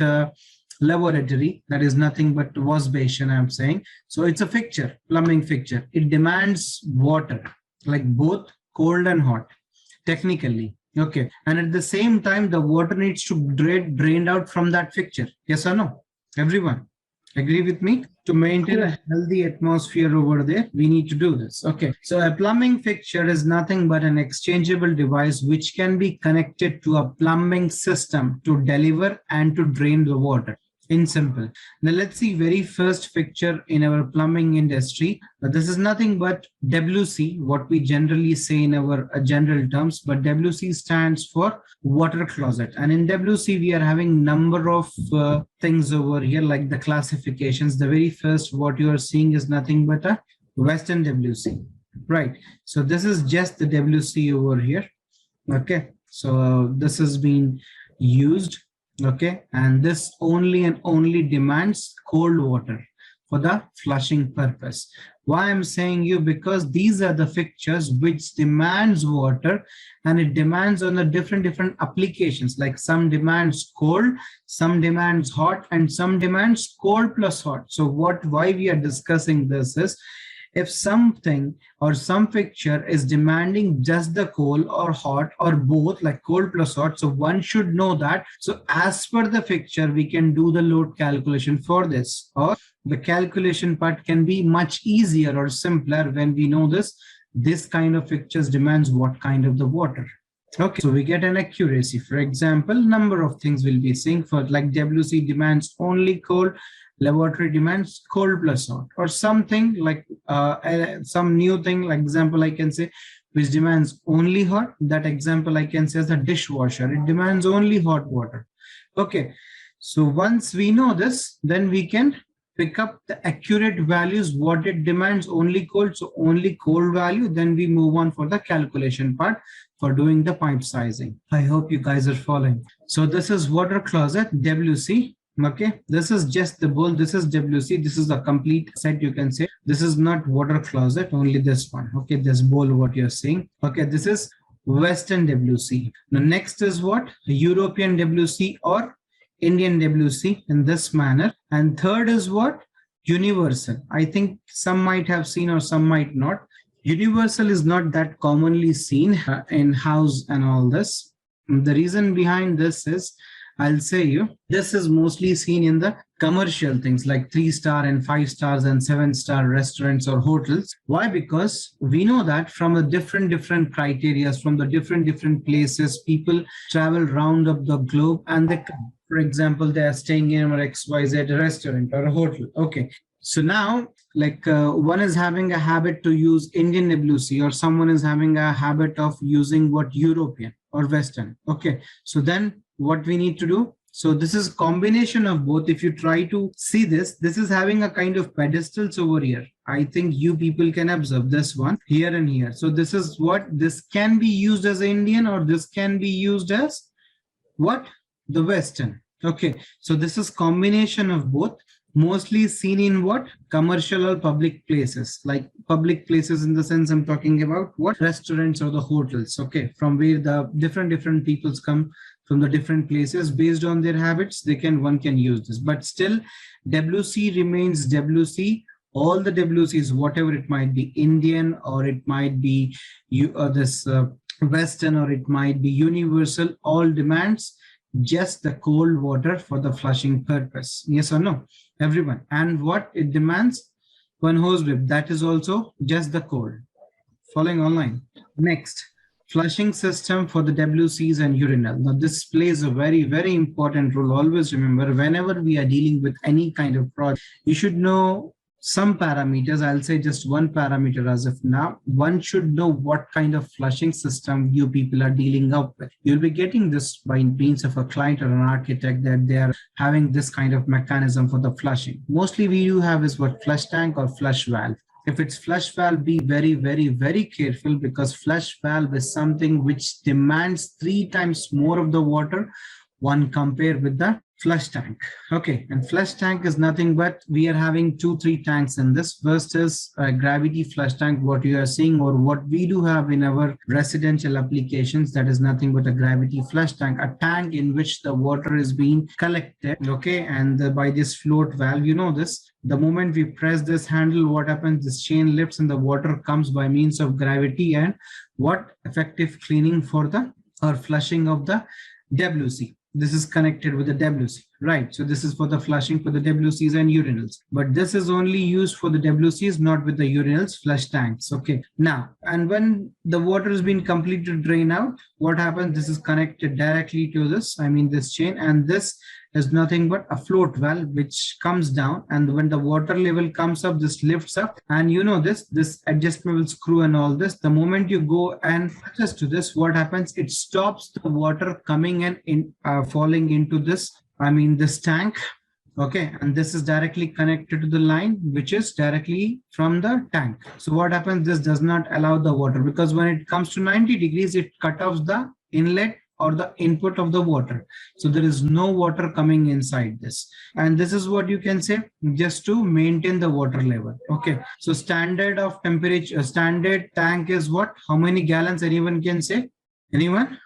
laboratory, that is nothing but wash basin, I'm saying. So it's a fixture, plumbing fixture. It demands water, like both cold and hot, technically. Okay. And at the same time, the water needs to drained out from that fixture. Yes or no? Everyone agree with me? To maintain a healthy atmosphere over there, we need to do this. Okay. So a plumbing fixture is nothing but an exchangeable device which can be connected to a plumbing system to deliver and to drain the water. In simple. Now let's see very first fixture in our plumbing industry. This is nothing but WC, what we generally say in our general terms, but WC stands for water closet. And in WC, we are having number of things over here, like the classifications. The very first, what you are seeing is nothing but a Western WC, right? So this is just the WC over here. Okay. So this has been used. Okay, and this only and only demands cold water for the flushing purpose. Why I'm saying you? Because these are the fixtures which demands water, and it demands on the different applications. Like some demands cold, some demands hot, and some demands cold plus hot. So why we are discussing this is, if something or some fixture is demanding just the cold or hot or both, like cold plus hot, so one should know that. So as per the fixture, we can do the load calculation for this, or the calculation part can be much easier or simpler when we know this kind of fixtures demands what kind of the water. Okay, so we get an accuracy. For example, number of things we'll be seeing for, like WC demands only cold, laboratory demands cold plus hot, or something like some new thing, like example I can say, which demands only hot. That example I can say as a dishwasher, it demands only hot water. Okay, so once we know this, then we can pick up the accurate values, what it demands only cold, so only cold value. Then we move on for the calculation part for doing the pipe sizing. I hope you guys are following. So this is water closet, WC. Okay, this is just the bowl. This is WC. This is the complete set, you can say. This is not water closet, only this one. Okay, this bowl, what you're seeing. Okay, this is Western WC. Now next is what? European WC or Indian WC in this manner. And third is what? Universal. I think some might have seen or some might not. Universal is not that commonly seen in house and all this. The reason behind this is, I'll say you, this is mostly seen in the commercial things like 3-star and 5 stars and 7-star restaurants or hotels. Why? Because we know that from the different criteria, from the different places, people travel round up the globe and they come. For example, they are staying in an XYZ restaurant or a hotel. Okay. So now, like one is having a habit to use Indian WC, or someone is having a habit of using what European or Western. Okay. So then what we need to do? So this is combination of both. If you try to see this is having a kind of pedestals over here. I think you people can observe this one here and here. So this is what this can be used as Indian, or this can be used as what? The Western. Okay. So this is combination of both. Mostly seen in what? Commercial or public places. Like public places in the sense I'm talking about what? Restaurants or the hotels. Okay. From where the different peoples come from the different places, based on their habits, one can use this. But still, WC remains WC. All the WCs, whatever it might be, Indian, or it might be Western, or it might be universal, all demands just the cold water for the flushing purpose. Yes or no? Everyone. And what it demands? One hose whip. That is also just the cold. Following online. Next, flushing system for the WCs and urinal. Now this plays a very important role. Always remember, whenever we are dealing with any kind of project, you should know some parameters. I'll say just one parameter as of now. One should know what kind of flushing system you people are dealing up with. You'll be getting this by means of a client or an architect, that they are having this kind of mechanism for the flushing. Mostly we do have is what? Flush tank or flush valve. If it's flush valve, be very careful, because flush valve is something which demands 3 times more of the water one compared with the flush tank. Okay, and flush tank is nothing but we are having 2-3 tanks in this. First is a gravity flush tank, what you are seeing or what we do have in our residential applications. That is nothing but a gravity flush tank, a tank in which the water is being collected. Okay, and by this float valve, you know this. The moment we press this handle, what happens? This chain lifts and the water comes by means of gravity, and what effective cleaning for the or flushing of the WC. This is connected with the WC, right? So this is for the flushing for the WCs and urinals, but this is only used for the WCs, not with the urinals, flush tanks. Okay, now, and when the water has been completely drained out, what happens? This is connected directly to this, this chain, and this is nothing but a float valve which comes down, and when the water level comes up, this lifts up, and you know this adjustable screw and all this. The moment you go and adjust to this, what happens? It stops the water coming and falling into this this tank. Okay, and this is directly connected to the line which is directly from the tank. So what happens? This does not allow the water, because when it comes to 90 degrees, it cuts off the inlet or the input of the water. So there is no water coming inside this. And this is what you can say, just to maintain the water level. Okay, so standard of temperature, standard tank is what? How many gallons? Anyone can say? Anyone?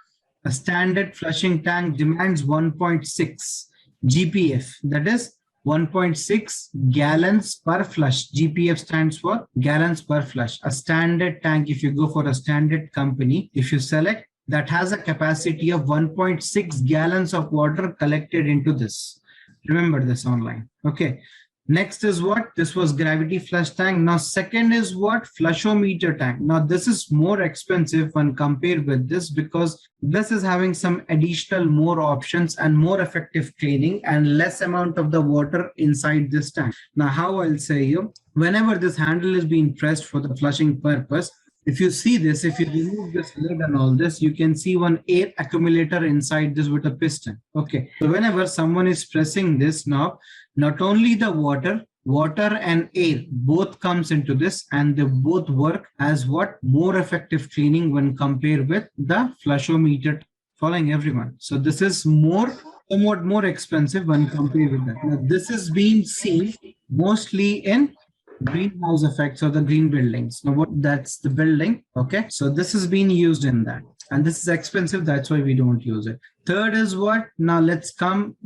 A standard flushing tank demands 1.6 GPF. That is 1.6 gallons per flush. GPF stands for gallons per flush. A standard tank, if you go for a standard company, if you select, that has a capacity of 1.6 gallons of water collected into this. Remember this online. Okay. Next is what? This was gravity flush tank. Now second is what? Flushometer tank. Now this is more expensive when compared with this, because this is having some additional more options and more effective cleaning and less amount of the water inside this tank. Now how I'll say you, whenever this handle is being pressed for the flushing purpose, if you see this, if you remove this lid and all this, you can see one air accumulator inside this with a piston. Okay. So whenever someone is pressing this knob, not only the water and air both comes into this, and they both work as what? More effective cleaning when compared with the flushometer. Following everyone. So this is somewhat more expensive when compared with that. Now this is being seen mostly in greenhouse effects or the green buildings. Now that's the building. Okay, so this is being used in that, and this is expensive, that's why we don't use it. Third is what? Now let's come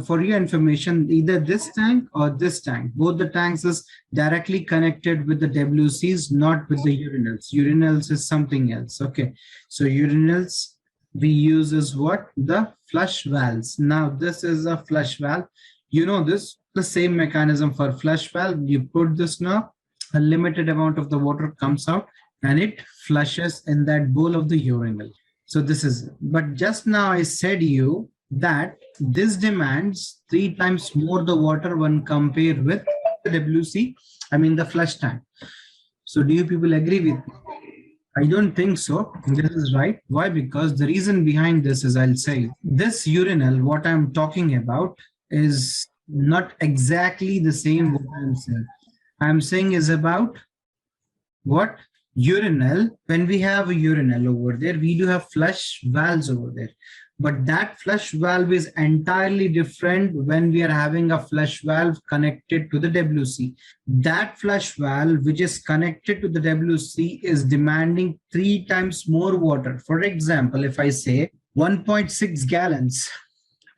for your information, either this tank or this tank, both the tanks is directly connected with the WCs, not with the urinals. Urinals is something else. Okay, so urinals we use is what? The flush valves. Now this is a flush valve. You know this, the same mechanism for flush valve. You put this knob, a limited amount of the water comes out and it flushes in that bowl of the urinal. So this is, but just now I said you that this demands 3 times more the water when compared with the WC, the flush tank. So do you people agree with me? I don't think so. This is right. Why? Because the reason behind this is, I'll say, this urinal, what I'm talking about, is not exactly the same what I'm saying. I'm saying is about what? Urinal. When we have a urinal over there, we do have flush valves over there. But that flush valve is entirely different when we are having a flush valve connected to the WC. That flush valve which is connected to the WC is demanding 3 times more water. For example, if I say 1.6 gallons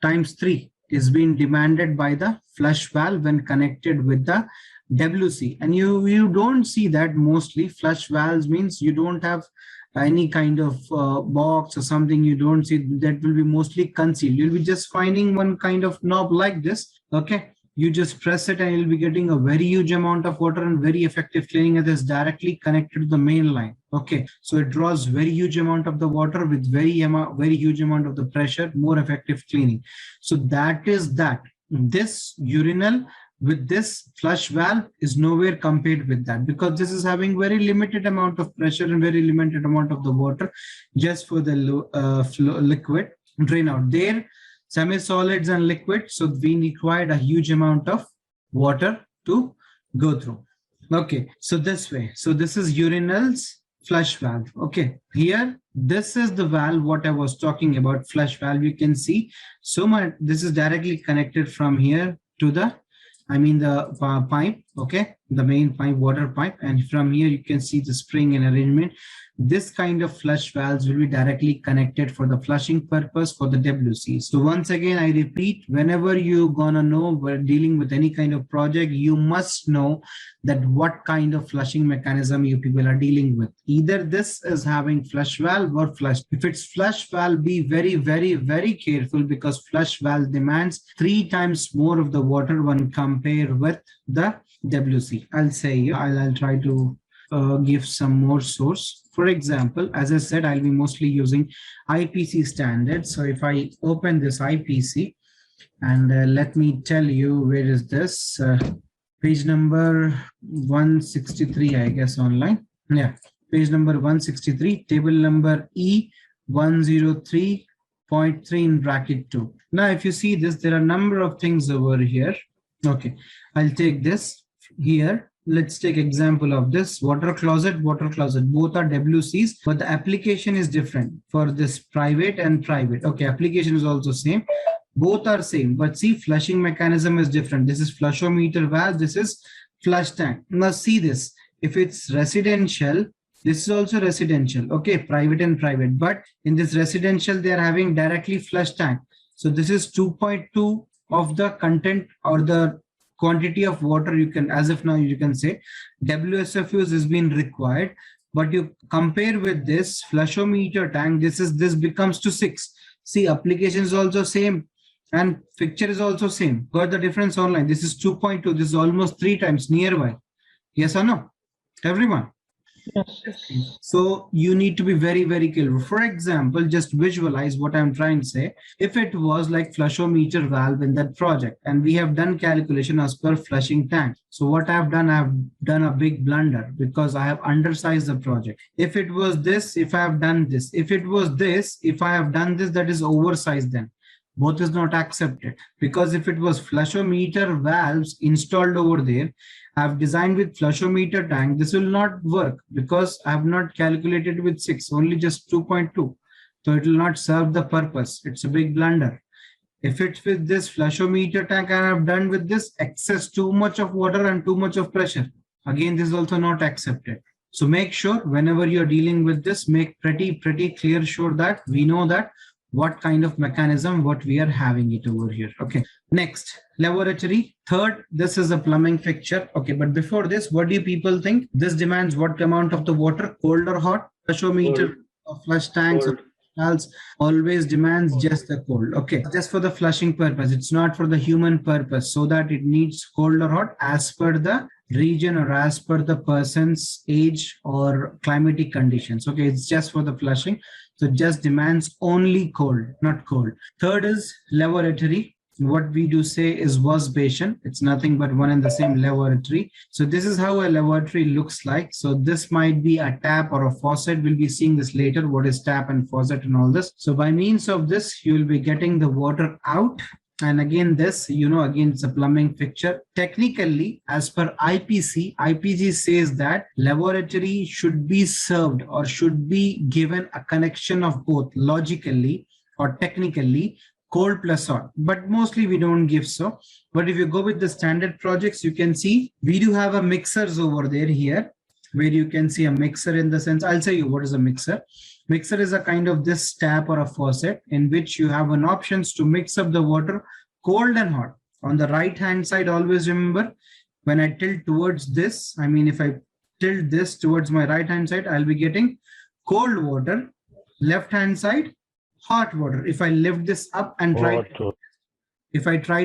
times 3 is being demanded by the flush valve when connected with the WC. And you don't see that mostly. Flush valves means you don't have any kind of box or something. You don't see that, will be mostly concealed. You'll be just finding one kind of knob like this. Okay, you just press it and you'll be getting a very huge amount of water and very effective cleaning. It is directly connected to the main line. Okay, so it draws very huge amount of the water with very huge amount of the pressure, more effective cleaning. So that is that. This urinal with this flush valve is nowhere compared with that, because this is having very limited amount of pressure and very limited amount of the water just for the liquid drain out. There, semi-solids and liquid, so we required a huge amount of water to go through. Okay, so this way. So this is urinals flush valve. Okay, here, this is the valve, what I was talking about, flush valve. You can see, so much, this is directly connected from here to the, the pipe, okay, the main pipe, water pipe. And from here, you can see the spring and arrangement. This kind of flush valves will be directly connected for the flushing purpose for the WC. So once again, I repeat, whenever you're gonna know we're dealing with any kind of project, you must know that what kind of flushing mechanism you people are dealing with. Either this is having flush valve or flush. If it's flush valve, be very, very, very careful, because flush valve demands 3 times more of the water when compared with the WC. I'll try to give some more source. For example, as I said, I'll be mostly using IPC standard. So if I open this IPC and let me tell you, where is this? Page number 163, I guess, online. Yeah, page number 163, table number E103.3 in bracket 2. Now, if you see this, there are a number of things over here. Okay, I'll take this here. Let's take example of this water closet, both are WCs, but the application is different for this private and private. Okay, application is also same. Both are same, but see, flushing mechanism is different. This is flushometer valve, this is flush tank. Now see this, if it's residential, this is also residential, okay, private and private, but in this residential, they are having directly flush tank. So this is 2.2 of the content or the quantity of water you can, as of now, you can say WSFUs has been required, but you compare with this flushometer tank, this becomes to 6. See, application is also same and fixture is also same. Got the difference online? This is 2.2. This is almost 3 times nearby. Yes or no, everyone? Yes. So you need to be very, very careful. For example, just visualize what I'm trying to say. If it was like flushometer valve in that project, and we have done calculation as per flushing tank. So what I've done a big blunder, because I have undersized the project. If it was this, if I have done this, if it was this, if I have done this, that is oversized then. Both is not accepted, because if it was flushometer valves installed over there, I've designed with flushometer tank, this will not work because I have not calculated with 6, only just 2.2. So it will not serve the purpose. It's a big blunder. If it's with this flushometer tank and I've done with this, excess too much of water and too much of pressure. Again, this is also not accepted. So make sure whenever you're dealing with this, make pretty clear sure that we know that what kind of mechanism, what we are having it over here. Okay, next, laboratory. Third, this is a plumbing fixture. Okay, but before this, what do you people think? This demands what amount of the water, cold or hot? Flushometer, flush tanks, valves always demands just the cold. Okay, just for the flushing purpose. It's not for the human purpose, so that it needs cold or hot as per the region or as per the person's age or climatic conditions. Okay, it's just for the flushing. So just demands only cold, not cold. Third is laboratory. What we do say is was basin. It's nothing but one and the same laboratory. So this is how a laboratory looks like. So this might be a tap or a faucet. We'll be seeing this later, what is tap and faucet and all this. So by means of this, you will be getting the water out. And again, this, again, it's a plumbing fixture. Technically, as per IPC, IPC says that laboratory should be served or should be given a connection of both logically or technically, cold plus hot. But mostly we don't give so. But if you go with the standard projects, you can see we do have a mixers over there here, where you can see a mixer in the sense, I'll tell you what is a mixer. Mixer is a kind of this tap or a faucet in which you have an options to mix up the water cold and hot. On the right hand side, always remember when I tilt towards this, if I tilt this towards my right hand side, I'll be getting cold water. Left hand side, hot water. If I lift this up and try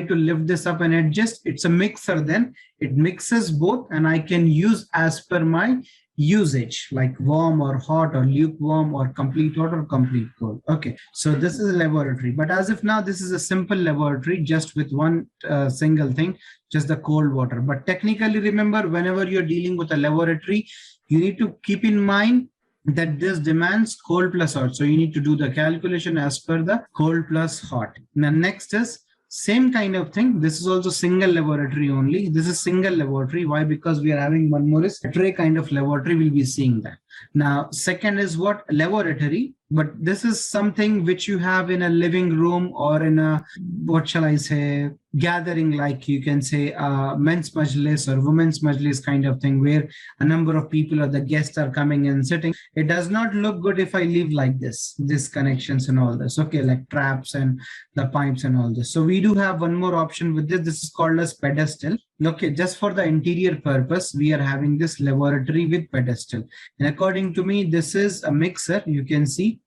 to lift this up and adjust, it's a mixer, then it mixes both and I can use as per my usage, like warm or hot or lukewarm or complete hot or complete cold. Okay, so this is a laboratory, but as of now, this is a simple laboratory just with one single thing, just the cold water. But technically, remember, whenever you're dealing with a laboratory, you need to keep in mind that this demands cold plus hot. So you need to do the calculation as per the cold plus hot. Now next is Same kind of thing. This is also single laboratory only. This is single laboratory. Why? Because we are having one more is tray kind of laboratory. We'll be seeing that. Now, second is what? Laboratory. But this is something which you have in a living room or in a, what shall I say, gathering, like you can say men's majlis or women's majlis kind of thing, where a number of people or the guests are coming and sitting. It does not look good if I leave like this connections and all this, okay, like traps and the pipes and all this. So we do have one more option with this. This is called as pedestal. Okay, just for the interior purpose, we are having this laboratory with pedestal. And according to me, this is a mixer. You can see,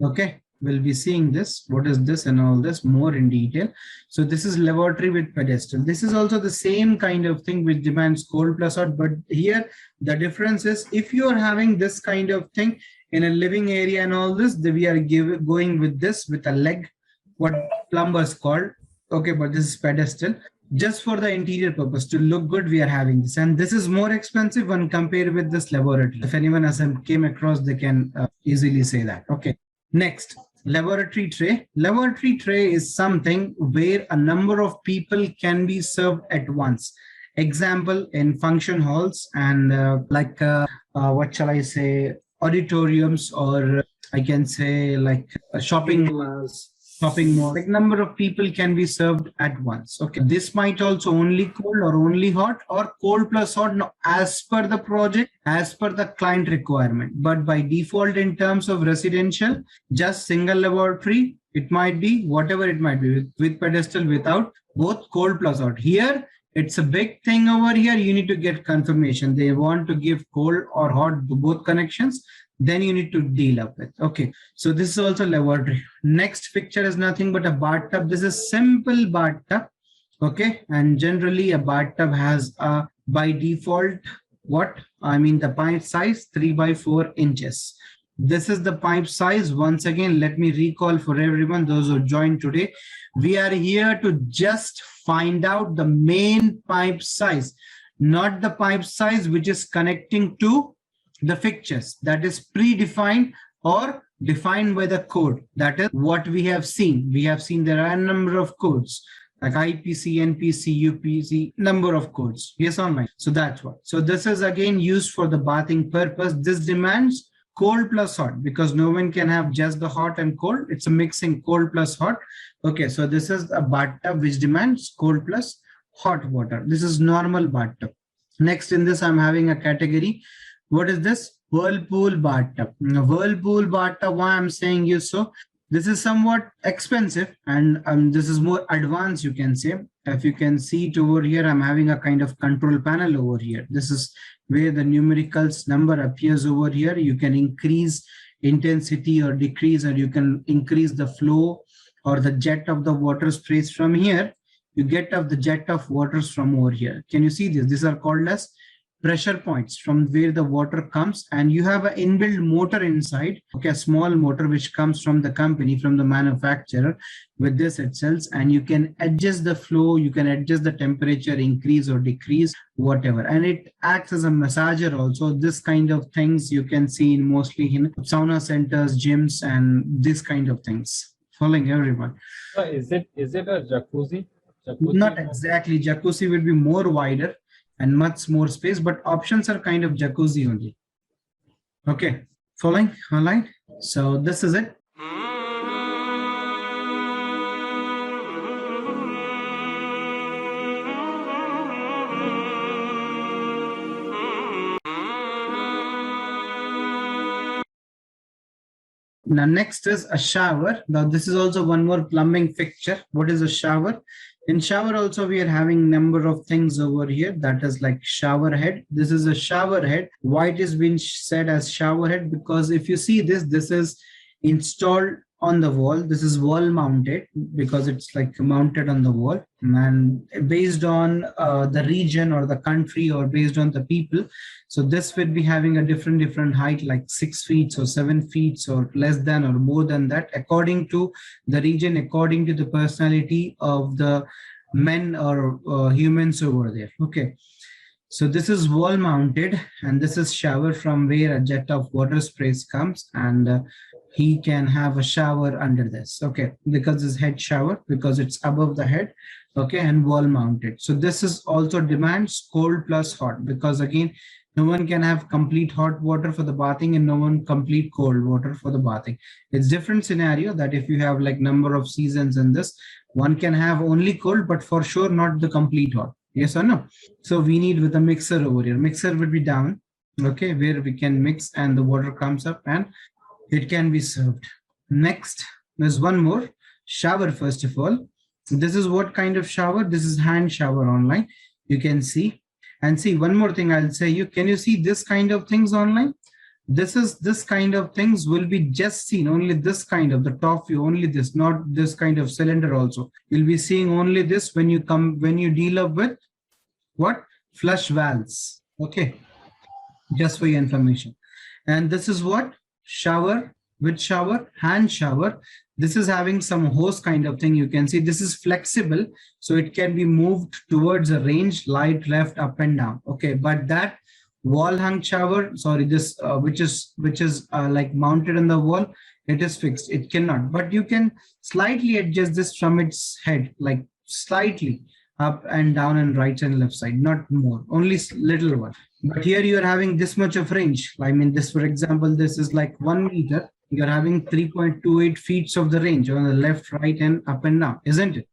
okay, we'll be seeing this. What is this and all this more in detail. So this is laboratory with pedestal. This is also the same kind of thing which demands cold plus hot. But here the difference is, if you are having this kind of thing in a living area and all this, we are going with this with a leg, what plumbers called. Okay, but this is pedestal. Just for the interior purpose, to look good, we are having this. And this is more expensive when compared with this laboratory. If anyone has came across, they can easily say that. Okay. Next, laboratory tray. Laboratory tray is something where a number of people can be served at once. Example, in function halls and what shall I say, auditoriums, or I can say like shopping malls. Shopping mall, like number of people can be served at once. Okay, this might also only cold or only hot or cold plus hot, no, as per the project, as per the client requirement. But by default, in terms of residential, just single laboratory, it might be whatever it might be, with pedestal, without, both cold plus hot. Here, it's a big thing over here. You need to get confirmation. They want to give cold or hot to both connections. Then you need to deal up with. Okay, so this is also laboratory. Next picture is nothing but a bathtub. This is simple bathtub. Okay, and generally a bathtub has a, by default, what I mean, the pipe size 3 by 4 inches. This is the pipe size. Once again, let me recall for everyone, those who joined today, we are here to just find out the main pipe size, not the pipe size which is connecting to the fixtures, that is predefined or defined by the code. That is what we have seen. We have seen there are a number of codes like IPC, NPC, UPC, number of codes. Yes, online. So that's what. So this is again used for the bathing purpose. This demands cold plus hot, because no one can have just the hot and cold. It's a mixing cold plus hot. Okay, so this is a bathtub which demands cold plus hot water. This is normal bathtub. Next in this, I'm having a category. What is this? Whirlpool bathtub. Now, Whirlpool bathtub, why I'm saying you so? This is somewhat expensive, and this is more advanced, you can say. If you can see it over here, I'm having a kind of control panel over here. This is where the numericals number appears over here. You can increase intensity or decrease, or you can increase the flow or the jet of the water sprays from here. You get of the jet of waters from over here. Can you see this? These are called as pressure points from where the water comes, and you have an inbuilt motor inside. Okay, a small motor which comes from the company, from the manufacturer. With this itself, and you can adjust the flow, you can adjust the temperature, increase or decrease, whatever, and it acts as a massager also. This kind of things you can see in mostly in sauna centers, gyms, and this kind of things. Following everyone. So is it a jacuzzi? Not exactly. Jacuzzi will be more wider and much more space, but options are kind of jacuzzi only. Okay, following online. So this is it. Now next is a shower. Now this is also one more plumbing fixture. What is a shower? In shower also we are having number of things over here. That is like shower head. This is a shower head. Why it is being said as shower head? Because if you see this, this is installed on the wall. This is wall mounted because it's like mounted on the wall, and based on the region or the country or based on the people. So this will be having a different height, like 6 feet or 7 feet or less than or more than that, according to the region, according to the personality of the men or humans over there. Okay. So this is wall mounted, and this is shower from where a jet of water sprays comes, and he can have a shower under this, okay, because it's head shower, because it's above the head, okay, and wall mounted. So this is also demands cold plus hot, because again, no one can have complete hot water for the bathing and no one complete cold water for the bathing. It's different scenario that if you have like number of seasons in this, one can have only cold, but for sure not the complete hot. Yes or no? So we need with a mixer over here. Mixer will be down, okay, where we can mix and the water comes up and it can be served. Next, there's one more shower. First of all, this is what kind of shower? This is hand shower online. You can see. And see, one more thing I'll say you, can you see this kind of things online? This kind of things will be just seen only this kind of the top view, only this, not this kind of cylinder also. You'll be seeing only this when you deal up with what? Flush valves. Okay. Just for your information. And this is what? Shower, with shower, hand shower. This is having some hose kind of thing. You can see this is flexible, so it can be moved towards a range, light, left, up and down. Okay, but that wall hung shower, sorry, this which is like mounted on the wall, it is fixed. It cannot, but you can slightly adjust this from its head, like slightly up and down and right and left side, not more, only little one. But here you are having this much of range. I mean, this, for example, this is like 1 meter. You're having 3.28 feet of the range on the left, right, and up and down, isn't it?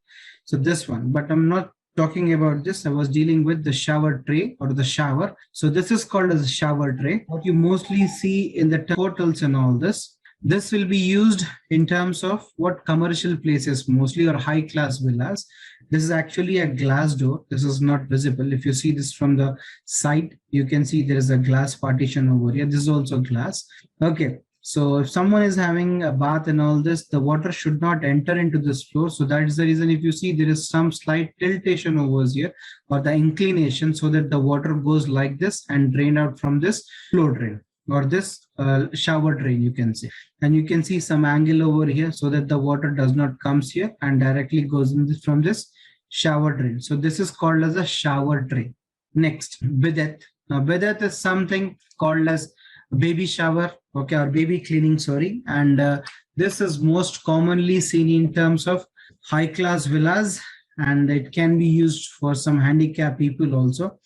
So this one, but I'm not talking about this. I was dealing with the shower tray or the shower. So this is called as a shower tray. What you mostly see in the hotels and all this, this will be used in terms of what commercial places mostly, or high class villas. This is actually a glass door. This is not visible. If you see this from the side, you can see there is a glass partition over here. This is also glass. Okay. So if someone is having a bath and all this, the water should not enter into this floor. So that is the reason if you see there is some slight tiltation over here, or the inclination, so that the water goes like this and drain out from this floor drain, or this shower drain, you can see. And you can see some angle over here, so that the water does not comes here and directly goes in this, from this shower drain. So this is called as a shower tray. Next, bidet. Now bidet is something called as baby shower, okay, or baby cleaning, sorry. And this is most commonly seen in terms of high class villas, and it can be used for some handicapped people also.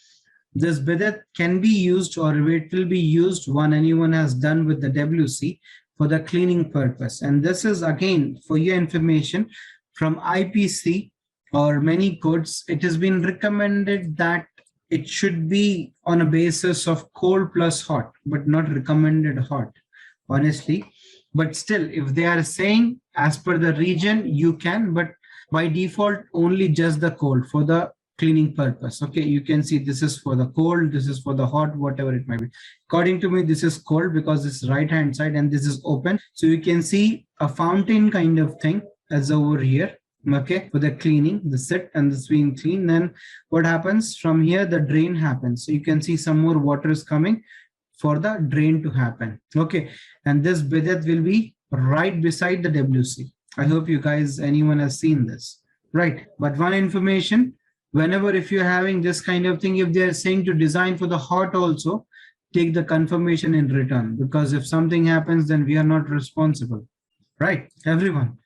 This bidet can be used, or it will be used when anyone has done with the WC for the cleaning purpose. And this is again for your information from IPC or many codes. It has been recommended that it should be on a basis of cold plus hot, but not recommended hot, honestly. But still, if they are saying as per the region, you can, but by default, only just the cold for the cleaning purpose. Okay, you can see this is for the cold, this is for the hot, whatever it might be. According to me, this is cold because this is right hand side and this is open. So you can see a fountain kind of thing as over here. Okay, for the cleaning, the sit and the swing clean. Then what happens from here, the drain happens. So you can see some more water is coming for the drain to happen. Okay, and this bidet will be right beside the WC. I hope you guys, anyone has seen this, right? But one information, whenever if you're having this kind of thing, if they're saying to design for the hot also, take the confirmation in return, because if something happens, then we are not responsible, right? Everyone.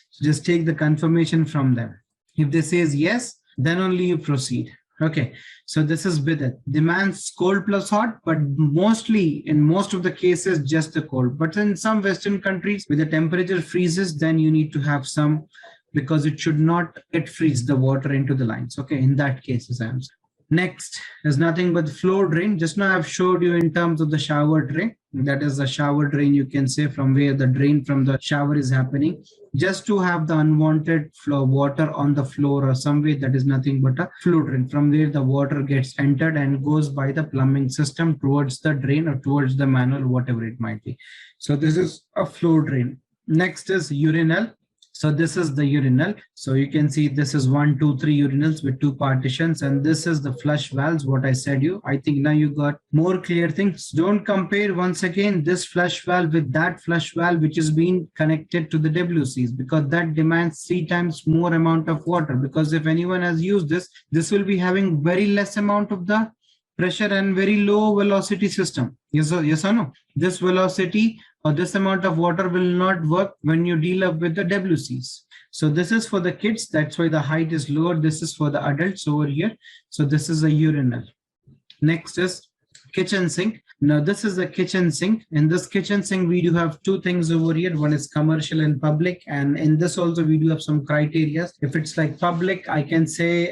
So just take the confirmation from them. If they says yes, then only you proceed. Okay, so this is bidet. Demands cold plus hot, but mostly in most of the cases, just the cold. But in some Western countries, with the temperature freezes, then you need to have some, because it should not get freeze the water into the lines. Okay, in that case, as I am saying. Next is nothing but floor drain. Just now I've showed you in terms of the shower drain. That is the shower drain, you can say, from where the drain from the shower is happening. Just to have the unwanted flow water on the floor or some way, that is nothing but a flow drain, from where the water gets entered and goes by the plumbing system towards the drain or towards the manhole, whatever it might be. So this is a flow drain. Next is urinal. So this is the urinal. So you can see this is 1, 2, 3 urinals with 2 partitions, and this is the flush valves, what I said you. I think now you got more clear things. Don't compare once again this flush valve with that flush valve which is being connected to the WCs, because that demands 3 times more amount of water. Because if anyone has used this, this will be having very less amount of the pressure and very low velocity system. Yes or no? This velocity or this amount of water will not work when you deal up with the WCs. So this is for the kids. That's why the height is lower. This is for the adults over here. So this is a urinal. Next is kitchen sink. Now this is the kitchen sink. In this kitchen sink, we do have two things over here. One is commercial and public. And in this also, we do have some criteria. If it's like public, I can say,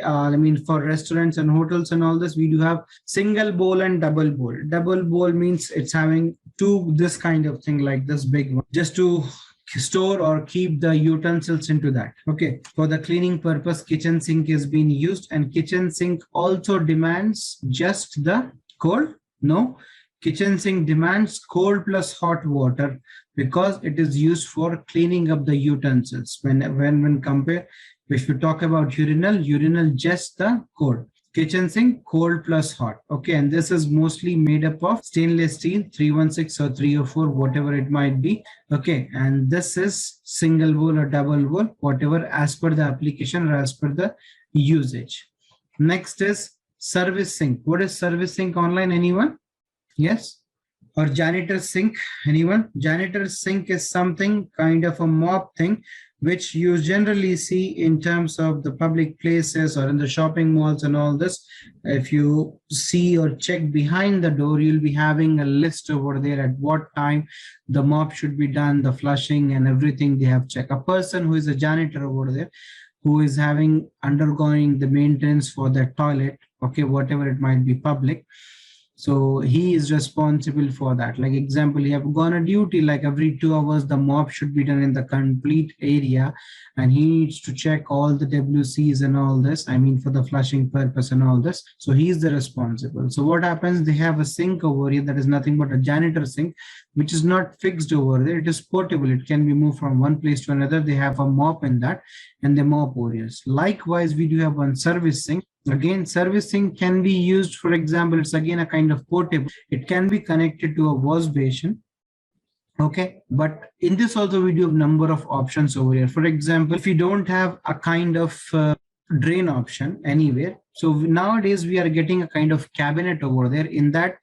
for restaurants and hotels and all this, we do have single bowl and double bowl. Double bowl means it's having two, this kind of thing, like this big one, just to store or keep the utensils into that. Okay, for the cleaning purpose, kitchen sink is being used, and kitchen sink also demands just the cold. No, kitchen sink demands cold plus hot water because it is used for cleaning up the utensils. When compare, if you talk about urinal just the cold. Kitchen sink, cold plus hot. Okay, and this is mostly made up of stainless steel, 316 or 304, whatever it might be. Okay, and this is single bowl or double bowl, whatever, as per the application or as per the usage. Next is service sink. What is service sink online? Anyone? Yes? Or janitor sink? Anyone? Janitor sink is something kind of a mop thing, which you generally see in terms of the public places or in the shopping malls and all this. If you see or check behind the door, you'll be having a list over there at what time the mop should be done, the flushing and everything they have checked. A person who is a janitor over there, who is undergoing the maintenance for their toilet, okay, whatever it might be public. So he is responsible for that. Like example, you have gone on duty, like every 2 hours, the mop should be done in the complete area. And he needs to check all the WCs and all this. I mean, for the flushing purpose and all this. So he's the responsible. So what happens? They have a sink over here that is nothing but a janitor sink, which is not fixed over there. It is portable. It can be moved from one place to another. They have a mop in that and they mop over here. Likewise, we do have one service sink. Again, servicing can be used, for example, it's again a kind of portable. It can be connected to a wash basin. Okay, but in this also we do have number of options over here. For example, if you don't have a kind of drain option anywhere, so nowadays we are getting a kind of cabinet over there. In that,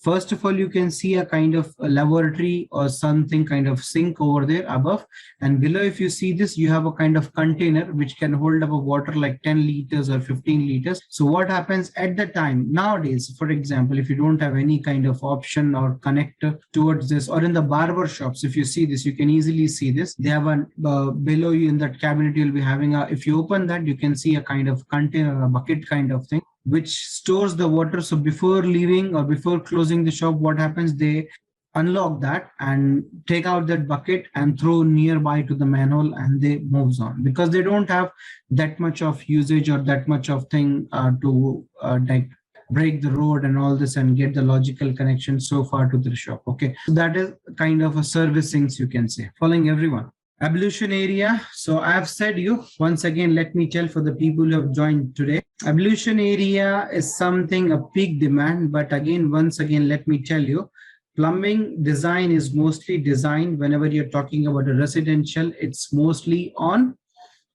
first of all, you can see a kind of a lavatory or something kind of sink over there above, and below, if you see this, you have a kind of container which can hold up a water like 10 liters or 15 liters. So what happens at the time nowadays, for example, if you don't have any kind of option or connector towards this, or in the barber shops, if you see this, you can easily see this. They have a below you in that cabinet, you'll be having a, if you open that, you can see a kind of container, a bucket kind of thing, which stores the water. So before leaving or before closing the shop, what happens? They unlock that and take out that bucket and throw nearby to the manhole, and they moves on because they don't have that much of usage or that much of thing to like break the road and all this and get the logical connection so far to the shop. Okay, so that is kind of a servicing, you can say. Following everyone. Ablution area. So I have said you once again, let me tell for the people who have joined today, ablution area is something a peak demand. But again, once again, let me tell you, plumbing design is mostly designed whenever you're talking about a residential, it's mostly on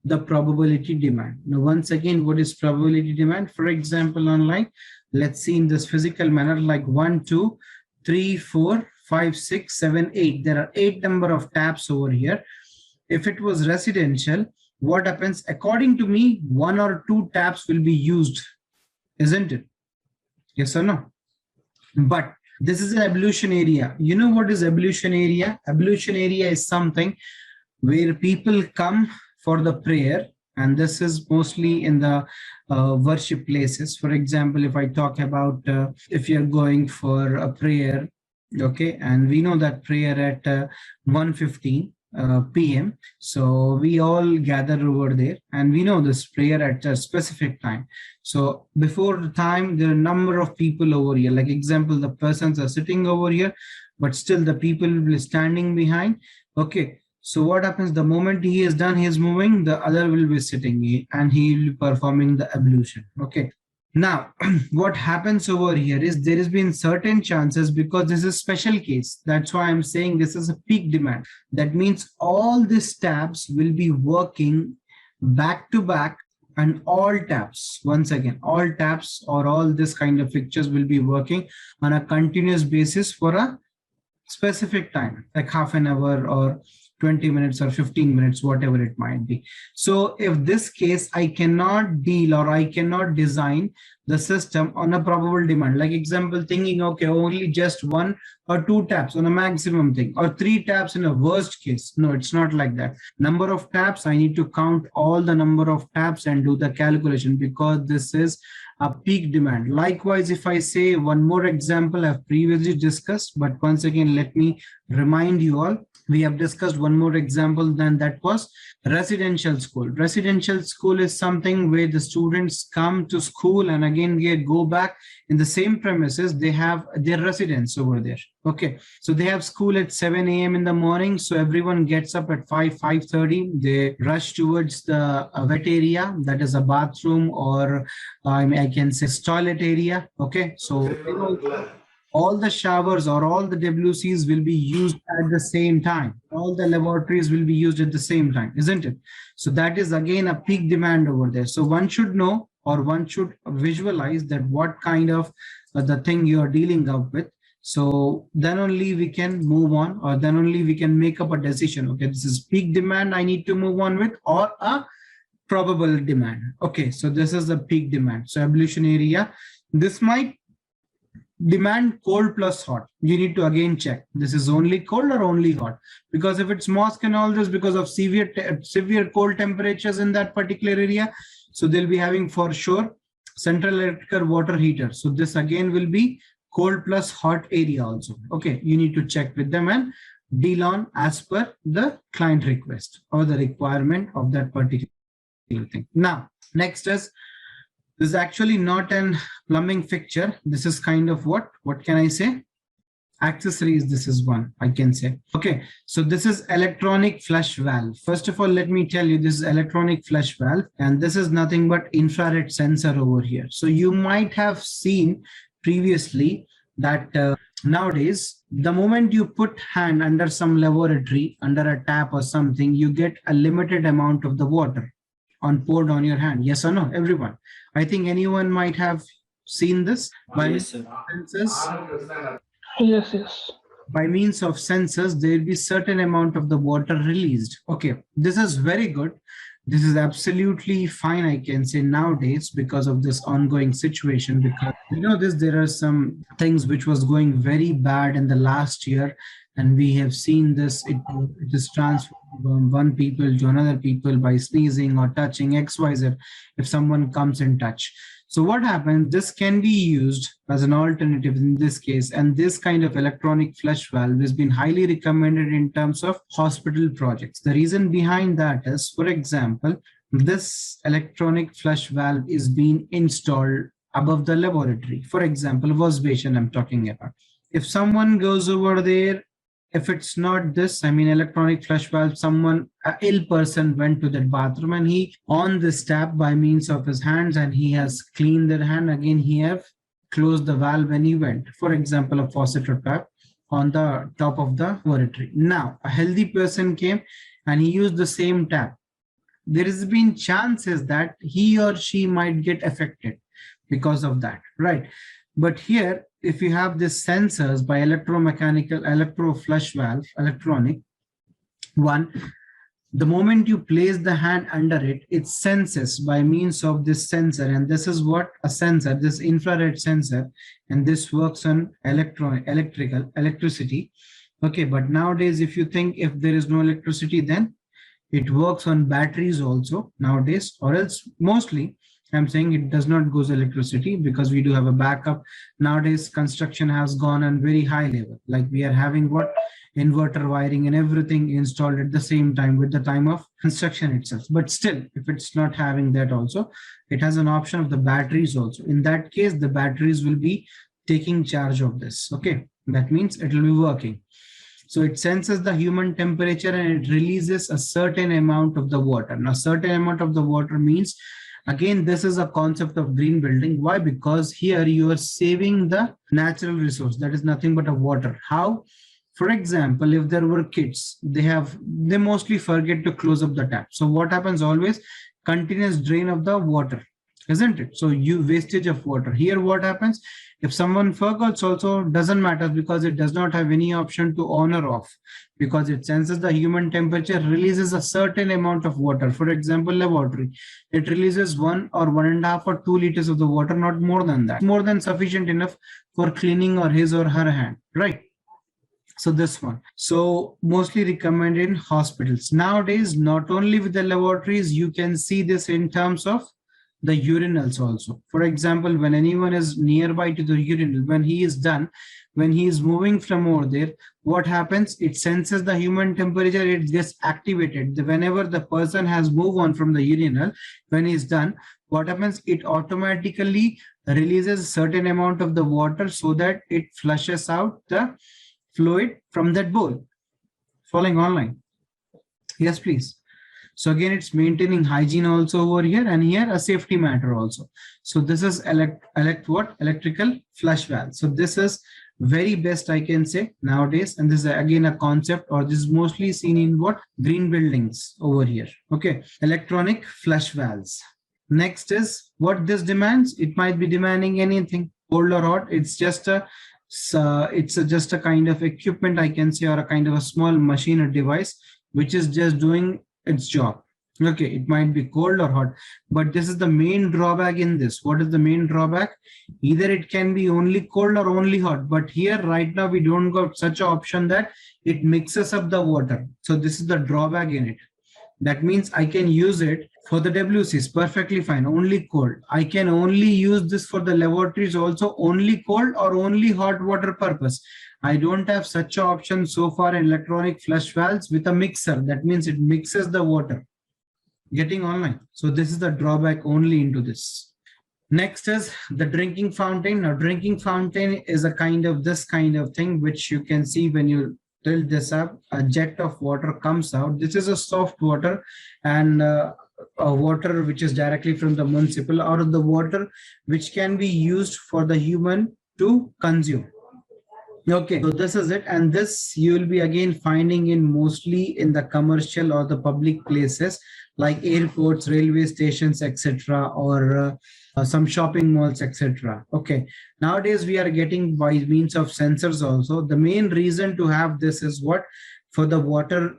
the probability demand. Now, once again, what is probability demand? For example, online, let's see in this physical manner, like 1, 2, 3, 4, 5, 6, 7, 8. There are 8 number of taps over here. If it was residential, what happens? According to me, 1 or 2 taps will be used, isn't it? Yes or no? But this is an ablution area. You know what is ablution area? Ablution area is something where people come for the prayer, and this is mostly in the worship places. For example, if I talk about if you're going for a prayer, okay, and we know that prayer at 1:15 p.m. So we all gather over there, and we know this prayer at a specific time. So before the time, there are a number of people over here. Like example, the persons are sitting over here, but still the people will be standing behind. Okay. So what happens? The moment he is done, he is moving, the other will be sitting and he will be performing the ablution. Okay. Now, what happens over here is there has been certain chances, because this is a special case. That's why I'm saying this is a peak demand. That means all these tabs will be working back to back, and all taps, once again, all taps or all this kind of fixtures will be working on a continuous basis for a specific time, like half an hour or 20 minutes or 15 minutes, whatever it might be. So if this case, I cannot deal or I cannot design the system on a probable demand, like example thinking, okay, only just 1 or 2 taps on a maximum thing, or 3 taps in a worst case. No, it's not like that. Number of taps, I need to count all the number of taps and do the calculation, because this is a peak demand. Likewise, if I say one more example I've previously discussed, but once again, let me remind you all, we have discussed one more example, then that was residential school. Residential school is something where the students come to school and again they go back in the same premises. They have their residence over there. Okay, so they have school at 7 a.m. in the morning. So everyone gets up at 5:30. They rush towards the wet area, that is a bathroom, or I can say toilet area. Okay, so all the showers or all the WCs will be used at the same time. All the laboratories will be used at the same time, isn't it? So that is again a peak demand over there. So one should know, or one should visualize that what kind of the thing you are dealing up with. So then only we can move on, or then only we can make up a decision. Okay, this is peak demand I need to move on with, or a probable demand. Okay, so this is the peak demand. So ablution area, this might demand cold plus hot. You need to again check, this is only cold or only hot, because if it's mosque and all this, because of severe cold temperatures in that particular area, so they'll be having for sure central electrical water heater. So this again will be cold plus hot area also. Okay, you need to check with them and deal on as per the client request or the requirement of that particular thing. Now next is, this is actually not an plumbing fixture. This is kind of what can I say? Accessories. This is one I can say. Okay, so this is electronic flush valve. First of all, let me tell you, this is electronic flush valve, and this is nothing but infrared sensor over here. So you might have seen previously that nowadays, the moment you put hand under some laboratory, under a tap or something, you get a limited amount of the water poured on your hand. Yes or no, everyone? I think anyone might have seen this by means of sensors. Yes. By means of sensors, there will be certain amount of the water released. Okay, this is very good. This is absolutely fine, I can say nowadays, because of this ongoing situation. Because you know this, there are some things which was going very bad in the last year, and we have seen this. It is transferred from one people to another people by sneezing or touching XYZ if someone comes in touch. So what happens, this can be used as an alternative in this case, and this kind of electronic flush valve has been highly recommended in terms of hospital projects. The reason behind that is, for example, this electronic flush valve is being installed above the laboratory. For example, wash basin I'm talking about. If someone goes over there, if it's not this, I mean electronic flush valve, someone, an ill person went to that bathroom and he on this tap by means of his hands, and he has cleaned their hand, again he have closed the valve when he went. For example, a faucet or tap on the top of the laboratory. Now, a healthy person came and he used the same tap. There has been chances that he or she might get affected because of that, right? But here, if you have this sensors by electromechanical, electro flush valve, electronic one, the moment you place the hand under it, it senses by means of this sensor. And this is what a sensor, this infrared sensor, and this works on electricity. Okay, but nowadays, if you think if there is no electricity, then it works on batteries also nowadays, or else mostly I'm saying it does not go to electricity, because we do have a backup. Nowadays, construction has gone on very high level. Like we are having what? Inverter wiring and everything installed at the same time with the time of construction itself. But still, if it's not having that also, it has an option of the batteries also. In that case, the batteries will be taking charge of this. Okay, that means it will be working. So it senses the human temperature and it releases a certain amount of the water. Now, certain amount of the water means, again, this is a concept of green building. Why? Because here you are saving the natural resource. That is nothing but a water. How? For example, if there were kids, they mostly forget to close up the tap. So what happens always? Continuous drain of the water. isn't it? So you wastage of water. Here what happens, if someone forgets also, doesn't matter, because it does not have any option to on or off, because it senses the human temperature, releases a certain amount of water. For example, laboratory, it releases 1 or 1.5 or 2 liters of the water, not more than that, more than sufficient enough for cleaning or his or her hand, right? So this one, so mostly recommended in hospitals. Nowadays, not only with the laboratories, you can see this in terms of the urinals also. For example, when anyone is nearby to the urinal, when he is done, when he is moving from over there, what happens? It senses the human temperature, it gets activated. Whenever the person has moved on from the urinal, when he's done, what happens? It automatically releases a certain amount of the water so that it flushes out the fluid from that bowl. Following online? Yes, please. So again, it's maintaining hygiene also over here, and here a safety matter also. So this is electrical flush valve. So this is very best, I can say, nowadays, and this is again a concept, or this is mostly seen in what? Green buildings over here. Okay, electronic flush valves. Next is what this demands. It might be demanding anything, cold or hot. It's just a just a kind of equipment, I can say, or a kind of a small machine or device which is just doing its job. Okay, it might be cold or hot, but this is the main drawback in this. What is the main drawback? Either it can be only cold or only hot, but here right now we don't got such an option that it mixes up the water. So this is the drawback in it. That means I can use it for the WCs, perfectly fine, only cold. I can only use this for the laboratories also, only cold or only hot water purpose. I don't have such an option so far in electronic flush valves with a mixer. That means it mixes the water. Getting online. So this is the drawback only into this. Next is the drinking fountain. Now drinking fountain is a kind of this kind of thing which you can see when you tilt this up, a jet of water comes out. This is a soft water, and a water which is directly from the municipal, or the water which can be used for the human to consume. Okay, so this is it, and this you will be again finding in mostly in the commercial or the public places like airports, railway stations, etc., or some shopping malls, etc. Okay, nowadays we are getting by means of sensors also. The main reason to have this is what? For the water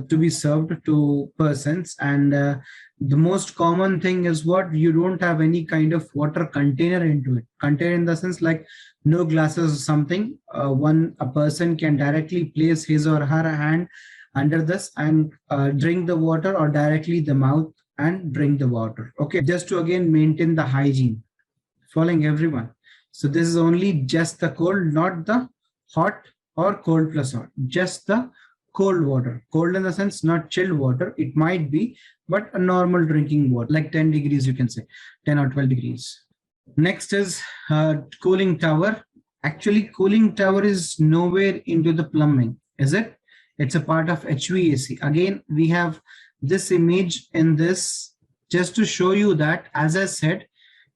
to be served to persons, and the most common thing is what? You don't have any kind of water container into it. Container in the sense like no glasses or something. A person can directly place his or her hand under this and drink the water, or directly the mouth and drink the water. Okay, just to again maintain the hygiene. Following everyone. So this is only just the cold, not the hot or cold plus hot, just the cold water. Cold in the sense not chilled water. It might be, but a normal drinking water, like 10 degrees, you can say 10 or 12 degrees. Next is cooling tower. Actually, cooling tower is nowhere into the plumbing, is it? It's a part of HVAC. Again, we have this image in this just to show you that, as I said,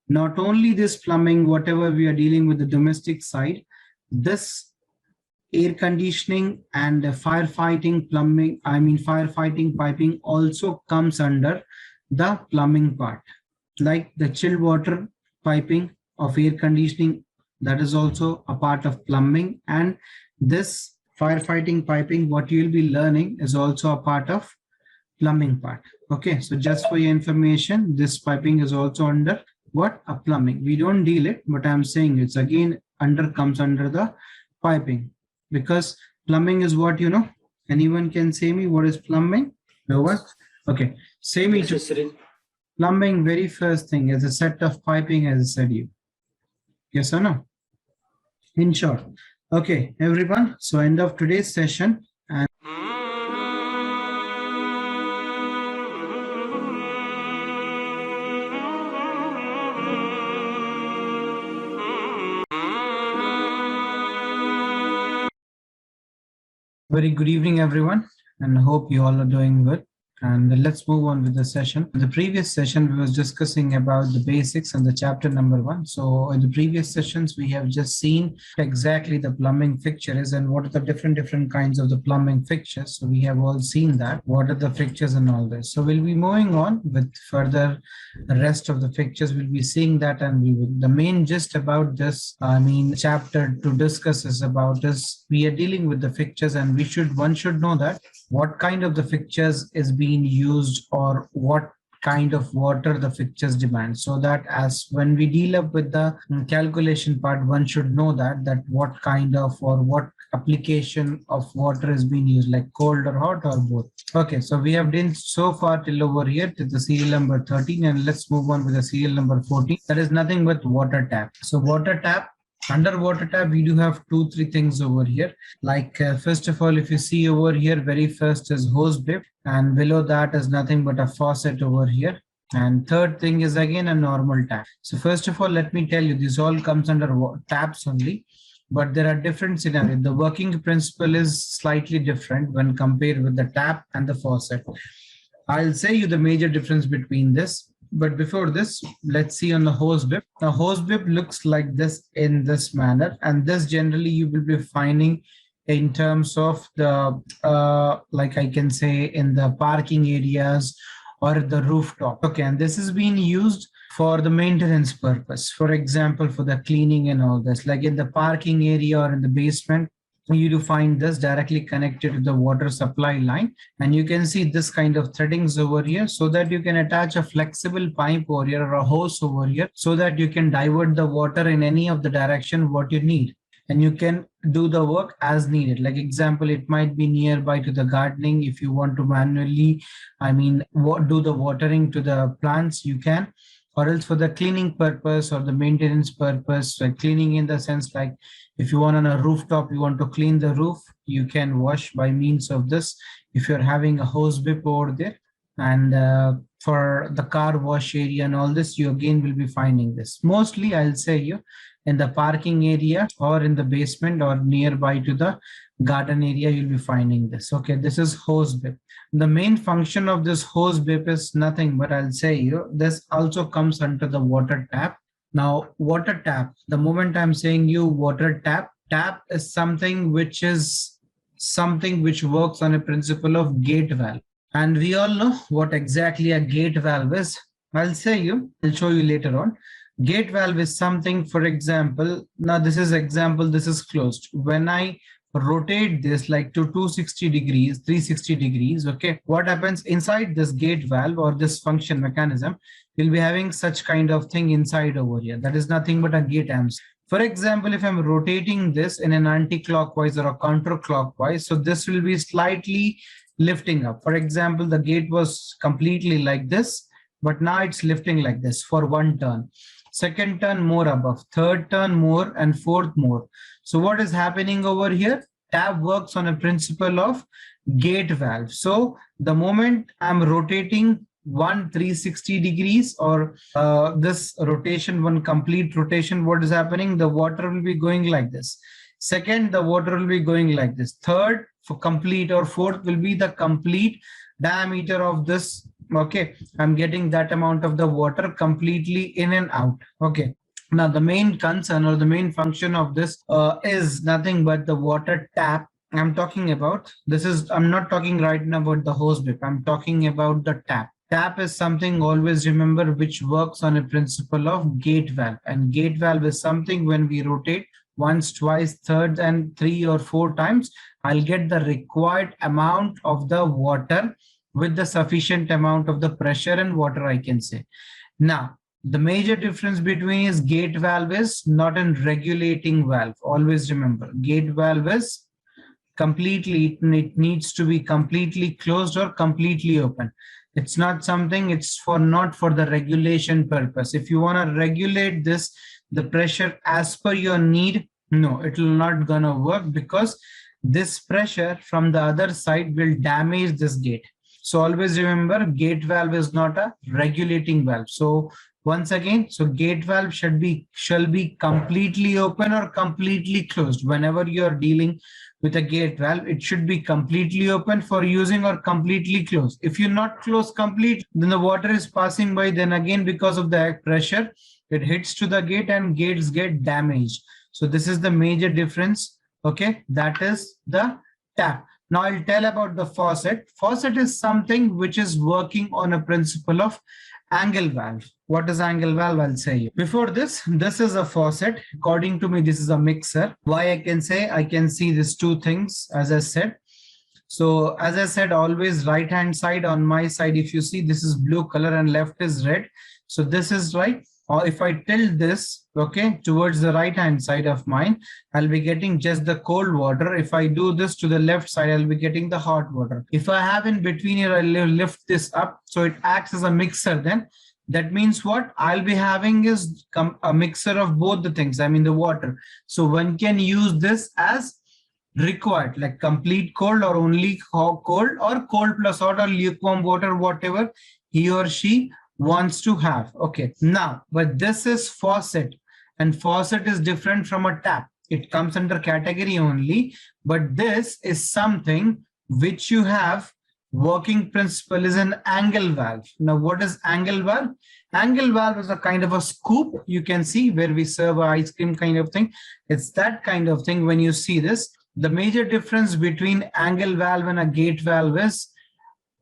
not only this plumbing, whatever we are dealing with the domestic side, this air conditioning and firefighting plumbing, firefighting piping also comes under the plumbing part, like the chilled water piping of air conditioning, that is also a part of plumbing, and this firefighting piping, what you will be learning, is also a part of plumbing part. Okay, so just for your information, this piping is also under what? A plumbing. We don't deal it, but I'm saying it's again comes under the piping, because plumbing is what, you know. Anyone can say me what is plumbing? No one? Okay, say me. Plumbing, very first thing, is a set of piping, as I said you. Yes or no? In short. Okay, everyone. So end of today's session. And very good evening, everyone, and hope you all are doing good. And let's move on with the session. In the previous session, we was discussing about the basics and the chapter number 1. So in the previous sessions, we have just seen exactly the plumbing fixture is and what are the different kinds of the plumbing fixtures. So we have all seen that. What are the fixtures and all this. So we'll be moving on with further the rest of the fixtures. We'll be seeing that, and the main gist about this, chapter to discuss is about is we are dealing with the fixtures, and one should know that what kind of the fixtures is being used or what kind of water the fixtures demand, so that as when we deal up with the calculation part, one should know that what kind of or what application of water is being used, like cold or hot or both. Okay, so we have done so far till over here to the serial number 13, and let's move on with the serial number 14. That is nothing but water tap. So water tap, under water tap, we do have 2-3 things over here. Like first of all, if you see over here, very first is hose bib, and below that is nothing but a faucet over here. And third thing is again a normal tap. So first of all, let me tell you, this all comes under taps only, but there are different scenarios. The working principle is slightly different when compared with the tap and the faucet. I'll say you the major difference between this. But before this, let's see on the hose bib. The hose bib looks like this in this manner, and this generally you will be finding in terms of the like I can say in the parking areas or the rooftop. Okay, and this is being used for the maintenance purpose. For example, for the cleaning and all this, like in the parking area or in the basement, you do find this directly connected to the water supply line, and you can see this kind of threadings over here, so that you can attach a flexible pipe over here or a hose over here, so that you can divert the water in any of the direction what you need, and you can do the work as needed. Like example, it might be nearby to the gardening. If you want to manually, do the watering to the plants, you can, or else for the cleaning purpose or the maintenance purpose, like cleaning in the sense like if you want on a rooftop, you want to clean the roof, you can wash by means of this. If you're having a hose bib over there, and for the car wash area and all this, you again will be finding this. Mostly I'll say you in the parking area or in the basement or nearby to the garden area, you'll be finding this. Okay, this is hose bib. The main function of this hose bib is nothing but I'll say you, this also comes under the water tap. Now, water tap, the moment I'm saying you water tap, tap is something which works on a principle of gate valve. And we all know what exactly a gate valve is. I'll show you later on. Gate valve is something, for example, now this is example, this is closed. When I rotate this like to 260 degrees, 360 degrees, okay, what happens inside this gate valve or this function mechanism, you'll be having such kind of thing inside over here. That is nothing but a gate amps. For example, if I'm rotating this in an anti-clockwise or a counterclockwise, so this will be slightly lifting up. For example, the gate was completely like this, but now it's lifting like this for one turn. Second turn more above, third turn more, and fourth more. So what is happening over here? Tap works on a principle of gate valve. So the moment I'm rotating 360 degrees or this rotation, one complete rotation, what is happening? The water will be going like this. Second, the water will be going like this. Third, for complete, or fourth will be the complete diameter of this. Okay, I'm getting that amount of the water completely in and out. Okay, now the main concern or the main function of this is nothing but the water tap. I'm talking about I'm not talking right now about the hose bib. I'm talking about the tap. Tap is something, always remember, which works on a principle of gate valve, and gate valve is something when we rotate once, twice, third, and 3 or 4 times, I'll get the required amount of the water with the sufficient amount of the pressure and water, I can say. Now, the major difference between is gate valve is not a regulating valve. Always remember, gate valve is completely, it needs to be completely closed or completely open. It's not something, it's not for the regulation purpose. If you want to regulate this, the pressure as per your need, no, it will not gonna work, because this pressure from the other side will damage this gate. So always remember, gate valve is not a regulating valve. So Once again, so gate valve shall be completely open or completely closed. Whenever you are dealing with a gate valve, it should be completely open for using or completely closed. If you're not closed completely, then the water is passing by, then again because of the pressure, it hits to the gate and gates get damaged. So this is the major difference. Okay, that is the tap. Now I'll tell about the faucet. Faucet is something which is working on a principle of angle valve. What is angle valve? I'll say you. Before this is a faucet. According to me, this is a mixer. Why I can say? I can see these two things, as I said. So as I said, always right hand side. On my side, if you see, this is blue color and left is red. So this is right. Or if I tilt this, okay, towards the right hand side of mine, I'll be getting just the cold water. If I do this to the left side, I'll be getting the hot water. If I have in between here, I'll lift this up. So it acts as a mixer then. That means what I'll be having is a mixer of both the things. I mean the water. So one can use this as required, like complete cold or only cold or cold plus hot or lukewarm water, whatever he or she wants to have. Okay, now, but this is faucet, and faucet is different from a tap. It comes under category only, but this is something which you have working principle is an angle valve. Now, what is angle valve? Angle valve is a kind of a scoop you can see where we serve ice cream kind of thing. It's that kind of thing. When you see this, the major difference between angle valve and a gate valve is,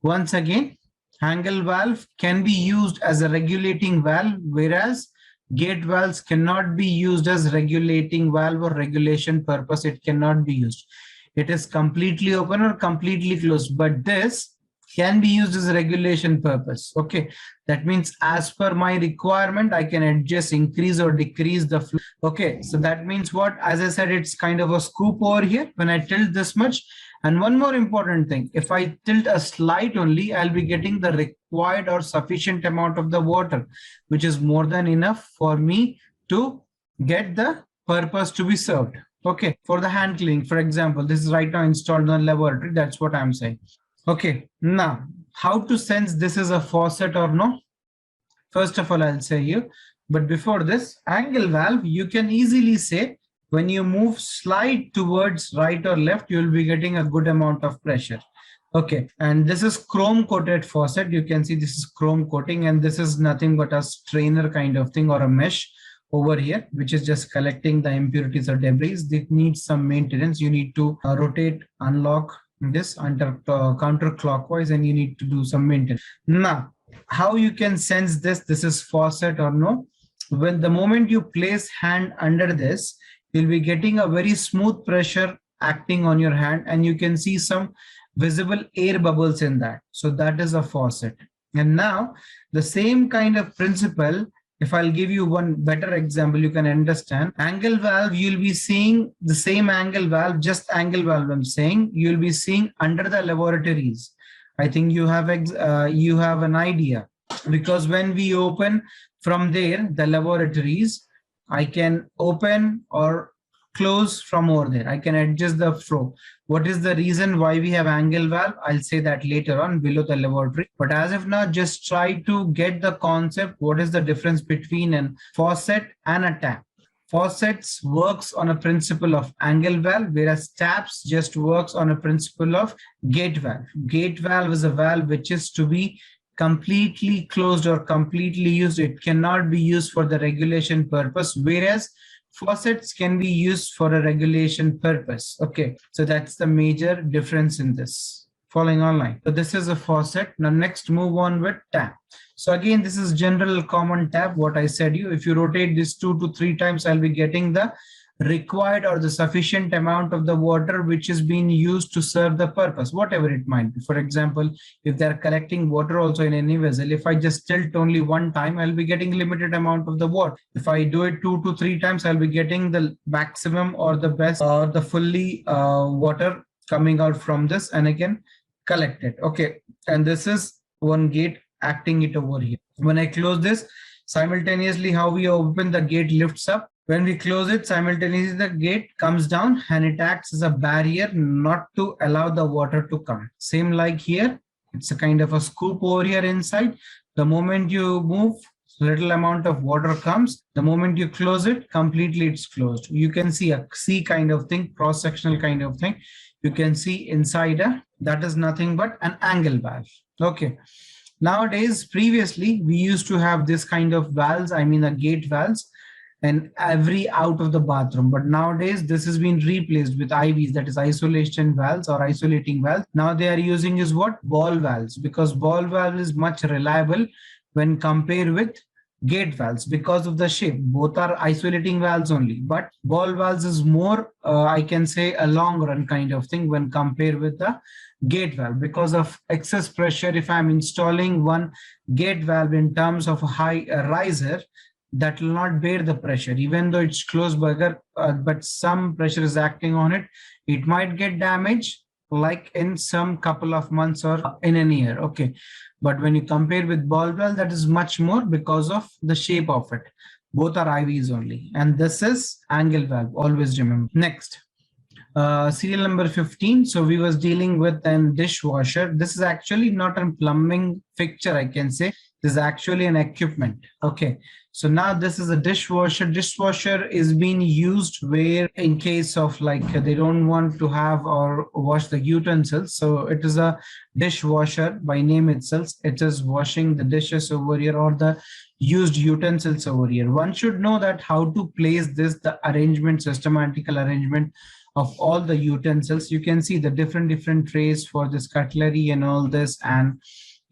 once again, angle valve can be used as a regulating valve, whereas gate valves cannot be used as regulating valve or regulation purpose. It cannot be used. It is completely open or completely closed, but this can be used as a regulation purpose. Okay, that means as per my requirement, I can adjust, increase or decrease the flow. Okay, so that means what? As I said, it's kind of a scoop over here when I tilt this much. And one more important thing, if I tilt a slight only, I'll be getting the required or sufficient amount of the water, which is more than enough for me to get the purpose to be served. Okay, for the hand cleaning, for example, this is right now installed in the laboratory. That's what I'm saying. Okay, now how to sense this is a faucet or no? First of all, I'll say you, but before this, angle valve, you can easily say, when you move slight towards right or left, you'll be getting a good amount of pressure. Okay, and this is chrome coated faucet. You can see this is chrome coating, and this is nothing but a strainer kind of thing or a mesh over here, which is just collecting the impurities or debris. It needs some maintenance. You need to rotate, unlock this under counterclockwise, and you need to do some maintenance. Now, how you can sense this is faucet or no? When the moment you place hand under this, you'll be getting a very smooth pressure acting on your hand, and you can see some visible air bubbles in that. So that is a faucet. And now the same kind of principle, if I'll give you one better example, you can understand. Angle valve, you'll be seeing the same angle valve, just angle valve I'm saying, you'll be seeing under the laboratories. I think you have an idea, because when we open from there, the laboratories, I can open or close from over there. I can adjust the flow. What is the reason why we have angle valve? I'll say that later on below the laboratory. But as of now, just try to get the concept. What is the difference between a faucet and a tap? Faucets works on a principle of angle valve, whereas taps just works on a principle of gate valve. Gate valve is a valve which is to be completely closed or completely used. It cannot be used for the regulation purpose, whereas faucets can be used for a regulation purpose. Okay, so that's the major difference in this. Following online. So this is a faucet. Now next move on with tap. So again, this is general common tap. What I said you, if you rotate this 2 to 3 times, I'll be getting the required or the sufficient amount of the water which is being used to serve the purpose, whatever it might be. For example, if they're collecting water also in any vessel, if I just tilt only one time, I'll be getting limited amount of the water. If I do it 2 to 3 times, I'll be getting the maximum or the best or the fully water coming out from this, and I can collect it. Okay, and this is one gate acting it over here. When I close this, simultaneously how we open, the gate lifts up. When we close it, simultaneously the gate comes down and it acts as a barrier not to allow the water to come. Same like here, it's a kind of a scoop over here inside. The moment you move, little amount of water comes. The moment you close it, completely it's closed. You can see a C kind of thing, cross-sectional kind of thing. You can see inside that is nothing but an angle valve. Okay. Nowadays, previously, we used to have this kind of valves, I mean the gate valves, and every out of the bathroom. But nowadays, this has been replaced with IVs, that is isolation valves or isolating valves. Now they are using is what? Ball valves, because ball valve is much reliable when compared with gate valves because of the shape. Both are isolating valves only, but ball valves is more, I can say, a long run kind of thing when compared with the gate valve because of excess pressure. If I'm installing one gate valve in terms of a high riser, that will not bear the pressure, even though it's closed burger, but some pressure is acting on it. It might get damaged like in some couple of months or in a year. Okay. But when you compare with ball valve, that is much more because of the shape of it. Both are IVs only. And this is angle valve. Always remember. Next. Serial number 15. So we was dealing with a dishwasher. This is actually not a plumbing fixture, I can say. This is actually an equipment. Okay. So now this is a dishwasher. Dishwasher is being used where in case of like they don't want to have or wash the utensils. So it is a dishwasher by name itself. It is washing the dishes over here or the used utensils over here. One should know that how to place this, the arrangement, systematical arrangement of all the utensils. You can see the different trays for this cutlery and all this, and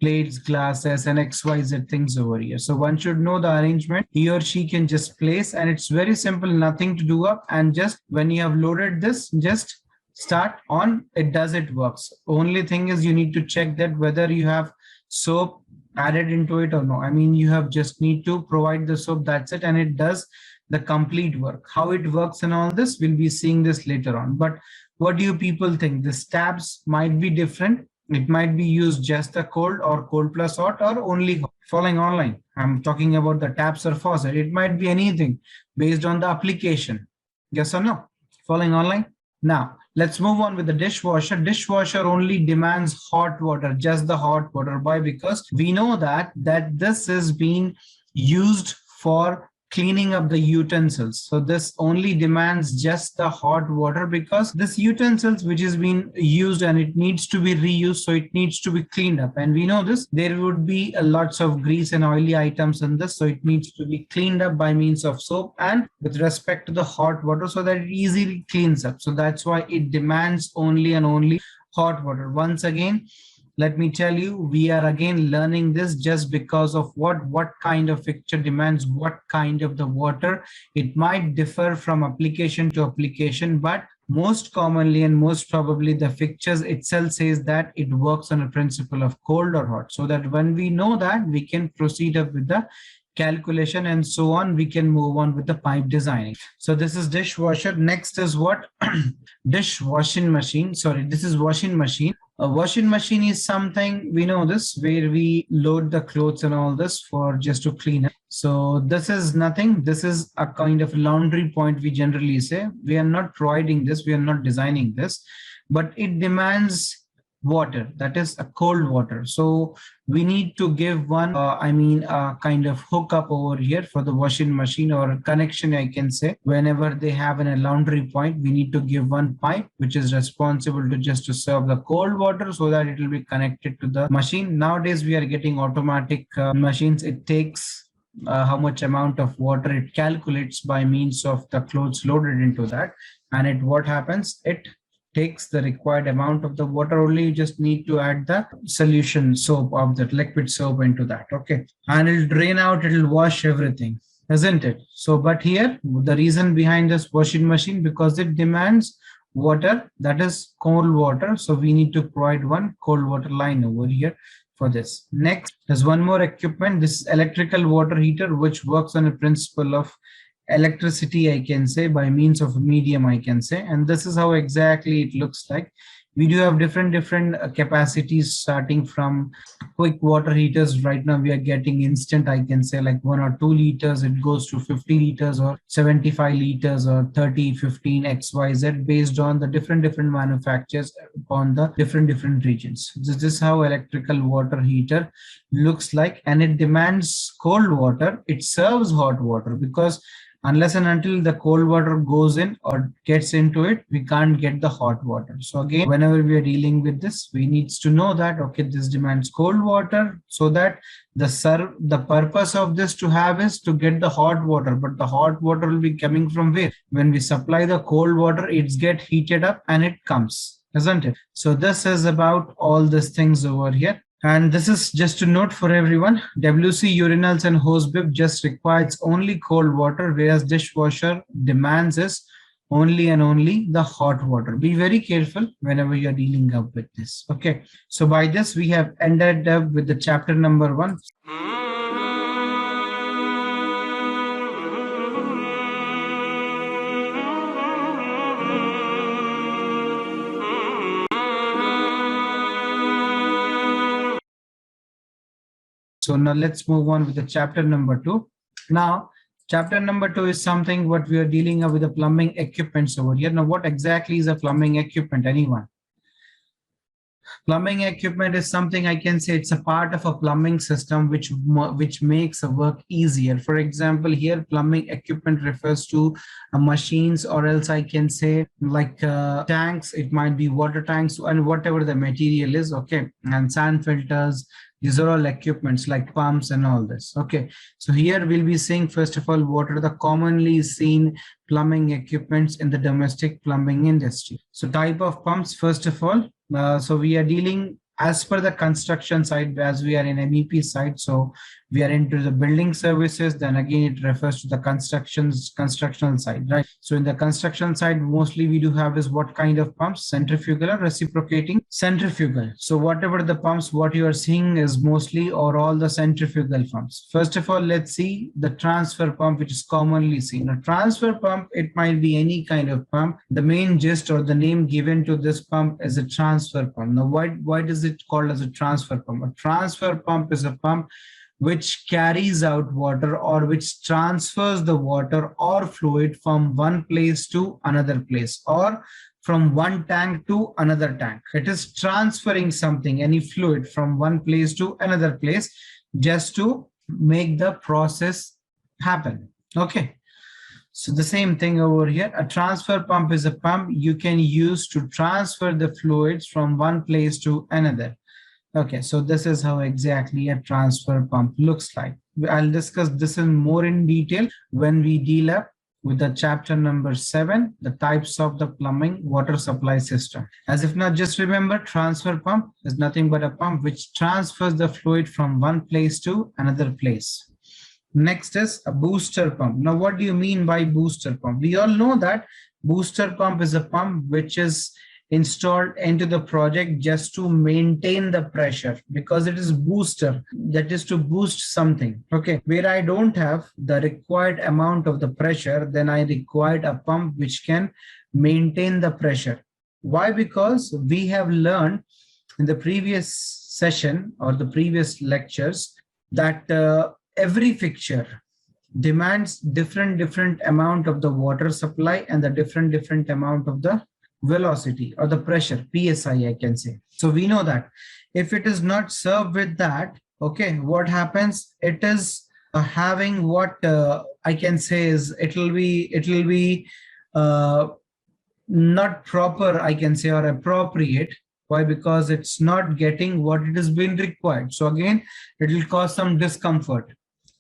plates, glasses, and XYZ things over here. So one should know the arrangement. He or she can just place, and it's very simple, nothing to do up. And just when you have loaded this, just start on, it does, it works. Only thing is you need to check that whether you have soap added into it or no. I mean, you have just need to provide the soap, that's it, and it does the complete work. How it works and all this, we'll be seeing this later on. But what do you people think? The tabs might be different. It might be used just the cold or cold plus hot or only hot. Following online, I'm talking about the taps or faucet. It might be anything based on the application. Yes or no? Following online. Now, let's move on with the dishwasher. Dishwasher only demands hot water, just the hot water. Why? Because we know that this is being used for cleaning up the utensils. So this only demands just the hot water because this utensils which is being used and it needs to be reused, so it needs to be cleaned up. And we know this, there would be lots of grease and oily items in this, so it needs to be cleaned up by means of soap and with respect to the hot water so that it easily cleans up. So that's why it demands only and only hot water. Once again, let me tell you, we are again learning this just because of what kind of fixture demands what kind of the water. It might differ from application to application, but most commonly and most probably the fixtures itself says that it works on a principle of cold or hot, so that when we know that, we can proceed up with the calculation and so on. We can move on with the pipe designing. So this is dishwasher. Next is what? Washing machine. Sorry, this is washing machine. A washing machine is something, we know this, where we load the clothes and all this for just to clean it. So this is nothing. This is a kind of laundry point, we generally say. We are not providing this, we are not designing this, but it demands water, that is a cold water. So we need to give one a kind of hookup over here for the washing machine, or a connection, I can say. Whenever they have a laundry point, we need to give one pipe which is responsible to just to serve the cold water so that it will be connected to the machine. Nowadays we are getting automatic machines. It takes how much amount of water it calculates by means of the clothes loaded into that, and what happens, it takes the required amount of the water only. You just need to add the solution soap of that liquid soap into that. Okay, and it'll drain out, it'll wash everything, isn't it? So but here the reason behind this washing machine, because it demands water, that is cold water, so we need to provide one cold water line over here for this. Next, there's one more equipment. This electrical water heater, which works on a principle of electricity, I can say, by means of a medium, I can say. And this is how exactly it looks like. We do have different capacities, starting from quick water heaters. Right now we are getting instant, I can say, like 1 or 2 liters. It goes to 50 liters or 75 liters or 30, 15, XYZ, based on the different manufacturers upon the different regions. This is how electrical water heater looks like, and it demands cold water. It serves hot water, because unless and until the cold water goes in or gets into it, we can't get the hot water. So again, whenever we are dealing with this, we need to know that, okay, this demands cold water, so that the purpose of this to have is to get the hot water. But the hot water will be coming from where? When we supply the cold water, it's get heated up and it comes, isn't it? So this is about all these things over here. And this is just a note for everyone. WC urinals and hose bib just requires only cold water, whereas dishwasher demands is only and only the hot water. Be very careful whenever you're dealing up with this. Okay. So by this, we have ended up with the chapter number 1. So now let's move on with the chapter number 2. Now, chapter number 2 is something what we are dealing with the plumbing equipments over here. Now, what exactly is a plumbing equipment? Anyone? Plumbing equipment is something, I can say, it's a part of a plumbing system which makes a work easier. For example, here plumbing equipment refers to machines, or else I can say like tanks. It might be water tanks and whatever the material is. Okay, and sand filters. These are all equipments like pumps and all this. Okay, so here we'll be saying, first of all, what are the commonly seen plumbing equipments in the domestic plumbing industry. So type of pumps, first of all, so we are dealing as per the construction side, as we are in MEP side. So we are into the building services, then again it refers to the constructional side, right? So in the construction side, mostly we do have is what kind of pumps? Centrifugal or reciprocating? Centrifugal. So whatever the pumps, what you are seeing is mostly or all the centrifugal pumps. First of all, let's see the transfer pump, which is commonly seen. A transfer pump, it might be any kind of pump. The main gist or the name given to this pump is a transfer pump. Now, why does it called as a transfer pump? A transfer pump is a pump which carries out water or which transfers the water or fluid from one place to another place, or from one tank to another tank. It is transferring something, any fluid, from one place to another place just to make the process happen. Okay. So the same thing over here. A transfer pump is a pump you can use to transfer the fluids from one place to another. Okay, so this is how exactly a transfer pump looks like. I'll discuss this in more in detail when we deal up with the chapter number 7, the types of the plumbing water supply system. As if not, just remember, transfer pump is nothing but a pump which transfers the fluid from one place to another place. Next is a booster pump. Now, what do you mean by booster pump? We all know that booster pump is a pump which is installed into the project just to maintain the pressure, because it is booster, that is to boost something. Okay, where I don't have the required amount of the pressure, then I required a pump which can maintain the pressure. Why? Because we have learned in the previous session or the previous lectures that every fixture demands different amount of the water supply and the different amount of the velocity or the pressure, PSI, I can say. So we know that if it is not served with that, okay, what happens? It is having what I can say is it will be not proper, I can say, or appropriate. Why? Because it's not getting what it has been required. So again, it will cause some discomfort.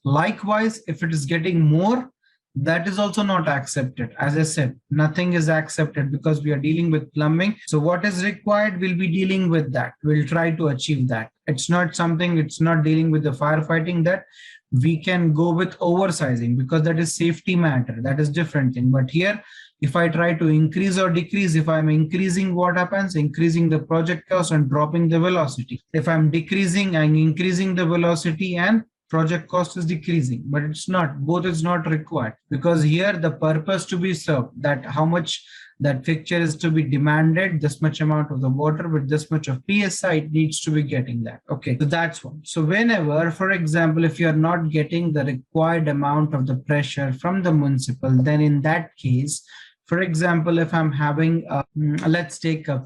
Likewise, if it is getting more, that is also not accepted. As I said, nothing is accepted because we are dealing with plumbing. So what is required, we'll be dealing with that. We'll try to achieve that. It's not something, it's not dealing with the firefighting that we can go with oversizing, because that is safety matter. That is different thing. But here, if I try to increase or decrease, if I'm increasing, what happens? Increasing the project cost and dropping the velocity. If I'm decreasing, I'm increasing the velocity and project cost is decreasing, but it's not. Both is not required, because here the purpose to be served, that how much that fixture is to be demanded, this much amount of the water with this much of PSI, it needs to be getting that. Okay, so that's one. So whenever, for example, if you are not getting the required amount of the pressure from the municipal, then in that case, for example, if I'm having, let's take a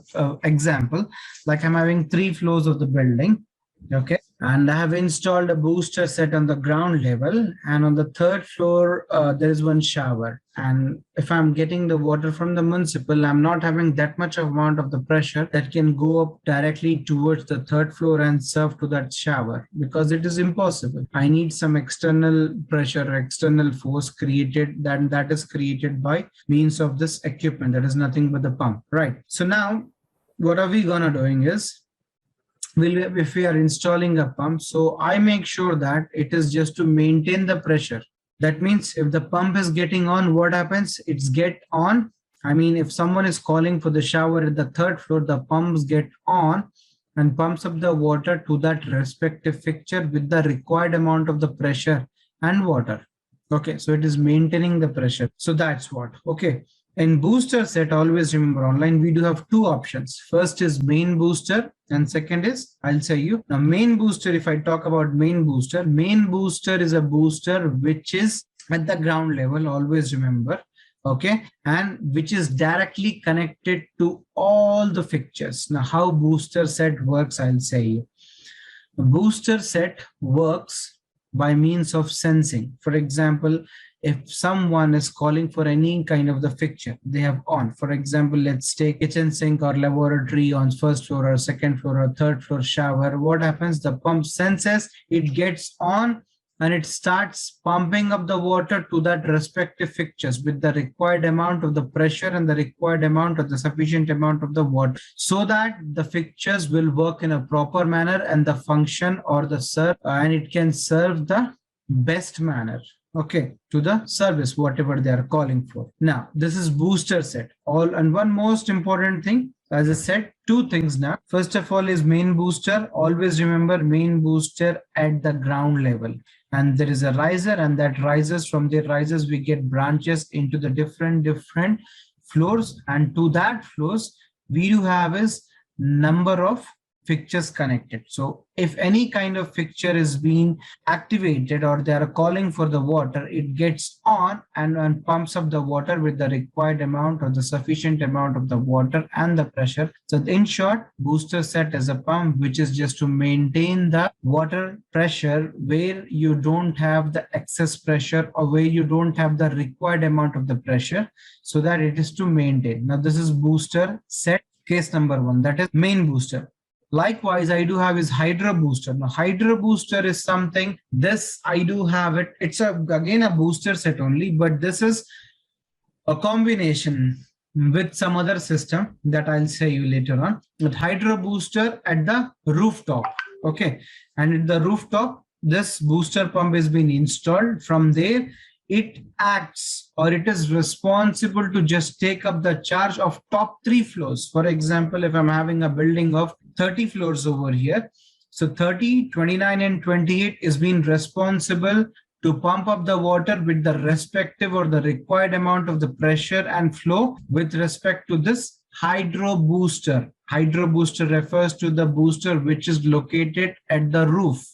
example, like I'm having 3 floors of the building, okay, and I have installed a booster set on the ground level, and on the 3rd floor, there is one shower. And if I'm getting the water from the municipal, I'm not having that much amount of the pressure that can go up directly towards the 3rd floor and serve to that shower, because it is impossible. I need some external pressure, external force created, that is created by means of this equipment. That is nothing but the pump, right? So now what are we gonna doing is, if we are installing a pump, so I make sure that it is just to maintain the pressure. That means if the pump is getting on, what happens? It's get on. I mean, if someone is calling for the shower at the 3rd floor, the pumps get on and pumps up the water to that respective fixture with the required amount of the pressure and water. Okay, so it is maintaining the pressure. So that's what. Okay. In booster set, always remember online, we do have 2 options. First is main booster, and second is, I'll say you. Now, main booster, if I talk about main booster is a booster which is at the ground level, always remember, okay, and which is directly connected to all the fixtures. Now, how booster set works, I'll say you. The booster set works by means of sensing. For example, if someone is calling for any kind of the fixture they have on, for example, let's take kitchen sink or laboratory on 1st floor or 2nd floor or 3rd floor shower, what happens? The pump senses, it gets on and it starts pumping up the water to that respective fixtures with the required amount of the pressure and the required amount of the sufficient amount of the water, so that the fixtures will work in a proper manner and the function or the serve, and it can serve the best manner, okay, to the service, whatever they are calling for. Now, this is booster set. And one most important thing, as I said, 2 things now. First of all is main booster. Always remember main booster at the ground level. And there is a riser, and that rises, from the risers we get branches into the different floors. And to that floors, we do have is number of fixtures connected. So if any kind of fixture is being activated or they are calling for the water, it gets on and pumps up the water with the required amount or the sufficient amount of the water and the pressure. So in short, booster set is a pump which is just to maintain the water pressure where you don't have the excess pressure or where you don't have the required amount of the pressure, so that it is to maintain. Now this is booster set, case number 1, that is main booster. Likewise, I do have is hydro booster. Now, hydro booster is something, this I do have it. It's again a booster set only, but this is a combination with some other system that I'll say you later on. With hydro booster at the rooftop, okay, and at the rooftop, this booster pump is being installed. From there, it acts or it is responsible to just take up the charge of top 3 floors. For example, if I'm having a building of 30 floors over here, so 30, 29 and 28 is being responsible to pump up the water with the respective or the required amount of the pressure and flow with respect to this hydro booster. Hydro booster refers to the booster which is located at the roof.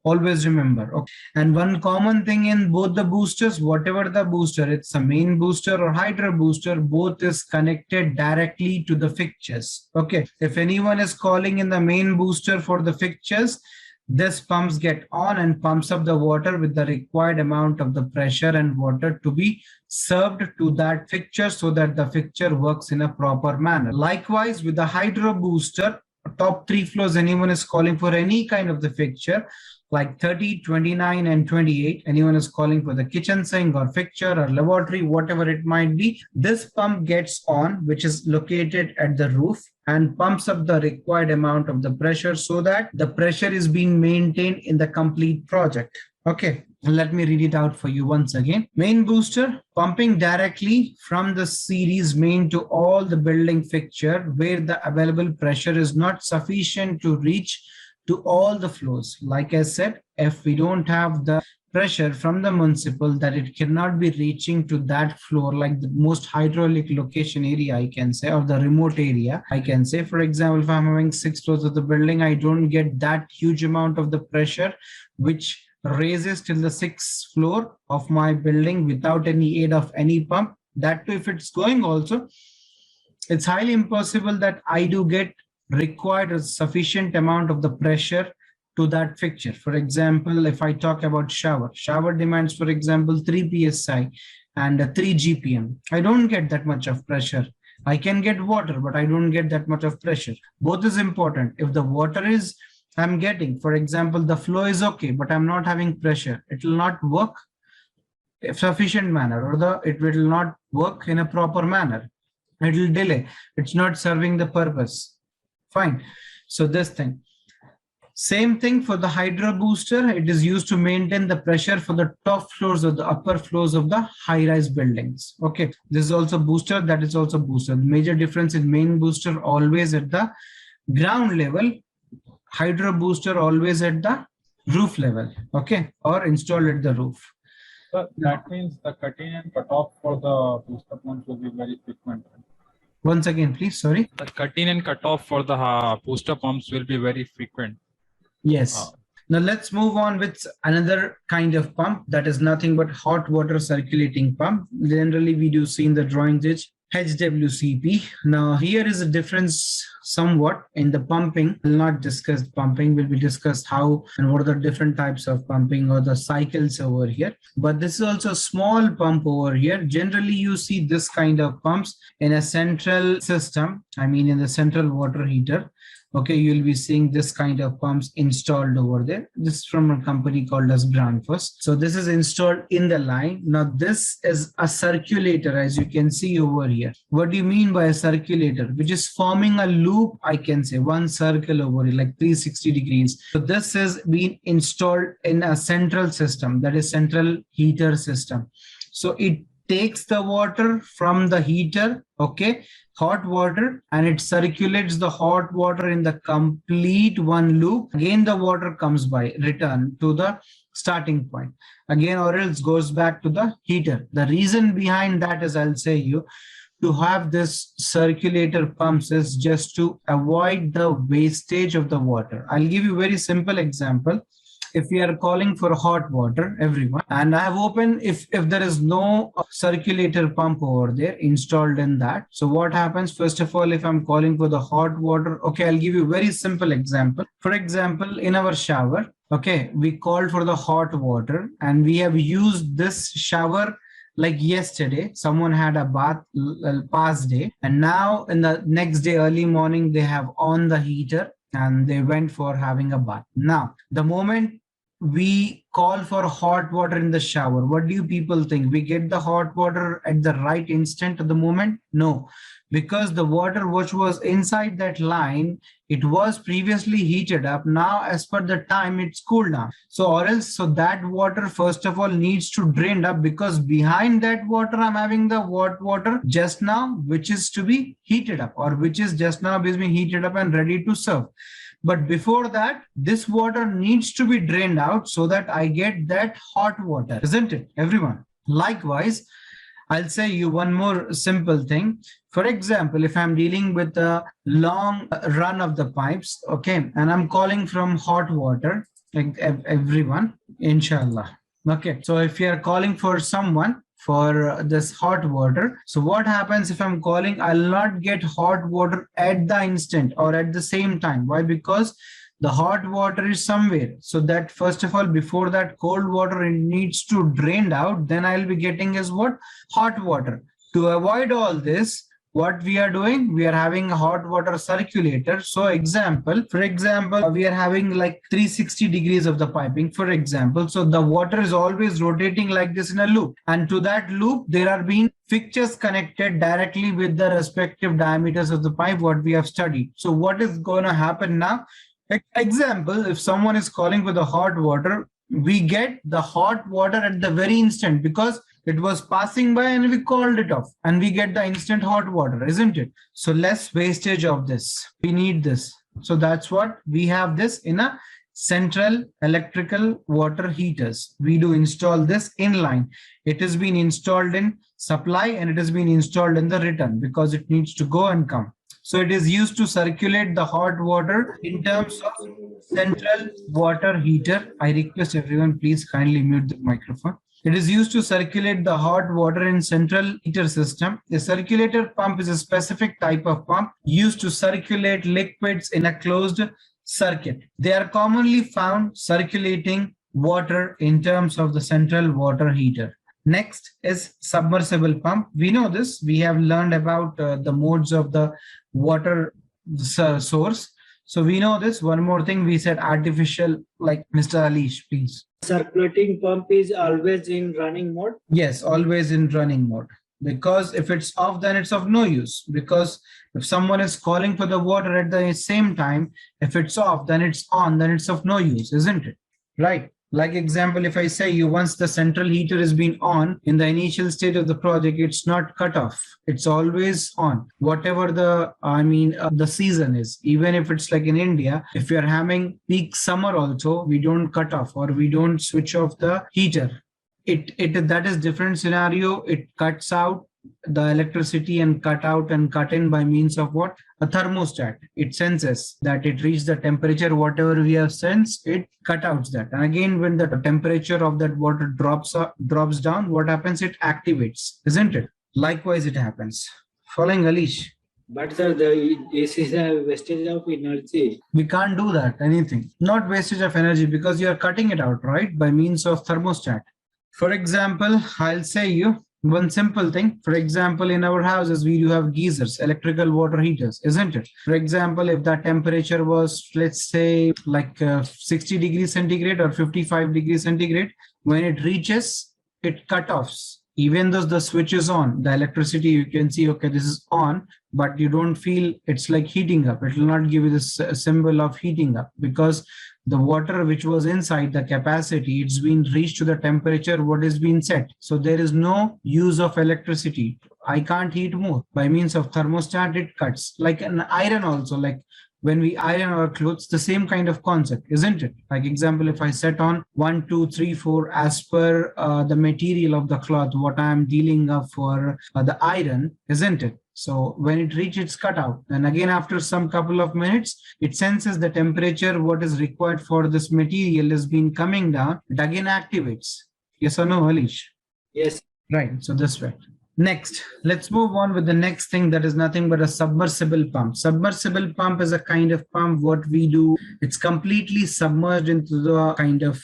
Always remember. Okay. And one common thing in both the boosters, whatever the booster, it's a main booster or hydro booster, both is connected directly to the fixtures. Okay. If anyone is calling in the main booster for the fixtures, this pumps get on and pumps up the water with the required amount of the pressure and water to be served to that fixture so that the fixture works in a proper manner. Likewise, with the hydro booster, top 3 floors, anyone is calling for any kind of the fixture, like 30, 29 and 28, anyone is calling for the kitchen sink or fixture or laboratory, whatever it might be, this pump gets on, which is located at the roof, and pumps up the required amount of the pressure so that the pressure is being maintained in the complete project. Okay, let me read it out for you once again. Main booster, pumping directly from the series main to all the building fixture where the available pressure is not sufficient to reach to all the floors. Like I said, if we don't have the pressure from the municipal, that it cannot be reaching to that floor, like the most hydraulic location area, I can say, or the remote area, I can say. For example, if I'm having 6 floors of the building, I don't get that huge amount of the pressure which raises till the 6th floor of my building without any aid of any pump. That too, if it's going also, it's highly impossible that I do get required a sufficient amount of the pressure to that fixture. For example, if I talk about shower demands, for example, 3 psi and 3 GPM. I don't get that much of pressure. I can get water, but I don't get that much of pressure. Both is important. If the water is I'm getting, for example, the flow is okay, but I'm not having pressure, it will not work in sufficient manner, or it will not work in a proper manner. It will delay. It's not serving the purpose. Fine. So this thing. Same thing for the hydro booster. It is used to maintain the pressure for the top floors or the upper floors of the high-rise buildings. Okay. This is also booster. That is also booster. The major difference is main booster always at the ground level. Hydro booster always at the roof level. Okay. Or installed at the roof. So that means the cut-in and cut-off for the booster pumps will be very frequent. Once again, please. Sorry. The cut-in and cut-off for the booster pumps will be very frequent. Yes. Now let's move on with another kind of pump that is nothing but hot water circulating pump. Generally, we do see in the drawings it's HWCP. Now here is a difference somewhat in the pumping. We'll not discuss pumping. Will be discussed how and what are the different types of pumping or the cycles over here. But this is also a small pump over here. Generally, you see this kind of pumps in a central system. I mean, in the central water heater. Okay, you'll be seeing this kind of pumps installed over there. This is from a company called as Grandfus. So this is installed in the line. Now this is a circulator, as you can see over here. What do you mean by a circulator? Which is forming a loop, I can say, one circle over here, like 360 degrees. So this is being installed in a central system, that is central heater system. So it takes the water from the heater, okay, hot water, and it circulates the hot water in the complete one loop. Again, the water comes by return to the starting point again, or else goes back to the heater. The reason behind that is, I'll say you, to have this circulator pumps is just to avoid the wastage of the water. I'll give you a very simple example. If we are calling for hot water, everyone, and I have opened, if there is no circulator pump over there installed in that. So what happens? First of all, if I'm calling for the hot water, okay, I'll give you a very simple example. For example, in our shower, okay, we called for the hot water and we have used this shower like yesterday. Someone had a bath past day, and now in the next day, early morning, they have on the heater and they went for having a bath. Now, the moment we call for hot water in the shower, what do you people think? We get the hot water at the right instant of the moment? No, because the water which was inside that line, it was previously heated up. Now, as per the time, it's cooled down. So, or else, so that water, first of all, needs to drain up, because behind that water, I'm having the hot water just now, which is to be heated up, or which is just now being heated up and ready to serve. But before that, this water needs to be drained out so that I get that hot water, isn't it, everyone? Likewise, I'll say you one more simple thing. For example, if I'm dealing with a long run of the pipes, okay, and I'm calling from hot water, like everyone, inshallah. Okay, so if you are calling for someone for this hot water, so what happens if I'm calling? I'll not get hot water at the instant or at the same time. Why? Because the hot water is somewhere. So that first of all, before that cold water, it needs to drain out. Then I'll be getting is what? Hot water. To avoid all this, what we are doing, we are having a hot water circulator. So for example, we are having like 360 degrees of the piping, for example. So the water is always rotating like this in a loop. And to that loop, there are being fixtures connected directly with the respective diameters of the pipe, what we have studied. So what is going to happen now? Example, if someone is calling for the hot water, we get the hot water at the very instant because it was passing by and we called it off, and we get the instant hot water, isn't it? So less wastage of this. We need this. So that's what we have this in a central electrical water heaters. We do install this in line. It has been installed in supply and it has been installed in the return because it needs to go and come. So it is used to circulate the hot water in terms of central water heater. I request everyone, please kindly mute the microphone. It is used to circulate the hot water in central heater system. A circulator pump is a specific type of pump used to circulate liquids in a closed circuit. They are commonly found circulating water in terms of the central water heater. Next is submersible pump. We know this. We have learned about the modes of the water source. So we know this. One more thing, we said artificial, like Mr. Alish, please. Circulating pump is always in running mode? Yes, always in running mode. Because if it's off, then it's of no use. Because if someone is calling for the water at the same time, if it's off, then it's on, then it's of no use, isn't it? Right. Like example, if I say you once the central heater has been on in the initial state of the project, it's not cut off. It's always on. Whatever the, the season is, even if it's like in India, if you're having peak summer also, we don't cut off or we don't switch off the heater. That is different scenario. It cuts out the electricity and cut out and cut in by means of what? A thermostat. It senses that it reached the temperature, whatever we have sensed, it cut out that. And again, when the temperature of that water drops down, what happens? It activates, isn't it? Likewise, it happens. Following Alish. But sir, this is a wastage of energy. We can't do that, anything. Not wastage of energy because you are cutting it out, right? By means of thermostat. For example, I'll say you one simple thing. For example, in our houses, we do have geysers, electrical water heaters, isn't it? For example, if that temperature was, let's say, like 60 degrees centigrade or 55 degrees centigrade, when it reaches, it cut offs. Even though the switch is on, the electricity, you can see, okay, this is on, but you don't feel it's like heating up. It will not give you this symbol of heating up because the water which was inside the capacity, it's been reached to the temperature what is being set. So there is no use of electricity. I can't heat more. By means of thermostat, it cuts. Like an iron also, like when we iron our clothes, the same kind of concept, isn't it? Like example, if I set on 1, 2, 3, 4 as per the material of the cloth, what I am dealing up for the iron, isn't it? So when it reaches its cutout, and again after some couple of minutes, it senses the temperature what is required for this material is been coming down. It again activates. Yes or no, Alish? Yes. Right. So this way. Next, let's move on with the next thing that is nothing but a submersible pump. Submersible pump is a kind of pump what we do. It's completely submerged into the kind of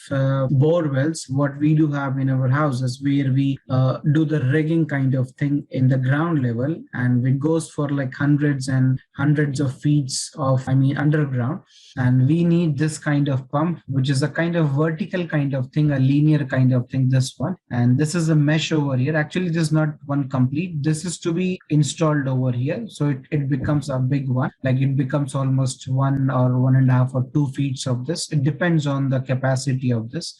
bore wells what we do have in our houses where we do the rigging kind of thing in the ground level, and it goes for like hundreds and hundreds of feet of underground. And we need this kind of pump, which is a kind of vertical kind of thing, a linear kind of thing, this one. And this is a mesh over here. Actually, this is not one complete. This is to be installed over here. So it becomes a big one. Like it becomes almost 1 or 1.5 or 2 feet of this. It depends on the capacity of this.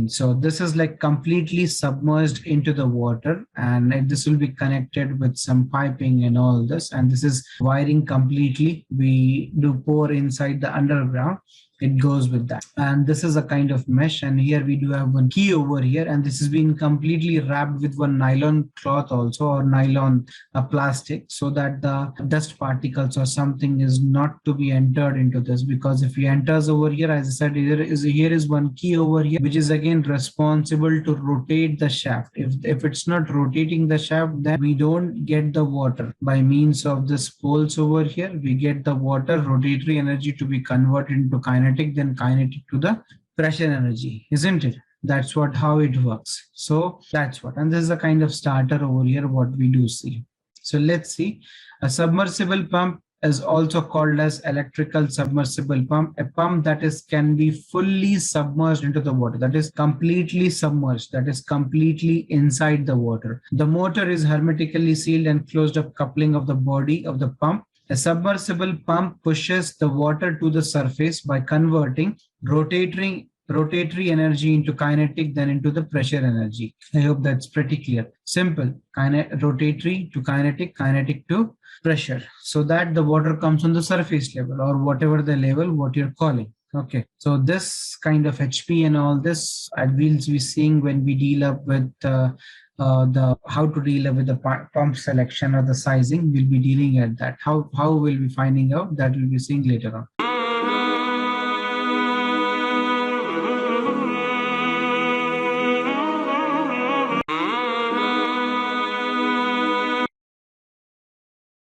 So this is like completely submerged into the water, and this will be connected with some piping and all this. And this is wiring completely. We do pour inside the underground. It goes with that. And this is a kind of mesh. And here we do have one key over here. And this has been completely wrapped with one nylon cloth also, or nylon plastic, so that the dust particles or something is not to be entered into this. Because if he enters over here, as I said, here is one key over here, which is again responsible to rotate the shaft. If it's not rotating the shaft, then we don't get the water. By means of this poles over here, we get the water rotatory energy to be converted into kinetic, then kinetic to the pressure energy, isn't it? That's how it works. So that's what, and this is a kind of starter over here what we do see. So let's see. A submersible pump is also called as electrical submersible pump, a pump that can be fully submerged into the water, that is completely submerged, that is completely inside the water. The motor is hermetically sealed and closed up coupling of the body of the pump. A submersible pump pushes the water to the surface by converting rotatory rotatory energy into kinetic, then into the pressure energy. I hope that's pretty clear. Simple. Rotatory to kinetic, kinetic to pressure, so that the water comes on the surface level or whatever the level what you're calling. Okay, so this kind of HP and all this we'll be seeing when we deal up with the how to deal with the pump selection or the sizing. We'll be dealing at that. How will be finding out that we'll be seeing later on.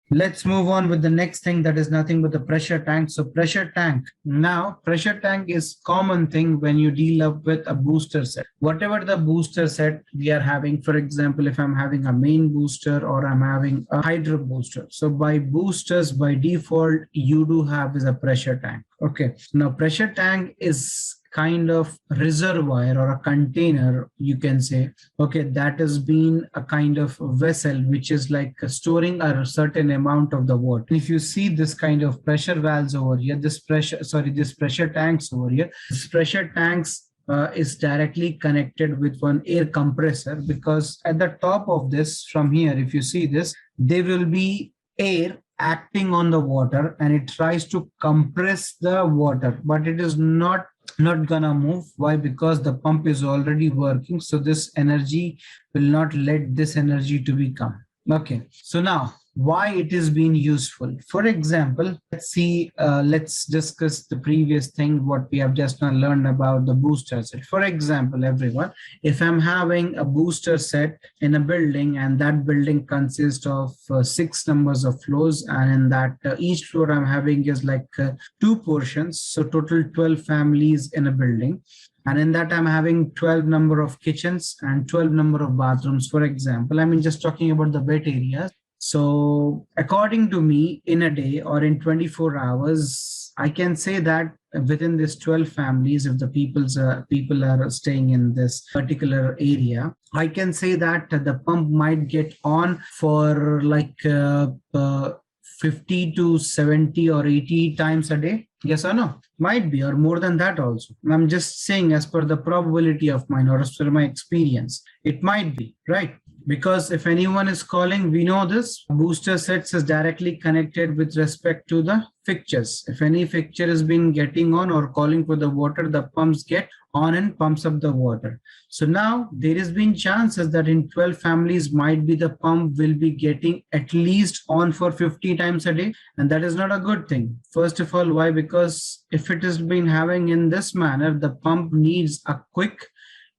Let's move on with the next thing, that is nothing but the pressure tank. So pressure tank. Now, pressure tank is common thing when you deal up with a booster set. Whatever the booster set we are having, for example, if I'm having a main booster or I'm having a hydro booster. So by boosters, by default, you do have is a pressure tank. Okay. Now pressure tank is kind of reservoir or a container, you can say, okay, that has been a kind of vessel which is like storing a certain amount of the water. If you see this kind of pressure valves over here, this pressure tanks over here, this pressure tanks is directly connected with one air compressor, because at the top of this, from here, if you see this, there will be air acting on the water and it tries to compress the water, but it is not gonna move. Why? Because the pump is already working, so this energy will not let this energy to become. Okay, so now why it is being useful? For example, let's discuss the previous thing what we have just now learned about the booster set. For example, everyone, if I'm having a booster set in a building and that building consists of 6 numbers of floors, and in that each floor I'm having is like 2 portions, so total 12 families in a building. And in that I'm having 12 number of kitchens and 12 number of bathrooms, for example. I mean, just talking about the wet areas. So according to me, in a day or in 24 hours, I can say that within this 12 families, if the people are staying in this particular area, I can say that the pump might get on for like 50 to 70 or 80 times a day. Yes or no? Might be, or more than that also. I'm just saying as per the probability of mine or as per my experience, it might be, right? Because if anyone is calling, we know this booster sets is directly connected with respect to the fixtures. If any fixture is being getting on or calling for the water, the pumps get on and pumps up the water. So now there has been chances that in 12 families might be the pump will be getting at least on for 50 times a day. And that is not a good thing. First of all, why? Because if it has been having in this manner, the pump needs a quick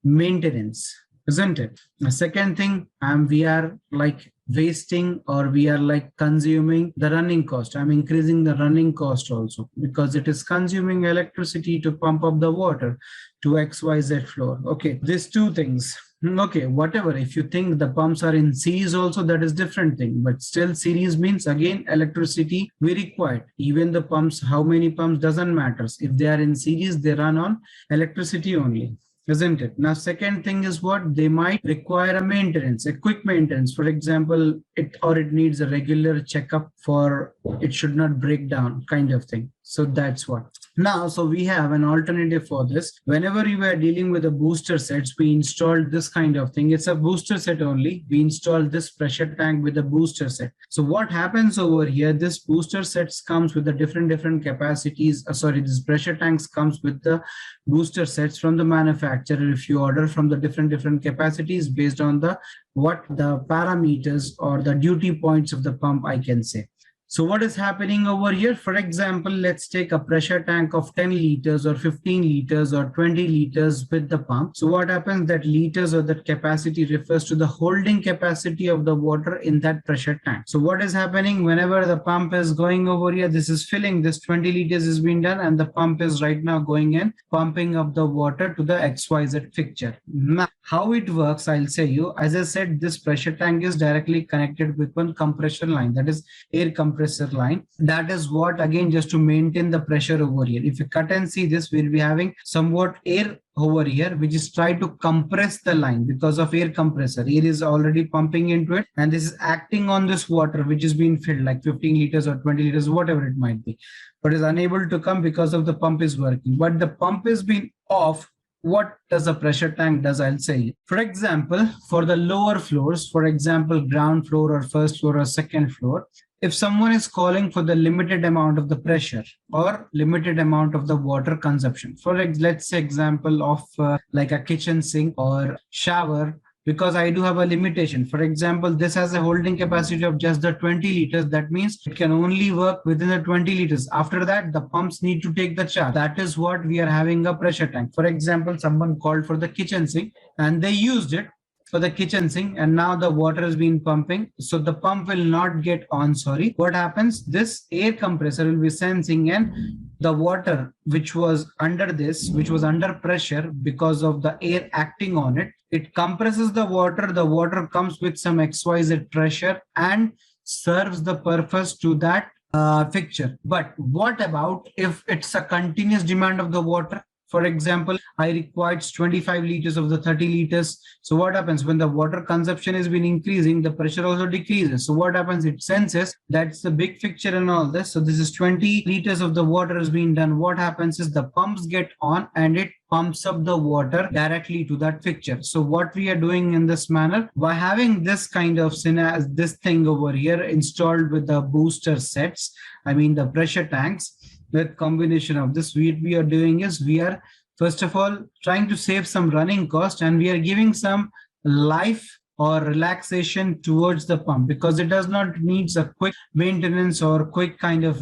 maintenance, isn't it? The second thing, we are like wasting or we are like consuming the running cost. I'm increasing the running cost also because it is consuming electricity to pump up the water to XYZ floor. Okay, these two things. Okay, whatever. If you think the pumps are in series also, that is different thing. But still series means again electricity we required. Even the pumps, how many pumps doesn't matter. If they are in series, they run on electricity only. Isn't it? Now, second thing is what? They might require a maintenance, a quick maintenance. For example, it needs a regular checkup for it should not break down kind of thing. So that's what. Now, so we have an alternative for this. Whenever you were dealing with the booster sets, we installed this kind of thing. It's a booster set only. We installed this pressure tank with a booster set. So what happens over here, this booster sets comes with the different capacities. This pressure tanks comes with the booster sets from the manufacturer. If you order from the different capacities based on the parameters or the duty points of the pump, I can say. So what is happening over here? For example, let's take a pressure tank of 10 liters or 15 liters or 20 liters with the pump. So what happens, that liters or that capacity refers to the holding capacity of the water in that pressure tank. So what is happening whenever the pump is going over here, this is filling, this 20 liters is being done and the pump is right now going in, pumping up the water to the XYZ fixture. Now, how it works, I'll say you. As I said, this pressure tank is directly connected with one compression line, that is air compressor line. That is what, again, just to maintain the pressure over here. If you cut and see this, we'll be having somewhat air over here, which is trying to compress the line because of air compressor. Air is already pumping into it and this is acting on this water, which is being filled like 15 liters or 20 liters, whatever it might be, but is unable to come because of the pump is working. But the pump is being off what does a pressure tank does, I'll say. For example, for the lower floors, for example, ground floor or first floor or second floor, if someone is calling for the limited amount of the pressure or limited amount of the water consumption, for let's say example of like a kitchen sink or shower, because I do have a limitation. For example, this has a holding capacity of just the 20 liters. That means it can only work within the 20 liters. After that, the pumps need to take the charge. That is what we are having a pressure tank. For example, someone called for the kitchen sink and they used it for the kitchen sink, and now the water has been pumping. So the pump will not get on, sorry. What happens? This air compressor will be sensing, and the water which was under this, which was under pressure because of the air acting on it, it compresses the water comes with some XYZ pressure and serves the purpose to that fixture. But what about if it's a continuous demand of the water? For example, I required 25 liters of the 30 liters. So what happens when the water consumption has been increasing, the pressure also decreases. So what happens? It senses that's the big fixture and all this. So this is 20 liters of the water has been done. What happens is the pumps get on and it pumps up the water directly to that fixture. So what we are doing in this manner, by having this kind of this thing over here installed with the booster sets, I mean the pressure tanks, with combination of this, what we are doing is we are first of all trying to save some running cost, and we are giving some life or relaxation towards the pump, because it does not need a quick maintenance or quick kind of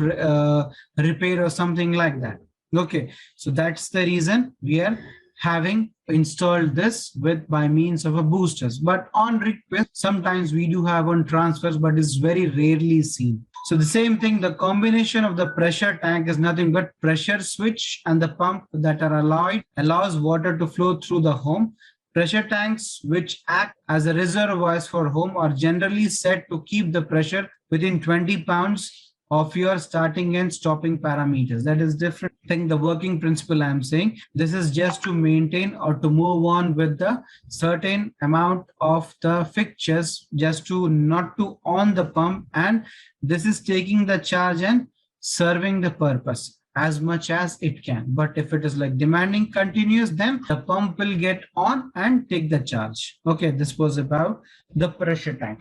repair or something like that. Okay, so that's the reason we are having installed this with by means of a boosters. But on request, sometimes we do have on transfers, but it's very rarely seen. So the same thing, the combination of the pressure tank is nothing but pressure switch and the pump that are allows water to flow through the home. Pressure tanks which act as a reservoirs for home are generally set to keep the pressure within 20 pounds of your starting and stopping parameters. That is different thing, the working principle I'm saying. This is just to maintain or to move on with the certain amount of the fixtures, just to not to on the pump, and this is taking the charge and serving the purpose as much as it can. But if it is like demanding continuous, then the pump will get on and take the charge. Okay, this was about the pressure tank.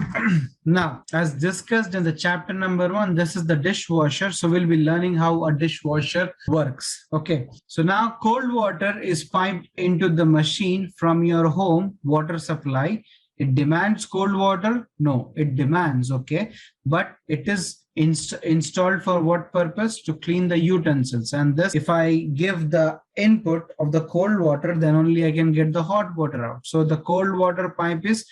Now, as discussed in the chapter number 1, this is the dishwasher. So we'll be learning how a dishwasher works. Okay, so now cold water is piped into the machine from your home water supply. It demands cold water? No, it demands, okay. But it is installed for what purpose? To clean the utensils. And this, if I give the input of the cold water, then only I can get the hot water out. So the cold water pipe is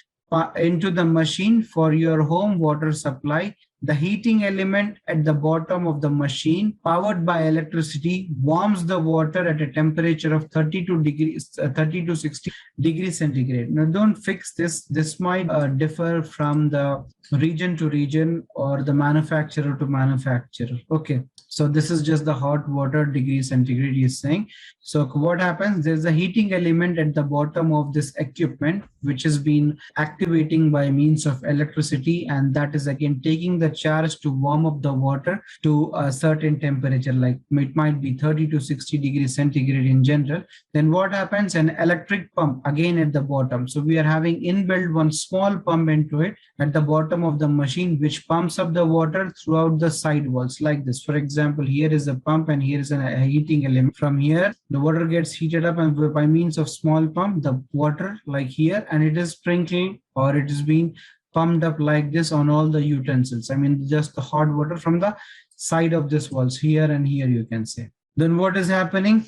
into the machine for your home water supply. The heating element at the bottom of the machine, powered by electricity, warms the water at a temperature of 30 to 60 degrees centigrade. Now, don't fix this. This might differ from the region to region or the manufacturer to manufacturer. Okay, so this is just the hot water degree centigrade is saying. So what happens? There's a heating element at the bottom of this equipment, which has been activating by means of electricity, and that is again taking the charge to warm up the water to a certain temperature, like it might be 30 to 60 degrees centigrade in general. Then what happens? An electric pump again at the bottom. So we are having inbuilt one small pump into it at the bottom of the machine, which pumps up the water throughout the side walls like this. For example, here is a pump and here is a heating element. From here, the water gets heated up, and by means of small pump, the water like here, and it is sprinkling or it is being pumped up like this on all the utensils. I mean, just the hot water from the side of this walls here and here, you can say. Then what is happening?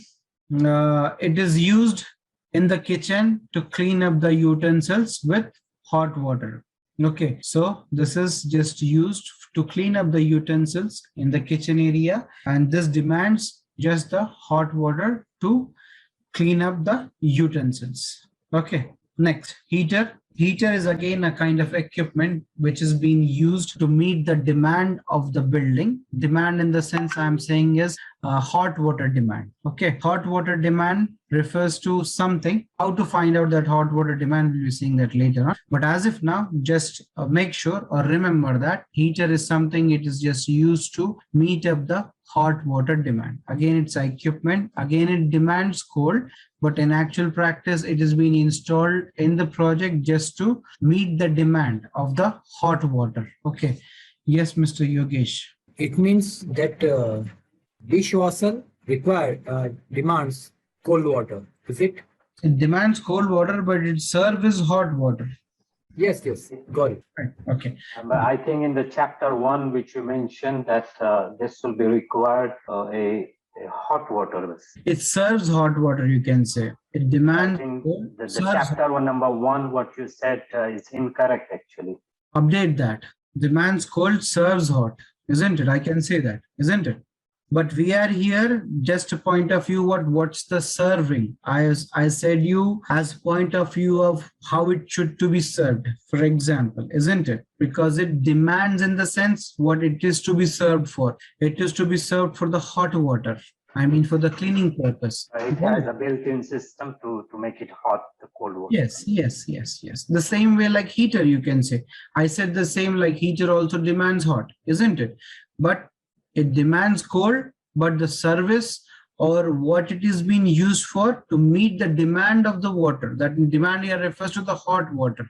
It is used in the kitchen to clean up the utensils with hot water. Okay, so this is just used to clean up the utensils in the kitchen area, and this demands just the hot water to clean up the utensils. Okay, next, heater. Heater is again a kind of equipment which is being used to meet the demand of the building. Demand in the sense I'm saying is hot water demand. Okay, hot water demand refers to something. How to find out that hot water demand, we'll be seeing that later on. But as of now, just make sure or remember that heater is something, it is just used to meet up the hot water demand. Again, it's equipment. Again, it demands cold, but in actual practice, it is being installed in the project just to meet the demand of the hot water. Okay. Yes, Mr. Yogesh. It means that dishwasher demands cold water. Is it? It demands cold water, but it serves hot water. Yes, got it. Right. Okay. But I think in the chapter 1, which you mentioned, that this will be required a hot water. It serves hot water, you can say. It demands. The chapter 1, number 1, what you said is incorrect actually. Update that. Demands cold, serves hot. Isn't it? I can say that, isn't it? But we are here just a point of view what's the serving. I said you as point of view of how it should to be served, for example, isn't it? Because it demands in the sense what it is to be served for. It is to be served for the hot water. I mean, for the cleaning purpose. It has a built-in system to make it hot, the cold water. Yes. The same way like heater, you can say. I said the same like heater also demands hot, isn't it? But it demands cold, but the service or what it is being used for to meet the demand of the water, that demand here refers to the hot water.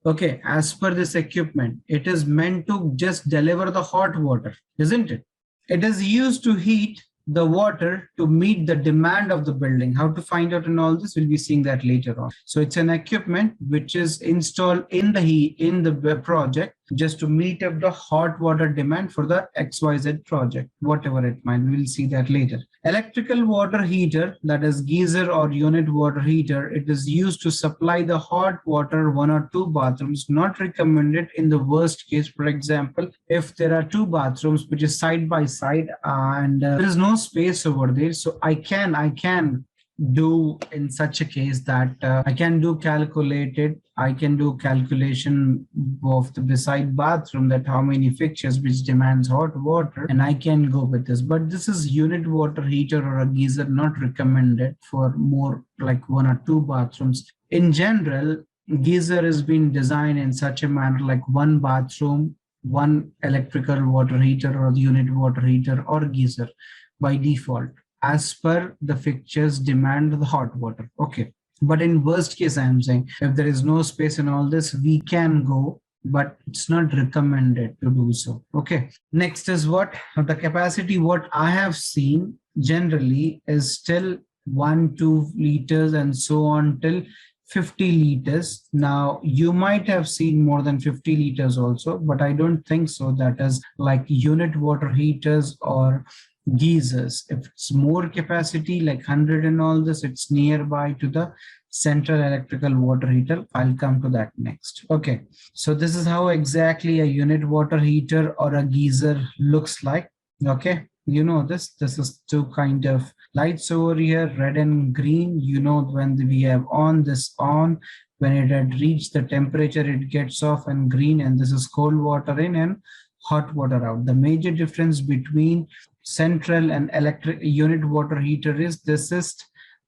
Okay, as per this equipment, it is meant to just deliver the hot water, isn't it? It is used to heat the water to meet the demand of the building. How to find out in all this, we'll be seeing that later on. So it's an equipment which is installed in the project just to meet up the hot water demand for the XYZ project, whatever it might. We'll see that later. Electrical water heater, that is geyser or unit water heater, it is used to supply the hot water 1 or 2 bathrooms, not recommended in the worst case. For example, if there are 2 bathrooms which is side by side and there is no space over there, so I can do in such a case that I can do calculation of the beside bathroom, that how many fixtures which demands hot water, and I can go with this. But this is unit water heater or a geyser, not recommended for more like 1 or 2 bathrooms. In general, geyser is being designed in such a manner like 1 bathroom, 1 electrical water heater or unit water heater or geyser by default, as per the fixtures demand the hot water. Okay. But in worst case, I am saying if there is no space in all this, we can go, but it's not recommended to do so. Okay. Next is what the capacity, what I have seen generally is still 1-2 liters and so on till 50 liters. Now you might have seen more than 50 liters also, but I don't think so. That is like unit water heaters or geysers. If it's more capacity like 100 and all this, it's nearby to the central electrical water heater. I'll come to that next. Okay, so this is how exactly a unit water heater or a geyser looks like. Okay, you know this is 2 kind of lights over here, red and green. You know, when we have this on, when it had reached the temperature, it gets off, and green, and this is cold water in and hot water out. The major difference between central and electric unit water heater is this is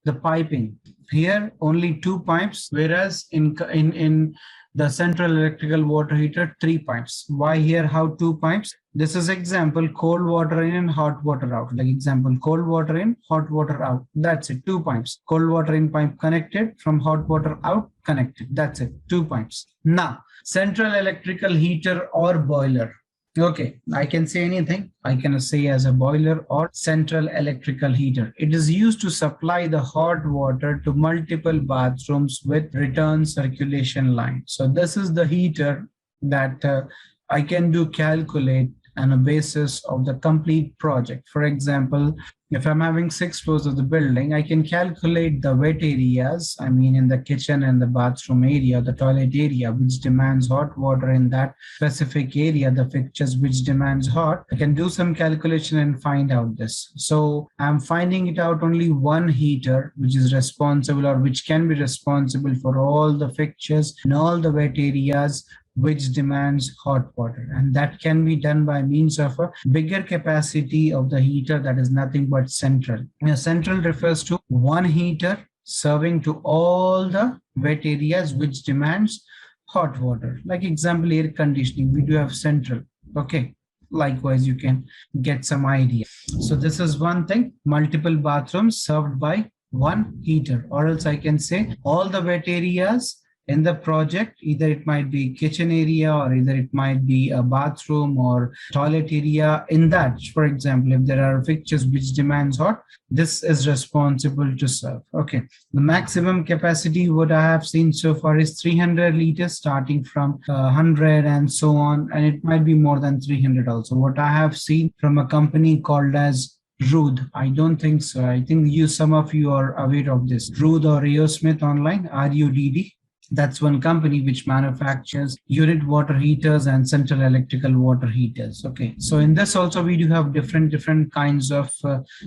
the piping. Here only 2 pipes, whereas in the central electrical water heater 3 pipes. Why here how 2 pipes? This is example cold water in and hot water out. Like example cold water in, hot water out. That's it, 2 pipes. Cold water in pipe connected, from hot water out connected. That's it, 2 pipes. Now central electrical heater or boiler. Okay, I can say anything. I can say as a boiler or central electrical heater. It is used to supply the hot water to multiple bathrooms with return circulation line. So this is the heater that I can do calculate on a basis of the complete project. For example, if I'm having 6 floors of the building, I can calculate the wet areas, I mean in the kitchen and the bathroom area, the toilet area, which demands hot water in that specific area, the fixtures which demands hot. I can do some calculation and find out this. So I'm finding it out only 1 heater, which is responsible or which can be responsible for all the fixtures and all the wet areas which demands hot water, and that can be done by means of a bigger capacity of the heater, that is nothing but central. Now, central refers to 1 heater serving to all the wet areas which demands hot water. Like example, air conditioning, we do have central. Okay, likewise you can get some idea. So this is one thing, multiple bathrooms served by one heater, or else I can say all the wet areas in the project, either it might be kitchen area or either it might be a bathroom or toilet area. In that, for example, if there are fixtures which demands hot, this is responsible to serve. Okay, the maximum capacity what I have seen so far is 300 liters, starting from 100 and so on, and it might be more than 300 also. What I have seen from a company called as Rude. I don't think so. I think some of you are aware of this. Rude or Rio Smith online, RUDD. That's one company which manufactures unit water heaters and central electrical water heaters. Okay, so in this also we do have different kinds of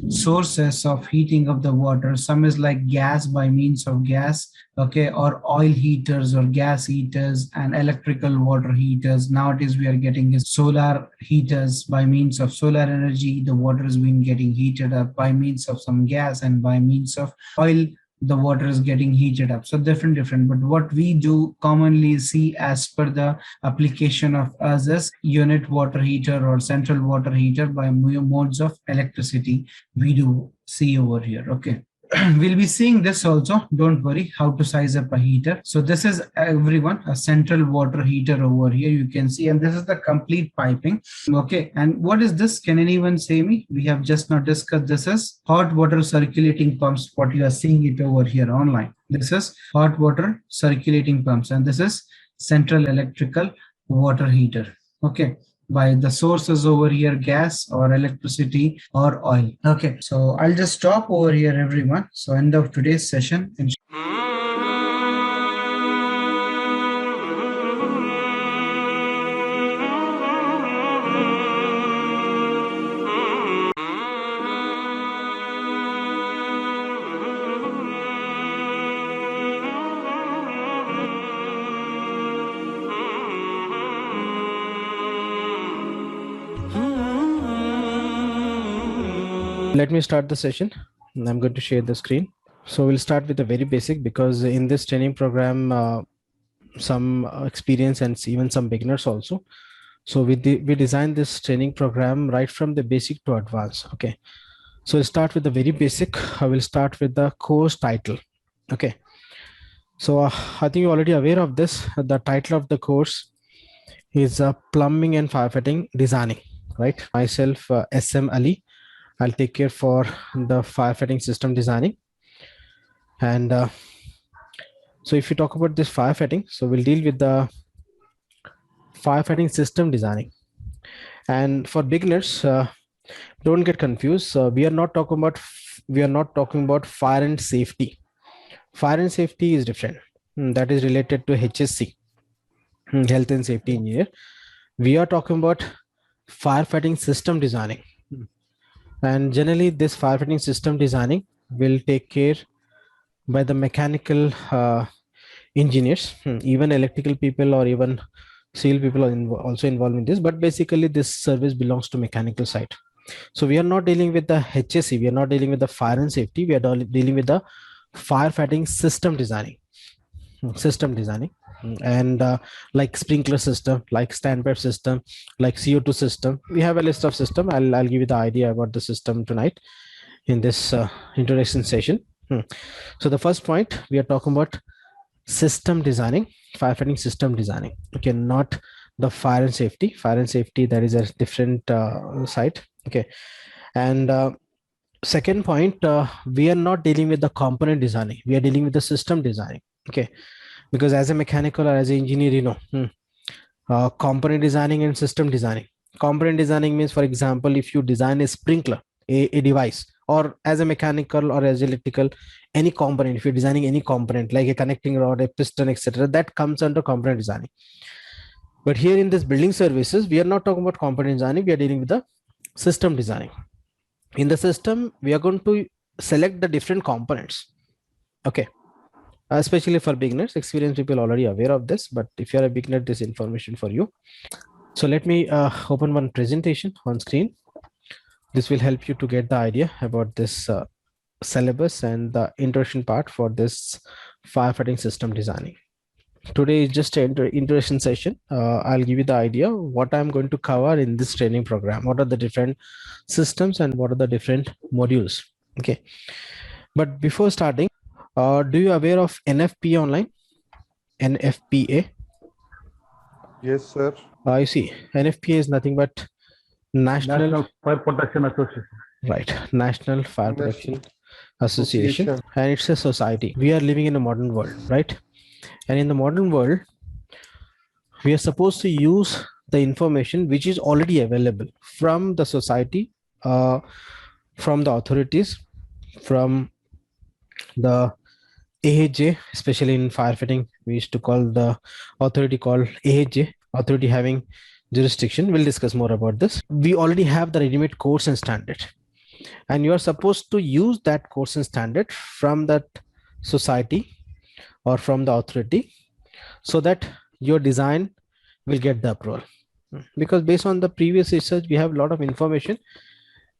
sources of heating of the water. Some is like gas by means of gas, okay, or oil heaters or gas heaters and electrical water heaters. Nowadays we are getting is solar heaters. By means of solar energy, the water is being getting heated up. By means of some gas and by means of oil, the water is getting heated up. So different, but what we do commonly see as per the application of us is unit water heater or central water heater by modes of electricity we do see over here. Okay. We'll be seeing this also, don't worry, how to size up a heater. So this is everyone, a central water heater over here, you can see, and this is the complete piping. Okay, and what is this? Can anyone say me? We have just now discussed this is hot water circulating pumps, what you are seeing it over here online. This is hot water circulating pumps, and this is central electrical water heater. Okay, by the sources over here, gas or electricity or oil. Okay, so I'll just stop over here, everyone. So end of today's session. Let me start the session. I'm going to share the screen. So we'll start with the very basic, because in this training program, some experience and even some beginners also. So we designed this training program right from the basic to advanced. Okay. So we'll start with the very basic. I will start with the course title. Okay. So I think you're already aware of this. The title of the course is Plumbing and Firefighting Designing, right? Myself, SM Ali. I'll take care for the firefighting system designing. And so if you talk about this firefighting, so we'll deal with the firefighting system designing. And for beginners, don't get confused. We are not talking about fire and safety. Fire and safety is different. That is related to HSC, health and safety engineer. We are talking about firefighting system designing. And generally this firefighting system designing will take care by the mechanical engineers, even electrical people or even civil people are also involved in this, but basically this service belongs to mechanical side. So we are not dealing with the HSE, we are not dealing with the fire and safety, we are dealing with the firefighting system designing. And like sprinkler system, like standpipe system, like CO2 system. We have a list of system. I'll give you the idea about the system tonight in this introduction session. So the first point, we are talking about system designing, firefighting system designing. Okay, not the fire and safety. Fire and safety, that is a different side. Okay, and second point, we are not dealing with the component designing. We are dealing with the system designing. Okay. Because as a mechanical or as an engineer, you know, component designing and system designing. Component designing means, for example, if you design a sprinkler, a device, or as a mechanical or as electrical, any component, if you're designing any component like a connecting rod, a piston, etc., that comes under component designing. But here in this building services, we are not talking about component designing, we are dealing with the system designing. In the system, we are going to select the different components. Okay. Especially for beginners. Experienced people already aware of this, but if you're a beginner, this information for you. So let me open one presentation on screen. This will help you to get the idea about this syllabus and the introduction part for this firefighting system designing. Today is just an introduction session. I'll give you the idea what I'm going to cover in this training program. What are the different systems and what are the different modules? Okay. But before starting, do you aware of NFPA online? NFPA? Yes, sir. You see, NFPA is nothing but National Fire Protection Association. Right, National Fire Protection Association, and it's a society. We are living in a modern world, right? And in the modern world, we are supposed to use the information which is already available from the society, from the authorities, from the AHJ, especially in firefighting. We used to call the authority called AHJ, authority having jurisdiction. We'll discuss more about this. We already have the ready-made course and standard, and you are supposed to use that course and standard from that society or from the authority so that your design will get the approval. Because based on the previous research, we have a lot of information,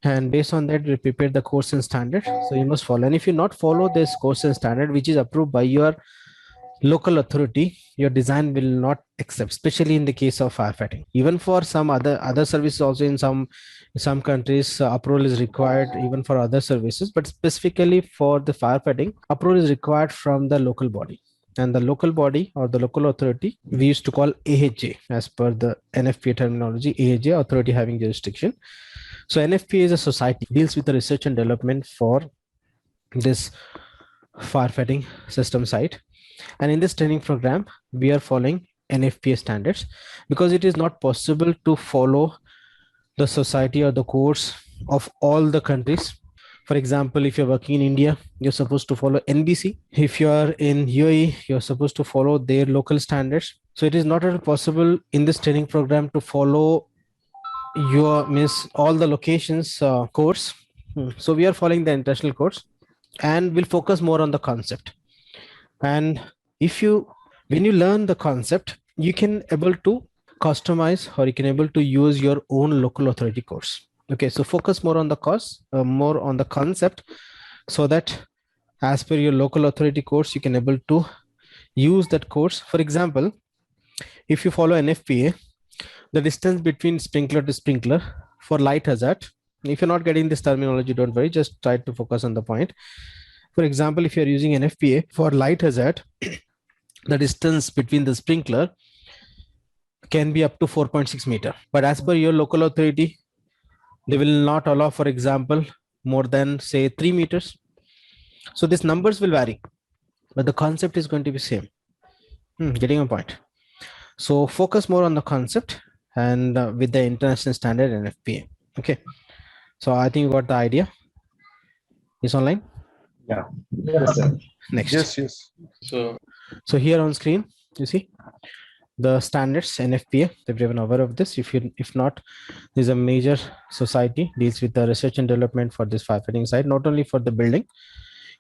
and based on that, we prepare the course and standard. So you must follow. And if you not follow this course and standard, which is approved by your local authority, your design will not accept, especially in the case of firefighting. Even for some other services, also in some countries, approval is required even for other services, but specifically for the firefighting, approval is required from the local body. And the local body or the local authority, we used to call AHJ as per the NFPA terminology, AHJ, authority having jurisdiction. So NFPA is a society, deals with the research and development for this firefighting system site. And in this training program, we are following NFPA standards because it is not possible to follow the society or the course of all the countries. For example, if you're working in India, you're supposed to follow NBC. If you're in UAE, you're supposed to follow their local standards. So it is not at all possible in this training program to follow all the locations course. So we are following the international course, and we'll focus more on the concept. And when you learn the concept, you can able to customize or you can able to use your own local authority course. Okay, so focus more on the course, more on the concept, so that as per your local authority course, you can able to use that course. For example, if you follow NFPA, the distance between sprinkler to sprinkler for light hazard. If you're not getting this terminology, don't worry, just try to focus on the point. For example, if you're using NFPA for light hazard, the distance between the sprinkler can be up to 4.6 meter. But as per your local authority, they will not allow, for example, more than say 3 meters. So these numbers will vary, but the concept is going to be same. Getting a point. So focus more on the concept and with the international standard NFPA. Okay. So I think you got the idea. Is online? Yeah. Yes, sir. Next. Yes. So here on screen, you see the standards NFPA. Everyone aware of this. If not, there's a major society deals with the research and development for this firefighting site, not only for the building,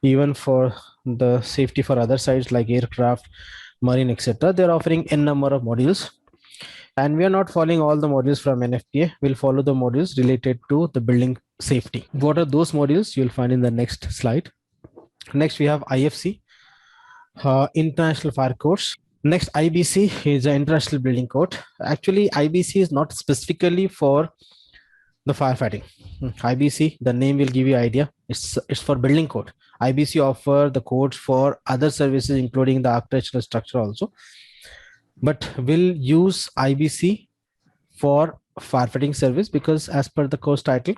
even for the safety for other sites like aircraft, marine, etc. They're offering n number of modules, and we are not following all the modules from NFPA. We'll follow the modules related to the building safety. What are those modules? You'll find in the next slide. Next, we have IFC, International Fire Course. Next, IBC is an International Building Code. Actually, IBC is not specifically for the firefighting. IBC, the name will give you idea. It's for building code. IBC offer the codes for other services, including the architectural structure also. But we'll use IBC for firefighting service because as per the course title.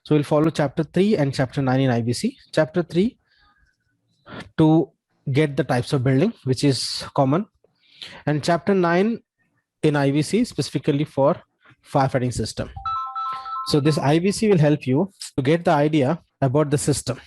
So we'll follow chapter 3 and chapter 9 in IBC. Chapter 3 to get the types of building, which is common. And chapter 9 in IBC specifically for firefighting system. So this IBC will help you to get the idea about the system.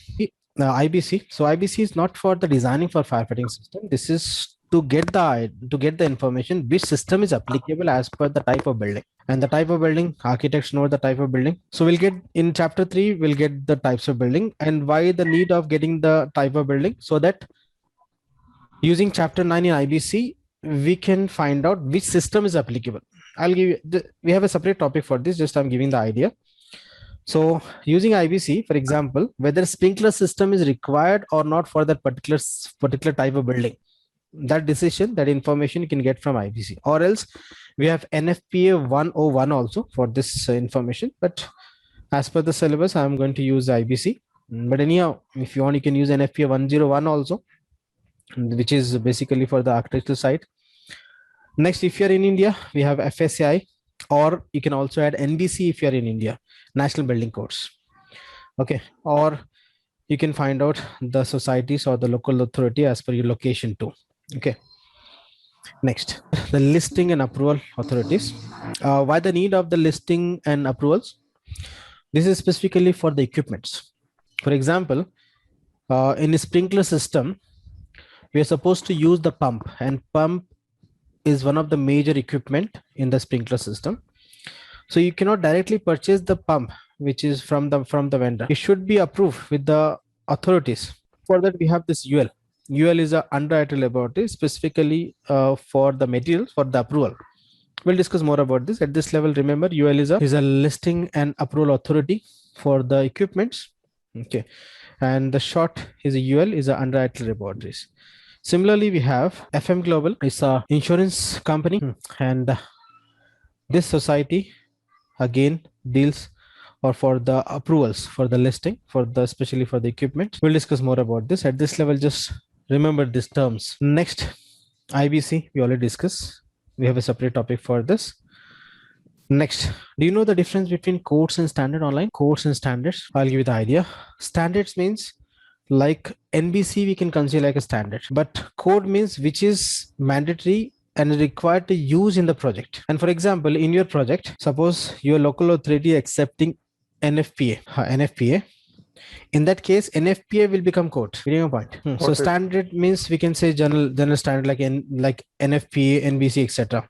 IBC. So IBC is not for the designing for firefighting system. This is to get the information which system is applicable as per the type of building. And the type of building, architects know the type of building. So we'll get in chapter 3, we'll get the types of building and why the need of getting the type of building, so that using chapter 9 in IBC, we can find out which system is applicable. I'll give you, we have a separate topic for this, just I'm giving the idea. So using IBC, for example, whether sprinkler system is required or not for that particular type of building. that decision, that information you can get from IBC, or else we have NFPA 101 also for this information. But as per the syllabus, I'm going to use IBC. But anyhow, if you want, you can use NFPA 101 also, which is basically for the architectural side. Next, if you're in India, we have FSCI, or you can also add NBC if you're in India, National Building Codes. Okay, or you can find out the societies or the local authority as per your location too. Okay. Next, the listing and approval authorities. Why the need of the listing and approvals? This is specifically for the equipments. For example, in a sprinkler system, we are supposed to use the pump, and pump is one of the major equipment in the sprinkler system. So you cannot directly purchase the pump, which is from the vendor. It should be approved with the authorities. For that, we have this UL. UL is a underwriter laboratory specifically for the materials for the approval. We'll discuss more about this at this level. Remember, UL is a listing and approval authority for the equipments. Okay, and the short is a UL is a underwriter laboratories. Similarly, we have FM Global. It's a insurance company, and this society again deals or for the approvals for the listing for the especially for the equipment. We'll discuss more about this at this level. Just remember these terms. Next, IBC we already discussed. We have a separate topic for this. Next, do you know the difference between codes and standard online? Codes and standards, I'll give you the idea. Standards means like NBC we can consider like a standard, but code means which is mandatory and required to use in the project. And for example, in your project, suppose your local authority accepting NFPA. In that case, NFPA will become code. Getting a point. So standard means we can say general standard like NFPA, NBC, etc.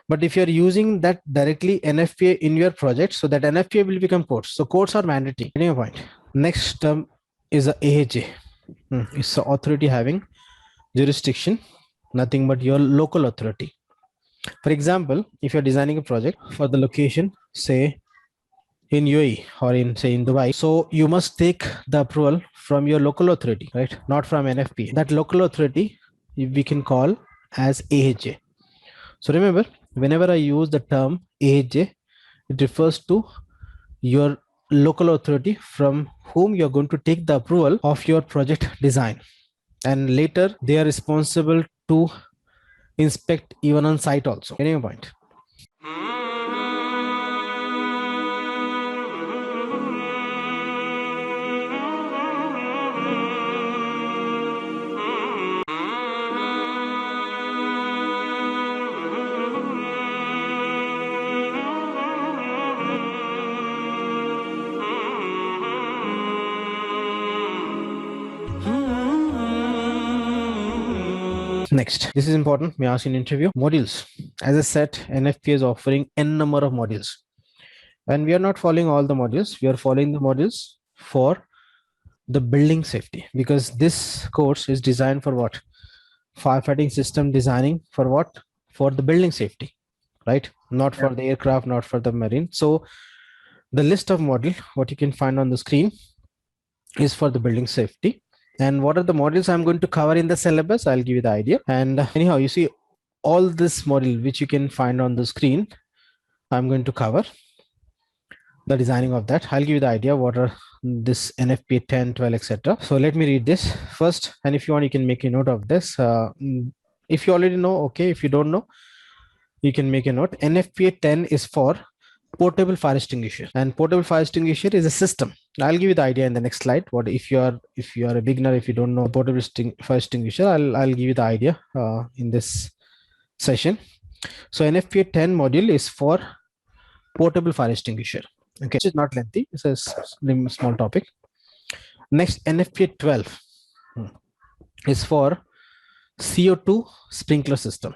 But if you're using that directly NFPA in your project, so that NFPA will become codes. So codes are mandatory. Getting a point. Next term is a AHA. It's the authority having jurisdiction, nothing but your local authority. For example, if you're designing a project for the location, say in UAE or in say in Dubai, so you must take the approval from your local authority, right? Not from NFPA. That local authority we can call as AHA. So remember, whenever I use the term AHA, it refers to your local authority from whom you're going to take the approval of your project design, and later they are responsible to inspect even on site also. Getting a point. Next, this is important. May ask in interview. Modules. As I said, NFPA is offering n number of modules, and we are not following all the modules. We are following the modules for the building safety, because this course is designed for what? Firefighting system designing for what? For the building safety, right? Not for the aircraft, not for the marine. So the list of module, what you can find on the screen, is for the building safety. And what are the modules I'm going to cover in the syllabus? I'll give you the idea. And anyhow, you see all this module which you can find on the screen, I'm going to cover the designing of that. I'll give you the idea what are this NFPA 10, 12, etc. So let me read this first, and if you want, you can make a note of this. If you already know, okay. If you don't know, you can make a note. NFPA 10 is for portable fire extinguisher, and portable fire extinguisher is a system. I'll give you the idea in the next slide. What if you are a beginner, if you don't know portable fire extinguisher, I'll give you the idea in this session. So NFPA 10 module is for portable fire extinguisher. Okay, it's not lengthy. It's a small topic. Next, NFPA 12 is for CO2 sprinkler system.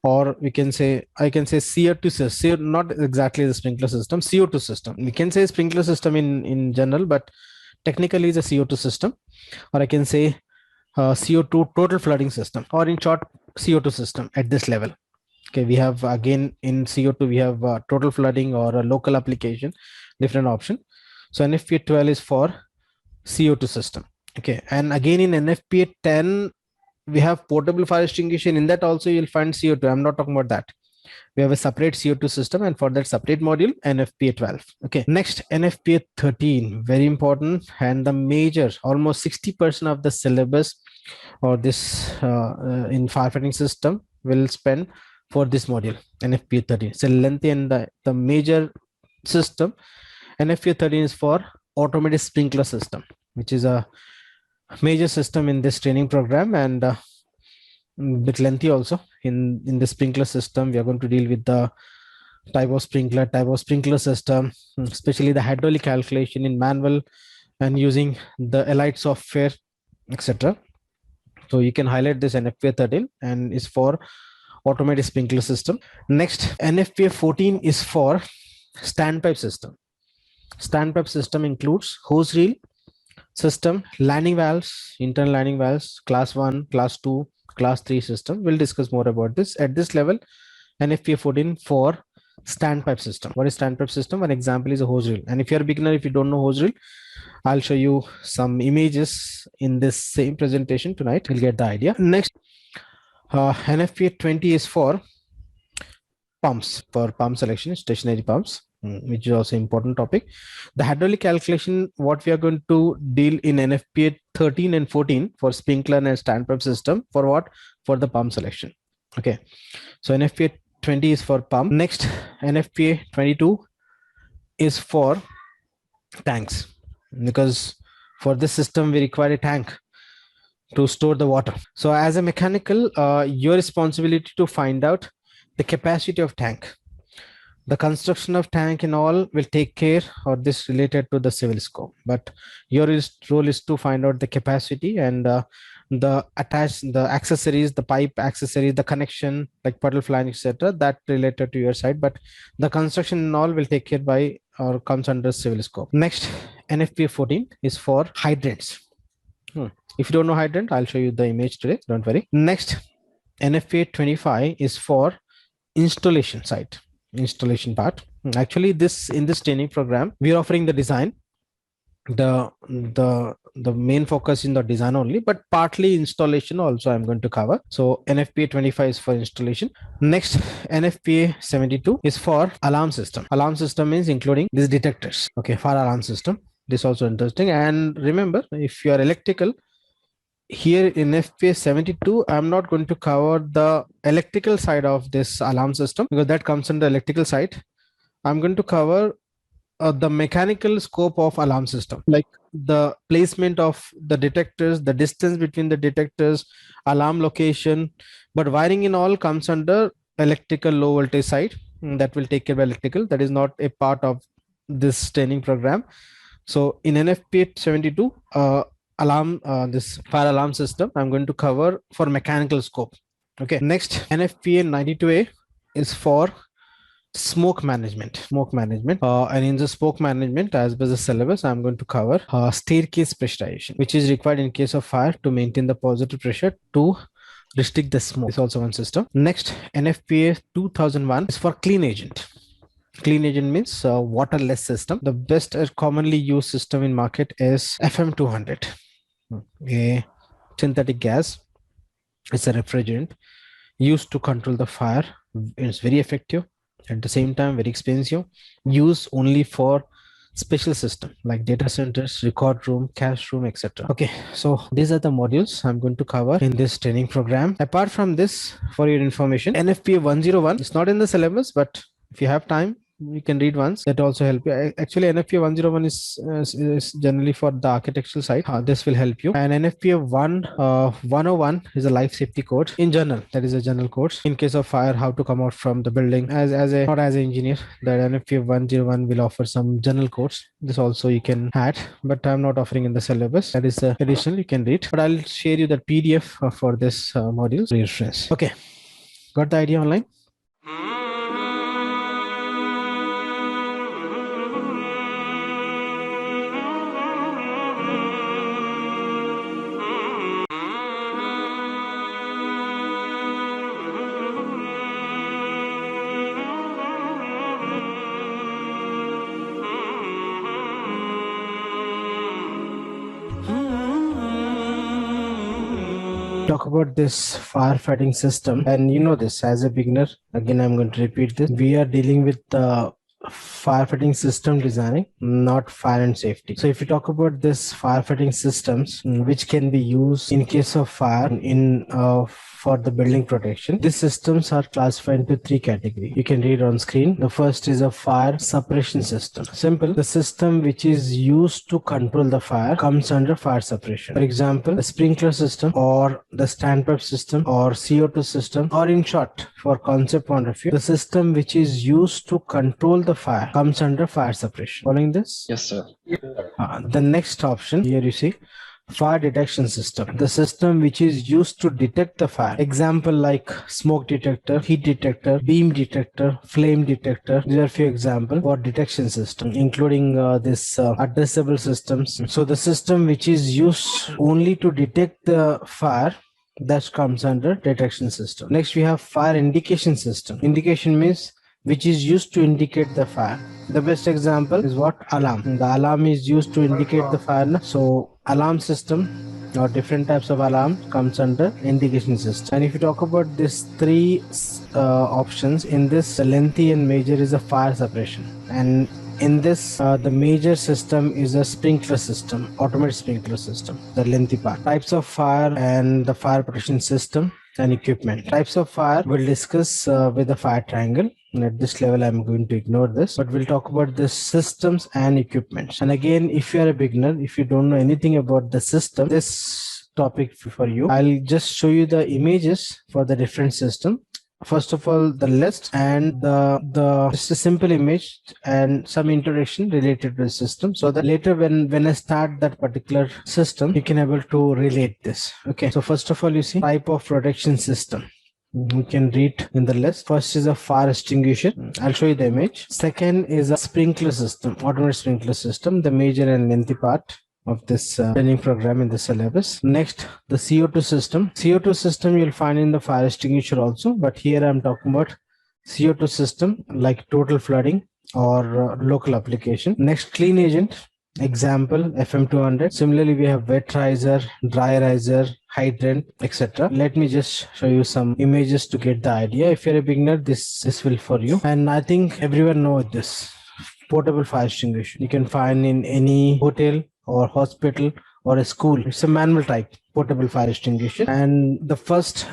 Or we can say, I can say CO2 system, not exactly the sprinkler system, CO2 system. We can say sprinkler system in general, but technically it's a CO2 system. Or I can say CO2 total flooding system, or in short, CO2 system at this level. Okay, we have again in CO2, we have total flooding or a local application, different option. So NFPA 12 is for CO2 system. Okay, and again in NFPA 10, we have portable fire extinguisher. In that also you'll find CO2. I'm not talking about that. We have a separate CO2 system, and for that separate module, NFPA 12. Okay, next NFPA 13, very important, and the major, almost 60% of the syllabus or this in firefighting system will spend for this module, NFPA 13. It's a lengthy and the major system. NFPA 13 is for automated sprinkler system, which is a major system in this training program, and bit lengthy also. In the sprinkler system, we are going to deal with the type of sprinkler system, especially the hydraulic calculation in manual and using the Elite software, etc. So you can highlight this NFPA 13 and is for automated sprinkler system. Next, NFPA 14 is for standpipe system. Standpipe system includes hose reel system, landing valves, internal landing valves, class 1, class 2, class 3 system. We'll discuss more about this. At this level, NFPA 14 for standpipe system. What is standpipe system? One example is a hose reel. And if you're a beginner, if you don't know hose reel, I'll show you some images in this same presentation tonight. You'll get the idea. Next, NFPA 20 is for pumps, for pump selection, stationary pumps, which is also important topic. The hydraulic calculation, what we are going to deal in NFPA 13 and 14 for sprinkler and standpipe system, for what? For the pump selection. Okay, so NFPA 20 is for pump. Next, NFPA 22 is for tanks, because for this system we require a tank to store the water. So as a mechanical, your responsibility to find out the capacity of tank. The construction of tank and all will take care, or this related to the civil scope, but your role is to find out the capacity and the accessories, the pipe accessories, the connection like puddle flange, etc., that related to your side, but the construction and all will take care by or comes under civil scope. Next, NFPA 14 is for hydrants. If you don't know hydrant, I'll show you the image today, don't worry. Next, NFPA 25 is for installation side, installation part. Actually, in this training program, we are offering the design. The main focus in the design only, but partly installation also I'm going to cover. So NFPA 25 is for installation. Next, NFPA 72 is for alarm system. Alarm system means including these detectors. Okay, fire alarm system. This also interesting. And remember, if you are electrical, here in NFPA 72, I'm not going to cover the electrical side of this alarm system because that comes under electrical side. I'm going to cover the mechanical scope of alarm system, like the placement of the detectors, the distance between the detectors, alarm location, but wiring in all comes under electrical low voltage side. That will take care of electrical. That is not a part of this training program. So in NFPA 72, this fire alarm system, I'm going to cover for mechanical scope. Okay. Next, NFPA 92A is for smoke management. And in the smoke management, as per the syllabus, I'm going to cover staircase pressurization, which is required in case of fire to maintain the positive pressure to restrict the smoke. It's also one system. Next, NFPA 2001 is for clean agent. Clean agent means waterless system. The best commonly used system in market is FM200, a synthetic gas. It's a refrigerant used to control the fire. It's very effective. At the same time, very expensive. Used only for special system like data centers, record room, cache room, etc. Okay, so these are the modules I'm going to cover in this training program. Apart from this, for your information, NFPA 101 is not in the syllabus, but if you have time, you can read once. That also help you. Actually, NFPA 101 is generally for the architectural side. This will help you. And NFPA 101 is a life safety code in general. That is a general course. In case of fire, how to come out from the building. Not as an engineer, that NFPA 101 will offer some general course. This also you can add, but I'm not offering in the syllabus. That is additional. You can read. But I'll share you the PDF for this module for your reference. Okay, got the idea online? talk about this firefighting system, and you know this as a beginner, again I'm going to repeat this, we are dealing with firefighting system designing, not fire and safety. So if you talk about this firefighting systems which can be used in case of fire in for the building protection, these systems are classified into three categories. You can read on screen. The first is a fire suppression system. Simple. The system which is used to control the fire comes under fire suppression. For example, the sprinkler system or the standpipe system or CO2 system, or in short, for concept point of view, the system which is used to control the fire comes under fire suppression. Following this? Yes, sir. The next option here you see, fire detection system, the system which is used to detect the fire. Example like smoke detector, heat detector, beam detector, flame detector. These are few examples for detection system, including this addressable systems. So the system which is used only to detect the fire, that comes under detection system. Next we have fire indication system. Indication means which is used to indicate the fire. The best example is what? Alarm. The alarm is used to indicate the fire. So alarm system or different types of alarm comes under indication system. And if you talk about these three options, in this the lengthy and major is a fire suppression, and in this the major system is a sprinkler system, automated sprinkler system, the lengthy part. Types of fire and the fire protection system and equipment. Types of fire we'll discuss with the fire triangle. And at this level I'm going to ignore this, but we'll talk about the systems and equipment. And again, if you are a beginner, if you don't know anything about the system, this topic for you, I'll just show you the images for the different system. First of all, the list and the just a simple image and some introduction related to the system, so that later when I start that particular system, you can able to relate this. Okay, so first of all, you see type of protection system. We can read in the list. First is a fire extinguisher. I'll show you the image. Second is a sprinkler system, automated sprinkler system, the major and lengthy part of this training program in the syllabus. Next, the CO2 system. CO2 system you'll find in the fire extinguisher also, but here I'm talking about CO2 system like total flooding or local application. Next, clean agent. Example FM200. Similarly, we have wet riser, dry riser, hydrant, etc. Let me just show you some images to get the idea. If you're a beginner, this will for you. And I think everyone knows this. Portable fire extinguisher. You can find in any hotel or hospital or a school. It's a manual type portable fire extinguisher. And the first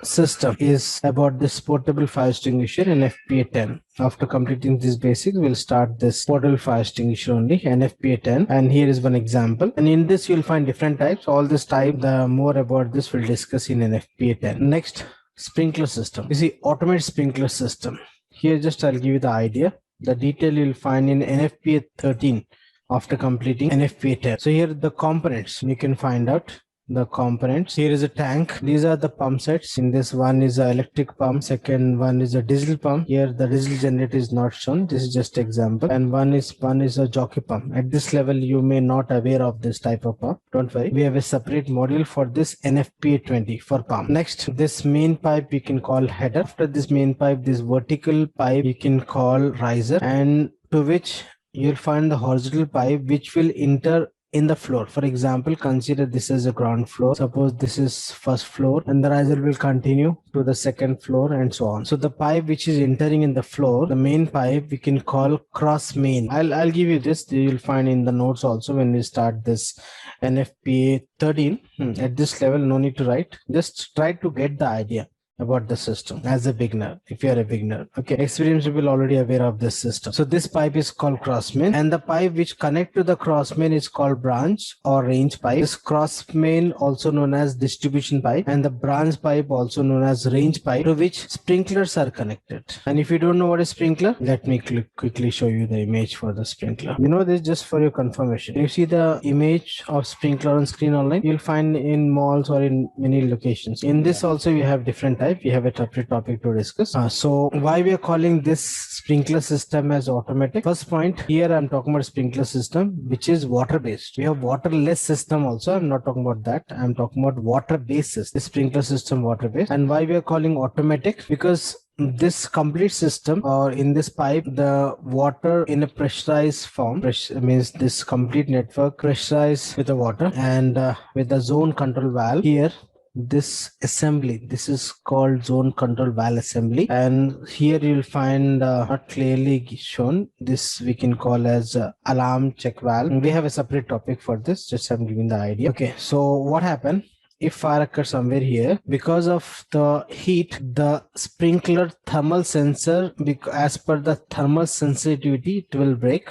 system is about this portable fire extinguisher in FPA 10. After completing this basics, we'll start this portable fire extinguisher only in FPA 10. And here is one example. And in this, you'll find different types. All this type, the more about this we'll discuss in an FPA 10. Next, sprinkler system. You see, automated sprinkler system. Here, just I'll give you the idea. The detail you'll find in NFPA 13 after completing NFPA 10. So here the components, you can find out the components. Here is a tank. These are the pump sets. In this one is an electric pump. Second one is a diesel pump. Here the diesel generator is not shown. This is just example. And one is a jockey pump. At this level, you may not aware of this type of pump. Don't worry. We have a separate module for this NFPA 20 for pump. Next, this main pipe you can call header. After this main pipe, this vertical pipe you can call riser, and to which you'll find the horizontal pipe which will enter in the floor. For example, consider this as a ground floor. Suppose this is first floor, and the riser will continue to the second floor and so on. So the pipe which is entering in the floor, the main pipe, we can call cross main. I'll give you this. You'll find in the notes also when we start this NFPA 13. At this level, no need to write. Just try to get the idea about the system as a beginner. If you are a beginner, okay, experienced people already aware of this system. So this pipe is called cross main, and the pipe which connect to the cross main is called branch or range pipe. This cross main also known as distribution pipe, and the branch pipe also known as range pipe, to which sprinklers are connected. And if you don't know what is sprinkler, let me quickly show you the image for the sprinkler. You know this just for your confirmation. You see the image of sprinkler on screen online, you'll find in malls or in many locations. In this also we have different type. We have a separate topic to discuss. So why we are calling this sprinkler system as automatic? First point, here I'm talking about sprinkler system which is water based. We have waterless system also. I'm not talking about that. I'm talking about water based. This sprinkler system water based. And why we are calling automatic? Because this complete system, or in this pipe, the water in a pressurized form, means this complete network pressurized with the water, and with the zone control valve here this assembly. This is called zone control valve assembly, and here you'll find not clearly shown. This we can call as alarm check valve. We have a separate topic for this. Just I'm giving the idea. Okay, so what happened? If fire occurs somewhere here, because of the heat, the sprinkler thermal sensor, as per the thermal sensitivity, it will break.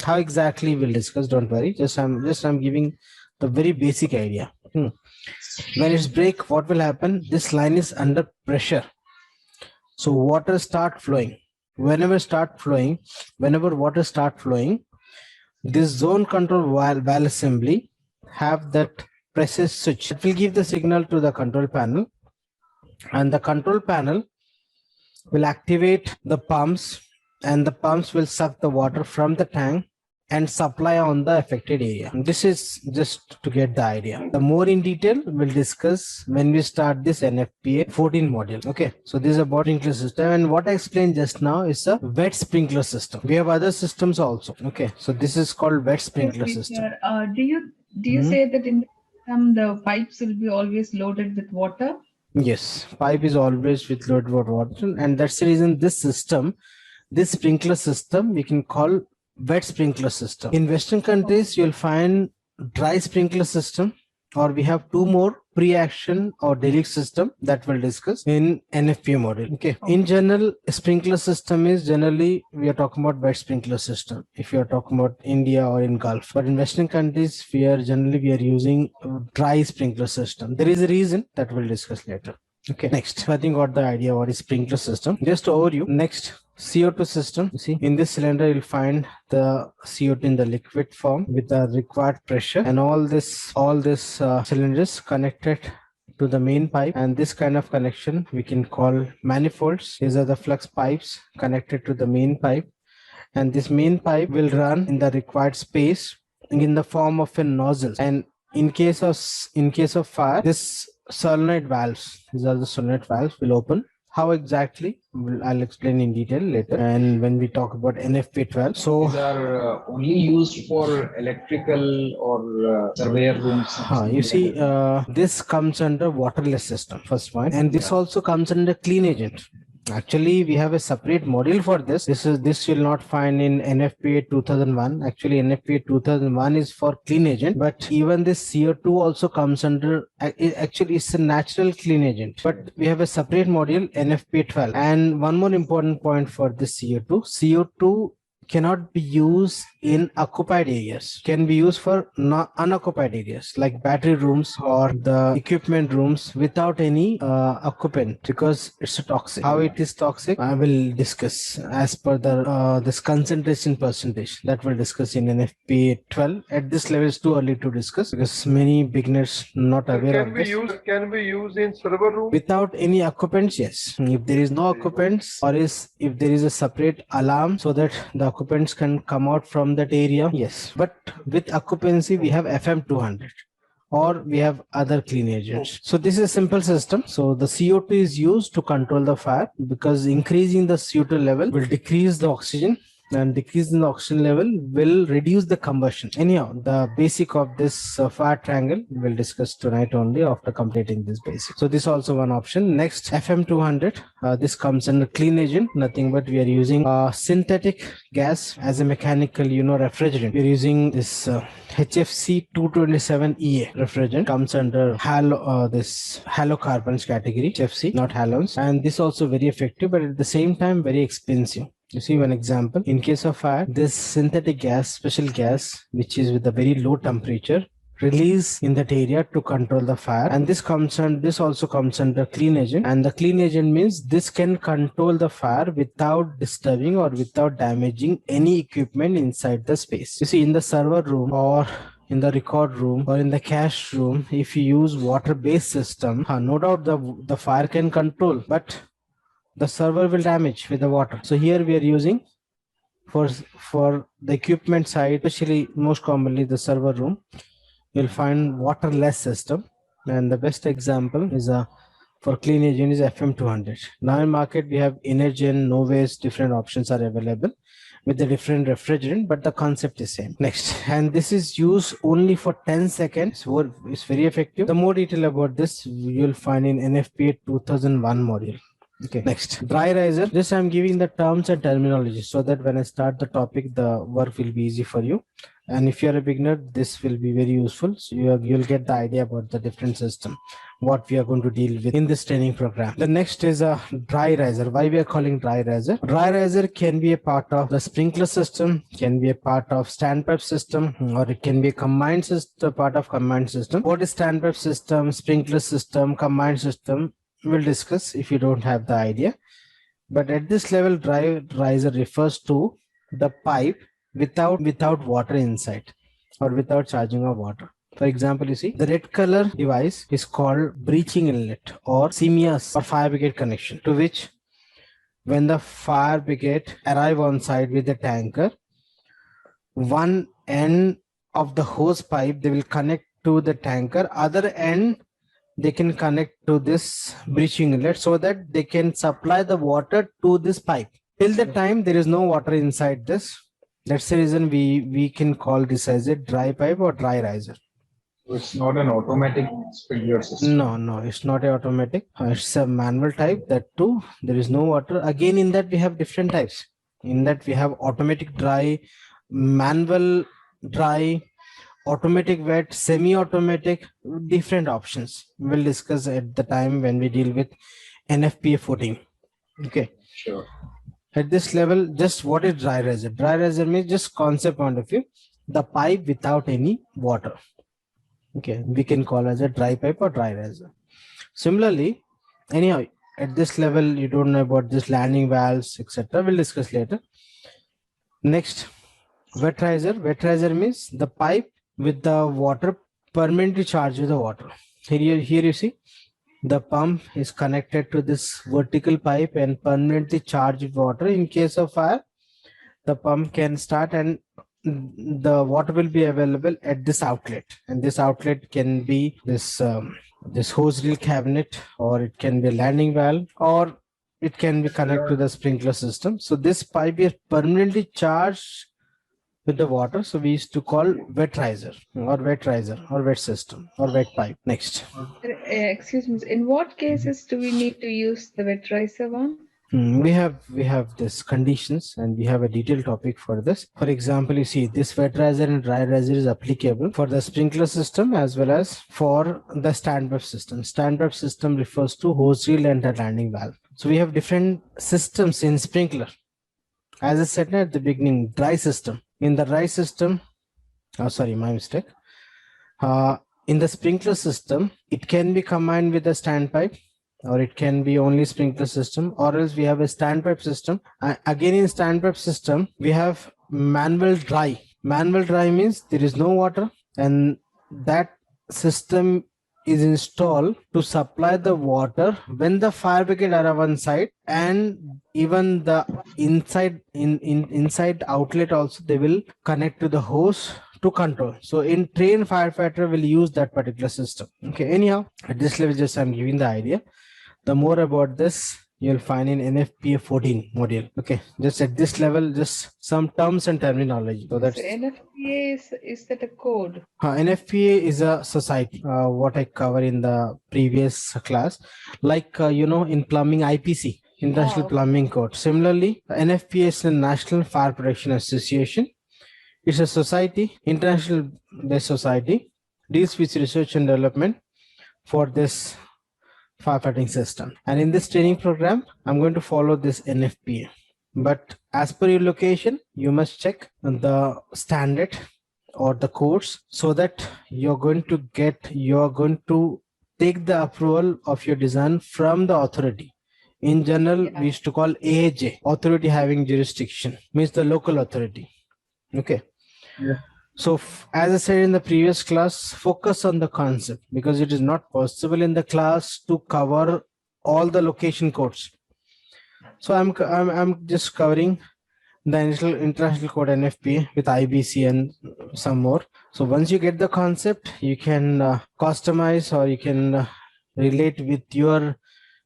How exactly we'll discuss. Don't worry. I'm giving the very basic idea. When it's break, what will happen? This line is under pressure, so water start flowing. Whenever water start flowing, this zone control valve assembly have that presses switch. It will give the signal to the control panel, and the control panel will activate the pumps, and the pumps will suck the water from the tank and supply on the affected area. This is just to get the idea. The more in detail we'll discuss when we start this NFPA 14 module. Okay, so this is about sprinkler system, and what I explained just now is a wet sprinkler system. We have other systems also. Okay, so this is called wet sprinkler system. Do you say that in the system the pipes will be always loaded with water? Yes, pipe is always with loaded water, and that's the reason this system, this sprinkler system, we can call wet sprinkler system. In Western countries, you'll find dry sprinkler system, or we have two more, pre-action or deluxe system, that we'll discuss in NFPA model. Okay. In general, sprinkler system is generally, we are talking about wet sprinkler system if you are talking about India or in Gulf. But in Western countries, we are using dry sprinkler system. There is a reason that we'll discuss later. Okay. Next, I think got the idea what is sprinkler system. Just overview. Next, CO2 system. You see, in this cylinder, you'll find the CO2 in the liquid form with the required pressure, and all this cylinders connected to the main pipe, and this kind of connection we can call manifolds. These are the flux pipes connected to the main pipe, and this main pipe will run in the required space in the form of a nozzle. And in case of fire, this solenoid valves, these are the solenoid valves, will open. How exactly? I'll explain in detail later. And when we talk about NFPA 12, so these are only used for electrical or surveyor rooms. You see, this comes under waterless system, first point, and this also comes under clean agent. Actually, we have a separate module for this. This will not find in NFPA 2001. Actually, NFPA 2001 is for clean agent, but even this CO2 also comes under. Actually, it's a natural clean agent, but we have a separate module NFPA 12. And one more important point for this CO2. CO2 cannot be used in occupied areas, can be used for unoccupied areas like battery rooms or the equipment rooms without any occupant, because it's a toxic. How it is toxic, I will discuss as per the this concentration percentage that we'll discuss in NFPA 12. At this level, it's too early to discuss because many beginners not aware of this. Can we use in server room without any occupants? Yes, if there is no occupants, or if there is a separate alarm so that the occupants can come out from that area, yes. But with occupancy, we have FM 200 or we have other clean agents. So this is a simple system. So the CO2 is used to control the fire, because increasing the CO2 level will decrease the oxygen, and decreasing the oxygen level will reduce the combustion. Anyhow, the basic of this fire triangle we'll discuss tonight only after completing this basic. So this is also one option. Next, FM 200. This comes under clean agent. Nothing but we are using synthetic gas as a mechanical, refrigerant. We're using this HFC 227EA refrigerant. Comes under this halocarbons category, HFC, not halogens. And this also very effective, but at the same time very expensive. You see one example. In case of fire, this synthetic gas, special gas, which is with a very low temperature, release in that area to control the fire. And this also comes under clean agent. And the clean agent means this can control the fire without disturbing or without damaging any equipment inside the space. You see, in the server room or in the record room or in the cache room, if you use water-based system, no doubt the fire can control, but the server will damage with the water. So here we are using for the equipment side, especially most commonly the server room, you'll find waterless system. And the best example is for clean agent is FM 200. Now in market we have Energen, Noves, different options are available. with a different refrigerant, but the concept is same. Next, and this is used only for 10 seconds. So it's very effective. The more detail about this you'll find in NFPA 2001 module. Okay, next, dry riser. Just I'm giving the terms and terminology so that when I start the topic, the work will be easy for you. And if you're a beginner, this will be very useful. So you'll get the idea about the different system, what we are going to deal with in this training program. The next is a dry riser. Why we are calling dry riser? Dry riser can be a part of the sprinkler system, can be a part of standpipe system, or it can be a combined system, part of combined system. What is standpipe system, sprinkler system, combined system? We'll discuss if you don't have the idea. But at this level, dry riser refers to the pipe without water inside or without charging of water. For example, you see the red color device is called breaching inlet or CMIAS or fire brigade connection, to which when the fire brigade arrive on site with the tanker, one end of the hose pipe they will connect to the tanker, other end they can connect to this breaching inlet so that they can supply the water to this pipe. Till the time there is no water inside this, that's the reason we can call this as a dry pipe or dry riser. So it's not an automatic sprinkler system. No, it's not a automatic. It's a manual type. That too, there is no water. Again, in that we have different types. In that we have automatic dry, manual dry, automatic wet, semi-automatic, different options. We'll discuss at the time when we deal with NFPA 14. Okay. Sure. At this level, just what is dry riser? Dry riser means just concept point of view, the pipe without any water. Okay, we can call as a dry pipe or dry riser. Similarly, anyhow, at this level, you don't know about this landing valves, etc. We'll discuss later. Next, wet riser. Wet riser means the pipe with the water permanently charged with the water. Here you see the pump is connected to this vertical pipe and permanently charged with water. In case of fire, the pump can start and the water will be available at this outlet, and this outlet can be this hose reel cabinet, or it can be a landing valve, or it can be connected to the sprinkler system. So this pipe is permanently charged with the water, so we used to call wet riser or wet system or wet pipe. Next. Excuse me, in what cases do we need to use the wet riser one? We have this conditions, and we have a detailed topic for this. For example, you see this wet riser and dry riser is applicable for the sprinkler system as well as for the standpipe system. Standpipe system refers to hose reel and the landing valve. So we have different systems in sprinkler. As I said at the beginning, dry system. In the dry system, sorry, my mistake. In the sprinkler system, it can be combined with a standpipe, or it can be only sprinkler system, or else we have a standpipe system. Again, in standpipe system, we have manual dry. Manual dry means there is no water, and that system is installed to supply the water when the fire brigade arrive on site, and even the inside outlet also they will connect to the hose to control. So in trained firefighter will use that particular system. Okay, anyhow, at this level just I'm giving the idea. The more about this you'll find in NFPA 14 module. Okay, just at this level, just some terms and terminology. So that's NFPA is that a code? NFPA is a society. What I cover in the previous class, like in plumbing, IPC, International Plumbing Code. Similarly, NFPA is the National Fire Protection Association. It's a society, international based society, deals with research and development for this firefighting system. And in this training program, I'm going to follow this NFPA. But as per your location, you must check the standard or the course so that you're going to take the approval of your design from the authority. In general, we used to call AHJ, authority having jurisdiction, means the local authority. Okay. Yeah. So as I said in the previous class, focus on the concept, because it is not possible in the class to cover all the location codes. So I'm just covering the international code NFPA with IBC and some more. So once you get the concept, you can customize, or you can relate with your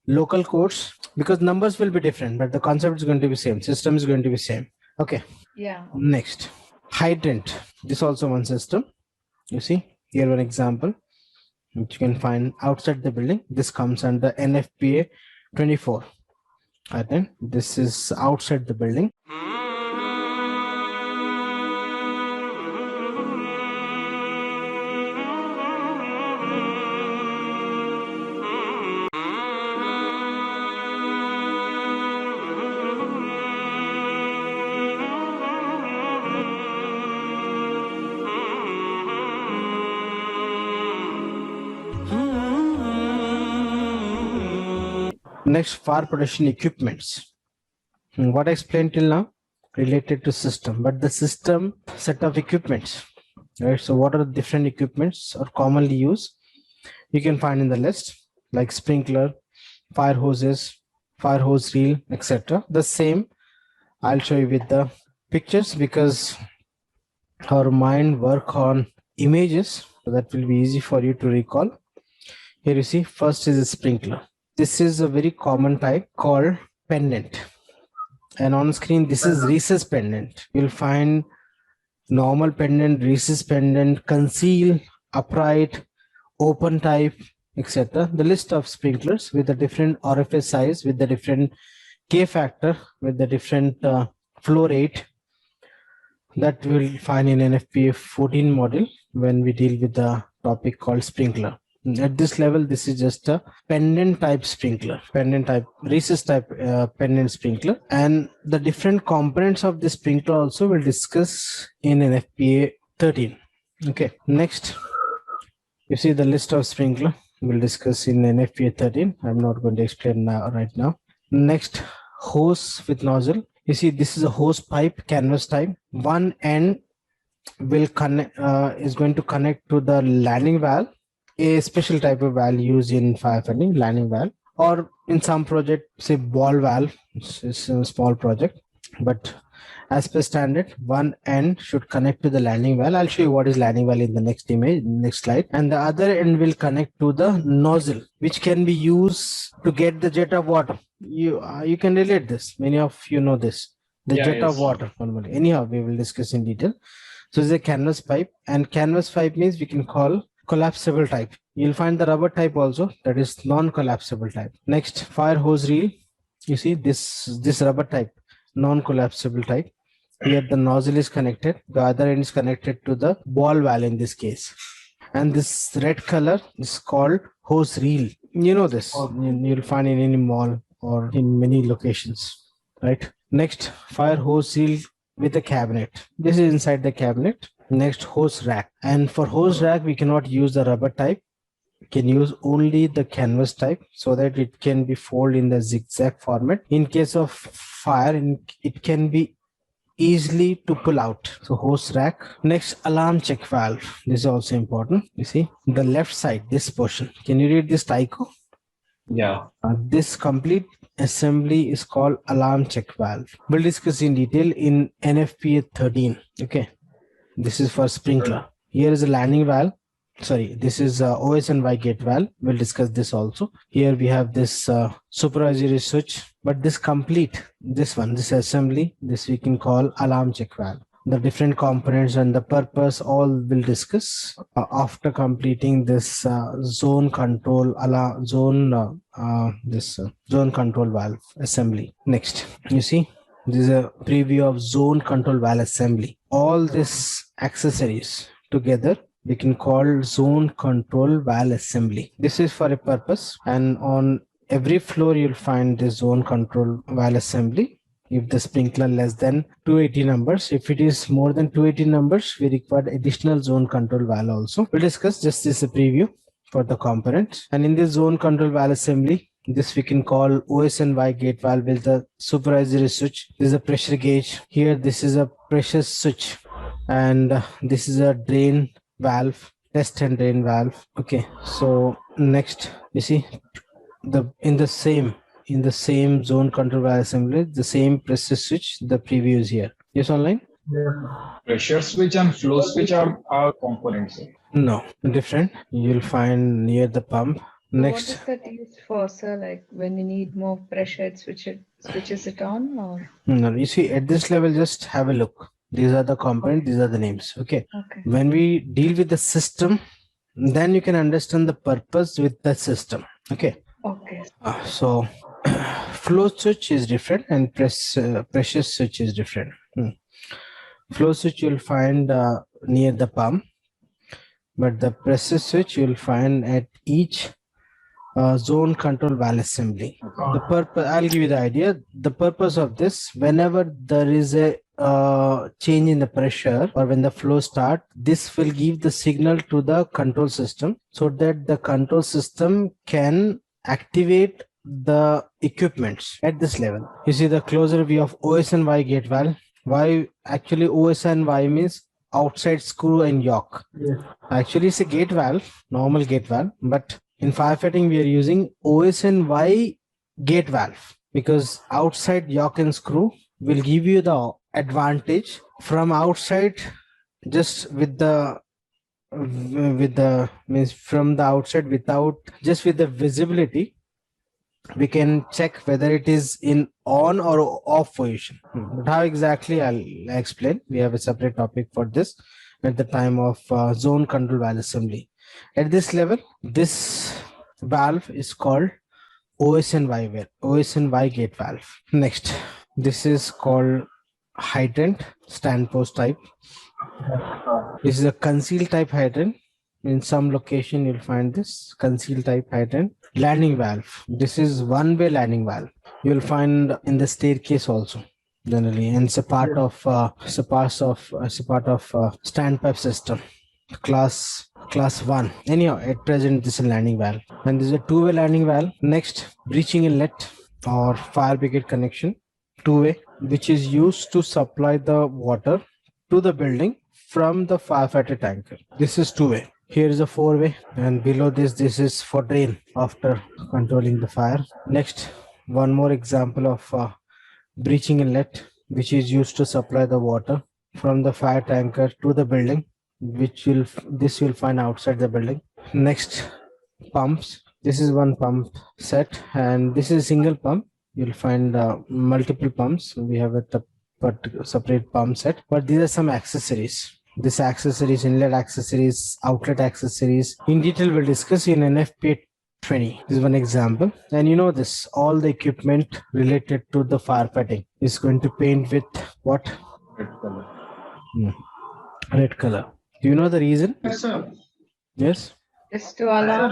local codes, because numbers will be different, but the concept is going to be same, system is going to be same. Okay, Yeah. Next, hydrant. This also one system. You see here one example which you can find outside the building. This comes under NFPA 24. Hydrant. This is outside the building. Next, fire protection equipments. What I explained till now related to system, but the system set of equipments, right? So what are the different equipments or commonly used? You can find in the list like sprinkler, fire hoses, fire hose reel, etc. The same I'll show you with the pictures because our mind work on images, so that will be easy for you to recall. Here you see first is a sprinkler. This is a very common type called pendant, and on screen this is recessed pendant. You'll find normal pendant, recessed pendant, conceal, upright, open type, etc. The list of sprinklers with the different orifice size, with the different K factor, with the different flow rate, that we'll find in NFPA 14 module when we deal with the topic called sprinkler. At this level, this is just a pendant type sprinkler, pendant type, recessed type pendant sprinkler. And the different components of the sprinkler also we'll discuss in NFPA 13. Okay, next, you see the list of sprinkler we'll discuss in NFPA 13. I'm not going to explain now, right now. Next, hose with nozzle. You see, this is a hose pipe, canvas type. One end will connect, is going to connect to the landing valve, a special type of valve used in firefighting, landing valve, or in some project, say ball valve. It's a small project, but as per standard, one end should connect to the landing valve. I'll show you what is landing valve in the next image, next slide. And the other end will connect to the nozzle, which can be used to get the jet of water. You can relate this. Many of you know this. The jet of water normally. Anyhow, we will discuss in detail. So it's a canvas pipe, and canvas pipe means we can call collapsible type. You'll find the rubber type also, that is non-collapsible type. Next, fire hose reel. You see this rubber type, non-collapsible type. Here the nozzle is connected, the other end is connected to the ball valve in this case. And this red color is called hose reel. You know this, you'll find in any mall or in many locations, right? Next, fire hose reel with a cabinet. This is inside the cabinet. Next, hose rack. And for hose rack, we cannot use the rubber type. We can use only the canvas type so that it can be folded in the zigzag format. In case of fire, it can be easily to pull out. So hose rack. Next, alarm check valve. This is also important. You see the left side, this portion. Can you read this tyco? Yeah. This complete assembly is called alarm check valve. We'll discuss in detail in NFPA 13. Okay. This is for sprinkler. Here is a landing valve. Sorry, this is OS and Hvac gate valve. We'll discuss this also. Here we have this supervisory switch, but this complete, this one, this assembly, this we can call alarm check valve. The different components and the purpose all will discuss after completing this zone control zone control valve assembly. Next, you see, this is a preview of zone control valve assembly. All these accessories together we can call zone control valve assembly. This is for a purpose, and on every floor you'll find this zone control valve assembly. If the sprinkler less than 280 numbers, if it is more than 280 numbers, we require additional zone control valve also. We'll discuss just this a preview for the components. And in this zone control valve assembly, this we can call OS and Hvac gate valve with the supervisory switch. This is a pressure gauge. Here, this is a pressure switch, and this is a drain valve, test and drain valve. Okay, so next, you see in the same zone control valve assembly, the same pressure switch, the preview is here. Yes, online? Pressure switch and flow switch are components. No, different. You'll find near the pump So Next. what is that used for, sir? Like when you need more pressure, it switches it on, or? No, you see, at this level, just have a look. These are the components, these are the names. Okay. Okay. When we deal with the system, then you can understand the purpose with the system. Okay. Okay. So flow switch is different and pressure switch is different. Flow switch you'll find near the pump, but the pressure switch you'll find at each zone control valve assembly. The purpose, I'll give you the idea. The purpose of this, whenever there is a change in the pressure or when the flow start, this will give the signal to the control system so that the control system can activate the equipments at this level. You see the closer view of OS and Y gate valve. Why actually OS and Y means outside screw and yoke. Yes. Actually it's a gate valve, normal gate valve, but in firefighting we are using OS and Y gate valve because outside yoke and screw will give you the advantage from outside, just with the means from the outside without just with the visibility we can check whether it is in on or off position. But how exactly, I'll explain. We have a separate topic for this at the time of zone control valve assembly. At this level, this valve is called OS and Y valve, OS and Y gate valve. Next, this is called hydrant, stand post type. This is a concealed type hydrant. In some location you'll find this concealed type hydrant. Landing valve. This is one-way landing valve. You'll find in the staircase also generally, and it's a part of standpipe system, class 1. Anyhow, at present this is a landing valve, and this is a two-way landing valve. Next, breaching inlet or fire brigade connection, two-way, which is used to supply the water to the building from the firefighter tanker. This is two-way. Here is a four-way, and below this is for drain after controlling the fire. Next, one more example of breaching inlet, which is used to supply the water from the fire tanker to the building, which you'll find outside the building. Next, pumps. This is one pump set, and this is a single pump. You'll find multiple pumps. We have a separate pump set, but these are some accessories. This accessories, inlet accessories, outlet accessories. In detail, we'll discuss in NFPA 20. This is one example. And you know this, all the equipment related to the firefighting is going to paint with what? Red color. Red color. Do you know the reason? Yes, sir. Yes. Just to allow.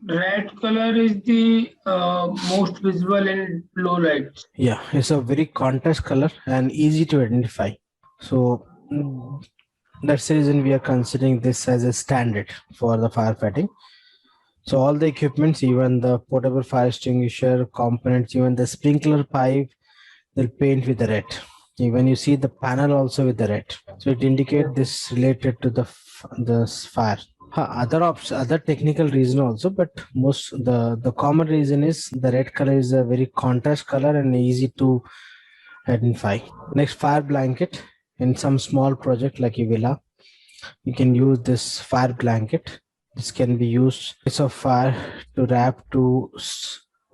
Red color is the most visible in low lights. Yeah, it's a very contrast color and easy to identify. So that's the reason we are considering this as a standard for the firefighting. So all the equipments, even the portable fire extinguisher components, even the sprinkler pipe, they'll paint with the red. Even you see the panel also with the red. So it indicates this related to the fire. Other technical reason also, but the common reason is the red color is a very contrast color and easy to identify. Next, fire blanket. In some small project like a villa, you can use this fire blanket. This can be used as a fire to wrap to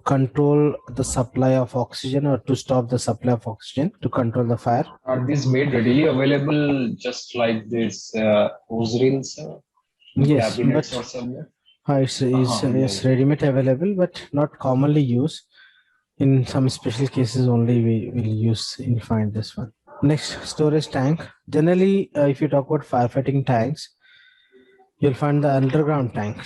control the supply of oxygen or to stop the supply of oxygen to control the fire. Are these made readily available just like this hose reels? Yes, but or somewhere? It's ready-made available, but not commonly used. In some special cases only we will find this one. Next, storage tank. Generally, if you talk about firefighting tanks, you'll find the underground tank.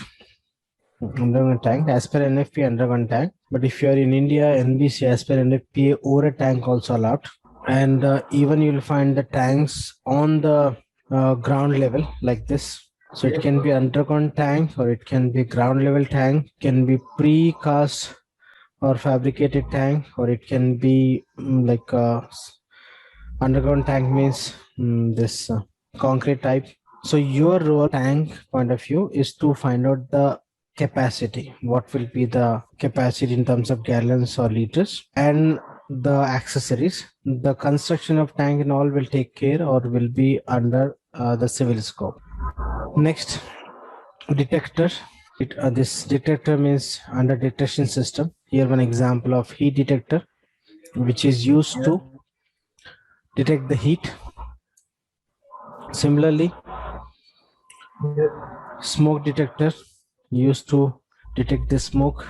Underground tank, as per NFP underground tank. But if you are in India, NBC, as per NFPA, over a tank also allowed. And even you'll find the tanks on the ground level like this. So it can be underground tank or it can be ground level tank, can be pre-cast or fabricated tank, or it can be like underground tank means this concrete type. So your role tank point of view is to find out the capacity. What will be the capacity in terms of gallons or liters, and the accessories. The construction of tank and all will take care or will be under the civil scope. Next, detector. This detector means under detection system. Here one example of heat detector, which is used to detect the heat. Similarly, smoke detector used to detect the smoke.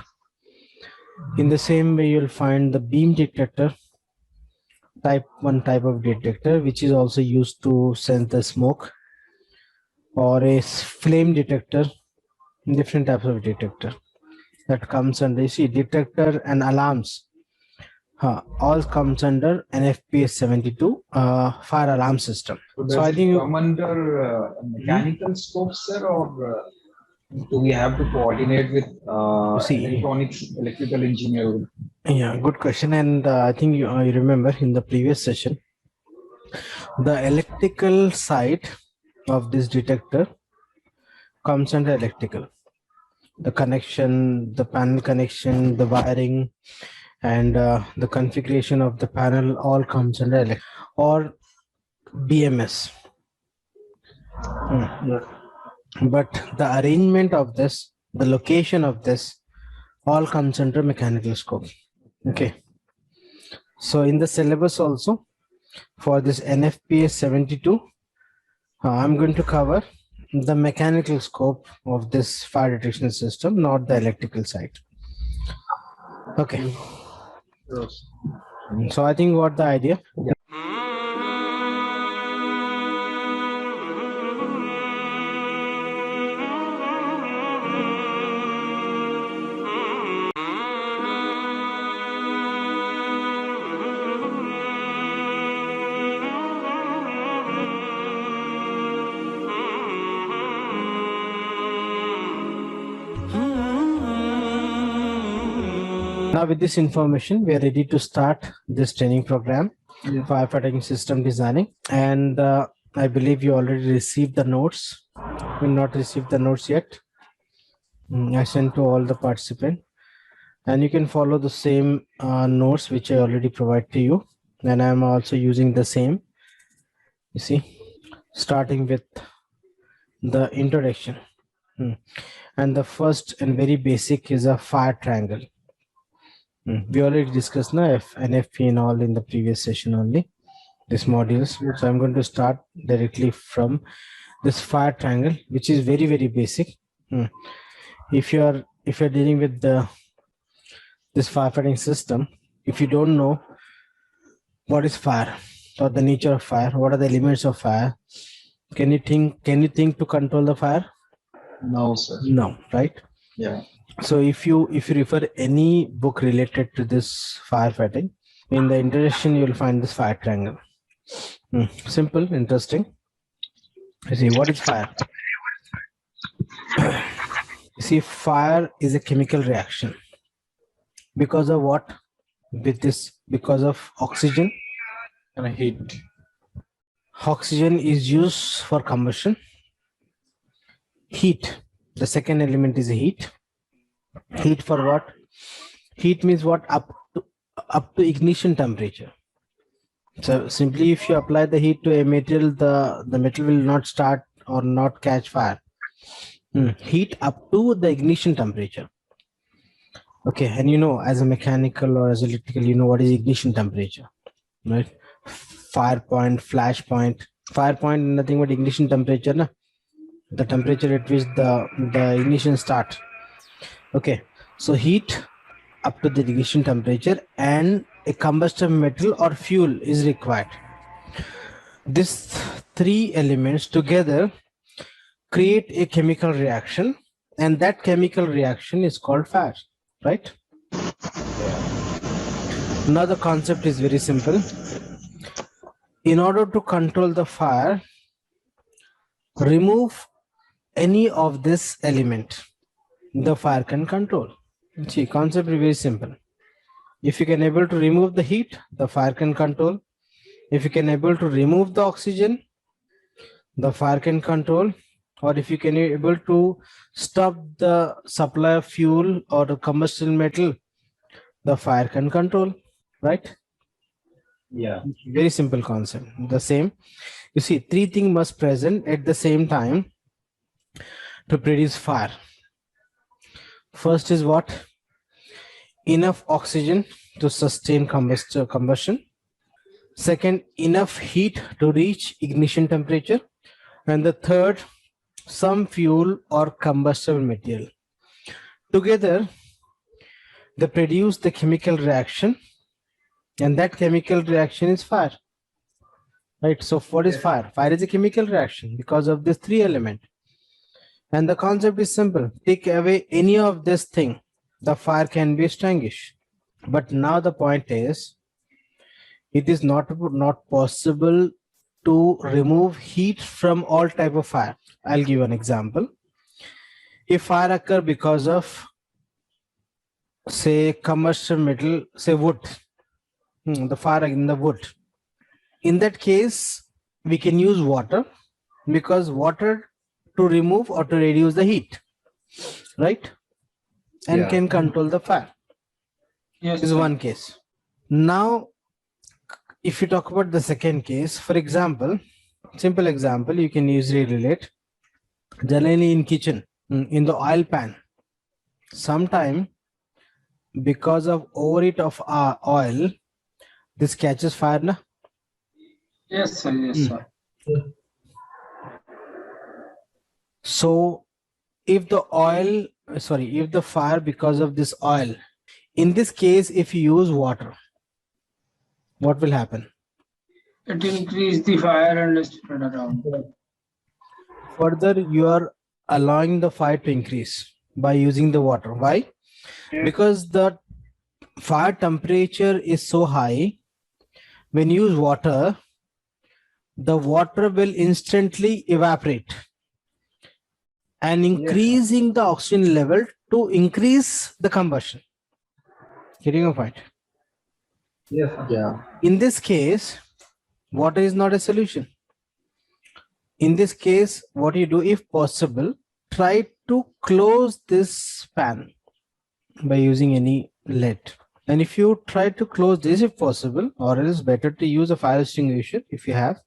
In the same way, you'll find the beam detector, one type of detector, which is also used to sense the smoke, or a flame detector, different types of detector that comes under, you see, detector and alarms. All comes under NFPS 72 fire alarm system. So So does I it think come under mechanical scope, sir, or do we have to coordinate with electronics, electrical engineer? Yeah, good question. And I think you remember in the previous session, the electrical side of this detector comes under electrical. The connection, the panel connection, the wiring, and the configuration of the panel all comes under electrical or BMS. But the arrangement of this, the location of this, all comes under mechanical scope. Okay. So in the syllabus also, for this NFPS 72, I'm going to cover the mechanical scope of this fire detection system, not the electrical side. Okay. So I think what the idea. Now with this information, we are ready to start this training program, firefighting system designing. And I believe you already received the notes. You not received the notes yet. I sent to all the participants. And you can follow the same notes which I already provide to you. And I'm also using the same. You see, starting with the introduction. And the first and very basic is a fire triangle. We already discussed now NFP and all in the previous session only, this modules. So I'm going to start directly from this fire triangle, which is very, very basic. If you're dealing with this firefighting system, if you don't know what is fire or the nature of fire, what are the elements of fire, can you think to control the fire? No, sir. No, right? Yeah. So if you refer any book related to this firefighting, in the introduction you will find this fire triangle. Simple, interesting. You see, what is fire? You see, fire is a chemical reaction. Because of what? Because of oxygen and heat. Oxygen is used for combustion. Heat, the second element is heat. Heat for what? Heat means what? Up to ignition temperature. So simply if you apply the heat to a metal, the metal will not start or not catch fire. Heat up to the ignition temperature. Okay, and you know, as a mechanical or as electrical, you know what is ignition temperature, right? Fire point, flash point. Fire point, nothing but ignition temperature, na? The temperature at which the ignition start. Okay, so heat up to the ignition temperature and a combustible metal or fuel is required. These three elements together create a chemical reaction, and that chemical reaction is called fire, right? Now the concept is very simple. In order to control the fire, remove any of this element, the fire can control. See, concept is very simple. If you can able to remove the heat, the fire can control. If you can able to remove the oxygen, the fire can control. Or if you can able to stop the supply of fuel or the combustible metal, the fire can control, right? Yeah. Very simple concept. The same. You see, three things must present at the same time to produce fire. First is what? Enough oxygen to sustain combustion. Second, enough heat to reach ignition temperature. And the third, some fuel or combustible material. Together, they produce the chemical reaction, and that chemical reaction is fire. Right? So what is fire? Fire is a chemical reaction because of these three elements. And the concept is simple. Take away any of this thing, the fire can be extinguished. But now the point is, it is not possible to remove heat from all type of fire. I'll give an example. If fire occur because of, say, combustible metal, say wood, the fire in the wood. In that case, we can use water, because water to remove or to reduce the heat, right? And can control the fire. Yes, This is one case. Now, if you talk about the second case, for example, simple example, you can easily relate. Generally in kitchen, in the oil pan, sometime because of overheat of oil, this catches fire, na? Yes, sir. Yes, sir. So if the oil, if the fire because of this oil, in this case, if you use water, what will happen? It increase the fire and spread around. Further, you are allowing the fire to increase by using the water. Why? Because the fire temperature is so high. When you use water, the water will instantly evaporate and increasing the oxygen level to increase the combustion. Getting a point? Yes. Yeah. In this case, water is not a solution. In this case, what you do, if possible, try to close this pan by using any lid. And if you try to close this if possible, or else better to use a fire extinguisher if you have.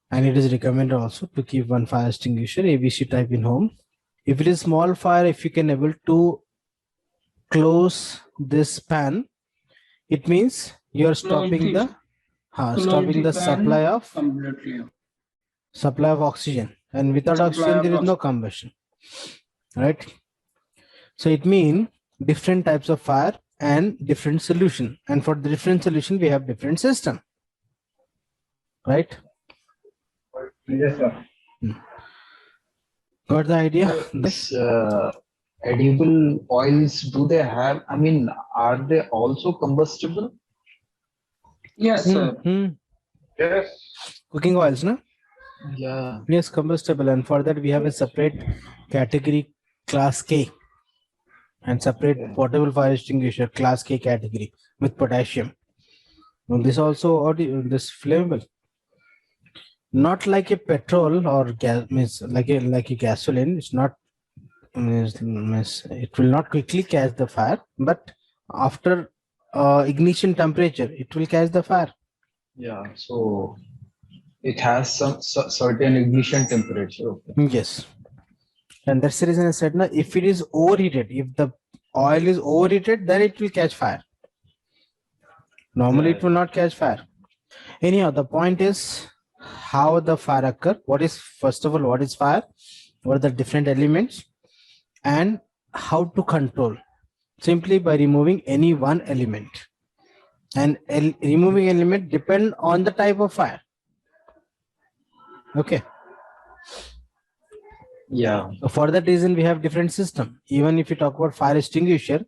And it is recommended also to keep one fire extinguisher, ABC type in home. If it is small fire, if you can able to close this pan, it means you are stopping the supply of oxygen, and without oxygen there is no combustion, right? So it means different types of fire and different solution, and for the different solution we have different system, right? Yes, sir. Got the idea? This edible oils, do they have, I mean, are they also combustible? Yes, sir. Yes. Cooking oils, no? Yeah. Yes, combustible, and for that we have a separate category, class K, and separate portable fire extinguisher, class K category with potassium. Now this also this flammable, not like a petrol or gas, means like a gasoline. It's not, it will not quickly catch the fire, but after ignition temperature, it will catch the fire. Yeah. So it has some certain ignition temperature. Okay. Yes. And that's the reason I said, now, if it is overheated, if the oil is overheated, then it will catch fire. Normally, it will not catch fire. Anyhow, the point is how the fire occur. What is, first of all, what is fire? What are the different elements? And how to control? Simply by removing any one element. And removing element depend on the type of fire. Okay. Yeah. So for that reason, we have different system. Even if you talk about fire extinguisher,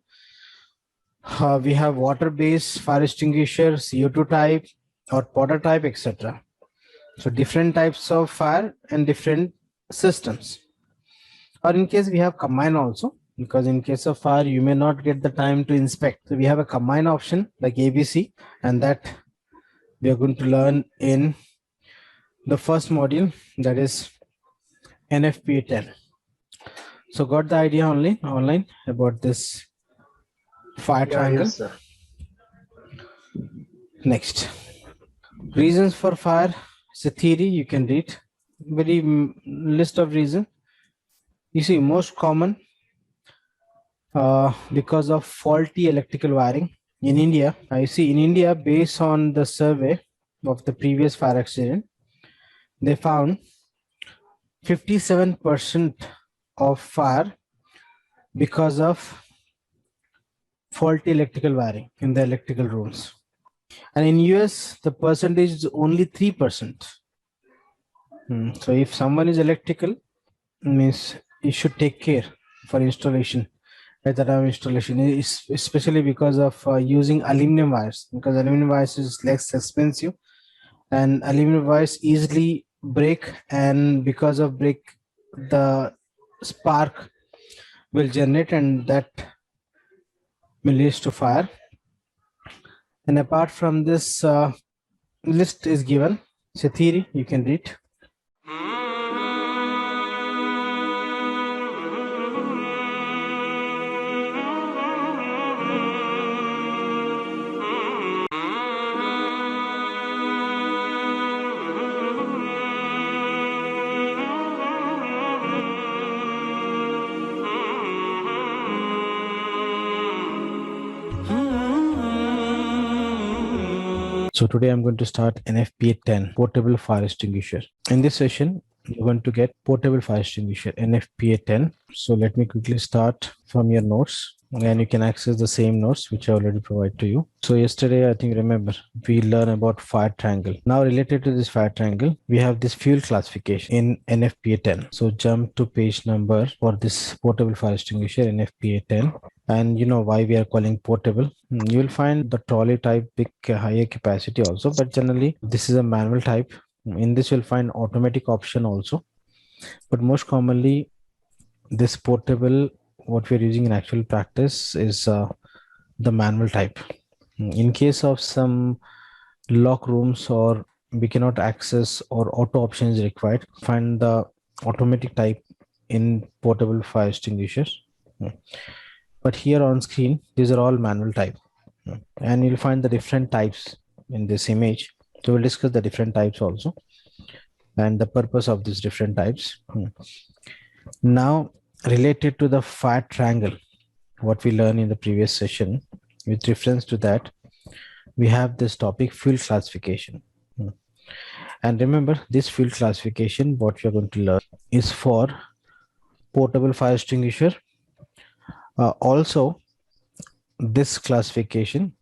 we have water-based fire extinguisher, CO2 type, or powder type, etc. So different types of fire and different systems. Or in case we have combine also, because in case of fire, you may not get the time to inspect. So we have a combine option like ABC, and that we are going to learn in the first module, that is NFP 10. So got the idea online about this fire triangle? Yes, sir. Next, reasons for fire. It's a theory, you can read. Very list of reasons. You see, most common because of faulty electrical wiring in India. I see in India, based on the survey of the previous fire accident, they found 57% of fire because of faulty electrical wiring in the electrical rooms. And in US, the percentage is only 3%. So if someone is electrical, means you should take care for installation at the time of installation, especially because of using aluminum wires, because aluminum wires is less expensive and aluminum wires easily break, and because of break the spark will generate and that will lead to fire. And apart from this, list is given. It's a theory, you can read. So today I'm going to start NFPA 10, Portable Fire Extinguisher. In this session, you're going to get Portable Fire Extinguisher, NFPA 10. So let me quickly start from your notes, and you can access the same notes which I already provided to you. So yesterday, I think, remember, we learned about fire triangle. Now related to this fire triangle, we have this fuel classification in NFPA 10. So jump to page number for this Portable Fire Extinguisher, NFPA 10. And you know why we are calling portable. You will find the trolley type big higher capacity also, but generally this is a manual type. In this you'll find automatic option also, but most commonly this portable, what we're using in actual practice is the manual type. In case of some lock rooms or we cannot access or auto option is required, find the automatic type in portable fire extinguishers. But here on screen, these are all manual type, and you'll find the different types in this image. So we'll discuss the different types also and the purpose of these different types. Now, related to the fire triangle, what we learned in the previous session, with reference to that, we have this topic fuel classification. And remember, this fuel classification, what we are going to learn is for portable fire extinguisher. Also, this classification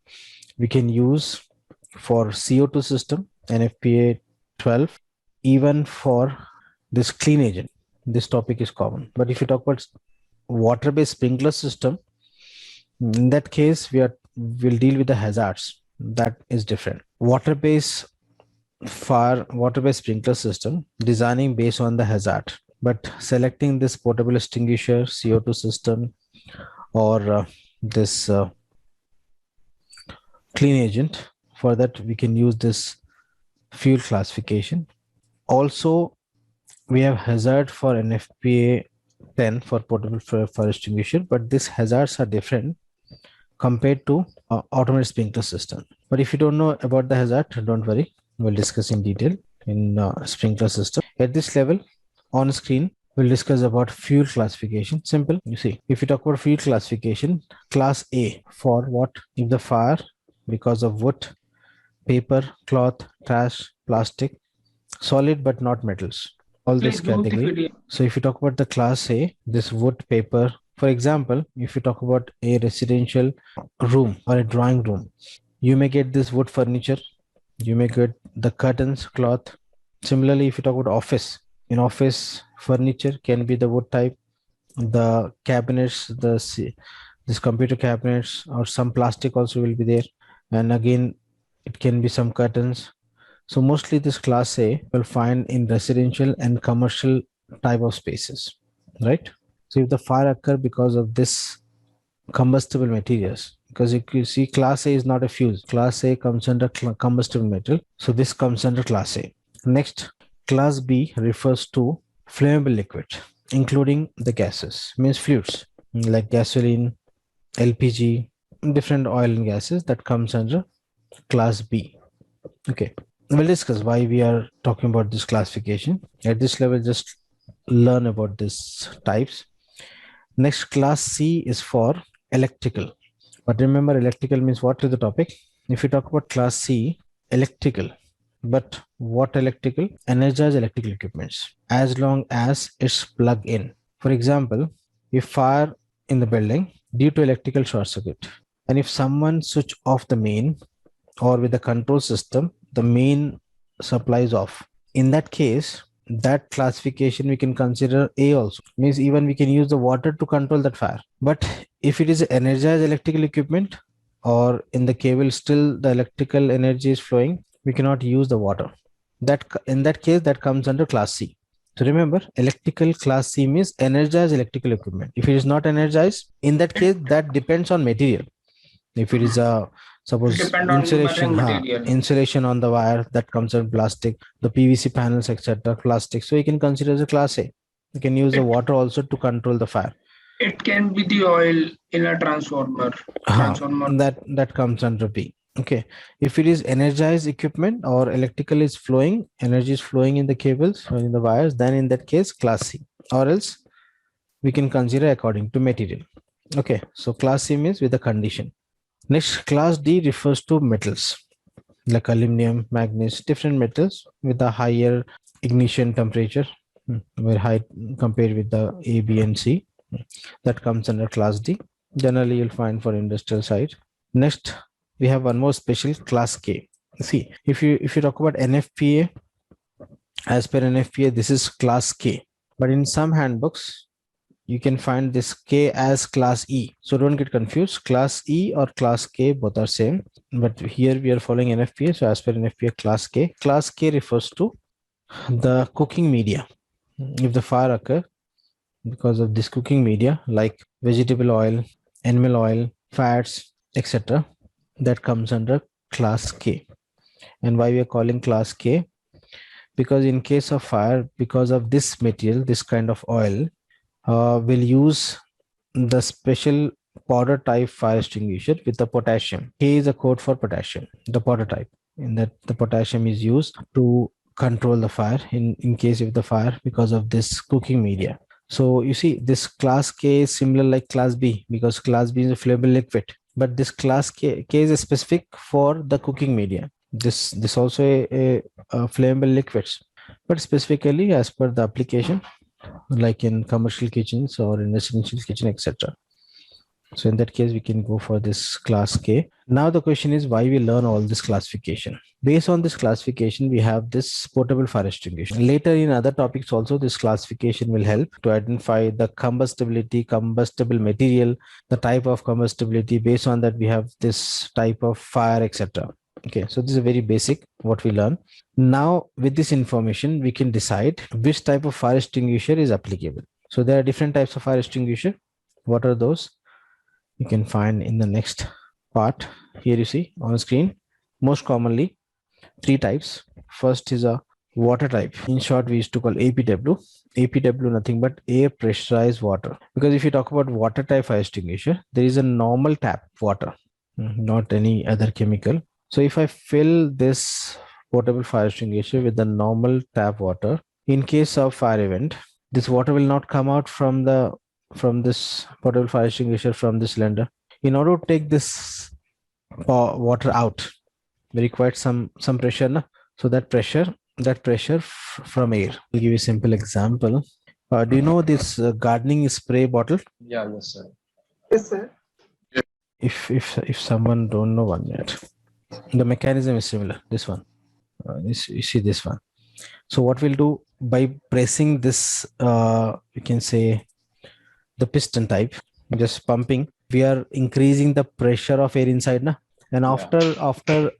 we can use for CO2 system, NFPA 12, even for this clean agent. This topic is common. But if you talk about water-based sprinkler system, in that case, we'll deal with the hazards. That is different. Water-based sprinkler system, designing based on the hazard. But selecting this portable extinguisher, CO2 system, or this clean agent, for that we can use this fuel classification. Also, we have hazard for NFPA 10 for portable fire extinguisher, but these hazards are different compared to automated sprinkler system. But if you don't know about the hazard, don't worry, we'll discuss in detail in sprinkler system. At this level on screen, we'll discuss about fuel classification. Simple. You see, if you talk about fuel classification, class A for what? If the fire because of wood, paper, cloth, trash, plastic, solid but not metals, all this category. So if you talk about the class A, this wood, paper, for example, if you talk about a residential room or a drawing room, you may get this wood furniture, you may get the curtains, cloth. Similarly, if you talk about office, in office furniture can be the wood type, the cabinets, this computer cabinets, or some plastic also will be there, and again it can be some curtains. So mostly this class A will find in residential and commercial type of spaces, right? So if the fire occur because of this combustible materials, because if you see class A is not a fuse, class A comes under combustible metal, so this comes under class A. Next, class B refers to flammable liquid, including the gases, means fluids like gasoline, LPG, different oil and gases, that comes under class B. Okay, we'll discuss why we are talking about this classification. At this level, just learn about these types. Next, class C is for electrical. But remember, electrical means what to the topic? If you talk about class C, electrical, but what electrical? Energized electrical equipments, as long as it's plugged in. For example, if fire in the building due to electrical short circuit, and if someone switch off the main, or with the control system, the main supply is off. In that case, that classification we can consider A also. Means even we can use the water to control that fire. But if it is energized electrical equipment, or in the cable still the electrical energy is flowing, we cannot use the water. That in that case, that comes under class C. So remember, electrical class C means energized electrical equipment. If it is not energized, in that case, that depends on material. If it is a suppose Depend on insulation, material. insulation on the wire, that comes in plastic, the PVC panels, etc., plastic. So you can consider as a class A. You can use the water also to control the fire. It can be the oil in a transformer. That comes under B. Okay. If it is energized equipment or electrical is flowing, energy is flowing in the cables or in the wires, then in that case, class C. Or else we can consider according to material. Okay. So class C means with the condition. Next, class D refers to metals like aluminum, magnesium, different metals with a higher ignition temperature, very high compared with the A, B, and C. That comes under class D. Generally, you'll find for industrial side. Next, we have one more special, class K. See, if you talk about NFPA, as per NFPA, this is class K. But in some handbooks, you can find this K as class E. So don't get confused. Class E or class K, both are same. But here we are following NFPA. So as per NFPA, class K. Class K refers to the cooking media. If the fire occur because of this cooking media, like vegetable oil, animal oil, fats, etc., that comes under class K. And why we are calling class K? Because in case of fire, because of this material, this kind of oil, will use the special powder type fire extinguisher with the potassium. K is a code for potassium, the powder type. In that, the potassium is used to control the fire in case of the fire because of this cooking media. So you see, this class K is similar like class B, because class B is a flammable liquid. But this class K is specific for the cooking media. This also a flammable liquids, but specifically as per the application, like in commercial kitchens or in residential kitchen, etc. So in that case, we can go for this class K. Now the question is why we learn all this classification. Based on this classification, we have this portable fire extinguisher. Later in other topics also, this classification will help to identify the combustibility, combustible material, the type of combustibility. Based on that, we have this type of fire, etc. Okay, so this is a very basic what we learn. Now with this information, we can decide which type of fire extinguisher is applicable. So there are different types of fire extinguisher. What are those? You can find in the next part. Here you see on screen, most commonly 3 types. First is a water type. In short, we used to call APW. APW nothing but air pressurized water. Because if you talk about water type fire extinguisher, there is a normal tap water, not any other chemical. So if I fill this portable fire extinguisher with the normal tap water, in case of fire event, this water will not come out from this portable fire extinguisher from this cylinder. In order to take this water out, we require some pressure. Na? So that pressure from air. I'll give you a simple example. Do you know this gardening spray bottle? Yeah, yes, sir. Yes, sir. If someone don't know one yet, the mechanism is similar. This one, you see this one. So what we'll do by pressing this, you can say the piston type, just pumping, we are increasing the pressure of air inside, na? And after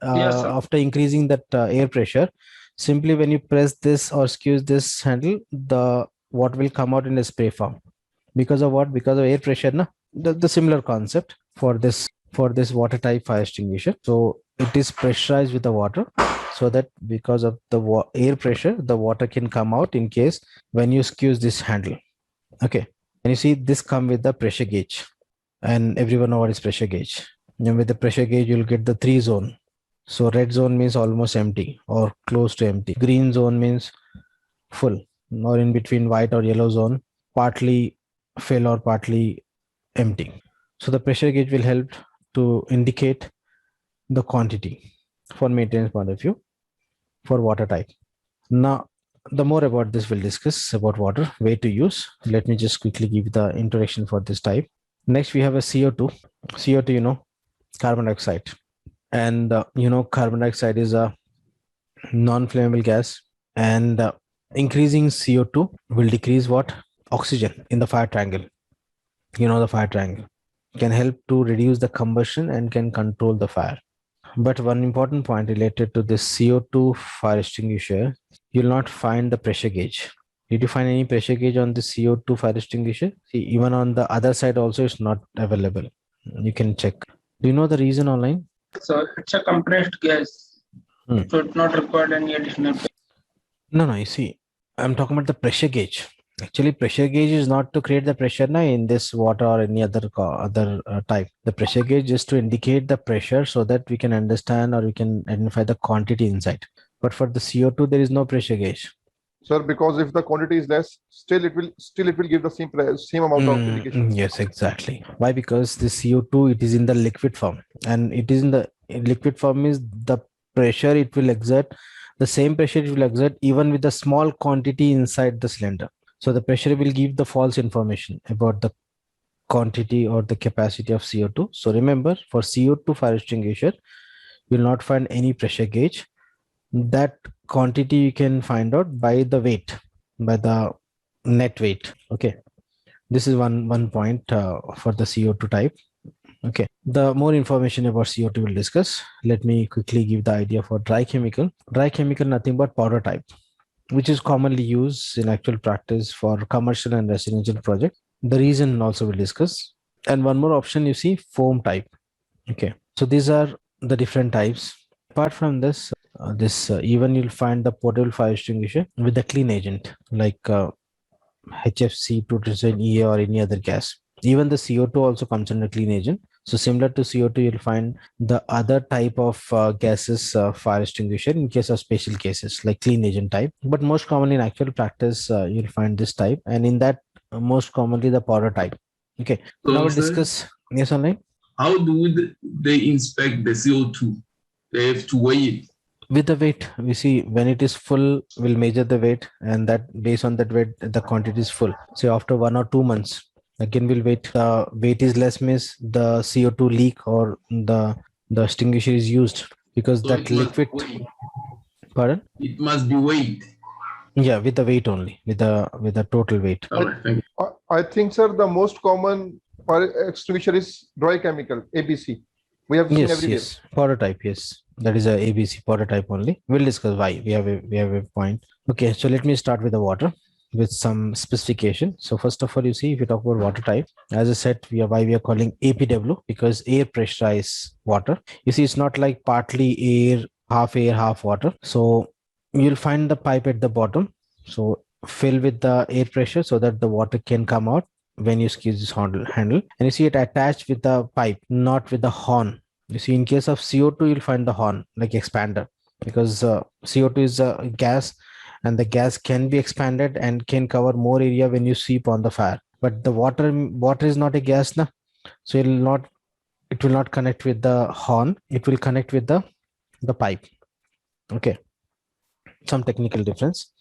increasing that air pressure, simply when you press this or squeeze this handle, the what will come out in a spray form. Because of what? Because of air pressure, na? The similar concept for this water type fire extinguisher. So it is pressurized with the water, so that because of the air pressure, the water can come out in case when you squeeze this handle. Okay. And you see this come with the pressure gauge, and everyone know what is pressure gauge. And with the pressure gauge, you'll get the 3 zone. So red zone means almost empty or close to empty. Green zone means full, or in between white or yellow zone, partly fill or partly empty. So the pressure gauge will help to indicate the quantity for maintenance point of view for water type. Now, the more about this we'll discuss about water, way to use. Let me just quickly give the introduction for this type. Next, we have a CO2. CO2, carbon dioxide. And, carbon dioxide is a non-flammable gas. And increasing CO2 will decrease what? Oxygen in the fire triangle. The fire triangle can help to reduce the combustion and can control the fire. But one important point related to this CO2 fire extinguisher, you'll not find the pressure gauge. Did you find any pressure gauge on the CO2 fire extinguisher? See, even on the other side also it's not available. You can check. Do you know the reason online? So it's a compressed gas. So it's not required any additional. No, you see, I'm talking about the pressure gauge. Actually, pressure gauge is not to create the pressure in this water or any other type. The pressure gauge is to indicate the pressure so that we can understand or we can identify the quantity inside. But for the CO2, there is no pressure gauge. Sir, because if the quantity is less, still it will give the same amount of indication. Yes, exactly. Why? Because the CO2 it is in the liquid form, and it is in the liquid form is the pressure it will exert. The same pressure it will exert even with a small quantity inside the cylinder. So the pressure will give the false information about the quantity or the capacity of CO2. So remember, for CO2 fire extinguisher, you will not find any pressure gauge. That quantity you can find out by the weight, by the net weight. Okay, this is one point for the CO2 type. Okay, the more information about CO2 we'll discuss. Let me quickly give the idea for dry chemical. Dry chemical, nothing but powder type, which is commonly used in actual practice for commercial and residential projects. The reason also we'll discuss. And one more option, you see, foam type. Okay, so these are the different types. Apart from this, even you'll find the portable fire extinguisher with the clean agent like HFC, 2-EA or any other gas. Even the CO2 also comes under clean agent. So similar to CO2, you'll find the other type of gases fire extinguisher in case of special cases like clean agent type. But most commonly in actual practice, you'll find this type, and in that most commonly the powder type. Okay, so now we'll discuss. Yes, online. How do they inspect the CO2? They have to weigh it. With the weight, we see when it is full, we'll measure the weight, and that based on that weight, the quantity is full. So after 1 or 2 months, again we'll wait. The weight is less means the CO2 leak or the extinguisher is used because so that liquid. Pardon? It must be weighed. Yeah, with the weight only, with the total weight. All right, thank you. I think, sir, the most common fire extinguisher is dry chemical, ABC. We have seen everywhere. Yes, powder type. Yes, that is a ABC powder type only. We'll discuss why. We have a point. Okay, so let me start with the water with some specification. So first of all, you see, if you talk about water type, as I said, why we are calling APW, because air pressurized water. You see, it's not like partly air, half water. So you'll find the pipe at the bottom. So fill with the air pressure so that the water can come out when you squeeze this handle. And you see it attached with the pipe, not with the horn. You see, in case of CO2, you'll find the horn like expander, because CO2 is a gas, and the gas can be expanded and can cover more area when you sweep on the fire. But the water is not a gas, so it will not connect with the horn. It will connect with the pipe. Okay, some technical difference.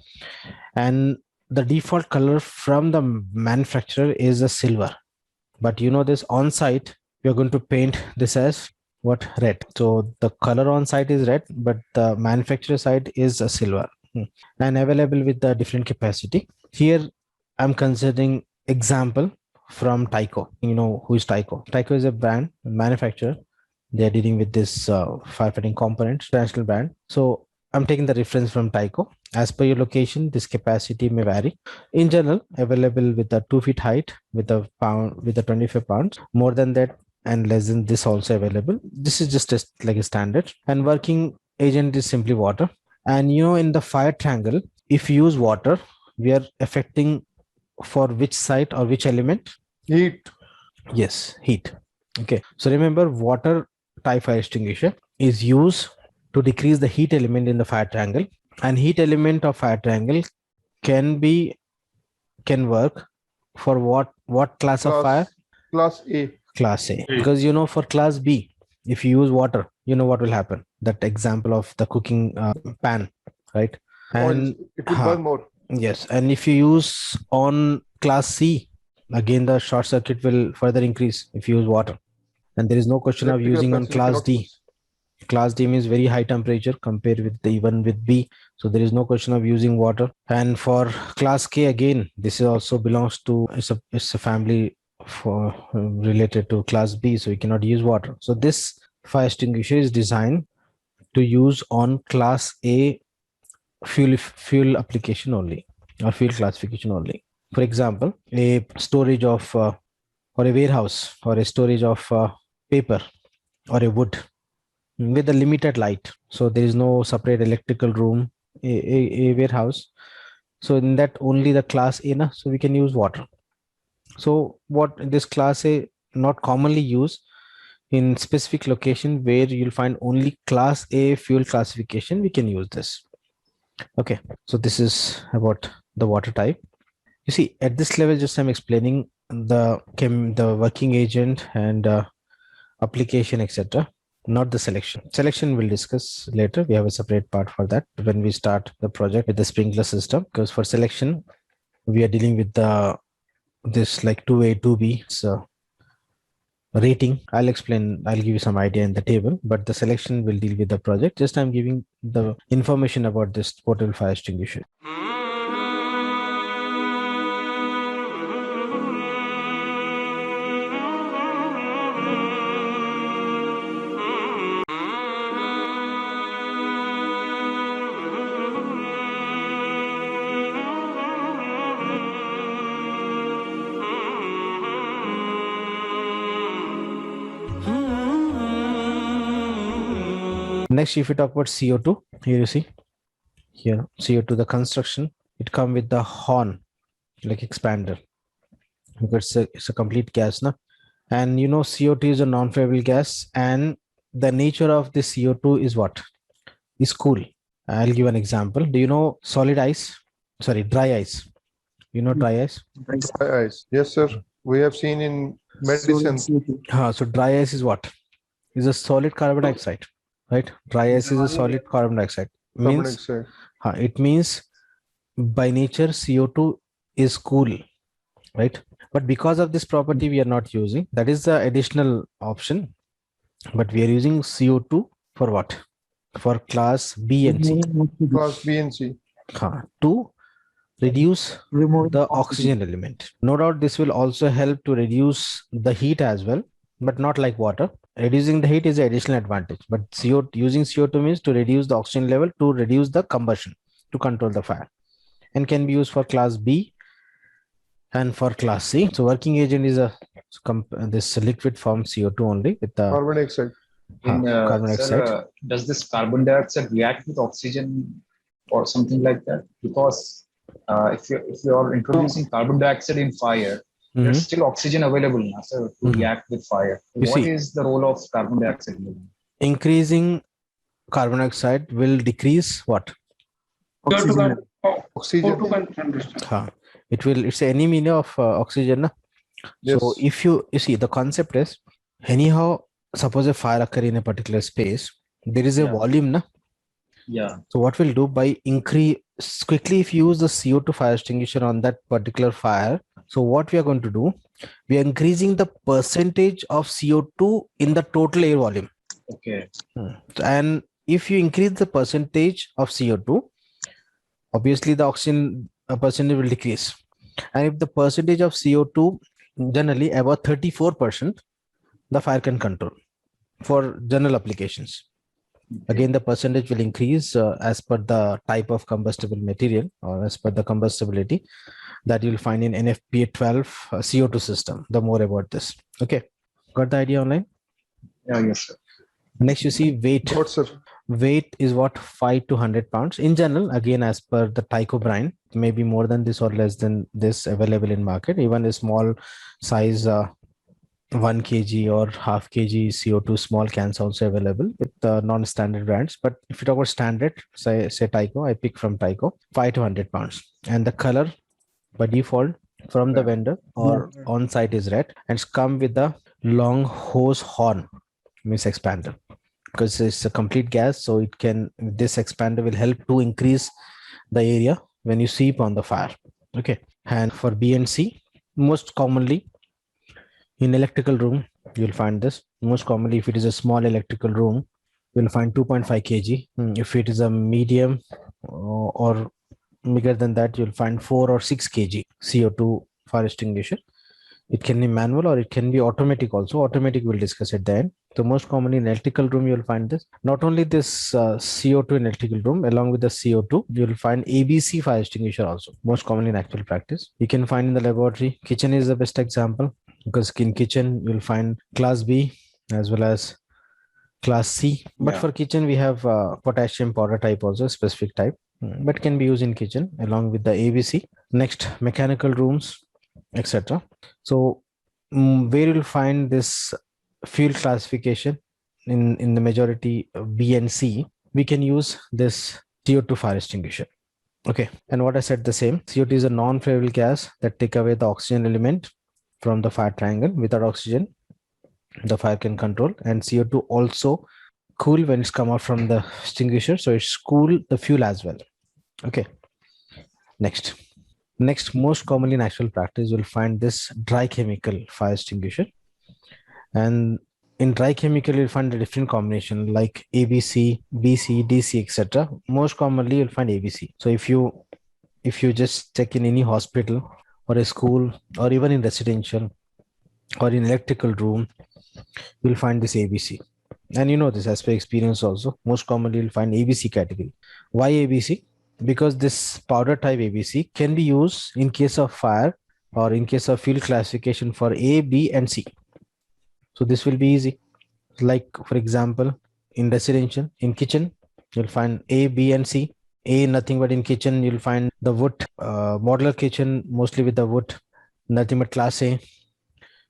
And the default color from the manufacturer is a silver, but this on site we are going to paint this as what? Red. So the color on site is red, but the manufacturer side is a silver, and available with the different capacity. Here I'm considering example from Tyco. Who is Tyco? Tyco is a brand manufacturer. They are dealing with this firefighting components, international brand. So I'm taking the reference from Tyco. As per your location, this capacity may vary. In general, available with a 2 feet height with a 25 pounds. More than that and less than this also available. This is just like a standard. And working agent is simply water. And in the fire triangle, if you use water, we are affecting for which site or which element? Heat. Yes, heat. Okay. So remember, water type fire extinguisher is used to decrease the heat element in the fire triangle, and heat element of fire triangle can work For what class of fire? Class A. Class A. Because you know, for class B, if you use water, you know what will happen. That example of the cooking pan, right? And it will burn more. Yes, and if you use on class C, again the short circuit will further increase if you use water. And there is no question of using on class D. Class D means very high temperature compared with even with B. So there is no question of using water. And for class K, again, this is also belongs to, it's a family for related to class B. So you cannot use water. So this fire extinguisher is designed to use on class A fuel application only, or fuel classification only. For example, a storage of or a warehouse, or a storage of paper or a wood with a limited light. So there is no separate electrical room, a warehouse. So in that only the class A, so we can use water. So what this class A not commonly used in specific location where you'll find only class A fuel classification, we can use this. Okay, so this is about the water type. You see, at this level, just I'm explaining the working agent and application, etc. Not the selection. Selection we'll discuss later. We have a separate part for that when we start the project with the sprinkler system. Because for selection, we are dealing with this like 2A, 2B. So rating, I'll explain, I'll give you some idea in the table, but the selection will deal with the project. Just I'm giving the information about this portable fire extinguisher. Next, if we talk about CO2, here you see, here CO2, the construction, it come with the horn, like expander, because it's a complete gas, na? And you know, CO2 is a non-flammable gas, and the nature of the CO2 is what? Is cool. I'll give an example. Do you know solid ice? Sorry, dry ice. You know dry ice? Dry ice. Yes, sir. We have seen in medicine. So dry ice is what? Is a solid carbon dioxide. Right, dry ice is a solid carbon dioxide. It means by nature CO2 is cool, right? But because of this property, we are not using. That is the additional option. But we are using CO2 for what? For class B and C. Class B and C. To reduce the oxygen element. No doubt this will also help to reduce the heat as well, but not like water. Reducing the heat is an additional advantage, but using CO2 means to reduce the oxygen level, to reduce the combustion, to control the fire, and can be used for class B and for class C. So working agent is this liquid form CO2 only with the carbon dioxide. Carbon dioxide. Sir, does this carbon dioxide react with oxygen or something like that? Because if you're introducing carbon dioxide in fire, there's still oxygen available now, sir, to react with fire. What is the role of carbon dioxide? Increasing carbon dioxide will decrease what? Oxygen. It will. It's any meaning of oxygen. Na? Yes. So if you see, the concept is anyhow. Suppose a fire occur in a particular space, there is a volume, na? Yeah. So what we'll do by increase quickly, if you use the CO2 fire extinguisher on that particular fire, so what we are going to do, we are increasing the percentage of CO2 in the total air volume. Okay. And if you increase the percentage of CO2, obviously the oxygen percentage will decrease. And if the percentage of CO2 generally about 34%, the fire can control for general applications. Again, the percentage will increase as per the type of combustible material or as per the combustibility that you'll find in NFPA 12 CO2 system. The more about this. Okay. Got the idea online? Yeah, yes, sir. Next, you see weight. What, sir? Weight is what? 5 to 100 pounds. In general, again, as per the Tyco brand, maybe more than this or less than this available in market. Even a small size 1 kg or half kg CO2 small cans also available with non-standard brands. But if you talk about standard, say Tyco, I pick from Tyco, 5 to 100 pounds. And the color by default from the vendor or on site is red, and it's come with a long hose horn, means expander, because it's a complete gas. So it can, this expander will help to increase the area when you sweep on the fire. Okay. And for B and C, most commonly in electrical room, you'll find this. Most commonly, if it is a small electrical room, you'll find 2.5 kg. If it is a medium or bigger than that, you'll find 4 or 6 kg CO2 fire extinguisher. It can be manual or it can be automatic also. Automatic we'll discuss at the end. So most commonly in electrical room, you'll find this. Not only this CO2 in electrical room, along with the CO2, you'll find ABC fire extinguisher also. Most commonly in actual practice. You can find in the laboratory. Kitchen is the best example, because in kitchen, you'll find class B as well as class C. But for kitchen, we have potassium powder type also, specific type, but can be used in kitchen along with the ABC. Next, mechanical rooms, etc. So where you'll find this fuel classification in the majority B and C, we can use this CO2 fire extinguisher. Okay. And what I said the same, CO2 is a non-flammable gas that take away the oxygen element from the fire triangle. Without oxygen, the fire can control, and CO2 also cool when it's come out from the extinguisher. So it's cool the fuel as well. Okay. Next, most commonly in actual practice, you'll find this dry chemical fire extinguisher. And in dry chemical, you'll find a different combination like ABC, BC, DC, etc. Most commonly, you'll find ABC. So if you just check in any hospital or a school or even in residential or in electrical room, you'll find this ABC. And you know this as per experience also. Most commonly, you'll find ABC category. Why ABC? Because this powder type ABC can be used in case of fire or in case of fuel classification for A, B, and C. So this will be easy. Like for example, in residential, in kitchen, you'll find A, B, and C. A, nothing but in kitchen, you'll find the wood, modular kitchen, mostly with the wood, nothing but class A.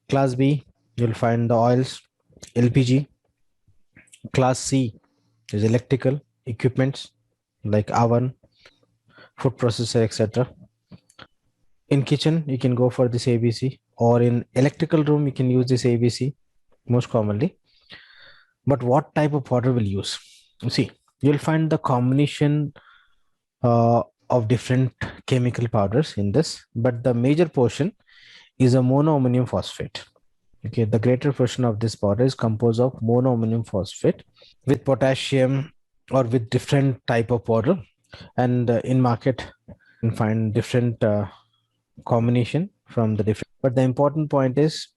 Class B, you'll find the oils, LPG. Class C is electrical equipments like oven, food processor, etc. In kitchen, you can go for this ABC, or in electrical room, you can use this ABC most commonly. But what type of powder will use? You see, you'll find the combination of different chemical powders in this, but the major portion is a monoammonium phosphate. Okay, the greater portion of this powder is composed of monoammonium phosphate with potassium or with different type of powder. And in market, you can find different combination from the different. But the important point is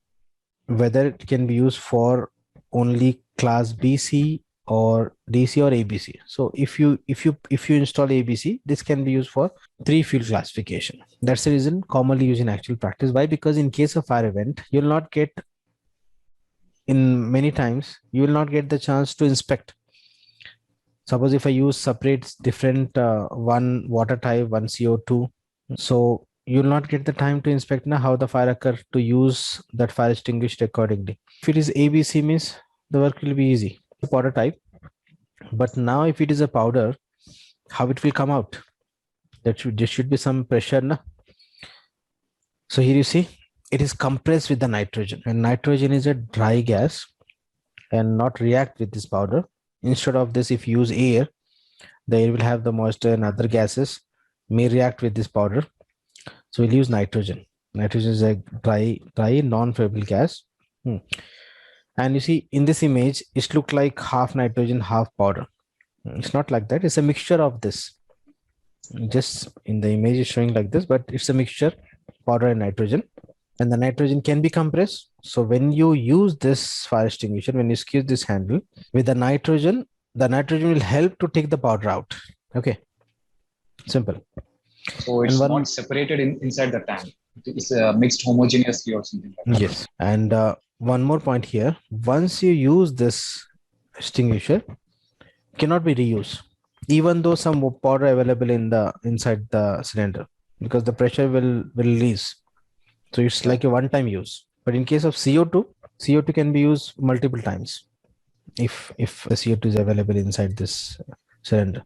whether it can be used for only class BC or DC or ABC. So if you install ABC, this can be used for 3 fuel classification. That's the reason commonly used in actual practice. Why? Because in case of fire event, you'll not get, in many times, you will not get the chance to inspect. Suppose if I use separate different one water type, one CO2, so you'll not get the time to inspect now how the fire occur to use that fire extinguished accordingly. If it is ABC, means the work will be easy. Powder type. But now if it is a powder, how it will come out? There should be some pressure. Na? So here you see, it is compressed with the nitrogen, and nitrogen is a dry gas and not react with this powder. Instead of this, if you use air, the air will have the moisture and other gases may react with this powder. So we'll use nitrogen. Nitrogen is a dry non-flammable gas. And you see in this image, it looks like half nitrogen, half powder. It's not like that. It's a mixture of this. Just in the image is showing like this, but it's a mixture, powder and nitrogen. And the nitrogen can be compressed. So when you use this fire extinguisher, when you squeeze this handle with the nitrogen will help to take the powder out. Okay. Simple. So it's not separated inside the tank. It's mixed homogeneously or something like that. Yes. And one more point here. Once you use this extinguisher, cannot be reused, even though some powder available inside the cylinder, because the pressure will release. So it's like a one-time use. But in case of CO2 can be used multiple times if the CO2 is available inside this cylinder.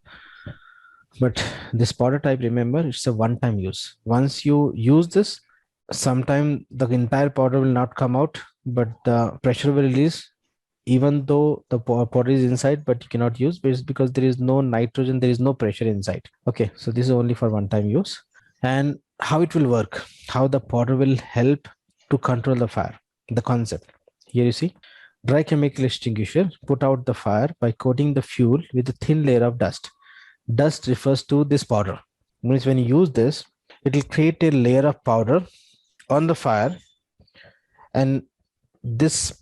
But this powder type, remember, it's a one-time use. Once you use this, Sometimes the entire powder will not come out, but the pressure will release even though the powder is inside, but you cannot use, but it's because there is no nitrogen, there is no pressure inside. Okay, so this is only for one-time use. And how it will work, how the powder will help to control the fire. The concept here, you see, dry chemical extinguisher put out the fire by coating the fuel with a thin layer of dust. Dust refers to this powder. Means when you use this, it will create a layer of powder on the fire, and this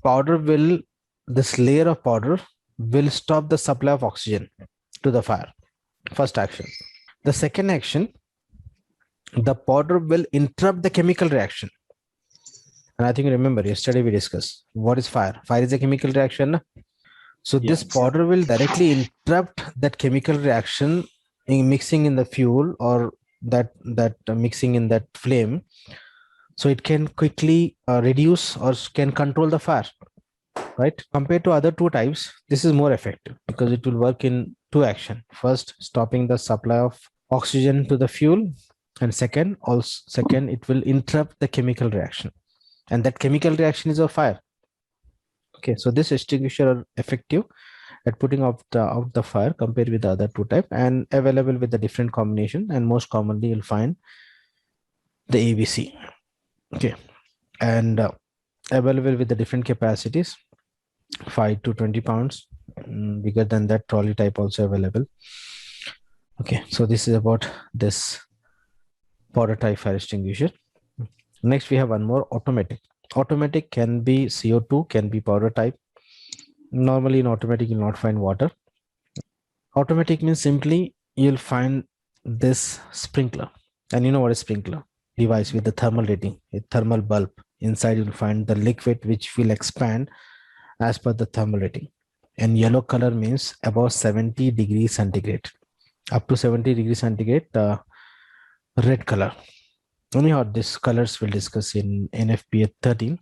layer of powder will stop the supply of oxygen to the fire. First action. The second action, the powder will interrupt the chemical reaction. And I think you remember yesterday we discussed what is fire. Fire is a chemical reaction. So this powder will directly interrupt that chemical reaction in mixing in the fuel or that mixing in that flame. So it can quickly reduce or can control the fire, right? Compared to other two types, this is more effective because it will work in two action. First, stopping the supply of oxygen to the fuel, and second, it will interrupt the chemical reaction, and that chemical reaction is a fire. Okay, so this extinguisher are effective at putting out the fire compared with the other two type, and available with the different combination, and most commonly you'll find the ABC. Okay, and available with the different capacities, 5 to 20 pounds. Bigger than that, trolley type also available. Okay, so this is about this powder type fire extinguisher. Next, we have one more, automatic. Automatic can be CO2, can be powder type. Normally in automatic, you'll not find water. Automatic means simply you'll find this sprinkler. And you know what is sprinkler? Device with the thermal rating, a thermal bulb. Inside you'll find the liquid which will expand as per the thermal rating. And yellow color means above 70 degrees centigrade. Up to 70 degrees centigrade, red color. Anyhow, these colors we'll discuss in NFPA 13.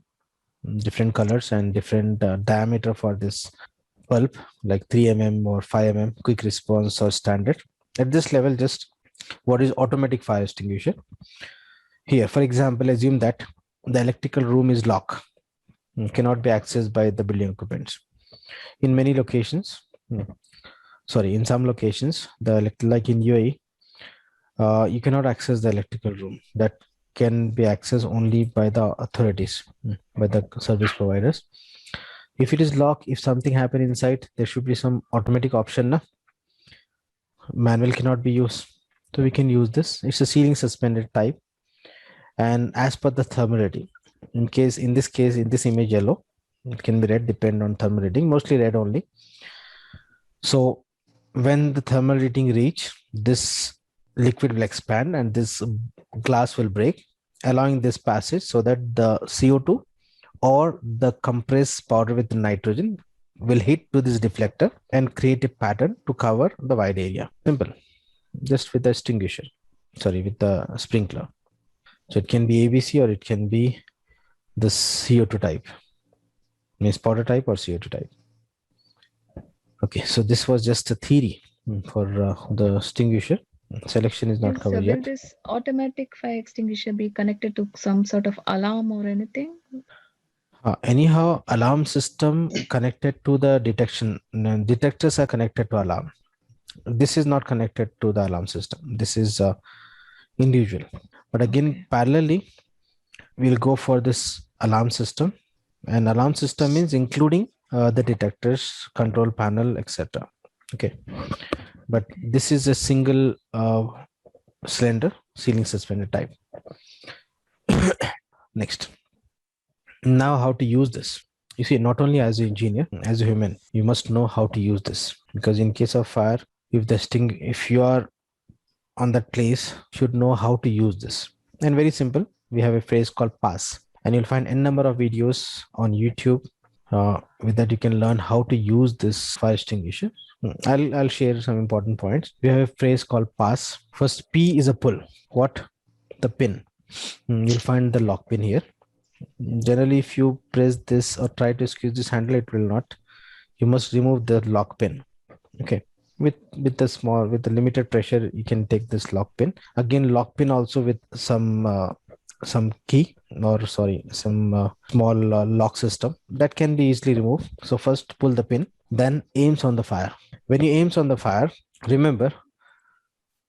Different colors and different diameter for this bulb, like 3 mm or 5 mm, quick response or standard. At this level, just what is automatic fire extinguisher? Here, for example, assume that the electrical room is locked, cannot be accessed by the building occupants. In many locations, in some locations, like in UAE, you cannot access the electrical room. That can be accessed only by the authorities, by the service providers. If it is locked, if something happens inside, there should be some automatic option. Manual cannot be used. So we can use this. It's a ceiling suspended type. And as per the thermal rating, in this image yellow, it can be red, depend on thermal rating, mostly red only. So when the thermal rating reach, this liquid will expand and this glass will break, allowing this passage so that the CO2 or the compressed powder with nitrogen will hit to this deflector and create a pattern to cover the wide area. Simple. Just with the extinguisher, with the sprinkler. So it can be ABC or it can be the CO2 type, means powder type or CO2 type. Okay, so this was just a theory for the extinguisher. Selection is not covered yet. Will this automatic fire extinguisher be connected to some sort of alarm or anything? Anyhow, alarm system connected to the detection. Detectors are connected to alarm. This is not connected to the alarm system. This is individual. But again, parallelly, we'll go for this alarm system. And alarm system means including the detectors, control panel, etc. Okay. But this is a single cylinder ceiling suspended type. Next. Now, how to use this? You see, not only as an engineer, as a human, you must know how to use this, because in case of fire, if you are on that place, you should know how to use this. And very simple, we have a phrase called pass, and you'll find n number of videos on YouTube. With that, you can learn how to use this fire extinguisher. I'll share some important points. We have a phrase called pass. First, P is a pull. What? The pin. You'll find the lock pin here. Generally, if you press this or try to squeeze this handle, it will not. You must remove the lock pin. Okay. With the limited pressure, you can take this lock pin. Again, lock pin also with some some key, or sorry, some small lock system that can be easily removed. So first pull the pin, then aims on the fire. When you aims on the fire, remember,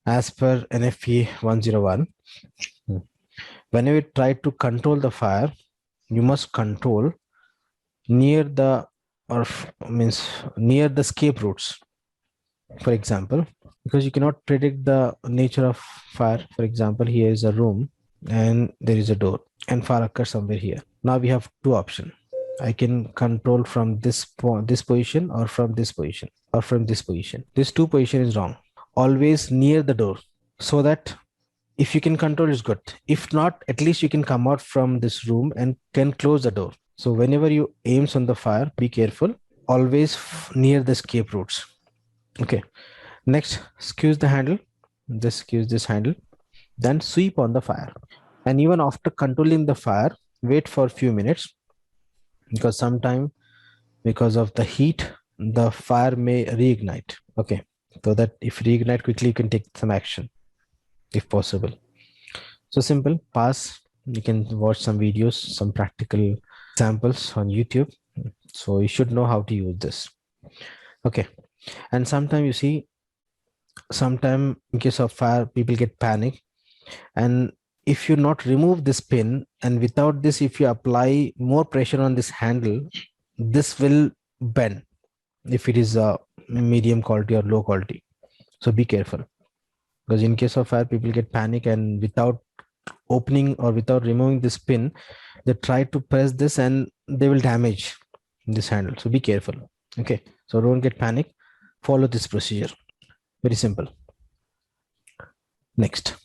as per NFPA 101, whenever you try to control the fire, you must control near the, or means near the escape routes. For example, because you cannot predict the nature of fire. For example, here is a room and there is a door and fire occurs somewhere here. Now we have two options. I can control from this position, or from this position, or from this position. This two position is wrong. Always near the door, so that if you can control, it's good. If not, at least you can come out from this room and can close the door. So whenever you aims on the fire, be careful. Always near the escape routes. Okay. Next, squeeze the handle. Just squeeze this handle. Then sweep on the fire. And even after controlling the fire, wait for a few minutes, because sometime because of the heat, the fire may reignite. Okay. So that if reignite quickly, you can take some action if possible. So simple, pass. You can watch some videos, some practical examples on YouTube. So you should know how to use this. Okay. And sometimes you see, sometime in case of fire, people get panic. And if you not remove this pin, and without this, if you apply more pressure on this handle, this will bend if it is a medium quality or low quality. So be careful, because in case of fire, people get panic, and without opening or without removing this pin, they try to press this and they will damage this handle. So be careful. Okay. So don't get panic. Follow this procedure. Very simple. Next,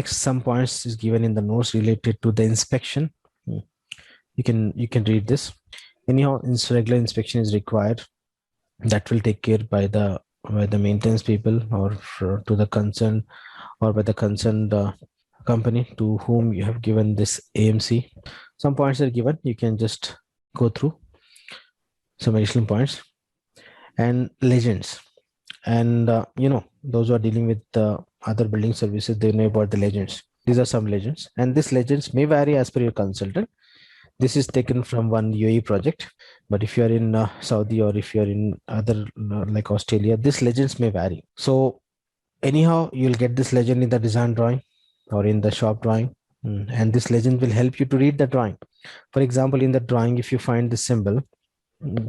some points is given in the notes related to the inspection. You can read this. Anyhow, regular inspection is required. That will take care by the maintenance people, or to the concerned, or by the concerned company to whom you have given this AMC. Some points are given. You can just go through some additional points. And legends. And those who are dealing with other building services, they know about the legends. These are some legends, and these legends may vary as per your consultant. This is taken from one UAE project, but if you are in Saudi, or if you are in other like Australia, these legends may vary. So anyhow, you'll get this legend in the design drawing or in the shop drawing, and this legend will help you to read the drawing. For example, in the drawing, if you find this symbol,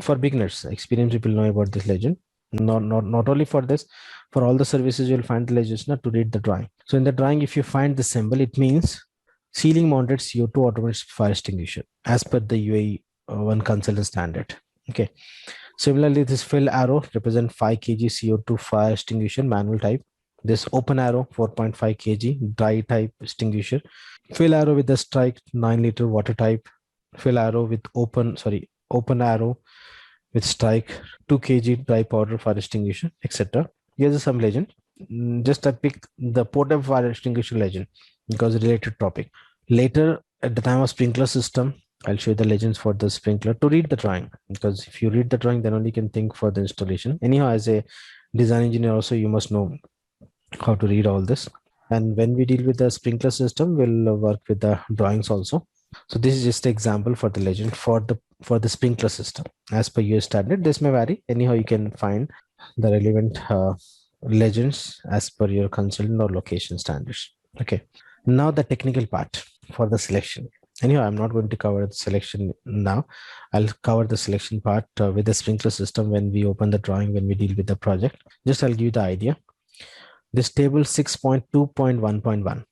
for beginners, experienced people know about this legend. Not only for this, for all the services, you'll find the legends to read the drawing. So in the drawing, if you find the symbol, it means ceiling mounted CO2 automated fire extinguisher as per the UAE one consultant standard. Okay. Similarly, this fill arrow represent 5 kg CO2 fire extinguisher manual type. This open arrow 4.5 kg dry type extinguisher. Fill arrow with the strike 9 liter water type. Fill arrow with open arrow with strike 2 kg dry powder fire extinguisher, etc. Here's some legend. Just I pick the portable fire extinguisher legend because related topic. Later, at the time of sprinkler system, I'll show you the legends for the sprinkler to read the drawing, because if you read the drawing, then only you can think for the installation. Anyhow, as a design engineer also, you must know how to read all this. And when we deal with the sprinkler system, we'll work with the drawings also. So this is just an example for the legend for the sprinkler system. As per your standard, this may vary. Anyhow, you can find the relevant legends as per your consultant or location standards. Okay. Now the technical part for the selection. Anyhow, I'm not going to cover the selection now. I'll cover the selection part with the sprinkler system when we open the drawing, when we deal with the project. Just I'll give you the idea. This table 6.2.1.1.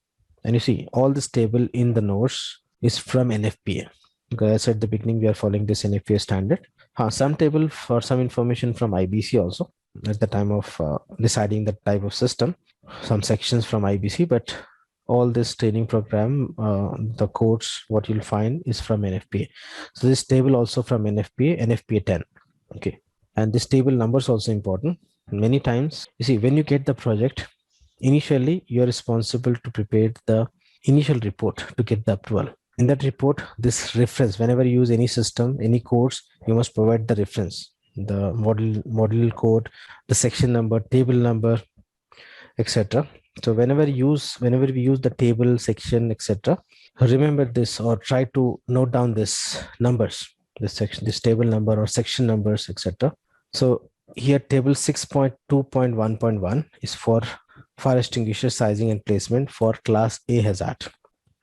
And you see all this table in the notes is from NFPA. Because I said at the beginning, we are following this NFPA standard. Some table for some information from IBC also at the time of deciding the type of system. Some sections from IBC, but all this training program, the codes, what you'll find is from NFPA. So this table also from NFPA, NFPA 10. Okay. And this table numbers also important. Many times, you see, when you get the project, initially you're responsible to prepare the initial report to get the approval. In that report, this reference, whenever you use any system, any codes, you must provide the reference, the model code, the section number, table number, etc. So whenever we use the table, section, etc., remember this or try to note down this numbers, this section, this table number or section numbers, etc. So here table 6.2.1.1 is for fire extinguisher sizing and placement for class A hazard.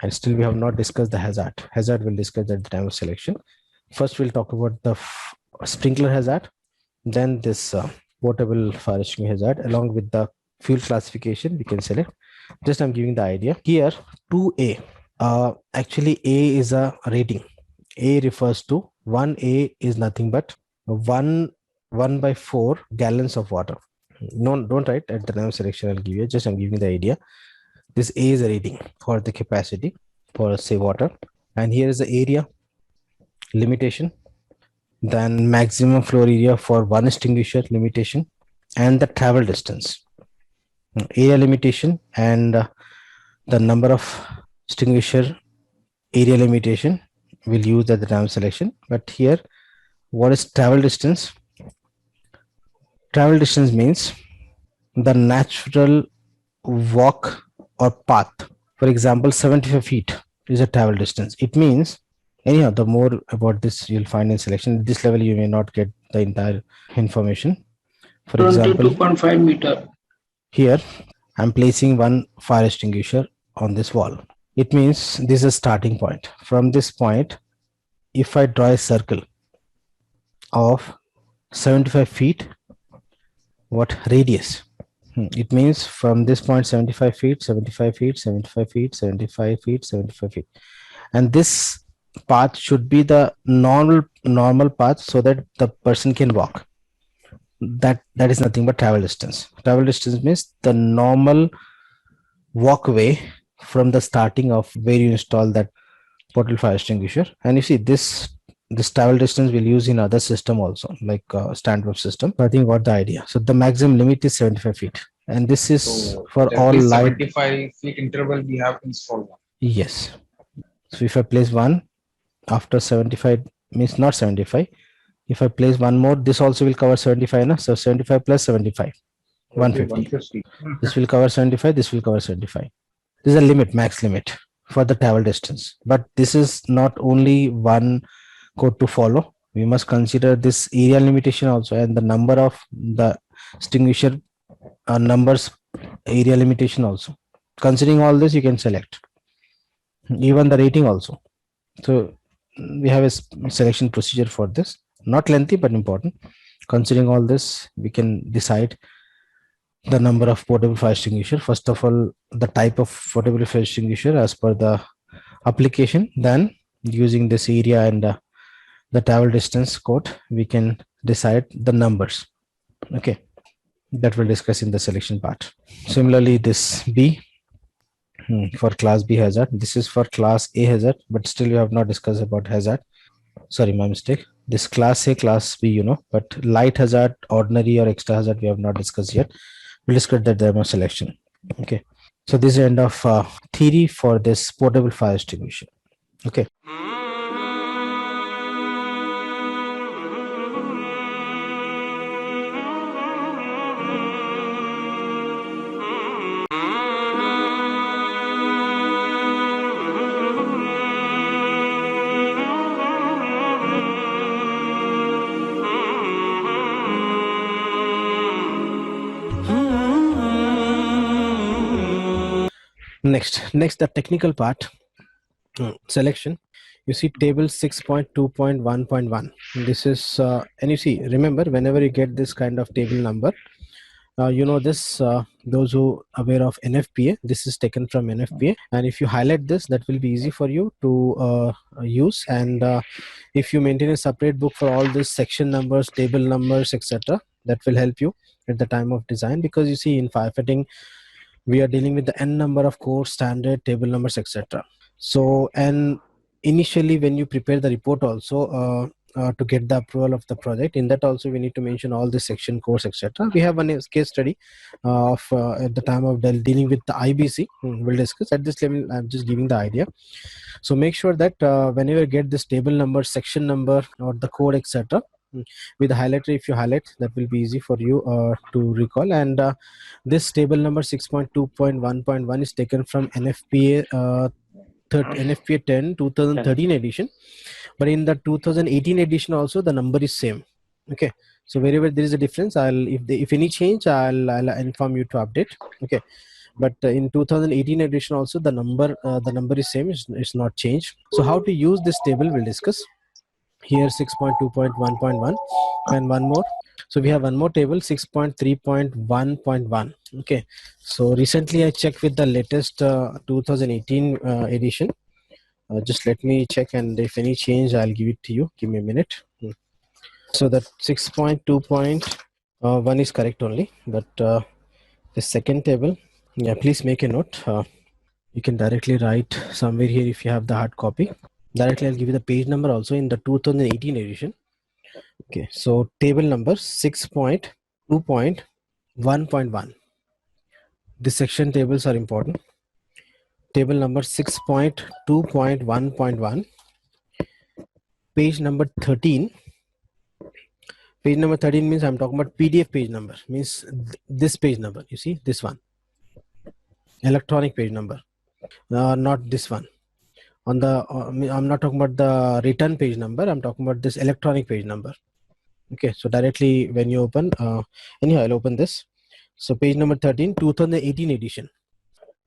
And still we have not discussed the hazard. Hazard we'll discuss at the time of selection. First we'll talk about the sprinkler hazard, then this portable fire extinguisher hazard along with the fuel classification we can select. Just I'm giving the idea here. 2A, actually A is a rating. A refers to 1A is nothing but 1/4 gallons of water. No, don't write at the time of selection. I'll give you, just I'm giving the idea. This A is a rating for the capacity for say water, and here is the area limitation, then maximum floor area for one extinguisher limitation, and the travel distance. Area limitation and the number of extinguisher area limitation we'll use at the time of selection. But here, what is travel distance? Travel distance means the natural walk or path. For example, 75 feet is a travel distance. It means, anyhow, the more about this you'll find in selection. At this level, you may not get the entire information. For example, 22.5 meter. Here, I'm placing one fire extinguisher on this wall. It means this is a starting point. From this point, if I draw a circle of 75 feet, what radius? It means from this point 75 feet, 75 feet, 75 feet, 75 feet, 75 feet. And this path should be the normal path so that the person can walk. That is nothing but travel distance. Travel distance means the normal walkway from the starting of where you install that portable fire extinguisher. And you see this travel distance we'll use in other system also, like standard system. I think got the idea. So the maximum limit is 75 feet, and this is for all light. 75 feet interval we have installed one. Yes. So if I place one after 75 means not 75. If I place one more, this also will cover 75. Na? So 75 plus 75, 150. This will cover 75. This will cover 75. This is a limit, max limit for the travel distance. But this is not only one code to follow. We must consider this area limitation also, and the number of the extinguisher numbers area limitation also. Considering all this, you can select even the rating also. So we have a selection procedure for this. Not lengthy, but important. Considering all this, we can decide the number of portable fire extinguisher. First of all, the type of portable fire extinguisher as per the application. Then using this area and the travel distance code, we can decide the numbers. Okay, that we'll discuss in the selection part. Similarly, this B for class B hazard. This is for class A hazard, but still we have not discussed about hazard. Sorry, my mistake. This class A, class B, you know, but light hazard, ordinary or extra hazard, we have not discussed yet. We'll discuss that demo selection. Okay. So this is the end of theory for this portable fire extinguisher. Okay. Next, the technical part, selection. You see table 6.2.1.1. This is, and you see, remember, whenever you get this kind of table number, you know this, those who are aware of NFPA, this is taken from NFPA. And if you highlight this, that will be easy for you to use. And if you maintain a separate book for all these section numbers, table numbers, etc., that will help you at the time of design. Because you see, in firefighting, we are dealing with the n number of course, standard, table numbers, etc. So, and initially when you prepare the report also to get the approval of the project, in that also we need to mention all the section course, etc. We have one case study of at the time of dealing with the IBC. We'll discuss at this level. I'm just giving the idea. So make sure that whenever you get this table number, section number, or the code, etc., with the highlighter. If you highlight, that will be easy for you to recall. And this table number 6.2.1.1 is taken from NFPA NFPA 10 2013 edition, but in the 2018 edition also the number is same. Okay, so wherever there is a difference, if any change, I'll inform you to update. Okay, but in 2018 edition also the number is same. It's not changed. So how to use this table we'll discuss here. 6.2.1.1 and one more. So we have one more table, 6.3.1.1. okay, so recently I checked with the latest 2018 edition. Just let me check, and if any change I'll give it to you. Give me a minute. So that 6.2.1 is correct only, but the second table, yeah, please make a note. You can directly write somewhere here if you have the hard copy. Directly I'll give you the page number also in the 2018 edition. Okay, so table number 6.2.1.1. The section tables are important. Table number 6.2.1.1, page number 13. Page number 13 means I'm talking about PDF page number, means this page number. You see this one, electronic page number, not this one. On the I'm not talking about the written page number. I'm talking about this electronic page number. Okay, so directly when you open, anyhow I'll open this. So page number 13, 2018 edition.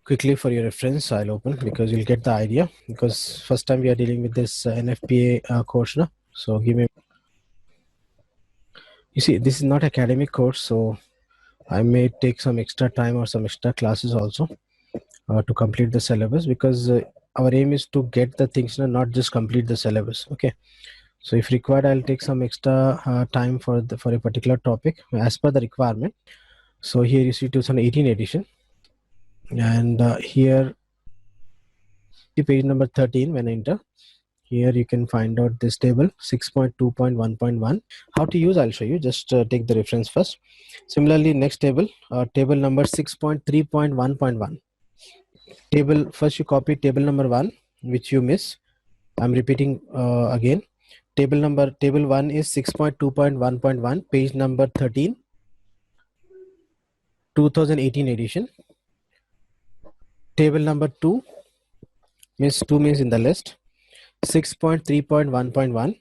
Quickly for your reference, I'll open because you'll get the idea, because first time we are dealing with this NFPA course now. So give me. You see, this is not academic course, so I may take some extra time or some extra classes also to complete the syllabus, because our aim is to get the things, not just complete the syllabus. Okay, so if required, I'll take some extra time for a particular topic as per the requirement. So here you see 2018 edition, and here page number 13. When I enter here, you can find out this table 6.2.1.1. how to use, I'll show you. Just take the reference first. Similarly, next table, table number 6.3.1.1. table, first you copy table number 1, which you miss. I'm repeating again. Table 1 is 6.2.1.1, page number 13, 2018 edition. Table number 2 means in the list, 6.3.1.1,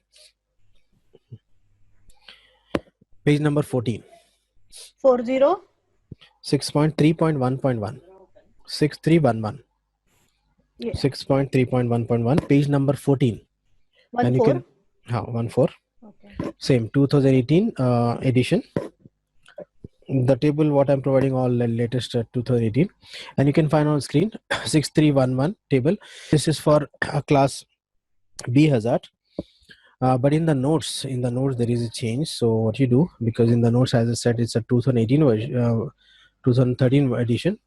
page number 14. 6.3.1.1, 6311. Yeah. 6.3.1.1, page number 14. And you can 14. Okay. Same 2018 edition. The table what I'm providing all the latest 2018, and you can find on screen 6311 table. This is for class B hazard. But in the notes there is a change. So what you do, because in the notes, as I said, it's a 2018 version, 2013 edition.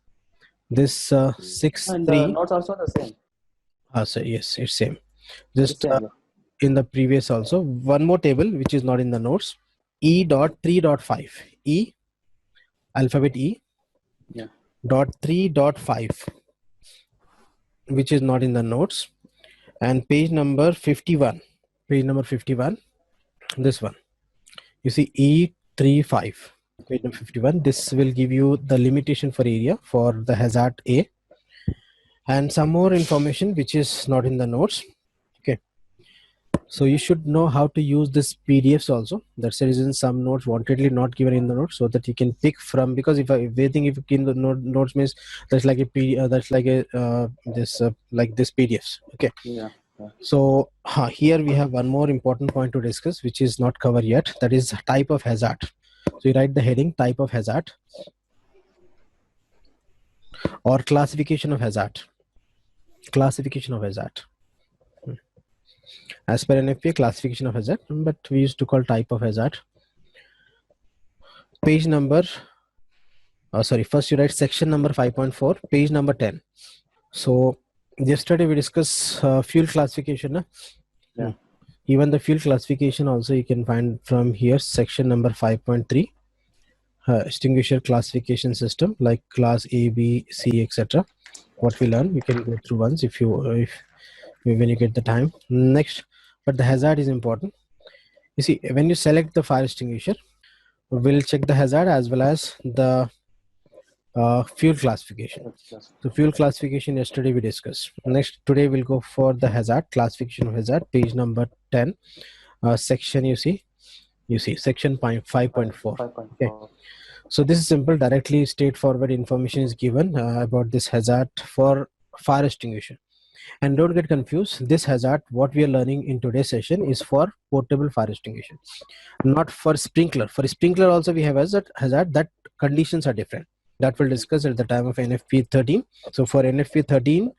This 6.3. And the notes also the same. So yes, it's same. Just in the previous also, one more table which is not in the notes. E.3.5. E, alphabet E. Yeah. .3.5, which is not in the notes, and page number 51. Page number 51. This one. You see E35. Page number 51. This will give you the limitation for area for the hazard A, and some more information which is not in the notes. Okay, so you should know how to use this PDFs also. That's the reason some notes wantedly not given in the notes, so that you can pick from, because if they think if in the notes means that's like a that's like a like this PDFs. Okay. Yeah. So here we have one more important point to discuss, which is not covered yet. That is type of hazard. So you write the heading type of hazard or classification of hazard. Classification of hazard. As per NFPA, classification of hazard, but we used to call type of hazard. Page number, first you write section number 5.4, page number 10. So yesterday we discussed fuel classification. Yeah. Even the fuel classification also you can find from here, section number 5.3. Extinguisher classification system, like class A, B, C, etc. What we learn, you can go through once when you get the time. Next, but the hazard is important. You see, when you select the fire extinguisher, we'll check the hazard as well as the fuel classification. So fuel classification yesterday we discussed. Next, today we'll go for the hazard, classification of hazard, page number 10, section you see section 5.4. Okay. So this is simple, directly straightforward information is given about this hazard for fire extinguisher. And don't get confused, this hazard what we are learning in today's session is for portable fire extinguisher, not for sprinkler. For sprinkler also we have hazard that conditions are different, that we'll discuss at the time of NFP 13. So for NFP 13,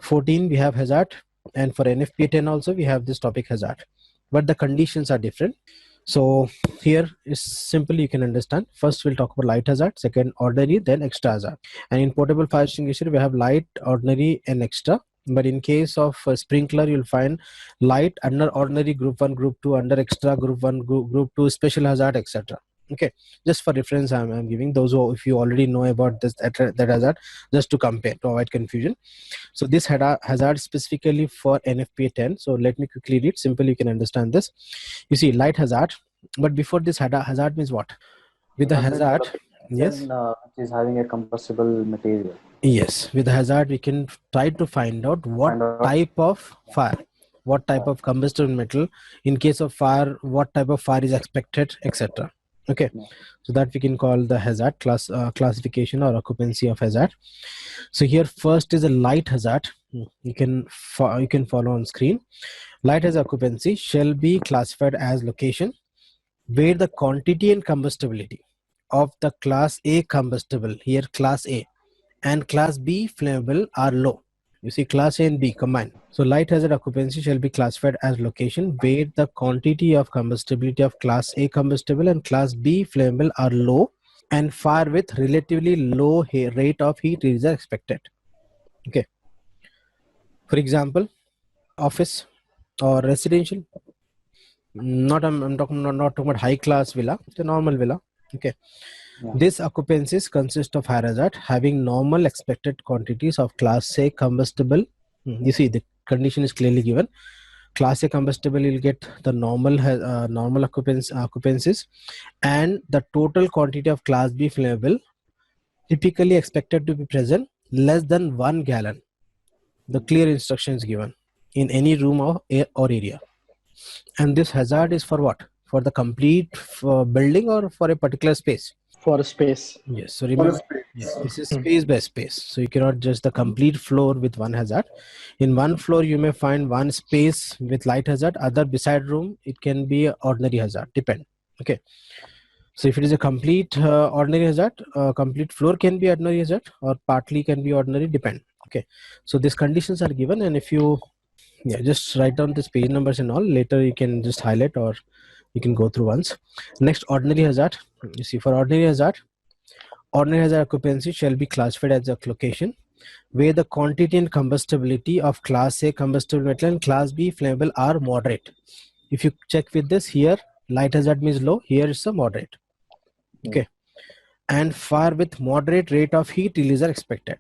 14 we have hazard, and for NFP 10 also we have this topic hazard, but the conditions are different. So here is simple, you can understand. First we'll talk about light hazard, second ordinary, then extra hazard. And in portable fire extinguisher we have light, ordinary and extra. But in case of sprinkler, you'll find light under ordinary, group 1, group 2, under extra, group 1, group 2, special hazard, etc. Okay, just for reference I'm giving those who, if you already know about this that hazard, just to compare, to avoid confusion. So this hazard specifically for NFPA 10. So let me quickly read, simple you can understand this. You see light hazard, but before this hazard means what? With the hazard, yes, which is having a combustible material. Yes, with the hazard we can try to find out what type of fire, what type of combustible metal, in case of fire what type of fire is expected, etc. Okay, so that we can call the hazard classification or occupancy of hazard. So here first is a light hazard. You can follow on screen. Light hazard occupancy shall be classified as location where the quantity and combustibility of the class A combustible, here class A, and class B flammable are low. You see class A and B combined. So light hazard occupancy shall be classified as location where the quantity of combustibility of class A combustible and class B flammable are low and fire with relatively low rate of heat release are expected. Okay. For example, office or residential. I'm talking not talking about high class villa, it's a normal villa. Okay. These occupancies consist of fire hazard having normal expected quantities of class A combustible. You see the condition is clearly given. Class A combustible, you'll get the normal occupancies, and the total quantity of class B flammable typically expected to be present less than 1 gallon. The clear instruction is given in any room or area. And this hazard is for what? For the complete building or for a particular space? For a space. Yes. So remember, this is space by space. So you cannot judge the complete floor with one hazard. In one floor, you may find one space with light hazard. Other beside room, it can be ordinary hazard. Depend. Okay. So if it is a complete ordinary hazard, complete floor can be ordinary hazard or partly can be ordinary. Depend. Okay. So these conditions are given, and if you just write down this page numbers and all. Later you can just highlight or you can go through once. Next, ordinary hazard. You see, for ordinary hazard occupancy shall be classified as a location where the quantity and combustibility of class A combustible metal and class B flammable are moderate. If you check with this, here light hazard means low, here is a moderate. Okay. And fire with moderate rate of heat release are expected.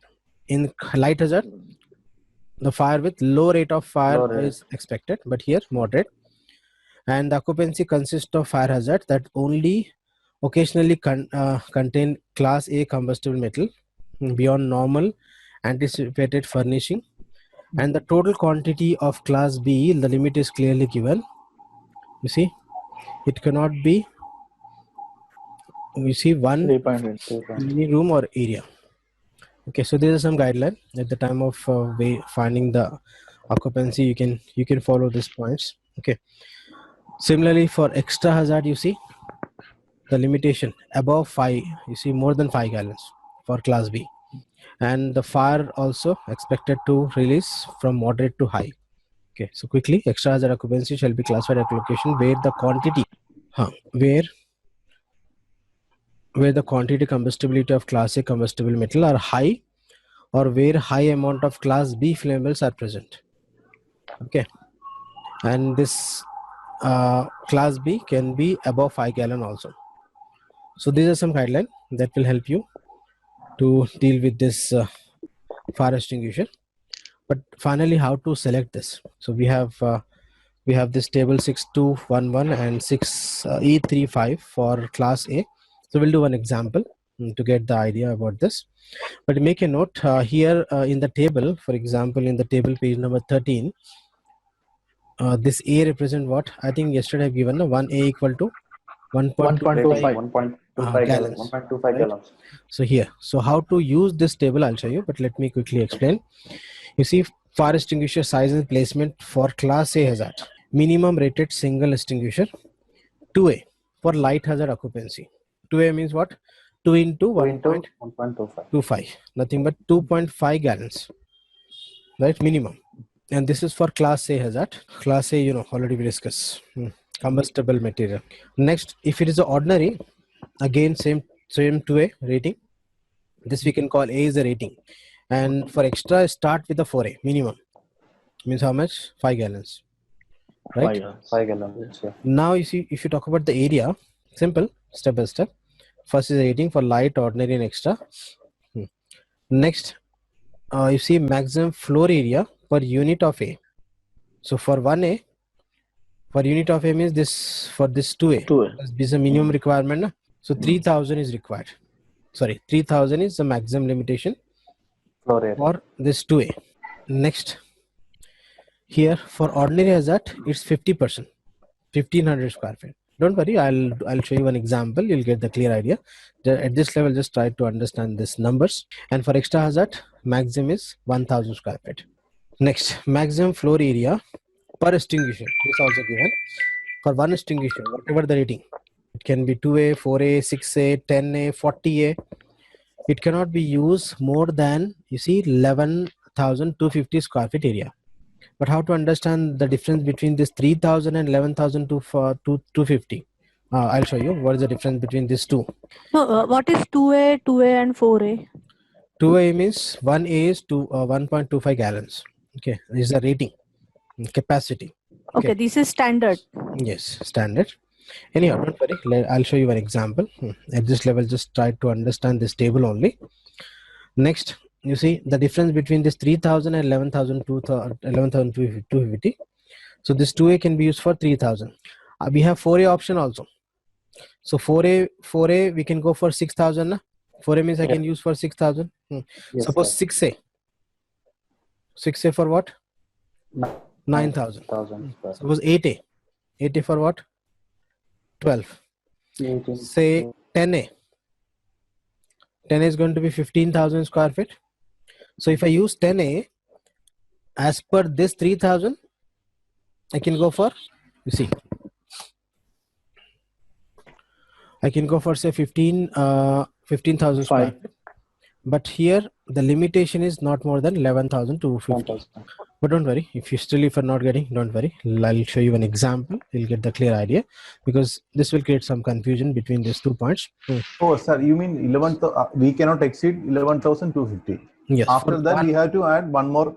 In light hazard, the fire with low rate of fire is expected, but here moderate. And the occupancy consists of fire hazard that only occasionally contain class A combustible metal beyond normal anticipated furnishing, and the total quantity of class B, the limit is clearly given. You see, it cannot be, you see, one in any room or area. Okay, so there is some guideline at the time of finding the occupancy. You can follow these points. Okay. Similarly, for extra hazard, you see the limitation above 5. You see more than 5 gallons for class B, and the fire also expected to release from moderate to high. Okay. So quickly, extra hazard occupancy shall be classified at location where the quantity, where the quantity combustibility of class A combustible metal are high, or where high amount of class B flammables are present. Okay, and this class B can be above 5 gallon also. So these are some guidelines that will help you to deal with this fire extinguisher. But finally, how to select this? So we have we have this table 6211 and 6E35 for class A. So we'll do an example to get the idea about this. But make a note here in the table, for example, in the table page number 13, this A represent what? I think yesterday I've given 1A equal to 1.25 gallons. 1.25 right? gallons. So here, so how to use this table I'll show you, but let me quickly explain. You see, fire extinguisher size and placement for class A hazard. Minimum rated single extinguisher. 2A for light hazard occupancy. 2A means what? 2 into 1.25. Nothing but 2.5 gallons. Right, minimum. And this is for class A hazard. Class A, already we discussed. Combustible material. Next, if it is ordinary, again same 2A rating. This we can call A is the rating. And for extra, start with the 4A minimum. Means how much? 5 gallons. Right? 5 gallons. Yeah. Now you see, if you talk about the area, simple, step by step. First is the rating for light, ordinary, and extra. Next, you see maximum floor area per unit of A. So for 1A, for unit of A means this, for this 2A. This is a minimum requirement. Na? So 3000 is required. Sorry, 3000 is the maximum limitation for this 2A. Next, here for ordinary hazard, it's 50%, 1500 square feet. Don't worry, I'll show you one example. You'll get the clear idea. At this level, just try to understand these numbers. And for extra hazard, maximum is 1000 square feet. Next, maximum floor area per extinguisher is also given. For one extinguisher, whatever the rating, it can be 2A, 4A, 6A, 10A, 40A. It cannot be used more than, you see, 11,250 square feet area. But how to understand the difference between this 3000 and 11,250? I'll show you what is the difference between these two. So, what is 2A, 2A, and 4A? 2A means 1A is 1.25 gallons. Okay, this is the rating, capacity. Okay, this is standard. Yes, standard. Anyhow, don't worry. I'll show you an example. At this level, just try to understand this table only. Next, you see the difference between this 3000 and 11,250. So this 2A can be used for 3000. We have 4A option also. So 4A we can go for 6000. 4A means I can use for 6000. Yes, suppose 6A. 6A for what? 9,000. Suppose 8A. 8A for what? 12. Say 10A. 10A is going to be 15,000 square feet. So if I use 10A, as per this 3000, I can go for, you see, I can go for say 15,000 square feet. But here the limitation is not more than 11,250. But don't worry, if you're not getting, don't worry. I'll show you an example. You'll get the clear idea, because this will create some confusion between these 2 points. Oh, sir, you mean 11? We cannot exceed 11,250. Yes. After that, we have to add one more.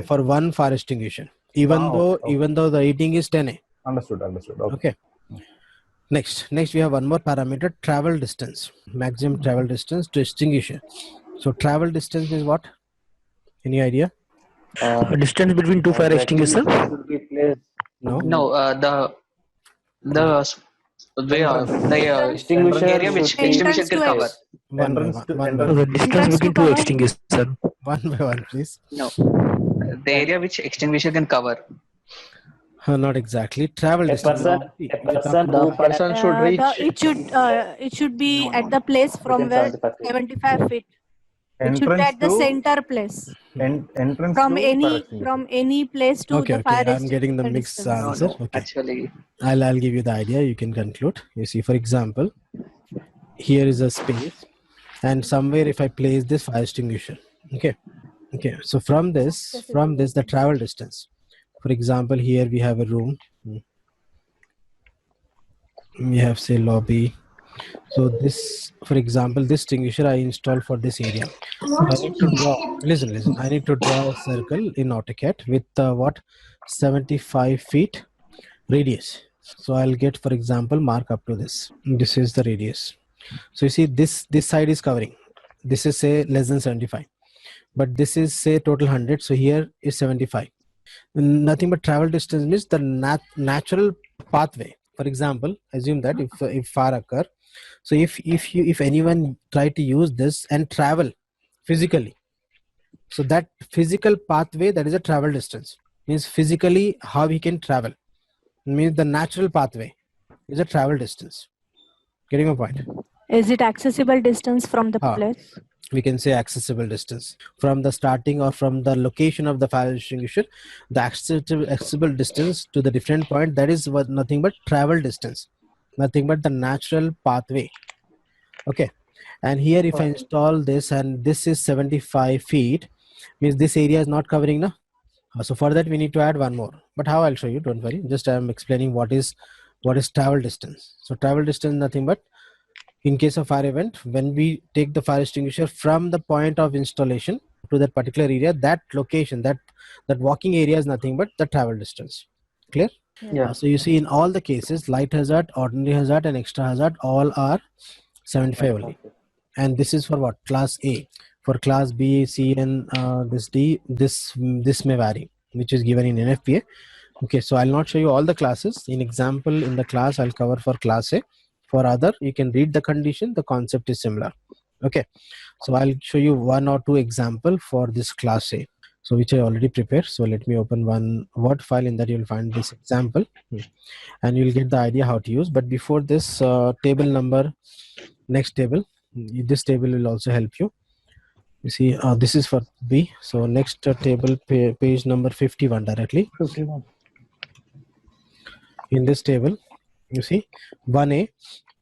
For one fire extinguisher, even though the rating is 10A. Understood. Okay. Next we have one more parameter, travel distance, maximum travel distance to extinguisher. So travel distance is what? Any idea? Distance between two fire extinguishers? No. No, the extinguisher area which extinguisher can cover. The distance between two extinguishers. One by one, please. No, the area which extinguisher can cover. Not exactly. Travel distance. The person should reach. It should be at the place from where 75 feet. It should be at the center place. Entrance from any place to the fire extinguisher. I'm getting the mixed answer. Okay. Actually, I'll give you the idea. You can conclude. You see, for example, here is a space, and somewhere if I place this fire extinguisher, okay. So from this the travel distance. For example, here we have a room. We have say lobby. So this, for example, this extinguisher I install for this area. I need to draw. Listen. I need to draw a circle in AutoCAD with what 75 feet radius. So I'll get, for example, mark up to this. This is the radius. So you see this side is covering. This is say less than 75, but this is say total 100. So here is 75. Nothing but travel distance means the natural pathway. For example, assume that if fire occur, so if anyone try to use this and travel physically, so that physical pathway, that is a travel distance, means physically how he can travel, means the natural pathway is a travel distance. Getting my point? Is it accessible distance from the place? We can say accessible distance from the starting or from the location of the fire extinguisher. The accessible distance to the different point, that is what, nothing but travel distance, nothing but the natural pathway. Okay, and here if I install this and this is 75 feet, means this area is not covering now. So for that we need to add one more, but how, I'll show you, don't worry. Just I'm explaining what is travel distance. So travel distance, nothing but in case of fire event, when we take the fire extinguisher from the point of installation to that particular area, that location, that walking area is nothing but the travel distance. Clear? Yeah. So you see in all the cases, light hazard, ordinary hazard and extra hazard, all are 75 only. And this is for what? Class A. For class B, C and this D, this may vary, which is given in NFPA. Okay, so I'll not show you all the classes. In example, in the class, I'll cover for class A. For other, you can read the condition. The concept is similar. Okay, so I'll show you one or two example for this class A. So which I already prepared. So let me open one Word file. In that you'll find this example, and you'll get the idea how to use. But before this, table number, next table. This table will also help you. You see, this is for B. So next table, page number 51 directly. 51. In this table, you see 1A.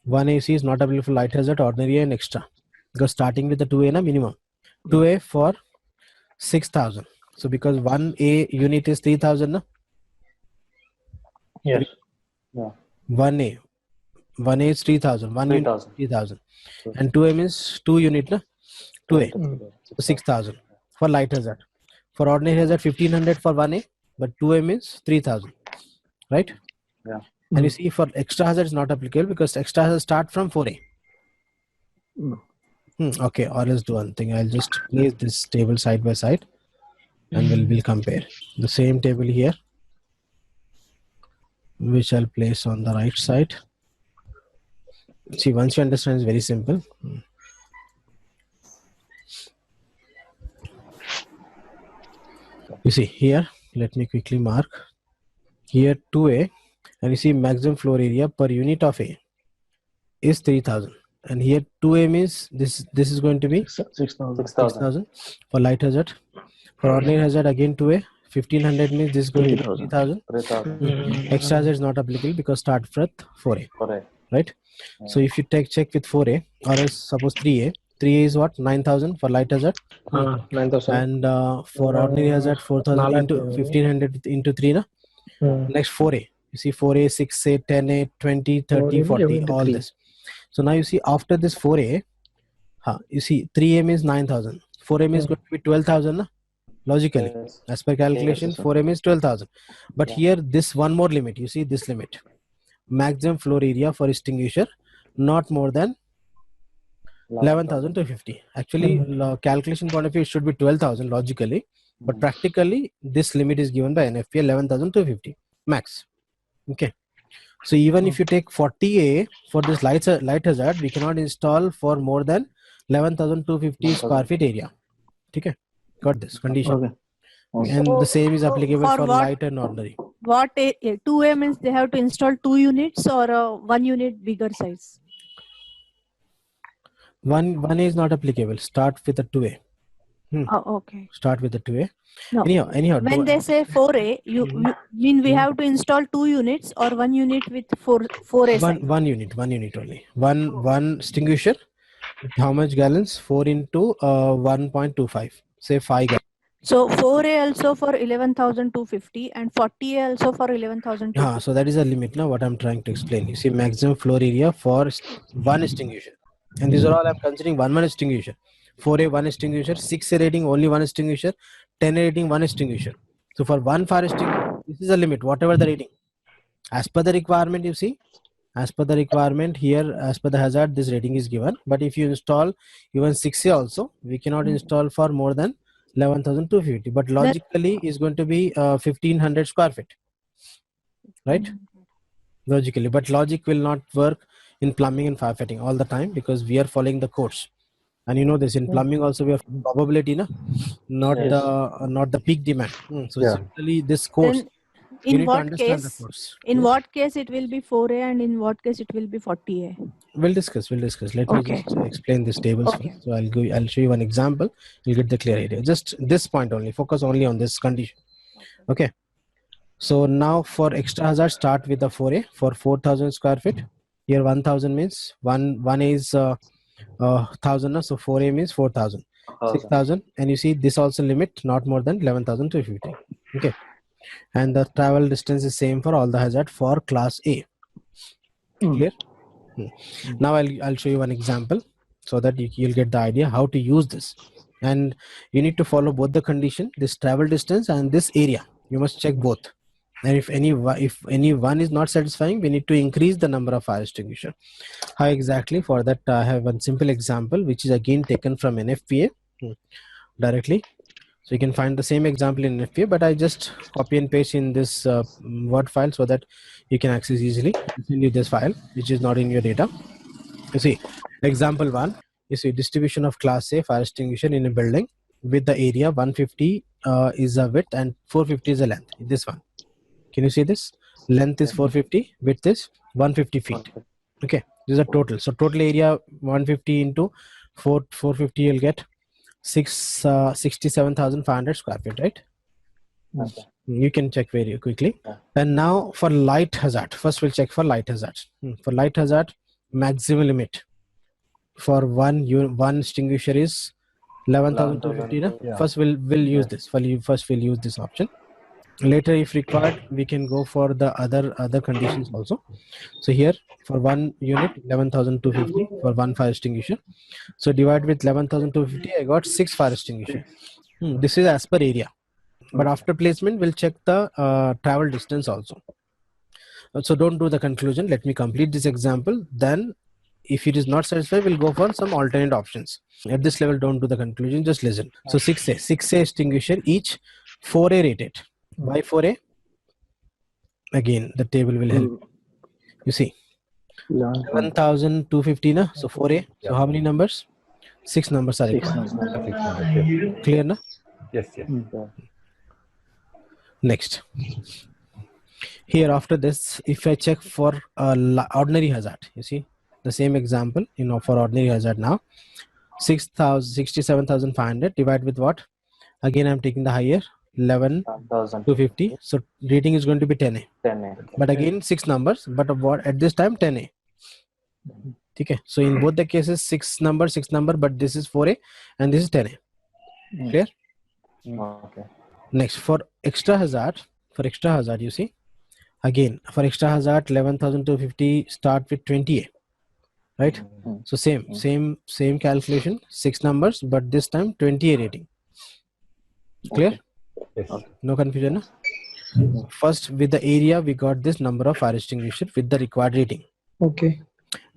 1A you see is not available for light hazard, ordinary and extra. Because starting with the 2A na minimum. 2A for 6,000. So because 1A unit is 3,000 na? Yes. Yeah. 1A. 1A is 3,000. 1 unit is 3,000. And 2A means 2 unit na? 2A. So 6,000 for light hazard. For ordinary hazard 1,500 for 1A. But 2A means 3,000. Right? Yeah. And you see for extra hazard is not applicable because extra hazard start from 4A. Okay, or let's do one thing. I'll just place this table side by side and we'll compare. The same table here, which I'll place on the right side. See, once you understand, it's very simple. You see here, let me quickly mark. Here 2A, and you see maximum floor area per unit of A is 3,000. And here 2A means this is going to be 6,000 for light hazard. For ordinary hazard again 2A, 1,500 means this is going to be 3,000. Extra hazard is not applicable because start with 4A. Right? So if you check with 4A or else suppose 3A. 3A is what? 9,000 for light hazard. 9,000. And for ordinary hazard 4,000 into 1,500 into 3 na? Next 4A. You see 4A, 6A, 10A, 20, 30, 40, all this. So now you see after this 4A, you see 3A means 9,000. 4A is going to be 12,000 na? Logically. Yes. As per calculation, Yes, 4A is 12,000. But here this one more limit. You see this limit. Maximum floor area for extinguisher not more than 11,250. Actually, calculation point of view, it should be 12,000 logically. But practically, this limit is given by NFPA 11,250 max. Okay. So even if you take 40A for this light hazard, we cannot install for more than 11,250 square feet area. Okay. Got this condition. Okay. And the same is applicable for what, light and ordinary. What 2A means they have to install 2 units or 1 unit bigger size? 1A is not applicable. Start with a 2A. Oh, okay. Start with the 2A. No. Anyhow. When they say 4A, you mean we have to install 2 units or 1 unit with 4A size? One unit only. One extinguisher. How much gallons? 4 into 1.25. Say 5 gallons. So 4A also for 11,250 and 40A also for 11,250. So that is a limit now. What I'm trying to explain. You see maximum floor area for one extinguisher. And these are all I'm considering one extinguisher. 4A one extinguisher, 6A rating only one extinguisher, 10A rating one extinguisher. So for one fire extinguisher, this is a limit, whatever the rating. As per the requirement, you see, as per the requirement here, as per the hazard, this rating is given. But if you install even 6A also, we cannot install for more than 11,250, but logically is going to be 1500 square feet, right? Logically, but logic will not work in plumbing and firefighting all the time because we are following the course. And you know this, in plumbing also we have probability, na? Not Yes. not the peak demand. So Yeah. similarly, this course, Then you in need to what understand the case? course. In Yes? what case it will be 4A and in what case it will be 40A? We'll discuss. Let me Okay. just explain these tables Okay. first. So I'll show you one example. You'll get the clear idea. Just this point only. Focus only on this condition. Okay. So now for extra hazard, start with the 4A for 4,000 square feet. Here 1,000 means one is 1,000. So 4A means 4,000. 6,000, and you see this also limit not more than 11,250. Okay. And the travel distance is same for all the hazard for class A. Clear? Now I'll show you one example so that you'll get the idea how to use this. And you need to follow both the condition, this travel distance and this area. You must check both. And if any one is not satisfying, we need to increase the number of fire extinguisher. How exactly? For that, I have one simple example which is again taken from NFPA directly. So you can find the same example in NFPA, but I just copy and paste in this Word file so that you can access easily. I'll send you this file which is not in your data. You see, example 1, you see distribution of class A fire extinguisher in a building with the area 150 is a width and 450 is a length. This one. Can you see this? Length is 450, width is 150 feet. Okay, this is a total. So total area 150 into 450, you'll get 67,500 square feet, right? Okay. You can check very quickly. And now for light hazard, first we'll check for light hazard. For light hazard, maximum limit for one extinguisher is 11,250. First we'll use this. First we'll use this option. Later, if required, we can go for the other conditions also. So here for one unit 11,250 for one fire extinguisher. So divide with 11,250, I got 6 fire extinguisher. This is as per area. But after placement, we'll check the travel distance also. So don't do the conclusion. Let me complete this example. Then if it is not satisfied, we'll go for some alternate options. At this level, don't do the conclusion, just listen. So 6A extinguisher, each 4A rated. Why 4A? Again, the table will help. You see, 11,250, na? So 4A. So how many numbers? 6 numbers are required. Clear, na? Yes. Next. Here after this, if I check for ordinary hazard, you see the same example, for ordinary hazard now, 67,500 divide with what? Again, I'm taking the higher, 11,250. So rating is going to be 10A. But again, 6 numbers, but what at this time 10A. Okay. So in both the cases, 6 number, but this is 4A and this is 10A. Clear? Okay. Next, for extra hazard, you see, again for extra hazard 11,250 start with 20A, right? So same calculation, 6 numbers, but this time 20A rating. Clear? Yes. No confusion. No? First, with the area, we got this number of fire extinguisher with the required rating. Okay.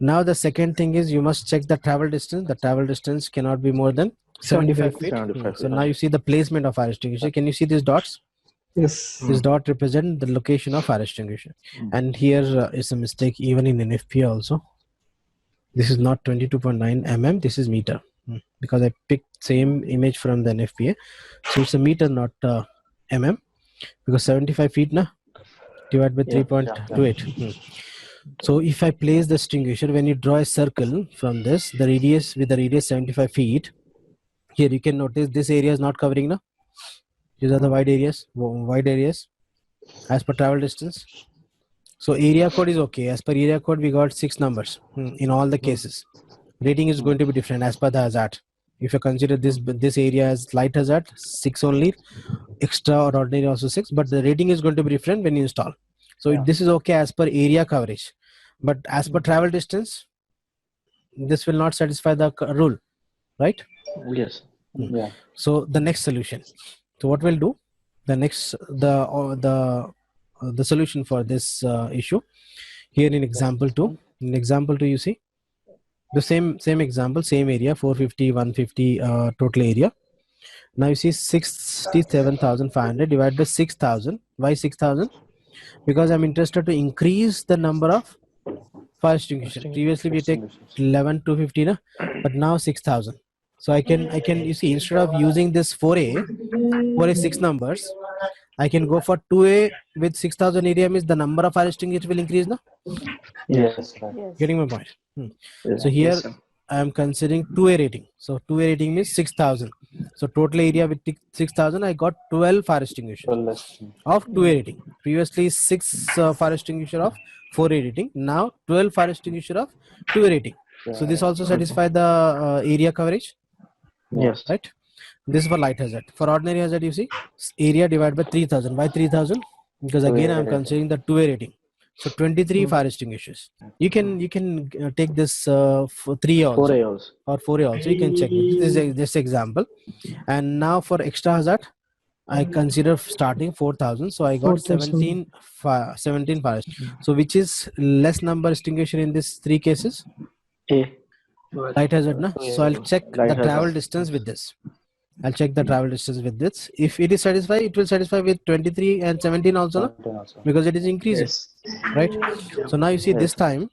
Now the second thing is you must check the travel distance. The travel distance cannot be more than 75 feet. So now you see the placement of fire extinguisher. Can you see these dots? Yes. This dot represent the location of fire extinguisher. And here is a mistake even in NFPA also. This is not 22.9 mm. This is meter because I picked same image from the NFPA. So it's a meter, not mm, because 75 feet na divided by 3.28. So if I place the extinguisher, when you draw a circle from this, the radius with the radius 75 feet, here you can notice this area is not covering now. These are the wide areas as per travel distance. So area code is okay. As per area code, we got 6 numbers in all the cases. Rating is going to be different as per the hazard. If you consider this area as light hazard, 6 only, extra or ordinary also 6, but the rating is going to be different when you install. So this is okay as per area coverage, but as per travel distance, this will not satisfy the rule, right? Yes. Yeah. So the next solution. So what we'll do, the solution for this issue here in example 2. In example 2, you see the same example, same area, 450, 150 total area. Now you see 67,500 divided by 6,000. Why 6,000? Because I'm interested to increase the number of fire extinguisher. Previously we take 11,250, but now 6,000. So I can you see, instead of using this 4A 6 numbers, I can go for 2A with 6,000 area, means the number of fire extinguisher will increase now. Yes, right. Getting my point? Yes. So here Yes, sir. I am considering 2A rating. So 2A rating means 6,000. So total area with 6,000, I got 12 fire extinguishers of 2A rating. Previously 6 fire extinguisher of 4A rating. Now 12 fire extinguisher of 2A rating. So this also satisfies the area coverage. Yes. Right. This is for light hazard. For ordinary hazard, you see area divided by 3,000. Why 3,000? Because again I am considering the 2A rating. So 23 fire extinguishers. You can take this for 3 also, 4A also. or 4A also. You can check this is this example. And now for extra hazard, I consider starting 4,000. So I got 17 fire. So which is less number extinguisher in these 3 cases? A. Light hazard, na? So I'll check the travel distance with this. I'll check the travel distance with this. If it is satisfied, it will satisfy with 23 and 17 also, na? Because it is increasing. Yes. Right. So now you see this time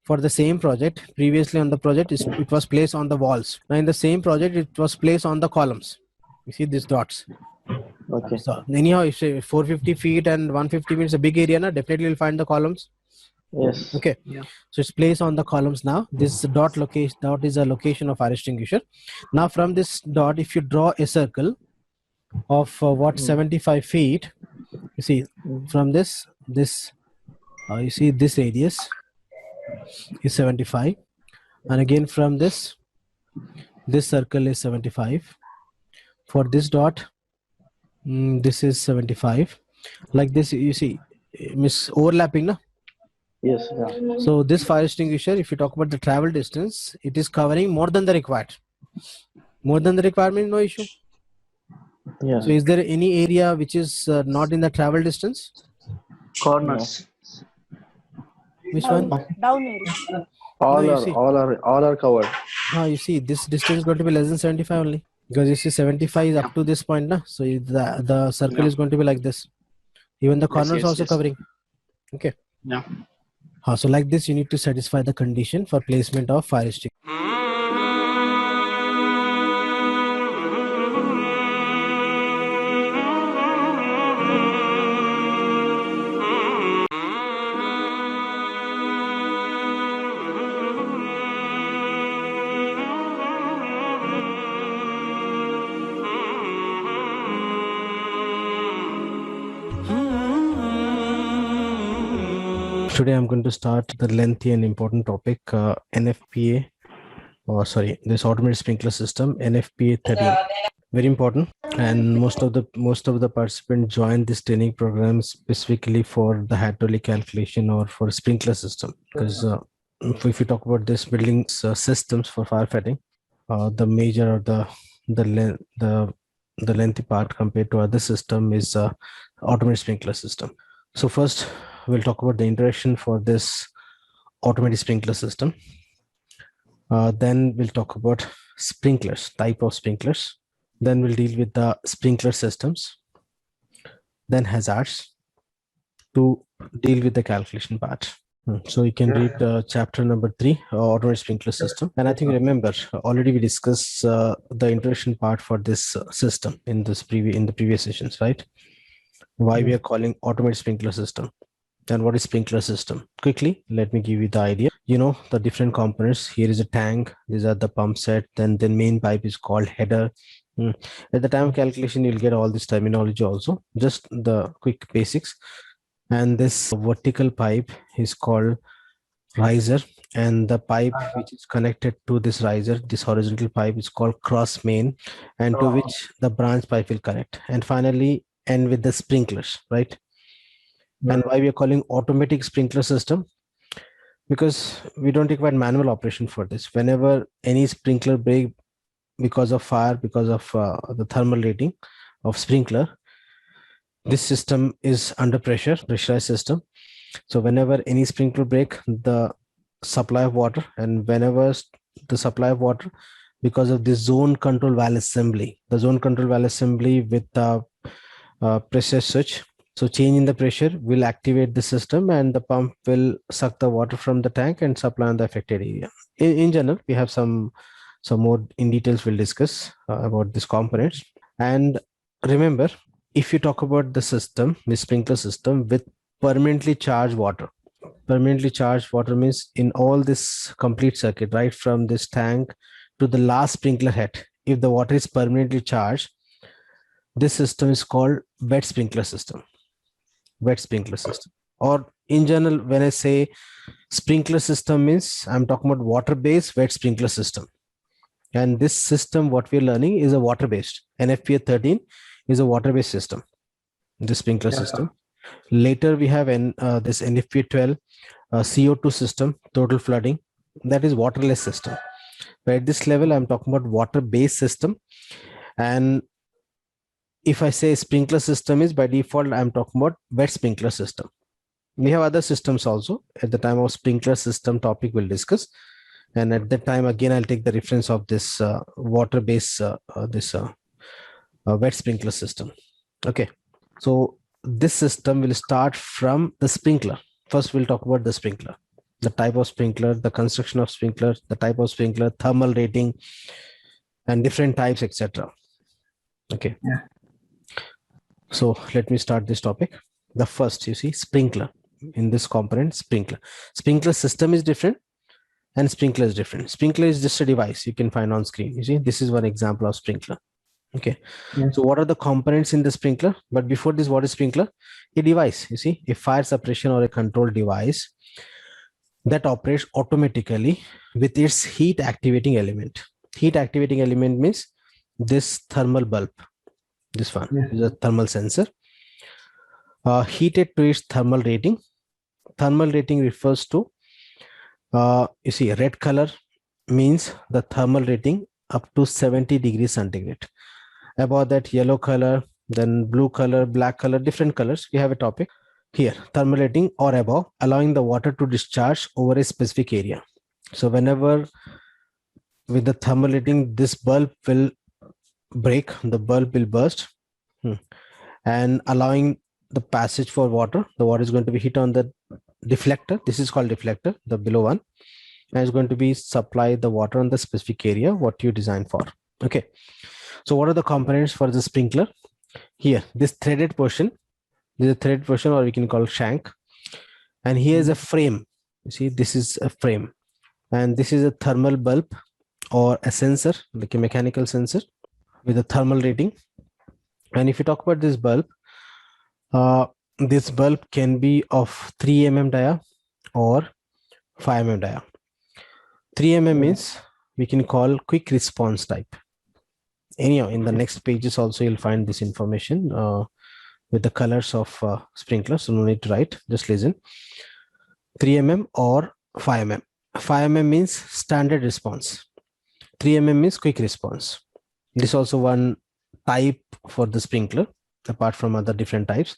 for the same project, previously on the project it was placed on the walls. Now in the same project it was placed on the columns. You see these dots. Okay. So anyhow, if 450 feet and 150 means a big area, na, definitely you'll find the columns. Yes. Okay. Yeah. So it's placed on the columns now. This dot is a location of fire extinguisher. Now from this dot, if you draw a circle of 75 feet, you see from this you see this radius is 75, and again from this circle is 75. For this dot, this is 75. Like this, you see, miss overlapping, na? Yes. Yeah. So this fire extinguisher, if you talk about the travel distance, it is covering more than the required. More than the requirement, no issue. Yeah. So is there any area which is not in the travel distance? Corners. Which one? Down area. All are covered. You see, this distance is going to be less than 75 only, because you see 75 is up to this point, na? So the circle is going to be like this. Even the corners also covering. Okay. Yeah. So like this, you need to satisfy the condition for placement of fire extinguisher. Today I'm going to start the lengthy and important topic, NFPA, this automated sprinkler system, NFPA 13. Very important, and most of the participants joined this training program specifically for the hydraulic calculation or for sprinkler system. Because if you talk about this building systems for firefighting, the major or the lengthy part compared to other system is automated sprinkler system. So first, we'll talk about the introduction for this automated sprinkler system. Then we'll talk about sprinklers, type of sprinklers. Then we'll deal with the sprinkler systems. Then hazards, to deal with the calculation part. So you can read chapter number 3, automated sprinkler system. And I think, remember, already we discussed the introduction part for this system in the previous sessions, right? Why we are calling automated sprinkler system. And what is sprinkler system? Quickly, let me give you the idea. You know the different components. Here is a tank. These are the pump set. Then the main pipe is called header. At the time of calculation, you'll get all this terminology also. Just the quick basics. And this vertical pipe is called riser. And the pipe which is connected to this riser, this horizontal pipe, is called cross main, and to which the branch pipe will connect. And finally, end with the sprinklers, right? And why we are calling automatic sprinkler system? Because we don't require manual operation for this. Whenever any sprinkler break because of fire, because of the thermal rating of sprinkler, this system is under pressure, pressurized system. So whenever any sprinkler break, the supply of water, and whenever the supply of water because of the zone control valve assembly. The zone control valve assembly with the pressure switch. So change in the pressure will activate the system, and the pump will suck the water from the tank and supply on the affected area. In general, we have some more in details we'll discuss about these components. And remember, if you talk about the system, the sprinkler system with permanently charged water. Permanently charged water means in all this complete circuit, right from this tank to the last sprinkler head, if the water is permanently charged, this system is called wet sprinkler system. Wet sprinkler system. Or in general, when I say sprinkler system means I'm talking about water-based wet sprinkler system. And this system, what we're learning is a water-based. NFPA 13 is a water-based system, the sprinkler system. Later we have this NFPA 12 CO2 system, total flooding, that is waterless system. But at this level, I'm talking about water-based system. And if I say sprinkler system is by default, I'm talking about wet sprinkler system. We have other systems also. At the time of sprinkler system topic, we'll discuss. And at that time, again, I'll take the reference of this water-based, wet sprinkler system. Okay. So this system will start from the sprinkler. First, we'll talk about the sprinkler, the type of sprinkler, the construction of sprinkler, the type of sprinkler, thermal rating, and different types, etc. Okay. Yeah. So let me start this topic. The first, you see, sprinkler. In this component, sprinkler. Sprinkler system is different and sprinkler is different. Sprinkler is just a device you can find on screen. You see, this is one example of sprinkler. Okay. Yeah. So what are the components in the sprinkler? But before this, what is sprinkler? A device, you see, a fire suppression or a control device that operates automatically with its heat activating element. Heat activating element means this thermal bulb. This one is a thermal sensor. Heated to its thermal rating. Thermal rating refers to, you see, red color means the thermal rating up to 70 degrees centigrade. About that, yellow color, then blue color, black color, different colors. We have a topic here, thermal rating or above, allowing the water to discharge over a specific area. So whenever with the thermal rating, this bulb will break, the bulb will burst, and allowing the passage for water. The water is going to be hit on the deflector. This is called deflector, the below one, and it's going to be supply the water on the specific area what you designed for. Okay. So what are the components for the sprinkler? Here, this threaded portion, this is a threaded portion, or we can call shank. And here is a frame. You see, this is a frame. And this is a thermal bulb or a sensor, like a mechanical sensor with a thermal rating. And if you talk about this bulb can be of 3 mm dia or 5 mm dia. 3 mm means we can call quick response type. Anyhow, in the next pages also you'll find this information with the colors of sprinklers, so no need to write, just listen. 3 mm or 5 mm. 5 mm means standard response. 3 mm means quick response. This is also one type for the sprinkler, apart from other different types.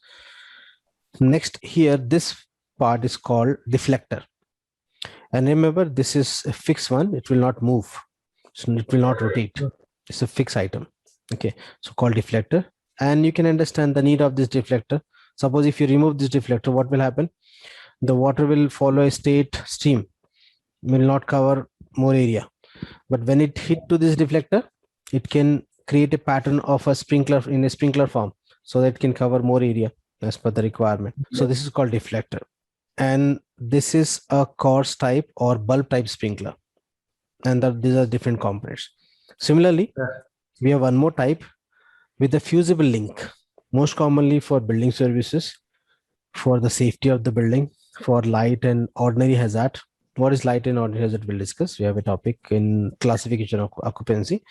Next, here, this part is called deflector. And remember, this is a fixed one. It will not move. So it will not rotate. It's a fixed item. Okay, so called deflector. And you can understand the need of this deflector. Suppose if you remove this deflector, what will happen? The water will follow a straight stream, will not cover more area. But when it hit to this deflector, it can create a pattern of a sprinkler in a sprinkler form, so that it can cover more area as per the requirement. So this is called deflector. And this is a coarse type or bulb type sprinkler. And these are different components. Similarly, we have one more type with a fusible link, most commonly for building services, for the safety of the building, for light and ordinary hazard. What is light and ordinary hazard? We'll discuss. We have a topic in classification of occupancy.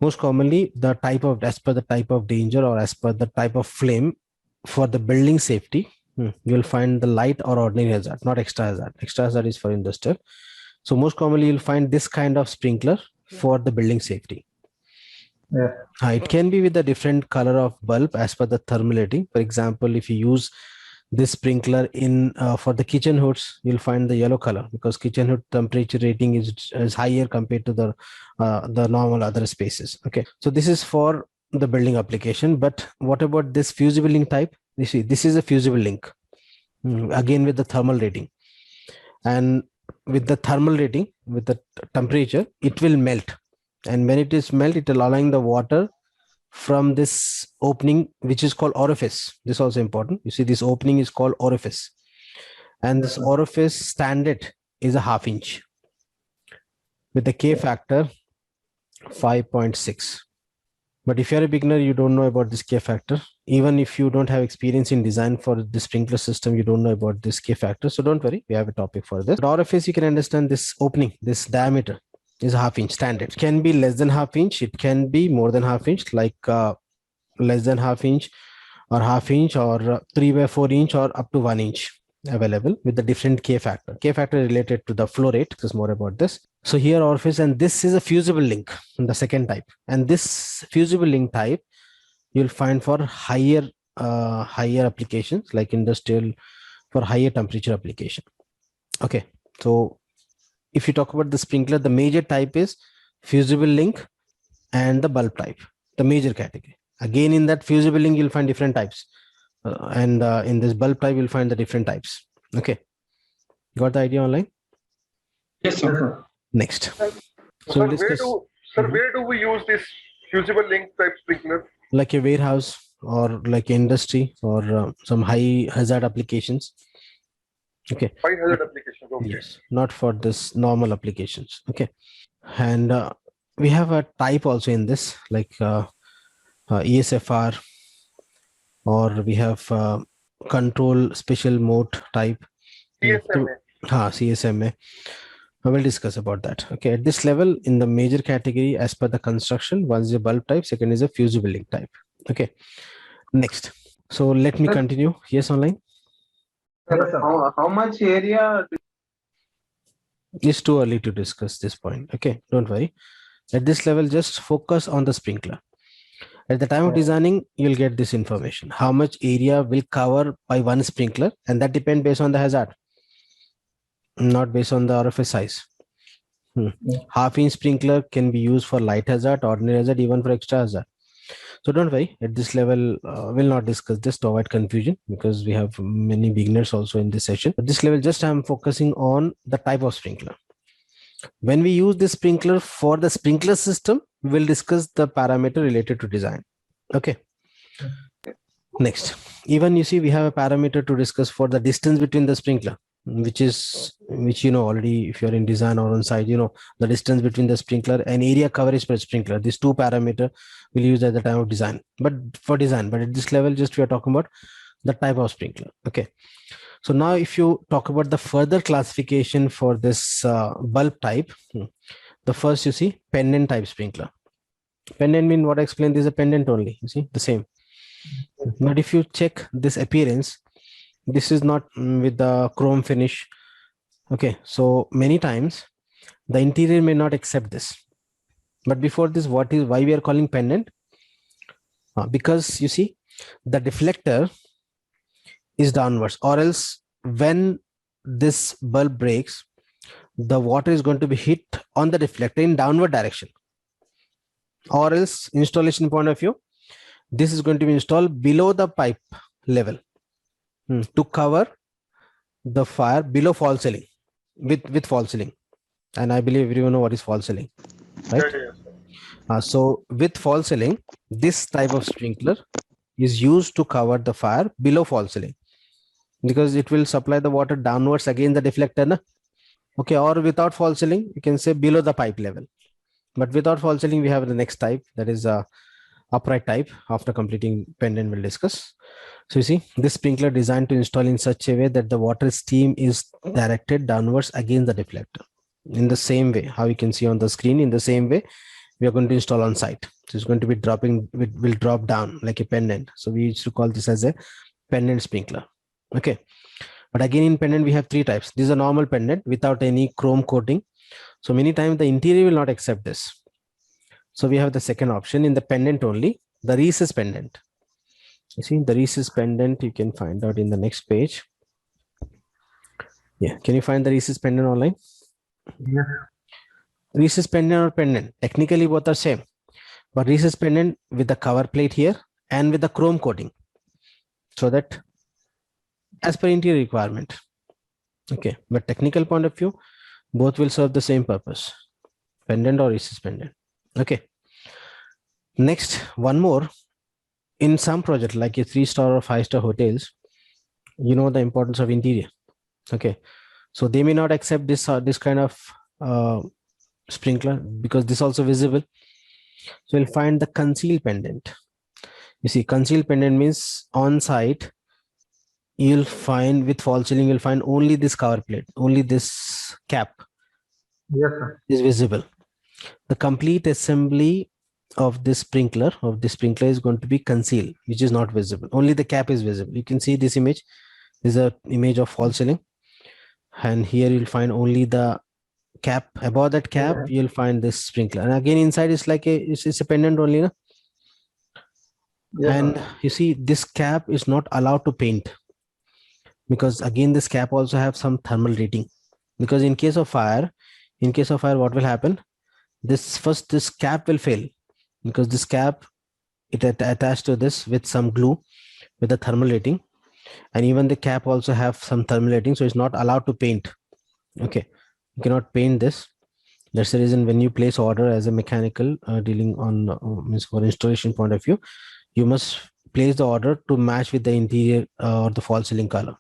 Most commonly, the type of, as per the type of danger or as per the type of flame for the building safety, you'll find the light or ordinary hazard, not extra hazard. Extra hazard is for industrial. So most commonly, you'll find this kind of sprinkler for the building safety. Yeah. It can be with a different color of bulb as per the thermal rating. For example, if you use this sprinkler in for the kitchen hoods, you'll find the yellow color because kitchen hood temperature rating is higher compared to the normal other spaces. Okay, so this is for the building application. But what about this fusible link type? You see, this is a fusible link, again with the thermal rating, and with the thermal rating, with the temperature, it will melt, and when it is melt, it will allowing the water from this opening, which is called orifice. This is also important. You see, this opening is called orifice, and this orifice standard is a 1/2 inch with the K factor 5.6. But if you're a beginner, you don't know about this K factor. Even if you don't have experience in design for the sprinkler system, you don't know about this K factor. So don't worry, we have a topic for this. But orifice, you can understand this opening, this diameter is a 1/2 inch standard. It can be less than 1/2 inch. It can be more than 1/2 inch, like less than 1/2 inch or 1/2 inch or 3/4 inch or up to 1 inch available with the different K factor. K factor related to the flow rate. This is more about this. So here orifice, and this is a fusible link, the second type. And this fusible link type you'll find for higher applications like industrial, for higher temperature application. Okay, so if you talk about the sprinkler, the major type is fusible link and the bulb type, the major category. Again, in that fusible link, you'll find different types. And in this bulb type, you'll find the different types. Okay, got the idea online? Yes, sir. Next. So Sir, we'll discuss, where do we use this fusible link type sprinkler? like a warehouse or like industry or some high hazard applications. Okay. High hazard applications. Okay. Yes, not for this normal applications. Okay. And we have a type also in this, like ESFR, or we have control special mode type. CSMA. CSMA. I will discuss about that. Okay, at this level, in the major category as per the construction, one is a bulb type, second is a fusible link type. Okay, next. So let me continue. Yes, online. How much area? It's too early to discuss this point. Okay, don't worry. At this level, just focus on the sprinkler. At the time of designing, you'll get this information. How much area will cover by one sprinkler, and that depends based on the hazard, not based on the orifice size. 1/2 inch sprinkler can be used for light hazard, ordinary hazard, even for extra hazard. So don't worry, at this level, we'll not discuss this to avoid confusion because we have many beginners also in this session. At this level, just I'm focusing on the type of sprinkler. When we use this sprinkler for the sprinkler system, we'll discuss the parameter related to design. Okay. Next, even you see, we have a parameter to discuss for the distance between the sprinkler, which you know already. If you're in design or on site, you know the distance between the sprinkler and area coverage per sprinkler. These two parameter we'll use at the time of design. But at this level, just we are talking about the type of sprinkler. Okay. So now, if you talk about the further classification for this bulb type, the first you see pendant type sprinkler. Pendant mean what I explained. This is a pendant only. You see the same. But if you check this appearance, this is not with the chrome finish. Okay, so many times the interior may not accept this. But before this, why we are calling pendant? Because you see the deflector is downwards, or else when this bulb breaks, the water is going to be hit on the deflector in downward direction. Or else, installation point of view, this is going to be installed below the pipe level to cover the fire below false ceiling, with false ceiling. And I believe everyone know what is false ceiling, right? So with false ceiling, this type of sprinkler is used to cover the fire below false ceiling, because it will supply the water downwards against the deflector. Na? Okay, or without false ceiling, you can say below the pipe level. But without false ceiling, we have the next type, that is upright type. After completing pendant, we'll discuss. So you see, this sprinkler designed to install in such a way that the water stream is directed downwards against the deflector. In the same way, how you can see on the screen, in the same way, we are going to install on site. So it's going to be dropping, it will drop down like a pendant. So we used to call this as a pendant sprinkler. Okay. But again, in pendant, we have three types. This is a normal pendant without any chrome coating. So many times the interior will not accept this. So we have the second option in the pendant only, the recessed pendant. You see the recess pendant, you can find out in the next page. Yeah, can you find the recess pendant online? Yes. Recess pendant or pendant, technically both are same, but recess pendant with the cover plate here and with the chrome coating, so that as per interior requirement. Okay, but technical point of view, both will serve the same purpose, pendant or recess pendant. Okay, next one more. In some project like a 3-star or 5-star hotels, you know the importance of interior. Okay, so they may not accept this kind of sprinkler because this also visible. So you'll find the concealed pendant. You see, concealed pendant means on site you'll find with false ceiling, you'll find only this cover plate, only this cap. Yes, sir. Is visible. The complete assembly of this sprinkler is going to be concealed, which is not visible. Only the cap is visible. You can see this image. This is an image of false ceiling, and here you'll find only the cap. Above that cap, you'll find this sprinkler, and again inside it's like it's a pendant only, no? Yes, and sir. you see this cap is not allowed to paint, because again this cap also have some thermal rating, because in case of fire what will happen, this cap will fail, because this cap it attached to this with some glue with a thermal rating, and even the cap also have some thermal rating, so it's not allowed to paint. Okay, you cannot paint this. That's the reason when you place order as a mechanical dealing on means for installation point of view, you must place the order to match with the interior or the false ceiling color.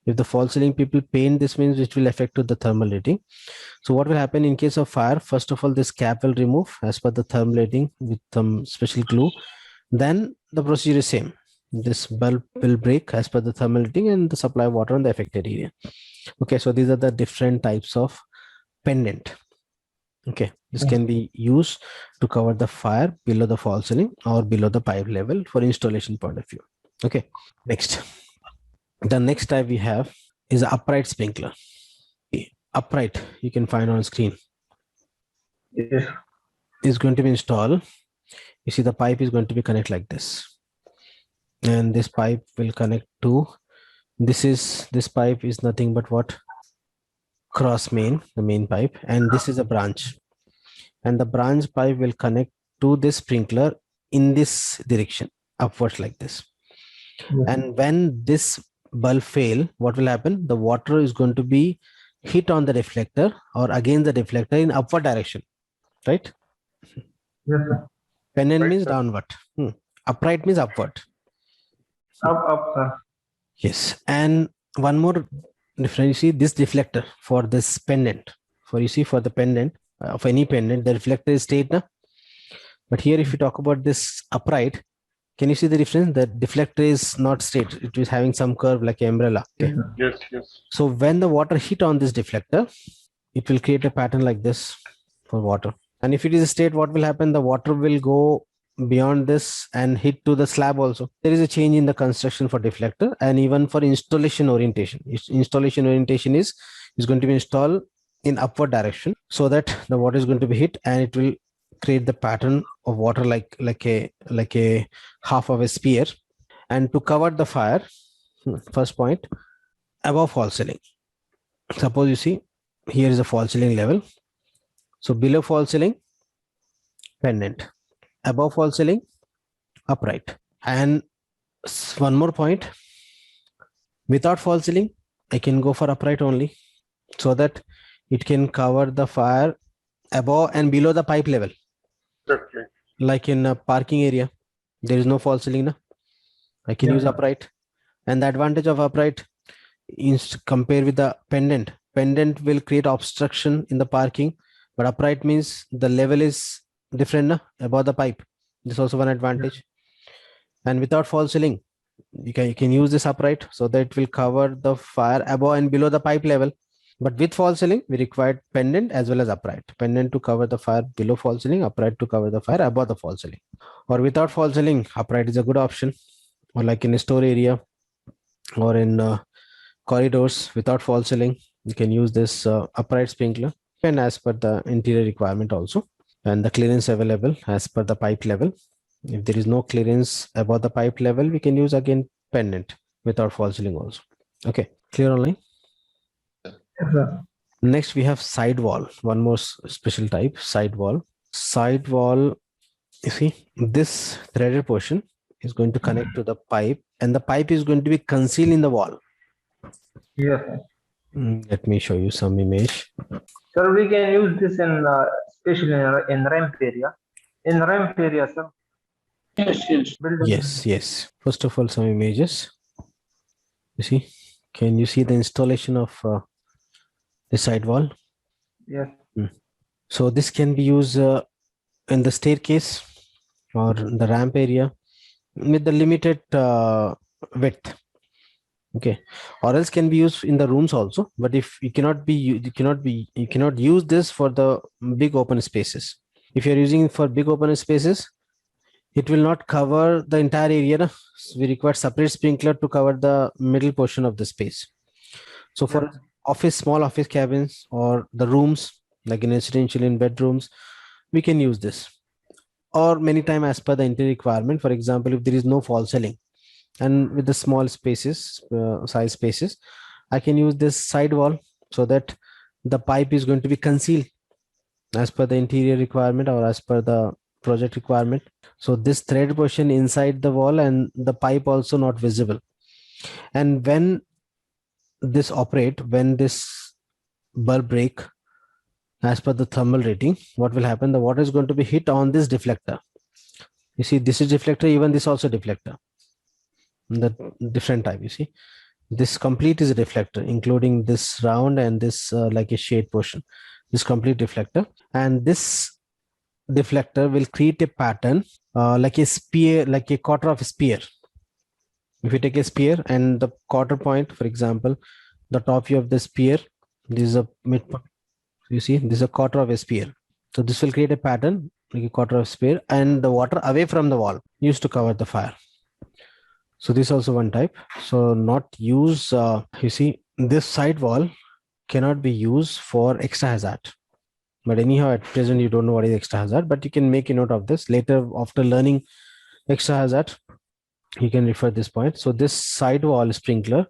If the false ceiling people paint, this means it will affect to the thermal rating. So what will happen in case of fire? First of all, this cap will remove as per the thermal rating with some special glue. Then the procedure is same. This bulb will break as per the thermal rating and the supply water on the affected area. Okay, so these are the different types of pendant. Okay, this can be used to cover the fire below the false ceiling or below the pipe level for installation point of view. Okay, next. The next type we have is an upright sprinkler. Upright, you can find on screen. Yes. Is going to be installed. You see the pipe is going to be connected like this, and this pipe will connect to this pipe is nothing but what? Cross main, the main pipe, and this is a branch, and the branch pipe will connect to this sprinkler in this direction upwards like this. And when this bulb fail, what will happen? The water is going to be hit on the reflector or against the reflector in upward direction, right? Yes, sir. Pendant Right, means sir. downward. Upright means upward. Up, sir. Yes. And one more difference, you see this reflector for this pendant. For the pendant of any pendant, the reflector is straight, na? But here, if you talk about this upright, can you see the difference? The deflector is not straight; it is having some curve like an umbrella. Okay. Yes, yes. So when the water hit on this deflector, it will create a pattern like this for water. And if it is straight, what will happen? The water will go beyond this and hit to the slab also. There is a change in the construction for deflector and even for installation orientation. Installation orientation is going to be installed in upward direction so that the water is going to be hit and it will create the pattern of water like a half of a sphere. And to cover the fire, first point, above false ceiling. Suppose you see here is a false ceiling level. So below false ceiling, pendant. Above false ceiling, upright. And one more point, without false ceiling, I can go for upright only so that it can cover the fire above and below the pipe level. Exactly. Like in a parking area, there is no false ceiling. Na? I can use upright. And the advantage of upright is compare with the pendant. Pendant will create obstruction in the parking, but upright means the level is different, na? Above the pipe. This is also one advantage. And without false ceiling, you can use this upright so that it will cover the fire above and below the pipe level. But with false ceiling, we required pendant as well as upright. Pendant to cover the fire below false ceiling, upright to cover the fire above the false ceiling. Or without false ceiling, upright is a good option. Or like in a store area or in corridors without false ceiling, you can use this upright sprinkler and as per the interior requirement also. And the clearance available as per the pipe level. If there is no clearance above the pipe level, we can use again pendant without false ceiling also. Okay, clear online? Next, we have side wall. One more special type, side wall. Side wall, you see, this threaded portion is going to connect to the pipe, and the pipe is going to be concealed in the wall. Yes. Let me show you some image. Sir, we can use this in especially in ramp area. In ramp area, sir. Yes, yes. First of all, some images. You see, can you see the installation of the side wall? Yes. So this can be used in the staircase or the ramp area with the limited width. Okay, or else can be used in the rooms also. But if you cannot use this for the big open spaces. If you're using it for big open spaces, it will not cover the entire area. No? We require separate sprinkler to cover the middle portion of the space. So for small office cabins or the rooms, like in residential, in bedrooms, we can use this. Or many times as per the interior requirement. For example, if there is no false ceiling and with the small spaces, size spaces, I can use this side wall so that the pipe is going to be concealed as per the interior requirement or as per the project requirement. So this thread portion inside the wall and the pipe also not visible. And when this operate, when this bulb break as per the thermal rating, what will happen? The water is going to be hit on this deflector. You see, this is deflector, even this also deflector. The different type, you see. This complete is a deflector, including this round and this like a shade portion. This complete deflector. And this deflector will create a pattern like a spear, like a quarter of a spear. If you take a spear and the quarter point, for example, the top view of the spear, this is a midpoint. You see, this is a quarter of a spear. So this will create a pattern like a quarter of a spear, and the water away from the wall used to cover the fire. So this is also one type. So not use, you see, this side wall cannot be used for extra hazard. But anyhow, at present, you don't know what is extra hazard, but you can make a note of this. Later, after learning extra hazard, you can refer this point. So this side wall sprinkler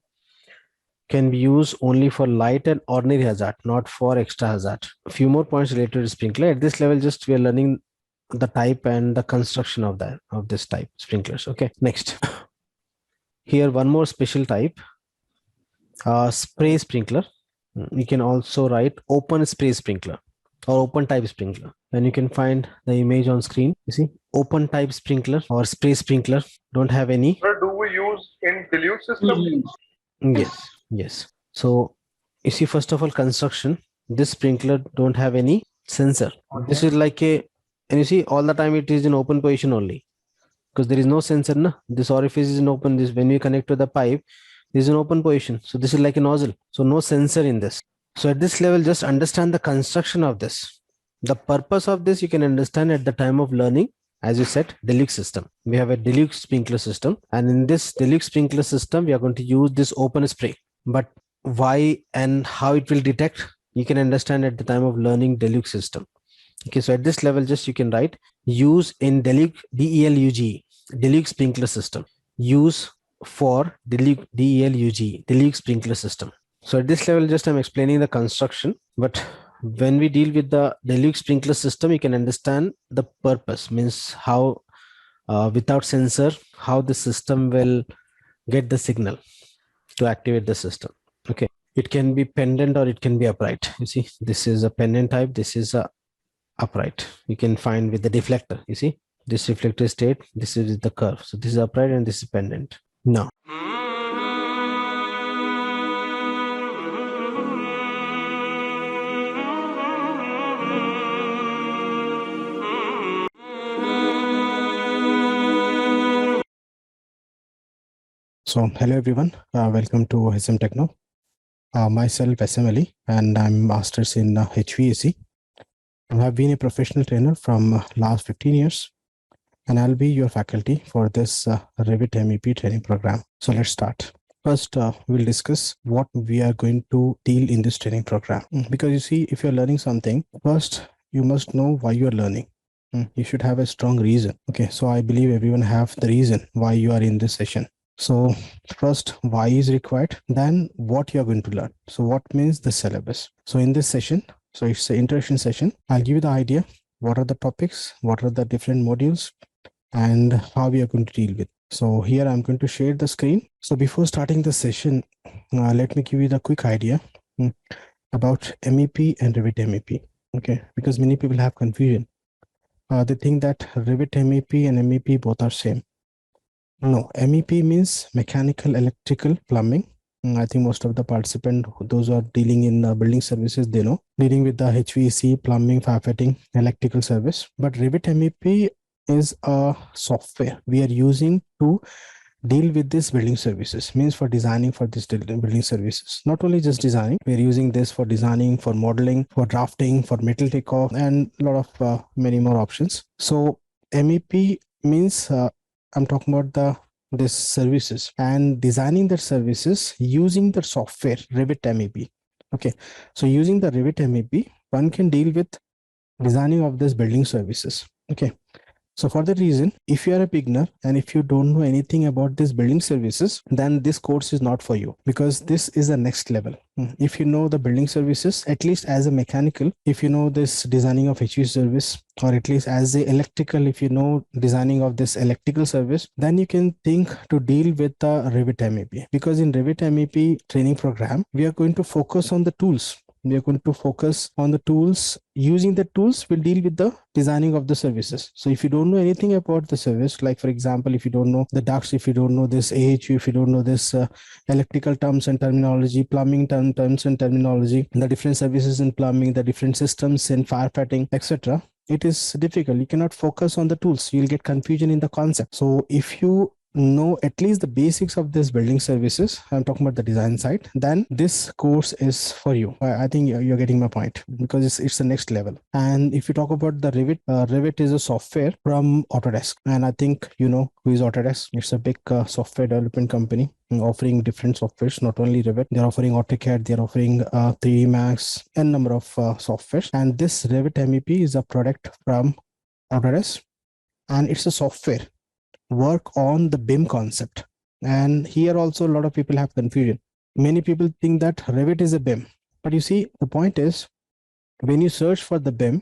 can be used only for light and ordinary hazard, not for extra hazard. A few more points related to sprinkler. At this level, just we are learning the type and the construction of that, of this type sprinklers. Okay, next. Here, one more special type, spray sprinkler. You can also write open spray sprinkler or open type sprinkler. And you can find the image on screen. You see, open type sprinkler or spray sprinkler don't have any. What do we use in deluge system? Yes, yes. So you see, first of all, construction, this sprinkler don't have any sensor. Okay. This is like a, and you see, all the time it is in open position only because there is no sensor. No? This orifice is in open. This, when we connect to the pipe, this is an open position. So this is like a nozzle. So no sensor in this. So at this level, just understand the construction of this. The purpose of this you can understand at the time of learning. As you said, deluge system. We have a deluge sprinkler system. And in this deluge sprinkler system, we are going to use this open spray. But why and how it will detect, you can understand at the time of learning deluge system. Okay, so at this level, just you can write use in deluge, DELUG, deluge sprinkler system. Use for deluge, DELUG, deluge sprinkler system. So at this level, just I'm explaining the construction, but when we deal with the deluge sprinkler system, you can understand the purpose, means how without sensor, how the system will get the signal to activate the system. Okay, it can be pendant or it can be upright. You see, this is a pendant type, this is a upright. You can find with the deflector. You see, this reflector state, this is the curve. So this is upright and this is pendant. Now, so hello everyone, welcome to SM Techno. Myself SM Ali, and I'm masters in HVAC. I've been a professional trainer from last 15 years, and I'll be your faculty for this Revit MEP training program. So let's start. First, we'll discuss what we are going to deal in this training program. Because you see, if you're learning something, first you must know why you're learning. You should have a strong reason. Okay, so I believe everyone have the reason why you are in this session. So first, why is required, then what you are going to learn. So what means the syllabus. So in this session, so it's an introduction session. I'll give you the idea, what are the topics, what are the different modules, and how we are going to deal with. So here I'm going to share the screen. So before starting the session, let me give you the quick idea about MEP and Revit MEP. Okay, because many people have confusion. They think that Revit MEP and MEP both are same. No, MEP means mechanical, electrical, plumbing. I think most of the participants, those who are dealing in building services, they know. Dealing with the HVAC, plumbing, firefighting, electrical service. But Revit MEP is a software we are using to deal with this building services, means for designing for this building services. Not only just designing, we're using this for designing, for modeling, for drafting, for metal takeoff, and a lot of many more options. So MEP means I'm talking about this services and designing the services using the software Revit MEP. Okay, so using the Revit MEP, one can deal with designing of this building services. Okay, so for that reason, if you are a beginner and if you don't know anything about this building services, then this course is not for you, because this is the next level. If you know the building services, at least as a mechanical, if you know this designing of HV service, or at least as a electrical, if you know designing of this electrical service, then you can think to deal with the Revit MEP. Because in Revit MEP training program, we are going to focus on the tools. We are going to focus on the tools. Using the tools, we'll deal with the designing of the services. So if you don't know anything about the service, like for example, if you don't know the ducts, if you don't know this AHU, if you don't know this electrical terms and terminology, plumbing terms and terminology, the different services in plumbing, the different systems in firefighting, etc., it is difficult. You cannot focus on the tools. You'll get confusion in the concept. So if you know at least the basics of this building services, I'm talking about the design side, then this course is for you. I think you're getting my point, because it's the next level. And if you talk about the Revit, Revit is a software from Autodesk, and I think you know who is Autodesk. It's a big software development company offering different softwares, not only Revit. They're offering AutoCAD, they're offering 3D Max, and number of softwares. And this Revit MEP is a product from Autodesk, and it's a software work on the BIM concept. And here also a lot of people have confusion. Many people think that Revit is a BIM, but you see, the point is, when you search for the BIM,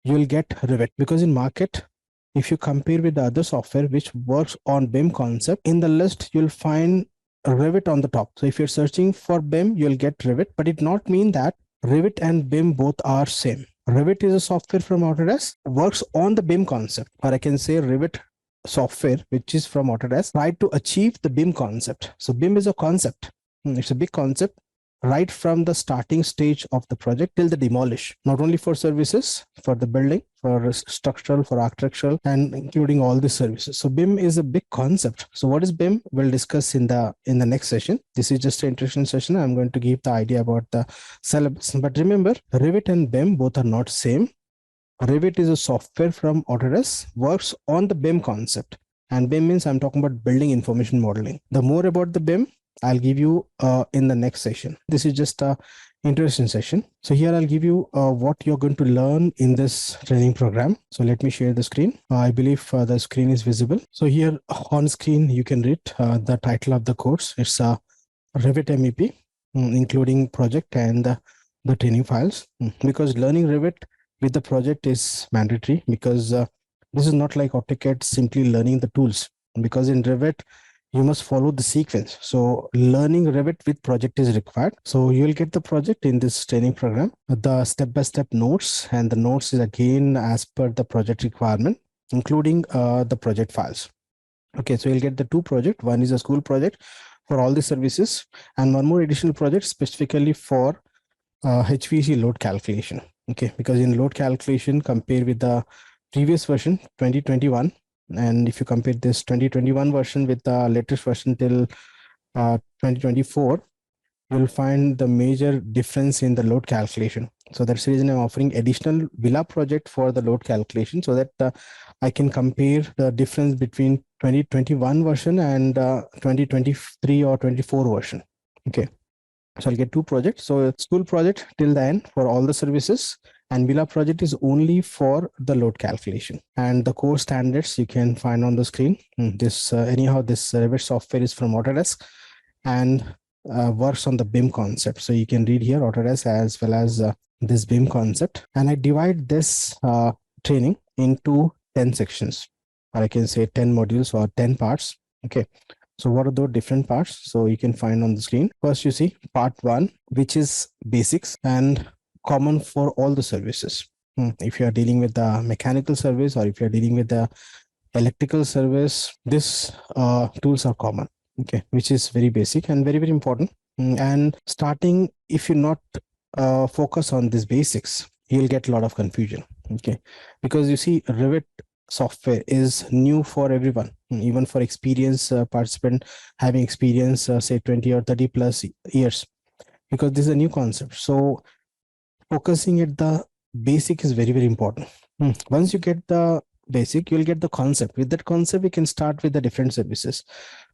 you'll get Revit, because in market, if you compare with the other software which works on BIM concept, in the list you'll find Revit on the top. So if you're searching for BIM, you'll get Revit, but it not mean that Revit and BIM both are same. Revit is a software from Autodesk, works on the BIM concept, or I can say Revit software which is from Autodesk try to achieve the BIM concept. So BIM is a concept. It's a big concept right from the starting stage of the project till the demolish, not only for services, for the building, for structural, for architectural, and including all the services. So BIM is a big concept. So what is BIM? We'll discuss in the next session. This is just an introduction session. I'm going to give the idea about the syllabus. But remember, Revit and BIM both are not same. Revit is a software from Autodesk, works on the BIM concept. And BIM means I'm talking about building information modeling. The more about the BIM, I'll give you in the next session. This is just a introduction session. So here I'll give you what you're going to learn in this training program. So let me share the screen. I believe the screen is visible. So here on screen, you can read the title of the course. It's Revit MEP, including project and the training files. Because learning Revit with the project is mandatory, because this is not like AutoCAD simply learning the tools, because in Revit you must follow the sequence. So learning Revit with project is required. So you'll get the project in this training program, the step-by-step notes, and the notes is again as per the project requirement, including the project files. Okay, so you'll get the two projects. One is a school project for all the services, and one more additional project specifically for HVAC load calculation. Okay, because in load calculation, compare with the previous version 2021, and if you compare this 2021 version with the latest version till 2024, you'll find the major difference in the load calculation. So that's the reason I'm offering additional Villa project for the load calculation, so that I can compare the difference between 2021 version and 2023 or 24 version. Okay. So I'll get two projects. So school project till the end for all the services, And Villa project is only for the load calculation. And the core standards you can find on the screen. This anyhow, this Revit software is from Autodesk and works on the BIM concept. So you can read here Autodesk as well as this BIM concept. And I divide this training into 10 sections, or I can say 10 modules or 10 parts. Okay. So what are those different parts? So you can find on the screen. First, you see part 1, which is basics and common for all the services. If you are dealing with the mechanical service or if you are dealing with the electrical service, these tools are common, okay, which is very basic and very, very important. And starting, if you not focus on these basics, you'll get a lot of confusion, okay, because you see Revit software is new for everyone, even for experienced participant having experience, say 20 or 30 plus years, because this is a new concept. So focusing at the basic is very, very important. Once you get the basic, you'll get the concept. With that concept, we can start with the different services.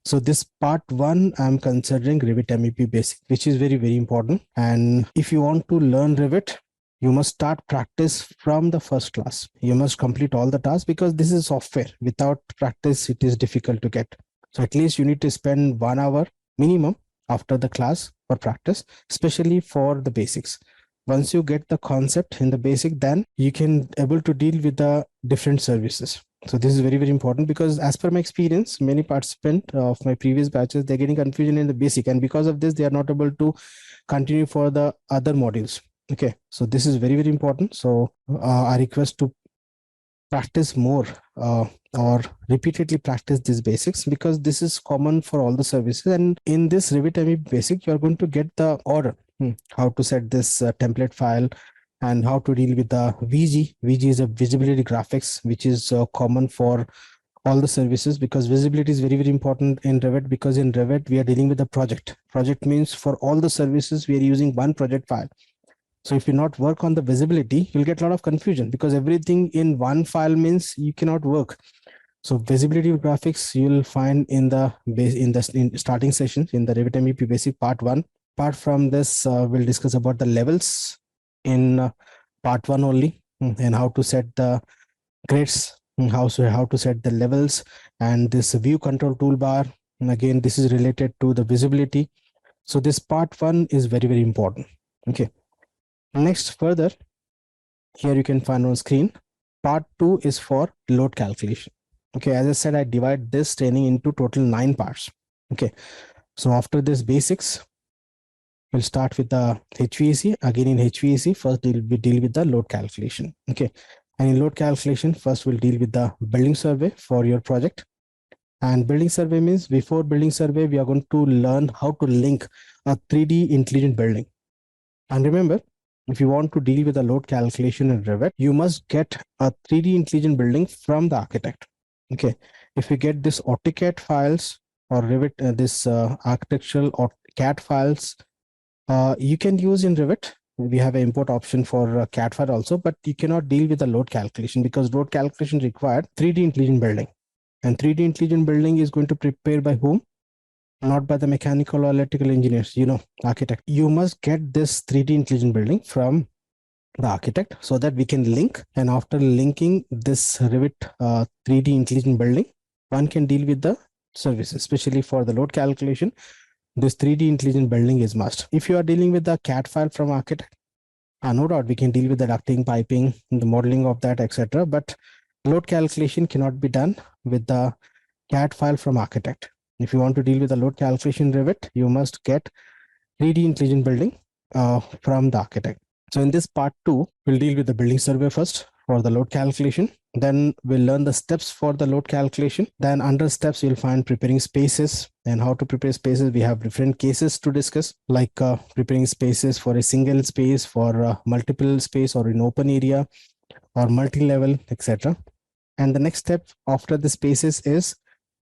So this part 1, I'm considering Revit MEP basic, which is very, very important. And if you want to learn Revit, you must start practice from the first class. You must complete all the tasks because this is software. Without practice, it is difficult to get. So at least you need to spend 1 hour minimum after the class for practice, especially for the basics. Once you get the concept in the basic, then you can able to deal with the different services. So this is very, very important because as per my experience, many participants of my previous batches, they're getting confusion in the basic. And because of this, they are not able to continue for the other modules. Okay, so this is very, very important. So I request to practice more or repeatedly practice these basics because this is common for all the services. And in this Revit MEP basic, you are going to get the order, how to set this template file and how to deal with the VG. VG is a visibility graphics, which is common for all the services because visibility is very, very important in Revit because in Revit, we are dealing with a project. Project means for all the services, we are using one project file. So if you not work on the visibility, you'll get a lot of confusion because everything in one file means you cannot work. So visibility graphics you'll find in the base in starting sessions in the Revit MEP basic part 1. Apart from this, we'll discuss about the levels in part 1 only and how to set the grids, how to set the levels and this view control toolbar. And again, this is related to the visibility. So this part 1 is very, very important. Okay. Next, further, here you can find on screen, part 2 is for load calculation. Okay, as I said, I divide this training into total 9 parts. Okay, so after this basics, we'll start with the HVAC. Again, in HVAC, first we deal with the load calculation. Okay, and in load calculation, first we'll deal with the building survey for your project. And building survey means before building survey, we are going to learn how to link a 3D intelligent building. And remember, if you want to deal with the load calculation in Revit, you must get a 3D intelligent building from the architect. Okay, if you get this AutoCAD files or Revit, this architectural or CAD files, you can use in Revit. We have an import option for CAD file also, but you cannot deal with the load calculation because load calculation required 3D intelligent building. And 3D intelligent building is going to prepare by whom? Not by the mechanical or electrical engineers, architect. You must get this 3D intelligent building from the architect so that we can link. And after linking this Revit 3D intelligent building, one can deal with the services, especially for the load calculation. This 3D intelligent building is must. If you are dealing with the CAD file from architect, no doubt we can deal with the ducting, piping, the modeling of that, etc. But load calculation cannot be done with the CAD file from architect. If you want to deal with the load calculation Revit, you must get 3D intelligent building from the architect. So in this part 2, we'll deal with the building survey first for the load calculation. Then we'll learn the steps for the load calculation. Then under steps, you'll find preparing spaces and how to prepare spaces. We have different cases to discuss, like preparing spaces for a single space, for multiple space or in open area or multi-level, etc. And the next step after the spaces is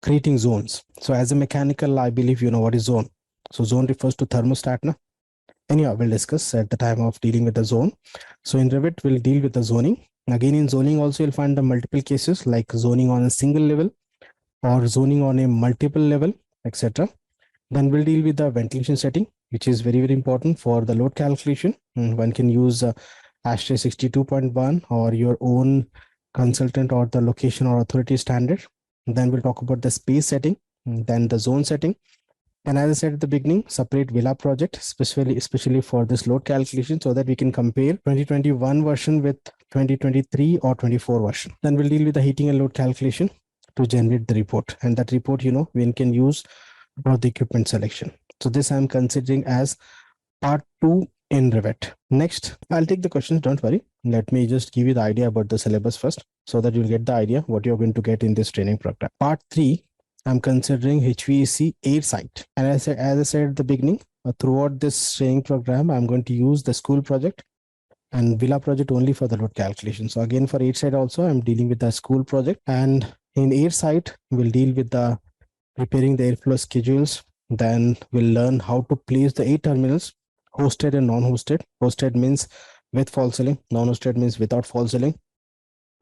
creating zones. So as a mechanical, I believe you know what is zone. So zone refers to thermostat. Anyhow, we'll discuss at the time of dealing with the zone. So in Revit, we'll deal with the zoning. Again, in zoning also, you'll find the multiple cases like zoning on a single level or zoning on a multiple level, etc. Then we'll deal with the ventilation setting, which is very, very important for the load calculation. One can use ASHRAE 62.1 or your own consultant or the location or authority standard. Then we'll talk about the space setting, then the zone setting. And as I said at the beginning, separate Villa project, especially for this load calculation, so that we can compare 2021 version with 2023 or 24 version. Then we'll deal with the heating and load calculation to generate the report. And that report, we can use for the equipment selection. So this I'm considering as part 2 in Revit. Next, I'll take the questions, don't worry. Let me just give you the idea about the syllabus first, so that you'll get the idea what you're going to get in this training program. Part 3, I'm considering HVAC air site. And as I said at the beginning, throughout this training program, I'm going to use the school project and Villa project only for the load calculation. So again, for air site also, I'm dealing with the school project. And in air site, we'll deal with the preparing the airflow schedules. Then we'll learn how to place the 8 terminals, hosted and non-hosted. Hosted means with false ceiling, non-hosted means without false ceiling.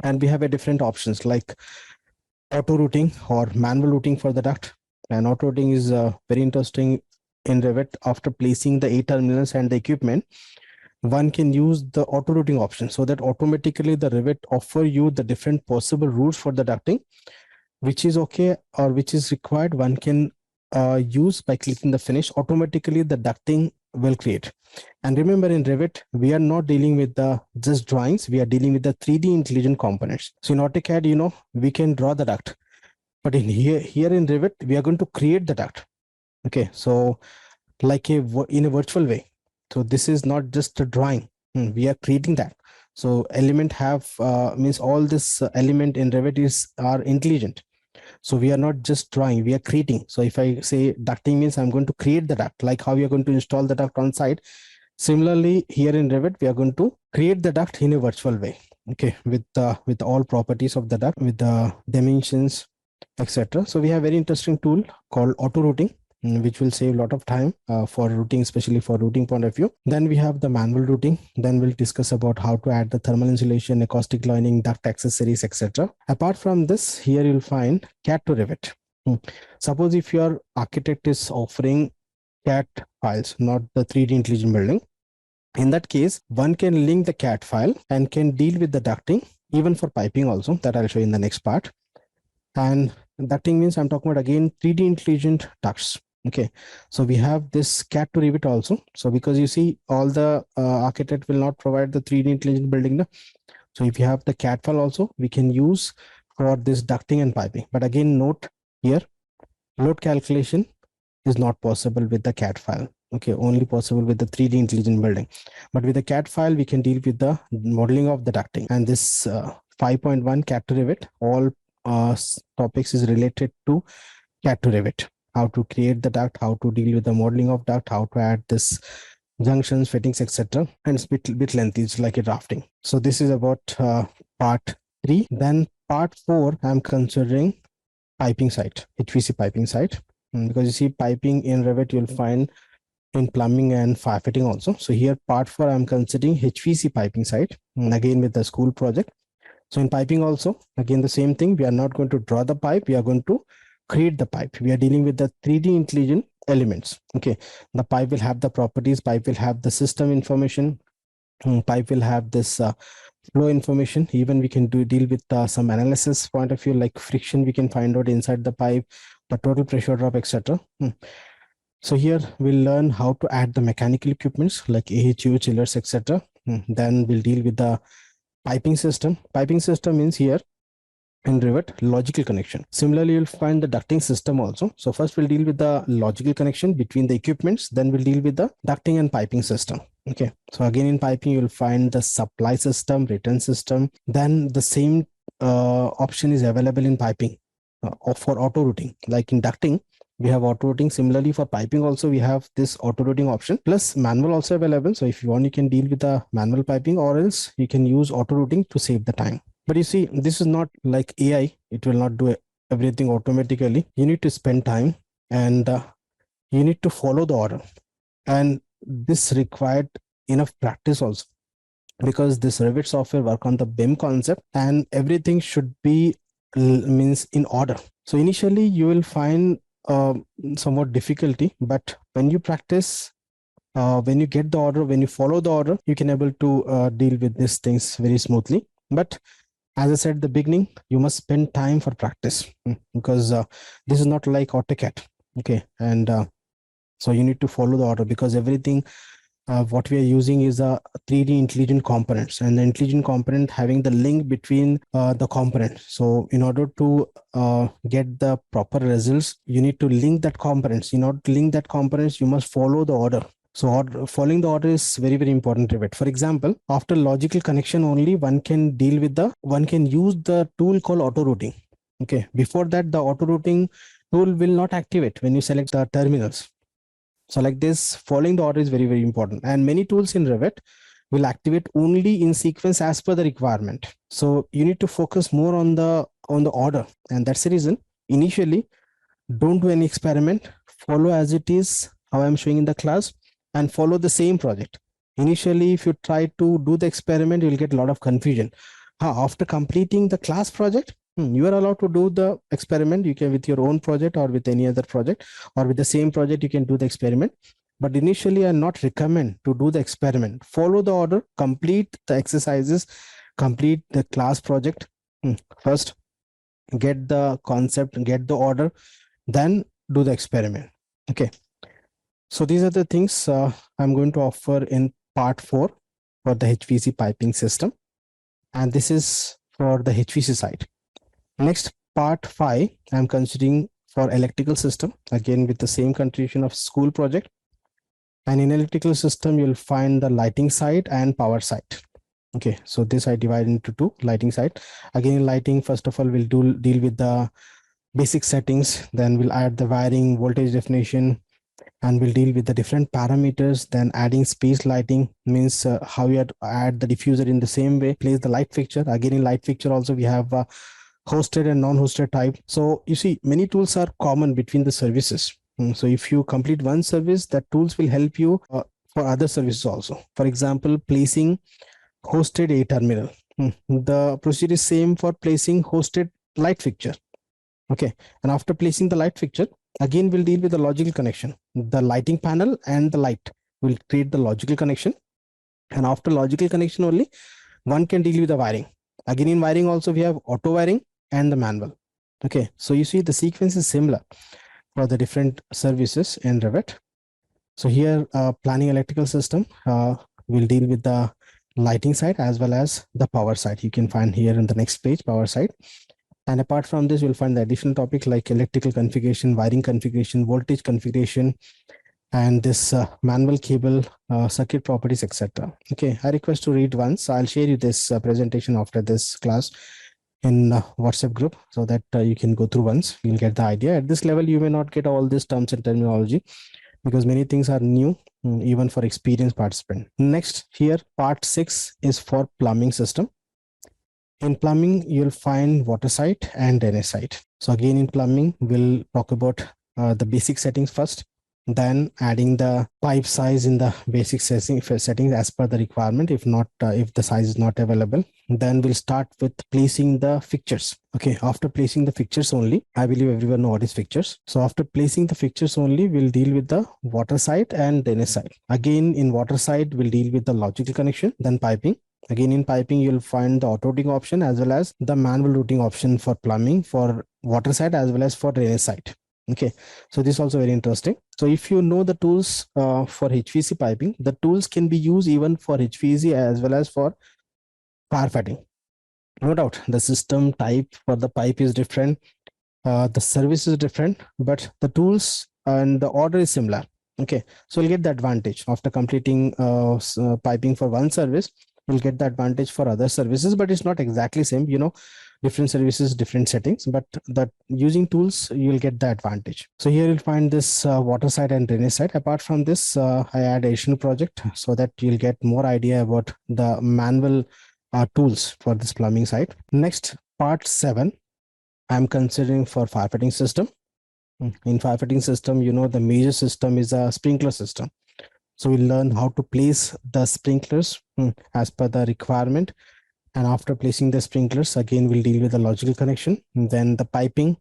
And we have a different options like auto routing or manual routing for the duct. And auto routing is very interesting in Revit. After placing the 8 terminals and the equipment, one can use the auto routing option, so that automatically the Revit offer you the different possible routes for the ducting, which is okay or which is required. One can use by clicking the finish. Automatically the ducting will create. And remember, in Revit, we are not dealing with the just drawings. We are dealing with the 3D intelligent components. So in AutoCAD, we can draw the duct, but in here in Revit, we are going to create the duct. Okay, so like in a virtual way. So this is not just a drawing. We are creating that. So element have means all this element in Revit are intelligent. So we are not just drawing, we are creating. So if I say ducting means I'm going to create the duct, like how we are going to install the duct on site. Similarly, here in Revit, we are going to create the duct in a virtual way. Okay, with all properties of the duct, with the dimensions, etc. So we have a very interesting tool called auto routing, which will save a lot of time for routing, especially for routing point of view. Then we have the manual routing. Then we'll discuss about how to add the thermal insulation, acoustic lining, duct accessories, etc. Apart from this, here you'll find CAD to Revit. Suppose if your architect is offering CAD files, not the 3D intelligent building, in that case, one can link the CAD file and can deal with the ducting, even for piping also, that I'll show you in the next part. And ducting means I'm talking about again 3D intelligent ducts. Okay, so we have this CAD to Revit also. So because you see, all the architect will not provide the 3D intelligent building. No? So if you have the CAD file also, we can use for this ducting and piping. But again, note here, load calculation is not possible with the CAD file. Okay, only possible with the 3D intelligent building. But with the CAD file, we can deal with the modeling of the ducting. And this 5.1 CAD to Revit, all topics is related to CAD to Revit. How to create the duct, how to deal with the modeling of duct, how to add this junctions, fittings, etc. And it's bit lengthy, it's like a drafting. So this is about part 3. Then part 4, I'm considering piping site, HVAC piping site. Because you see, piping in Revit you'll find in plumbing and firefighting also. So here part 4, I'm considering HVAC piping site, again with the school project. So in piping also, again the same thing. We are not going to draw the pipe, we are going to create the pipe. We are dealing with the 3D intelligent elements. Okay, the pipe will have the properties, pipe will have the system information, pipe will have this flow information. Even we can deal with some analysis point of view, like friction we can find out inside the pipe, the total pressure drop, etc. So here we'll learn how to add the mechanical equipments like AHU, chillers, etc. Then we'll deal with the piping system. Piping system means here in Revit, logical connection. Similarly, you'll find the ducting system also. So first we'll deal with the logical connection between the equipments, then we'll deal with the ducting and piping system. Okay, so again in piping, you'll find the supply system, return system. Then the same option is available in piping for auto routing. Like in ducting, we have auto routing. Similarly, for piping also, we have this auto routing option, plus manual also available. So if you want, you can deal with the manual piping, or else you can use auto routing to save the time. But you see, this is not like AI. It will not do everything automatically. You need to spend time, and you need to follow the order. And this required enough practice also, because this Revit software work on the BIM concept, and everything should be means in order. So initially you will find somewhat difficulty, but when you practice, when you get the order, when you follow the order, you can able to deal with these things very smoothly. But as I said at the beginning, you must spend time for practice, because this is not like AutoCAD. Okay, and so you need to follow the order, because everything what we are using is a 3D intelligent components, and the intelligent component having the link between the component. So in order to get the proper results, you need to link that components. In order to link that components, you must follow the order. So following the order is very, very important to it. For example, after logical connection only, one can use the tool called auto routing. Okay, before that, the auto routing tool will not activate when you select the terminals. So like this, following the order is very, very important. And many tools in Revit will activate only in sequence as per the requirement. So you need to focus more on the order. And that's the reason, initially, don't do any experiment. Follow as it is, how I'm showing in the class, and follow the same project. Initially, if you try to do the experiment, you'll get a lot of confusion. After completing the class project, you are allowed to do the experiment. You can with your own project or with any other project, or with the same project, you can do the experiment. But initially, I not recommend to do the experiment. Follow the order, complete the exercises, complete the class project. First, get the concept, get the order, then do the experiment. Okay. So these are the things I'm going to offer in part 4 for the HVAC piping system. And this is for the HVAC side. Next, part 5, I'm considering for electrical system, again with the same continuation of school project. And in electrical system, you'll find the lighting side and power side. Okay, so this I divide into 2, lighting side. Again, in lighting, first of all, we'll deal with the basic settings, then we'll add the wiring, voltage definition, and we'll deal with the different parameters. Then adding space lighting means how you add the diffuser in the same way, place the light fixture. Again, in light fixture also we have hosted and non-hosted type. So you see, many tools are common between the services. So if you complete one service, that tools will help you for other services also. For example, placing hosted A terminal. The procedure is same for placing hosted light fixture. Okay, and after placing the light fixture, again we'll deal with the logical connection. The lighting panel and the light will create the logical connection, and after logical connection only, one can deal with the wiring. Again, in wiring also we have auto wiring and the manual. Okay, so you see the sequence is similar for the different services in Revit. So here, planning electrical system will deal with the lighting side as well as the power side. You can find here in the next page, power side. And apart from this, you'll find the additional topic like electrical configuration, wiring configuration, voltage configuration, and this manual cable, circuit properties, etc. Okay, I request to read once. I'll share you this presentation after this class in WhatsApp group, so that you can go through once. You'll get the idea. At this level, you may not get all these terms and terminology, because many things are new, even for experienced participant. Next, here, part 6 is for plumbing system. In plumbing, you'll find water side and drainage side. So again, in plumbing, we'll talk about the basic settings first, then adding the pipe size in the basic settings as per the requirement. If not, if the size is not available, then we'll start with placing the fixtures. Okay, after placing the fixtures only, I believe everyone know what is fixtures. So after placing the fixtures only, we'll deal with the water side and drainage side. Again, in water side, we'll deal with the logical connection, then piping. Again, in piping, you'll find the auto routing option as well as the manual routing option for plumbing, for water side as well as for drainage side. Okay, so this is also very interesting. So if you know the tools for HVAC piping, the tools can be used even for HVAC as well as for firefighting. No doubt, the system type for the pipe is different, the service is different, but the tools and the order is similar. Okay, so you'll get the advantage after completing piping for one service. You'll get the advantage for other services, but it's not exactly same. You know, different services, different settings, but that using tools, you'll get the advantage. So here you'll find this water side and drainage side. Apart from this, I add additional project so that you'll get more idea about the manual tools for this plumbing side. Next, part 7, I'm considering for firefighting system. In firefighting system, you know, the major system is a sprinkler system. So we'll learn how to place the sprinklers as per the requirement. And after placing the sprinklers, again, we'll deal with the logical connection, then the piping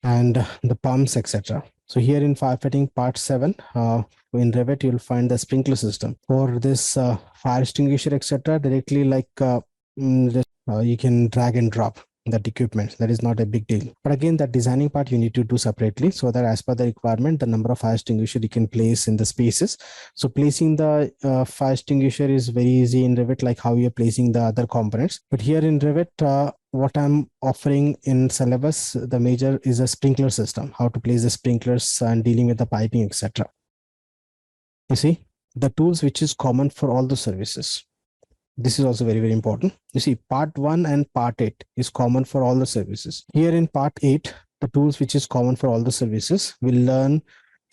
and the pumps, etc. So here in firefighting part 7, in Revit, you'll find the sprinkler system. For this fire extinguisher, etc., directly like you can drag and drop that equipment. That is not a big deal. But again, that designing part you need to do separately, so that as per the requirement, the number of fire extinguisher you can place in the spaces. So placing the fire extinguisher is very easy in Revit, like how you're placing the other components. But here in Revit, what I'm offering in syllabus, the major is a sprinkler system, how to place the sprinklers and dealing with the piping, etc. You see, the tools which is common for all the services. This is also very, very important. You see, part 1 and part 8 is common for all the services. Here in part 8, the tools which is common for all the services, we'll learn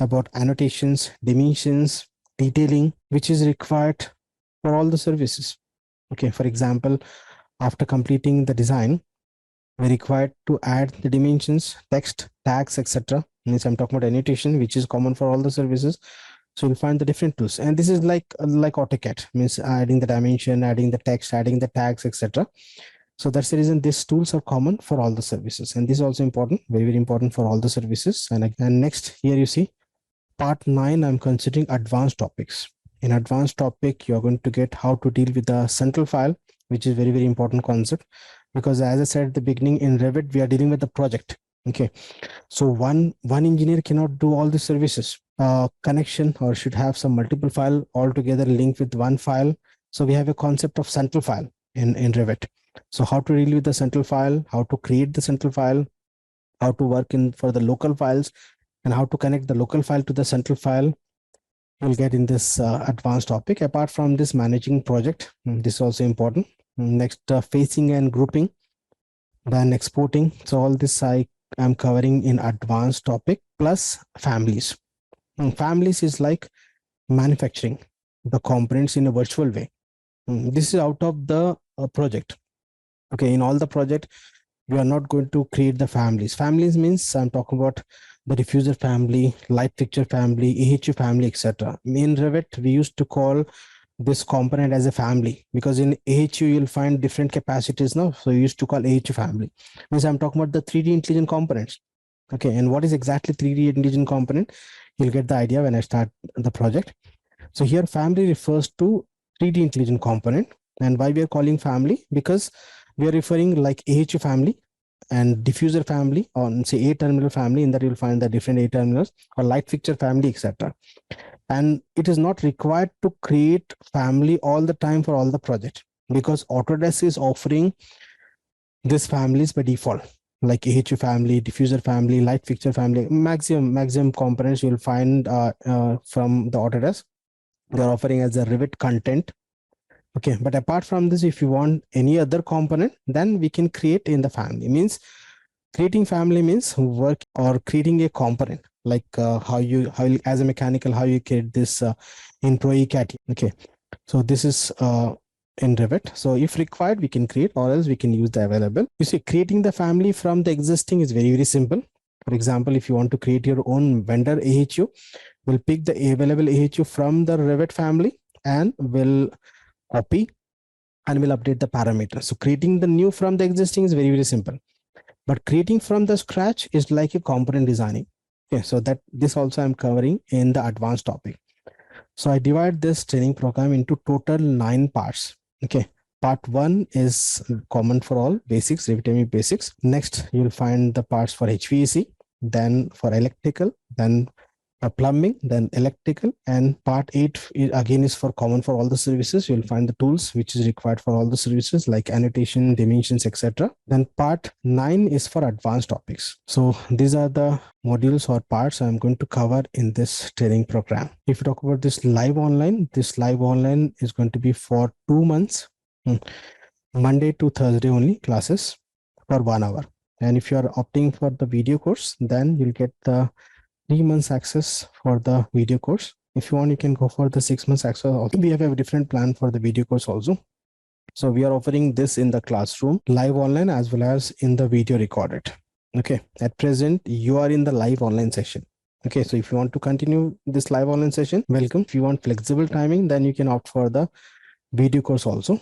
about annotations, dimensions, detailing, which is required for all the services. Okay, for example, after completing the design, we're required to add the dimensions, text, tags, etc. Means I'm talking about annotation, which is common for all the services. So you'll find the different tools, and this is like AutoCAD, means adding the dimension, adding the text, adding the tags, etc. So that's the reason these tools are common for all the services, and this is also important, very, very important for all the services. And next here you see part 9, I'm considering advanced topics. In advanced topic, you're going to get how to deal with the central file, which is very, very important concept, because as I said at the beginning, in Revit we are dealing with the project. Okay, so one engineer cannot do all the services. Connection or should have some multiple file all together linked with one file. So we have a concept of central file in Revit. So how to deal with the central file, how to create the central file, how to work in for the local files, and how to connect the local file to the central file, you'll get in this advanced topic. Apart from this, managing project, this is also important. Next, facing and grouping, then exporting. So all this I am covering in advanced topic, plus families. And families is like manufacturing the components in a virtual way. This is out of the project. Okay, in all the project, we are not going to create the families. Families means I'm talking about the diffuser family, light fixture family, AHU family, etc. In Revit, we used to call this component as a family, because in AHU you'll find different capacities now. So you used to call AHU family. Means I'm talking about the 3D intelligent components. Okay, and what is exactly 3D intelligent component? You'll get the idea when I start the project. So here family refers to 3D intelligent component. And why we are calling family? Because we are referring like AHU family and diffuser family, or say A terminal family. In that you'll find the different A terminals, or light fixture family, etc. And it is not required to create family all the time for all the project, because Autodesk is offering these families by default, like AHU family, diffuser family, light fixture family. Maximum components you'll find from the Autodesk. They're offering as a Revit content. Okay, but apart from this, if you want any other component, then we can create in the family. Means creating family means work or creating a component, like how as a mechanical, how you create this in ProECAD. Okay, so this is in Revit. So if required, we can create, or else we can use the available. You see, creating the family from the existing is very, very simple. For example, if you want to create your own vendor AHU, we'll pick the available AHU from the Revit family and we'll copy and we'll update the parameters. So creating the new from the existing is very, very simple. But creating from the scratch is like a component designing. Okay, so that this also I'm covering in the advanced topic. So I divide this training program into total 9 parts. Okay, part 1 is common for all, basics, Revit MEP basics. Next, you'll find the parts for HVAC, then for electrical, then plumbing, then electrical, and part 8 again is for common for all the services. You'll find the tools which is required for all the services, like annotation, dimensions, etc. Then part 9 is for advanced topics. So these are the modules or parts I'm going to cover in this training program. If you talk about this live online is going to be for 2 months, Monday to Thursday only classes for 1 hour. And if you are opting for the video course, then you'll get the 3 months access for the video course. If you want, you can go for the 6 months access also. We have a different plan for the video course also. So we are offering this in the classroom, live online, as well as in the video recorded. Okay, at present, you are in the live online session. Okay, so if you want to continue this live online session, welcome. If you want flexible timing, then you can opt for the video course also.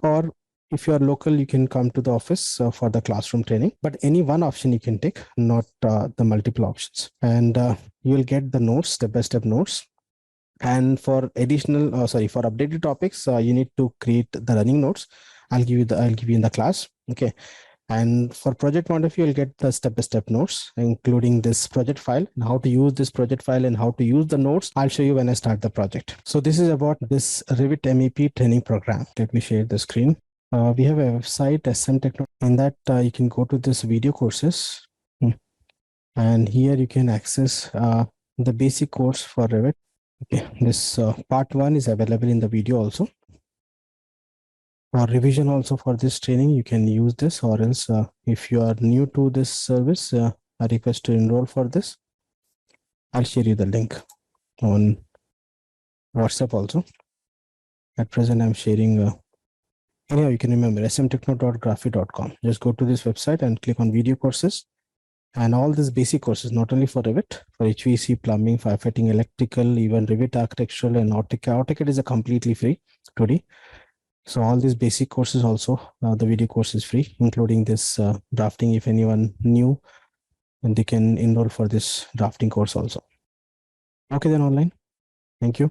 Or if you are local, you can come to the office for the classroom training, but any one option you can take, not the multiple options. And you will get the notes, step-by-step notes. And for additional, for updated topics, you need to create the running notes. I'll give you in the class. Okay. And for project point of view, you'll get the step-by-step notes, including this project file and how to use this project file and how to use the notes. I'll show you when I start the project. So this is about this Revit MEP training program. Let me share the screen. We have a website, SM Techno. In that, you can go to this video courses. And here you can access the basic course for Revit. Okay, this part 1 is available in the video also. For revision also for this training, you can use this, or else if you are new to this service, I request to enroll for this. I'll share you the link on WhatsApp also. At present, I'm sharing. Anyhow, you can remember smtechno.graphy.com. Just go to this website and click on video courses. And all these basic courses, not only for Revit, for HVAC, plumbing, firefighting, electrical, even Revit architectural and AutoCAD. AutoCAD is a completely free today. So all these basic courses also, the video course is free, including this drafting. If anyone new, and they can enroll for this drafting course also. Okay, then online. Thank you.